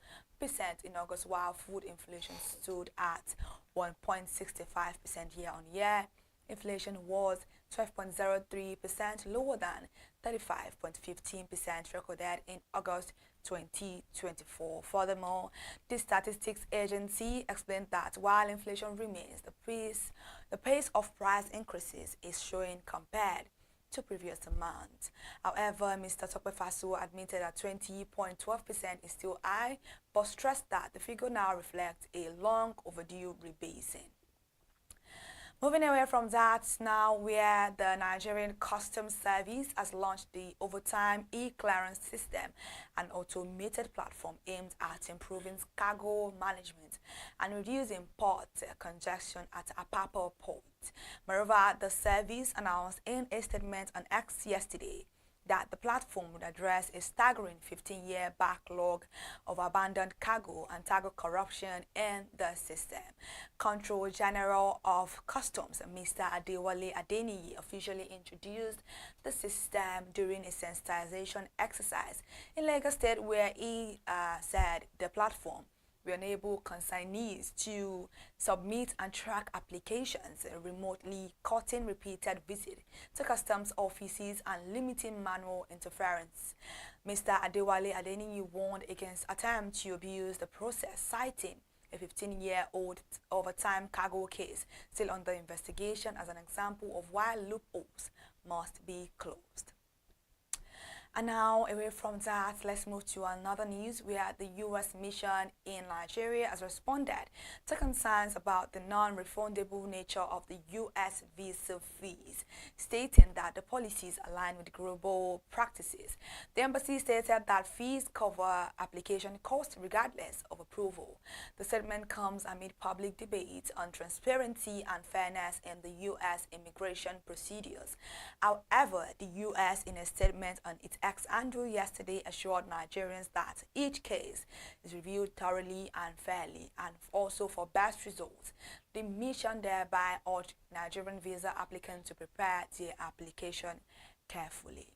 in August, while food inflation stood at 1.65% year-on-year. Inflation was 12.03% lower than 35.15% recorded in August 2024. Furthermore, the Statistics Agency explained that while inflation remains, the pace of price increases is showing compared to previous months. However, Mr. Tokwe Fasu admitted that 20.12% is still high, but stressed that the figure now reflects a long overdue rebasing. Moving away from that, now where the Nigerian Customs Service has launched the Overtime e-clearance system, an automated platform aimed at improving cargo management and reducing port congestion at Apapa Port. Moreover, the service announced in a statement on X yesterday that the platform would address a staggering 15-year backlog of abandoned cargo and cargo corruption in the system. Controller General of Customs, Mr. Adewale Adeniyi, officially introduced the system during a sensitization exercise in Lagos State, where he said the platform will enable consignees to submit and track applications remotely, cutting repeated visits to customs offices and limiting manual interference. Mr. Adewale Adeniyi warned against attempts to abuse the process, citing a 15-year-old overtime cargo case still under investigation as an example of why loopholes must be closed. And now, away from that, let's move to another news where the U.S. mission in Nigeria has responded to concerns about the non-refundable nature of the U.S. visa fees, stating that the policies align with global practices. The embassy stated that fees cover application costs regardless of approval. The statement comes amid public debate on transparency and fairness in the U.S. immigration procedures. However, the U.S. in a statement on its Andrew yesterday assured Nigerians that each case is reviewed thoroughly and fairly, and also for best results. The mission thereby urged Nigerian visa applicants to prepare their application carefully.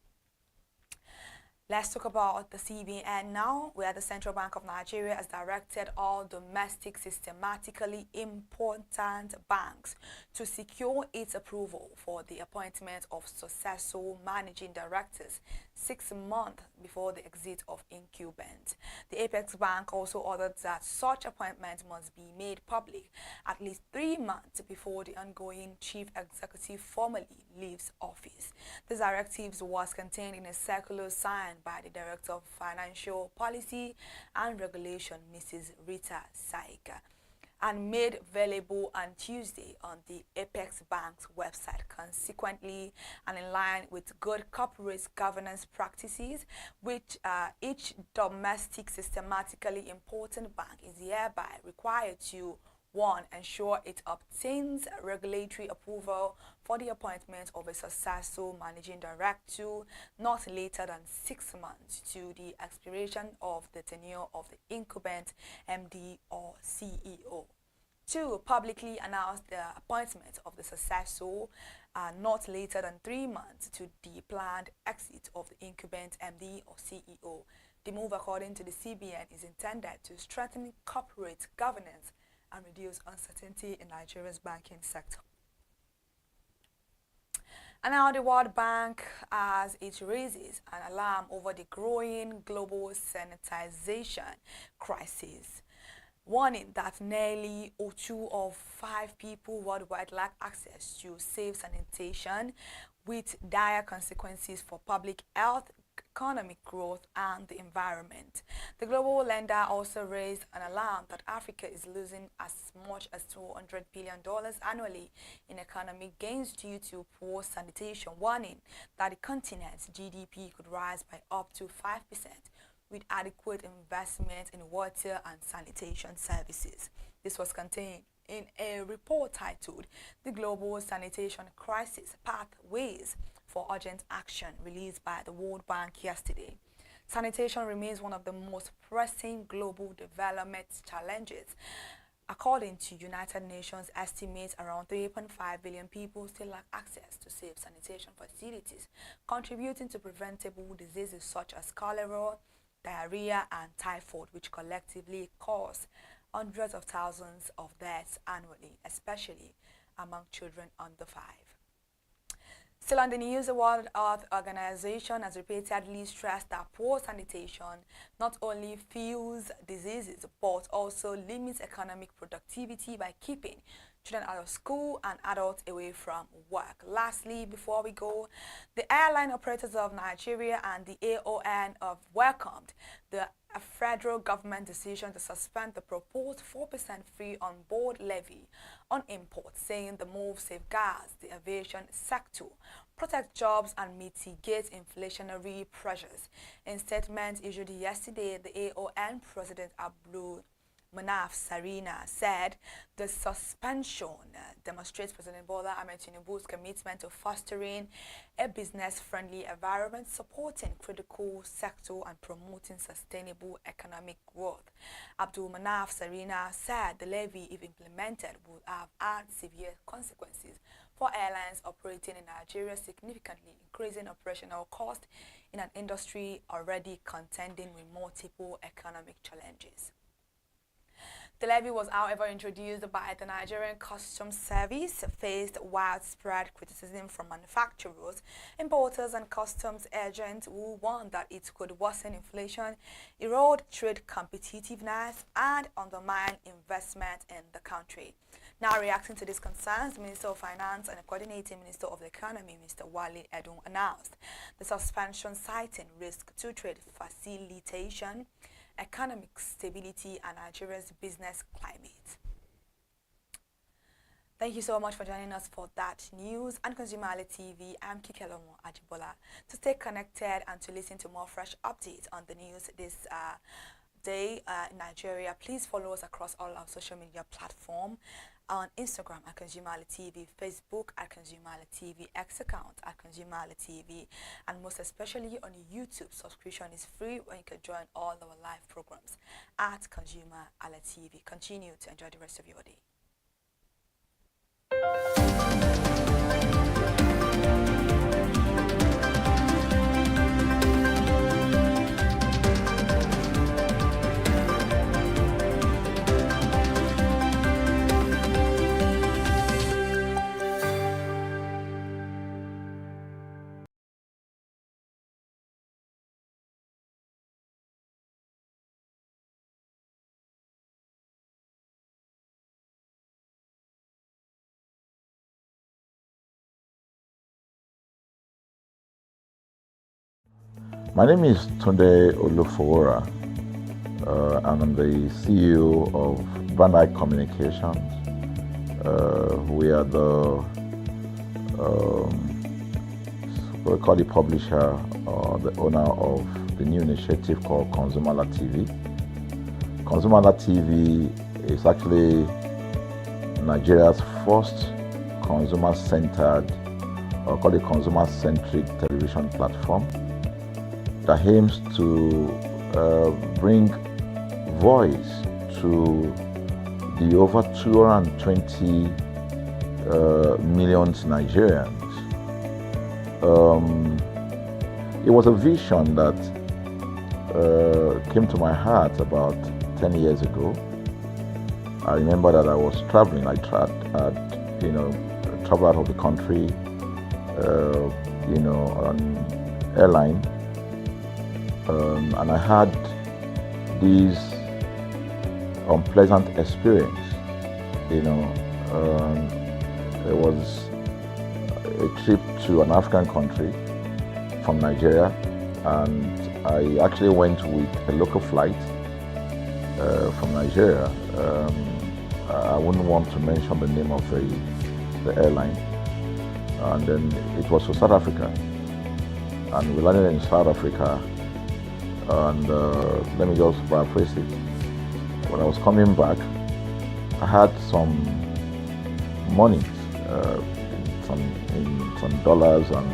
Let's talk about the CBN now, where the Central Bank of Nigeria has directed all domestic systematically important banks to secure its approval for the appointment of successful managing directors 6 months before the exit of incumbents. The Apex Bank also ordered that such appointment must be made public at least 3 months before the ongoing chief executive formally leaves office. The directives was contained in a circular signed by the Director of Financial Policy and Regulation, Mrs. Rita Saika, and made available on Tuesday on the Apex Bank's website. Consequently, and in line with good corporate governance practices, which each domestic systematically important bank is hereby required to 1. Ensure it obtains regulatory approval for the appointment of a successful managing director not later than 6 months to the expiration of the tenure of the incumbent MD or CEO. 2. Publicly announce the appointment of the successor not later than 3 months to the planned exit of the incumbent MD or CEO. The move, according to the CBN, is intended to strengthen corporate governance and reduce uncertainty in Nigeria's banking sector. And now the World Bank, as it raises an alarm over the growing global sanitization crisis, warning that nearly 2 of 5 people worldwide lack access to safe sanitation, with dire consequences for public health, economic growth, and the environment. The global lender also raised an alarm that Africa is losing as much as $200 billion annually in economic gains due to poor sanitation, warning that the continent's GDP could rise by up to 5% with adequate investment in water and sanitation services. This was contained in a report titled "The Global Sanitation Crisis Pathways for Urgent Action," released by the World Bank yesterday. Sanitation remains one of the most pressing global development challenges. According to United Nations estimates, around 3.5 billion people still lack access to safe sanitation facilities, contributing to preventable diseases such as cholera, diarrhea, and typhoid, which collectively cause hundreds of thousands of deaths annually, especially among children under 5. Still on the news, the World Health Organization has repeatedly stressed that poor sanitation not only fuels diseases but also limits economic productivity by keeping children out of school and adults away from work. Lastly, before we go, the Airline Operators of Nigeria and the AON have welcomed the federal government decision to suspend the proposed 4% free on-board levy on imports, saying the move safeguards the aviation sector, protects jobs, and mitigates inflationary pressures. In statement issued yesterday, the AON President Abdul Manaf Sarina said the suspension demonstrates President Bola Ahmed Tinubu's commitment to fostering a business-friendly environment, supporting critical sector, and promoting sustainable economic growth. Abdul Manaf Sarina said the levy, if implemented, would have had severe consequences for airlines operating in Nigeria, significantly increasing operational costs in an industry already contending with multiple economic challenges. The levy was, however, introduced by the Nigerian Customs Service, faced widespread criticism from manufacturers, importers, and customs agents who warned that it could worsen inflation, erode trade competitiveness, and undermine investment in the country. Now, reacting to these concerns, Minister of Finance and the Coordinating Minister of the Economy, Mr. Wale Edun, announced the suspension, citing risk to trade facilitation, economic stability, and Nigeria's business climate. Thank you so much for joining us for that news and ConsumerHallaTV. I'm Kikelomo Ajibola. To stay connected and to listen to more fresh updates on the news this day in Nigeria, please follow us across all our social media platforms. On Instagram at ConsumerHallaTV, Facebook at ConsumerHallaTV, X account at ConsumerHallaTV, and most especially on YouTube. Subscription is free, where you can join all our live programs at ConsumerHallaTV. Continue to enjoy the rest of your day.
My name is Tunde Olufowora, and I'm the CEO of Brand Eye Communications. We are we call the publisher or the owner of the new initiative called ConsumerHallaTV. ConsumerHallaTV is actually Nigeria's first consumer-centered, or call it consumer-centric television platform that aims to bring voice to the over 220 million Nigerians. It was a vision that came to my heart about 10 years ago. I remember that I was traveling. I traveled out of the country, on airline, and I had this unpleasant experience. It was a trip to an African country from Nigeria, and I actually went with a local flight from Nigeria. I wouldn't want to mention the name of the airline, and then it was to South Africa, and we landed in South Africa, and let me just paraphrase it. When I was coming back, I had some money, some dollars, and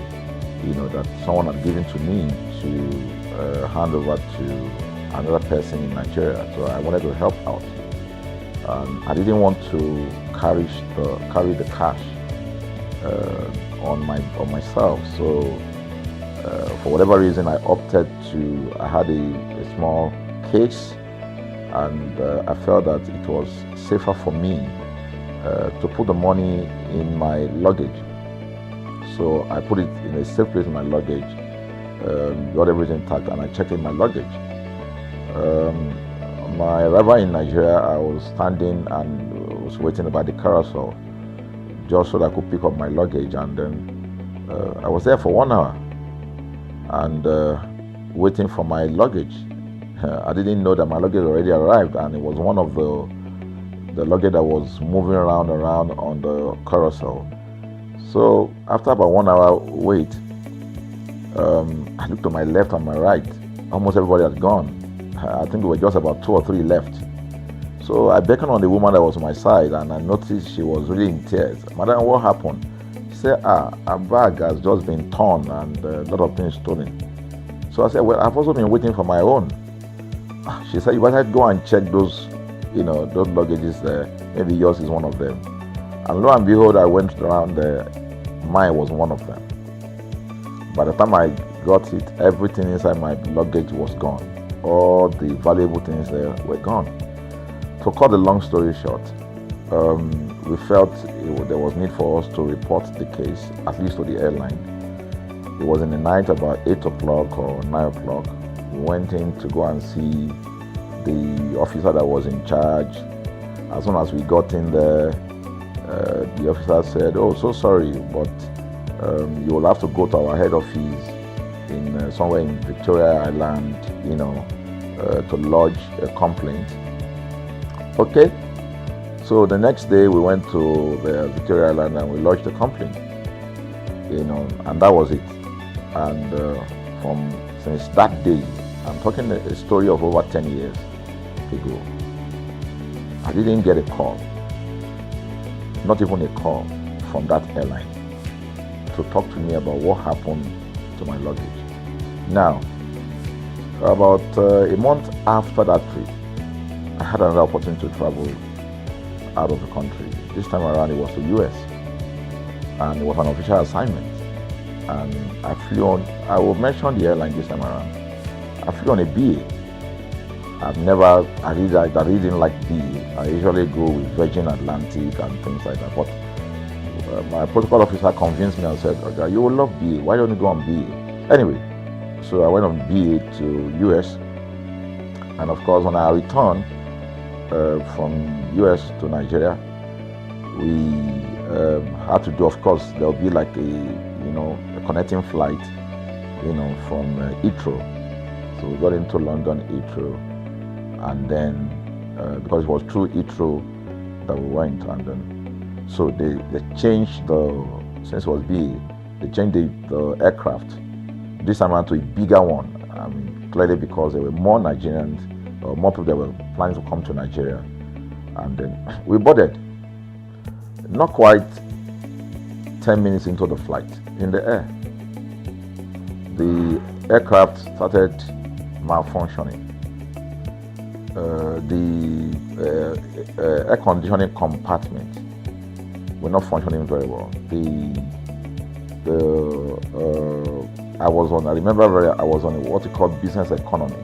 that someone had given to me to hand over to another person in Nigeria. So I wanted to help out. I didn't want to carry the cash on myself. So for whatever reason, I opted to. I had a small case, and I felt that it was safer for me to put the money in my luggage. So I put it in a safe place in my luggage, got everything intact, and I checked in my luggage. My arrival in Nigeria, I was standing and was waiting by the carousel just so that I could pick up my luggage, and then I was there for 1 hour and waiting for my luggage. I didn't know that my luggage already arrived, and it was one of the luggage that was moving around on the carousel. So after about 1 hour wait, I looked to my left and my right. Almost everybody had gone. I think there were just about 2 or 3 left. So I beckoned on the woman that was on my side, and I noticed she was really in tears. Madam, what happened? She said, her bag has just been torn and a lot of things stolen. So I said, well, I've also been waiting for my own. She said, you better go and check those luggages there. Maybe yours is one of them. And lo and behold, I went around there. Mine was one of them. By the time I got it, everything inside my luggage was gone. All the valuable things there were gone. To cut the long story short, we felt there was need for us to report the case, at least to the airline. It was in the night, about 8 o'clock or 9 o'clock. We went in to go and see the officer that was in charge. As soon as we got in there, the officer said, "Oh, so sorry, but you will have to go to our head office in somewhere in Victoria Island, to lodge a complaint." Okay. So the next day we went to the Victoria Island and we lodged a complaint, and that was it. And since that day, I'm talking a story of over 10 years ago, I didn't get a call, not even a call from that airline to talk to me about what happened to my luggage. Now, about a month after that trip, I had another opportunity to travel out of the country. This time around, it was to US, and it was an official assignment. And I flew on, I will mention the airline this time around. I flew on a BA. I really didn't like BA. I usually go with Virgin Atlantic and things like that. But my protocol officer convinced me and said, "Okay, you will love BA. Why don't you go on BA?" Anyway, so I went on BA to US. And of course, when I returned from US to Nigeria, we had to do, of course, there'll be like a connecting flight from Heathrow. So we got into London Heathrow, and then because it was through Heathrow that we went, and then so they changed since it was BA, they changed the aircraft this time around to a bigger one. I mean, clearly because there were more Nigerians, or more people that were planning to come to Nigeria, and then we boarded. Not quite 10 minutes into the flight, in the air, the aircraft started malfunctioning. The air conditioning compartment were not functioning very well. I was on what you call business economy.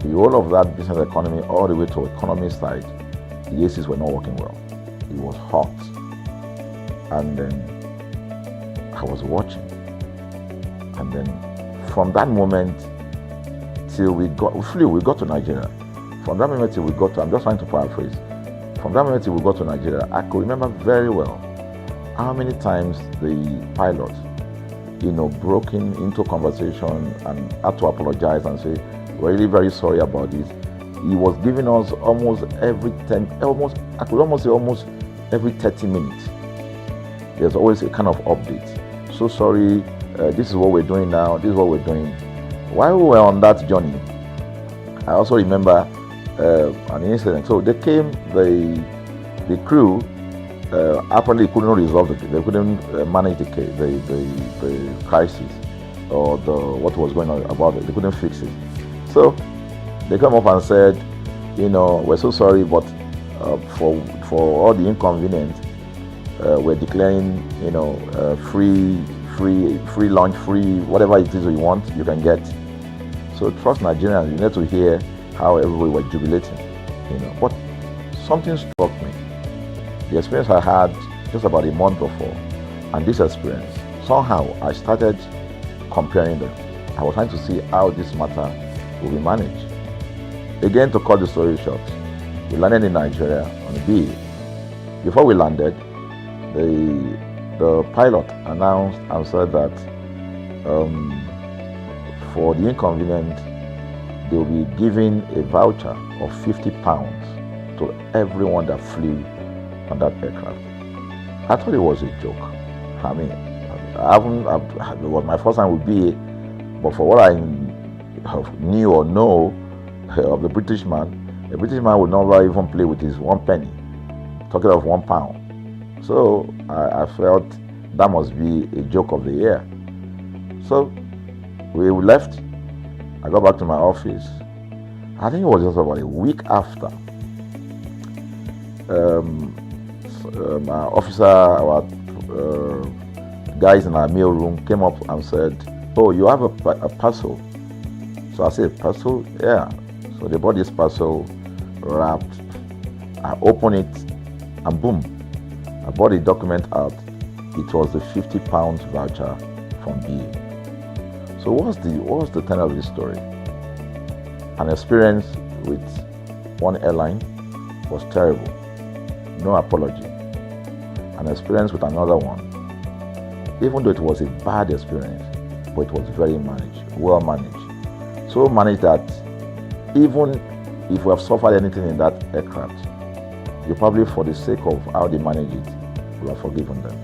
The whole of that business economy all the way to economy side, the ACs were not working well. It was hot, and then I was watching, and then from that moment till we got to Nigeria. From that moment till we got to, I'm just trying to paraphrase, from that moment till we got to Nigeria, I could remember very well how many times the pilot, broke into conversation and had to apologize and say, "We're really very sorry about this." He was giving us almost every 30 minutes. There's always a kind of update. "So sorry, this is what we're doing now, this is what we're doing." While we were on that journey, I also remember an incident. So they came, the crew apparently couldn't resolve it. They couldn't manage the crisis or what was going on about it. They couldn't fix it. So they came up and said, "We're so sorry, but for all the inconvenience, we're declaring, free lunch, free whatever it is you want, you can get." So trust Nigerians, you need to hear how everybody was jubilating, But something struck me. The experience I had just about a month before, and this experience, somehow I started comparing them. I was trying to see how this matter will be managed. Again, to cut the story short, we landed in Nigeria on a BA. Before we landed, the pilot announced and said that for the inconvenience, they will be giving a voucher of £50 to everyone that flew on that aircraft. I thought it was a joke. I mean, it was my first time with BA, but for what I knew or know of the British man would never even play with his 1 penny, talking of £1. So I felt that must be a joke of the year. So we left. I got back to my office. I think it was just about a week after. My officer, our guys in our mail room came up and said, "Oh, you have a parcel." So I said, "Parcel? Yeah." So they bought this parcel wrapped. I opened it, and boom, I bought the document out. It was the £50 voucher from BA. So what's the tenor of this story? An experience with one airline was terrible, no apology. An experience with another one, even though it was a bad experience, but it was very managed, well managed. So managed that even if we have suffered anything in that aircraft, you probably, for the sake of how they manage it, we have forgiven them.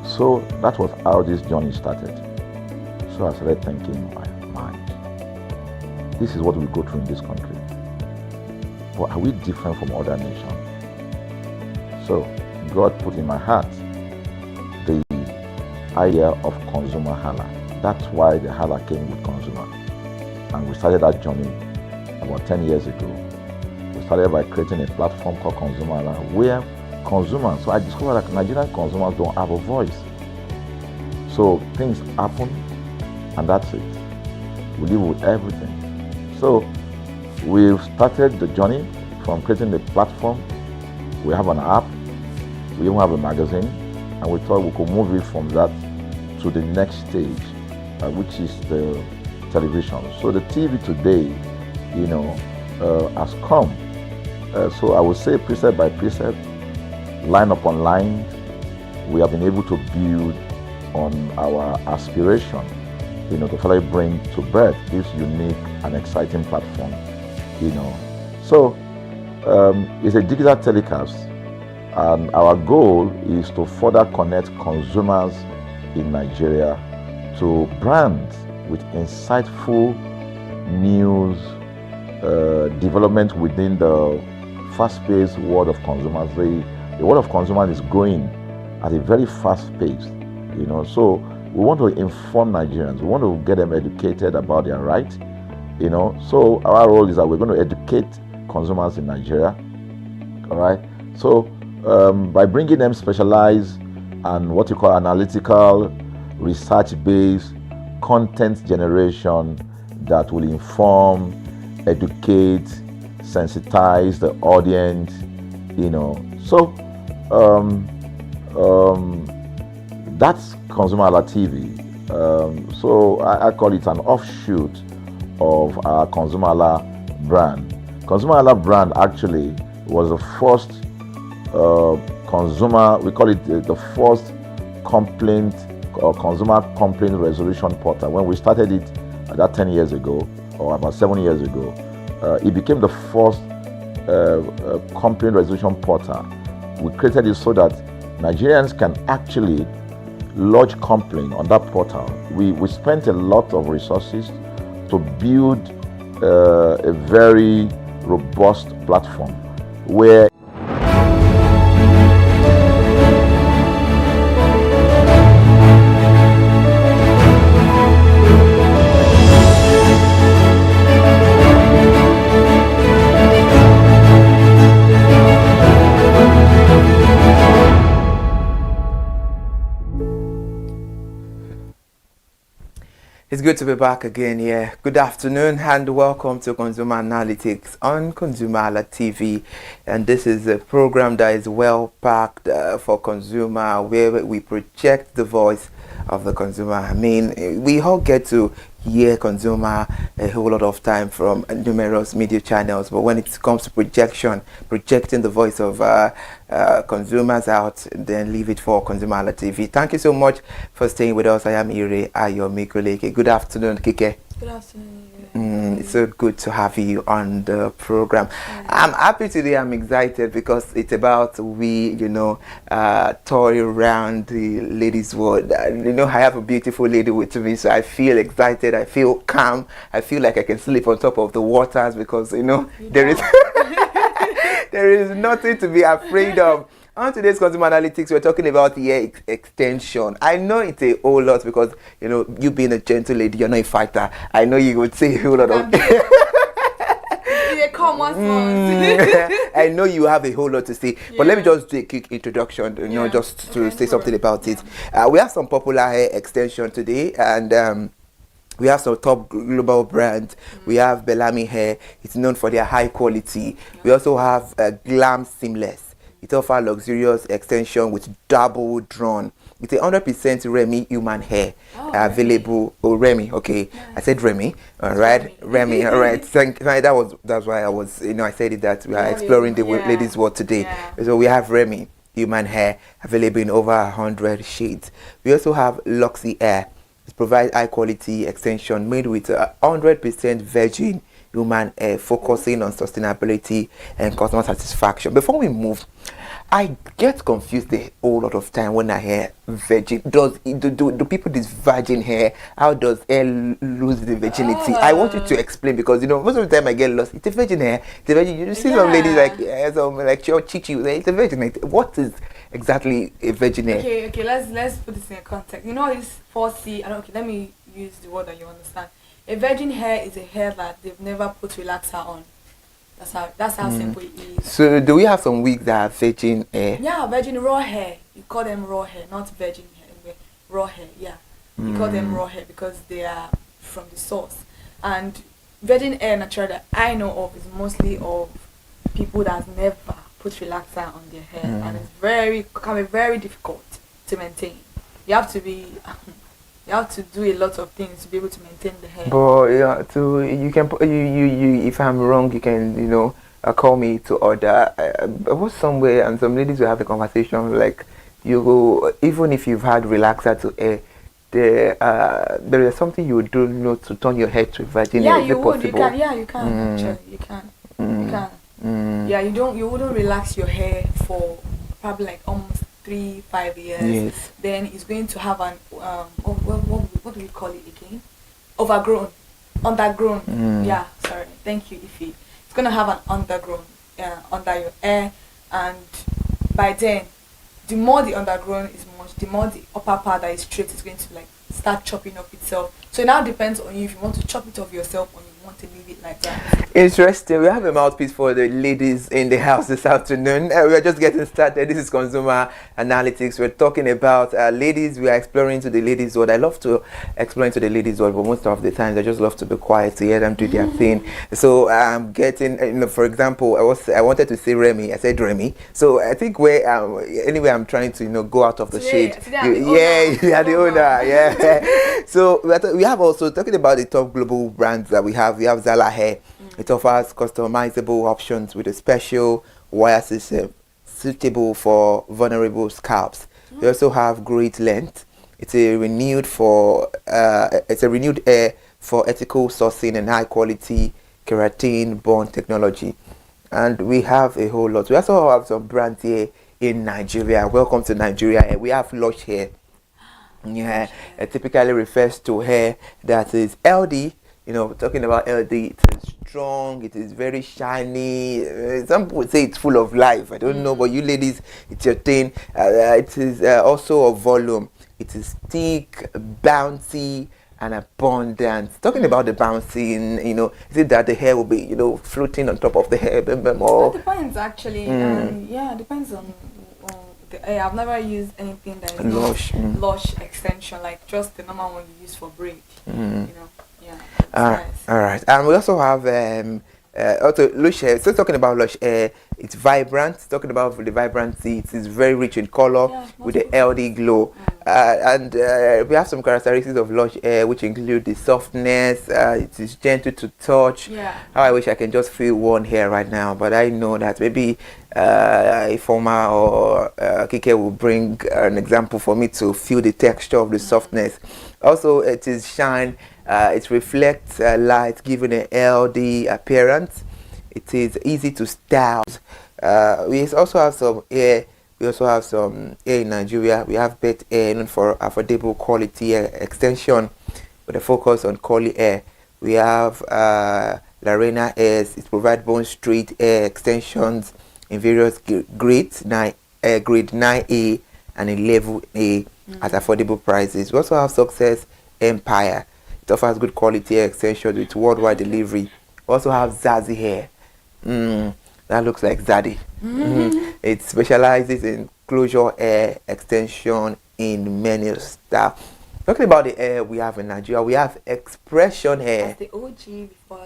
So that was how this journey started. So I started thinking in my mind, this is what we go through in this country. But are we different from other nations? So God put in my heart the idea of ConsumerHalla. That's why the Hala came with consumer. And we started that journey about 10 years ago. We started by creating a platform called ConsumerHalla, where consumers, so I discovered that Nigerian consumers don't have a voice. So things happen, and that's it. We live with everything. So we've started the journey from creating the platform. We have an app, we even have a magazine, and we thought we could move it from that to the next stage, which is the television. So the TV today, has come. So I would say precept by precept, line upon line, we have been able to build on our aspiration, to finally bring to birth this unique and exciting platform, So it's a digital telecast, and our goal is to further connect consumers in Nigeria to brands with insightful news, development within the fast-paced world of consumers. The world of consumers is growing at a very fast pace, So we want to inform Nigerians. We want to get them educated about their rights, So our role is that we're going to educate consumers in Nigeria, all right? So by bringing them specialized and what you call analytical, research-based content generation that will inform, educate, sensitize the audience, So that's ConsumerHallaTV. So I call it an offshoot of our ConsumerHalla brand. ConsumerHalla brand actually was the first we call it the first complaint or consumer complaint resolution portal. When we started it about 10 years ago, or about 7 years ago, it became the first complaint resolution portal. We created it so that Nigerians can actually lodge complaint on that portal. We spent a lot of resources to build a very robust platform where
It's good to be back again here. Good afternoon and welcome to Consumer Analytics on ConsumerHallaTV. And this is a program that is well packed for consumer, where we project the voice of the consumer. I mean, we all get to hear consumer a whole lot of time from numerous media channels, but when it comes to projecting the voice of consumers out, then leave it for ConsumerHallaTV. Thank you so much for staying with us. I am Ire Ayomikoleke. Good afternoon, Kike.
Good afternoon.
It's so good to have you on the program. I'm happy today. I'm excited because it's about toy around the ladies' world. I have a beautiful lady with me, so I feel excited. I feel calm. I feel like I can sleep on top of the waters because there is there is nothing to be afraid of. On today's Consumer Analytics, we're talking about the extension. I know it's a whole lot because, you being a gentle lady, you're not a fighter. I know you would say a whole lot of... I know you have a whole lot to say, but let me just do a quick introduction, just to say something about it. We have some popular hair extension today, and we have some top global brands. We have Bellamy Hair. It's known for their high quality. We also have Glam Seamless. It offers luxurious extension with double drawn. It's 100% Remy human hair available. Oh, Remy. Okay, nice. I said Remy. All right, Remy. All right. That's why I was. I said it that we are exploring the ladies' world today. Yeah. So we have Remy human hair available in over 100 shades. We also have Luxy Hair. It provides high quality extension made with 100% virgin human hair, focusing on sustainability and customer satisfaction. Before we move, I get confused a whole lot of time when I hear virgin. Do people this virgin hair? How does hair lose the virginity? I want you to explain because most of the time I get lost. It's a virgin hair. It's a virgin. You see some ladies like Chichi. It's a virgin hair. What is exactly a virgin hair?
Okay. Let's put this in context. This 4C. Let me use the word that you understand. A virgin hair is a hair that they've never put relaxer on. That's how simple it is.
So do we have some wigs that are virgin hair?
Yeah, virgin raw hair. You call them raw hair, not virgin hair. Raw hair, yeah. You call them raw hair because they are from the source. And virgin hair naturally that I know of is mostly of people that never put relaxer on their hair, and it's can be very difficult to maintain. You have to do a lot of things to be able to maintain the hair.
But you can if I'm wrong, you can call me to order. I was somewhere and some ladies will have a conversation like even if you've had relaxer to hair, there is something you would do, to turn your hair to virgin hair.
Yeah, you would.
Possible?
You can. Yeah, you can. Actually, you can. You can. Yeah, you wouldn't relax your hair for probably like almost 3-5 years.
Yes.
Then it's going to have an what do we call it again? Undergrown. Yeah, sorry. Thank you, Ify. It's gonna have an undergrown under your hair, and by then, the more the undergrown is much, the more the upper part that is straight is going to like start chopping up itself. So it now depends on you if you want to chop it off yourself or you want to leave it like that.
Interesting. We have a mouthpiece for the ladies in the house this afternoon. We are just getting started. This is Consumer Analytics. We're talking about ladies. We are exploring to the ladies' world. I love to explore into the ladies' world, but most of the times I just love to be quiet to hear them do their thing. So I'm getting, for example, I wanted to say Remy. I said Remy. So I think anyway, I'm trying to go out of the shade. You are the owner. Yeah. So we have also talking about the top global brands that we have. We have Zala Hair. It offers customizable options with a special wire system suitable for vulnerable scalps. We also have great length. It's a renewed air for ethical sourcing and high quality keratin bond technology. And we have a whole lot. We also have some brands here in Nigeria. Welcome to Nigeria. We have Lush Hair. Yeah, it typically refers to hair that is LD. Talking about LD, it is strong, it is very shiny. Some people say it's full of life. I don't know, but you ladies, it's your thing. It is also of volume. It is thick, bouncy, and abundant. Talking about the bouncing, is it that the hair will be, floating on top of the hair?
It depends, actually. It depends on the hair. I've never used anything that is Lush extension, like just the normal one you use for braid.
All right. And we also have also Lush Hair. Still talking about Lush Hair. It's vibrant. Talking about the vibrancy, it is very rich in color with the LD glow. And we have some characteristics of Lush Hair, which include the softness. It is gentle to touch. How I wish I can just feel one hair right now, but I know that maybe Ifoma or Kike will bring an example for me to feel the texture of the softness. Also, it is shine. It reflects light, giving an LD appearance. It is easy to style. We also have some hair. We also have some hair in Nigeria. We have Bet Hair, known for affordable quality hair extension with a focus on curly hair. We have Larena Hairs. It provides bone straight hair extensions in various grades, grade 9A and a level A at affordable prices. We also have Success Empire. It offers good quality hair extensions with worldwide delivery. We also have Zazie Hair. That looks like Zaddy. It specializes in closure hair extension in many styles. Talking about the hair we have in Nigeria, we have Expression Hair.
That's the OG before.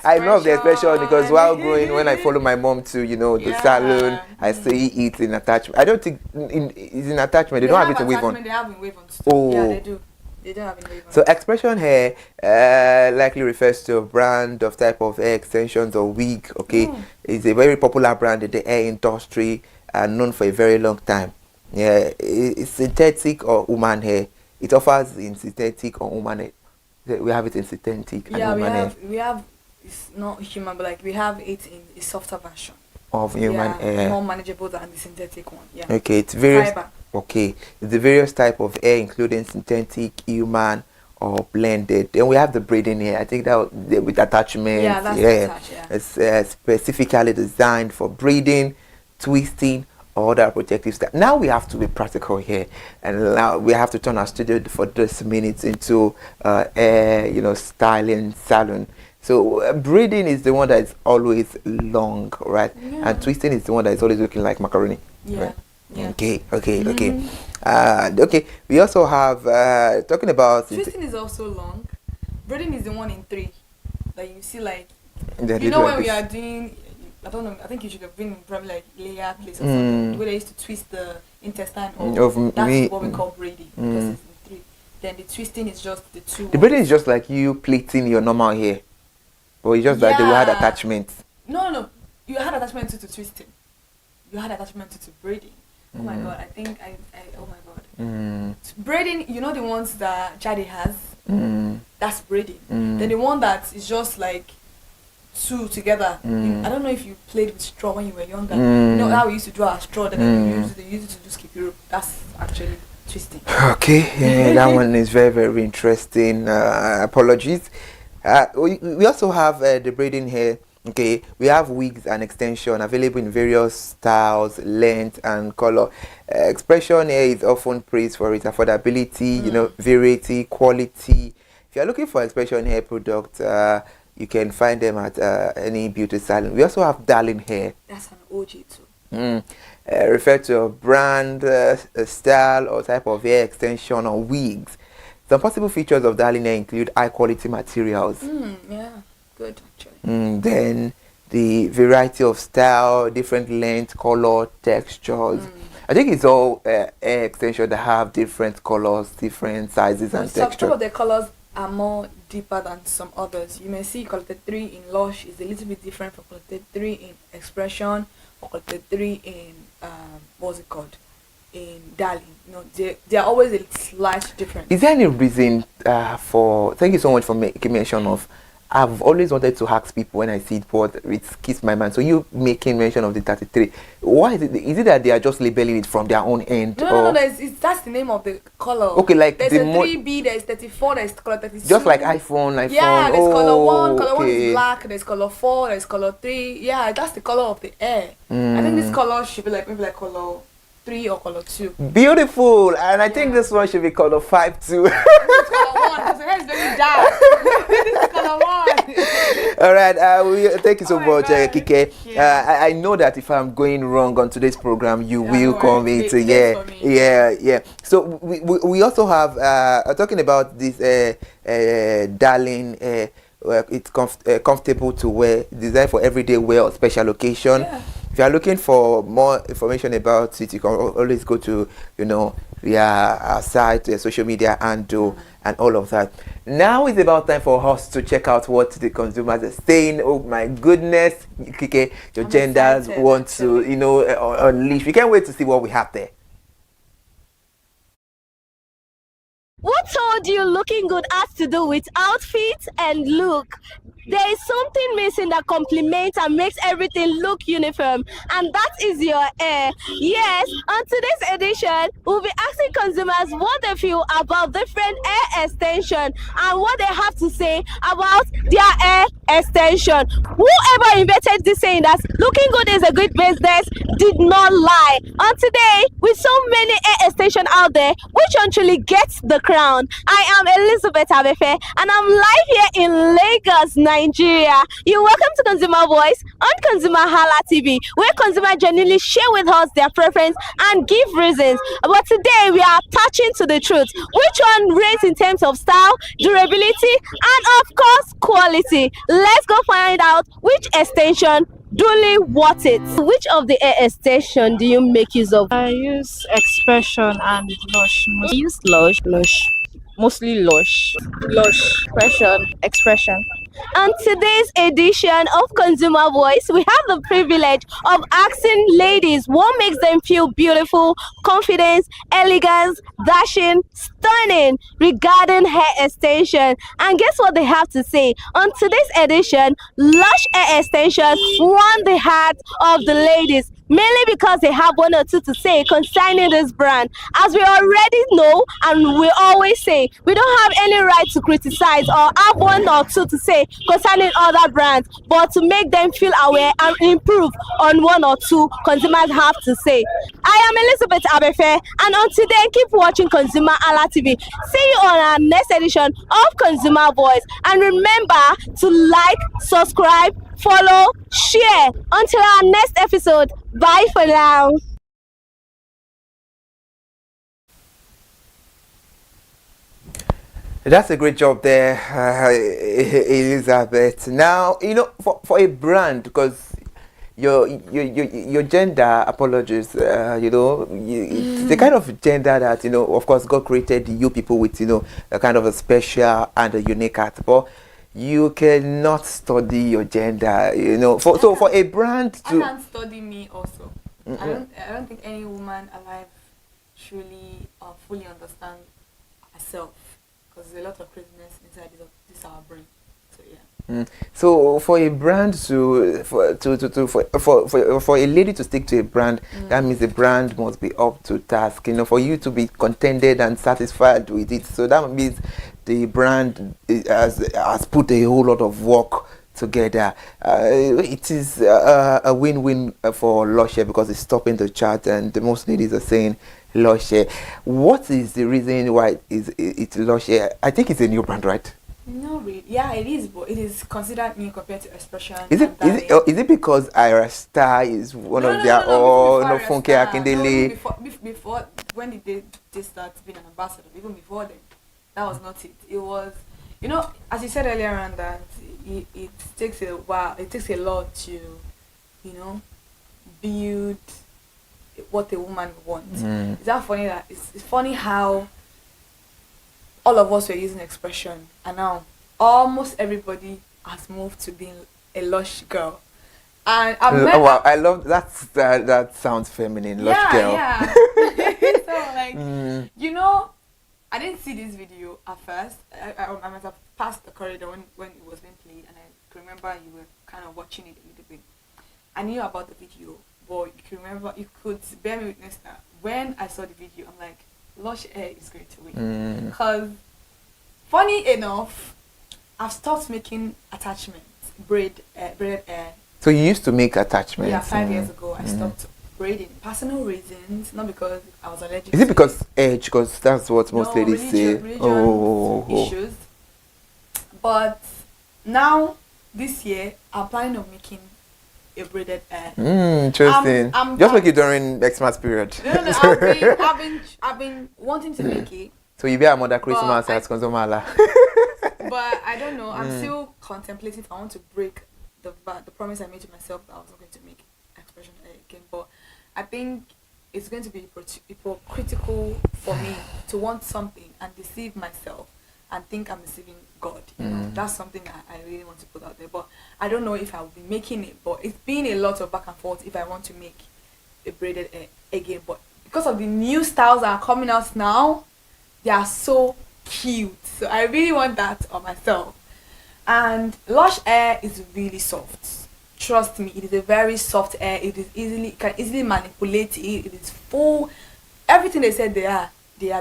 I love the Expression because while growing, when I follow my mom to the salon, I see it in attachment. I don't think it's in attachment. They don't have it in wave on.
They have in wave on.
Oh.
Yeah, they do. They don't have in wave on.
So Expression Hair likely refers to a brand of type of hair extensions or wig. Okay, it's a very popular brand in the hair industry and known for a very long time. Yeah, it's synthetic or human hair. It offers in synthetic or human hair. We have it in synthetic and human hair.
we have. It's not human, but like we have it in a softer version
of human hair,
more manageable than the synthetic one. Yeah.
Okay, it's various.
Fiber.
Okay, it's the various type of hair, including synthetic, human, or blended. Then we have the braiding hair. I think that with attachments.
Yeah, that's attached. Yeah.
It's specifically designed for braiding, twisting, or other protective stuff. Now we have to be practical here, and now we have to turn our studio for this minutes into hair, styling salon. So braiding is the one that is always long, right?
Yeah.
And twisting is the one that is always looking like macaroni.
Yeah.
Right?
Yeah.
Okay. Okay. We also have talking about
twisting is also long. Braiding is the one in 3 that you see like.
When
we are doing. I don't know. I think you should have been probably like layer place or something where they used to twist the intestine. That's what we call braiding because it's in 3. Then the twisting is just the 2.
The braiding is just like you pleating your normal hair, or it's just that they will have attachments.
No. You had attachment to twisting. You had attachment to braiding. Oh my god, I think I oh my god. Braiding, you know the ones that Jade has? That's braiding. Then the one that is just like two together. I don't know if you played with straw when you were younger. You know how we used to draw a straw, then they use it to just keep it. That's actually twisting.
Okay, yeah, that one is very, very interesting. Apologies. We also have the braiding hair. Okay, we have wigs and extension available in various styles, length, and color. Expression hair is often praised for its affordability, you know, variety, quality. If you are looking for expression hair products, you can find them at any beauty salon. We also have darling hair.
That's an OG too.
Refer to a brand, a style, or type of hair extension or wigs. Some possible features of darling hair include high quality materials.
Yeah, good actually.
Then the variety of style, different length, color, textures. I think it's all hair extension that have different colors, different sizes, and textures.
Some of the colors are more deeper than some others. You may see quality 3 in Lush is a little bit different from quality 3 in Expression, or quality 3 in what's it called, in Darling. You know, they are always a slight difference.
Is there any reason for? Thank you so much for making mention of. I've always wanted to ask people when I see it, but it skips my mind. So you making mention of the 33. Why is it? Is it that they are just labeling it from their own end?
No. That's the name of the color.
Okay, like
there's a 3B, there's 34, there's color 32.
Just like iPhone.
Yeah, there's color 1. Color 1 is black. There's color 4. There's color 3. Yeah, that's the color of the air. I think this color should be like maybe like color 3 or color 2.
Beautiful, and I think this one should be color 5 too.
This is color 1 because the hair is very dark. This is color 1.
All right, thank you so much, Kike. I know that if I'm going wrong on today's program, you will come into yeah. So we also have talking about this darling. It's comfortable to wear, designed for everyday wear or special occasion. If you are looking for more information about it, you can always go to, you know, our site, social media handle, and all of that. Now it's about time for us to check out what the consumers are saying. Oh my goodness, Kike, your genders want to, you know, unleash. We can't wait to see what we have there.
What told you looking good has to do with outfit and look? There is something missing that complements and makes everything look uniform, and that is your hair. Yes, on today's edition, we'll be asking consumers what they feel about different hair extension and what they have to say about their hair extension. Whoever invented this saying that looking good is a good business did not lie. On today, with so many hair extension out there, which one truly gets the crown? I am Elizabeth Abefe, and I'm live here in Lagos, Nigeria. You're welcome to Consumer Voice on ConsumerHallaTV, where consumers genuinely share with us their preference and give reasons. But today we are touching to the truth. Which one rates in terms of style, durability, and of course quality? Let's go find out which extension duly worth it. Which of the hair extension do you make use of?
I use Expression and Lush.
I use Lush.
Mostly Lush.
Expression. On today's edition of Consumer Voice, we have the privilege of asking ladies what makes them feel beautiful, confident, elegant, dashing, stunning regarding hair extension. And guess what they have to say? On today's edition, Lush hair extension won the heart of the ladies, mainly because they have one or two to say concerning this brand. As we already know, and we always say, we don't have any right to criticize or have one or two to say concerning other brands, but to make them feel aware and improve on one or two consumers have to say. I am Elizabeth Abefe, and on today, keep watching Consumer Hala TV. See you on our next edition of Consumer Voice, and remember to like, subscribe, follow, share. Until our next episode, bye for now.
That's a great job there, Elizabeth. Now, you know, for a brand, because your gender, apologies, you know, it's the kind of gender that, you know, of course, God created you people with, you know, a kind of a special and a unique art. But you cannot study your gender, you know. For a brand to...
I can study me also. I don't think any woman alive truly fully understand herself, because there's a lot of craziness inside this our brain. So yeah.
So for a brand for a lady to stick to a brand, that means the brand must be up to task. You know, for you to be contented and satisfied with it. So that means the brand has put a whole lot of work together. It is a win-win for Lush Hair because it's stopping the chart, and most ladies are saying Lush Hair. What is the reason why it's Lush Hair? I think it's a new brand, right?
No, really. Yeah, it is, but it is considered new compared to Expression.
Is it because Ira Star is one of their Funke Akindele?
Before when did they start being an ambassador? Even before then, that was not it. It was, you know, as you said earlier on, that it takes a while. It takes a lot to, you know, build what a woman wants. Is that funny? That it's funny how all of us were using Expression, and now almost everybody has moved to being a Lush girl. And
I love that sounds feminine, Lush girl.
Yeah. So like, you know, I didn't see this video at first. I must have passed the corridor when it was being played, and I can remember you were kind of watching it a little bit. I knew about the video, but you could bear me witness that when I saw the video, I'm like, Lush Hair is going to win. Because, funny enough, I've stopped making attachments, braided hair.
So you used to make attachments?
Yeah, 5 years ago I stopped braiding. Personal reasons, not because I was allergic.
Is it because age? Because that's what most ladies say.
Issues. But now, this year, I'm planning on making a braided hair.
Interesting. Just make it during Xmas period.
No. I've been wanting to make it.
So you be a mother Christmas at ConsumerHalla.
But I don't know. I'm still contemplating if I want to break the promise I made to myself that I was not going to make Expression hair again. But I think it's going to be hypocritical for me to want something and deceive myself and think I'm deceiving God. You know, that's something I really want to put out there. But I don't know if I will be making it. But it's been a lot of back and forth if I want to make a braided hair again. But because of the new styles that are coming out now, they are so cute. So I really want that on myself. And Lush Hair is really soft. Trust me, it is a very soft hair. It is you can easily manipulate it. It is full. Everything they said they are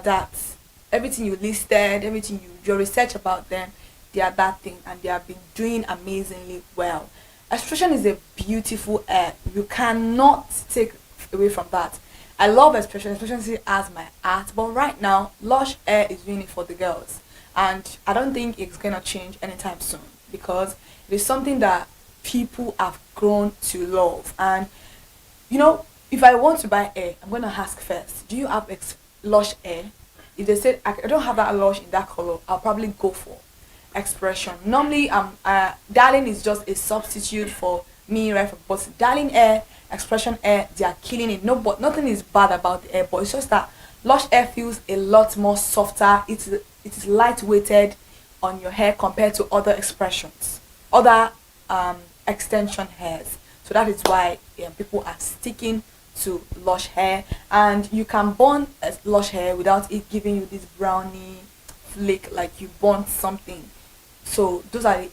that. Everything you listed, everything your research about them, they are that thing, and they have been doing amazingly well. Expression is a beautiful hair. You cannot take away from that. I love Expression. Expression still has my art, but right now, Lush Hair is doing it for the girls, and I don't think it's gonna change anytime soon because it is something that people have grown to love. And you know, if I want to buy hair, I'm gonna ask first, do you have Lush Hair? If they said I don't have that Lush in that color, I'll probably go for Expression. Normally, Darling is just a substitute for me, right? But Darling Hair, Expression Hair, they are killing it. No, but nothing is bad about the hair, but it's just that Lush Hair feels a lot more softer. It is lightweighted on your hair compared to other expressions, other extension hairs. So that is why people are sticking to Lush Hair, and you can burn Lush Hair without it giving you this brownie flake like you burnt something. So those are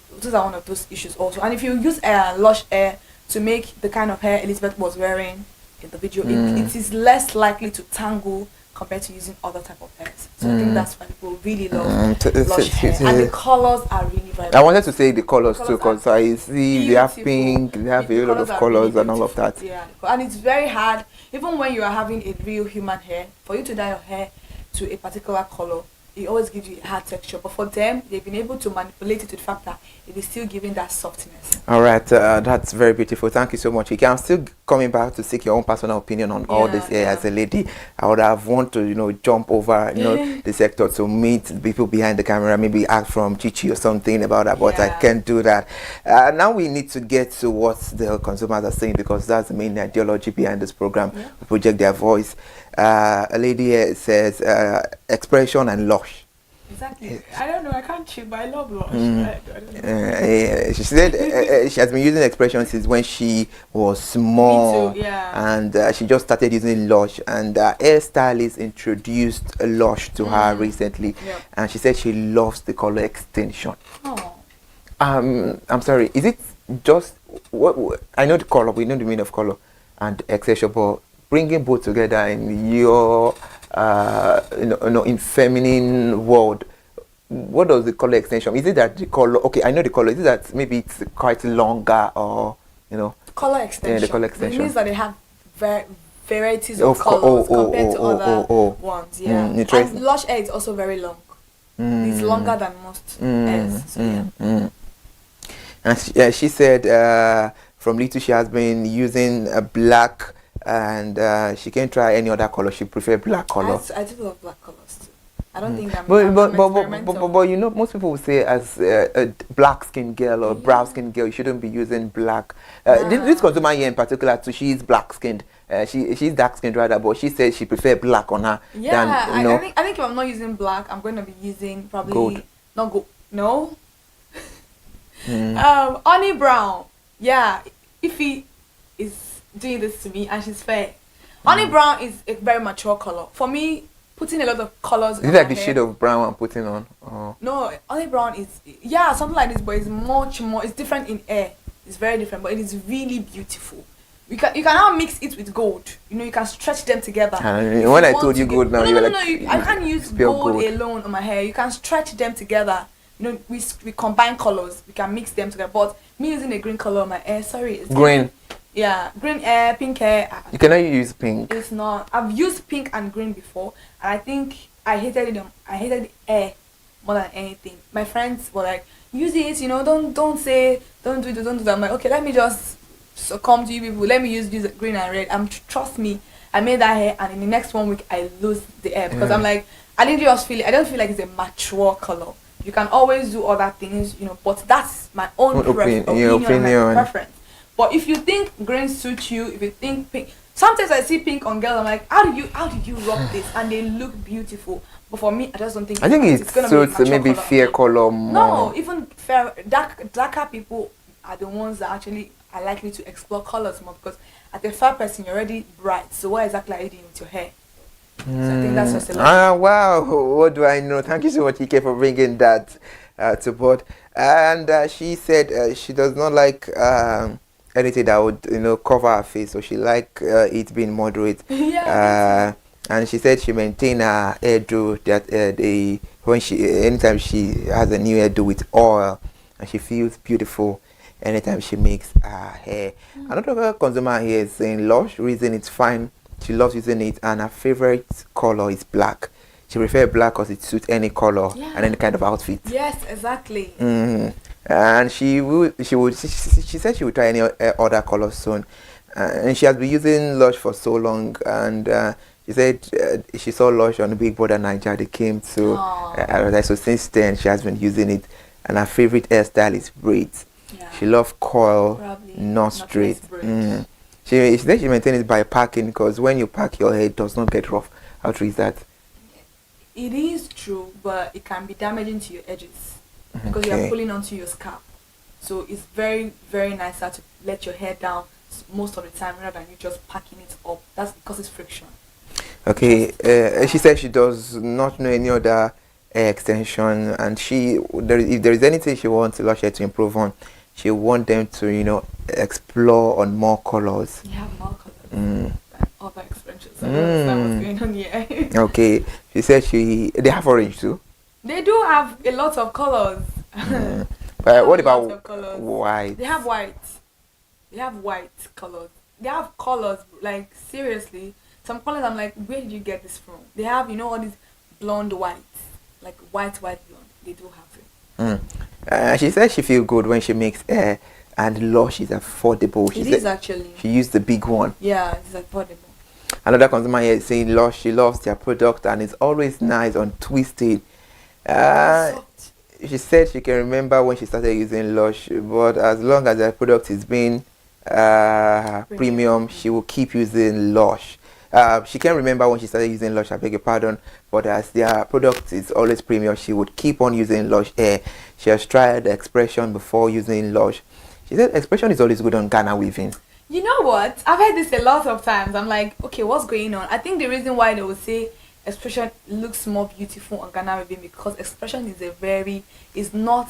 one of those issues also. And if you use Lush Hair to make the kind of hair Elizabeth was wearing in the video, it is less likely to tangle compared to using other type of hairs. So I think that's why people really love Lush Hair. And the colors are really vibrant.
I wanted to say the colors too, because I see they have pink, they have a lot of colors and all of that.
Yeah, and it's very hard, even when you are having a real human hair, for you to dye your hair to a particular color, it always gives you a hard texture. But for them, they've been able to manipulate it to the fact that it is still giving that softness.
All right, that's very beautiful. Thank you so much. I'm still coming back to seek your own personal opinion on all this here. As a lady, I would have wanted to, jump over, the sector to meet the people behind the camera, maybe ask from Chichi or something about that, but I can't do that. Now we need to get to what the consumers are saying, because that's the main ideology behind this program. We project their voice. A lady here says Expression and Lush.
Exactly. I don't know. I can't chew, but I love Lush. I don't know.
Yeah, she said she has been using expressions since when she was small.
Me too, yeah.
And she just started using Lush, and hairstylist introduced Lush to her recently.
Yep.
And she said she loves the color extension.
Oh.
I'm sorry, is it just what I know the color, we know the meaning of color and extension, but bringing both together in your in feminine world, what does the color extension? Is it that the color? Okay, I know the color. Is it that maybe it's quite longer, or
color extension?
Yeah, the color extension.
It means that they have varieties of colors compared to other ones. Yeah, and Lush hair is also very long. It's longer than most hairs. So yeah.
And she said from little she has been using a black, and she can't try any other color. She prefers black color.
I do love black colors too. I don't think
but you know, most people will say as a black skin girl or brown skin girl, you shouldn't be using black. This consumer here in particular too, she is black skinned. She's dark skinned rather, but she says she prefers black on her.
Yeah,
than,
I think if I'm not using black, I'm going to be using probably
gold.
Not gold. No. Honey brown. Yeah, Ify is doing this to me, and she's fair. Honey brown is a very mature color. For me, putting a lot of colors.
Is it like the shade of brown I'm putting on? Oh.
No, honey brown is something like this, but it's much more. It's different in air. It's very different, but it is really beautiful. You can now mix it with gold. You can stretch them together.
When I told you gold now, you're like,
I can't use gold alone on my hair. You can stretch them together. We combine colors. We can mix them together. But me using a green color on my hair, sorry, it's
green.
Yeah, green hair, pink hair.
You cannot use pink.
It's not. I've used pink and green before, and I think I hated it. I hated the hair more than anything. My friends were like, use it. Don't do that. I'm like, okay, let me just succumb to you people. Let me use green and red. Trust me, I made that hair, and in the next 1 week I lose the hair because I'm like, I don't feel like it's a mature color. You can always do other things, but that's my own opinion and my preference. But if you think green suits you, if you think pink, sometimes I see pink on girls, I'm like, how do you rock this? And they look beautiful. But for me, I just don't think.
I think it's
gonna
suits maybe fair color more.
No, even darker people are the ones that actually are likely to explore colors more, because as a fair person, you're already bright. So what exactly are you doing with your hair? So I think that's just a lot.
Wow, what do I know? Thank you so much, Ike, for bringing that to board. And she said she does not like anything that would cover her face, so she like it being moderate. And she said she maintain her hairdo that anytime she has a new hairdo with oil, and she feels beautiful anytime she makes her hair. Another consumer here is saying Lush, reason it's fine, she loves using it, and her favorite color is black. She prefers black because it suits any color and any kind of outfit.
Yes, exactly.
And she said she would try any other color soon, and she has been using Lush for so long, and she said she saw Lush on the Big Brother Nigeria. They came to so since then she has been using it, and her favorite hairstyle is braids. She loves coil, not straight. She said she maintains it by packing, because when you pack your hair, it does not get rough. How true is that?
It is true, but it can be damaging to your edges because you are pulling onto your scalp. So it's very, very nice to let your hair down most of the time rather than you just packing it up. That's because it's friction.
Okay, she said she does not know any other extension, and if there is anything she wants Lush hair to improve on, she wants them to explore on more colors.
You have more colors. Other extensions. I don't understand what's going on here.
Okay, she said they have orange too.
They do have a lot of colors.
But what about white?
They have white. They have white colors. They have colors, like seriously. Some colors I'm like, where did you get this from? They have, all these blonde whites. Like white blonde. They do have it.
She said she feels good when she makes hair, and Lush is affordable.
It is actually.
She used the big one.
Yeah, it's affordable.
Another consumer here is saying Lush, she loves their product, and it's always nice on twisted. She said she can remember when she started using Lush, but as long as the product is being premium, she will keep using Lush. she can't remember when she started using Lush, I beg your pardon, but as their product is always premium, she would keep on using Lush hair. She has tried Expression before using Lush. She said Expression is always good on Ghana weaving.
You know what? I've heard this a lot of times. I'm like, okay, what's going on? I think the reason why they would say Expression looks more beautiful on Ghana weaving because Expression is not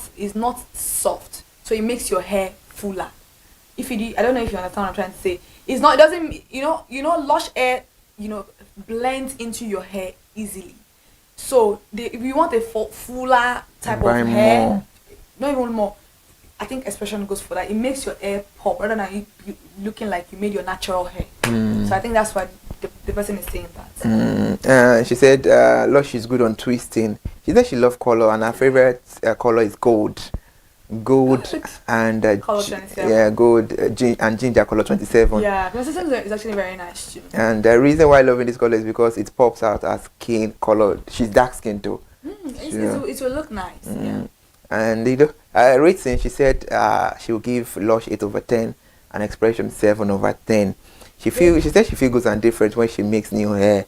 soft, so it makes your hair fuller. If you do, I don't know if you understand what I'm trying to say. It doesn't, Lush hair, blends into your hair easily. So if you want a fuller type of hair, more. Not even more. I think Expression goes for that. It makes your hair pop rather than you looking like you made your natural hair. So I think that's why the person is saying that.
She said Lush is good on twisting. She said she loves color and her favorite color is gold. Gold and
color 27.
Gold and ginger color 27.
Yeah, because is actually very nice too.
And the reason why I love this color is because it pops out as skin color. She's dark skinned too.
It will look nice. Yeah.
And rating, she said she will give Lush 8 over 10 and Expression 7 over 10. She said she feels good and different when she makes new hair.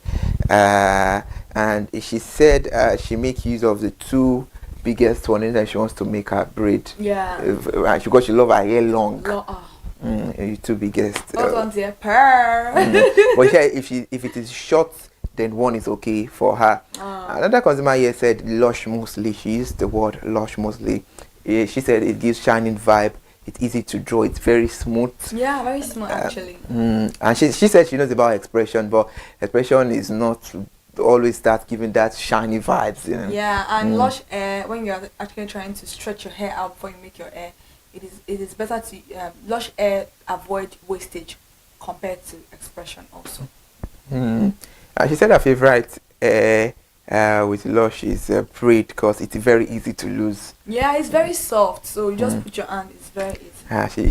And she said she makes use of the two biggest one that she wants to make her braid.
Yeah.
Because she loves her hair long. The two biggest.
Those ones here, purr.
But yeah, if it is short, then one is okay for her. Another consumer here said Lush mostly. She used the word Lush mostly. She said it gives shining vibe. It's easy to draw. It's very smooth.
Yeah, very smooth actually.
And she said she knows about Expression, but Expression is not always start giving that shiny vibes.
Yeah, and Lush hair, when you're actually trying to stretch your hair out before you make your hair, it is better to Lush hair avoid wastage compared to Expression also.
And she said her favorite with Lush is braid because it's very easy to lose.
Yeah, it's very soft, so you just put your hand. It's very easy.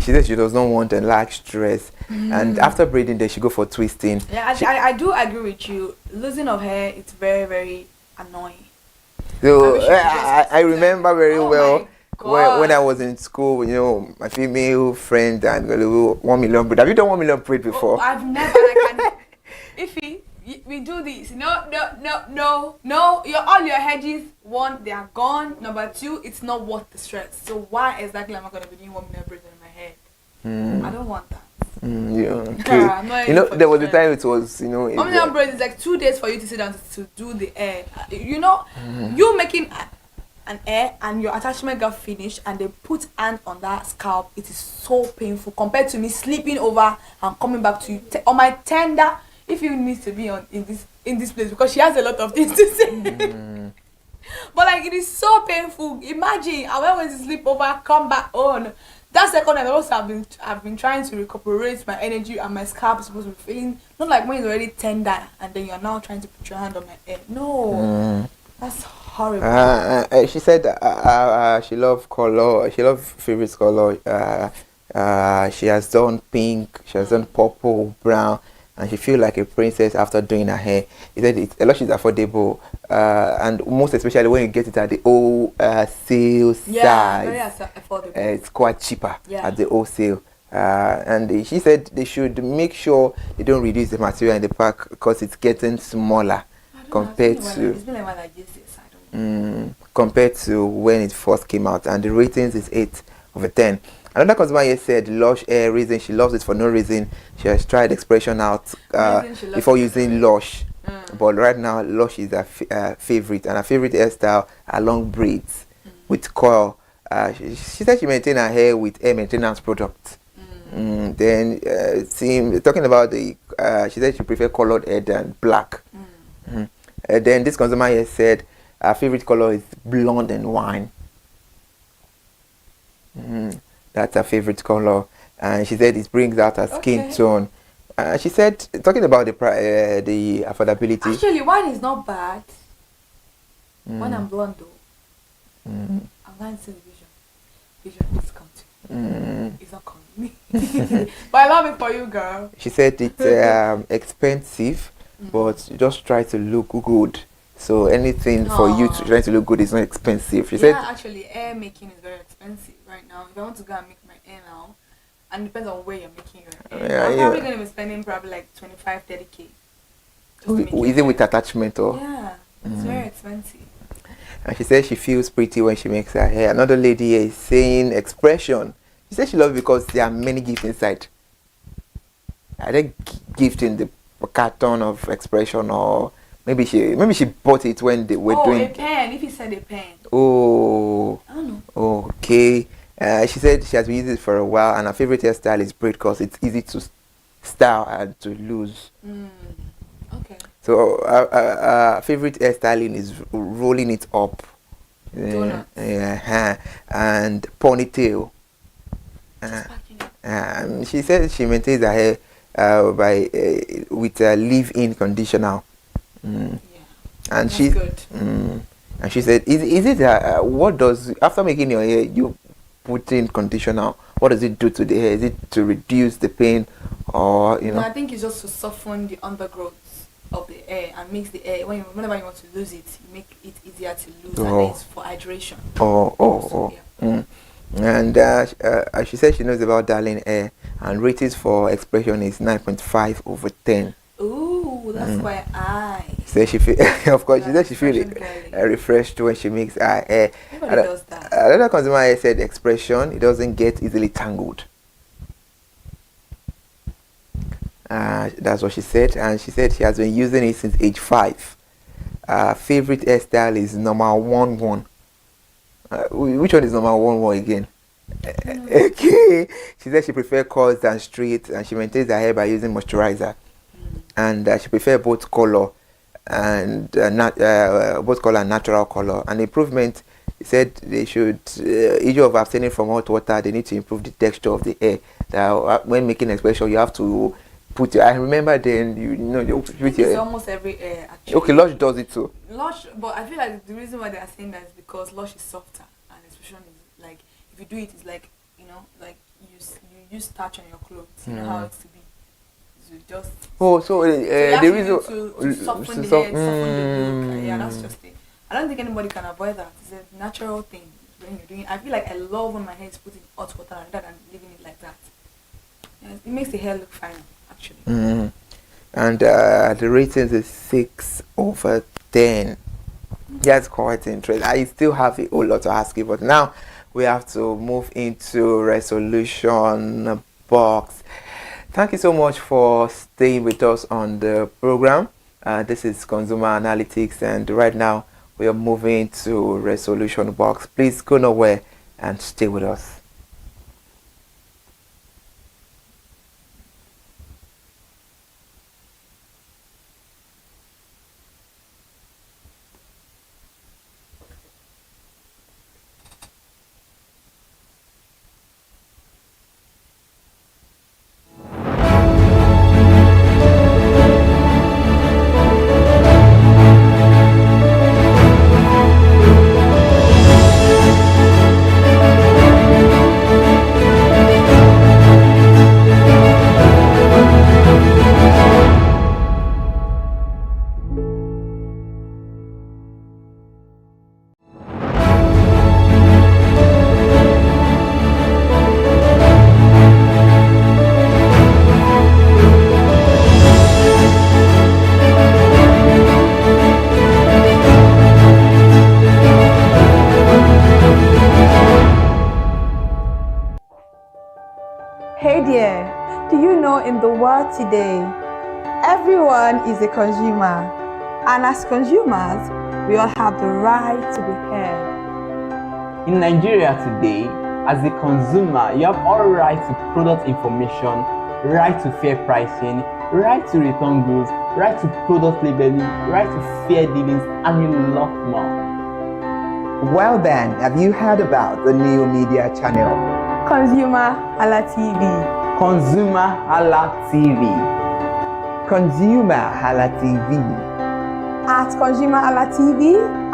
She says she does not want a large stress, and after braiding, then she go for twisting.
Yeah, I do agree with you. Losing of hair, it's very very annoying.
So I remember very well when I was in school. My female friend and 1 million braid. Have you done 1 million braid before?
Oh, I've never. If we do this, no. All your hedges, one, they are gone. Number two, it's not worth the stress. So why exactly am I gonna be doing 1 million braids in my head? I don't want that.
There was a time it was
1 million braids is like 2 days for you to sit down to do the hair. You making an hair and your attachment got finished and they put hand on that scalp. It is so painful compared to me sleeping over and coming back to you on my tender. If you need to be in this place because she has a lot of things to say. But it is so painful. Imagine I went to sleep over, come back on. That second I also I've been trying to recuperate my energy and my scalp is supposed to be feeling not like when it's already tender and then you're now trying to put your hand on my head. No. That's horrible.
She said she loves color. She loves favorite color. She has done pink. She has done purple, brown. And she feels like a princess after doing her hair. He said Lush is affordable, and most especially when you get it at the wholesale size.
Very affordable.
It's quite cheaper at the wholesale. And she said they should make sure they don't reduce the material in the pack because it's getting smaller compared to when it first came out. And the ratings is 8 over 10. Another consumer here said Lush hair reason she loves it for no reason. She has tried Expression out before using Lush, but right now Lush is her favorite, and her favorite hairstyle are long braids with coil. She said she maintains her hair with hair maintenance products. Then talking about she said she prefers colored hair than black. Then this consumer here said her favorite color is blonde and wine. That's her favorite color, and she said it brings out her skin tone. She said, talking about the affordability.
Actually, wine is not bad. When I'm blonde though, I'm going to see the vision is coming. It's not coming. But I love it for you, girl.
She said it's expensive, but just try to look good. So anything for you to try to look good is not expensive. She said
actually hair making is very expensive right now. If I want to go and make my hair now, and it depends on where you're making your hair. I'm probably going to be spending probably like 25-30K.
Is it with attachment or?
Yeah, it's very expensive.
And she said she feels pretty when she makes her hair. Another lady is saying expression. She said she loves it because there are many gifts inside. Are they gift in the carton of expression, or maybe she bought it when they were doing.
Oh, a pen. If he said a pen.
Oh.
I don't know.
Okay. She said she has been using it for a while, and her favorite hairstyle is braid because it's easy to style and to lose.
Okay.
So our favorite hairstyling is rolling it up, and ponytail. She said she maintains her hair with a leave-in conditioner. And she and she said, "Is it what does after making your hair you put in conditioner? What does it do to the hair? Is it to reduce the pain, or you know?"
No, I think it's just to soften the undergrowth of the hair and makes the hair whenever you want to lose it, you make it easier to lose, and it's for hydration.
And she said she knows about darling hair, and ratings for expression is 9.5/10.
Ooh, that's why I.
So she feel, of course, she said she feels refreshed when she makes her hair.
Everybody does that.
Another consumer hair said expression, it doesn't get easily tangled. That's what she said, and she said she has been using it since age 5. Favorite hairstyle is number 1. Which one is number 1 again? Okay. She said she prefers curls than straight, and she maintains her hair by using moisturizer. And she prefers both color and both color and natural color. And improvement, he said they should, instead of abstaining from hot water, they need to improve the texture of the hair. That when making expression, you have to put your. I remember then
It's almost every hair actually.
Okay, Lush does it too.
Lush, but I feel like the reason why they are saying that is because Lush is softer, and expression is like, if you do it, it's like, like you use starch on your clothes. You know how it's to be. So just.
The reason
to soften the hair, soften the look. Yeah, that's just it. I don't think anybody can avoid that. It's a natural thing when you're doing. I feel like I love when my hair is put in hot water rather than leaving it like that. Yeah, it makes the hair look fine, actually.
And the ratings is 6/10. That's quite interesting. I still have a whole lot to ask you, but now we have to move into resolution box. Thank you so much for staying with us on the program. This is Consumer Analytics, and right now we are moving to resolution box. Please go nowhere and stay with us.
Hey there, do you know in the world today, everyone is a consumer, and as consumers, we all have the right to be heard.
In Nigeria today, as a consumer, you have all right to product information, right to fair pricing, right to return goods, right to product labeling, right to fair dealings, and a lot more.
Well then, have you heard about the new media channel?
ConsumerHallaTV.
ConsumerHallaTV. ConsumerHallaTV.
At ConsumerHallaTV,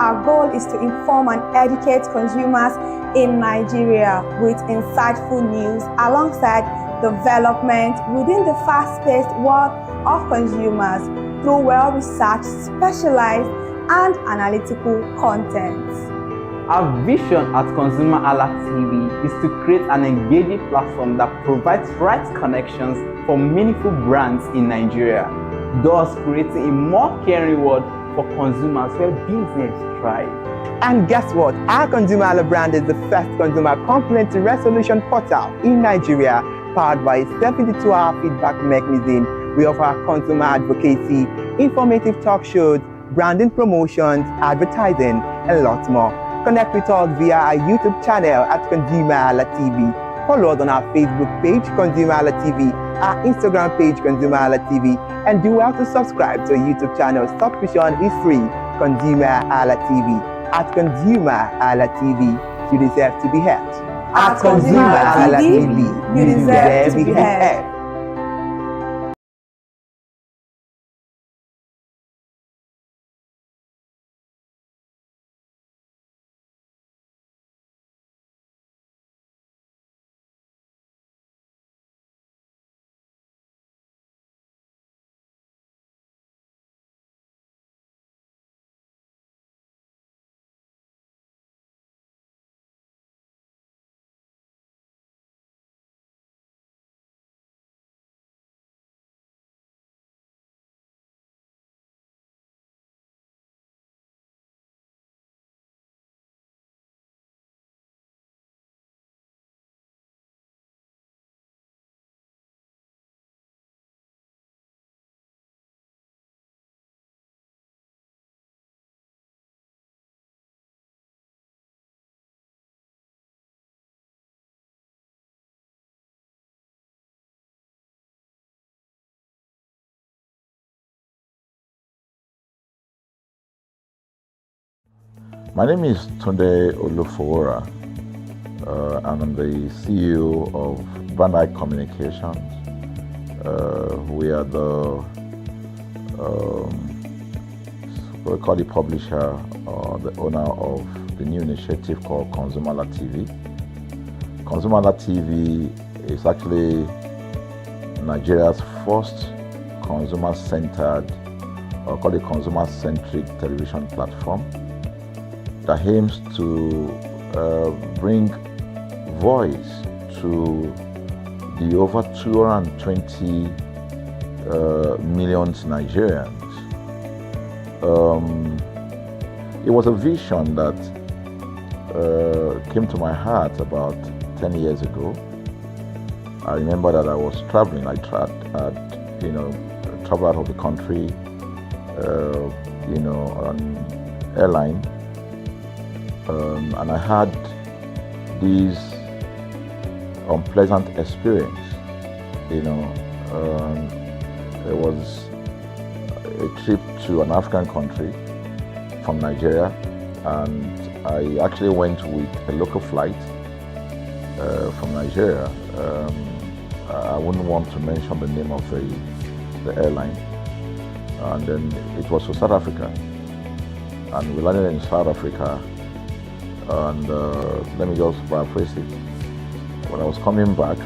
our goal is to inform and educate consumers in Nigeria with insightful news alongside development within the fast-paced world of consumers through well-researched, specialized, and analytical content.
Our vision at ConsumerHallaTV is to create an engaging platform that provides right connections for meaningful brands in Nigeria. thus creating a more caring world for consumers where business thrive.
And guess what? Our Consumer brand is the first consumer complaint resolution portal in Nigeria, powered by a 72-hour feedback mechanism. We offer consumer advocacy, informative talk shows, branding promotions, advertising, and lots more. Connect with us via our YouTube channel at ConsumerHallaTV. Follow us on our Facebook page, ConsumerHallaTV, our Instagram page, ConsumerHallaTV, and do well to subscribe to our YouTube channel. Subscription is free. ConsumerHallaTV. At ConsumerHallaTV, you deserve to be heard. At ConsumerHallaTV, you deserve to be heard.
My name is Tunde Olufowora, and I'm the CEO of Brand Eye Communications. We are we call the publisher or the owner of the new initiative called ConsumerHallaTV. ConsumerHallaTV is actually Nigeria's first consumer-centered, or call it consumer-centric television platform that aims to bring voice to the over 220 million Nigerians. It was a vision that came to my heart about 10 years ago. I remember that I was traveling. I traveled out of the country, on airline. And I had this unpleasant experience. It was a trip to an African country from Nigeria, and I actually went with a local flight from Nigeria. I wouldn't want to mention the name of the airline. And then it was to South Africa, and we landed in South Africa. And let me just paraphrase it. When I was coming back,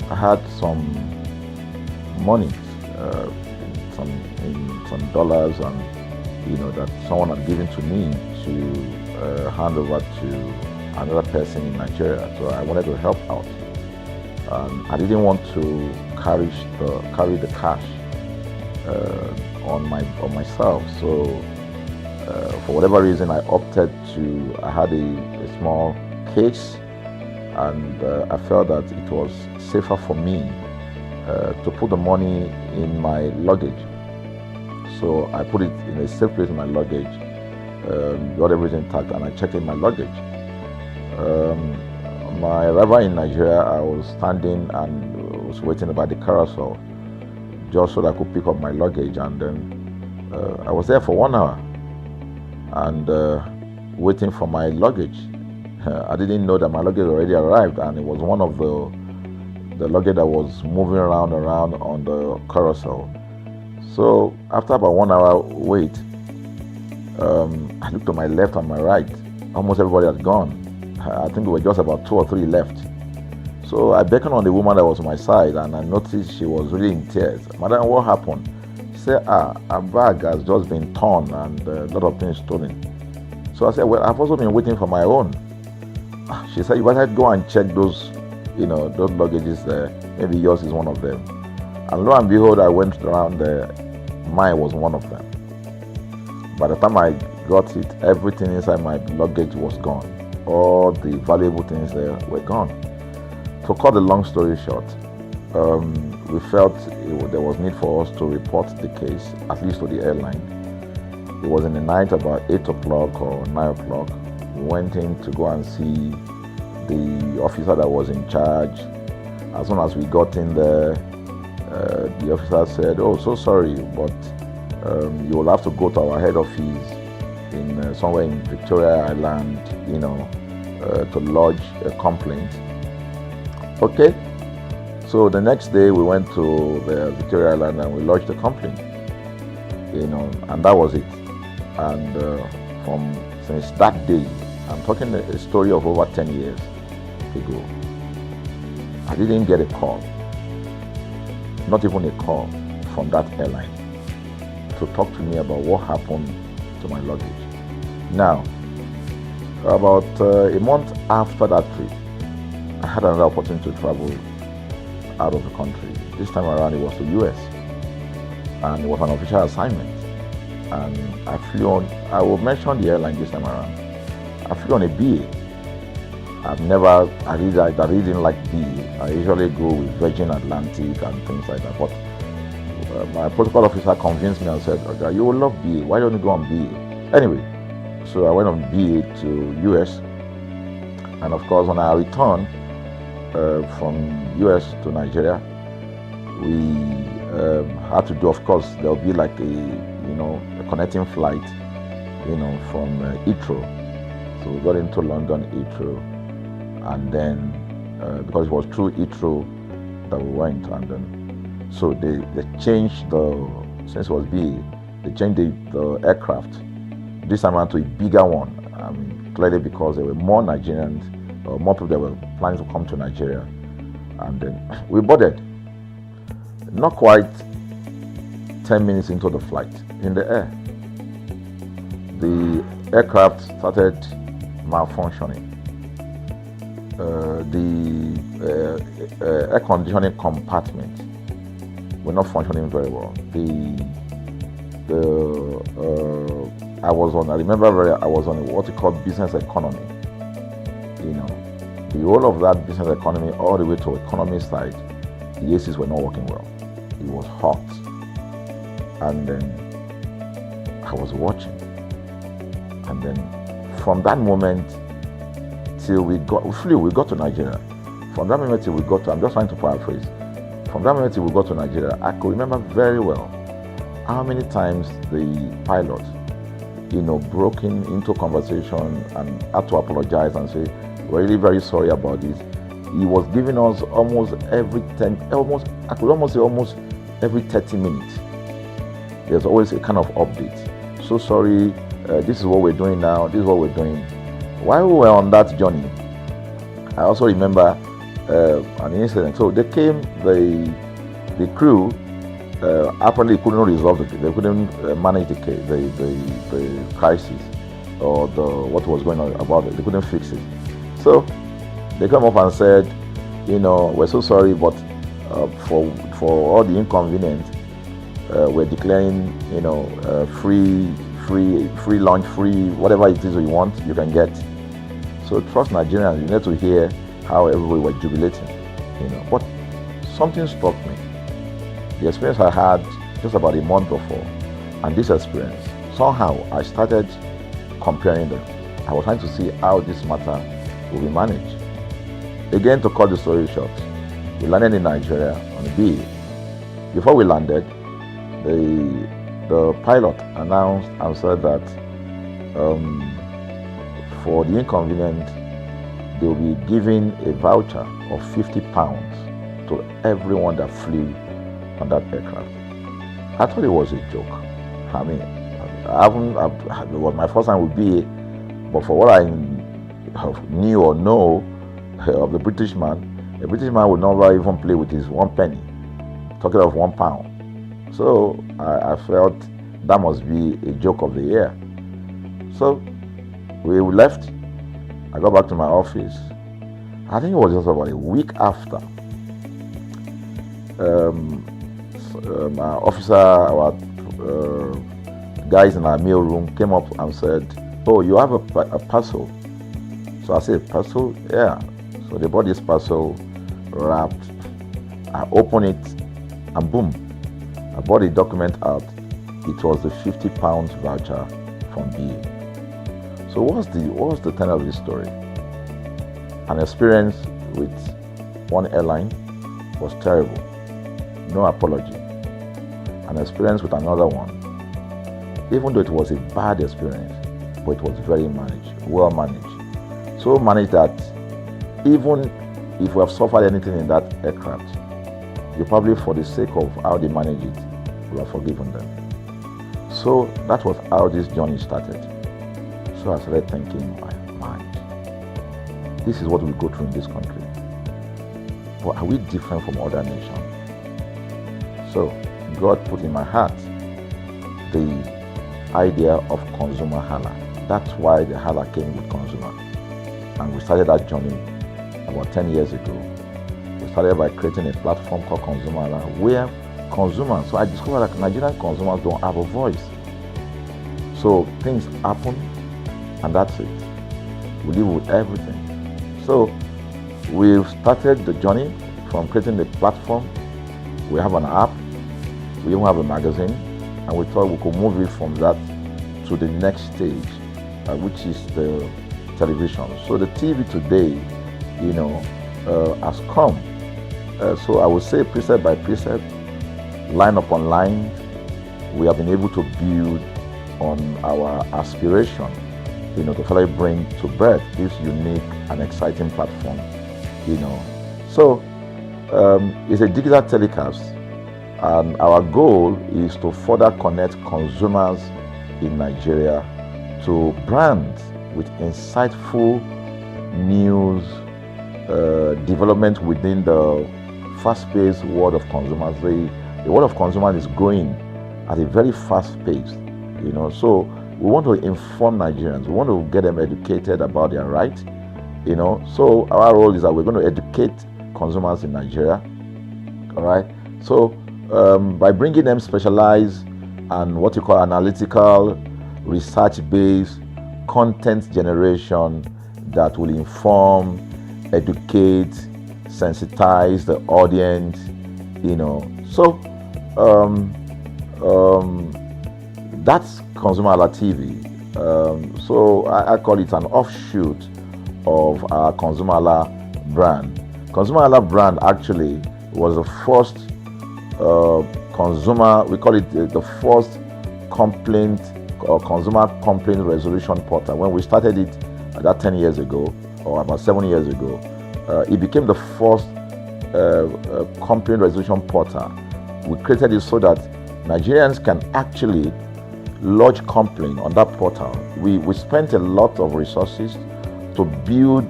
I had some money, some dollars, and that someone had given to me to hand over to another person in Nigeria. So I wanted to help out. I didn't want to carry the cash on myself. So for whatever reason, I had a small case, and I felt that it was safer for me to put the money in my luggage. So I put it in a safe place in my luggage, got everything intact, and I checked in my luggage. My arrival in Nigeria, I was standing and was waiting by the carousel just so that I could pick up my luggage, and then I was there for 1 hour and waiting for my luggage. I didn't know that my luggage already arrived, and it was one of the luggage that was moving around on the carousel. So after about 1 hour wait, I looked to my left and my right. Almost everybody had gone. I think there were just about 2 or 3 left. So I beckoned on the woman that was on my side, and I noticed she was really in tears. Madam, what happened? She said, her bag has just been torn and a lot of things stolen. So I said, well, I've also been waiting for my own. She said, you better go and check those luggages there. Maybe yours is one of them. And lo and behold, I went around there mine was one of them. By the time I got it, everything inside my luggage was gone. All the valuable things there were gone. To cut the long story short, we felt there was need for us to report the case, at least to the airline. It was in the night, about 8 o'clock or 9 o'clock. We went in to go and see the officer that was in charge. As soon as we got in there, the officer said, "Oh, so sorry, but you will have to go to our head office in somewhere in Victoria Island, to lodge a complaint." Okay. So the next day we went to the Victoria Island and we lodged a complaint, and that was it. And since that day, I'm talking a story of over 10 years ago, I didn't get a call, not even a call from that airline to talk to me about what happened to my luggage. Now, about a month after that trip, I had another opportunity to travel out of the country. This time around it was to US, and it was an official assignment. And I flew on, I will mention the airline this time around. I flew on a BA. I really didn't like BA. I usually go with Virgin Atlantic and things like that. But my protocol officer convinced me and said, "Okay, you will love BA. Why don't you go on BA?" Anyway, so I went on BA to US. And of course, when I returned from US to Nigeria, we had to do, of course, there'll be like a connecting flight, from Heathrow. So we got into London Heathrow, and then because it was through Heathrow that we went, and then so they changed since it was BA, they changed the aircraft this time around to a bigger one. I mean, clearly because there were more Nigerians, or more people that were planning to come to Nigeria, and then we boarded. Not quite 10 minutes into the flight, in the air, the aircraft started malfunctioning. The air conditioning compartment were not functioning very well. I was on what you call business economy. The whole of that business economy, all the way to economy side, the ACs were not working well. It was hot. And then I was watching. And then from that moment till we got to Nigeria. From that moment till we got to, I'm just trying to paraphrase. From that moment till we got to Nigeria, I could remember very well how many times the pilot, broke into conversation and had to apologize and say, "We're really very sorry about this." He was giving us almost every 30 minutes. There's always a kind of update. "So sorry, this is what we're doing now, this is what we're doing." While we were on that journey, I also remember an incident. So they came, the crew apparently couldn't resolve it. They couldn't manage the crisis or what was going on about it. They couldn't fix it. So they come up and said, "We're so sorry, but for all the inconvenience, we're declaring, free lunch, free whatever it is you want, you can get." So trust Nigerians, you need to hear how everybody was jubilating, But something struck me. The experience I had just about a month before, and this experience, somehow I started comparing them. I was trying to see how this matter will be managed. Again, to cut the story short, we landed in Nigeria on a BA. Before we landed, the pilot announced and said that for the inconvenience, they will be giving a voucher of £50 to everyone that flew on that aircraft. I thought it was a joke. I mean, it was my first time with BA, but for what I knew or know of the British man would never even play with his 1 penny, talking of £1. So I felt that must be a joke of the year. So we left. I got back to my office. I think it was just about a week after. Our officer, our guys in our meal room came up and said, "Oh, you have a parcel." So I said, "Parcel? Yeah." So they bought this parcel, wrapped. I opened it, and boom, I bought the document out. It was the £50 voucher from BA. So what's the tenor of this story? An experience with one airline was terrible, no apology. An experience with another one, even though it was a bad experience, but it was very well managed. So managed that even if we have suffered anything in that aircraft, you probably, for the sake of how they manage it, will have forgiven them. So that was how this journey started. So I started thinking in my mind, this is what we go through in this country. But are we different from other nations? So God put in my heart the idea of ConsumerHalla. That's why the Hala came with consumer. And we started that journey about 10 years ago. We started by creating a platform called ConsumerHalla, where consumers, so I discovered that Nigerian consumers don't have a voice. So things happen, and that's it. We live with everything. So we've started the journey from creating the platform. We have an app, we even have a magazine, and we thought we could move it from that to the next stage, which is the television. So the TV today, has come. So I would say precept by precept, line upon line, we have been able to build on our aspiration, to finally bring to birth this unique and exciting platform, So it's a digital telecast, and our goal is to further connect consumers in Nigeria to brands with insightful news, development within the fast-paced world of consumers. The world of consumers is growing at a very fast pace, So we want to inform Nigerians. We want to get them educated about their rights, So our role is that we're going to educate consumers in Nigeria, all right? So by bringing them specialized and what you call analytical, research-based content generation that will inform, educate, sensitize the audience, So that's ConsumerHallaTV. So I call it an offshoot of our ConsumerHalla brand. ConsumerHalla brand actually was the first we call it the first complaint or consumer complaint resolution portal. When we started it about 10 years ago, or about 7 years ago, it became the first complaint resolution portal. We created it so that Nigerians can actually lodge complaint on that portal. We spent a lot of resources to build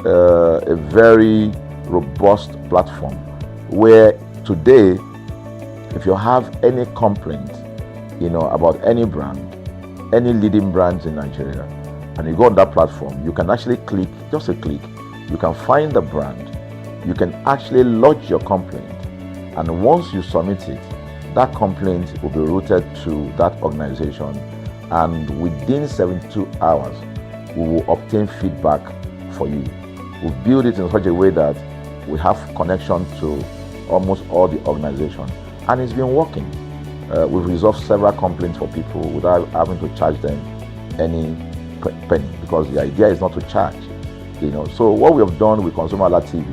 a very robust platform where today, if you have any complaint, about any brand, any leading brands in Nigeria, and you go on that platform, you can actually click, just a click, you can find the brand, you can actually lodge your complaint, and once you submit it, that complaint will be routed to that organization, and within 72 hours, we will obtain feedback for you. We build it in such a way that we have connection to almost all the organizations, and it's been working. We've resolved several complaints for people without having to charge them any penny, because the idea is not to charge. So what we have done with ConsumerHallaTV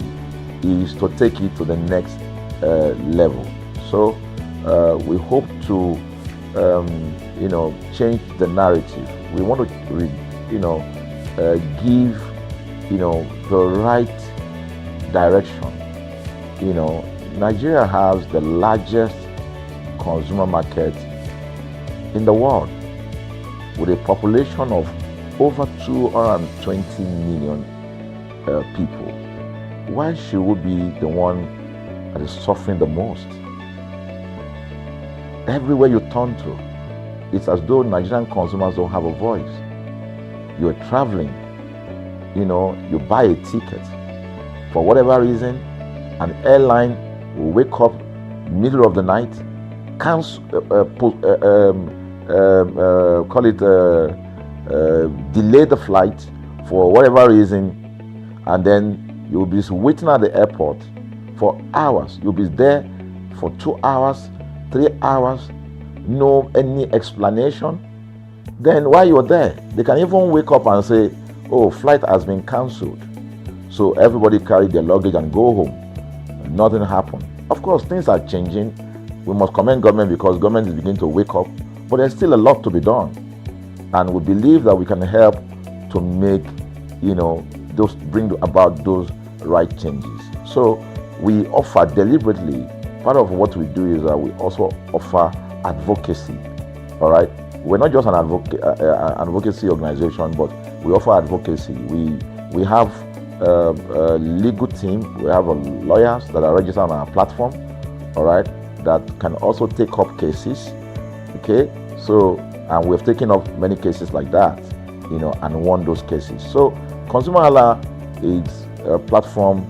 is to take it to the next level. So we hope to change the narrative. We want to give the right direction. Nigeria has the largest consumer market in the world, with a population of over 220 million people. Why should we be the one that is suffering the most? Everywhere you turn to, it's as though Nigerian consumers don't have a voice. You're traveling, you buy a ticket. For whatever reason, an airline will wake up middle of the night cancel, call it, delay the flight for whatever reason, and then you'll be waiting at the airport for hours. You'll be there for 2 hours, 3 hours, no any explanation. Then while you're there, they can even wake up and say, oh, flight has been cancelled. So everybody carry their luggage and go home. Nothing happened. Of course, things are changing. We must commend government because government is beginning to wake up, but there's still a lot to be done. And we believe that we can help to make, those, bring about those right changes. So we offer deliberately, part of what we do is that we also offer advocacy, all right? We're not just an advocacy organization, but we offer advocacy. We have a legal team, we have lawyers that are registered on our platform, all right, that can also take up cases, okay? So, and we've taken up many cases like that, and won those cases. So, Consumer Hala is a platform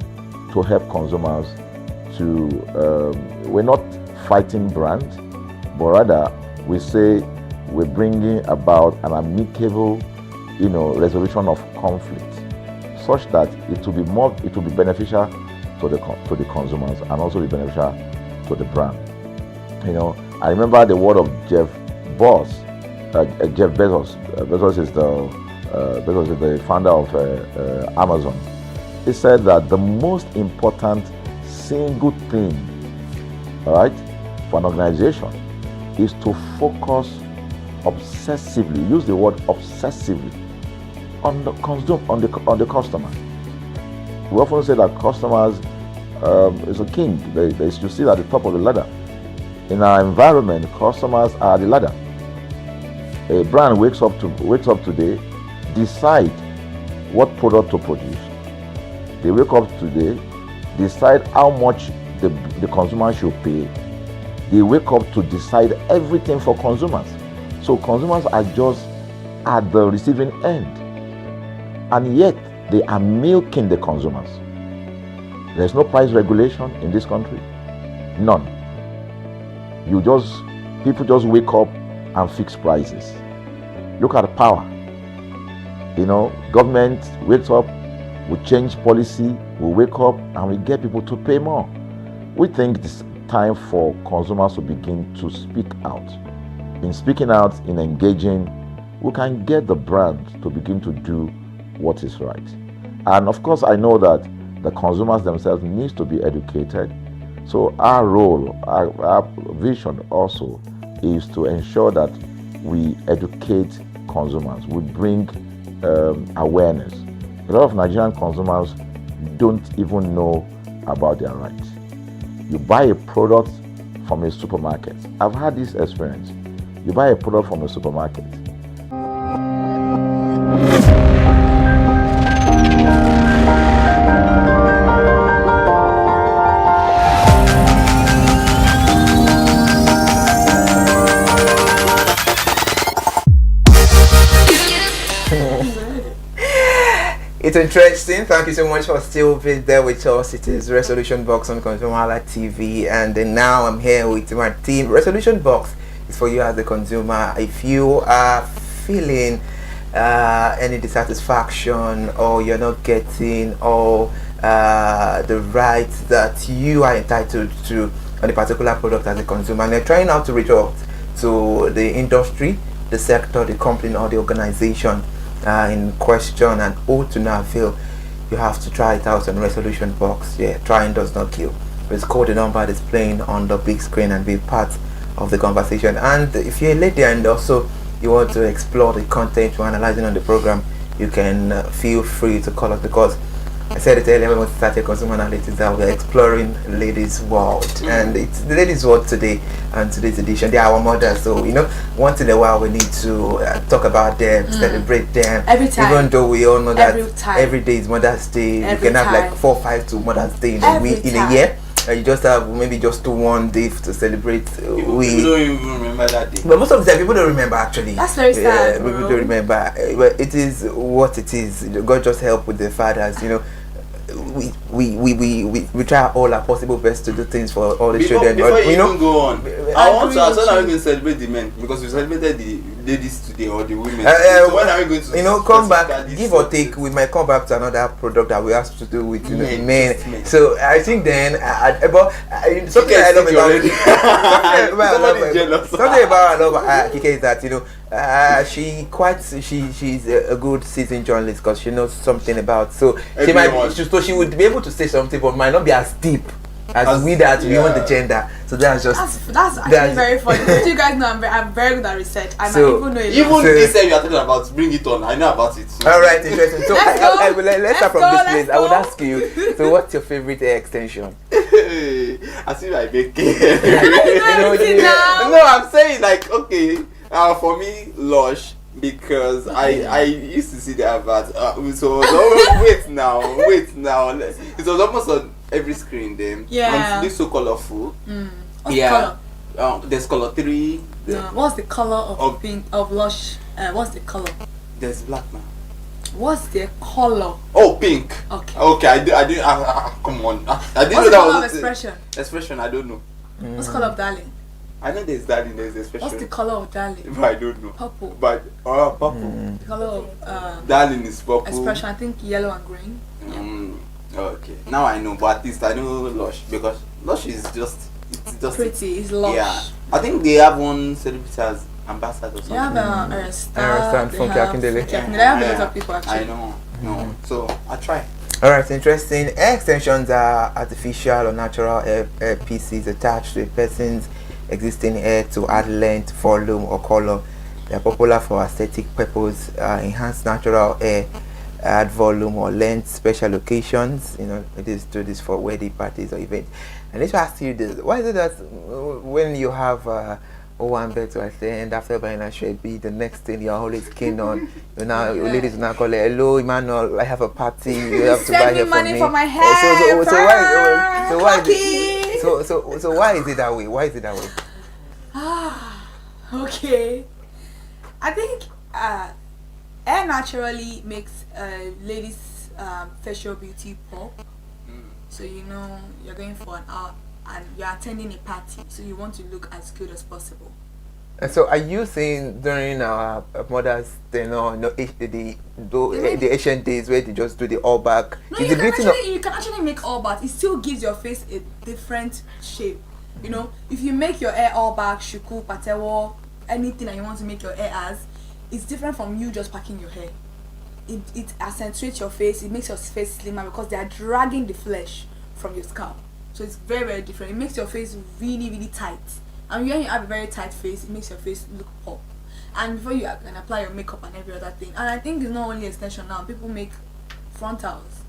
to help consumers to, we're not fighting brands, but rather we say we're bringing about an amicable, resolution of conflict, such that it will be beneficial to the consumers and also be beneficial to the brand. I remember the word of Jeff Bezos. Bezos is the founder of Amazon. He said that the most important single thing, all right, for an organization is to focus obsessively, use the word obsessively, on the customer. We often say that customers is a king. They should sit at the top of the ladder. In our environment, customers are the ladder. A brand wakes up today, decide what product to produce. They wake up today, decide how much the consumer should pay. They wake up to decide everything for consumers. So consumers are just at the receiving end, and yet they are milking the consumers. There's no price regulation in this country, none. People just wake up and fix prices. Look at the power. Government wakes up, we change policy, we wake up and we get people to pay more. We think it's time for consumers to begin to speak out. In speaking out, in engaging, we can get the brand to begin to do what is right. And of course, I know that the consumers themselves need to be educated. So our role, our vision also is to ensure that we educate consumers, we bring awareness. A lot of Nigerian consumers don't even know about their rights. You buy a product from a supermarket. I've had this experience. You buy a product from a supermarket.
It's interesting. Thank you so much for still being there with us. It is Resolution Box on ConsumerHallaTV, and then now I'm here with my team. Resolution Box is for you as a consumer. If you are feeling any dissatisfaction, or you're not getting all the rights that you are entitled to on a particular product as a consumer, and you're trying out to reach out to the industry, the sector, the company, or the organization in question, and all to no avail, you have to try it out on Resolution Box. Yeah, trying does not kill. It's called the number displaying on the big screen and be part of the conversation. And if you're a lady and also you want to explore the content you're analyzing on the program, you can feel free to call us, because I said it earlier when we started Consumer Analytics that we're exploring ladies' world, and it's the ladies' world today. And today's edition, they are our mothers, so once in a while we need to talk about them, celebrate them.
Every time,
even though we all know that every day is Mother's Day. You can have like 4 or 5 to Mother's Day in a year. You just have maybe just one day to celebrate.
People don't even remember that day.
But most of the time, people don't remember actually.
That's very sad.
People don't remember. But it is what it is. God just help with the fathers. we try all our possible best to do things for all the children.
Before
But,
you
know,
even go on, I want to ask, when are we going to celebrate the men? Because we celebrated the ladies today or the women. So when are we going to
come back, give or take, we might come back to another product that we have to do with men. So I think then, something I love about Kike is that, she's a good seasoned journalist because she knows something about, so she would be able to say something but might not be as deep as we that we want the gender. So that's
actually very funny. You guys know I'm very good at research. I might even know
even this you are talking about, bring it on. I know about it.
All right, interesting. So let's start from this place. I would ask you, so what's your favorite hair extension?
I see my big No, I'm saying like, okay, for me, Lush, because I used to see the advert. So wait now. It was almost on every screen then.
Yeah.
And this so colorful.
What's the color?
There's color 3.
What's the color of pink of Lush? What's the color?
There's black now.
What's the color?
Oh, pink. Okay. I didn't. Come on. I didn't know that was
expression.
Expression. I don't know.
What's the color of darling?
I know there's darling. There's expression.
What's the color of darling?
But I don't know.
Purple.
But purple.
The color of
darling is purple.
Expression. I think yellow and green.
Okay. Now I know, but at least I know Lush because Lush is just
pretty. It's Lush.
Yeah. I think they have one celebrity as ambassador or something.
They have Arista.
Funke Akindele.
They have a lot of people actually.
I know. No. So I try.
Alright, interesting. Hair extensions are artificial or natural hair pieces attached to a person's existing hair to add length, volume, or color. They are popular for aesthetic purpose, enhance natural hair, add volume or length, special occasions. It is do this for wedding parties or events. And let's ask you this: why is it that when you have one bed to attend after buying a shirt, be the next thing you're always keen on? Ladies now call it, hello Emmanuel, I have a party, you have to buy hair for me.
For my hair.
So why is it that way? Why is it that way?
Okay. I think hair naturally makes ladies' facial beauty pop. So you're going for an hour and you're attending a party, so you want to look as good as possible.
And so are you saying during our mothers, the ancient days where they just do the all back?
No, you can actually make all back. It still gives your face a different shape. If you make your hair all back, shuku, patewo, anything that you want to make your hair as, it's different from you just packing your hair. It accentuates your face. It makes your face slimmer because they are dragging the flesh from your scalp. So it's very, very different. It makes your face really, really tight. And when you have a very tight face, it makes your face look pop. And before you can apply your makeup and every other thing. And I think it's not only extension now. People make frontals,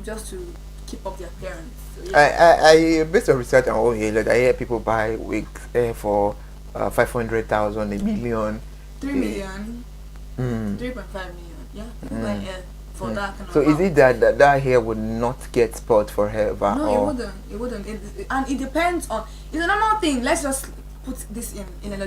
just to keep up their appearance. So, yeah.
I based on research and all here, I hear people buy wigs for 500,000, a million.
3 million. 3.5 million. Yeah, people buy hair for that kind of.
So is it that hair would not get spoiled forever?
No, it wouldn't. And it depends on. It's a normal thing. Let's just put this in a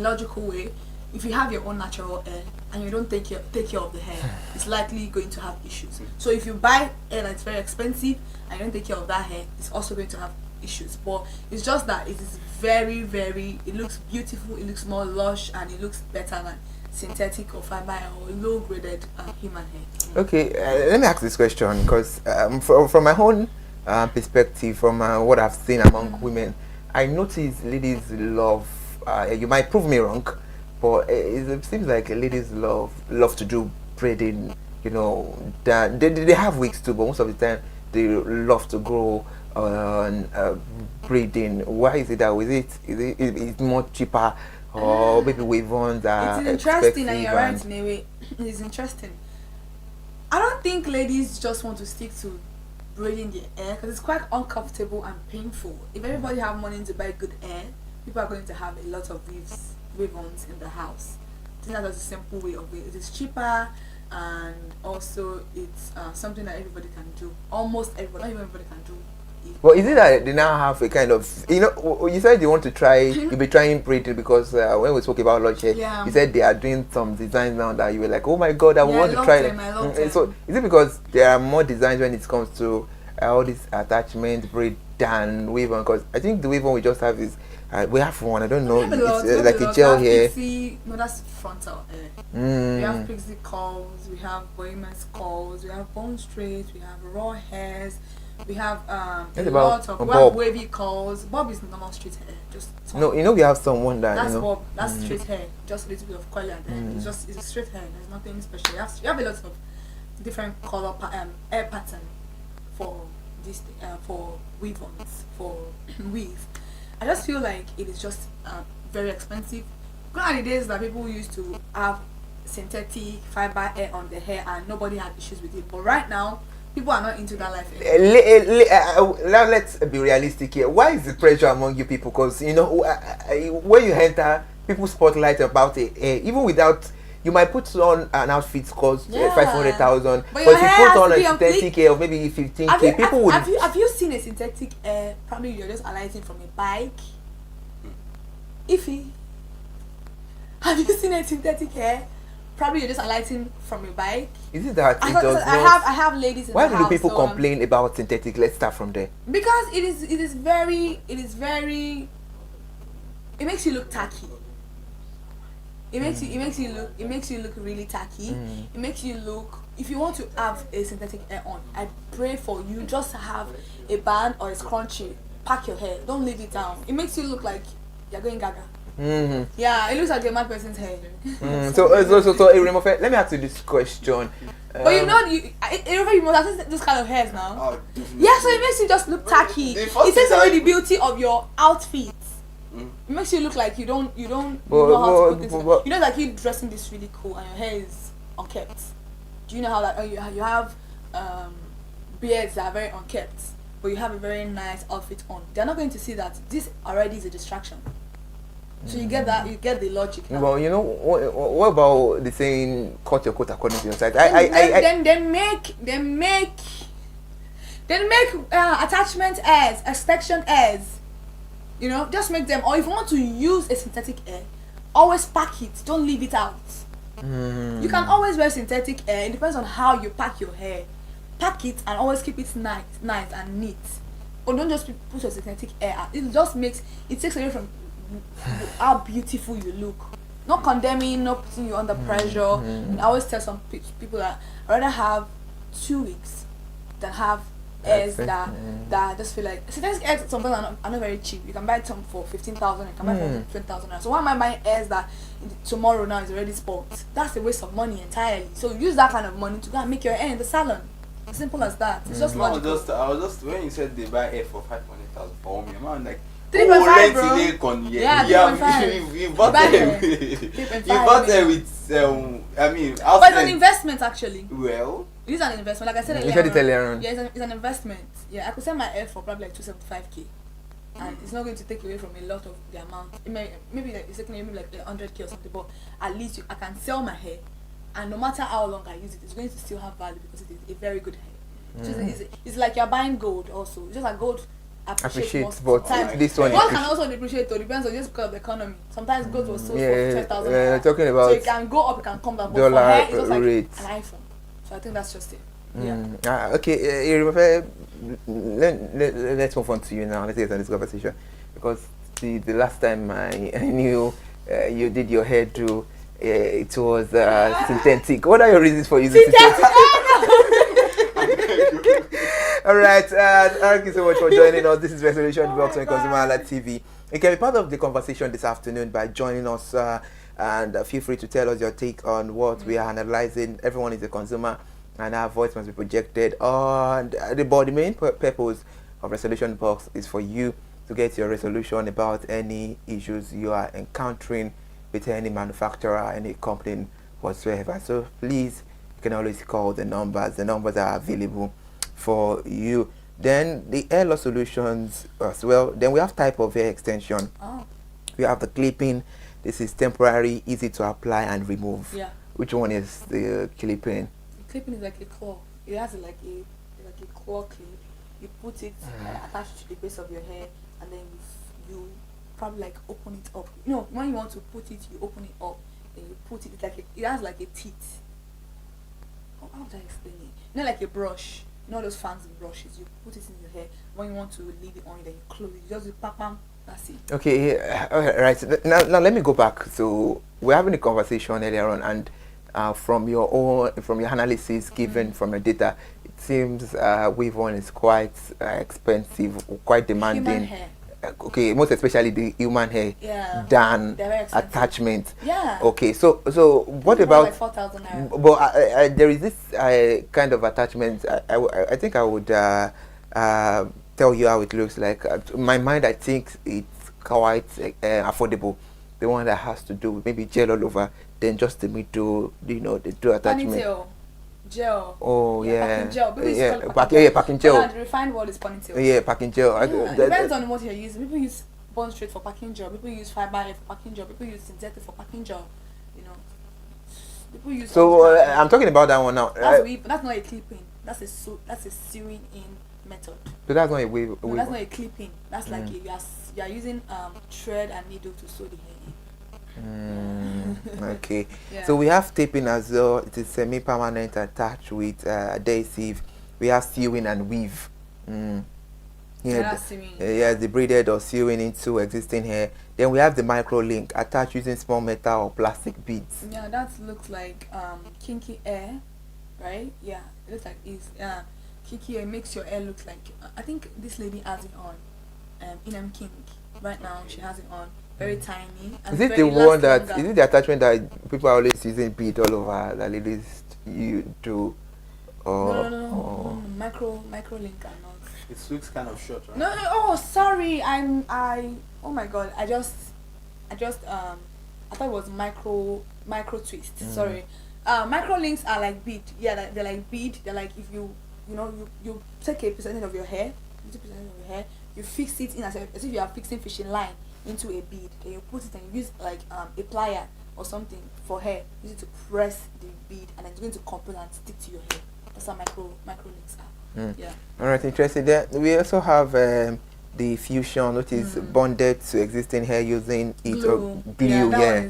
logical way. If you have your own natural hair and you don't take care of the hair, it's likely going to have issues. So if you buy hair that's very expensive and you don't take care of that hair, it's also going to have issues. But it's just that it is very, very. It looks beautiful. It looks more lush and it looks better than synthetic or fiber or low graded human hair.
Okay, let me ask this question because from my own perspective, from what I've seen among women, I notice ladies love. You might prove me wrong, but it seems like ladies love to do braiding. They have wigs too, but most of the time they love to grow braiding. Why is it that way? Is it more cheaper? Or maybe wave-ons are
it's interesting and you're right in a way. It's interesting. I don't think ladies just want to stick to braiding their hair because it's quite uncomfortable and painful. If everybody have money to buy good hair, people are going to have a lot of wave-ons in the house. I think that's a simple way of it. It is cheaper and also it's something that everybody can do. Almost everybody, not even everybody can do
Well, is it that they now have a kind of, you said you want to try, you'll be trying braiding because when we spoke about Lush hair, you said they are doing some designs now that you were like, oh my god, I want to try it. So is it because there are more designs when it comes to all these attachment braid than wave on? Because I think the wave on we just have is we have one, I don't know, it's like a gel hair.
No, that's frontal hair. We have pixie curls, we have bohemian's curls, we have bone straight, we have raw hairs, we have a lot of wavy curls. Bob is normal straight hair, just
no, we have someone that
that's bob, that's straight hair, just a little bit of curly and then it's a straight hair. There's nothing special. You have a lot of different color hair pattern for this for weave-ons, for weave. I just feel like it is just very expensive. Gone are the days that people used to have synthetic fiber hair on their hair and nobody had issues with it. But right now, people are not into that life anymore.
Now let's be realistic here. Why is the pressure among you people? Because when you enter, people spotlight about it. Even without, you might put on an outfit cost 500,000, but if you put on a synthetic hair of maybe 15K, people would.
Have you seen a synthetic hair? Probably you're just alighting from a bike. Have you seen a synthetic hair? Probably you're just alighting from a bike.
Is it that
I have ladies in
why
the
do
house,
people
so,
complain about synthetic? Let's start from there.
Because it is very it makes you look tacky. It makes you look really tacky. It makes you look, if you want to have a synthetic hair on, I pray for you just to have a band or a scrunchie. Pack your hair, don't leave it down. It makes you look like you're going gaga. Yeah, it looks like a mad person's hair.
So let me ask you this question.
But you must this kind of hairs now. Yeah, so it makes you just look tacky. It takes away the beauty of your outfit. It makes you look like you don't know how to put this. You know, like you dressing this really cool and your hair is unkept. Do you know how that you have beards that are very unkept, but you have a very nice outfit on? They're not going to see that this already is a distraction. So you get that, you get the logic now.
Well, what about the saying cut your coat according to your size?
Then make attachment hairs, extension hairs. Just make them. Or if you want to use a synthetic hair, always pack it. Don't leave it out. You can always wear synthetic hair. It depends on how you pack your hair. Pack it and always keep it nice and neat. But don't just put your synthetic hair out. It takes away from how beautiful you look. Not condemning, not putting you under pressure. And I always tell some people that I'd rather have 2 weeks than have hairs that just feel like synthetic hairs sometimes are not very cheap. You can buy some for 15,000, you can buy for 20,000. So why am I buying hairs that tomorrow now is already spoiled? That's a waste of money entirely. So use that kind of money to go and make your hair in the salon. As simple as that. It's just logical.
I was just when you said they buy hair for 500,000 for 1 million, I'm like
3.5, bro.
You bought there with
but it's an investment actually.
Well,
it is an investment. Like I said
earlier on.
Yeah, it's an investment. Yeah, I could sell my hair for probably like 275k, and it's not going to take away from a lot of the amount. Maybe it's taking maybe like 100k or something, but at least I can sell my hair, and no matter how long I use it, it's going to still have value because it is a very good hair. It's like you're buying gold also. It's just like gold appreciates,
but this one
can also depreciate. It depends on just because of the economy. Sometimes gold was sold for 12,000.
Talking about
so it can go up, it can come down. But for hair, it's just like an iPhone. So I think that's just it.
Okay, let's move on to you now. Let's get on this conversation because the last time I knew you did your hairdo, it was synthetic. What are your reasons for using synthetic? All right, thank you so much for joining us. This is Resolution Box on ConsumerHallaTV. You can be part of the conversation this afternoon by joining us and feel free to tell us your take on what we are analyzing. Everyone is a consumer and our voice must be projected on the body. The main purpose of Resolution Box is for you to get your resolution about any issues you are encountering with any manufacturer, any company whatsoever. So please, you can always call the numbers. The numbers are available for you. Then the hair loss solutions as well. Then we have type of hair extension. We have the clipping. This is temporary, easy to apply and remove.
Yeah.
Which one is the clipping?
The clipping is like a claw. It has like a claw clip. you put it attached to the base of your hair, and then you probably like open it up. You know, when you want to put it, you open it up, then you put it. It's like it has like a teeth. How would I explain it? You know, like a brush. You know those fancy brushes. You put it in your hair. When you want to leave it on, then you close it. You just do pam pam. That's it.
Okay, all right. Now let me go back. So we're having a conversation earlier on, and from your analysis given from your data, it seems weave on is quite expensive, quite demanding.
Human hair.
Okay, most especially the human hair than attachment.
Yeah.
Okay, so what about?
Like 4,000 naira.
But there is this kind of attachment. I think I would tell you how it looks like. In my mind, I think it's quite affordable. The one that has to do with maybe gel all over, then just the middle, you know, the two attachment.
Ponytail, gel.
Oh yeah.
Packing gel.
Packing gel.
The refined word is ponytail.
Yeah, packing gel.
Yeah, depends on what you're using. People use bond straight for packing gel. People use fiber hair for packing gel. People use synthetic for packing gel. You know. People use.
So I'm talking about that one now.
That's not a clipping. That's a sewing in method.
So that's not a wave.
No, that's not a clipping. That's like you are using thread and needle to sew the hair in.
Okay.
Yeah.
So we have taping as well. It is semi-permanent attached with adhesive. We have sewing and weave. Yeah, the braided or sewing into existing hair. Then we have the micro link attached using small metal or plastic beads.
Yeah, that looks like kinky hair, right? Yeah, it looks like it's kinky hair makes your hair look like. I think this lady has it on. Inem King right now. She has it on. Very tiny. And
is it the one that is it the attachment that people are always using bead all over that ladies you do?
No. Micro link and not.
It looks kind of short, right?
No. Oh, sorry. Oh my God. I thought it was micro twist. Sorry. Micro links are like bead. Yeah, they're like bead. They're like if you take a percentage of your hair, you fix it in as if you are fixing fishing line into a bead. Then you put it and you use like a plier or something for hair. Use it to press the bead, and then it's going to compress and stick to your hair. That's how micro links are. Yeah.
All right, interesting. Then we also have the fusion, which is bonded to existing hair using glue. Yeah.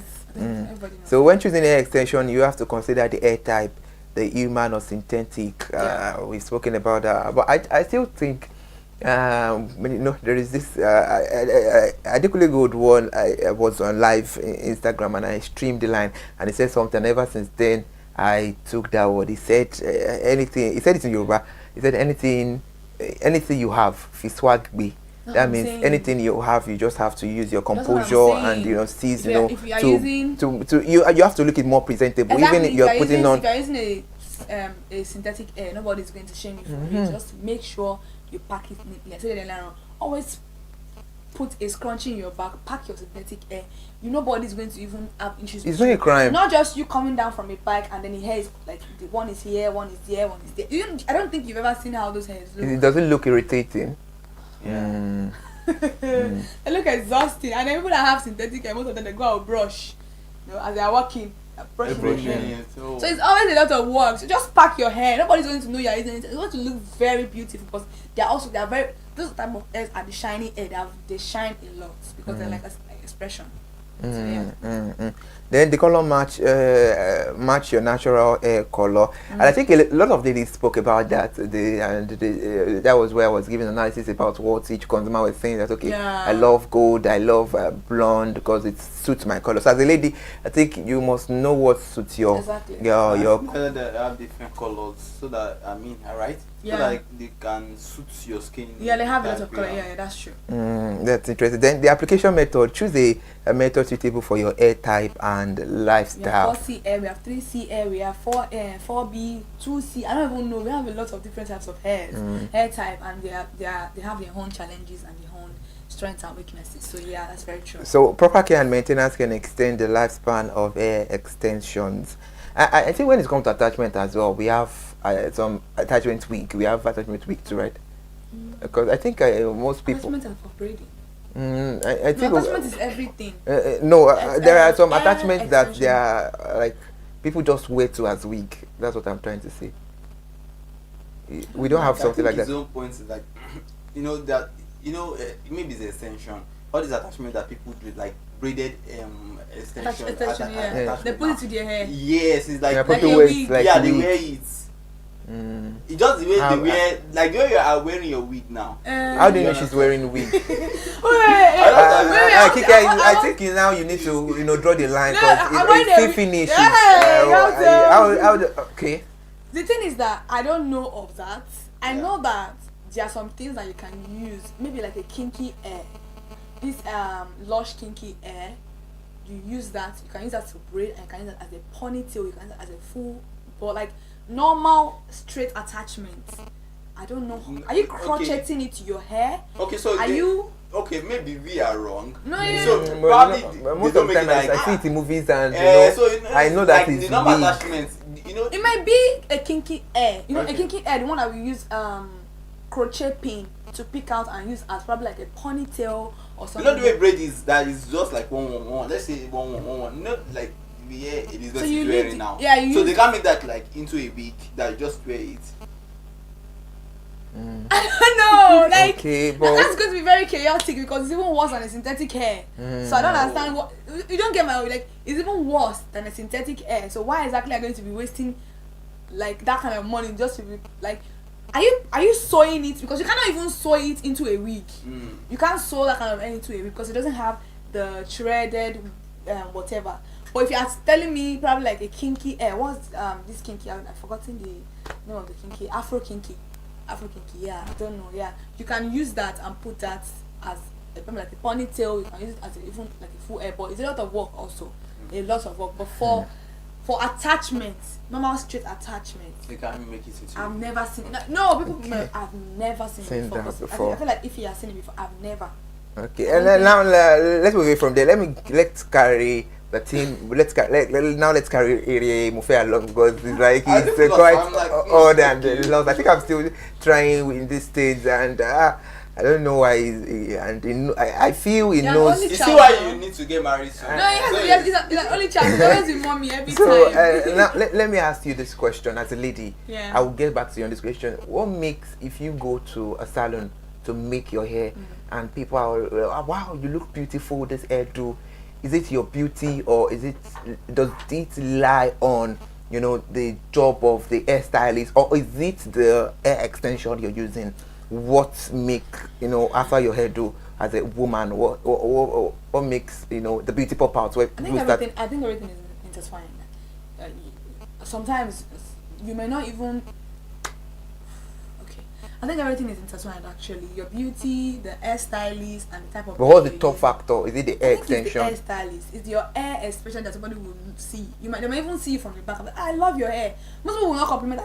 So when choosing hair extension, you have to consider the hair type, the human or synthetic. We've spoken about that, but I still think there is this adequately good one. I was on live Instagram and I streamed the line, and he said something. Ever since then, I took that word. He said anything. He said it in Yoruba. He said anything you have, fiswag be. That means anything you have, you just have to use your composure and seize. You have to look it more presentable.
Exactly.
Even if you're putting on.
If you're using a synthetic hair, nobody's going to shame you for it. Just make sure you pack it neatly. I said it earlier on. Always put a scrunchie in your back. Pack your synthetic hair. Nobody's going to even have issues.
It's not a crime.
Not just you coming down from a bike and then the hair is like the one is here, one is there, one is there. I don't think you've ever seen how those hairs look.
It doesn't look irritating.
Yeah. They look exhausting, and then people that have synthetic hair, most of them they go out brush, as they are walking, brushing hair. So it's always a lot of work. So just pack your hair. Nobody's going to know you're using it. It's going to look very beautiful because those type of hairs are the shiny hair. They shine a lot because they're like an expression.
Then the color match your natural hair color, and I think a lot of ladies spoke about that. That was where I was giving analysis about what each consumer was saying. That I love gold, I love blonde because it suits my color. So as a lady, I think you must know what suits your your.
They have different colors, so that right? So that they can suit your skin.
Yeah, they have a lot of color. Yeah, that's true.
That's interesting. Then the application method. Choose a method suitable for your hair type and lifestyle.
We have 4C hair, we have 3C hair, we have 4B, 2C. I don't even know. We have a lot of different types of hairs, hair type, and they have their own challenges and their own strengths and weaknesses. So yeah, that's very true.
So proper care and maintenance can extend the lifespan of hair extensions. I think when it comes to attachment as well, we have some attachment wig. We have attachment wig too, right? Because I think most people.
Attachment are for braiding.
I think
attachment is everything.
There are some attachments that they are like people just wear to as wig. That's what I'm trying to say. We don't have
I
something
think
like
his
that.
own point is like, maybe it's an extension. All these attachments that people do, like braided extension.
Extension, yeah. They put it to their hair.
Yes, it's like,
Yeah,
like
people wear it like
yeah, they
wig.
wear it. It's just the way
How-
they wear, like the way you are wearing your wig now.
How do you know she's wearing wig?
Wait,
I think now you need to draw the line because it's still finished. Okay.
The thing is that I don't know of that. I know that there are some things that you can use, maybe like a kinky hair. This lush kinky hair, you use that. You can use that to braid, and you can use that as a ponytail. You can use that as a full, but like normal straight attachment. I don't know. Are you crocheting it to your hair?
Okay, so
are you?
Okay, maybe we are wrong.
No,
so probably
most of the time I see it in movies and I know that
like
it's
the normal
wig.
attachments.
It might be a kinky hair. A kinky hair, the one that we use crochet pin to pick out and use as probably like a ponytail or something.
You know the way braid is, that is just like one. Let's say one. Not like the hair Elizabeth is wearing now.
Yeah,
so they can't make that like into a wig that you just wear it.
I don't know, like
okay, but
that's going to be very chaotic because it's even worse than a synthetic hair. So I don't understand what you don't get my like. It's even worse than a synthetic hair. So why exactly are you going to be wasting like that kind of money just to be like? Are you sewing it? Because you cannot even sew it into a wig. You can't sew that kind of hair into a wig because it doesn't have the threaded whatever. But if you are telling me probably like a kinky hair, what's this kinky? I've forgotten the name of the kinky. Afro kinky, yeah, I don't know. Yeah, you can use that and put that as maybe like a ponytail. You can use it as even like a full hair, but it's a lot of work also. A lot of work. But for attachments, normal straight attachments,
they can't make it into.
I've never seen it. No, people. I've never seen it before.
that before.
I feel like if you have seen it before, I've never.
Okay, and then now let's move away from there. Let's carry the team. Let's carry Mufe along because it's like it's quite odd and lost. I think I'm still trying in this stage and I don't know why. I feel he knows.
You see why you need to get married soon.
No, he's an only child. He's always with mommy every time.
So now let me ask you this question as a lady.
Yeah.
I will get back to you on this question. What makes, if you go to a salon to make your hair and people are wow, you look beautiful, this hairdo, is it your beauty or does it lie on the job of the hairstylist, or is it the hair extension you're using? What make after your hairdo as a woman, what makes the beauty pop out?
I think everything is intertwined. Sometimes you may not even. I think everything is intertwined actually. Your beauty, the hairstylist, and the type of.
But what's the top factor? Is it the hair extension?
It's the hairstylist. It's your hair expression that somebody will see. They might even see you from the back. I love your hair. Most people will not compliment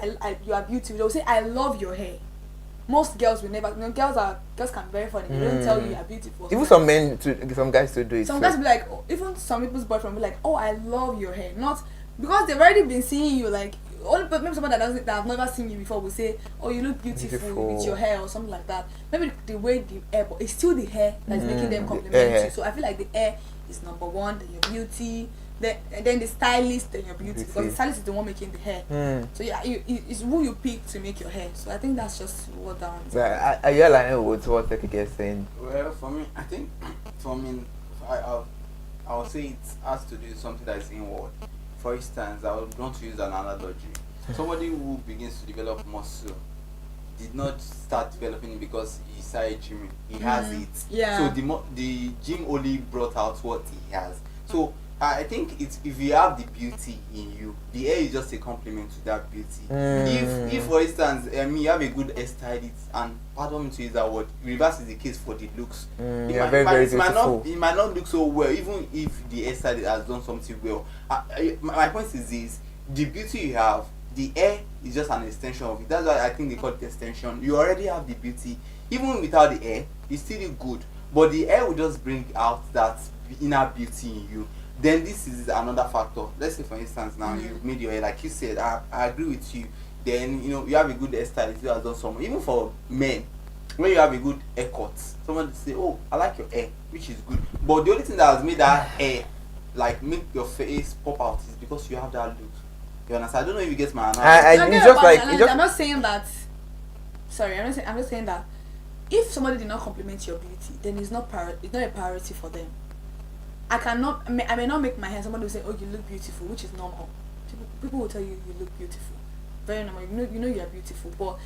you are beautiful. They will say I love your hair. Most girls will never. Girls can be very funny. They don't tell you are beautiful.
Even some men, some guys to do it.
Some guys will be like, even some people's boyfriend will be like, oh, I love your hair. Not because they've already been seeing you like. Maybe someone that have never seen you before will say, oh, you look beautiful with your hair or something like that. Maybe the way the hair, but it's still the hair that's making them compliment you. So I feel like the hair is number one, then your beauty, then the stylist, then your beauty. Because the stylist is the one making the hair. So yeah, it's who you pick to make your hair. So I think that's just what that is.
Are you aligned with what Tekike is saying?
Well, for me, I think, I would say it has to do with something that is inward. For instance, I would want to use an analogy. Somebody who begins to develop muscle did not start developing it because he started gymming. He has it.
Yeah.
So the gym only brought out what he has. So I think it's, if you have the beauty in you, the hair is just a complement to that beauty. If for instance, you have a good hairstylist, and pardon me to use that word, reverse is the case for the looks. It might not look so well, even if the hairstylist has done something well. My point is this: the beauty you have, the hair is just an extension of it. That's why I think they call it extension. You already have the beauty, even without the hair, it's still good. But the hair will just bring out that inner beauty in you. Then this is another factor. Let's say for instance now you've made your hair, like you said, I agree with you. Then you have a good hairstylist who has done something. Even for men, when you have a good haircut, someone say, oh, I like your hair, which is good. But the only thing that has made that hair like make your face pop out is because you have that look. You understand? I don't know if you get my analogy.
I'm not saying that sorry, I'm just saying that if somebody did not compliment your beauty, then it's not a priority for them. I may not make my hair. Somebody will say, "Oh, you look beautiful," which is normal. People will tell you look beautiful, very normal. You know you are beautiful, but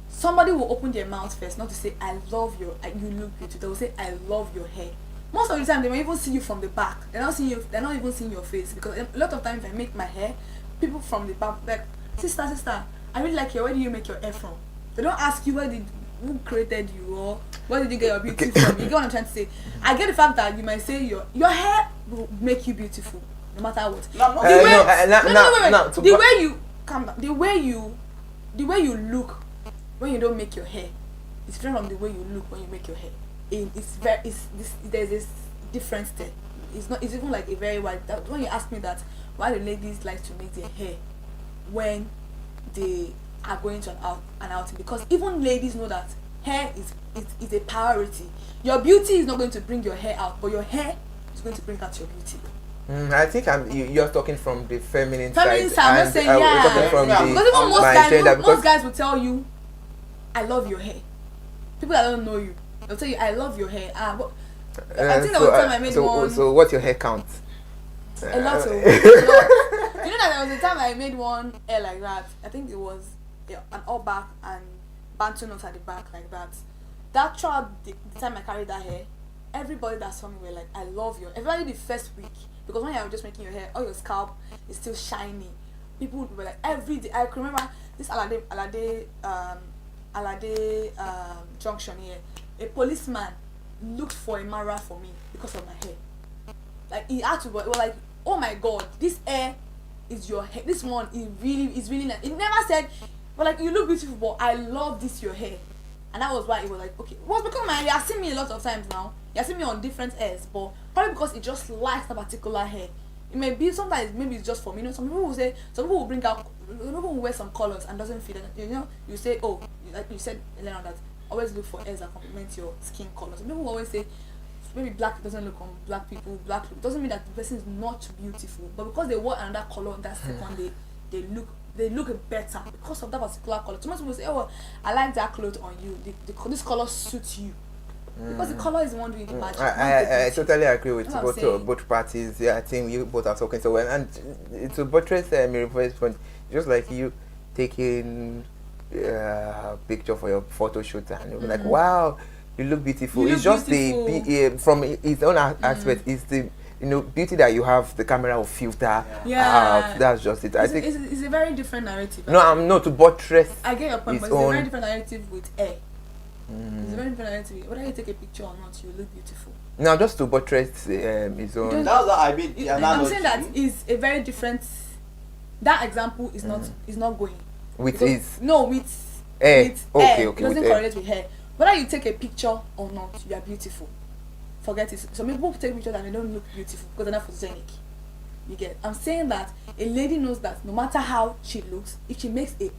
somebody will open their mouth first, not to say, "I love you look beautiful." They will say, "I love your hair." Most of the time, they may even see you from the back. They're not even seeing your face, because a lot of times if I make my hair, people from the back like, sister, I really like your. Where do you make your hair from? They don't ask you who created you or where did you get your beauty from. You get what I'm trying to say? I get the fact that you might say your hair will make you beautiful no matter what. The way you calm down, the way you look when you don't make your hair is different from the way you look when you make your hair. There's this difference there. It's even like a very wide. When you ask me that, why do ladies like to make their hair when they are going to an outing, because even ladies know that hair is a priority. Your beauty is not going to bring your hair out, but your hair is going to bring out your beauty.
I think you're talking from the feminine side.
I'm not saying
talking from
because even most guys will tell you, "I love your hair." People that don't know you, they'll tell you, "I love your hair." I think that was the time I made one.
So what's your hair count?
A lot of. You know that there was a time I made one hair like that. I think it was an all back and bantu knots at the back like that. That throughout the time I carried that hair, everybody that saw me were like, "I love you." Everybody the first week, because when you're just making your hair, all your scalp is still shiny. People were like every day. I can remember this Alade junction here. A policeman looked for a Mara for me because of my hair. Like he had to, it was like, "Oh my God, this hair is your hair. This one is really nice." It never said, but like, "You look beautiful, but I love this your hair." And that was why it was like, okay, well, because my hair, you have seen me a lot of times now. You have seen me on different hairs, but probably because it just likes a particular hair. It may be sometimes, maybe it's just for me. You know, some people will bring out, some people will wear some colors and doesn't fit. You know, you say, "Oh, like you said, Elena, that always look for hairs that complement your skin color." Some people will always say, maybe black doesn't look on black people. Black look doesn't mean that the person is not beautiful, but because they wore another color that second, they look better because of that particular color. Too much people say, "Oh, I like that clothes on you. This color suits you." Because the color is the one doing the magic.
I totally agree with both parties. Yeah, I think you both are talking so well. And to buttress Miriam's point, just like you taking a picture for your photo shoot and you're like, "Wow, you look beautiful." It's just the from its own aspect. It's the beauty that you have. The camera will filter out. That's just it. I think
it's a very different narrative.
No, I'm not to buttress.
I get your point, but it's a very different narrative with hair. It's a very different narrative. Whether you take a picture or not, you look beautiful.
Now, just to buttress his own.
That's what I mean.
I'm saying that is a very different. That example is not going.
With
hair.
Okay.
It doesn't correlate with hair. Whether you take a picture or not, you are beautiful. Forget it. Some people take pictures and they don't look beautiful because they're not photogenic. You get? I'm saying that a lady knows that no matter how she looks, if she makes a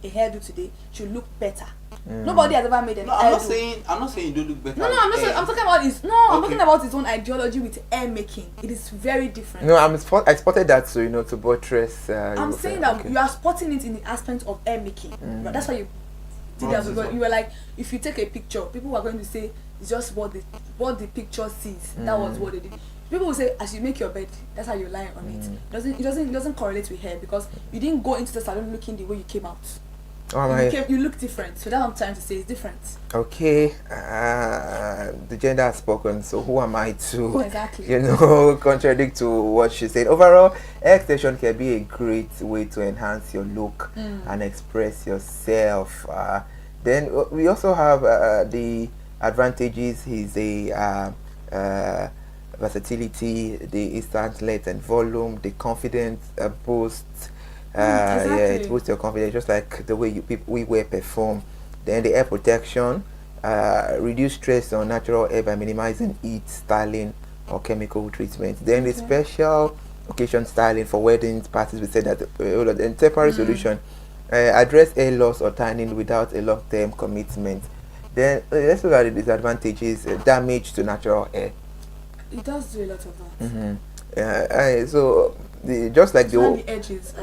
hairdo today, she'll look better. Nobody has ever made an hairdo.
I'm not saying you don't look better.
No, I'm not saying. I'm talking about his. No, I'm talking about his own ideology with hair making. It is very different.
No, I spotted that, so to buttress.
I'm saying that you are spotting it in the aspect of hair making. But that's why you did that, because you were like, if you take a picture, people are going to say it's just what the picture sees. That was what they did. People will say, as you make your bed, that's how you lie on it. It doesn't correlate with hair, because you didn't go into the salon looking the way you came out. You look different. So that's what I'm trying to say. It's different.
Okay, the gender has spoken. So who am I to,
exactly,
contradict to what she said? Overall, hair extension can be a great way to enhance your look and express yourself. Then we also have the advantages. Is a versatility, the instant length and volume, the confidence boost.
Exactly.
Yeah, it boosts your confidence, just like the way we wear perform. Then the hair protection, reduce stress on natural hair by minimizing heat, styling, or chemical treatment. Then the special occasion styling for weddings, parties. We said that. And temporary solution, address hair loss or tanning without a long-term commitment. Then let's look at the disadvantages. Damage to natural hair.
It does do a lot of that.
So
just like
the edges.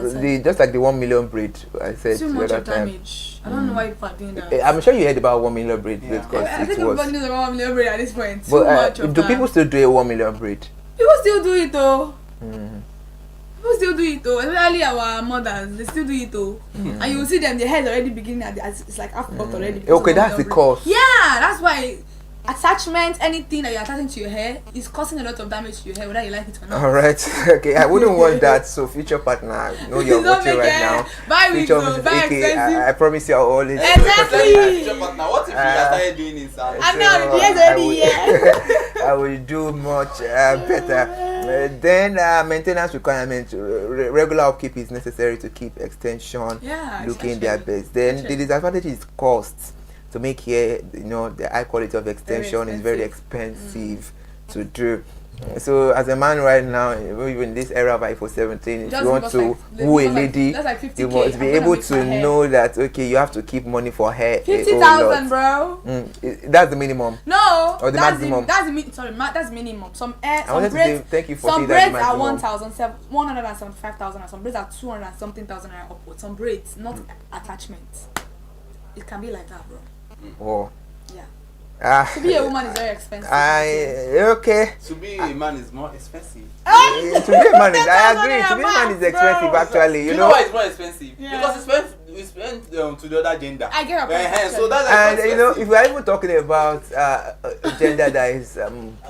Just like the 1 million braid I said
too
the
much
other
of
time.
damage. I don't know why people are doing that.
I'm sure you heard about 1 million braid because
I think everybody knows about 1 million braid at this point. Too
but
much of
do
that.
people still do a 1 million braid?
People still do it though. People still do it though, especially our mothers. They still do it though, and you will see them. Their hair's already beginning it's like half cut already.
Okay, that's the cost.
Yeah, that's why attachment, anything that you're attaching to your hair, is causing a lot of damage to your hair, whether you like it or not.
All right, okay. I wouldn't want that. So, future partner, know you're watching right now.
Buy wigs, buy expensive.
I promise you, I'll always.
Exactly.
Future partner, what if you started doing it?
I know, yes, already.
I will do much better. Then maintenance requirements, regular upkeep is necessary to keep extension looking their best. Then the disadvantage is costs. To make hair, the high quality of extension is very expensive to do. So as a man right now, even in this era of iPhone 17, if you want to woo a lady, you must be able to know that you have to keep money for hair.
50,000, bro.
That's the minimum.
No,
or the maximum.
That's minimum. Some braids are 175,000, and some braids are 200 and something thousand upwards. Some braids, not attachments. It can be like that, bro.
Oh.
Yeah. To be a woman is very expensive.
Okay.
To be a man is more expensive.
To be a man is, I agree. To be a man is expensive, actually.
You know why it's more expensive? Because it's spent to the other gender.
I get your point.
So that's
and if we are even talking about a gender that is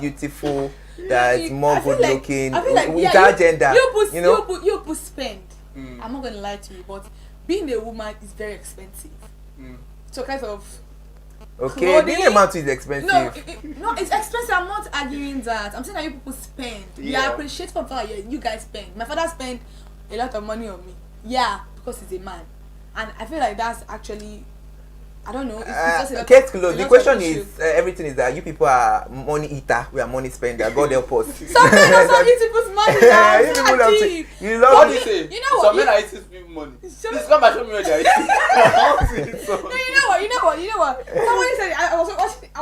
beautiful, that is more good looking, with our gender,
you put spend. I'm not gonna lie to you, but being a woman is very expensive. So kind of.
Okay,
clothing,
being a man too is expensive.
No, it's expensive. I'm not arguing that. I'm saying that you people spend. We appreciate for the fact that you guys spend. My father spent a lot of money on me. Yeah, because he's a man, and I feel like that's actually. I don't know.
The question is, everything is that you people are money eater. We are money spender. God help us.
Sometimes also eat people's money.
You love
what do you say?
You know what?
Some men are eating people's money. Please come and show me where they are eating.
No, you know what? Somebody said I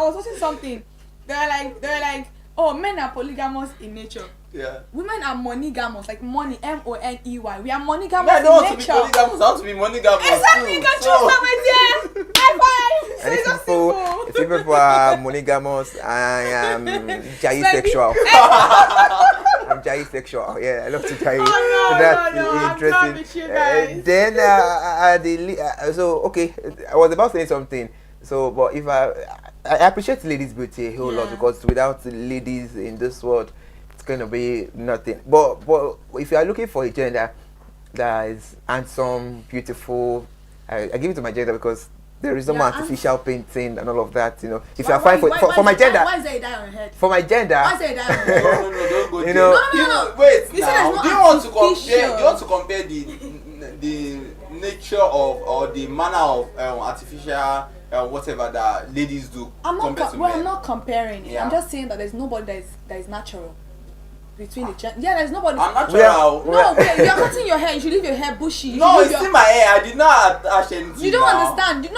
was watching something. They were like, oh, men are polygamous in nature.
Yeah.
Women are monogamous, like money, money. We are monogamous
I don't
in
want
nature.
to be polygamous. I want to be monogamous.
Exactly, you can choose somewhere there. High five.
And if people are monogamous, I am sexual. I'm sexual. Yeah, I love to tell you. That's interesting. Then I was about saying something. So, but if I appreciate ladies' beauty a whole lot, because without ladies in this world, it's going to be nothing. But if you are looking for a gender that is handsome, beautiful, I give it to my gender because there is no more artificial painting and all of that. If you are fine for my gender,
why is there a dye on your head?
For my gender,
why is there a dye on your head?
No, don't go there.
No.
Wait,
you
now. Do you want to compare the nature of or the manner of artificial whatever that ladies do?
I'm not comparing it. I'm just saying that there's nobody that is natural between the gender. Yeah, there's nobody.
I'm natural.
You're cutting your hair. You should leave your hair bushy.
No, it's in my hair. I did not attach anything.
You don't understand.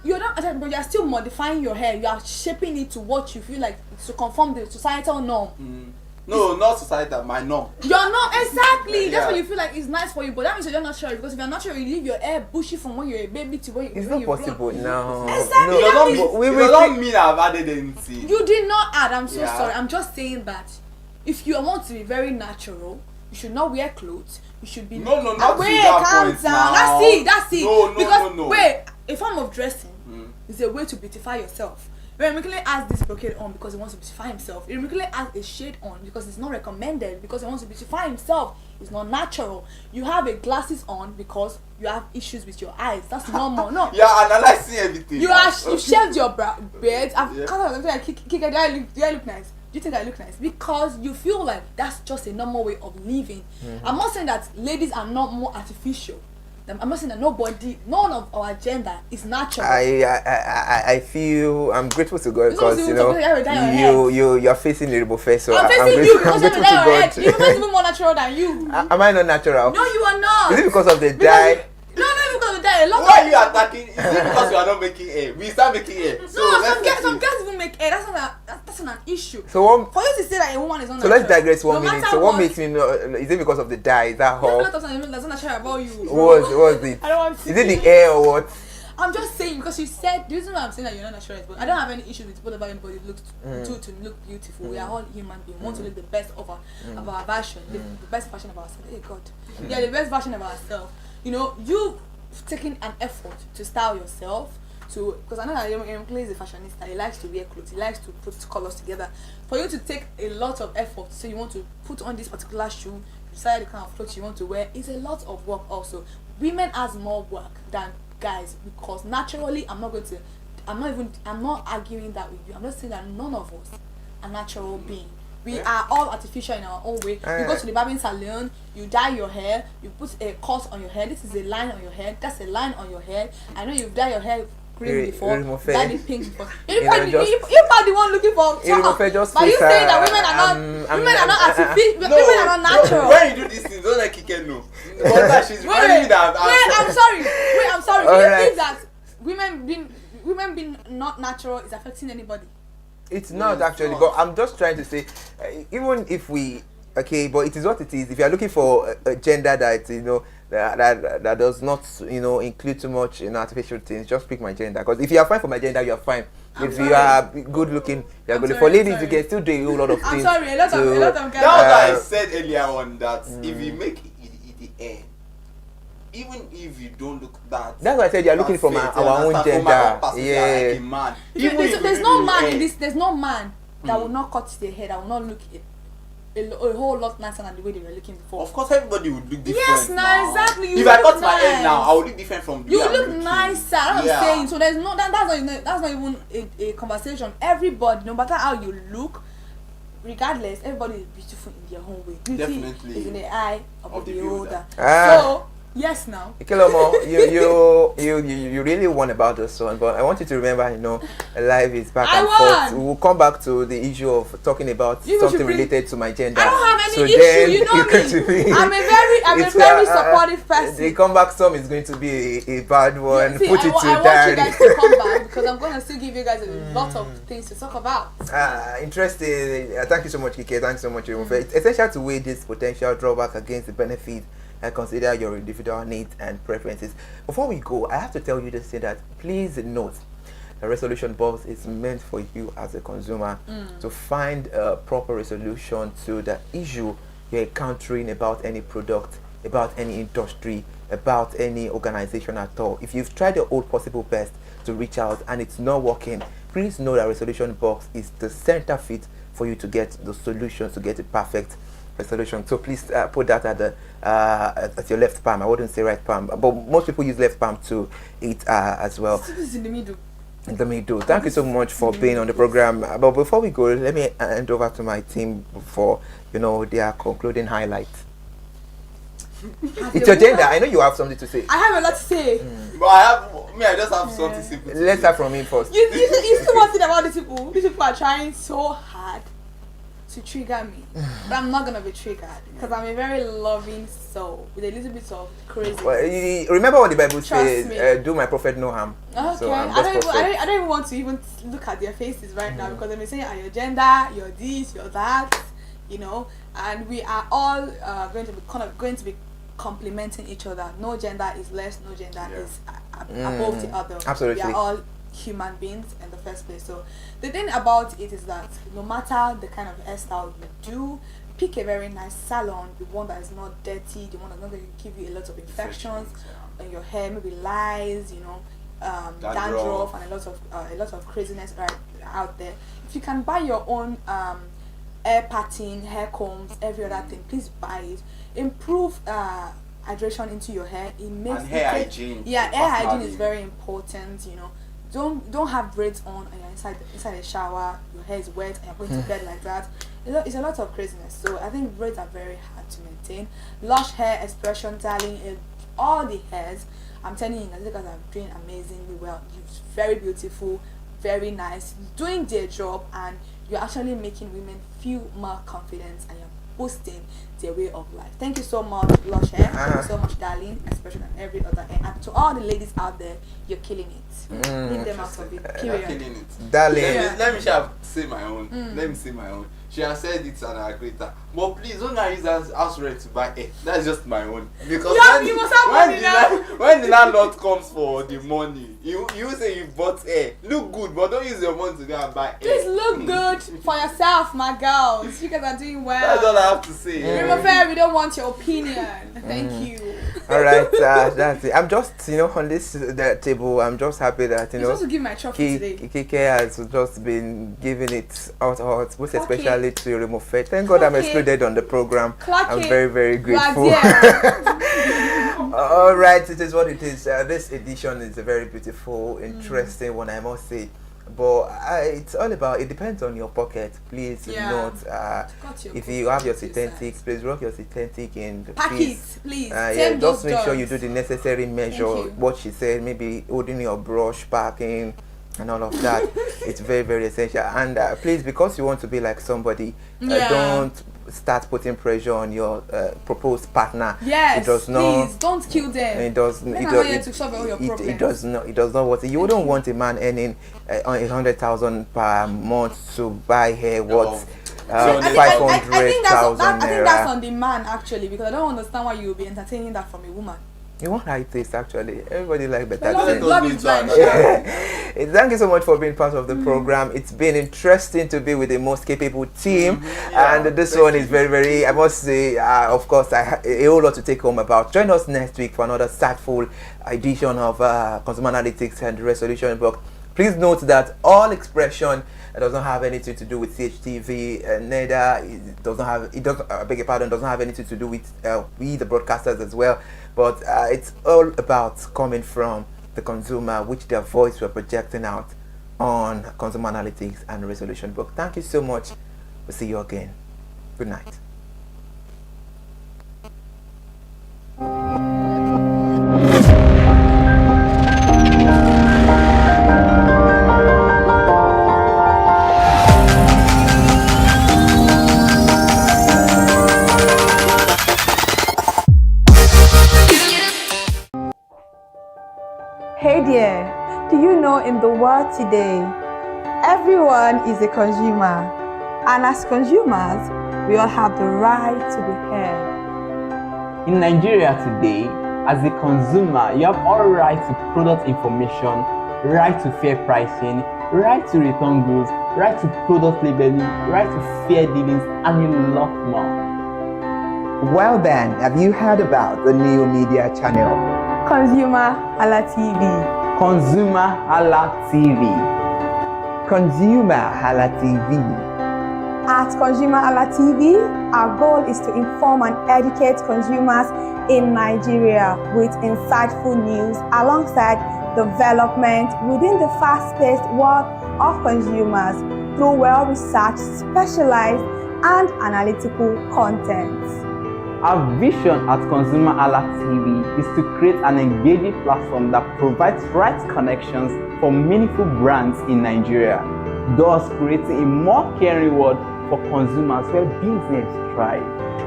You're not attaching, but you're still modifying your hair. You are shaping it to what you feel like to conform the societal norm.
No, not societal, my norm.
You're not exactly. That's what you feel like is nice for you, but that means you're not natural. Because if you're natural, you leave your hair bushy from when you're a baby to when
it's not possible now.
Exactly.
You don't mean I've added anything.
You did not add. I'm so sorry. I'm just saying that if you want to be very natural, you should not wear clothes. You should be
not
wait,
calm
down. That's it.
No.
Wait, a form of dressing is a way to beautify yourself. Remikile has this brocade on because he wants to beautify himself. Remikile has a shade on because it's not recommended because he wants to beautify himself. It's not natural. You have a glasses on because you have issues with your eyes. That's normal. No.
You are analyzing everything.
You shaved your beard. I've kind of like, do I look nice? Do you think I look nice? Because you feel like that's just a normal way of living. I'm not saying that ladies are not more artificial. I'm not saying that none of our gender is natural.
I feel I'm grateful to God because you're facing a little face. So
I'm facing you because you're dye on your head. You're not even more natural than you.
Am I not natural?
No, you are not.
Is it because of the dye?
No, because of the dye.
Why are you attacking? Is it because you are not making hair? We start making hair.
So some girls even make hair. That's That's not an issue.
So what,
for you to say that a woman is not
so
natural,
let's digress 1
no
minute.
matter
So what makes me know? Is it because of the dye? Is that
You have
how?
a lot of something that's not natural about you.
What was it?
I don't want to.
Is it the air or what?
I'm just saying because you said the reason why I'm saying that you're not natural, but I don't have any issues with whatever anybody looks to look beautiful. We are all human beings. We want to look the best of our version, the best version of ourselves. Hey God, yeah, the best version of ourselves. You know, you taking an effort to style yourself. Because I know that Emily is a fashionista. He likes to wear clothes. He likes to put colors together. For you to take a lot of effort, so you want to put on this particular shoe, you decide the kind of clothes you want to wear. It's a lot of work also. Women has more work than guys because naturally, I'm not arguing that with you. I'm just saying that none of us are natural beings. We are all artificial in our own way. You go to the barbing salon, you dye your hair, you put a cut on your hair. This is a line on your head. That's a line on your head. I know you've dyed your hair green before, dyed it pink before. You're the one looking for talk. But you saying that women are not artificial. Women are not natural.
When you do these things, don't let Kike know. She's reminding me that
I'm sorry. Do you think that women being not natural is affecting anybody?
It's not actually, but I'm just trying to say, even if we, but it is what it is. If you are looking for a gender that, that does not, include too much, artificial things, just pick my gender. Because if you are fine for my gender, you are fine. If you are good looking, you are good. For ladies, you can still do a whole lot of things.
I'm sorry, a lot of guys.
That's why I said earlier on that if you make the air, even if you don't look that.
That's why I said you are looking from our own gender. Yeah.
Like man.
There's no man in this. There's no man that will not cut their hair. That will not look a whole lot nicer than the way they were looking before.
Of course, everybody would look different.
Yes,
now.
Exactly.
If I cut my hair now, I would look different from the
you
way I'm
look
looking.
nicer. That's what I'm saying. So there's no that's not even a conversation. Everybody, no matter how you look, regardless, everybody is beautiful in their own way. Beauty
Definitely
is in the eye of the beholder.
Ah.
So yes, now.
Ikilomo, you really won about this one, but I want you to remember, life is back and forth. We will come back to the issue of talking about something related to my gender.
I don't have any issue. You know me. I'm a very supportive person.
The comeback song is going to be a bad one.
See,
Put it to
I want you guys to come back because I'm going to still give you guys a lot of things to talk about.
Interesting. Thank you so much, Kike. Thanks so much. It's essential to weigh this potential drawback against the benefit and consider your individual needs and preferences. Before we go, I have to tell you this thing that please note the resolution box is meant for you as a consumer to find a proper resolution to the issue you're encountering about any product, about any industry, about any organization at all. If you've tried your whole possible best to reach out and it's not working, please know that resolution box is the center fit for you to get the solutions, to get the perfect resolution. So please put that at your left palm. I wouldn't say right palm, but most people use left palm to eat as well.
This is in the middle.
In the middle. Thank you so much for being on the program. But before we go, let me hand over to my team for their concluding highlights. It's your gender. I know you have something to say.
I have a lot to say.
But I just have something simple.
Let's start from him first.
You see one thing about these people. These people are trying so hard to trigger me, but I'm not gonna be triggered because I'm a very loving soul with a little bit of crazy.
Well, remember what the Bible says: "Do my prophet no harm."
Okay,
so
I don't even want to even look at their faces right now because they're saying, "Your gender, you're this, you're that," and we are all going to be complementing each other. No gender is less. No gender is above the other.
Absolutely,
we are all human beings in the first place. So the thing about it is that no matter the kind of hairstyle you do, pick a very nice salon, the one that is not dirty, the one that's not going to give you a lot of infections in your hair, maybe lice, dandruff, and a lot of craziness right out there. If you can buy your own hair patting, hair combs, every other thing, please buy it. Improve hydration into your hair. It makes
hair hygiene.
Yeah, hair hygiene is very important. Don't have braids on and you're inside a shower, your hair is wet and you're going to bed like that. It's a lot of craziness. So I think braids are very hard to maintain. Lush hair, expression, styling, all the hairs, I'm telling you, you guys are doing amazingly well. You're very beautiful, very nice, doing their job, and you're actually making women feel more confident and you're boosting their way of life. Thank you so much, Lush Hair. Thank you so much, Darlene, especially on every other end. And to all the ladies out there, you're killing it. Leave them out of it. Period.
Killing it.
Darlene.
Let me say my own. Let me say my own. She has said it's an aggravator. But please don't use as house rent to buy it. That's just my own. Because when the landlord comes for the money, you say you bought air. Look good, but don't use your money to go and buy air.
Please look good for yourself, my girls. You guys are doing well.
That's all I have to say.
Remember, fair, we don't want your opinion. Thank you.
All right, that's it. I'm just, on this table, I'm just happy that,
You're supposed to give my trophy today.
Kike has just been giving it out, most especially to Remofe. Thank God I'm excluded on the program. I'm very, very grateful. All right, it is what it is. This edition is a very beautiful, interesting one, I must say. But it's all about, it depends on your pocket. Please note, if you have your synthetics, please rock your synthetic in the
packets, please.
Just make sure you do the necessary measure. What she said, maybe holding your brush, packing, and all of that. It's very, very essential. And please, because you want to be like somebody, don't start putting pressure on your proposed partner.
Yes,
it does not,
please don't kill them.
It does. It does not. It does not want. You wouldn't want a man earning 100,000 per month to buy hair. What? 500,000
I think that's on the man actually, because I don't understand why you will be entertaining that from a woman.
You won't like this actually. Everybody like better.
Love is blind.
Thank you so much for being part of the program. It's been interesting to be with the most capable team, and this one is very, very, I must say, of course, I have a whole lot to take home about. Join us next week for another insightful edition of Consumer Analytics and Resolution Book. Please note that all expression does not have anything to do with CHTV, neither it doesn't have, I beg your pardon, doesn't have anything to do with we the broadcasters as well, but it's all about coming from the consumer, which their voice we're projecting out on Consumer Analytics and Resolution Book. Thank you so much. We'll see you again. Good night.
Hey there, do you know in the world today, everyone is a consumer, and as consumers, we all have the right to be heard.
In Nigeria today, as a consumer, you have all right to product information, right to fair pricing, right to return goods, right to product labeling, right to fair dealings, and a lot more.
Well then, have you heard about the new media channel?
ConsumerHallaTV.
ConsumerHallaTV. ConsumerHallaTV.
At ConsumerHallaTV, our goal is to inform and educate consumers in Nigeria with insightful news alongside development within the fast-paced world of consumers through well-researched, specialized, and analytical content.
Our vision at ConsumerHallaTV is to create an engaging platform that provides right connections for meaningful brands in Nigeria, thus creating a more caring world for consumers where business thrive.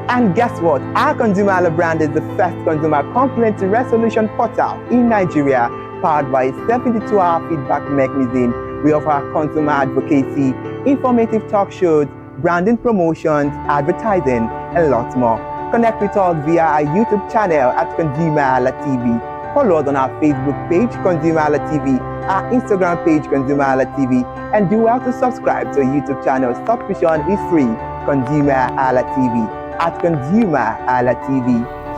And guess what? Our Consumer brand is the first consumer complaint resolution portal in Nigeria, powered by a 72-hour feedback mechanism. We offer consumer advocacy, informative talk shows, branding promotions, advertising, and lots more. Connect with us via our YouTube channel at ConsumerHallaTV. Follow us on our Facebook page, ConsumerHallaTV, our Instagram page, ConsumerHallaTV, and do well to subscribe to our YouTube channel. Subscription is free. ConsumerHallaTV. At ConsumerHallaTV,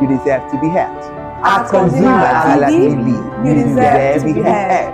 you deserve to be heard. At ConsumerHallaTV, you deserve to be heard.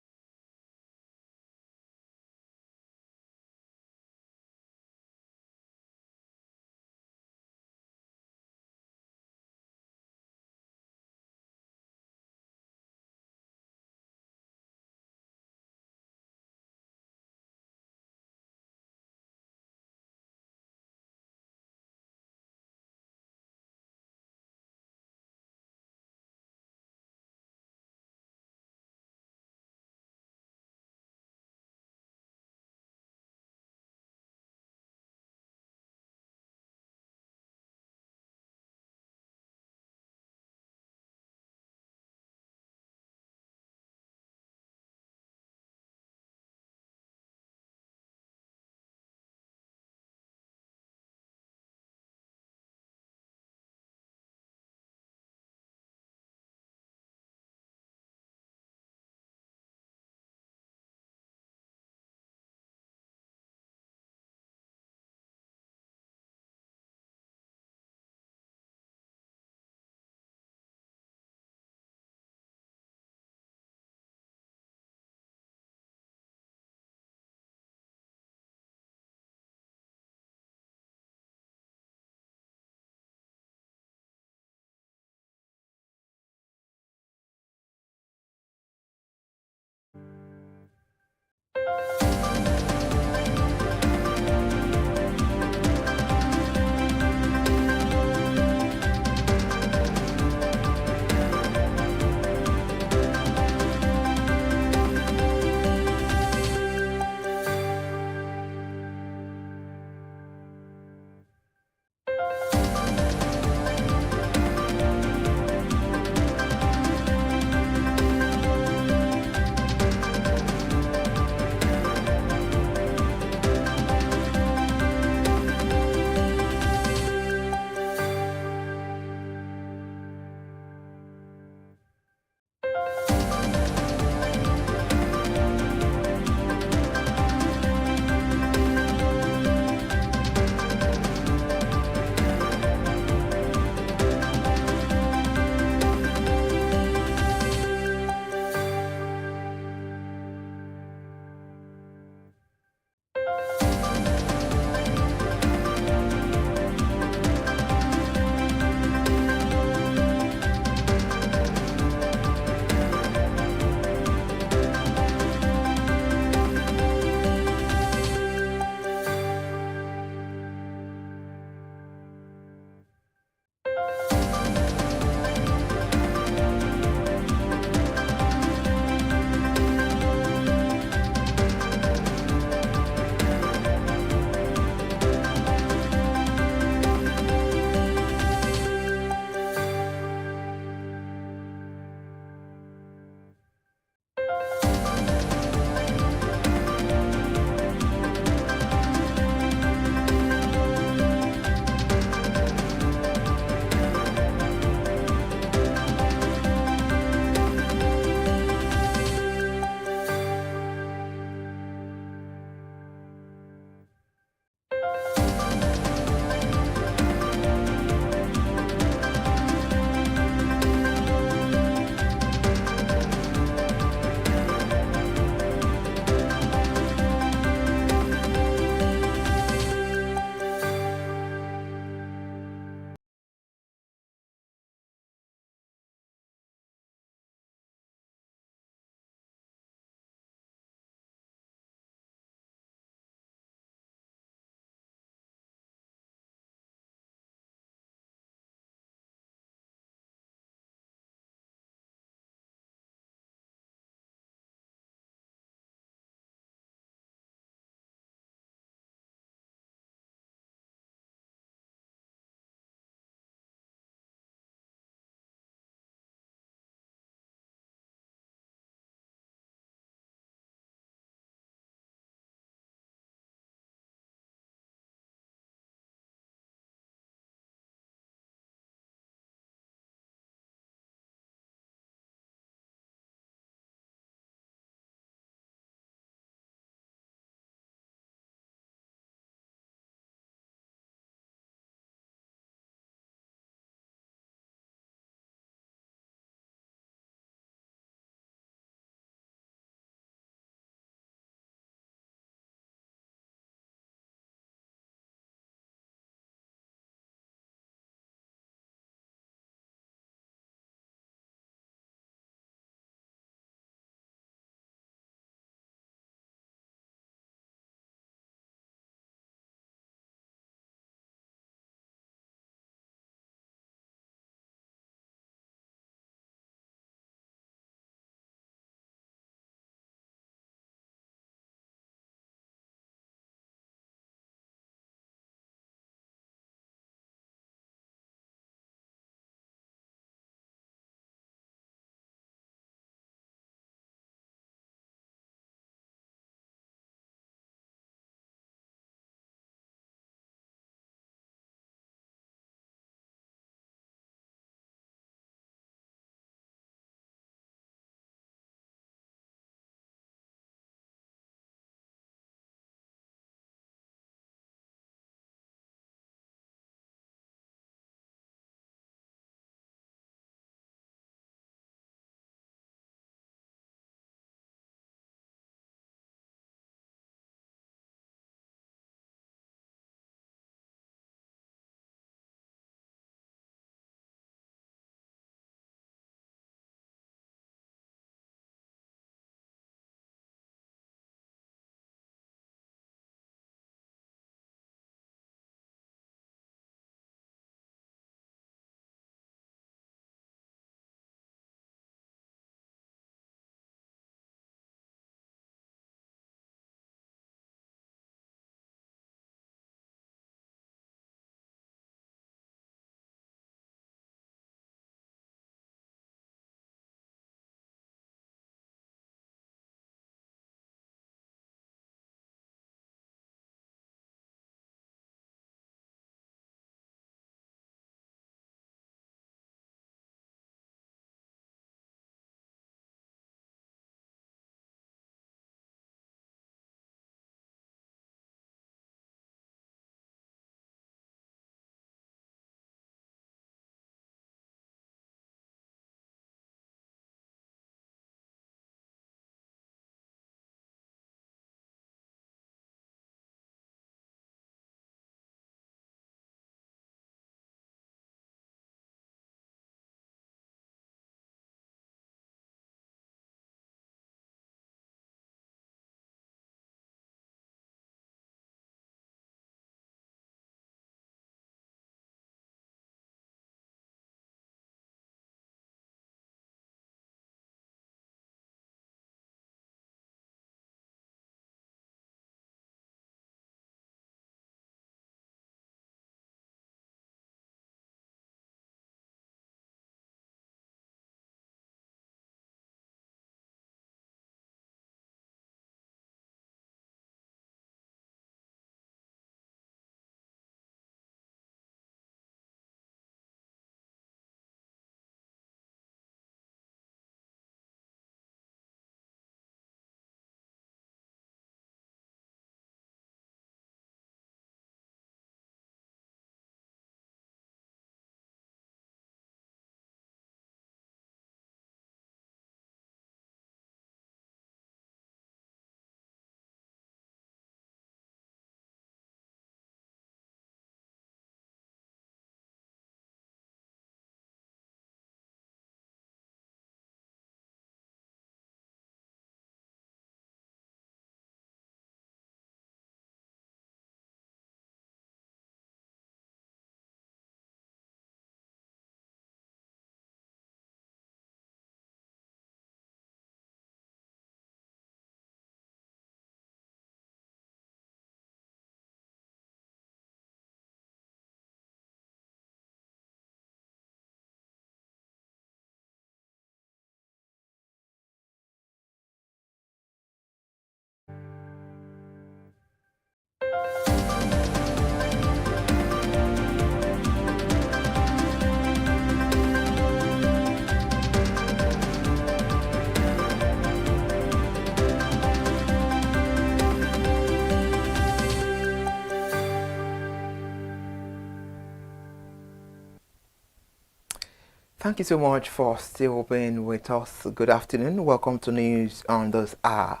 Thank you so much for still being with us. Good afternoon. Welcome to news on this hour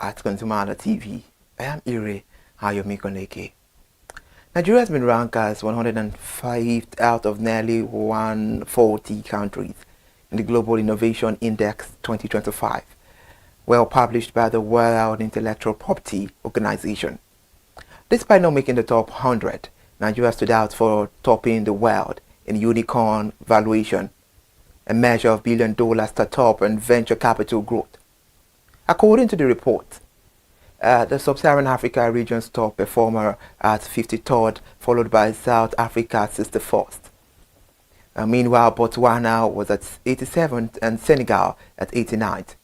at ConsumerHallaTV. I am Ire Ayomikoneke. Nigeria has been ranked as 105th out of nearly 140 countries in the Global Innovation Index 2025, well published by the World Intellectual Property Organization. Despite not making the top 100, Nigeria stood out for topping the world in unicorn valuation, a measure of billion-dollar startup and venture capital growth. According to the report, the Sub-Saharan Africa region's top performer at 53rd, followed by South Africa at 61st. Meanwhile, Botswana was at 87th and Senegal at 89th.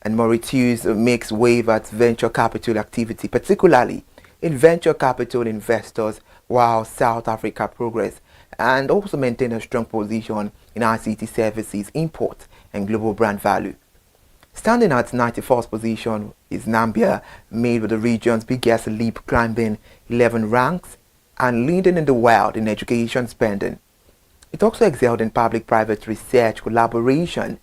And Mauritius makes wave at venture capital activity, particularly in venture capital investors, while South Africa progressed and also maintained a strong position in ICT services, import and global brand value. Standing at 91st position is Zambia, made with the region's biggest leap, climbing 11 ranks and leading in the world in education spending. It also excelled in public-private research, collaboration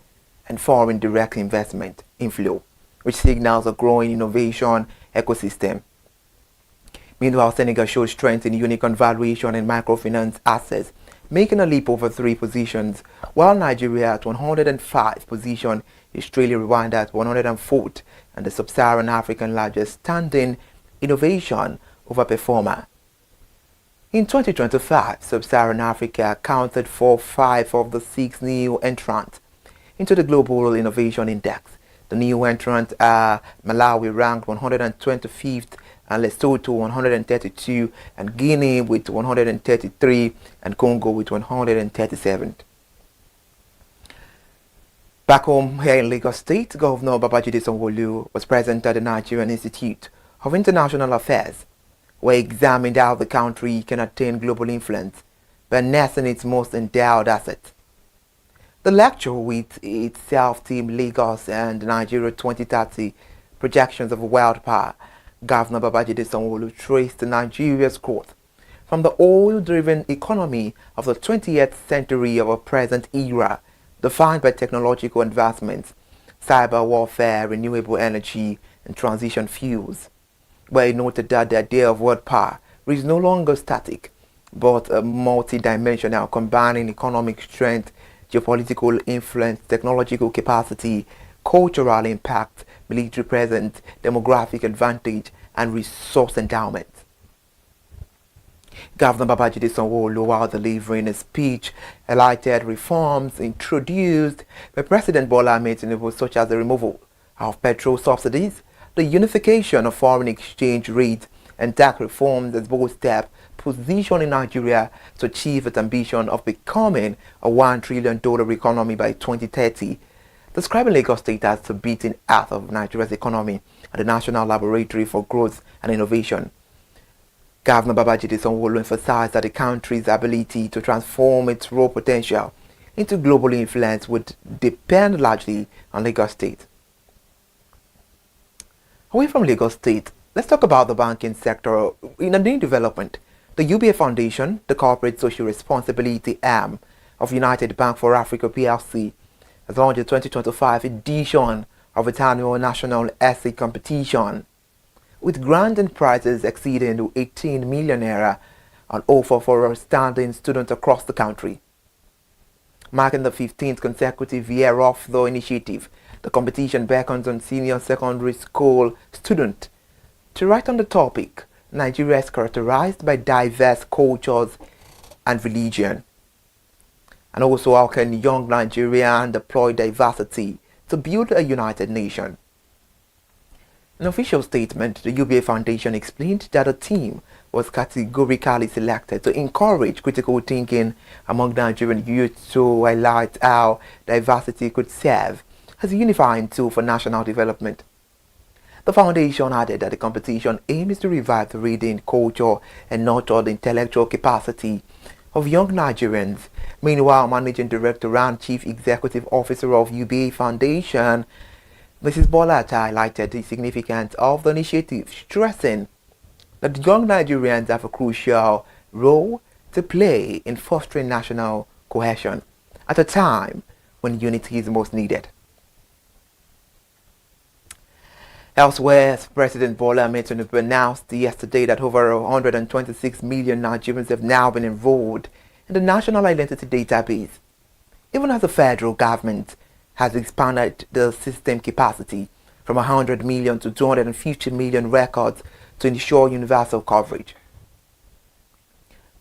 and foreign direct investment inflow, which signals a growing innovation ecosystem. Meanwhile, Senegal showed strength in unicorn valuation and microfinance assets, making a leap over 3 positions, while Nigeria at 105th position is Australia, Rwanda at 104th, and the Sub-Saharan African largest standing innovation overperformer. In 2025, Sub-Saharan Africa accounted for 5 of the 6 new entrants into the Global Innovation Index. The new entrants are Malawi, ranked 125th, and Lesotho 132, and Guinea with 133, and Congo with 137. Back home here in Lagos State, Governor Babajide Sanwo-Olu was present at the Nigerian Institute of International Affairs, where he examined how the country can attain global influence by harnessing its most endowed asset. The lecture, with its self-team Lagos and Nigeria 2030 projections of world power, Governor Babajide Sanwo-Olu traced Nigeria's growth from the oil-driven economy of the 20th century of our present era, defined by technological advancements, cyber warfare, renewable energy, and transition fuels, where he noted that the idea of world power is no longer static, but multi-dimensional, combining economic strength, geopolitical influence, technological capacity, cultural impact, military presence, demographic advantage, and resource endowment. Governor Babajide Sanwo-Olu, while delivering a speech, highlighted reforms introduced by President Bola Ahmed Tinubu, such as the removal of petrol subsidies, the unification of foreign exchange rates, and tax reforms as both steps positioning Nigeria to achieve its ambition of becoming a $1 trillion economy by 2030, describing Lagos State as the beating heart of Nigeria's economy and the National Laboratory for Growth and Innovation. Governor Babajide Sanwo-Olu emphasized that the country's ability to transform its raw potential into global influence would depend largely on Lagos State. Away from Lagos State, let's talk about the banking sector. In a new development, the UBA Foundation, the corporate social responsibility arm of United Bank for Africa PLC, has launched the 2025 edition of its annual national essay competition, with grants and prizes exceeding 18 million naira on offer for outstanding students across the country. Marking the 15th consecutive year of the initiative, the competition beckons on senior secondary school students to write on the topic, Nigeria is characterized by diverse cultures and religion. And also, how can young Nigerians deploy diversity to build a united nation? In an official statement, the UBA Foundation explained that the team was categorically selected to encourage critical thinking among Nigerian youth to highlight how diversity could serve as a unifying tool for national development. The foundation added that the competition aims to revive the reading culture and nurture the intellectual capacity of young Nigerians. Meanwhile, Managing Director and Chief Executive Officer of UBA Foundation, Mrs. Bola highlighted the significance of the initiative, stressing that young Nigerians have a crucial role to play in fostering national cohesion at a time when unity is most needed. Elsewhere, President Bola Tinubu announced yesterday that over 126 million Nigerians have now been enrolled in the National Identity Database, even as the federal government has expanded the system capacity from 100 million to 250 million records to ensure universal coverage.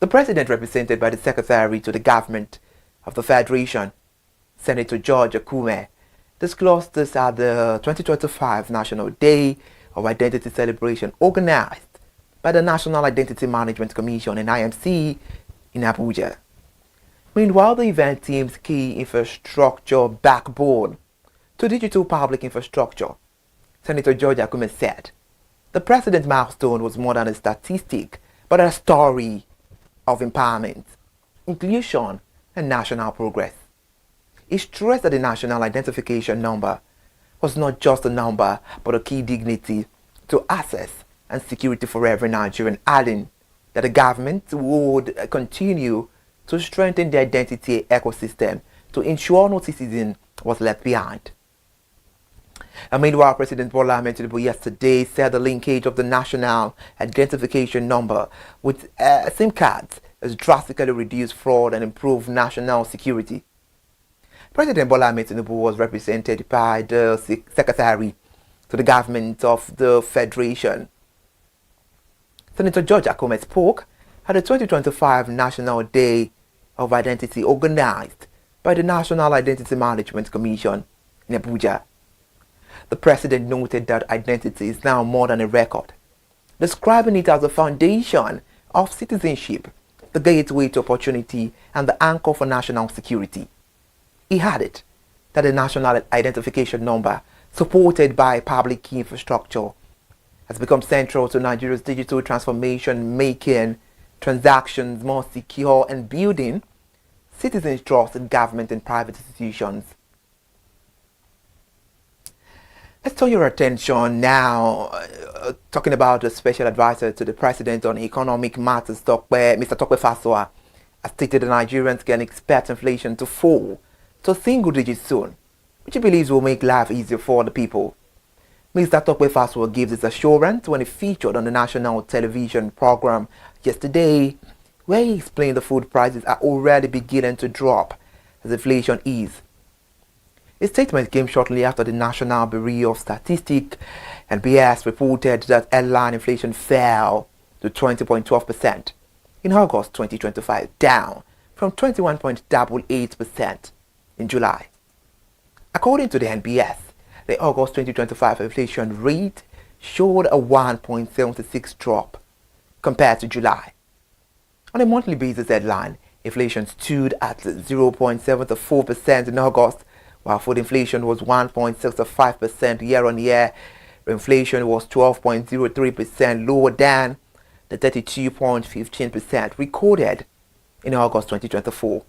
The President, represented by the Secretary to the Government of the Federation, Senator George Akume, disclosed this at the 2025 National Day of Identity Celebration organized by the National Identity Management Commission and IMC in Abuja. Meanwhile, the event team's key infrastructure backbone to digital public infrastructure, Senator George Akume said, the President's milestone was more than a statistic, but a story of empowerment, inclusion, and national progress. He stressed that the national identification number was not just a number, but a key dignity to access and security for every Nigerian, adding that the government would continue to strengthen the identity ecosystem to ensure no citizen was left behind. And meanwhile, President Bola Tinubu yesterday said the linkage of the national identification number with SIM cards has drastically reduced fraud and improved national security. President Bola Tinubu was represented by the Secretary to the Government of the Federation. Senator George Akume spoke at the 2025 National Day of Identity organized by the National Identity Management Commission in Abuja. The President noted that identity is now more than a record, describing it as a foundation of citizenship, the gateway to opportunity, and the anchor for national security. He added that the national identification number, supported by public key infrastructure, has become central to Nigeria's digital transformation, making transactions more secure and building citizens' trust in government and private institutions. Let's turn your attention now, talking about the special advisor to the President on economic matters, Mr. Tokwe Fasua, has stated that Nigerians can expect inflation to fall to single digits soon, which he believes will make life easier for the people. Mr. Tokwe Fasua gives this assurance when he featured on the national television program yesterday, where he explained the food prices are already beginning to drop as inflation eases. His statement came shortly after the National Bureau of Statistics (NBS) reported that headline inflation fell to 20.12% in August 2025, down from 21.88% in July. According to the NBS, the August 2025 inflation rate showed a 1.76 drop compared to July. On a monthly basis, headline inflation stood at 0.74% in August, while food inflation was 1.65% year-on-year. Inflation was 12.03% lower than the 32.15% recorded in August 2024.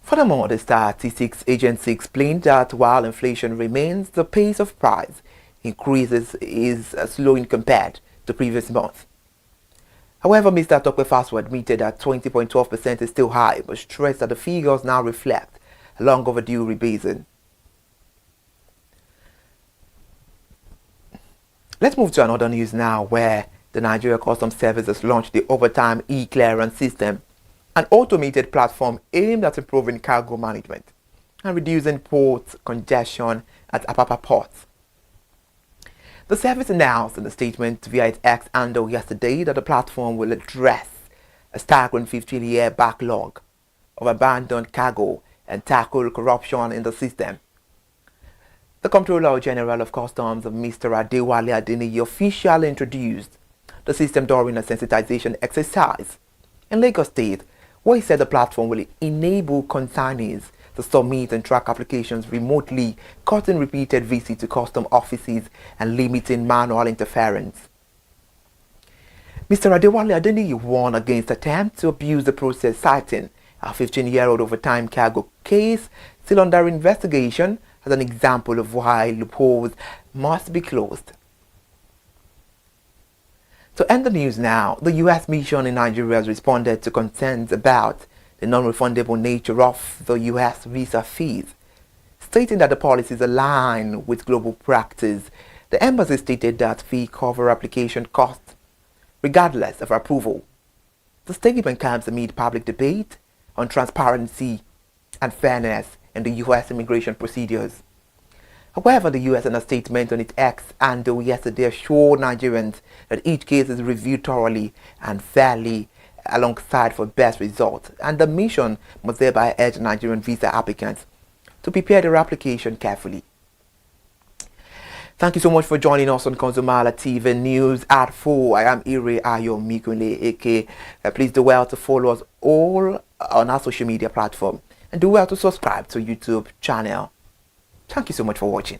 Furthermore, the Statistics Agency explained that while inflation remains, the pace of price increases is slowing compared to previous months. However, Mr. Tokwe Fasua admitted that 20.12% is still high, but stressed that the figures now reflect a long overdue rebasing. Let's move to another news now, where the Nigeria Customs Service has launched the Overtime E-Clearance System, an automated platform aimed at improving cargo management and reducing port congestion at Apapa ports. The service announced in a statement via its X handle yesterday that the platform will address a staggering 15-year backlog of abandoned cargo and tackle corruption in the system. The Comptroller General of Customs, Mr. Adewale Adeniyi, officially introduced the system during a sensitization exercise in Lagos State, where he said the platform will enable consignees to submit and track applications remotely, cutting repeated visits to custom offices and limiting manual interference. Mr. Adewale Adeniyi warned against attempts to abuse the process, citing a 15-year-old overtime cargo case still under investigation as an example of why loopholes must be closed. To end the news now, the U.S. mission in Nigeria has responded to concerns about the non-refundable nature of the U.S. visa fees, stating that the policies align with global practice. The embassy stated that fee cover application costs regardless of approval. The statement comes amid public debate on transparency and fairness in the U.S. immigration procedures. However, the U.S. in a statement on its X handle yesterday assured Nigerians that each case is reviewed thoroughly and fairly alongside for best results, and the mission must thereby urge Nigerian visa applicants to prepare their application carefully. Thank you so much for joining us on ConsumerHallaTV News at 4. I am Ire Ayomikunle AK. Please do well to follow us all on our social media platform and do well to subscribe to YouTube channel. Thank you so much for watching.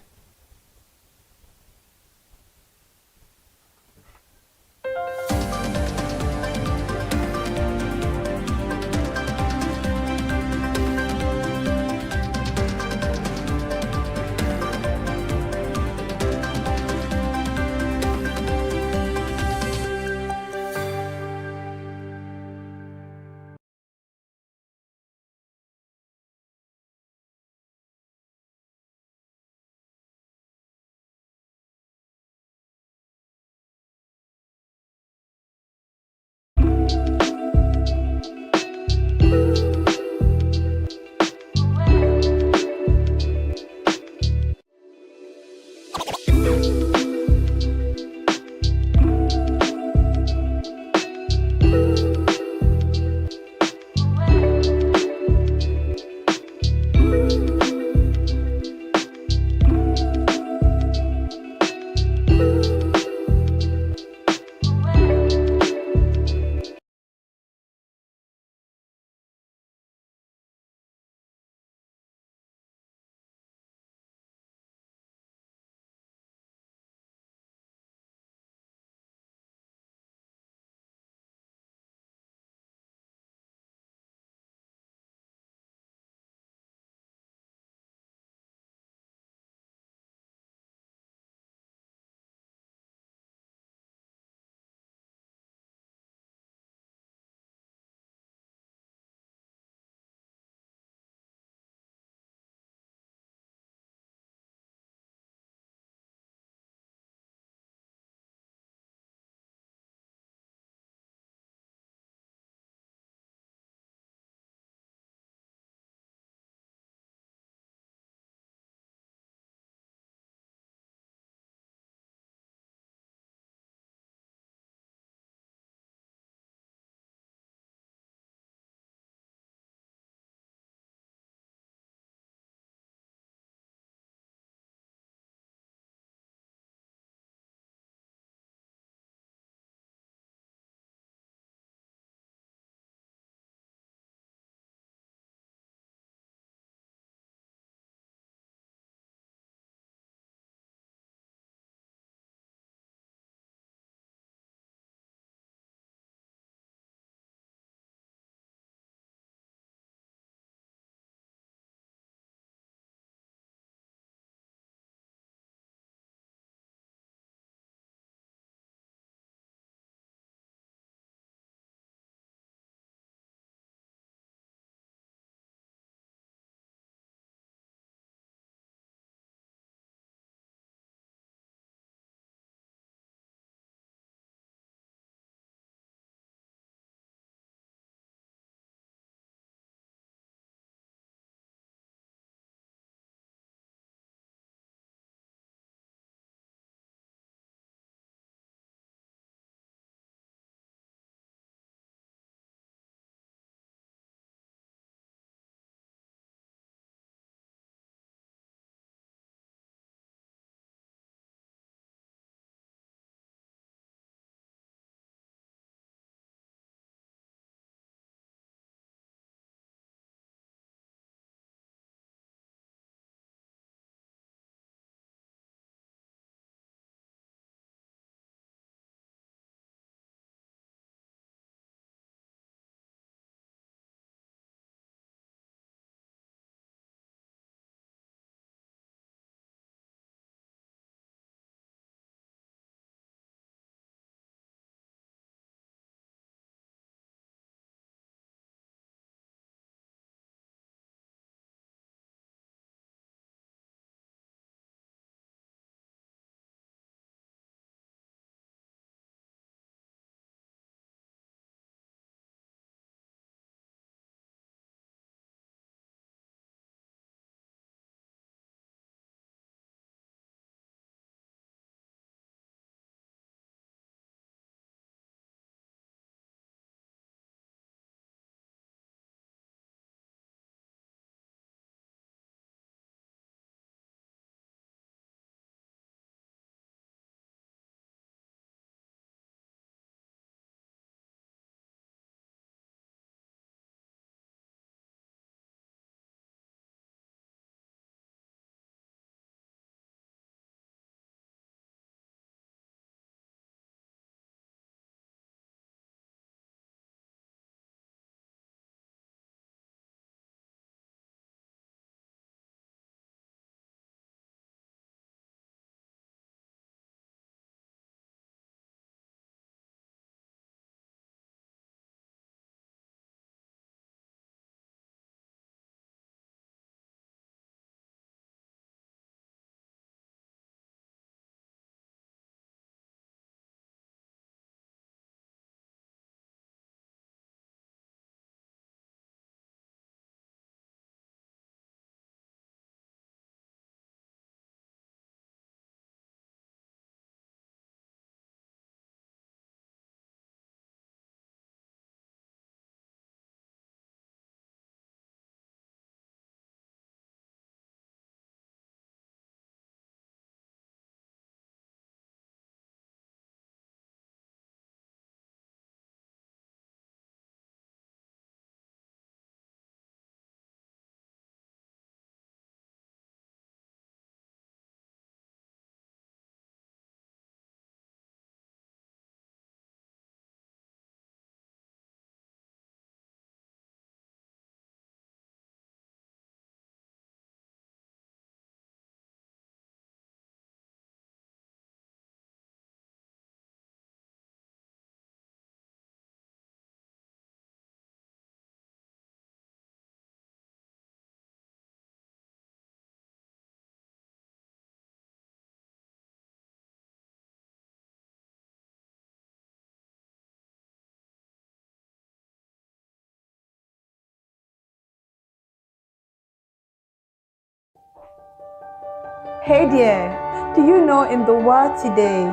Hey there, do you know in the world today,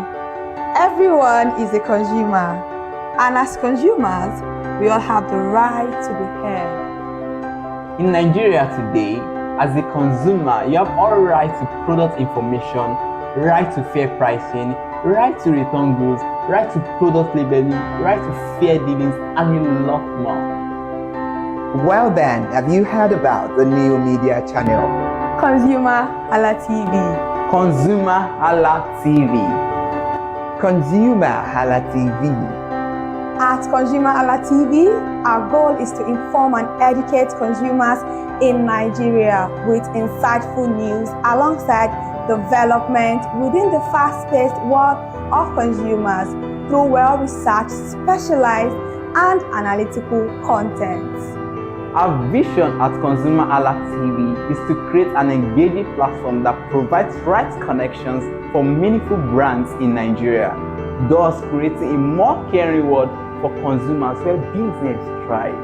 everyone is a consumer, and as consumers, we all have the right to be heard.
In Nigeria today, as a consumer, you have all right to product information, right to fair pricing, right to return goods, right to product labeling, right to fair dealings, and a lot more.
Well then, have you heard about the new media channel?
ConsumerHallaTV.
ConsumerHallaTV. ConsumerHallaTV.
At ConsumerHallaTV, our goal is to inform and educate consumers in Nigeria with insightful news alongside development within the fast-paced world of consumers through well-researched, specialized, and analytical content.
Our vision at ConsumerHallaTV is to create an engaging platform that provides right connections for meaningful brands in Nigeria, thus creating a more caring world for consumers where business thrive.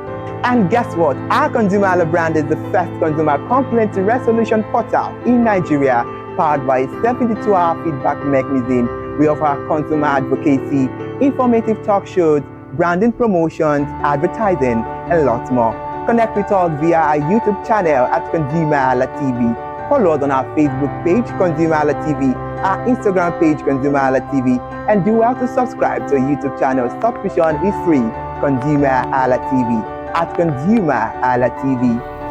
And guess what? Our Consumer Hala brand is the first consumer complaint resolution portal in Nigeria, powered by a 72-hour feedback mechanism. We offer consumer advocacy, informative talk shows, branding promotions, advertising, and lots more. Connect with us via our YouTube channel at ConsumerHallaTV. Follow us on our Facebook page, ConsumerHallaTV, our Instagram page, ConsumerHallaTV, and do well to subscribe to our YouTube channel. Subscription is free. ConsumerHallaTV. At ConsumerHallaTV,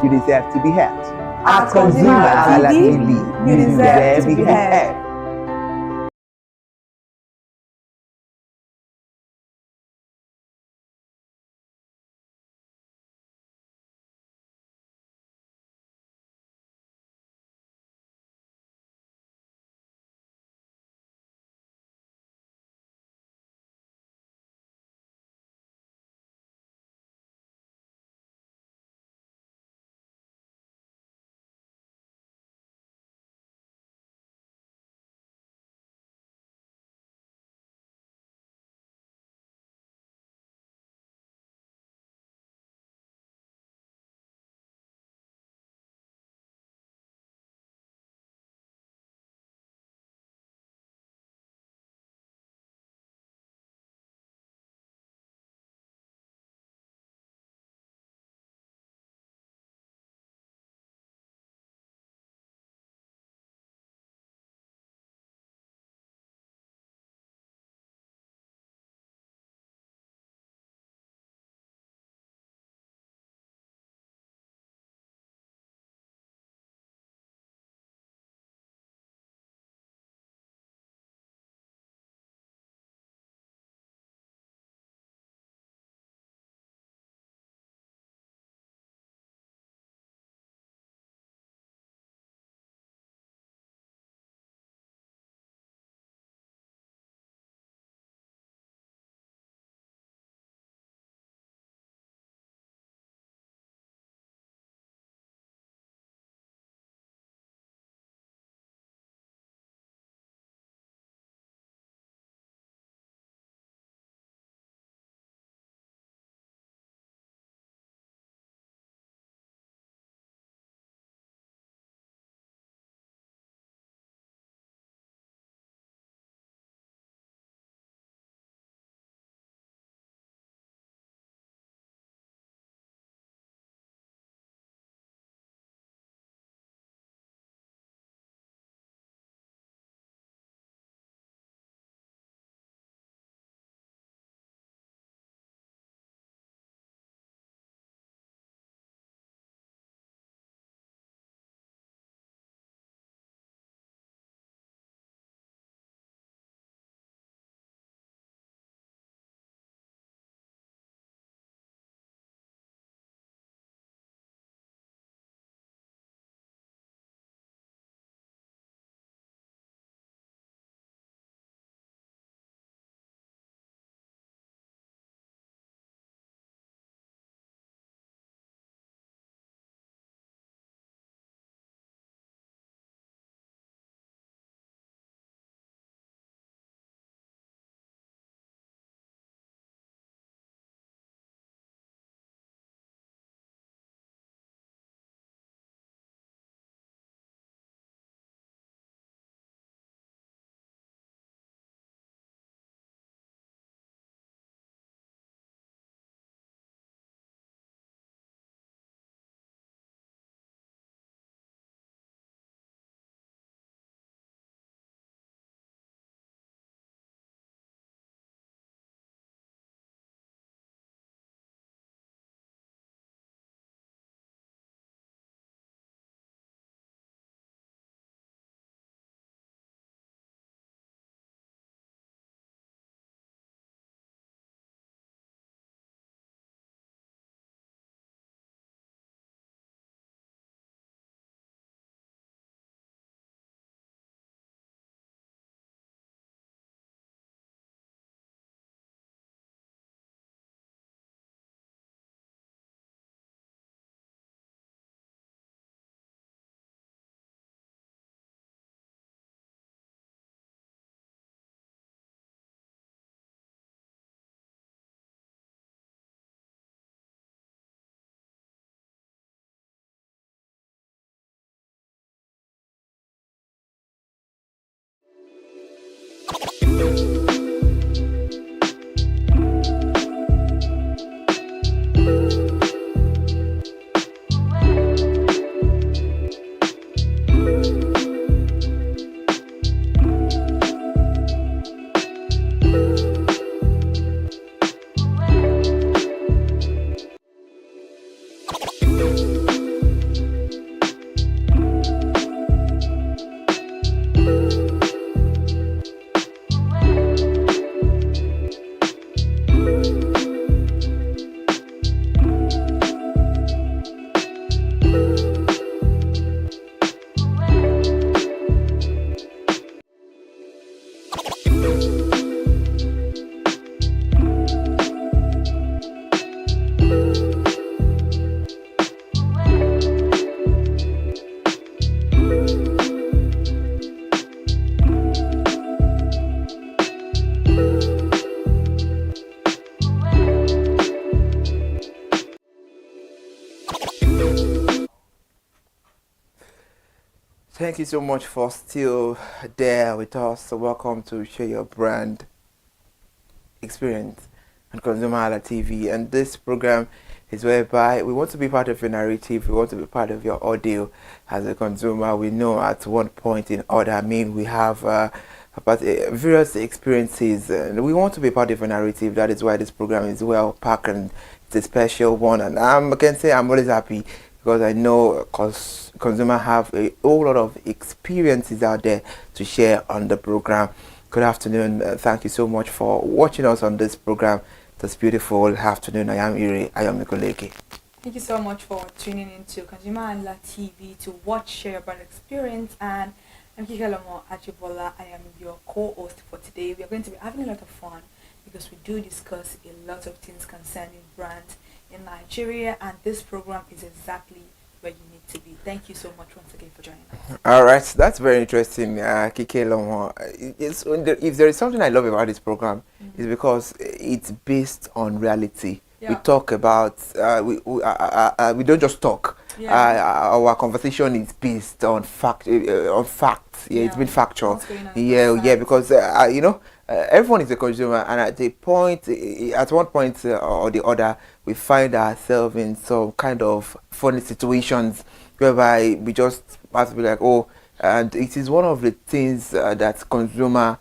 you deserve to be heard.
At ConsumerHallaTV, you deserve to be heard.
thank you so much for still there with us. So welcome to Share Your Brand Experience on ConsumerHallaTV. And this program is whereby we want to be part of your narrative, we want to be part of your audio as a consumer. We know at one point in order, I mean, we have about various experiences, and we want to be part of a narrative. That is why this program is well packed and it's a special one. And I can say I'm always happy because I know consumers have a whole lot of experiences out there to share on the program. Good afternoon. Thank you so much for watching us on this program. This beautiful afternoon. I am Iri. I am Nikoleke.
Thank you so much for tuning into ConsumerHallaTV to watch Share Your Brand Experience. And I'm Kikelomo Ajibola. I am your co-host for today. We are going to be having a lot of fun because we do discuss a lot of things concerning brands in Nigeria, and this program is exactly where you need to be. Thank you so much once again for joining us.
All right, that's very interesting, Kikelomo. If there is something I love about this program, it's because it's based on reality.
Yeah.
We talk about we don't just talk.
Yeah.
Our conversation is based on facts. Yeah, it's been factual. Yeah, because everyone is a consumer, and at one point or the other, we find ourselves in some kind of funny situations whereby we just have to be like, oh, and it is one of the things that consumer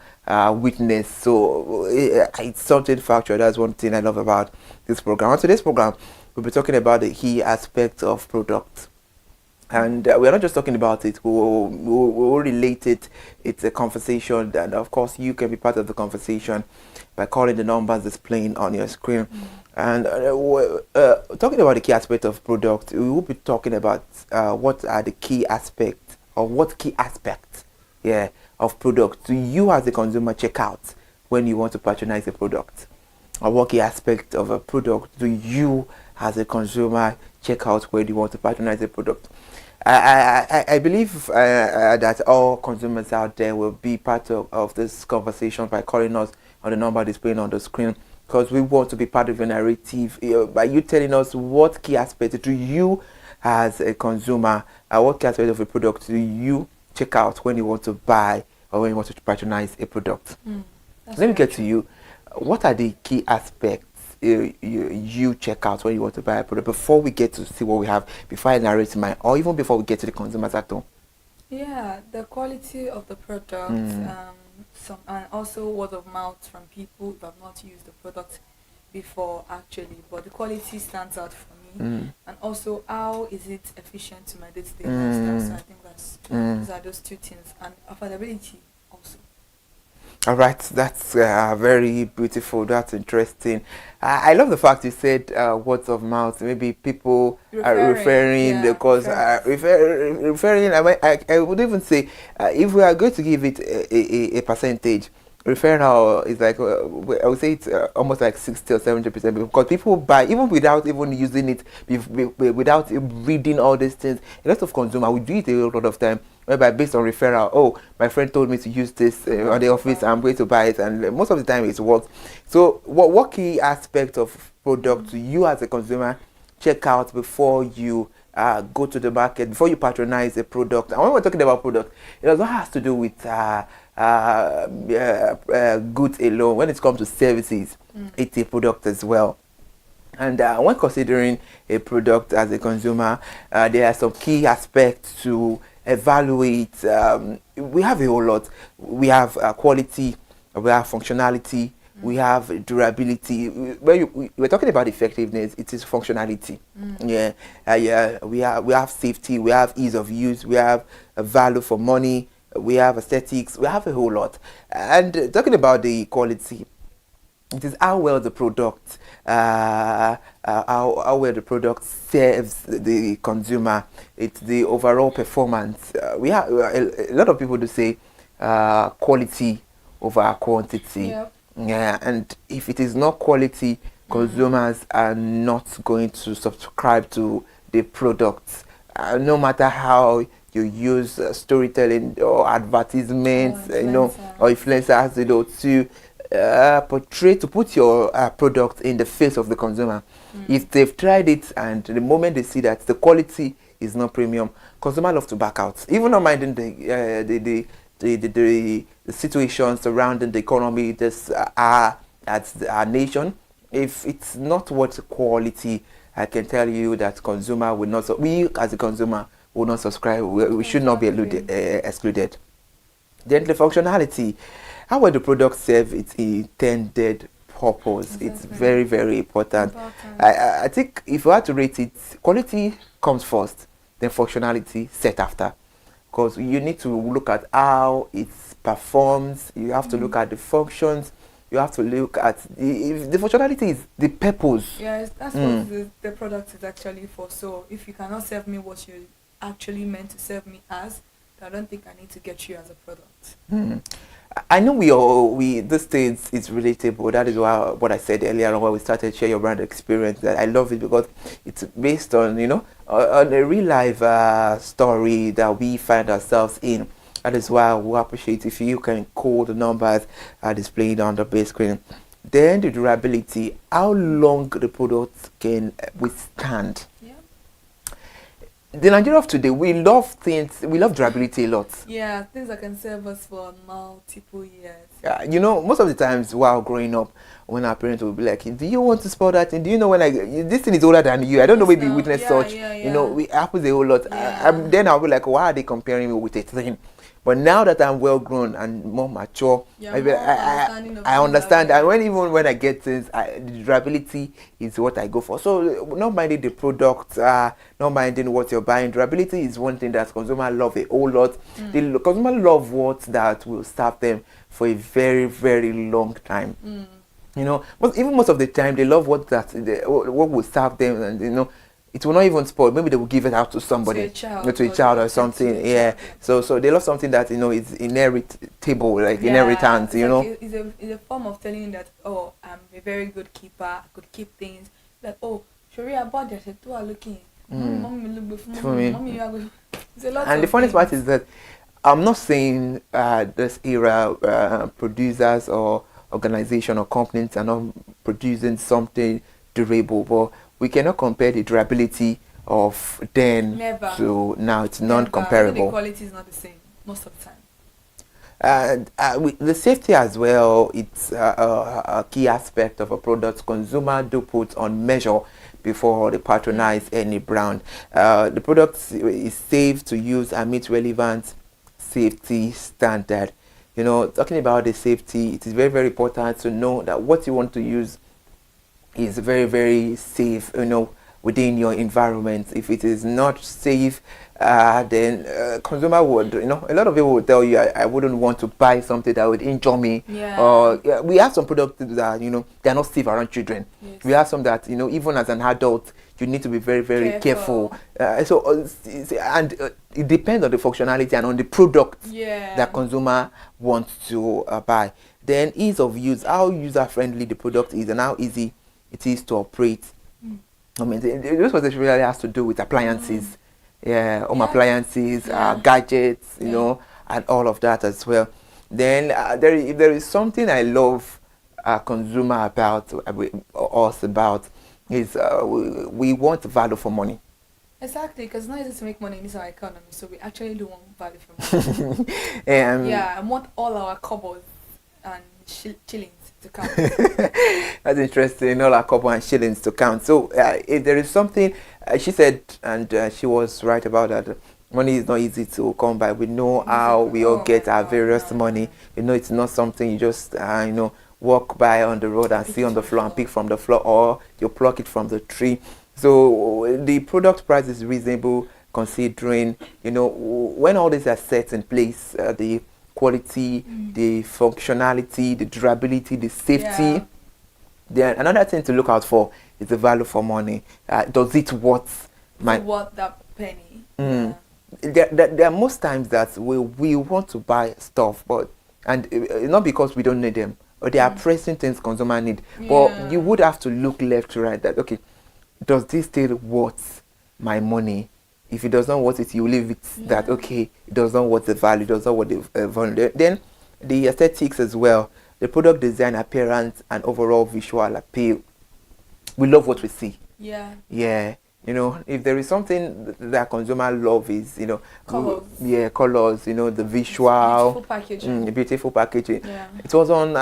witness. So it's something factual. That's one thing I love about this program. On today's program, we'll be talking about the key aspects of product. And we're not just talking about it, we'll relate it. It's a conversation, and of course you can be part of the conversation by calling the numbers displaying on your screen. And talking about the key aspect of product, we will be talking about what are the key aspects, or what key aspects of product do you as a consumer check out when you want to patronize a product? Or what key aspect of a product do you as a consumer check out when you want to patronize a product? I believe that all consumers out there will be part of this conversation by calling us on the number displaying on the screen, because we want to be part of your narrative by you telling us what key aspects do you as a consumer, what key aspect of a product do you check out when you want to buy or when you want to patronize a product. Let me get to you. What are the key aspects you check out when you want to buy a product before we get to see what we have, before I narrate mine, or even before we get to the consumers at home?
Yeah, the quality of the product, and also word of mouth from people who have not used the product before actually, but the quality stands out for me. And also how is it efficient to my day-to-day lifestyle. So I think those are those two things, and affordability also.
All right, that's very beautiful. That's interesting. I love the fact you said words of mouth. Maybe people are referring because referring. I would even say if we are going to give it a percentage, referral is like I would say it's almost like 60 or 70%, because people buy even without even using it, without reading all these things. A lot of consumer we do it a lot of time, whereby based on referral, oh, my friend told me to use this on the office, I'm going to buy it, and most of the time it works. So what key aspect of product do you as a consumer check out before you go to the market, before you patronize a product? And when we're talking about product, it also has to do with goods alone. When it comes to services, it's a product as well. And when considering a product as a consumer, there are some key aspects to evaluate. We have a whole lot. We have quality, we have functionality, we have durability. When we're talking about effectiveness, it is functionality. We have safety, we have ease of use, we have a value for money, we have aesthetics, we have a whole lot. And talking about the quality, it is how well the product, how well the product serves the consumer. It's the overall performance. We have a lot of people do say quality over quantity.
Yep.
Yeah, and if it is not quality, consumers are not going to subscribe to the products, no matter how you use storytelling or advertisements, or influencers, to portray, to put your product in the face of the consumer. If they've tried it and the moment they see that the quality is not premium, consumer love to back out, even not minding the situation surrounding the economy, this at our nation. If it's not what quality, I can tell you that consumer will not. We as a consumer will not subscribe. We should not be excluded. Then the functionality, how will the product serve its intended purpose? It's very, very important. I think if you had to rate it, quality comes first, then functionality set after, because you need to look at how it performs. You have to look at the functions. You have to look at if the functionality is the purpose.
Yes, that's what the product is actually for. So if you cannot serve me what you actually meant to serve me as, I don't think I need to get you as a product.
I know this stage is relatable. That is why what I said earlier on when we started Share Your Brand Experience, that I love it because it's based on, on a real life story that we find ourselves in. That is why we appreciate if you can call the numbers displayed on the base screen. Then the durability, how long the product can withstand. The Nigeria of today, we love durability a lot.
Yeah, things that can serve us for multiple years.
Most of the times while growing up, when our parents will be like, do you want to spoil that thing? Do you know when this thing is older than you? I don't know, maybe you witnessed such. We happens a whole lot. Then I'll be like, why are they comparing me with a thing? But now that I'm well grown and more mature, I understand. And when I get things, the durability is what I go for. So not minding the product, not minding what you're buying. Durability is one thing that consumer love a whole lot. The consumer love what that will serve them for a very, very long time. But even most of the time, they love what will serve them, and it will not even spoil. Maybe they will give it out to somebody, to a child or something. Yeah. So they love something that is inheritable, like inheritance.
It's a form of telling you that, oh, I'm a very good keeper. I could keep things. Like, oh, Shuri, I bought that. Two are looking. Mommy look before me. Mommy, you are going.
And the funniest part is that I'm not saying this era producers or organization or companies are not producing something durable, but we cannot compare the durability of then to now. It's non-comparable.
The quality is not the same most of the time.
And the safety as well, it's a key aspect of a product. Consumer do put on measure before they patronize any brand. The product is safe to use and meet relevant safety standard. Talking about the safety, it is very, very important to know that what you want to use is very, very safe, within your environment. If it is not safe, then consumer would, a lot of people would tell you, I wouldn't want to buy something that would injure me. We have some products that, they're not safe around children. Yes. We have some that, even as an adult, you need to be very, very careful. And it depends on the functionality and on the product that consumer wants to buy. Then ease of use, how user-friendly the product is and how easy it is to operate. I mean, this was really has to do with appliances, home appliances, gadgets, and all of that as well. Then there is something I love consumer about us about is we want value for money.
Exactly, because it's not easy to make money in this our economy, so we actually do want value for money. I want all our cobbles and shillings to count.
That's interesting. All our copper and shillings to count. So if there is something she said, and she was right about that. Money is not easy to come by. We know how we all get our various money. It's not something you just walk by on the road and see on the floor and pick from the floor, or you pluck it from the tree. So the product price is reasonable considering when all these are set in place, the quality, the functionality, the durability, the safety. Then another thing to look out for is the value for money. Does it worth
that penny?
There are most times that we want to buy stuff, and not because we don't need them, or there are pressing things consumer need. But you would have to look left to right. That okay, does this still worth my money? If it does not worth it, you leave it. That okay, it does not worth the value, does not worth the value. Then the aesthetics as well, the product design, appearance, and overall visual appeal. We love what we see. You know, if there is something that consumer love is, you know,
Colors.
Colors, you know, the visual,
beautiful packaging.
Beautiful packaging.
Yeah.
It was on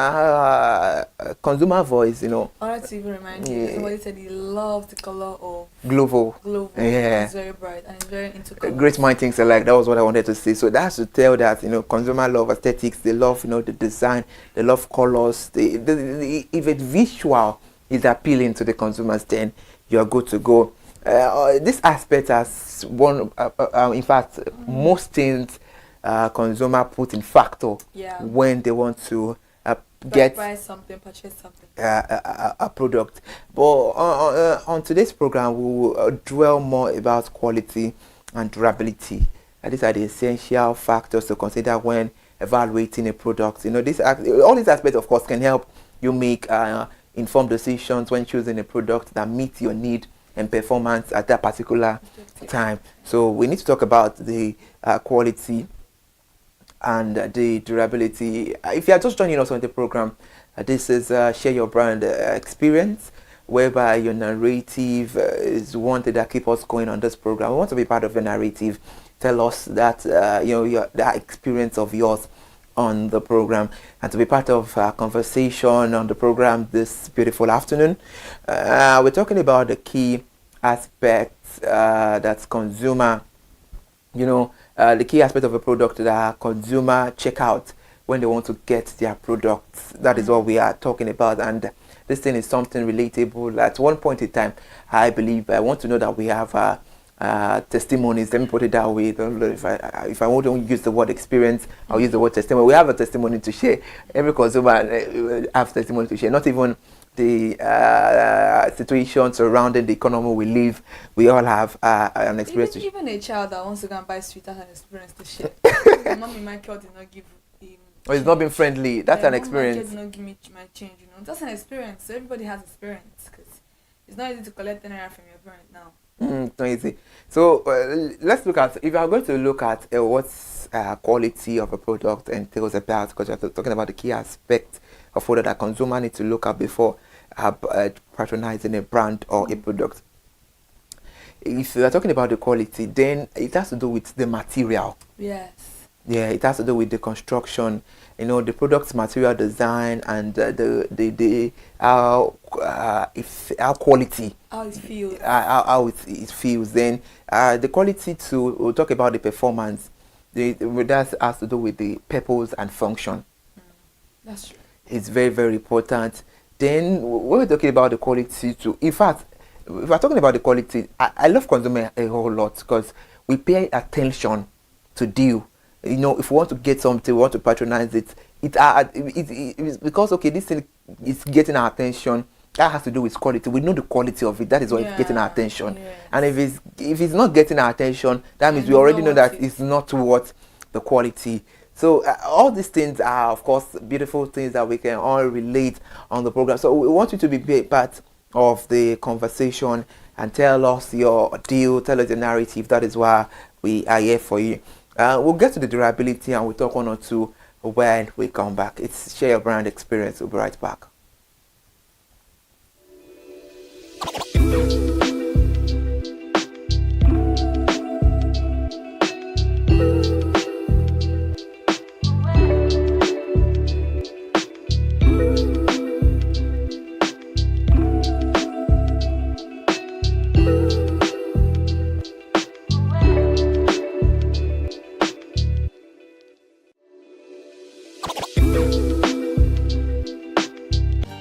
Consumer Voice, you know.
I wanted to even remind you, somebody said he loved the color of
Glovo.
Yeah. It's very bright and it's very into colors.
Great mind things alike. That was what I wanted to say. So that's to tell that, you know, consumer love aesthetics. They love, you know, the design. They love colors. If it's visual is appealing to the consumers, then you are good to go. This aspect has one, in fact, most things consumer put in factor when they want to
buy something, purchase something,
a product. But on today's program, we will dwell more about quality and durability. These are the essential factors to consider when evaluating a product. You know, all these aspects, of course, can help you make informed decisions when choosing a product that meets your need and performance at that particular time. So we need to talk about the quality and the durability. If you are just joining us on the program, this is Share Your Brand Experience, whereby your narrative is one thing that keeps us going on this program. We want to be part of your narrative. Tell us that that experience of yours on the program, and to be part of a conversation on the program this beautiful afternoon. We're talking about the key aspects that's consumer, you know, the key aspect of a product that consumer check out when they want to get their products. That is what we are talking about, and this thing is something relatable. At one point in time, I believe, I want to know that we have testimonies. Let me put it that way. If I want to use the word experience, I'll use the word testimony. We have a testimony to share. Every consumer has testimony to share. Not even the situation surrounding the economy we live. We all have an experience.
Even a child that wants to go and buy sweet has an experience to share. The mommy Michael did not give him.
Oh, it's not been friendly. That's an experience.
Did not give me my change. You know, that's an experience. So everybody has experience, because it's not easy to collect an error from your parent now.
It's not easy. So let's look at, if you are going to look at what's quality of a product entails about, because you're talking about the key aspect of what that consumer need to look at before patronizing a brand or a product. If you are talking about the quality, then it has to do with the material.
Yes.
Yeah, it has to do with the construction, you know, the product's material design and how quality,
how it feels,
how it feels. Then the quality too. We'll talk about the performance. That has to do with the purpose and function.
That's true.
It's very, very important. Then we're talking about the quality too. In fact, if we're talking about the quality, I love consumer a whole lot, because we pay attention to deal. You know, if we want to get something, we want to patronize it. It's because, okay, this thing is getting our attention. That has to do with quality. We know the quality of it. That is why it's getting our attention. Yes. And if it's not getting our attention, that means we already know that it's not worth the quality. So all these things are, of course, beautiful things that we can all relate on the program. So we want you to be part of the conversation and tell us your deal, tell us your narrative. That is why we are here for you. We'll get to the durability and we'll talk one or two when we come back. It's Share Your Brand Experience. We'll be right back.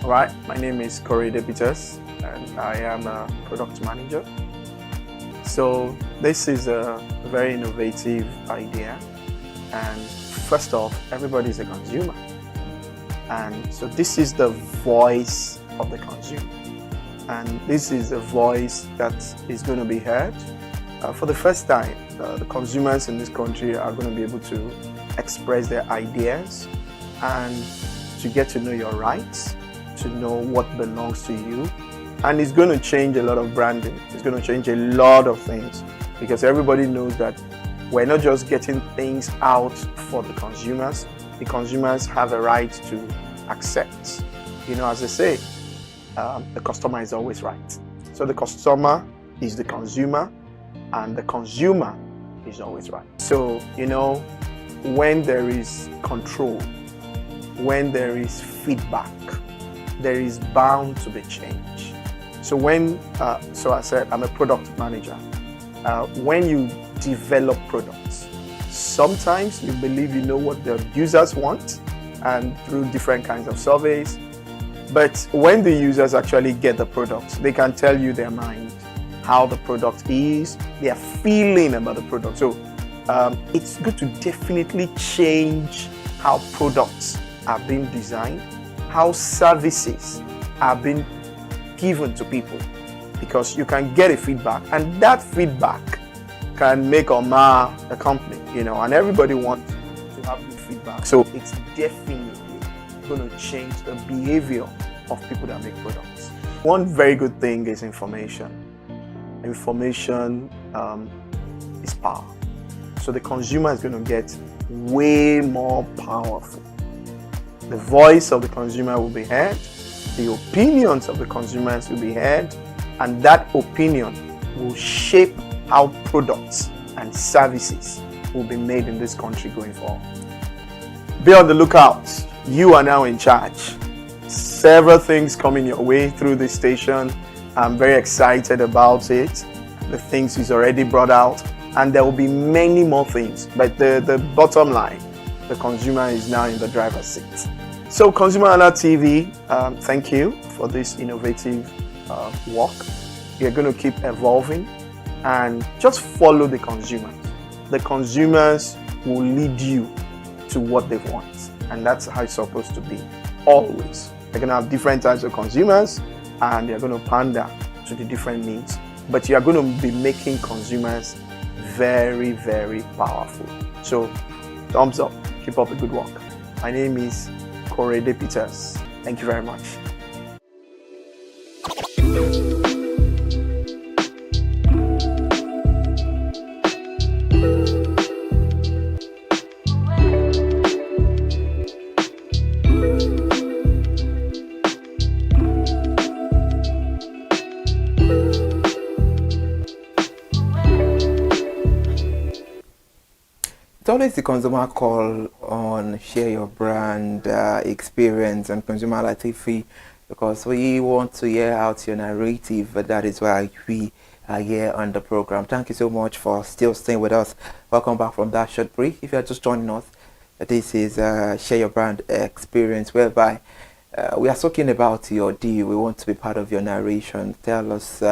Right, my name is Corey Debitas and I am a product manager. So this is a very innovative idea, and first off, everybody is a consumer, and so this is the voice of the consumer, and this is a voice that is going to be heard. For the first time, the consumers in this country are going to be able to express their ideas and to get to know your rights, to know what belongs to you. And it's going to change a lot of branding. It's going to change a lot of things, because everybody knows that we're not just getting things out for the consumers. The consumers have a right to accept. You know, as they say, the customer is always right. So the customer is the consumer, and the consumer is always right. So, when there is control, when there is feedback, there is bound to be change. So so I said, I'm a product manager. When you develop products, sometimes you believe you know what the users want, and through different kinds of surveys. But when the users actually get the product, they can tell you their mind, how the product is, their feeling about the product. So it's good to definitely change how products are being designed, how services are being given to people, because you can get a feedback, and that feedback can make or mar a company, and everybody wants to have good feedback. So it's definitely going to change the behavior of people that make products. One very good thing is information. Information is power. So the consumer is going to get way more powerful. The voice of the consumer will be heard, the opinions of the consumers will be heard, and that opinion will shape how products and services will be made in this country going forward. Be on the lookout. You are now in charge. Several things coming your way through this station. I'm very excited about it. The things he's already brought out, and there will be many more things. But the bottom line, the consumer is now in the driver's seat. So ConsumerHallaTV, thank you for this innovative work. You're going to keep evolving, and just follow the consumers. The consumers will lead you to what they want, and that's how it's supposed to be, always. They're going to have different types of consumers, and they're going to pander to the different needs, but you're going to be making consumers very, very powerful. So thumbs up, keep up the good work. My name is Korede Peters. Thank you very much.
It's always the consumer call on share your brand experience on ConsumerHallaTV, because we want to hear out your narrative. But that is why we are here on the program. Thank you so much for still staying with us. Welcome back from that short break. If you are just joining us, this is share your brand experience, whereby we are talking about your deal. We want to be part of your narration. Tell us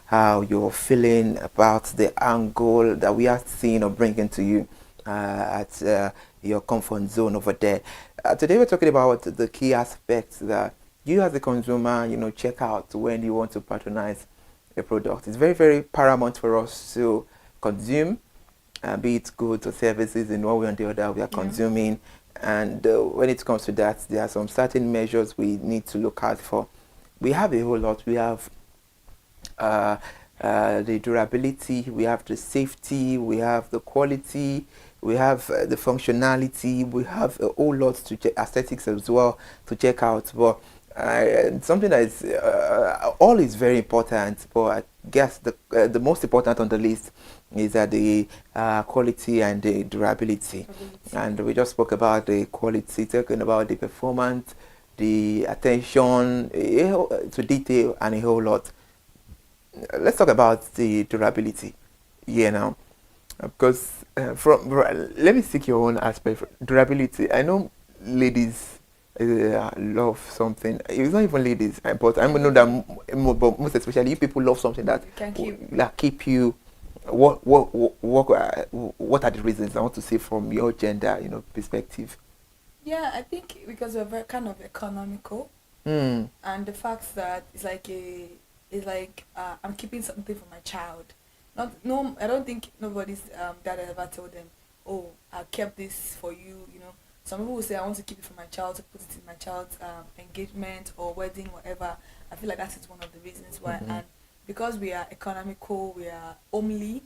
how you're feeling about the angle that we are seeing or bringing to you at your comfort zone over there. Today we're talking about the key aspects that you as a consumer, check out when you want to patronize a product. It's very, very paramount for us to consume, be it goods or services in one way or the other we are consuming. And when it comes to that, there are some certain measures we need to look out for. We have a whole lot. We have the durability, we have the safety, we have the quality, we have the functionality, we have a whole lot to check, aesthetics as well to check out. But something that is all is very important, but I guess the most important on the list is that the quality and the durability. And we just spoke about the quality, talking about the performance, the attention to detail, and a whole lot. Let's talk about the durability here now, because let me seek your own aspect. Durability. I know ladies love something. It's not even ladies, but I know that most especially you people love something that keep you. What are the reasons? I want to say from your gender, perspective.
Yeah, I think because we're very kind of economical, and the fact that it's like I'm keeping something for my child. I don't think nobody's dad ever told them, oh, I kept this for you. Some people will say I want to keep it for my child, to put it in my child's engagement or wedding, whatever. I feel like that is one of the reasons why. And because we are economical, we are homely,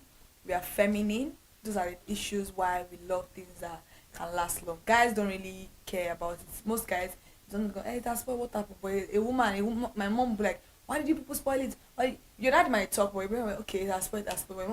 we are feminine. Those are the issues why we love things that can last long. Guys don't really care about it. Most guys don't go, hey, that's what happened. But a woman, my mom will be like, why did you people spoil it? Like, your dad might talk, but you're like, okay, that's what.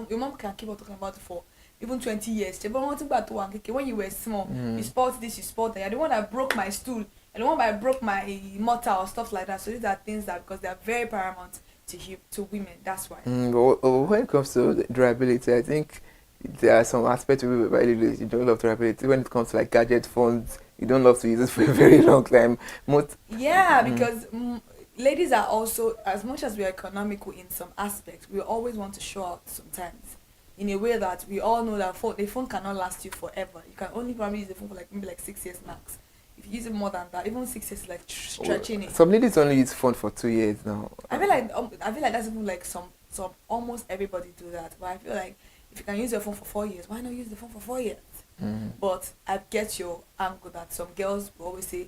Your mom can keep on talking about it for even 20 years. But one thing about to one, when you were small, you sport this, you sport that. You're the one that broke my stool, and the one that broke my mortar or stuff like that. So these are things that, because they are very paramount to women. That's why.
But when it comes to durability, I think there are some aspects of it where you don't love durability. When it comes to like gadget phones, you don't love to use it for a very long time.
Because ladies are also, as much as we are economical in some aspects, we always want to show out sometimes in a way that we all know that the phone cannot last you forever. You can only probably use the phone for like maybe like 6 years max. If you use it more than that, even 6 years is like stretching it.
Some ladies only use phone for 2 years now.
I feel like that's even like some almost everybody do that. But I feel like if you can use your phone for 4 years, why not use the phone for 4 years? But I get your angle that some girls will always say,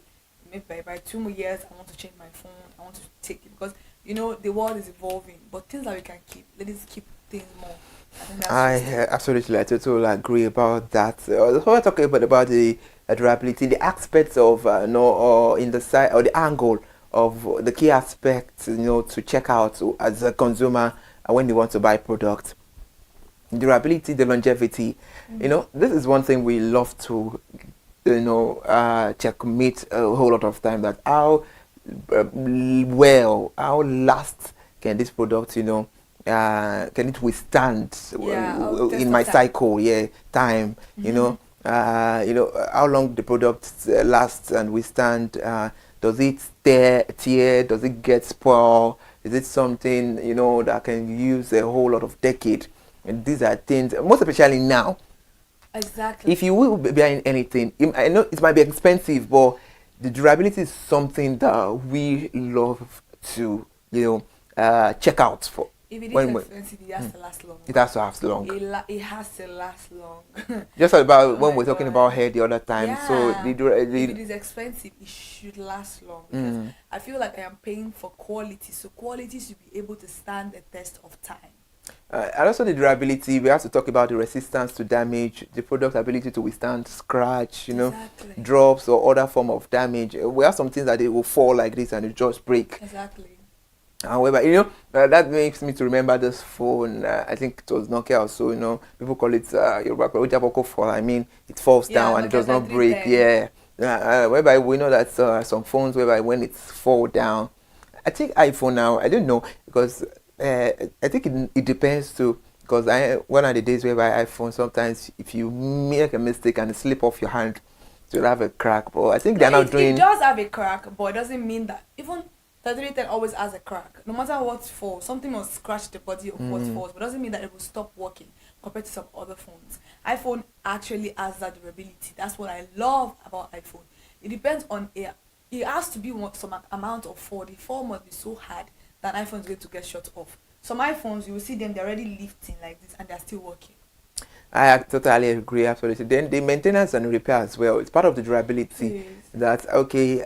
maybe by 2 more years, I want to change my phone. I want to take it, because the world is evolving. But things that we can keep, ladies keep things more.
I absolutely, I totally agree about that. When we're talking about the durability, the aspects of or in the side or the angle of the key aspects, to check out as a consumer when you want to buy products. Durability, the longevity. This is one thing we love to checkmate a whole lot of time, that how how last can this product can it withstand in my cycle time. How long the product lasts and withstand. Does it tear, does it get spoiled, is it something that can use a whole lot of decade? And these are things, most especially now.
Exactly.
If you will be buying anything, I know it might be expensive, but the durability is something that we love to, check out for.
If it is expensive, it has to last long.
It has to last long.
It has to last long.
Just about when we're talking about hair the other time.
Yeah.
So
if it is expensive, it should last long. Because I feel like I am paying for quality, so quality should be able to stand the test of time.
And also the durability, we have to talk about the resistance to damage, the product's ability to withstand scratch, drops or other form of damage. We have some things that they will fall like this and it just break.
Exactly.
However, that makes me to remember this phone. I think it was Nokia also. People call it Yoruba fall. I mean, it falls down and it does not break. Whereby we know that some phones whereby when it fall down, I think iPhone now. I don't know, because I think it depends too. Because one of the days whereby iPhone, sometimes if you make a mistake and it slip off your hand, you'll have a crack. But I think they're not doing.
It does have a crack, but it doesn't mean that even 3310 always has a crack. No matter what falls, something will scratch the body of what falls, but doesn't mean that it will stop working compared to some other phones. iPhone actually has that durability. That's what I love about iPhone. It depends on it has to be some amount of fall. The fall must be so hard that iPhone is going to get shut off. Some iPhones, you will see them, they're already lifting like this and they're still working.
I totally agree, absolutely. Then the maintenance and repair as well. It's part of the durability. That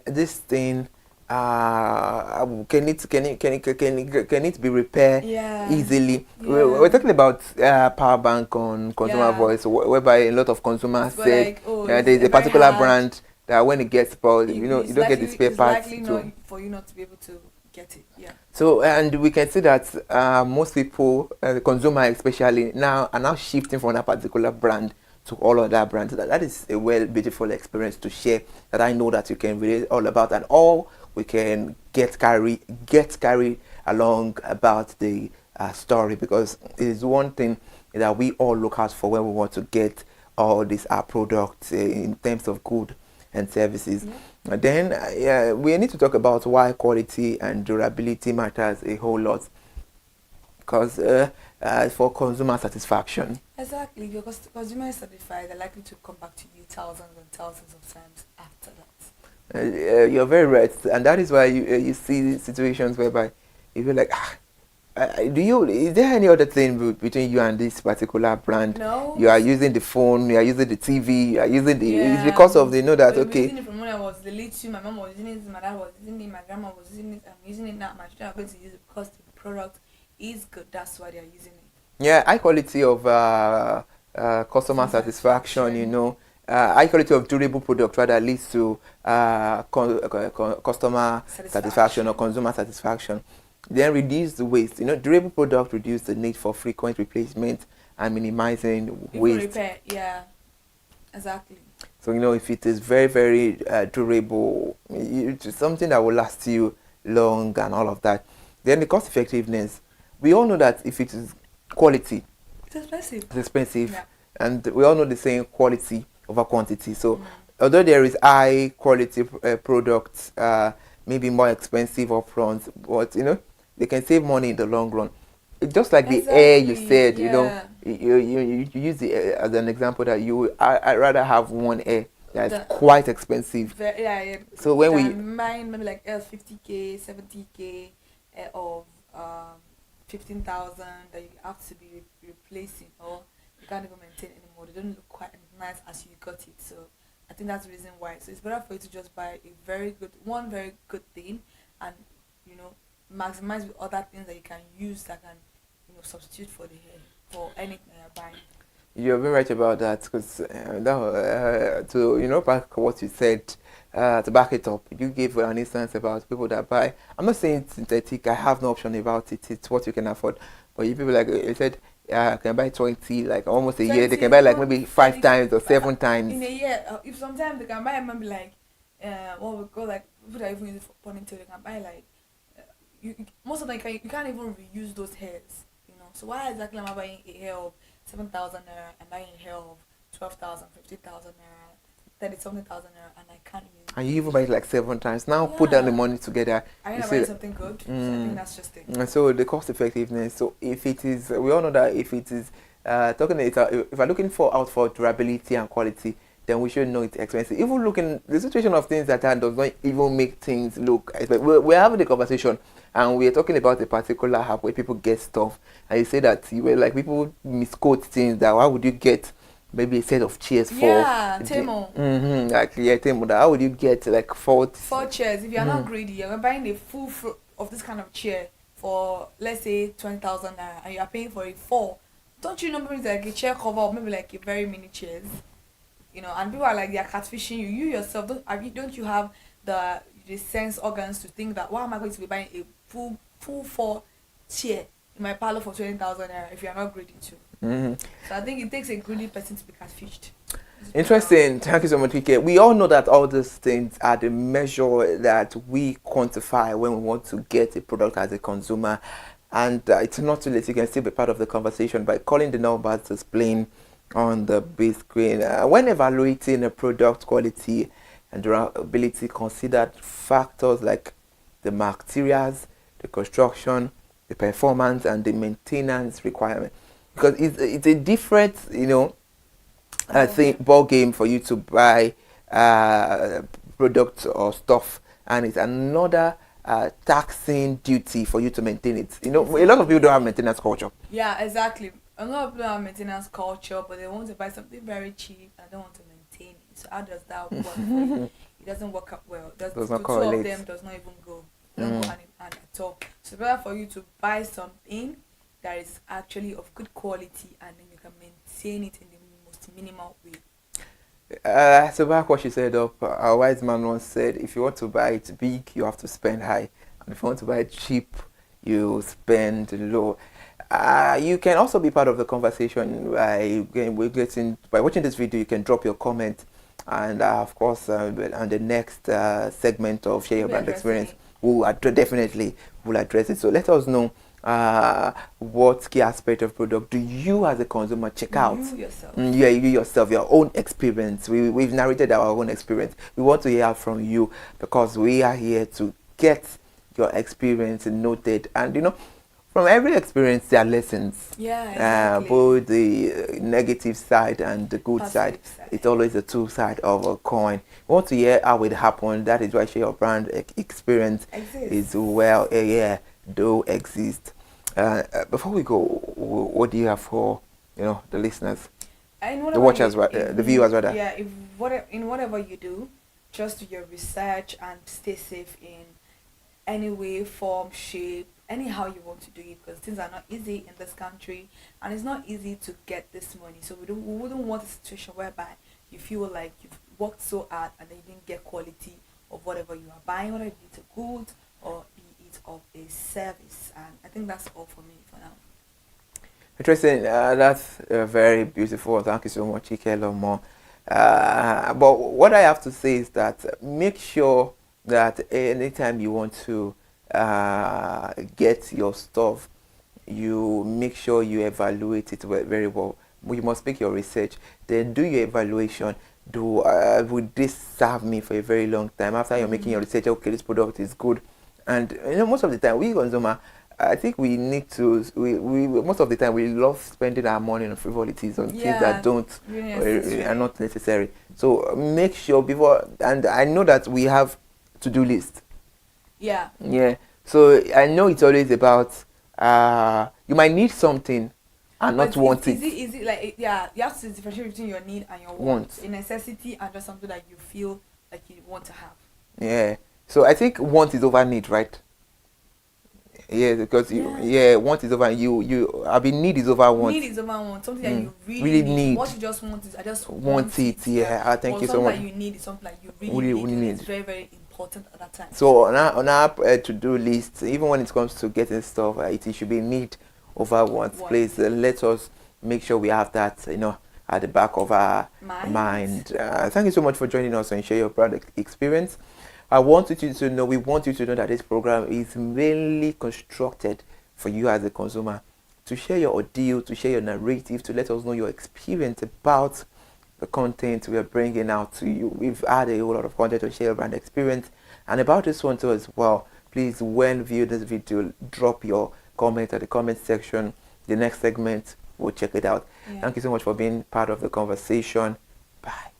this thing can it be repaired easily? We're talking about power bank on Consumer Voice, whereby a lot of consumers said there's a particular brand that when it gets spoiled, you don't get the spare parts.
It's likely for you not to be able to get it.
So, and we can see that most people, the consumer especially, are now shifting from that particular brand to all other brands. That is a beautiful experience to share, that I know that you can relate all about, and all we can get carried along about the story, because it is one thing that we all look out for when we want to get all these products in terms of good and services. And then we need to talk about why quality and durability matters a whole lot, because for consumer satisfaction.
Exactly, because the consumer is satisfied, they're likely to come back to you thousands and thousands of times after that.
You're very right, and that is why you see situations whereby you feel like, is there any other thing between you and this particular brand?
No.
You are using the phone, you are using the TV, you are using it's because of they know that
using it from when I was the little, my mom was using it, my dad was using it, my grandma was using it, I'm using it now, my children are going to use it because the product is good. That's why they are using it.
Yeah, high quality of customer satisfaction, high quality of durable product rather leads to customer satisfaction or consumer satisfaction. Then reduce the waste. Durable product reduce the need for frequent replacement and minimizing
Even
waste.
repair, yeah, exactly.
So if it is very, very durable, it's something that will last you long and all of that. Then the cost effectiveness. We all know that if it is quality,
It's expensive.
it's expensive,
Yeah.
and we all know the saying quality over quantity. So although there is high quality products, maybe more expensive upfront, but they can save money in the long run. It's just like the air you said,
yeah.
you use the air as an example that I'd rather have one air that's
The-
quite expensive.
Yeah.
So when we
mine maybe like 50K, 70K of 15,000 that you have to be replacing, or you can't even maintain anymore. They don't look quite nice as you got it. So I think that's the reason why. So it's better for you to just buy very good thing, and maximize with other things that you can use that can substitute for the hair for anything you're buying.
You're very right about that, because to back what you said, to back it up, you gave an instance about people that buy. I'm not saying synthetic. I have no option about it. It's what you can afford. But you people like you said, can buy 20, like almost a year. They can buy like maybe 5 times or 7 times.
In a year, if sometimes they can buy maybe like what we call like people that even use it for ponytail, they can buy like most of them you can't even reuse those hairs. So why exactly am I buying a hair of 7,000 naira and buying a hair of 12,000, 15,000 naira, 30-something thousand naira, and I can't use it?
And you even buy it like 7 times. Now put down the money together.
I think I'm buying something good. So I think that's just it.
And so the cost effectiveness. So if it is, we all know that if it is if we're looking out for durability and quality, then we should know it's expensive. Even looking the situation of things that does not even make things look. We're having the conversation, and we're talking about a particular app where people get stuff, and you say that you were like people misquote things that why would you get maybe a set of chairs for
Temo.
Temo. How would you get like 4
chairs? If you're not greedy, you're buying the full of this kind of chair for let's say 20,000 naira, and you're paying for it 4. Don't you know maybe like a chair cover or maybe like a very mini chairs? And people are like they're catfishing you. You yourself don't you have the sense organs to think that why am I going to be buying a full 4 chair in my parlor for 20,000 naira if you're not greedy too? So I think it takes a greedy person to be catfished.
Interesting. Thank you so much, Kike. We all know that all these things are the measure that we quantify when we want to get a product as a consumer. And it's not too late. You can still be part of the conversation by calling the numbers displaying on the big screen. When evaluating a product quality and durability, consider factors like the materials, the construction, the performance, and the maintenance requirement. Because it's a different, I think, ball game for you to buy products or stuff, and it's another taxing duty for you to maintain it. A lot of people don't have maintenance culture.
Yeah, exactly. A lot of people have maintenance culture, but they want to buy something very cheap and don't want to maintain it. So how does that work for you? It doesn't work out well. The two of them does not even go. Don't go hand in hand at all. So it's better for you to buy something that is actually of good quality, and then you can maintain it in the most minimal way.
So back what she said up, a wise man once said, if you want to buy it big, you have to spend high. And if you want to buy it cheap, you spend low. You can also be part of the conversation by watching this video. You can drop your comment, and of course on the next segment of Share Your Brand Experience, we'll definitely address it. So let us know what key aspect of product do you as a consumer check out?
You yourself.
You yourself, your own experience. We've narrated our own experience. We want to hear from you, because we are here to get your experience noted. And from every experience there are lessons.
Yeah, exactly.
Both the negative side and the good side. It's always the two sides of a coin. We want to hear how it happened. That is why Share Your Brand Experience is do exist. Before we go, what do you have for the listeners, the watchers, the viewers rather?
Yeah, in whatever you do, just do your research and stay safe in any way, form, shape, anyhow you want to do it, because things are not easy in this country, and it's not easy to get this money. So we wouldn't want a situation whereby you feel like you've worked so hard and then you didn't get quality of whatever you are buying, whether it's a good or be it bit of a service. And I think that's all for me for now.
Interesting. That's very beautiful. Thank you so much, Ike Lomo. But what I have to say is that make sure that anytime you want to get your stuff, you make sure you evaluate it very well. You must make your research, then do your evaluation. Do would this serve me for a very long time? After you're making your research, okay, this product is good, and most of the time we consumer, I think we need to. We most of the time we love spending our money on frivolities, on things that don't are not necessary. So make sure before, and I know that we have to-do list.
Yeah.
Yeah. So I know it's always about you might need something and not want it.
Is it like you have to differentiate between your need and your want. A necessity and just something that you feel like you want to have.
Yeah. So I think want is over need, right? Yeah, because want is over need is over want.
Need is over want. Something that you really need. What you just want is I just want it.
Yeah. Thank you so much.
Something that you need is something that you really need. It's very, very important at that time.
So on our to-do list, even when it comes to getting stuff, it should be need over want. Please let us make sure we have that, at the back of our mind. Thank you so much for joining us and share your product experience. We want you to know that this program is mainly constructed for you as a consumer to share your ordeal, to share your narrative, to let us know your experience about the content we are bringing out to you. We've had a whole lot of content to share your brand experience and about this one too as well. Please, when view this video, drop your comment at the comment section. The next segment, we'll check it out. Yeah. Thank you so much for being part of the conversation. Bye.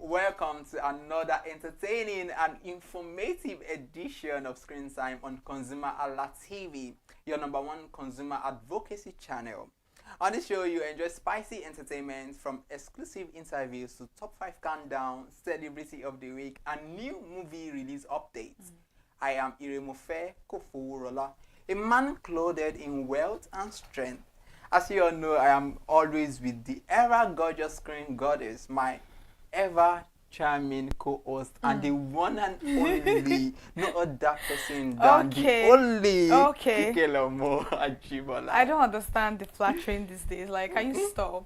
Welcome to another entertaining and informative edition of Screen Time on ConsumerHallaTV, your #1 consumer advocacy channel. On this show, you enjoy spicy entertainment from exclusive interviews to top 5 countdown, celebrity of the week, and new movie release updates. I am Iremofe Kofurola, a man clothed in wealth and strength. As you all know, I am always with the ever gorgeous screen goddess, my ever charming co-host and the one and only, no other person than the only Kikelomo Ajibola.
I don't understand the flattering these days. Like, can you stop?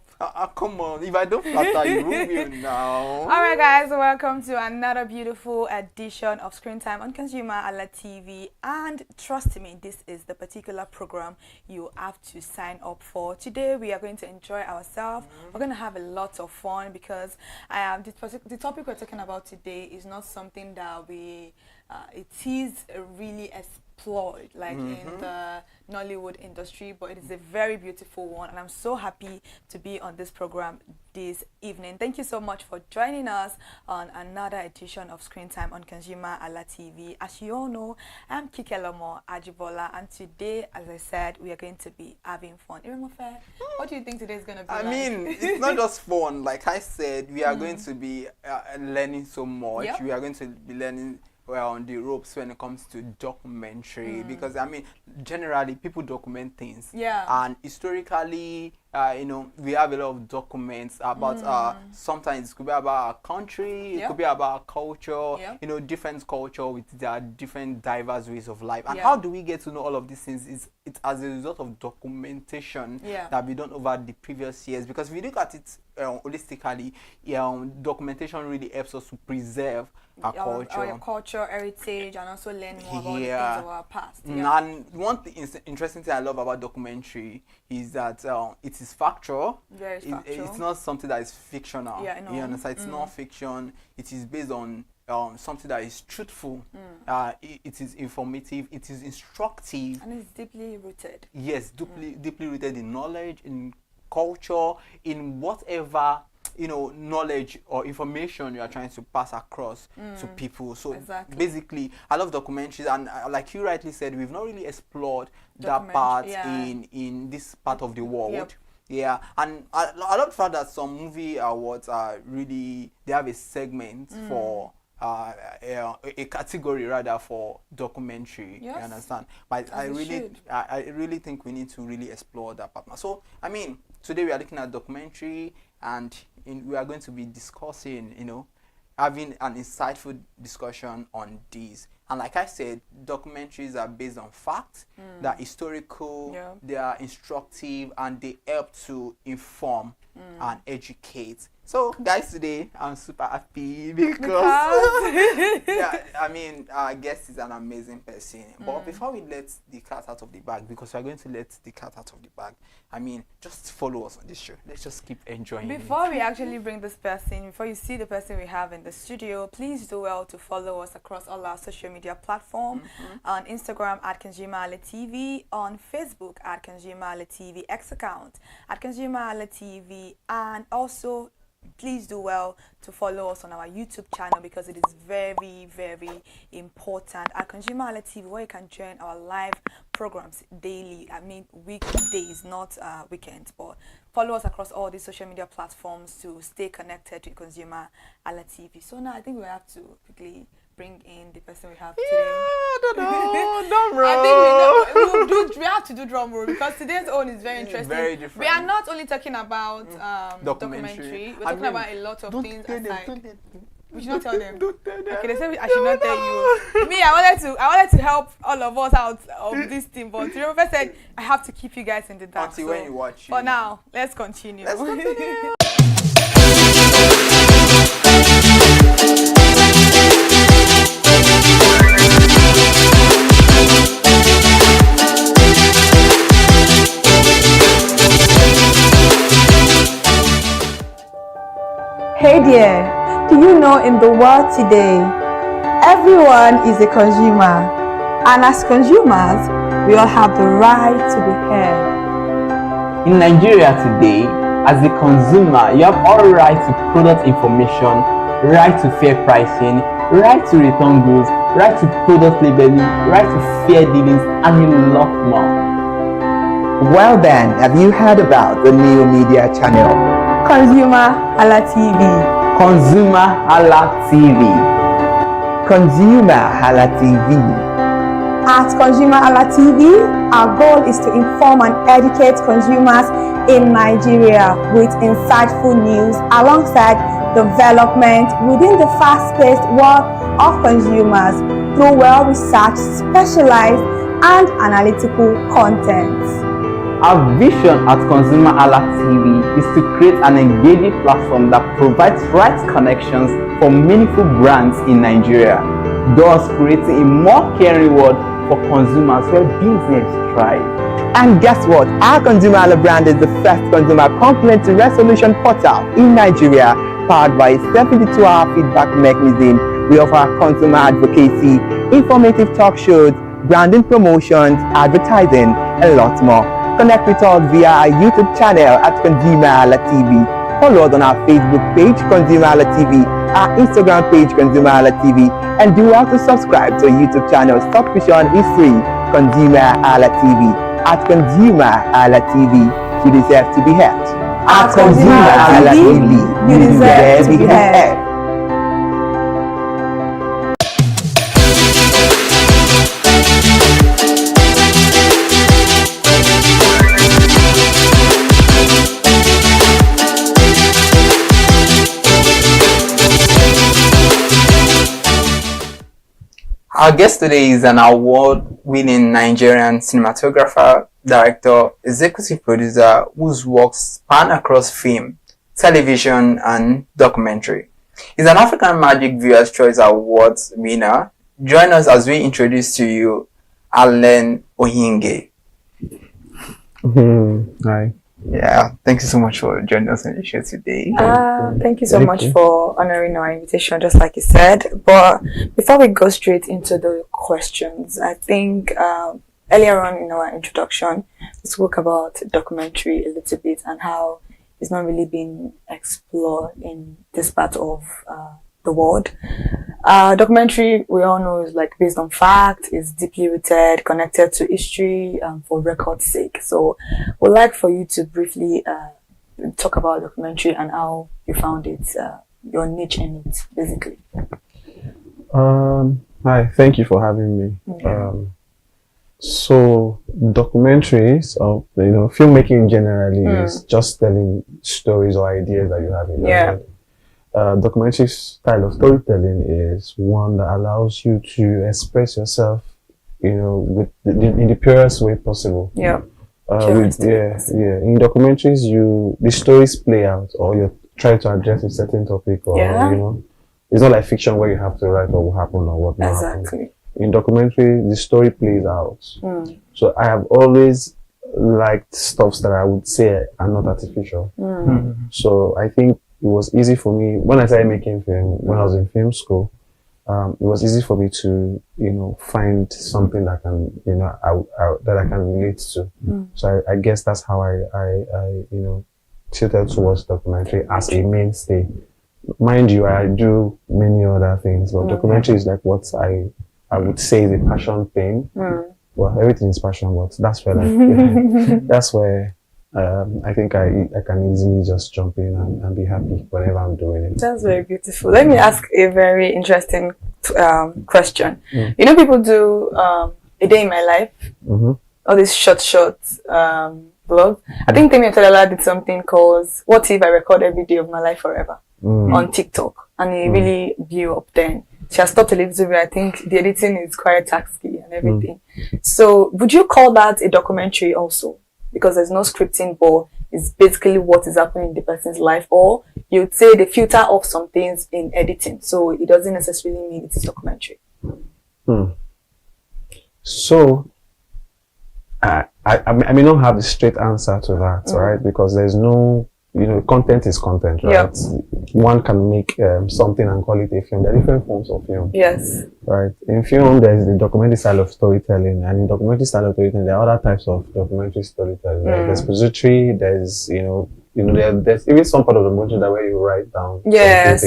Come on, if I don't flatter you, who will now?
Alright guys, welcome to another beautiful edition of Screen Time on ConsumerHallaTV. And trust me, this is the particular program you have to sign up for. Today we are going to enjoy ourselves. We're going to have a lot of fun because the topic we're talking about today is not something that it is really explored like in the Nollywood industry, but it is a very beautiful one, and I'm so happy to be on this program this evening. Thank you so much for joining us on another edition of Screen Time on ConsumerHallaTV. As you all know, I'm Kikelomo Ajibola, and today, as I said, we are going to be having fun. What do you think today is going to be like?
I mean, it's not just fun. Like I said, we are going to be learning so much. Yep. We are going to be learning on the ropes when it comes to documentary, because I mean, generally people document things, and historically we have a lot of documents about sometimes it could be about our country, it could be about our culture, different culture with their different diverse ways of life. And how do we get to know all of these things? It's as a result of documentation that we done over the previous years. Because if we look at it holistically, documentation really helps us to preserve our
culture, heritage, and also learn more about the things of our past.
And one interesting thing I love about documentary is that it is factual.
Very factual.
It's not something that is fictional.
Yeah, I know.
You understand? It's not fiction. It is based on something that is truthful. It is informative. It is instructive.
And it's deeply rooted.
Yes, deeply rooted in knowledge, in culture, in whatever knowledge or information you are trying to pass across to people. So basically, I love documentaries, and like you rightly said, we've not really explored that part in this part of the world. And I love the fact that some movie awards are really, they have a segment for a category rather for documentary. You understand? But I really think we need to really explore that part. So I mean, today we are looking at documentary, and we are going to be discussing, having an insightful discussion on these. And like I said, documentaries are based on facts, they're historical, they are instructive, and they help to inform and educate. So guys, today I'm super happy because our guest is an amazing person. But before we let the cat out of the bag, because we're going to let the cat out of the bag, just follow us on this show. Let's just keep enjoying
Before we actually bring this person, before you see the person we have in the studio, please do well to follow us across all our social media platforms. On Instagram at ConsumerHallaTV, on Facebook at ConsumerHallaTV, X account at ConsumerHallaTV, and also please do well to follow us on our YouTube channel, because it is very, very important at ConsumerHallaTV, where you can join our live programs daily. Weekdays, not weekends. But follow us across all these social media platforms to stay connected to ConsumerHallaTV. So now I think we have to quickly bring in the person we have today.
Drum roll.
I think we have to do drum roll, because today's own is very interesting.
Very different.
We are not only talking about documentary. We're talking about a lot of things aside. We should not tell them. Okay, they say I should not tell you. Me, I wanted to help all of us out of this thing, but the Robert said I have to keep you guys in the dark.
Until when you watch.
For now, let's continue.
Hey there, do you know in the world today, everyone is a consumer, and as consumers, we all have the right to be heard.
In Nigeria today, as a consumer, you have all right to product information, right to fair pricing, right to return goods, right to product labeling, right to fair dealings, and a lot more.
Well then, have you heard about the new media channel?
ConsumerHallaTV.
ConsumerHallaTV. ConsumerHallaTV.
At ConsumerHallaTV, our goal is to inform and educate consumers in Nigeria with insightful news alongside development within the fast-paced world of consumers through well-researched, specialized, and analytical content.
Our vision at ConsumerHallaTV is to create an engaging platform that provides right connections for meaningful brands in Nigeria, thus creating a more caring world for consumers where business thrive.
And guess what? Our ConsumerHalla brand is the first consumer complaint resolution portal in Nigeria, powered by a 72-hour feedback mechanism. We offer consumer advocacy, informative talk shows, branding promotions, advertising, and lots more. Connect with us via our YouTube channel at ConsumerHallaTV. Follow us on our Facebook page, ConsumerHallaTV, our Instagram page, ConsumerHallaTV, and do well to subscribe to our YouTube channel. Subscription is free. ConsumerHallaTV. At ConsumerHallaTV, you deserve to be heard. At ConsumerHallaTV, you deserve to be heard.
Our guest today is an award-winning Nigerian cinematographer, director, executive producer whose works span across film, television, and documentary. He's an African Magic Viewers' Choice Awards winner. Join us as we introduce to you Allen Ohinge.
Hi.
Yeah, thank you so much for joining us on the show today.
Thank you so much for honoring our invitation, just like you said. But before we go straight into the questions, I think earlier on in our introduction, we spoke about documentary a little bit and how it's not really been explored in this part of the world. Documentary, we all know, is like based on fact, is deeply rooted, connected to history, for record's sake. So we'd like for you to briefly talk about documentary and how you found it, your niche in it, basically.
Hi, thank you for having me. So documentaries, or filmmaking generally is just telling stories or ideas that you have in your head. Documentary style of storytelling is one that allows you to express yourself, with in the purest way possible. In documentaries, the stories play out, or you try to address a certain topic, or it's not like fiction where you have to write what will happen or what not happen. In documentary, the story plays out. So I have always liked stuffs that I would say are not artificial. So I think it was easy for me when I started making film, when I was in film school. It was easy for me to, find something that can, that I can relate to. So I guess that's how I tilted towards documentary as a mainstay. Mind you, I do many other things, but documentary is like what I would say is a passion thing. Well, everything is passion, but that's where that's where I think I can easily just jump in and be happy whenever I'm doing it.
That's very beautiful. Let me ask a very interesting question. People do a day in my life, all these short vlogs. I think Temi Otedola did something called "What If I Record Every Day of My Life Forever" on TikTok, and it really blew up then. She has stopped a little bit. I think the editing is quite taxi and everything. So would you call that a documentary also? Because there's no scripting, but it's basically what is happening in the person's life, or you'd say they filter off some things in editing, so it doesn't necessarily mean it's a documentary.
So I may not have a straight answer to that, right? Because there's no, content is content, right? One can make something and call it a film. There are different forms of film.
Yes.
Right. In film, there's the documentary style of storytelling, and in documentary style of storytelling, there are other types of documentary storytelling. There's expository. There's there's even some part of the documentary that where you write down.
Yes.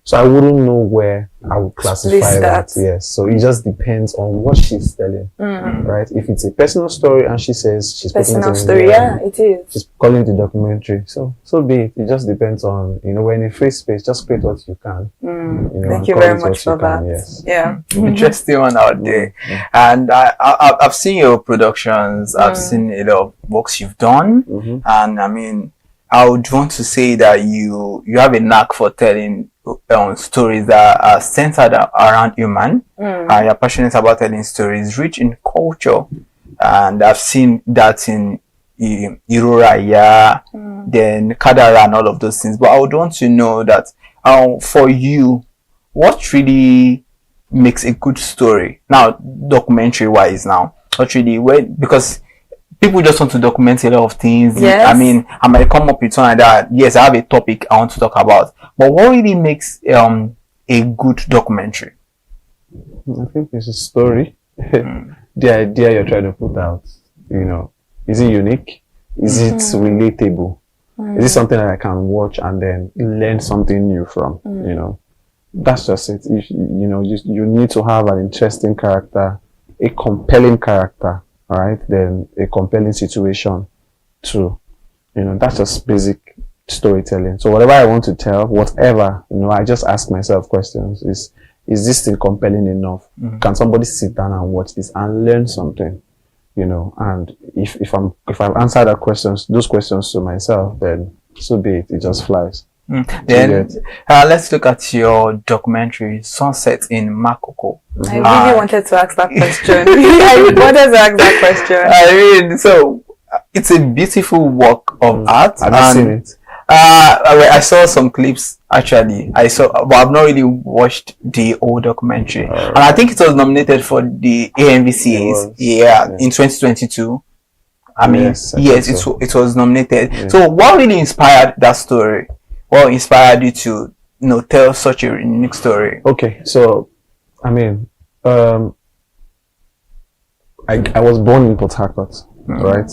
So I wouldn't know where I would classify that. Yes. So it just depends on what she's telling, right? If it's a personal story and she says she's
personal story, it is.
She's calling it a documentary. So be it. It just depends on we're in a free space. Just create what you can.
Thank you very much for that.
Yes.
Yeah.
Interesting one out there. And I've seen your productions. I've seen a lot of works you've done, and I mean, I would want to say that you have a knack for telling stories that are centered around human. You're passionate about telling stories rich in culture, and I've seen that in Iroraya, then Kadara, and all of those things. But I would want to know that for you, what really makes a good story now, documentary wise? Now, what really, because people just want to document a lot of things.
Yes.
I mean, I might come up with something that, yes, I have a topic I want to talk about. But what really makes a good documentary?
I think it's a story. The idea you're trying to put out, is it unique? Is it relatable? Is it something that I can watch and then learn something new from? That's just it. You need to have an interesting character, a compelling character. All right, then a compelling situation too. That's just basic storytelling. So whatever I want to tell, whatever, I just ask myself questions. Is this thing compelling enough? Can somebody sit down and watch this and learn something? And if I've answered those questions to myself, then so be it. It just flies.
Then let's look at your documentary, Sunset in Makoko.
I really wanted to ask that question. I wanted to ask that question.
I mean, so it's a beautiful work of art.
Have you seen it?
I saw some clips actually. But I've not really watched the whole documentary. And I think it was nominated for the AMVCAs. In 2022. I mean, it was nominated. Yeah. So what really inspired that story? What inspired you to tell such a unique story?
Okay, so I mean, I was born in Port Harcourt, right?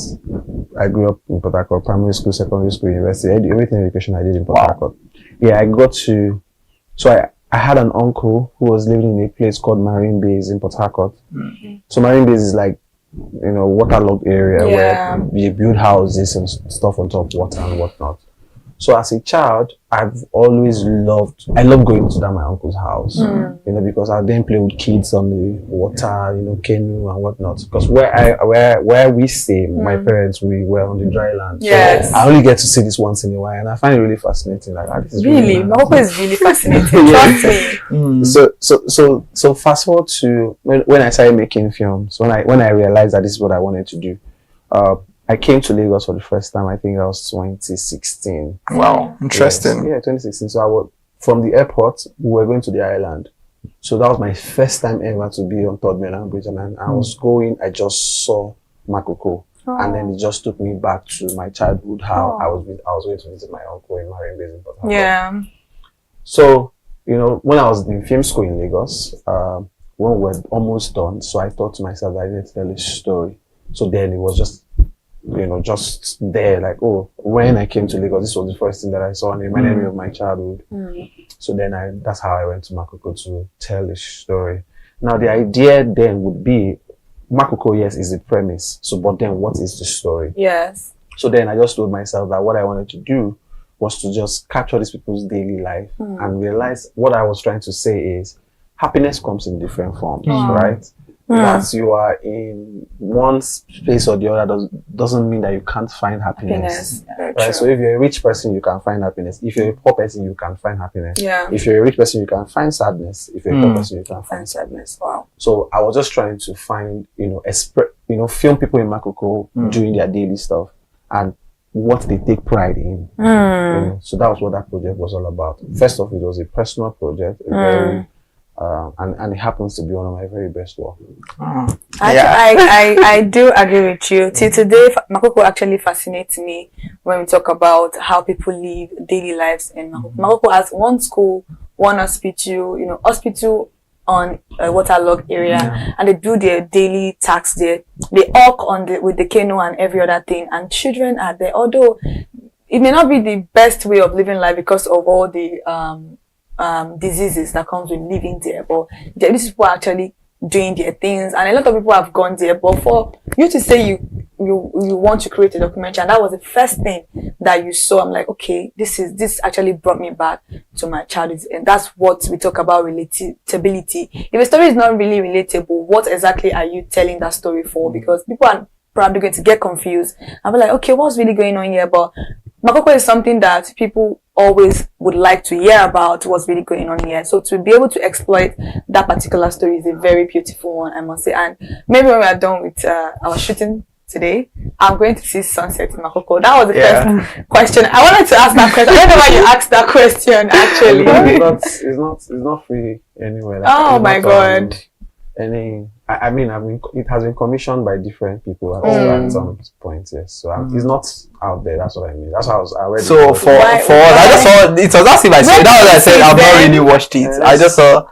I grew up in Port Harcourt, primary school, secondary school, university, everything in education I did in Port Harcourt. Yeah, I had an uncle who was living in a place called Marine Bays in Port Harcourt. So Marine Bays is like, waterlogged area where you build houses and stuff on top of water and whatnot. So as a child, I love going to my uncle's house, because I then play with kids on the water, canoe and whatnot. Because where we stay, my parents, we were on the dry land.
Yes.
So I only get to see this once in a while, and I find it really fascinating. Like, this is
really, Morocco is really fascinating. Trust
me. So fast forward to when I started making films, when I realized that this is what I wanted to do. I came to Lagos for the first time. I think that was 2016.
Wow, interesting.
Yes. 2016. So from the airport, we were going to the island. So that was my first time ever to be on Third Mainland Bridge, and I just saw Makoko, and then it just took me back to my childhood. How I was going to visit my uncle in Marine Bays in Port Harcourt.
Yeah.
So when I was in film school in Lagos, when we were almost done, so I thought to myself that I needed to tell a story. So then it was just there, like, when I came to Lagos, this was the first thing that I saw, and it reminded me of my childhood. So then that's how I went to Makoko to tell the story. Now the idea then would be, Makoko, yes, is the premise. So, but then what is the story?
Yes.
So then I just told myself that what I wanted to do was to just capture these people's daily life and realize what I was trying to say is happiness comes in different forms, right? That you are in one space or the other doesn't mean that you can't find happiness. Right? So if you're a rich person, you can find happiness. If you're a poor person, you can find happiness.
Yeah.
If you're a rich person, you can find sadness. If you're a poor person, you can find sadness.
Wow.
So I was just trying to find, film people in Makoko doing their daily stuff and what they take pride in. So that was what that project was all about. First off, it was a personal project, and it happens to be one of my very best work.
I do agree with you. Till today, Makoko actually fascinates me when we talk about how people live daily lives in Makoko. Makoko has one school, one hospital, hospital on a waterlogged area, and they do their daily tasks there. They walk with the canoe and every other thing, and children are there. Although it may not be the best way of living life because of all the diseases that comes with living there, but these people are actually doing their things, and a lot of people have gone there. But for you to say you want to create a documentary, and that was the first thing that you saw, I'm like, okay, this actually brought me back to my childhood, and that's what we talk about, relatability. If a story is not really relatable, what exactly are you telling that story for? Because people are probably going to get confused and be like, okay, what's really going on here? But Makoko is something that people always would like to hear about, what's really going on here. So to be able to exploit that particular story is a very beautiful one, I must say. And maybe when we are done with our shooting today, I'm going to see Sunset in Makoko. That was the first question. I wanted to ask that question. I don't know why you asked that question, actually.
It's not free anywhere.
Oh my God.
It has been commissioned by different people at some point, yes. So it's not out there. That's what I mean. That's how I read.
So for I just saw it was as if I said that was I said I've not really watched it. I just saw.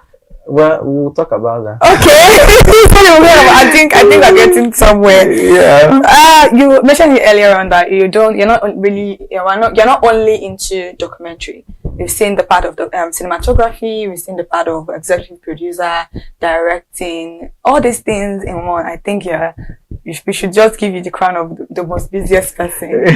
Well, we'll talk about that.
Okay. I think we're getting somewhere.
Yeah.
You mentioned it earlier on that you're not only into documentary. You've seen the part of the cinematography. You've seen the part of executive producer, directing, all these things in one. I think we should just give you the crown of the most busiest person.
And you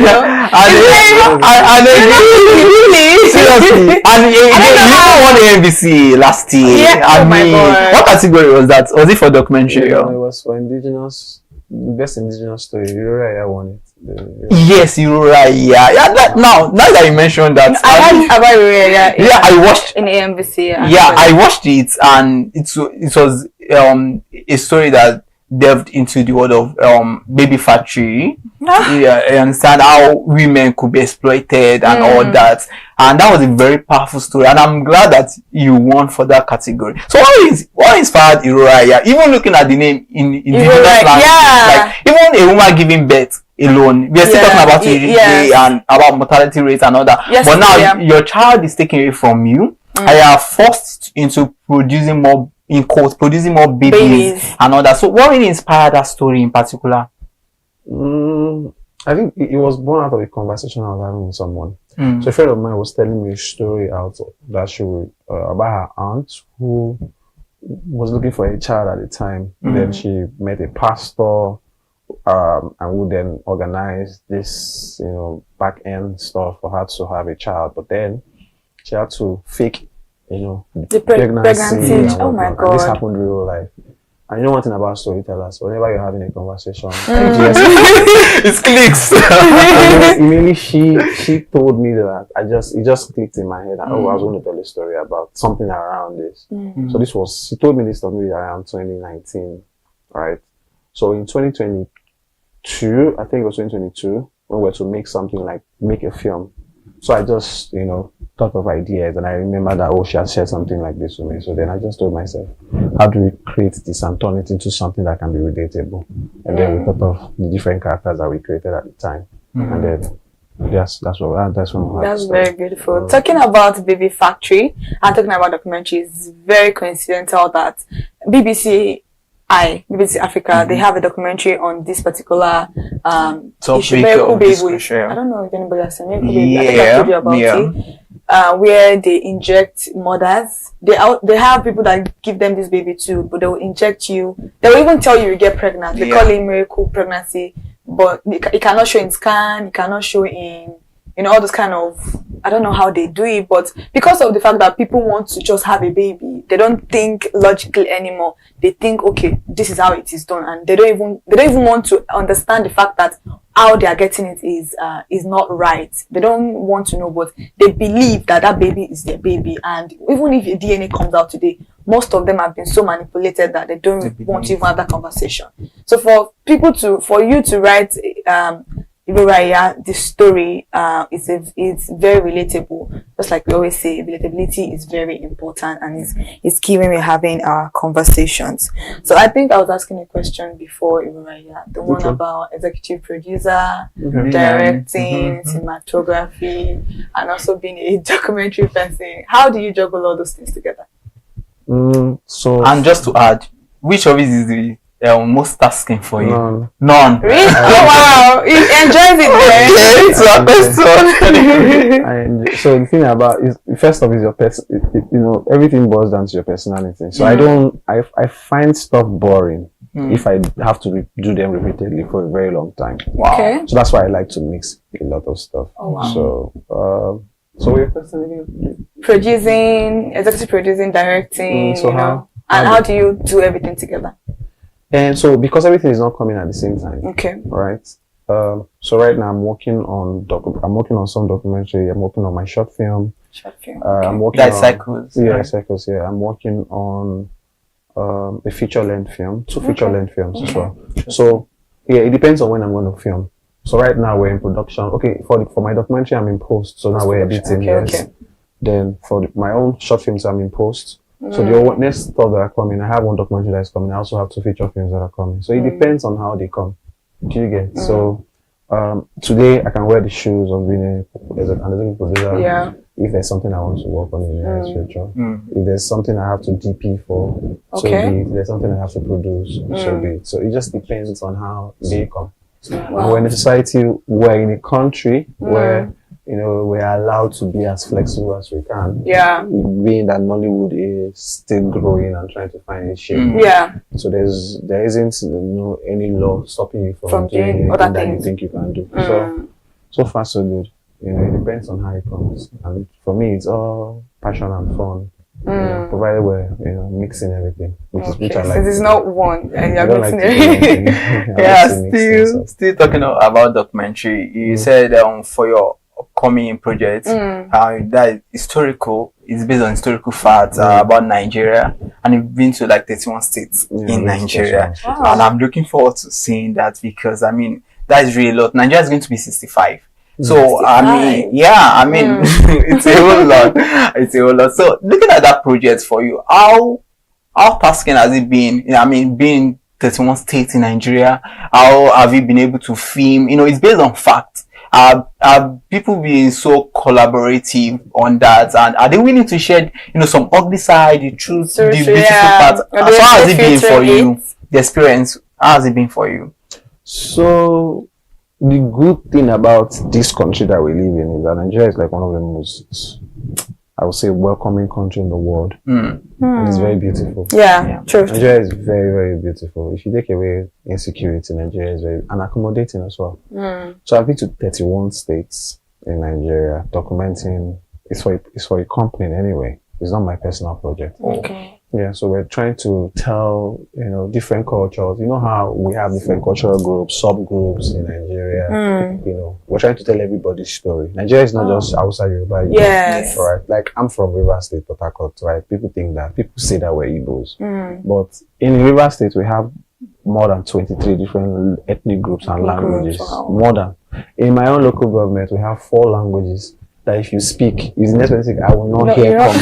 won the NBC last year.
Yeah.
My God. What category was that? Was it for documentary?
It was for indigenous the best indigenous story. Uraya won it.
Yes, Uraya. Yeah. Now that you mentioned that,
I heard about Uraya.
Yeah, I watched
in AMVC.
Yeah, I watched it, and it was a story that delved into the world of baby factory. Yeah, I understand how women could be exploited and all that, and that was a very powerful story. And I'm glad that you won for that category. So what inspired Uraya? Even looking at the name in indigenous language, like even a woman giving birth alone, we are still talking about it and about mortality rates and all that. But now your child is taken away from you. I are forced into producing more, in quotes, producing more babies and all that. So what really inspired that story in particular?
I think it was born out of a conversation I was having with someone. So a friend of mine was telling me a story about her aunt who was looking for a child at the time. Then she met a pastor, and who then organized this, back end stuff for her to have a child. But then she had to fake, the pregnancy.
Oh my God.
And this happened in real life. And you know one thing about storytellers, whenever you're having a conversation,
it clicks.
Immediately she told me that it just clicked in my head that I was going to tell a story about something around this. So she told me this story around 2019, right? So in 2022, I think it was 2022, when we were to make a film. So I just, thought of ideas, and I remember that, she had shared something like this with me. So then I just told myself, how do we create this and turn it into something that can be relatable? And then we thought of the different characters that we created at the time. And then, that's
very beautiful. Talking about Baby Factory and talking about documentaries, it's very coincidental that BBC Africa, they have a documentary on this particular issue. I don't know if anybody has seen it. I think I told you about it. Where they inject mothers. They have people that give them this baby too, but they will inject you. They will even tell you get pregnant. They call it miracle pregnancy, but it cannot show in scan. It cannot show in all those kind of, I don't know how they do it, but because of the fact that people want to just have a baby, they don't think logically anymore. They think, okay, this is how it is done, and they don't even want to understand the fact that how they are getting it is not right. They don't want to know, but they believe that baby is their baby. And even if your DNA comes out today, most of them have been so manipulated that they don't want to even have that conversation. So for you to write Uraya, this story it's very relatable. Just like we always say, relatability is very important, and it's key when we're having our conversations. So I think I was asking a question before Uraya, the one about executive producer, directing, cinematography, and also being a documentary person. How do you juggle all those things together?
And just to add, which of these is the most tasking for you? None.
Really? Oh wow, he enjoys it there.
And so the thing about is, first off, is your person. Everything boils down to your personality. So I find stuff boring if I have to do them repeatedly for a very long time.
Wow. Okay.
So that's why I like to mix a lot of stuff.
Oh wow.
So your personality?
Producing, executive producing, directing, how do you do everything together?
And so because everything is not coming at the same time.
Okay.
Right. So right now I'm working on some documentary. I'm working on my short film. I'm working on
Cycles.
Cycles. Yeah. I'm working on a feature length film, two feature length films as well. So it depends on when I'm going to film. So right now we're in production. Okay, for my documentary I'm in post. So now we're editing. Okay. Then for my own short films I'm in post. So the next stuff that are coming, I have one documentary that is coming. I also have two feature films that are coming. So it depends on how they come. Do you get? So today I can wear the shoes of being an executive producer.
Yeah.
If there's something I want to work on in the next future. If there's something I have to DP for, so be it. If there's something I have to produce, so be it. So it just depends on how they come. Wow. We're in a society, we're in a country where we're allowed to be as flexible as we can.
Yeah.
Being that Nollywood is still growing and trying to find its shape.
Yeah.
So there isn't any law stopping you from doing anything that you think you can do. So far so good. It depends on how it comes. And for me, it's all passion and fun. provided we're mixing everything, which I like.
It is not one, and you're
mixing
everything.
Yeah, still talking about documentary. You said for your upcoming project, that is historical. It's based on historical facts about Nigeria, and you've been to like 31 states in Nigeria. And I'm looking forward to seeing that, because I mean that is really a lot. Nigeria is going to be 65. So 65. I mean, it's a whole lot. It's a whole lot. So looking at that project for you, how tasking has it been? I mean, being 31 states in Nigeria, how have you been able to film? It's based on facts. Are people being so collaborative on that, and are they willing to share, some ugly side, the truth, the beautiful parts? So how has it been for you? The experience, how has it been for you?
So the good thing about this country that we live in is that Nigeria is like one of the most, I would say, welcoming country in the world. And it's very beautiful.
True.
Nigeria is very, very beautiful. If you take away insecurity, Nigeria is very accommodating as well. So I've been to 31 states in Nigeria documenting. It's for a company anyway. It's not my personal project.
Okay.
Yeah, so we're trying to tell, different cultures. You know how we have different cultural groups, subgroups in Nigeria. We're trying to tell everybody's story. Nigeria is not just outside Yoruba.
Yes.
Right. Like, I'm from River State, Port Harcourt, right? People say that we're Igbos. But in River State, we have more than 23 different ethnic groups and languages. More than. In my own local government, we have 4 languages that if you speak, is next person I will not hear come.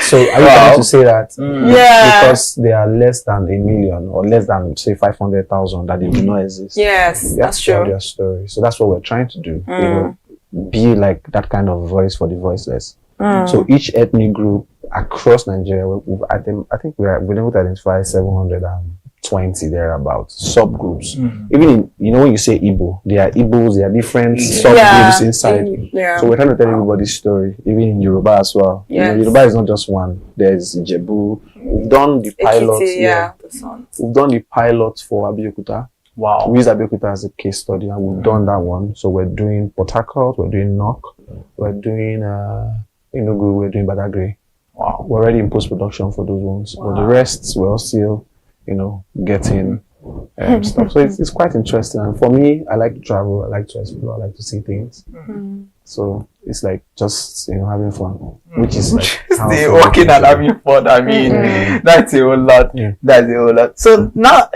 So are you trying to say that because they are less than 1 million or less than say 500,000 that they do not exist?
Yes, that's true.
Their story. So that's what we're trying to do. Be like that kind of voice for the voiceless. So each ethnic group across Nigeria, I think we've been able to identify 720 thereabouts subgroups. Even in, when you say Igbo, there are Igbos, there are different subgroups inside. So we're trying to tell everybody's story, even in Yoruba as well. Yoruba is not just one. There's Ijebu. We've done the pilots. We've done the pilots for Abeokuta.
Wow.
We use Abeokuta as a case study, and we've done that one. So we're doing Port Harcourt, we're doing Nok, we're doing Enugu, we're doing Badagry.
Wow.
We're already in post-production for those ones. But the rest, we're still getting stuff. So it's quite interesting. And for me, I like to travel, I like to explore, I like to see things. So it's like just having fun, which is like
stay working and having fun. I mean, that's a whole lot. That's a whole lot. So now,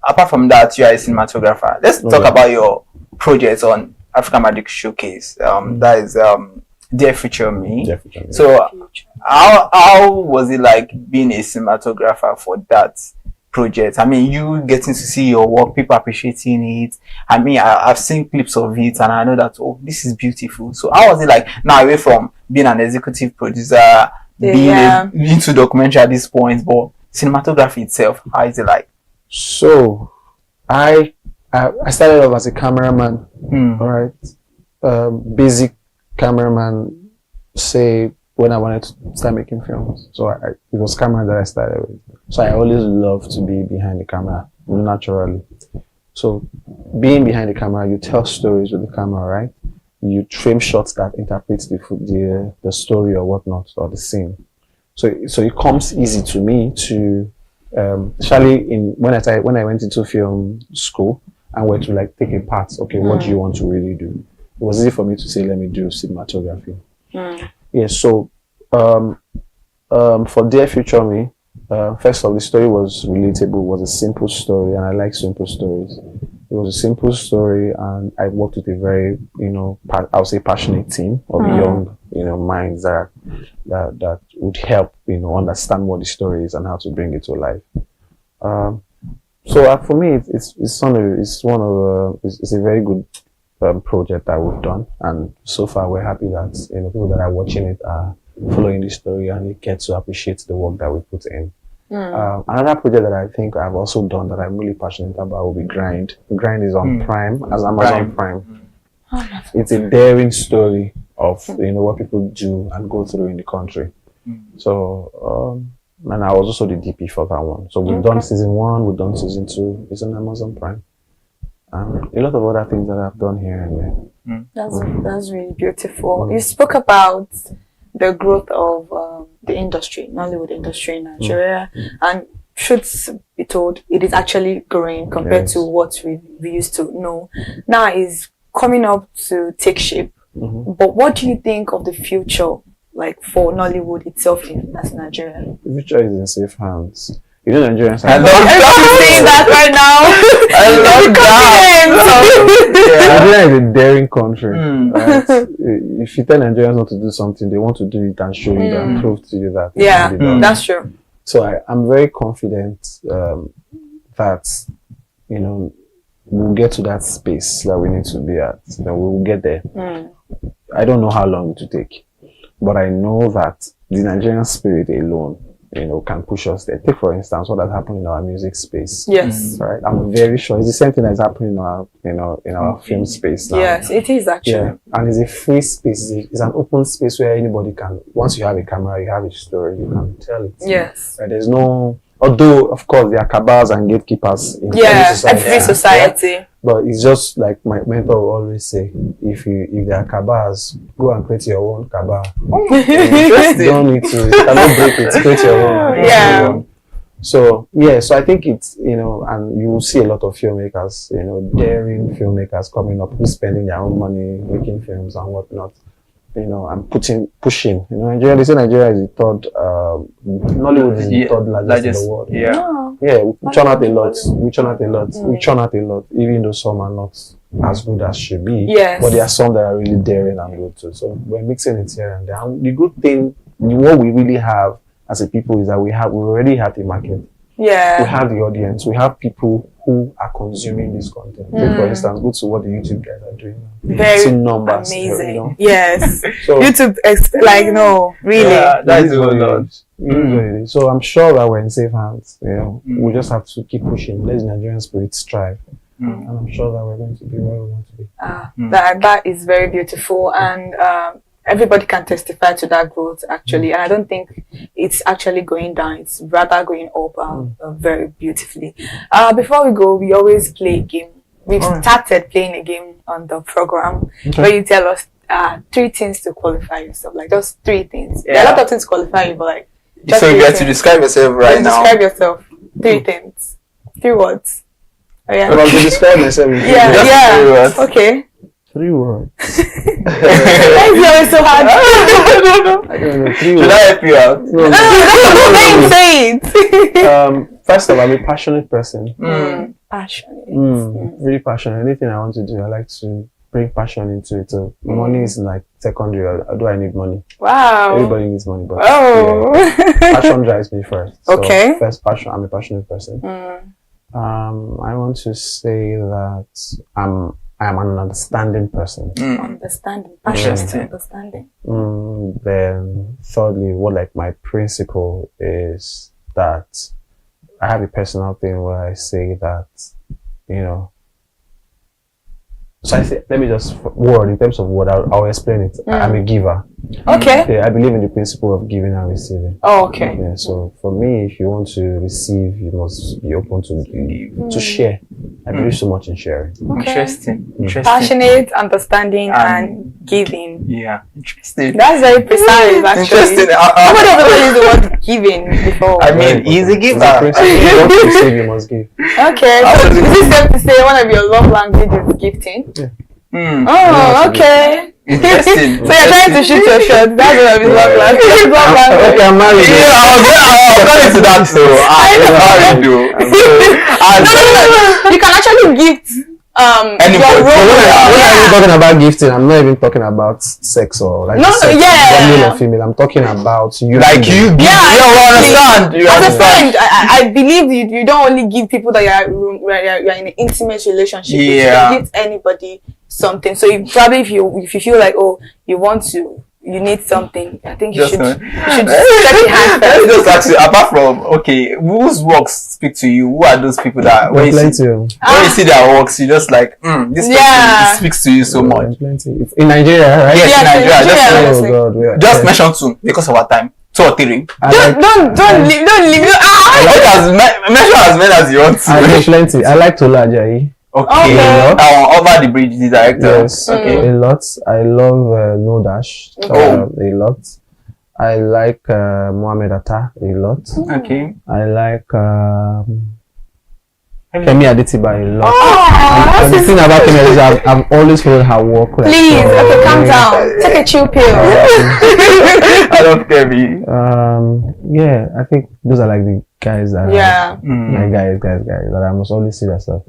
apart from that, you are a cinematographer. Let's talk about your projects on African Magic Showcase. That is Dear Future Me. So how was it like being a cinematographer for that project? I mean, you getting to see your work, people appreciating it. I mean, I've seen clips of it and I know that, this is beautiful. So how was it like now, away from being an executive producer, being into documentary at this point, but cinematography itself, how is it like?
So I started off as a cameraman, all right? Basic cameraman, say, when I wanted to start making films. So it was camera that I started with. So I always loved to be behind the camera, naturally. So being behind the camera, you tell stories with the camera, right? You frame shots that interpret the story or whatnot, or the scene. So it comes easy to me to, especially when I went into film school and were to like take a part, okay, what do you want to really do? It was easy for me to say, let me do cinematography. So for Dear Future Me, first of all, the story was relatable, was a simple story, and I like simple stories. It was a simple story, and I worked with a very, I would say passionate team of young, minds that would help, understand what the story is and how to bring it to life. So for me, it's a very good project that we've done, and so far we're happy that people that are watching it are following the story and they get to appreciate the work that we put in. Another project that I think I've also done that I'm really passionate about will be Grind. Grind is on Prime, as Amazon Prime. It's a daring story of what people do and go through in the country. So and I was also the DP for that one. So we've done season 1, we've done season 2. It's on Amazon Prime. A lot of other things that I've done here and there.
That's really beautiful. You spoke about the growth of the industry, Nollywood industry in Nigeria, and truth be told, it is actually growing compared to what we used to know. Now is coming up to take shape. But what do you think of the future, like for Nollywood itself as Nigeria?
The future is in safe hands. You know, Nigerians are
saying that right now.
Nigeria is a daring country. Right? If you tell Nigerians not to do something, they want to do it and show you and prove to you that.
Yeah, that's true.
So I'm very confident that, you know, we'll get to that space that we need to be at. That we will get there. I don't know how long it will take, but I know that the Nigerian spirit alone, you know, can push us there. Take for instance what has happened in our music space.
Yes.
Right. I'm very sure it's the same thing that's happening in our, you know, in our film space now.
Yes, it is actually.
Yeah. And it's a free space. It's an open space where anybody can. Once you have a camera, you have a story, you can tell it.
Yes.
Right? There's no. Although of course there are cabals and gatekeepers in
every society.
Yeah? But it's just like my mentor will always say, if there are cabals, go and create your own cabal. You don't need to, you cannot break it, create your own.
Yeah.
So so I think it's, you know, and you will see a lot of filmmakers, you know, daring filmmakers coming up who's spending their own money making films and whatnot. You know, and pushing. You know, Nigeria, they say Nigeria is the third, Nollywood is the third largest in the world. Yeah, we churn out a lot. We churn out a lot. We churn out a lot, even though some are not as good as should be.
Yes.
But there are some that are really daring and good too. So we're mixing it here and there. And the good thing, what we really have as a people is that we already have the market.
Yeah.
We have the audience. We have people who are consuming this content. Take for instance, go to what the YouTube guys are doing.
Very
see numbers,
amazing.
You know?
Yes.
So,
YouTube, no, really.
Yeah, that is what it is. So I'm sure that we're in safe hands. You know, we just have to keep pushing. Let the Nigerian spirit strive. And I'm sure that we're going to be where we want to be.
That is very beautiful, and everybody can testify to that growth actually. And I don't think it's actually going down, it's rather going up very beautifully. Before we go, we always play a game. We've started playing a game on the program where you tell us 3 things to qualify yourself, like just 3 things. There are a lot of things to qualify you, but like just
so you have to describe yourself right now.
Describe yourself. 3 things. 3 words. Oh, yeah.
Well, to describe myself.
Okay.
3 words.
Why is it always so hard?
I don't know. 3 words.
Should I help you out?
No, say it.
First of all, I'm a passionate person.
Passionate.
Really passionate. Anything I want to do, I like to bring passion into it. So money is like secondary. Do I need money?
Wow.
Everybody needs money, but passion drives me first. So first, passion. I'm a passionate person. I want to say that I am an understanding person.
Understanding. Passion. Understanding.
Then thirdly, my principle is that I have a personal thing where I say that, you know, so I say, let me just in terms of what I'll explain it. I'm a giver.
Okay.
Yeah, I believe in the principle of giving and receiving.
Oh, okay.
Yeah, so for me, if you want to receive, you must be open to share. I believe so much in sharing.
Okay.
Interesting.
Passionate, understanding, and giving.
Yeah, interesting.
That's very precise, actually.
Interesting.
Nobody ever used the word giving before.
I mean, he's a giver.
If you want to receive, you must give.
Okay, so is it safe to say one of your love languages is gifting?
Yeah.
Oh, okay.
Interesting.
So you're trying to shoot your shot. That's one of his love languages.
Okay, I'm married.
Yeah, I'll go into that too. I do.
No. You can actually gift
When I'm talking about gifting, I'm not even talking about sex or like male or female. I'm talking about you.
Like you give.
Yeah,
you understand.
As a friend, I believe you don't only give people that you're in an intimate relationship with. You can give anybody something. So if you feel like you need something, I think you should check your hand first.
Just actually, apart from whose works speak to you? Who are those people that when you see their works, you just like this person speaks to you so much?
Plenty. In Nigeria, right?
Yes, in Nigeria. Just mention 2 because of our time. 2 or 3.
Don't leave.
Mention as many as you want to.
I have plenty. I like Tola Ajayi.
Okay. Over the Bridge, the director.
Yes. Okay. A lot. I love No Dash. A lot. I like Mohamed Atta a lot.
Okay.
I like Kemi Adetiba a lot. And the thing about Kemi Adetiba, I've always followed her work. Like,
Please, okay, calm down. Take a chill pill.
I love Kemi.
Yeah, I think those are like the guys that guys that I must always see that stuff.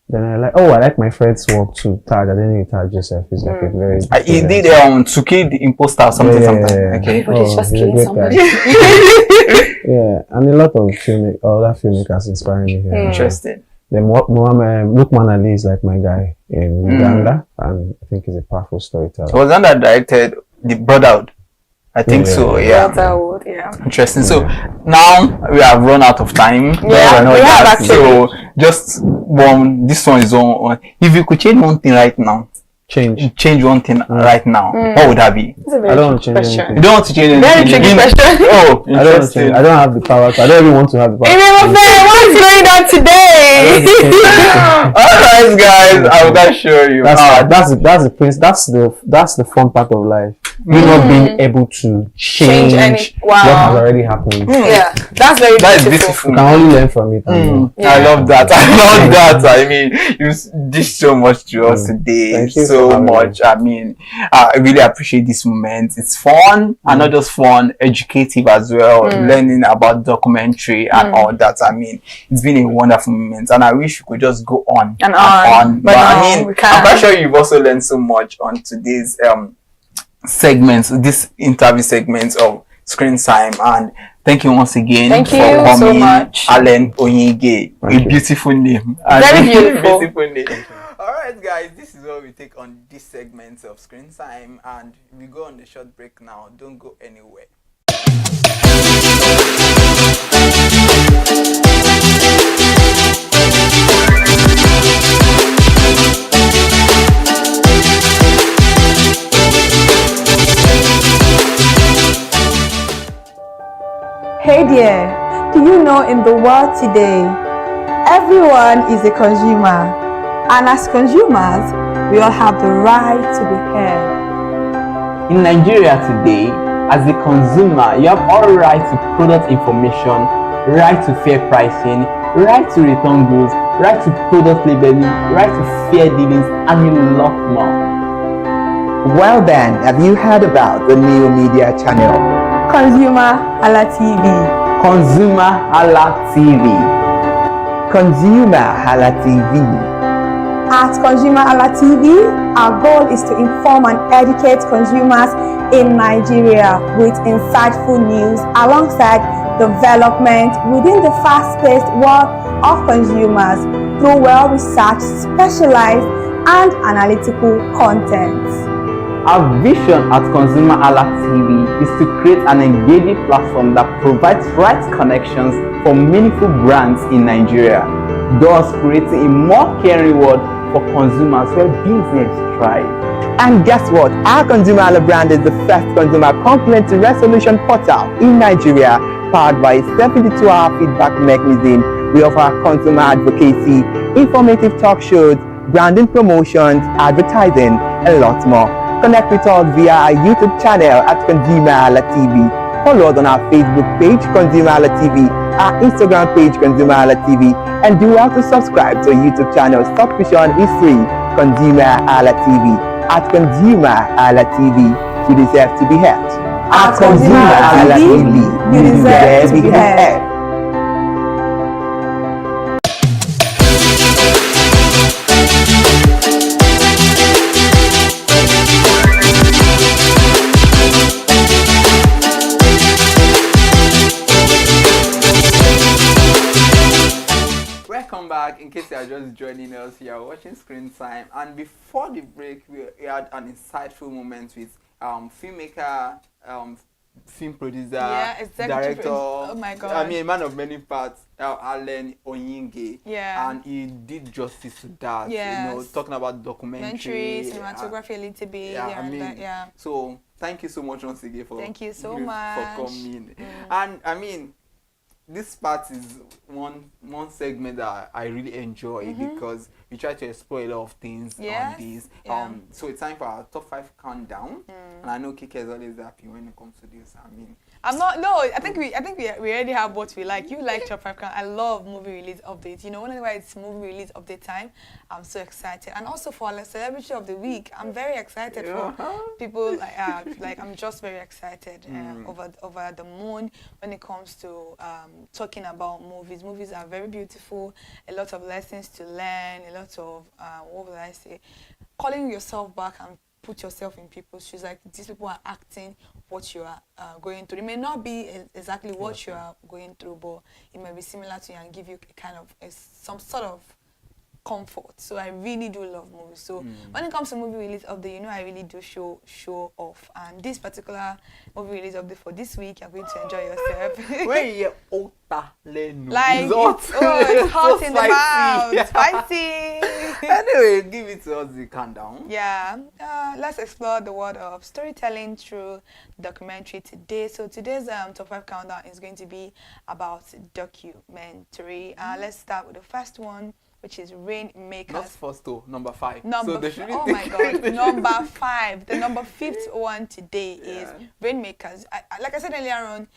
Then I like my friend's work too. Taj, I didn't know Taj Joseph is like a very.
He did to kill the imposter or something. Okay.
Everybody's just killing somebody.
Yeah, and a lot of other filmmakers inspiring me here.
Interesting.
Then Lukman Ali is like my guy in Uganda, and I think he's a powerful storyteller.
Was that directed the Brotherhood? I think so. Yeah.
Brotherhood, yeah.
Interesting. So now we have run out of time.
Yeah, we have actually.
So just this one is on. If you could change one thing right now, change one thing right now, what would that be?
I don't want to change anything.
You don't want to change anything.
Very tricky question.
Oh,
I don't want to change. I don't have the power. I don't even want to have the power.
What's going on today?
Alright, guys, I'm gonna show you.
That's the prince. That's the fun part of life. You not being able to change what has already happened.
Yeah, that's very beautiful.
You can only learn from it.
I love that. I love that. I mean, you did so much to us today.
Thank you
so much. I mean, I really appreciate this moment. It's fun and not just fun, educative as well. Learning about documentary and all that. I mean, it's been a wonderful moment, and I wish we could just go on and on. But I mean, I'm quite sure you've also learned so much on today's this interview segments of Screen Time, and thank you once again for coming
so much.
Allen Onyinge. A beautiful name.
Very beautiful.
Beautiful name. Alright guys, this is what we take on this segment of Screen Time, and we go on the short break now. Don't go anywhere.
Hey there, do you know in the world today, everyone is a consumer, and as consumers, we all have the right to be heard.
In Nigeria today, as a consumer, you have all right to product information, right to fair pricing, right to return goods, right to product labeling, right to fair dealings, and a lot more.
Well then, have you heard about the new media channel?
ConsumerHallaTV.
ConsumerHallaTV.
ConsumerHallaTV.
At ConsumerHallaTV, our goal is to inform and educate consumers in Nigeria with insightful news alongside development within the fast-paced world of consumers through well-researched, specialized, and analytical content.
Our vision at ConsumerHallaTV is to create an engaging platform that provides right connections for meaningful brands in Nigeria, thus creating a more caring world for consumers where business thrive.
And guess what? Our Consumer Hala brand is the first consumer complaint resolution portal in Nigeria, powered by a 72-hour feedback mechanism. We offer consumer advocacy, informative talk shows, branding promotions, advertising, and lots more. Connect with us via our YouTube channel at ConsumerHallaTV. Follow us on our Facebook page, ConsumerHallaTV, our Instagram page, ConsumerHallaTV, and do well to subscribe to our YouTube channel. Subscription is free. ConsumerHallaTV. At ConsumerHallaTV, you deserve to be heard. At ConsumerHallaTV, you deserve to be heard.
In case you are just joining us, you are watching Screen Time, and before the break we had an insightful moment with filmmaker, film producer, director,
oh my god,
I mean, a man of many parts, Allen Onyinge, and he did justice to that. You know, talking about documentary,
cinematography a little bit.
I mean, so thank you so much once again for
thank you so much
for coming. And I mean,
this part is one segment that I really enjoy because we try to explore a lot of things on this. So it's time for our top 5 countdown, and I know Kike is always happy when it comes to this. I mean,
I'm not. No, I think we already have what we like. You like top 5 countdown. I love movie release updates. You know, whenever it's movie release update time, I'm so excited. And also for our celebrity of the week, I'm very excited for people like I'm just very excited over the moon when it comes to talking about movies. Movies are very beautiful. A lot of lessons to learn. A lot of what would I say? Calling yourself back and put yourself in people's shoes. Like these people are acting what you are going through. It may not be exactly what you are going through, but it may be similar to you and give you a kind of some sort of comfort. So I really do love movies. So when it comes to movie release update, you know I really do show off. And this particular movie release update for this week, you're going to enjoy yourself. Like it's hot in the mouth, spicy.
Anyway, give it to us the countdown.
Yeah, let's explore the world of storytelling through documentary today. So today's top 5 countdown is going to be about documentary. Let's start with the first one, which is Rainmakers.
Not first though, number 5.
Oh my God, number 5. The number 5th one today is Rainmakers. Like I said earlier on,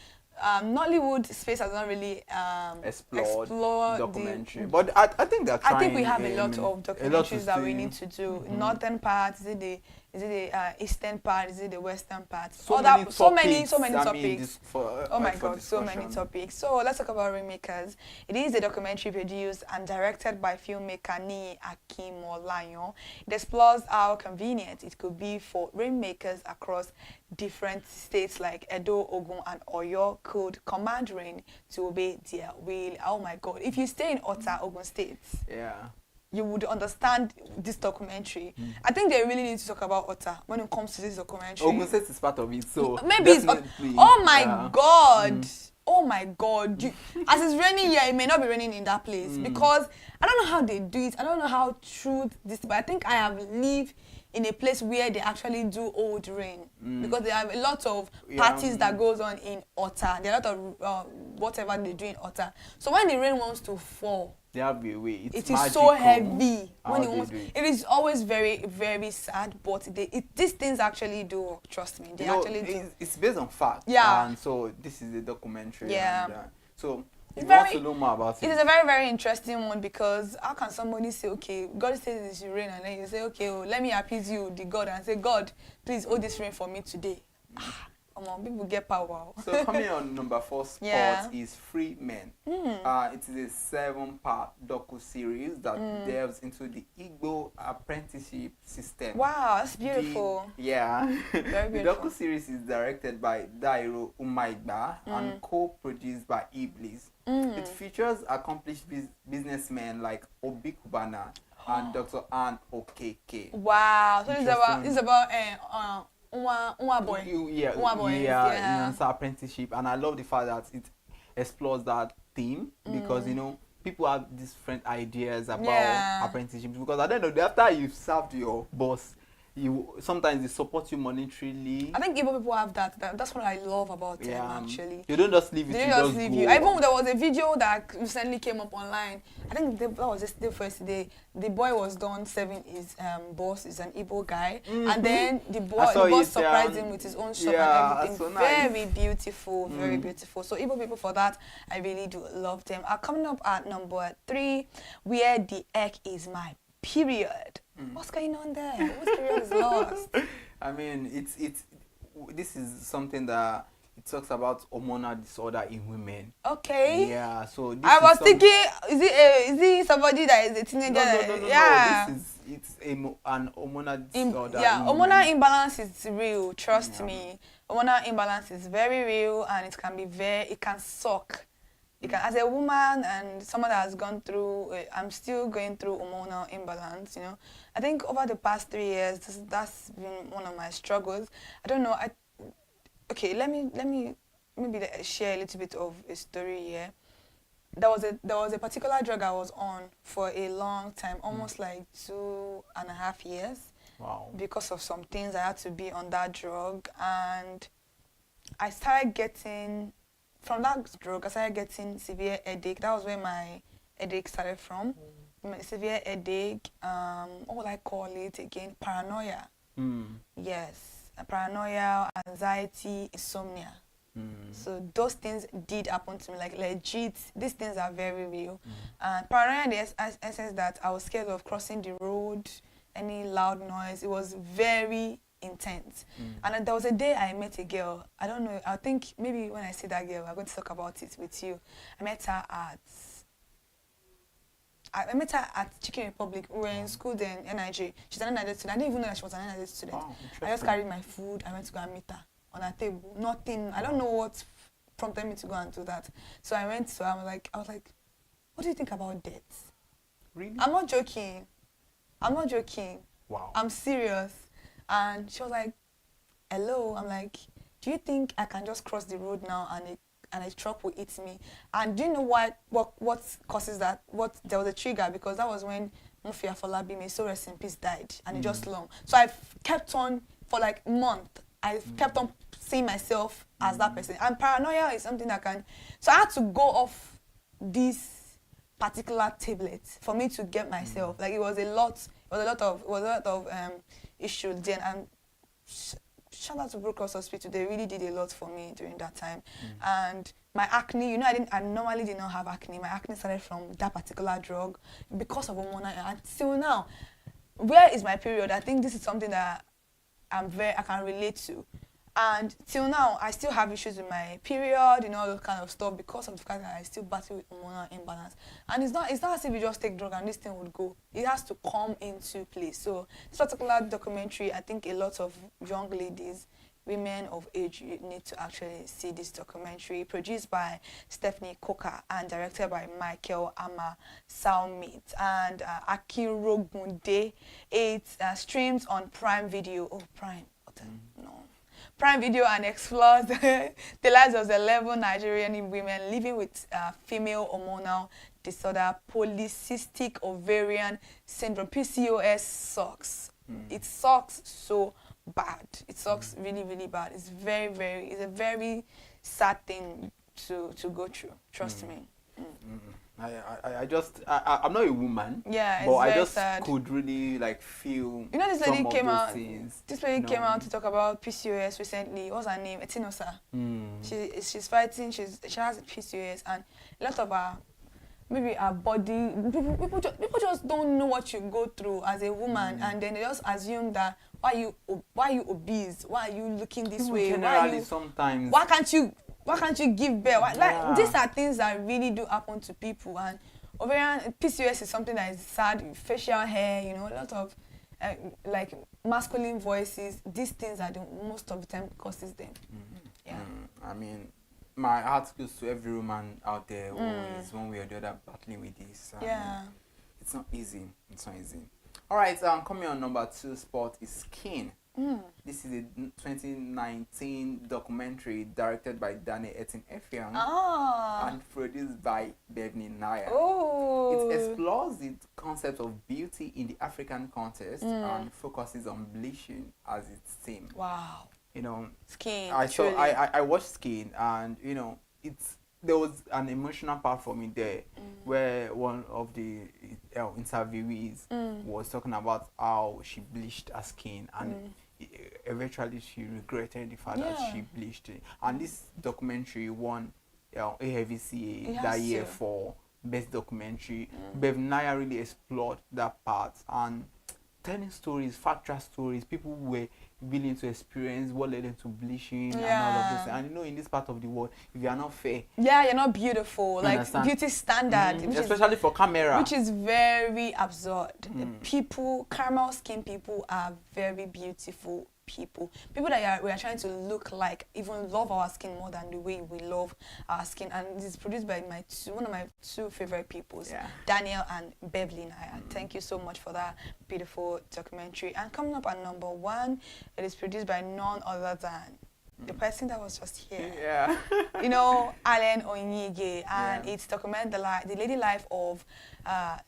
Nollywood space has not really explored
documentary, but I think they're trying.
I think we have a lot of documentaries that we need to do. Northern part, is it the eastern part, is it the western part? So many topics. Oh my God, so many topics. So let's talk about Rainmakers. It is a documentary produced and directed by filmmaker Ni Akimolayan. It explores how convenient it could be for rainmakers across different states like Edo, Ogun, and Oyo could command rain to obey their will. Oh my God! If you stay in Ota, Ogun State, you would understand this documentary. I think they really need to talk about Ota when it comes to this documentary.
Ogun State is part of it, so
maybe it's. Oh my God! Oh my God! As it's raining here, it may not be raining in that place because I don't know how they do it. I don't know how true this, but I think I have lived in a place where they actually do old rain because there are a lot of parties that goes on in Ota. There are a lot of whatever they do in Ota. So when the rain wants to fall,
there will be a way.
It is so heavy. It is always very, very sad, but these things actually do work. Trust me, they actually do.
It's based on fact.
Yeah.
And so this is a documentary.
Yeah.
And, so if you want to know more about it.
It is a very, very interesting one because how can somebody say, okay, God says it should rain, and then you say, okay, well, let me appease you, the God, and say, God, please hold this rain for me today. People get power.
So coming on number 4 spot is Free Men. It is a 7-part docu-series that delves into the Igbo apprenticeship system.
Wow, that's beautiful.
Very beautiful. The docu-series is directed by Dairo Umaigba and co-produced by Iblis. It features accomplished businessmen like Obi Kubana and Dr. Ann Okeke.
Wow, so this is about
apprenticeship, and I love the fact that it explores that theme because you know people have different ideas about apprenticeship because at the end of the day, after you've served your boss, sometimes they support you monetarily.
I think Igbo people have that. That's what I love about them actually.
They don't just leave it.
They don't just leave you. Even there was a video that recently came up online. I think that was just the first day. The boy was done serving his boss is an Igbo guy, and then the boss surprised him with his own shop and everything. So nice. Very beautiful, very beautiful. So Igbo people for that, I really do love them. Coming up at number 3, Where the Heck Is My Period. What's going on there? What's period is lost?
I mean, this is something that it talks about hormonal disorder in women.
Okay.
Yeah. So
I was thinking, is it somebody that is a teenager?
No. It's an hormonal disorder.
Hormonal imbalance is real. Trust me. Hormonal imbalance is very real, and it can suck. As a woman and someone that has gone through, I'm still going through hormonal imbalance, you know. I think over the past 3 years, that's been one of my struggles. I don't know. Let me maybe share a little bit of a story here. There was a particular drug I was on for a long time, almost like 2.5 years.
Wow.
Because of some things, I had to be on that drug, and I started getting from that drug, I started getting severe headache. That was where my headache started from. Severe headache, what would I call it again? Paranoia. Yes, paranoia, anxiety, insomnia. So those things did happen to me, like legit. These things are very real. And paranoia, in the essence that I was scared of crossing the road, any loud noise. It was very intense. And there was a day I met a girl. I don't know. I think maybe when I see that girl, I'm going to talk about it with you. I met her at Chicken Republic. We were in school then, NIJ. She's an NIJ student. I didn't even know that she was an NIJ student.
Oh,
I just carried my food. I went to go and meet her on her table. Nothing. I don't know what prompted me to go and do that. So I went to her. I was like, what do you think about death?
Really?
I'm not joking.
Wow.
I'm serious. And she was like, hello. I'm like, do you think I can just cross the road now and a truck will hit me? And do you know what causes that? There was a trigger, because that was when Mufi Afolabi, may so rest in peace, died, and it just long. So I've kept on for like a month. I've kept on seeing myself as that person. And paranoia is something that can. So I had to go off this particular tablet for me to get myself. Like it was a lot of issues then. And shout out to Blue Cross Hospital. They really did a lot for me during that time. And my acne, I normally did not have acne. My acne started from that particular drug because of hormonal. Until now, where is my period? I think this is something that I can relate to. And till now, I still have issues with my period, all those kind of stuff, because of the fact that I still battle with hormonal imbalance. And it's not as if you just take drug and this thing would go. It has to come into place. So this particular documentary, I think a lot of young ladies, women of age, you need to actually see this documentary, produced by Stephanie Coker and directed by Michael Ama Salmit and Akirogunde. It streams on Prime Video. Oh, Prime. No. Prime Video, and explores the lives of 11 Nigerian women living with female hormonal disorder, polycystic ovarian syndrome. PCOS sucks. It sucks so bad. It sucks really, really bad. It's it's a very sad thing to go through. Trust me.
I'm not a woman.
Yeah,
but
it's
I just
sad.
could really feel.
This lady came out.
Things,
this lady came out to talk about PCOS recently. What's her name? Etinosa. She's fighting. She has PCOS, and a lot of her, maybe her body. People just don't know what you go through as a woman, and then they just assume that why are you obese? Why are you looking this way?
Sometimes.
Why can't you give birth? Like, these are things that really do happen to people. And ovarian PCOS is something that is sad. Facial hair, a lot of like masculine voices. These things are the most of the time causes them. Yeah.
I mean, my heart goes to every woman out there who is one way or the other battling with this.
Yeah.
It's not easy. All right. Coming on number 2 spot is Skin. This is a 2019 documentary directed by Daniel Etin Effiong and produced by Bevni Naya. It explores the concept of beauty in the African context and focuses on bleaching as its theme.
Wow. Skin.
I watched Skin, and there was an emotional part for me there, where one of the interviewees was talking about how she bleached her skin, and eventually she regretted the fact that she bleached it. And this documentary won AFVCA that year for best documentary. Bev Naya really explored that part and telling stories, factual stories. People were willing to experience what led them to bleaching and all of this. And in this part of the world, if you are not fair,
you're not beautiful. Like beauty standard,
especially for camera,
which is very absurd. Caramel skin people are very beautiful people. People that we are trying to look like, even love our skin more than the way we love our skin. And this is produced by one of my 2 favorite peoples, Daniel and Beverly Naya. Thank you so much for that beautiful documentary. And coming up at number 1, it is produced by none other than the person that was just here. Allen Onyige, and it's documenting the lady life of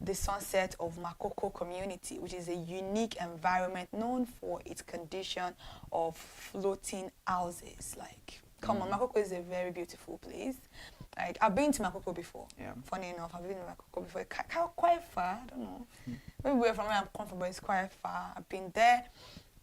the sunset of Makoko community, which is a unique environment known for its condition of floating houses. Like, come on, Makoko is a very beautiful place. Like, I've been to Makoko before.
Yeah.
Funny enough, I've been to Makoko before. Quite far, I don't know. Maybe we're from where I'm coming from, but it's quite far. I've been there.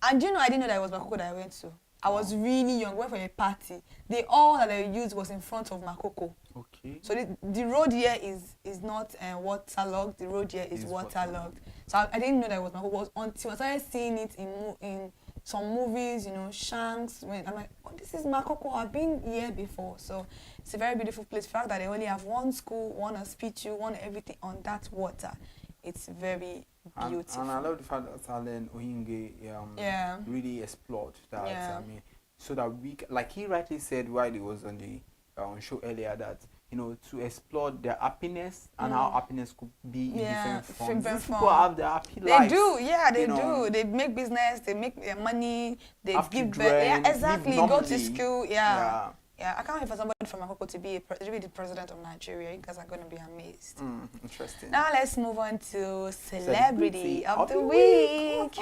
And I didn't know that it was Makoko that I went to. I was really young, went for a party. The all that they used was in front of Makoko.
Okay.
So the road here is not waterlogged. The road here is waterlogged. So I didn't know that it was Makoko. It was until I started seeing it in some movies, Shanks. When I'm like, oh, this is Makoko. I've been here before. So it's a very beautiful place. The fact that they only have one school, one hospital, one everything on that water. It's very beautiful.
And I love the fact that Allen Oyinge really explored that.
Yeah.
I mean, so that like he rightly said while he was on the show earlier, that to explore their happiness and how happiness could be in different forms. These people have their happy lives.
They do, yeah, they do. They make business, they make their money, they give back. Yeah, exactly. Go to school, yeah. Yeah, I can't wait for somebody from Makoko to be the president of Nigeria. You guys are going to be amazed.
Interesting.
Now let's move on to celebrity of the week.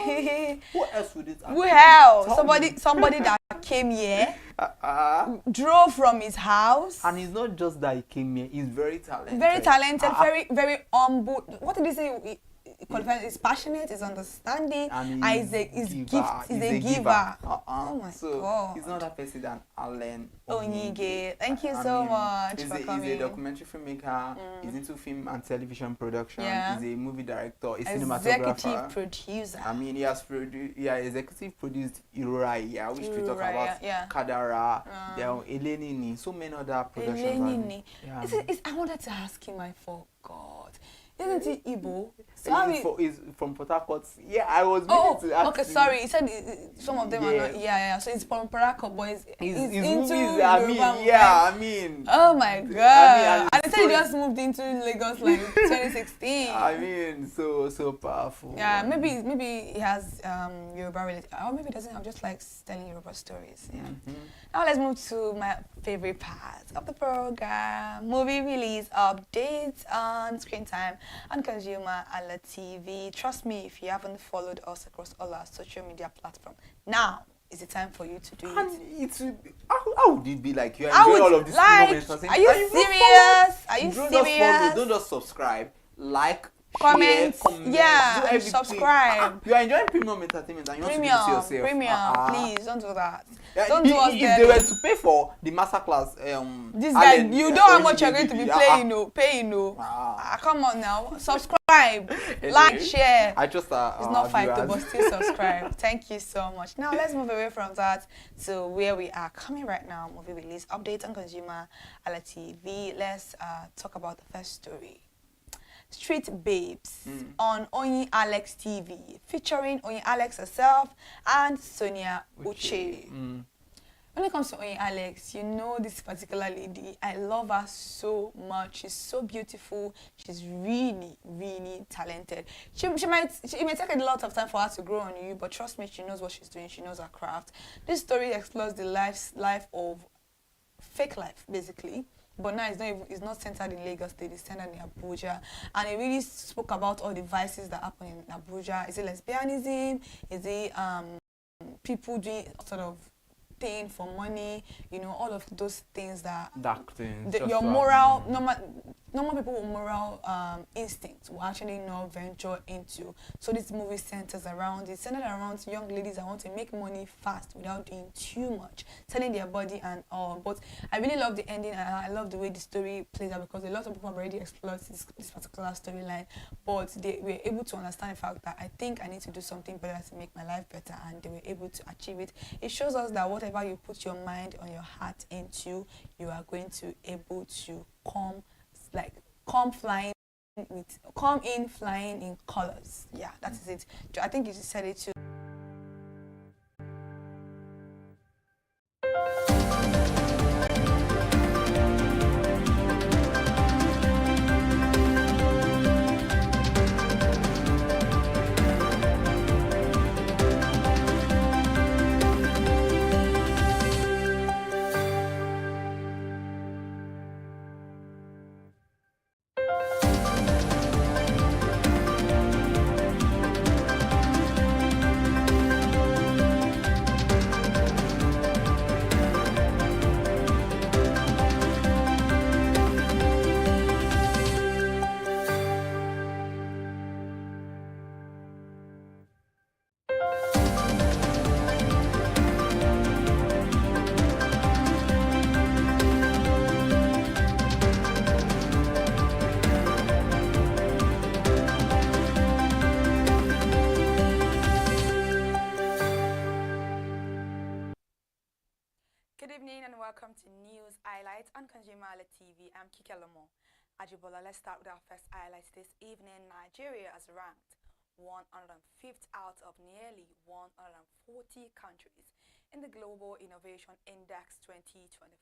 Who else would it?
Who else? Somebody that came here, drove from his house,
and it's not just that he came here. He's very talented.
Very talented. Very humble. What did he say? He's passionate, he's understanding, and he's a giver. Oh my God.
He's not that person than Allen
Oyinge. Thank you so much for coming.
He's a documentary filmmaker. He's into film and television production.
Yeah.
He's a movie director, a cinematographer.
Executive producer.
I mean, he has executive produced Irora, which we talk about, Kadara, Elenini, so many other productions.
I wanted to ask him, I forgot. Isn't it Igbo?
He's from Port Harcourt. Yeah, I was meaning to ask
okay, sorry. He said some of them are not. Yeah. So it's from Port Harcourt, but he's into
movies. I mean.
Oh my God! And he said he just moved into Lagos like 2016.
I mean, so powerful.
Yeah, maybe he has Yoruba related, or maybe he doesn't. I'm just like telling Yoruba stories. Yeah. Now let's move to my favorite part of the program: movie release updates on Screen Time on ConsumerHallaTV. Trust me, if you haven't followed us across all our social media platforms, now is the time for you to do it.
How would it be like you enjoy all of these moments?
Are you serious? Are you serious?
Don't just subscribe, like,
comment,
share,
and subscribe.
You are enjoying premium entertainment and you want to give it to yourself.
Premium, please don't do that.
Yeah,
don't do us
if they were to pay for the masterclass,
this guy, you know how much you're going to be paying, come on now, subscribe, like, share.
It's
not $5, but still subscribe. Thank you so much. Now let's move away from that to where we are coming right now. Movie release update on ConsumerHallaTV. Let's talk about the first story. Street Babes on Oyin Alex TV, featuring Oyin Alex herself and Sonia Uche. When it comes to Oyin Alex, you know this particular lady. I love her so much. She's so beautiful. She's really, really talented. It may take a lot of time for her to grow on you, but trust me, she knows what she's doing. She knows her craft. This story explores the life of fake life, basically. But now it's not centered in Lagos State, it's centered in Abuja. And it really spoke about all the vices that happen in Abuja. Is it lesbianism? Is it people doing sort of paying for money? All of those things that...
Dark things.
Your moral... Normal people with moral instincts will actually not venture into. So this movie centered around young ladies that want to make money fast without doing too much, selling their body and all. But I really love the ending, and I love the way the story plays out, because a lot of people have already explored this particular storyline, but they were able to understand the fact that I think I need to do something better to make my life better, and they were able to achieve it. It shows us that whatever you put your mind or your heart into, you are going to able to come in flying in colors. Yeah, that is it. I think you said it too.
welcome to News Highlights on ConsumerHallaTV. I'm Kike Lomo Ajibola. Let's start with our first highlights this evening. Nigeria is ranked 105th out of nearly 140 countries in the Global Innovation Index 2025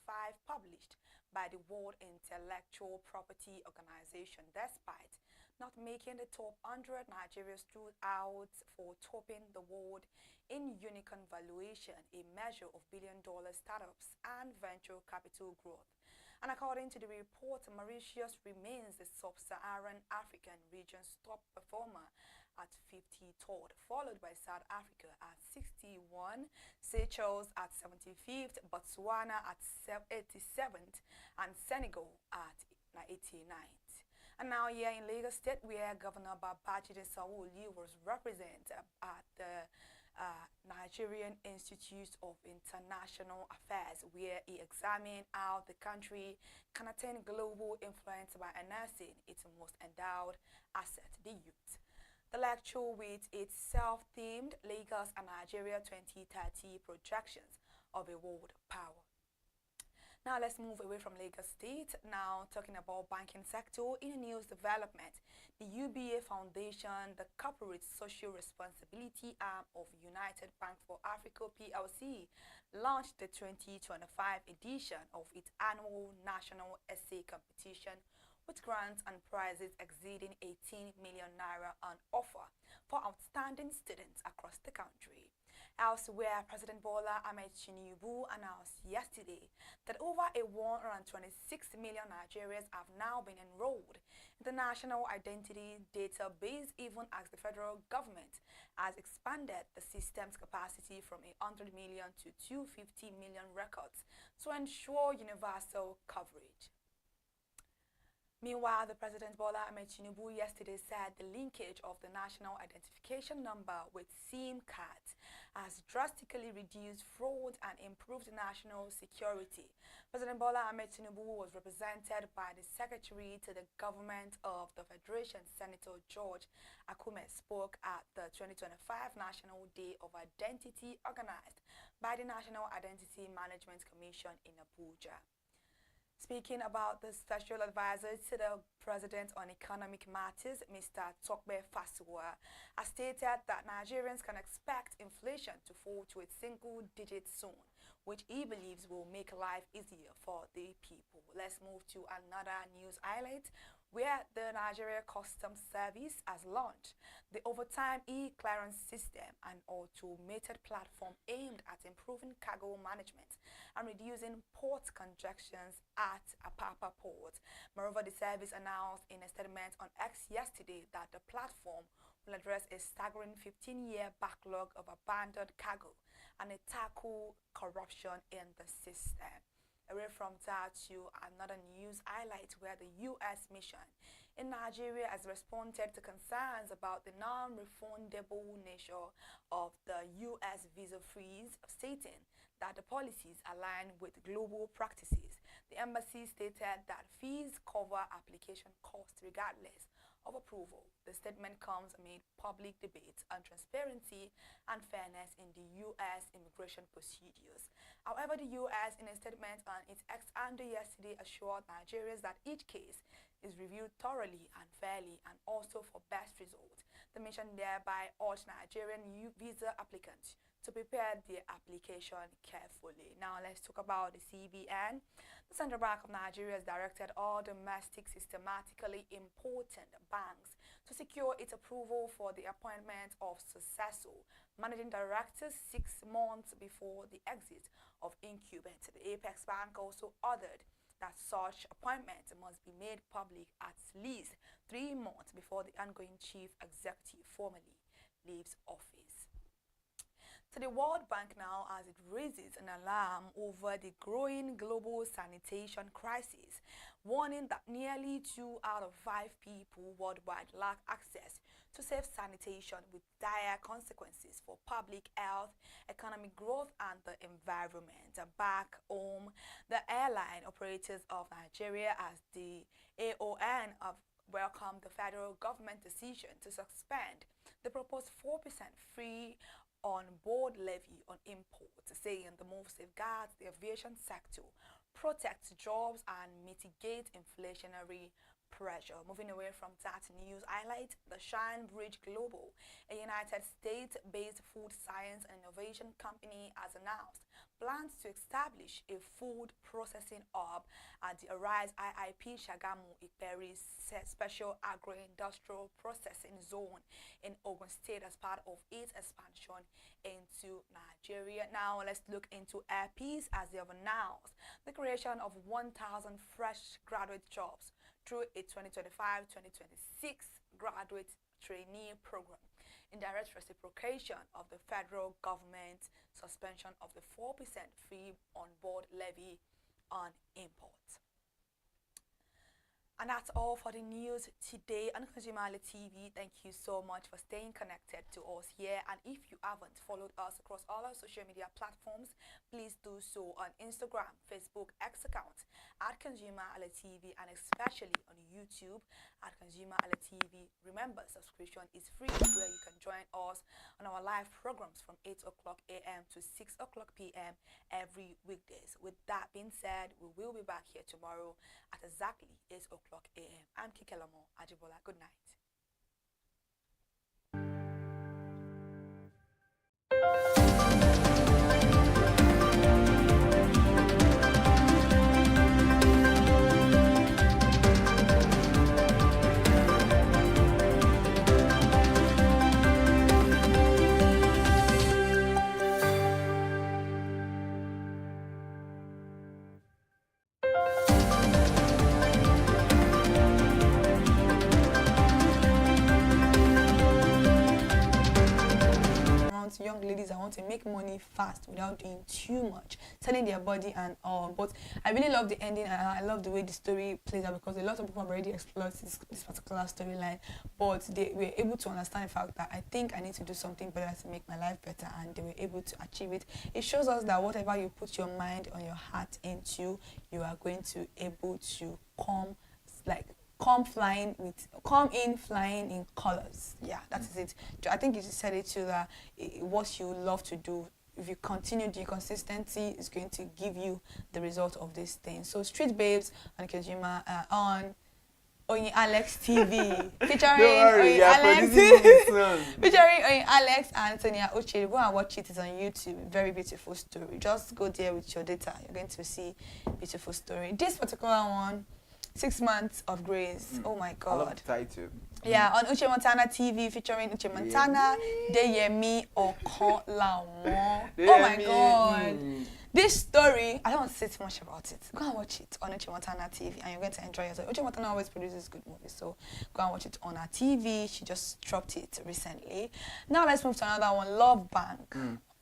published by the World Intellectual Property Organization. Despite not making the top 100, Nigeria stood out for topping the world in unicorn valuation, a measure of billion-dollar startups and venture capital growth. And according to the report, Mauritius remains the sub-Saharan African region's top performer at 53rd, followed by South Africa at 61, Seychelles at 75th, Botswana at 87th, and Senegal at 89th. And now here in Lagos State, where Governor Babajide Sanwo-Olu was represented at the Nigerian Institute of International Affairs, where he examined how the country can attain global influence by harnessing its most endowed asset, the youth. The lecture, with its self-themed Lagos and Nigeria 2030 projections of a world power. Now let's move away from Lagos State. Now talking about banking sector. In a news development, the UBA Foundation, the corporate social responsibility arm of United Bank for Africa PLC, launched the 2025 edition of its annual national essay competition, with grants and prizes exceeding 18 million naira on offer for outstanding students across the country. Elsewhere, President Bola Ahmed Tinubu announced yesterday that over 126 million Nigerians have now been enrolled in the National Identity Database, even as the federal government has expanded the system's capacity from 100 million to 250 million records to ensure universal coverage. Meanwhile, the President Bola Ahmed Tinubu yesterday said the linkage of the national identification number with SIM cards has drastically reduced fraud and improved national security. President Bola Ahmed Tinubu was represented by the Secretary to the Government of the Federation, Senator George Akume, spoke at the 2025 National Day of Identity organized by the National Identity Management Commission in Abuja. Speaking about the Special Advisor to the President on Economic Matters, Mr. Tokbe Fasuwa, has stated that Nigerians can expect inflation to fall to a single digit soon, which he believes will make life easier for the people. Let's move to another news highlight, where the Nigeria Customs Service has launched the overtime e-clearance system, an automated platform aimed at improving cargo management and reducing port congestions at Apapa Port. Moreover, the service announced in a statement on X yesterday that the platform will address a staggering 15-year backlog of abandoned cargo and tackle corruption in the system. Away from that to another news highlight, where the U.S. mission in Nigeria has responded to concerns about the non-refundable nature of the U.S. visa freeze, stating that the policies align with global practices. The embassy stated that fees cover application costs regardless of approval. The statement comes amid public debate on transparency and fairness in the U.S. immigration procedures. However, the U.S. in a statement on its X handle yesterday assured Nigerians that each case is reviewed thoroughly and fairly and also for best result. The mission thereby urged Nigerian visa applicants to prepare their application carefully. Now let's talk about the CBN. The Central Bank of Nigeria has directed all domestic systematically important banks to secure its approval for the appointment of successor managing directors 6 months before the exit of incumbent. The Apex Bank also ordered that such appointment must be made public at least 3 months before the ongoing chief executive formally leaves office. To the World Bank now, as it raises an alarm over the growing global sanitation crisis, warning that nearly 2 out of 5 people worldwide lack access to safe sanitation, with dire consequences for public health, economic growth and the environment. Back home, the airline operators of Nigeria, as the AON, have welcomed the federal government decision to suspend the proposed 4% free on board levy on imports, saying the move safeguards the aviation sector protect jobs and mitigate inflationary pressure. Moving away from that news, highlight the Shine Bridge Global, a United States-based food science and innovation company, has announced plans to establish a food processing hub at the Arise IIP Shagamu Iperi Special Agro-Industrial Processing Zone in Ogun State as part of its expansion into Nigeria. Now let's look into Airpeace, as they have announced the creation of 1,000 fresh graduate jobs through a 2025-2026 graduate trainee program in direct reciprocation of the federal government's suspension of the 4% fee on board levy on imports. And that's all for the news today on ConsumerHallaTV. Thank you so much for staying connected to us here. And if you haven't followed us across all our social media platforms, please do so on Instagram, Facebook, X account at ConsumerHallaTV, and especially on YouTube at ConsumerHallaTV. Remember, subscription is free, where you can join us on our live programs from 8 o'clock a.m. to 6 o'clock p.m. every weekdays. With that being said, we will be back here tomorrow at exactly 8 o'clock a.m. I'm Kikelamo Ajibola. Good night. Young ladies, I want to make money fast without doing too much, selling their body and all. But I really love the ending, and I love the way the story plays out, because a lot of people have already explored this particular storyline, but they were able to understand the fact that I think I need to do something better to make my life better, and they were able to achieve it. It shows us that whatever you put your mind or your heart into, you are going to able to come in flying in colors. Yeah, that is it. I think you said it too, that what you love to do, if you continue the consistency, is going to give you the result of this thing. So Street Babes on Consumer on Oyin Alex TV, featuring Oyin Alex and Tonya Uche. Go and watch it. It's on YouTube. Very beautiful story. Just go there with your data. You're going to see beautiful story. This particular one, 6 months of grace. Oh my God.
I love the title.
Yeah, on Uche Montana TV, featuring Uche Montana, Deyemi Okolawon. Oh my God. This story, I don't say too much about it. Go and watch it on Uche Montana TV, and you're going to enjoy yourself. Uche Montana always produces good movies, so go and watch it on her TV. She just dropped it recently. Now let's move to another one, Love Bank.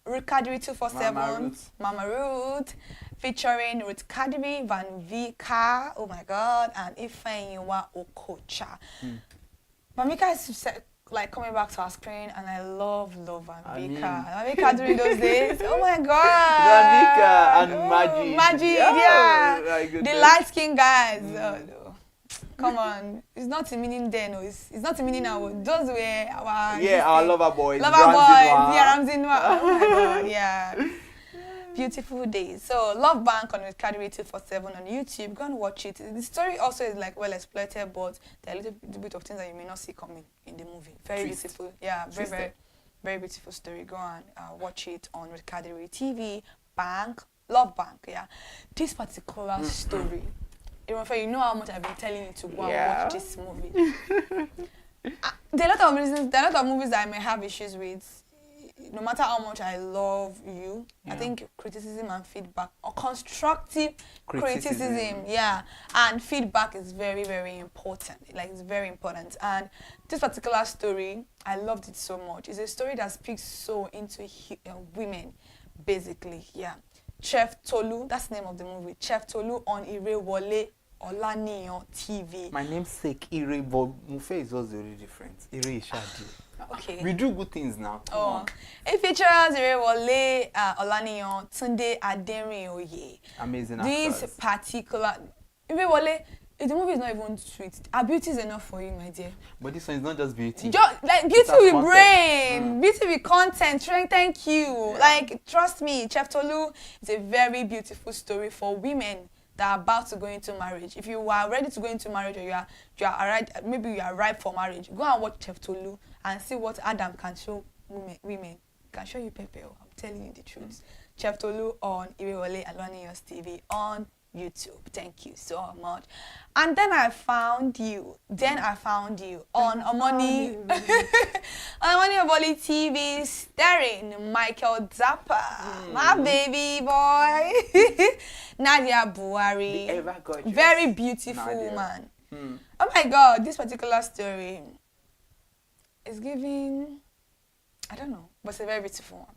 Ruth Kadiri 247, Mama Ruth, featuring Ruth Kadiri, Van Vika, oh my God, and Ifeanyiwa Okocha. Van Vika is like coming back to our screen, and I love Van Vika. Van Vika during those days, oh my God.
Van Vika and Majid.
Yeah. The light-skinned guys. Oh, no. Come on, it's not a meaning then, no. It's not a meaning now. Those were our
lover boys.
Ramsey Noir. Oh my God, yeah. Beautiful days. So Love Bank on with Kadiri 247 on YouTube. Go and watch it. The story also is like well exploited, but there are a little bit of things that you may not see coming in the movie. Very beautiful. Yeah, very beautiful story. Go and watch it on with Kadiri TV. Love Bank. Yeah, this particular story. You know how much I've been telling you to go and watch this movie. There are a lot of movies that I may have issues with. No matter how much I love you, I think criticism and feedback, or constructive criticism, and feedback is very, very important. Like, it's very important. And this particular story, I loved it so much. It's a story that speaks so into women, basically. Yeah. Chef Tolu, that's the name of the movie. Chef Tolu on Irewole Olaniyan TV.
My namesake Ire, but Mufe is also very different. Ire Ishadi.
Okay.
We do good things now.
It features Irewole Olaniyan, Tunde Aderinoye.
Amazing
actors. This particular Irewole, the movie is not even sweet. Her beauty is enough for you, my dear.
But this one is not just beauty.
Like beauty with brain, beauty with content. Thank you. Yeah. Like, trust me, Chef Tolu is a very beautiful story for women that are about to go into marriage. If you are ready to go into marriage, or you are right, maybe you are ripe for marriage, go and watch Chef Tolu and see what Adam can show women. Can show you Pepe. I'm telling you the truth. Chef Tolu on Irewole Alonios TV on YouTube. Thank you so much. And then I found you. On Omoni Oboli TV, starring Michael Zappa, my baby boy, Nadia Buhari,
The ever gorgeous
very beautiful
Nadia.
woman. Oh my God, this particular story is giving, I don't know, but it's a very beautiful one.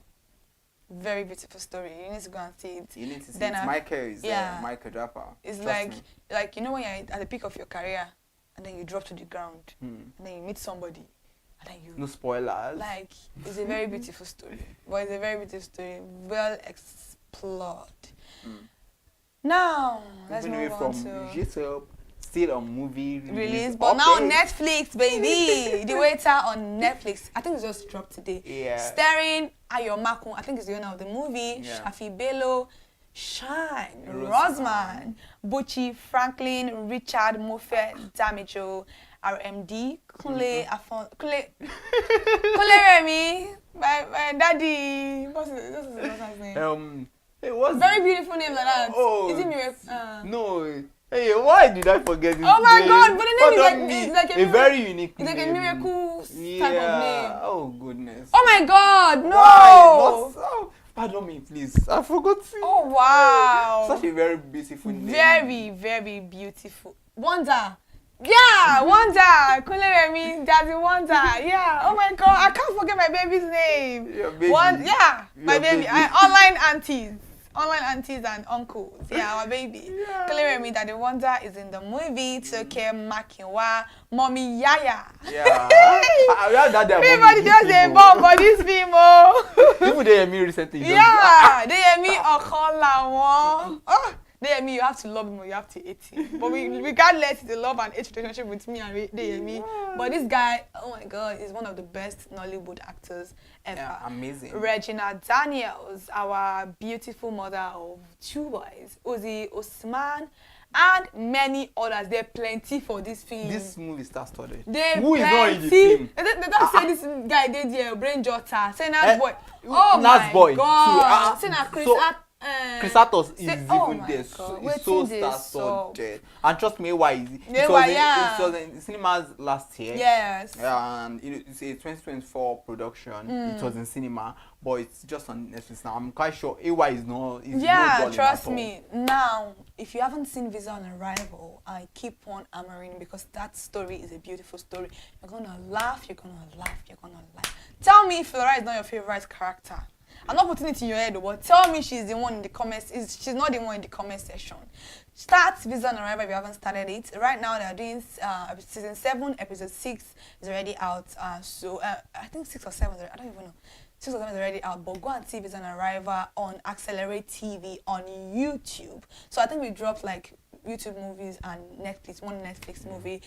Very beautiful story. You need to go and see it.
You need to see
Then
it. Michael is Michael Draper.
It's
Trust
like you know when you're at the peak of your career and then you drop to the ground and then you meet somebody and then you
no spoilers.
like it's a very beautiful story. But it's a very beautiful story, well explored. Now let's
Moving
move
away
on
from
to
YouTube, still on movie
release, but now Netflix, baby. The Waiter on Netflix. I think it just dropped today.
Yeah.
Starring Ayo Makun. I think it's the owner of the movie.
Yeah.
Shafi Bello, Shine, Rosman, Bucci, Franklin, Richard, Moffat, Damijo, RMD, Kunle, Kunle Remy, my daddy. What's his name?
It was
very beautiful name like that.
Oh,
Is it Miracle?
No. Hey, why did I forget this
Oh my
name?
God! But the name is like
a very unique
It's like
name.
a miracle type of name.
Oh goodness.
Oh my God! No.
Why? Not so. Pardon me, please. I forgot.
Oh wow!
Such a very beautiful name.
Very, very beautiful. Wonder. Yeah, Wonder. Kunle Remy, Daddy Wonder. Yeah. Oh my God! I can't forget my baby's name.
Your baby.
My baby. Online aunties and uncles. Yeah, our baby.
Yeah.
Kunle Remy, Daddy Wonder is in the movie. Toke Makinwa, Mommy Yaya.
Yeah.
Everybody just a bomb for this film.
People they hear me recently.
Yeah, they hear me Okonlawon. They hear me, you have to love him or you have to hate him. But regardless, it's a love and hate relationship with me and they hear me. But this guy, oh my God, is one of the best Nollywood actors ever.
Yeah, amazing.
Regina Daniels, our beautiful mother of 2 boys, Uzi Osman, and many others. There are plenty for this film.
This movie starts started.
Who is not in the film? They don't say this guy did here, brain jotter. Say Nas boy. Oh my
boy
God. Say na Chris
Chris Atos is even there.
It's
so star-studded. And trust me, why? It was in cinemas last year.
Yes.
And it's a 2024 production. It was in cinema, but it's just on Netflix now. I'm quite sure AY is not.
Trust me. Now, if you haven't seen Visa on Arrival, I keep on hammering because that story is a beautiful story. You're gonna laugh. You're gonna laugh. Tell me if Flora is not your favorite character. I'm not putting it in your head, but tell me she's the one in the comments. She's not the one in the comment section. Start Visa on Arrival if you haven't started it. Right now they're doing season 7, episode 6 is already out. So I think 6 or 7. I don't even know. 6 or 7 is already out. But go and see Visa on Arrival on Accelerate TV on YouTube. So I think we dropped like YouTube movies and Netflix, one Netflix movie.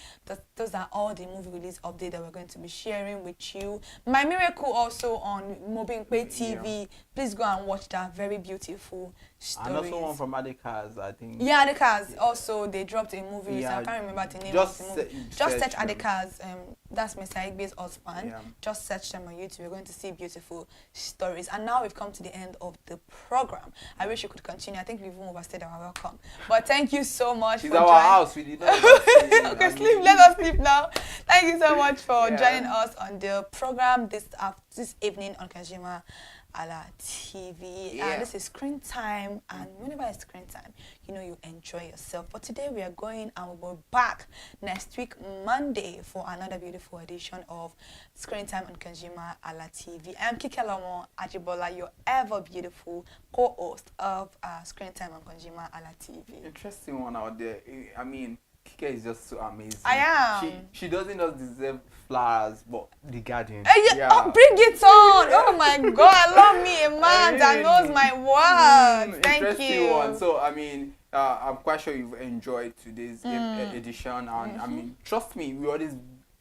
Those are all the movie release updates that we're going to be sharing with you. My Miracle also on Mobile TV. Yeah. Please go and watch that. Very beautiful stories.
And also one from Adekaz, I think.
Yeah, Adekaz. Also, they dropped a movie. Yeah, I can't remember the name of the movie. Just search Adekaz. That's Mr. Igbe's husband. Yeah. Just search them on YouTube. You're going to see beautiful stories. And now we've come to the end of the program. I wish you could continue. I think we've even overstayed our welcome. But thank you so much for joining.
It's our house. We did not
okay, sleep. Let us sleep now. Thank you so much for joining us on the program this evening on ConsumerHallaTV. This is Screen Time, and whenever it's Screen Time, you know you enjoy yourself. But today we are going and we'll be back next week, Monday, for another beautiful edition of Screen Time on ConsumerHallaTV. I'm Kikelomo Ajibola, your ever beautiful co-host of Screen Time on ConsumerHallaTV.
Interesting one out there. I mean, Kike is just so amazing.
I am.
She doesn't just deserve flowers, but the garden.
Oh, bring it on! Oh my God, I love me a man that knows my words. Thank you.
One. So I mean, I'm quite sure you've enjoyed today's edition, and I mean, trust me,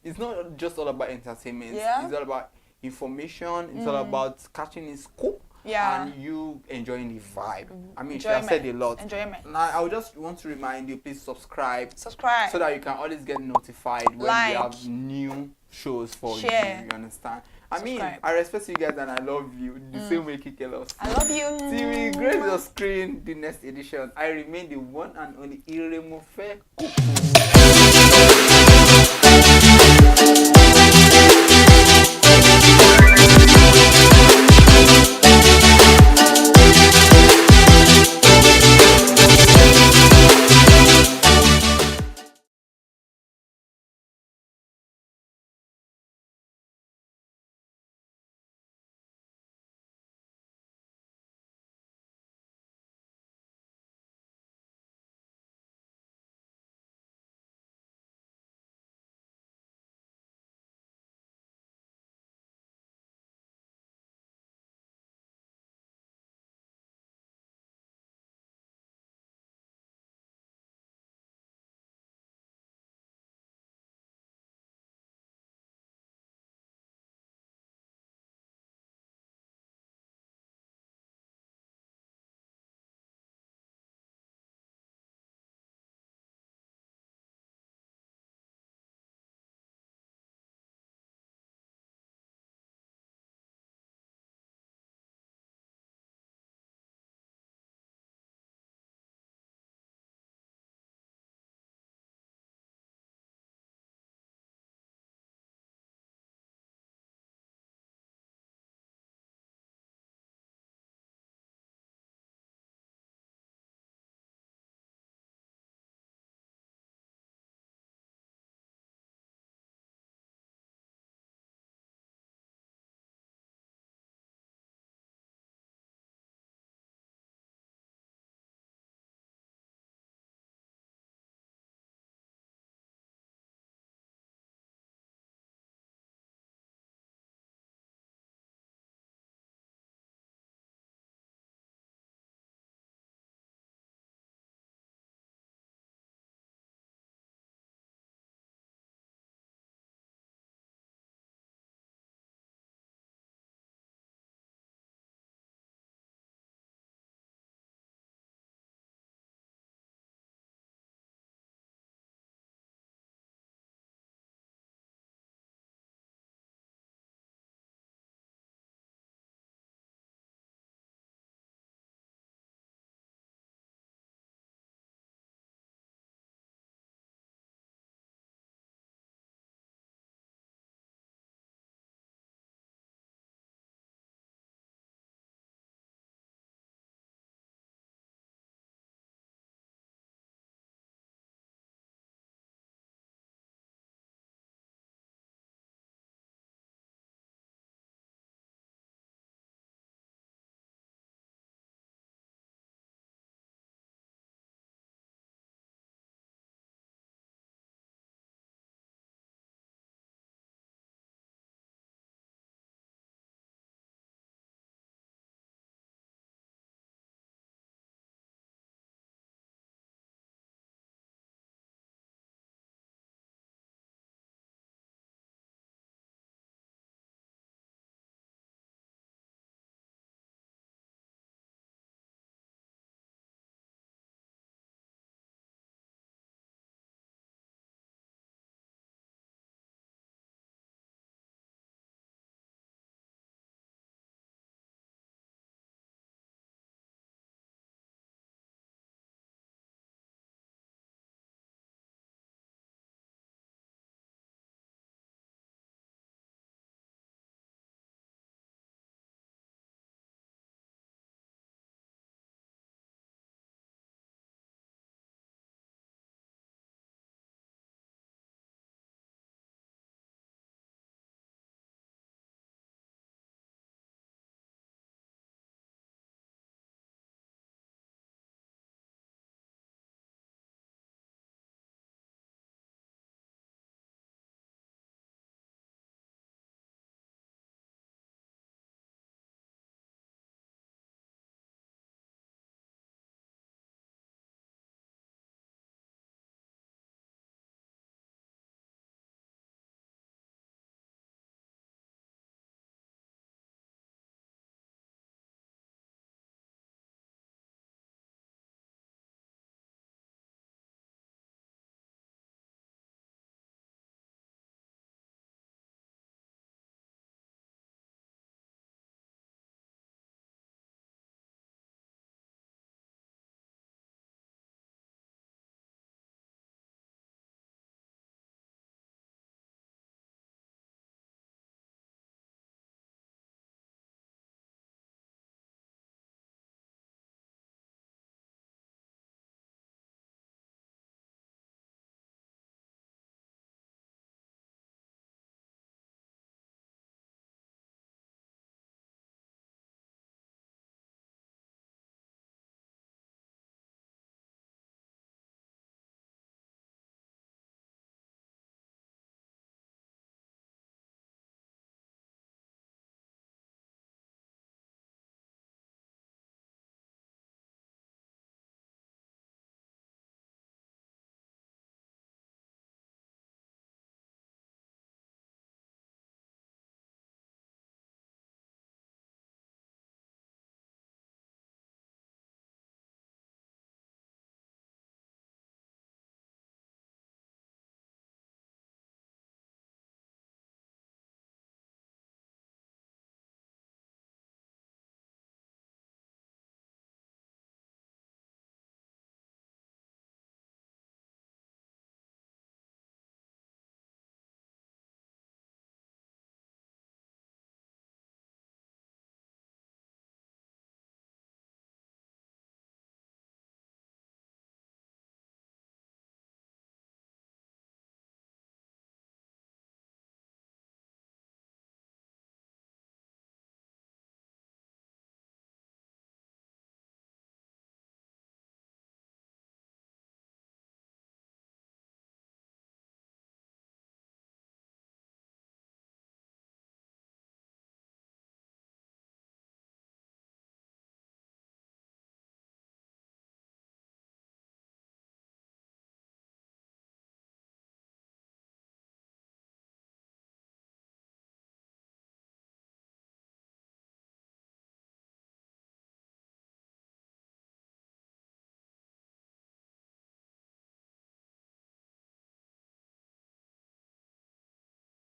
it's not just all about entertainment.
Yeah.
It's all about information. It's all about catching its scope. and you enjoying the vibe. I mean, she has said a lot.
Enjoyment.
Now, I would just want to remind you, please subscribe.
Subscribe.
So that you can always get notified when we have new shows for you. You understand? I mean, I respect you guys and I love you. The same way Kike loves.
I love you.
TV, grace your screen, the next edition. I remain the one and only irremovable.